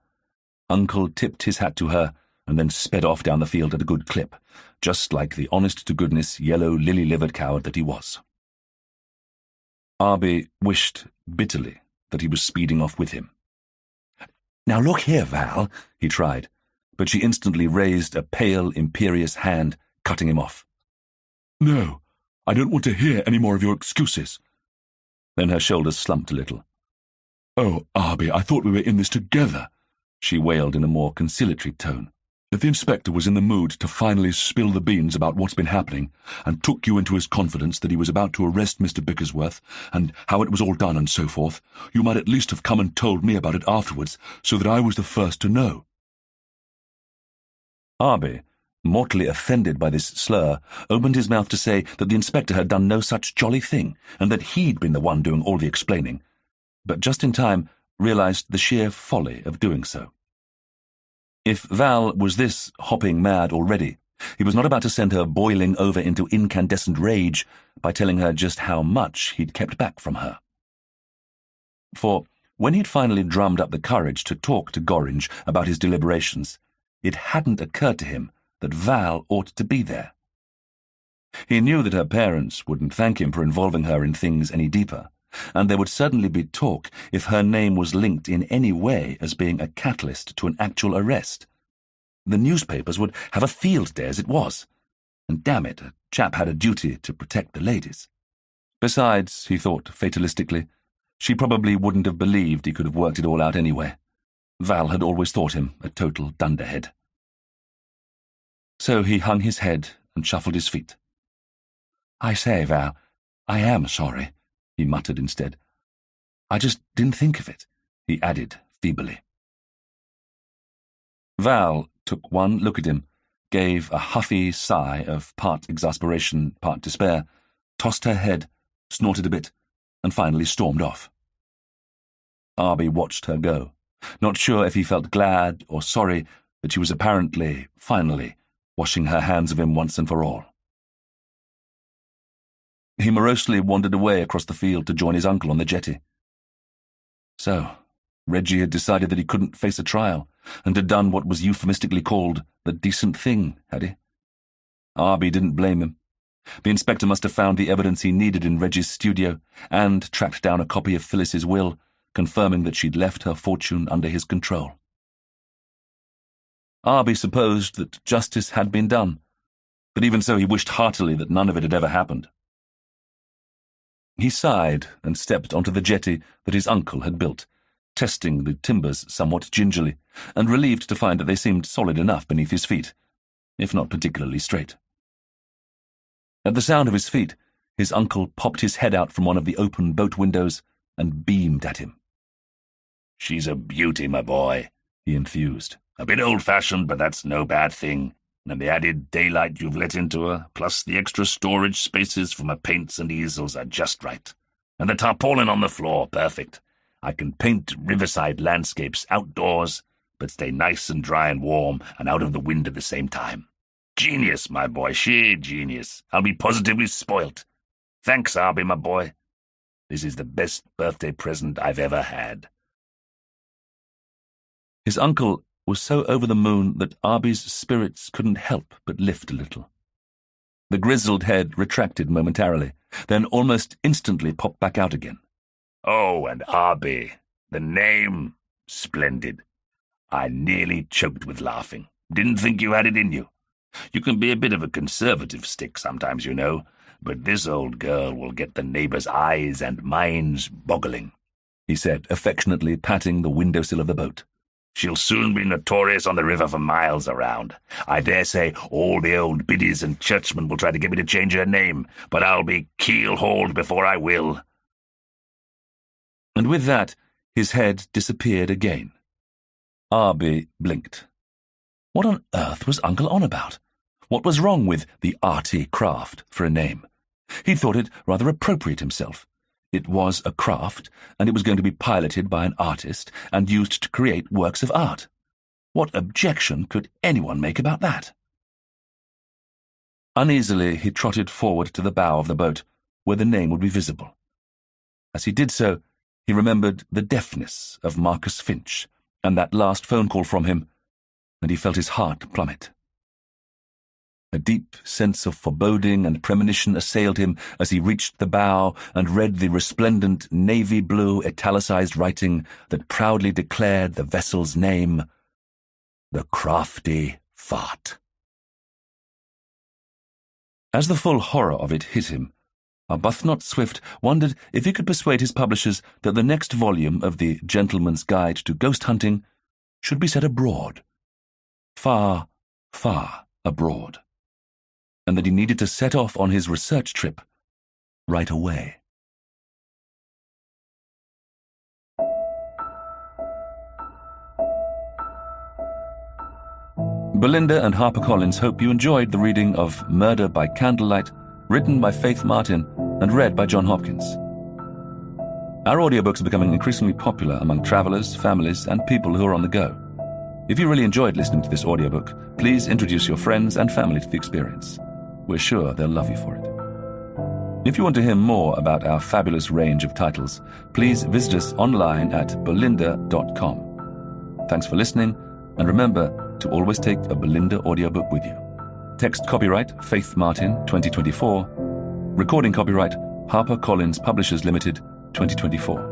Uncle tipped his hat to her and then sped off down the field at a good clip, just like the honest-to-goodness yellow lily-livered coward that he was. Arbie wished bitterly that he was speeding off with him. "Now look here, Val," he tried, but she instantly raised a pale, imperious hand, cutting him off. "No, I don't want to hear any more of your excuses." Then her shoulders slumped a little. "Oh, Arbie, I thought we were in this together," she wailed in a more conciliatory tone. "If the inspector was in the mood to finally spill the beans about what's been happening, and took you into his confidence that he was about to arrest Mr. Bickersworth, and how it was all done and so forth, you might at least have come and told me about it afterwards, so that I was the first to know." Arbie, mortally offended by this slur, opened his mouth to say that the inspector had done no such jolly thing, and that he'd been the one doing all the explaining, but just in time realized the sheer folly of doing so. If Val was this hopping mad already, he was not about to send her boiling over into incandescent rage by telling her just how much he'd kept back from her. For when he'd finally drummed up the courage to talk to Gorringe about his deliberations, it hadn't occurred to him that Val ought to be there. He knew that her parents wouldn't thank him for involving her in things any deeper, and there would certainly be talk if her name was linked in any way as being a catalyst to an actual arrest. The newspapers would have a field day as it was, and damn it, a chap had a duty to protect the ladies. Besides, he thought fatalistically, she probably wouldn't have believed he could have worked it all out anyway. Val had always thought him a total dunderhead. So he hung his head and shuffled his feet. "I say, Val, I am sorry," he muttered instead. "I just didn't think of it," he added feebly. Val took one look at him, gave a huffy sigh of part exasperation, part despair, tossed her head, snorted a bit, and finally stormed off. Arbie watched her go, not sure if he felt glad or sorry that she was apparently, finally, washing her hands of him once and for all. He morosely wandered away across the field to join his uncle on the jetty. So, Reggie had decided that he couldn't face a trial, and had done what was euphemistically called the decent thing, had he? Arbie didn't blame him. The inspector must have found the evidence he needed in Reggie's studio, and tracked down a copy of Phyllis's will, confirming that she'd left her fortune under his control. Arbie supposed that justice had been done, but even so he wished heartily that none of it had ever happened. He sighed and stepped onto the jetty that his uncle had built, testing the timbers somewhat gingerly, and relieved to find that they seemed solid enough beneath his feet, if not particularly straight. At the sound of his feet, his uncle popped his head out from one of the open boat windows and beamed at him. "She's a beauty, my boy," he enthused. "A bit old-fashioned, but that's no bad thing. And the added daylight you've let into her, plus the extra storage spaces from her paints and easels are just right. And the tarpaulin on the floor, perfect. I can paint riverside landscapes outdoors, but stay nice and dry and warm and out of the wind at the same time. Genius, my boy, sheer genius. I'll be positively spoilt. Thanks, Arbie, my boy. This is the best birthday present I've ever had." His uncle was so over the moon that Arbie's spirits couldn't help but lift a little. The grizzled head retracted momentarily, then almost instantly popped back out again. "Oh, and Arbie, the name, splendid. I nearly choked with laughing. Didn't think you had it in you. You can be a bit of a conservative stick sometimes, you know, but this old girl will get the neighbors' eyes and minds boggling," he said, affectionately patting the windowsill of the boat. She'll soon be notorious on the river for miles around. I dare say all the old biddies and churchmen will try to get me to change her name, but I'll be keel-hauled before I will." And with that, his head disappeared again. Arbie blinked. What on earth was Uncle on about? What was wrong with the arty craft for a name? He thought it rather appropriate himself. It was a craft, and it was going to be piloted by an artist and used to create works of art. What objection could anyone make about that? Uneasily, he trotted forward to the bow of the boat, where the name would be visible. As he did so, he remembered the deafness of Marcus Finch and that last phone call from him, and he felt his heart plummet. A deep sense of foreboding and premonition assailed him as he reached the bow and read the resplendent navy-blue italicized writing that proudly declared the vessel's name, the Crafty Fart. As the full horror of it hit him, Arbuthnot Swift wondered if he could persuade his publishers that the next volume of the Gentleman's Guide to Ghost Hunting should be set abroad. Far, far abroad. And that he needed to set off on his research trip right away. Belinda and HarperCollins hope you enjoyed the reading of Murder by Candlelight, written by Faith Martin and read by John Hopkins. Our audiobooks are becoming increasingly popular among travelers, families, and people who are on the go. If you really enjoyed listening to this audiobook, please introduce your friends and family to the experience. We're sure they'll love you for it. If you want to hear more about our fabulous range of titles, please visit us online at belinda.com. Thanks for listening, and remember to always take a Belinda audiobook with you. Text copyright Faith Martin 2024. Recording copyright HarperCollins Publishers Limited 2024.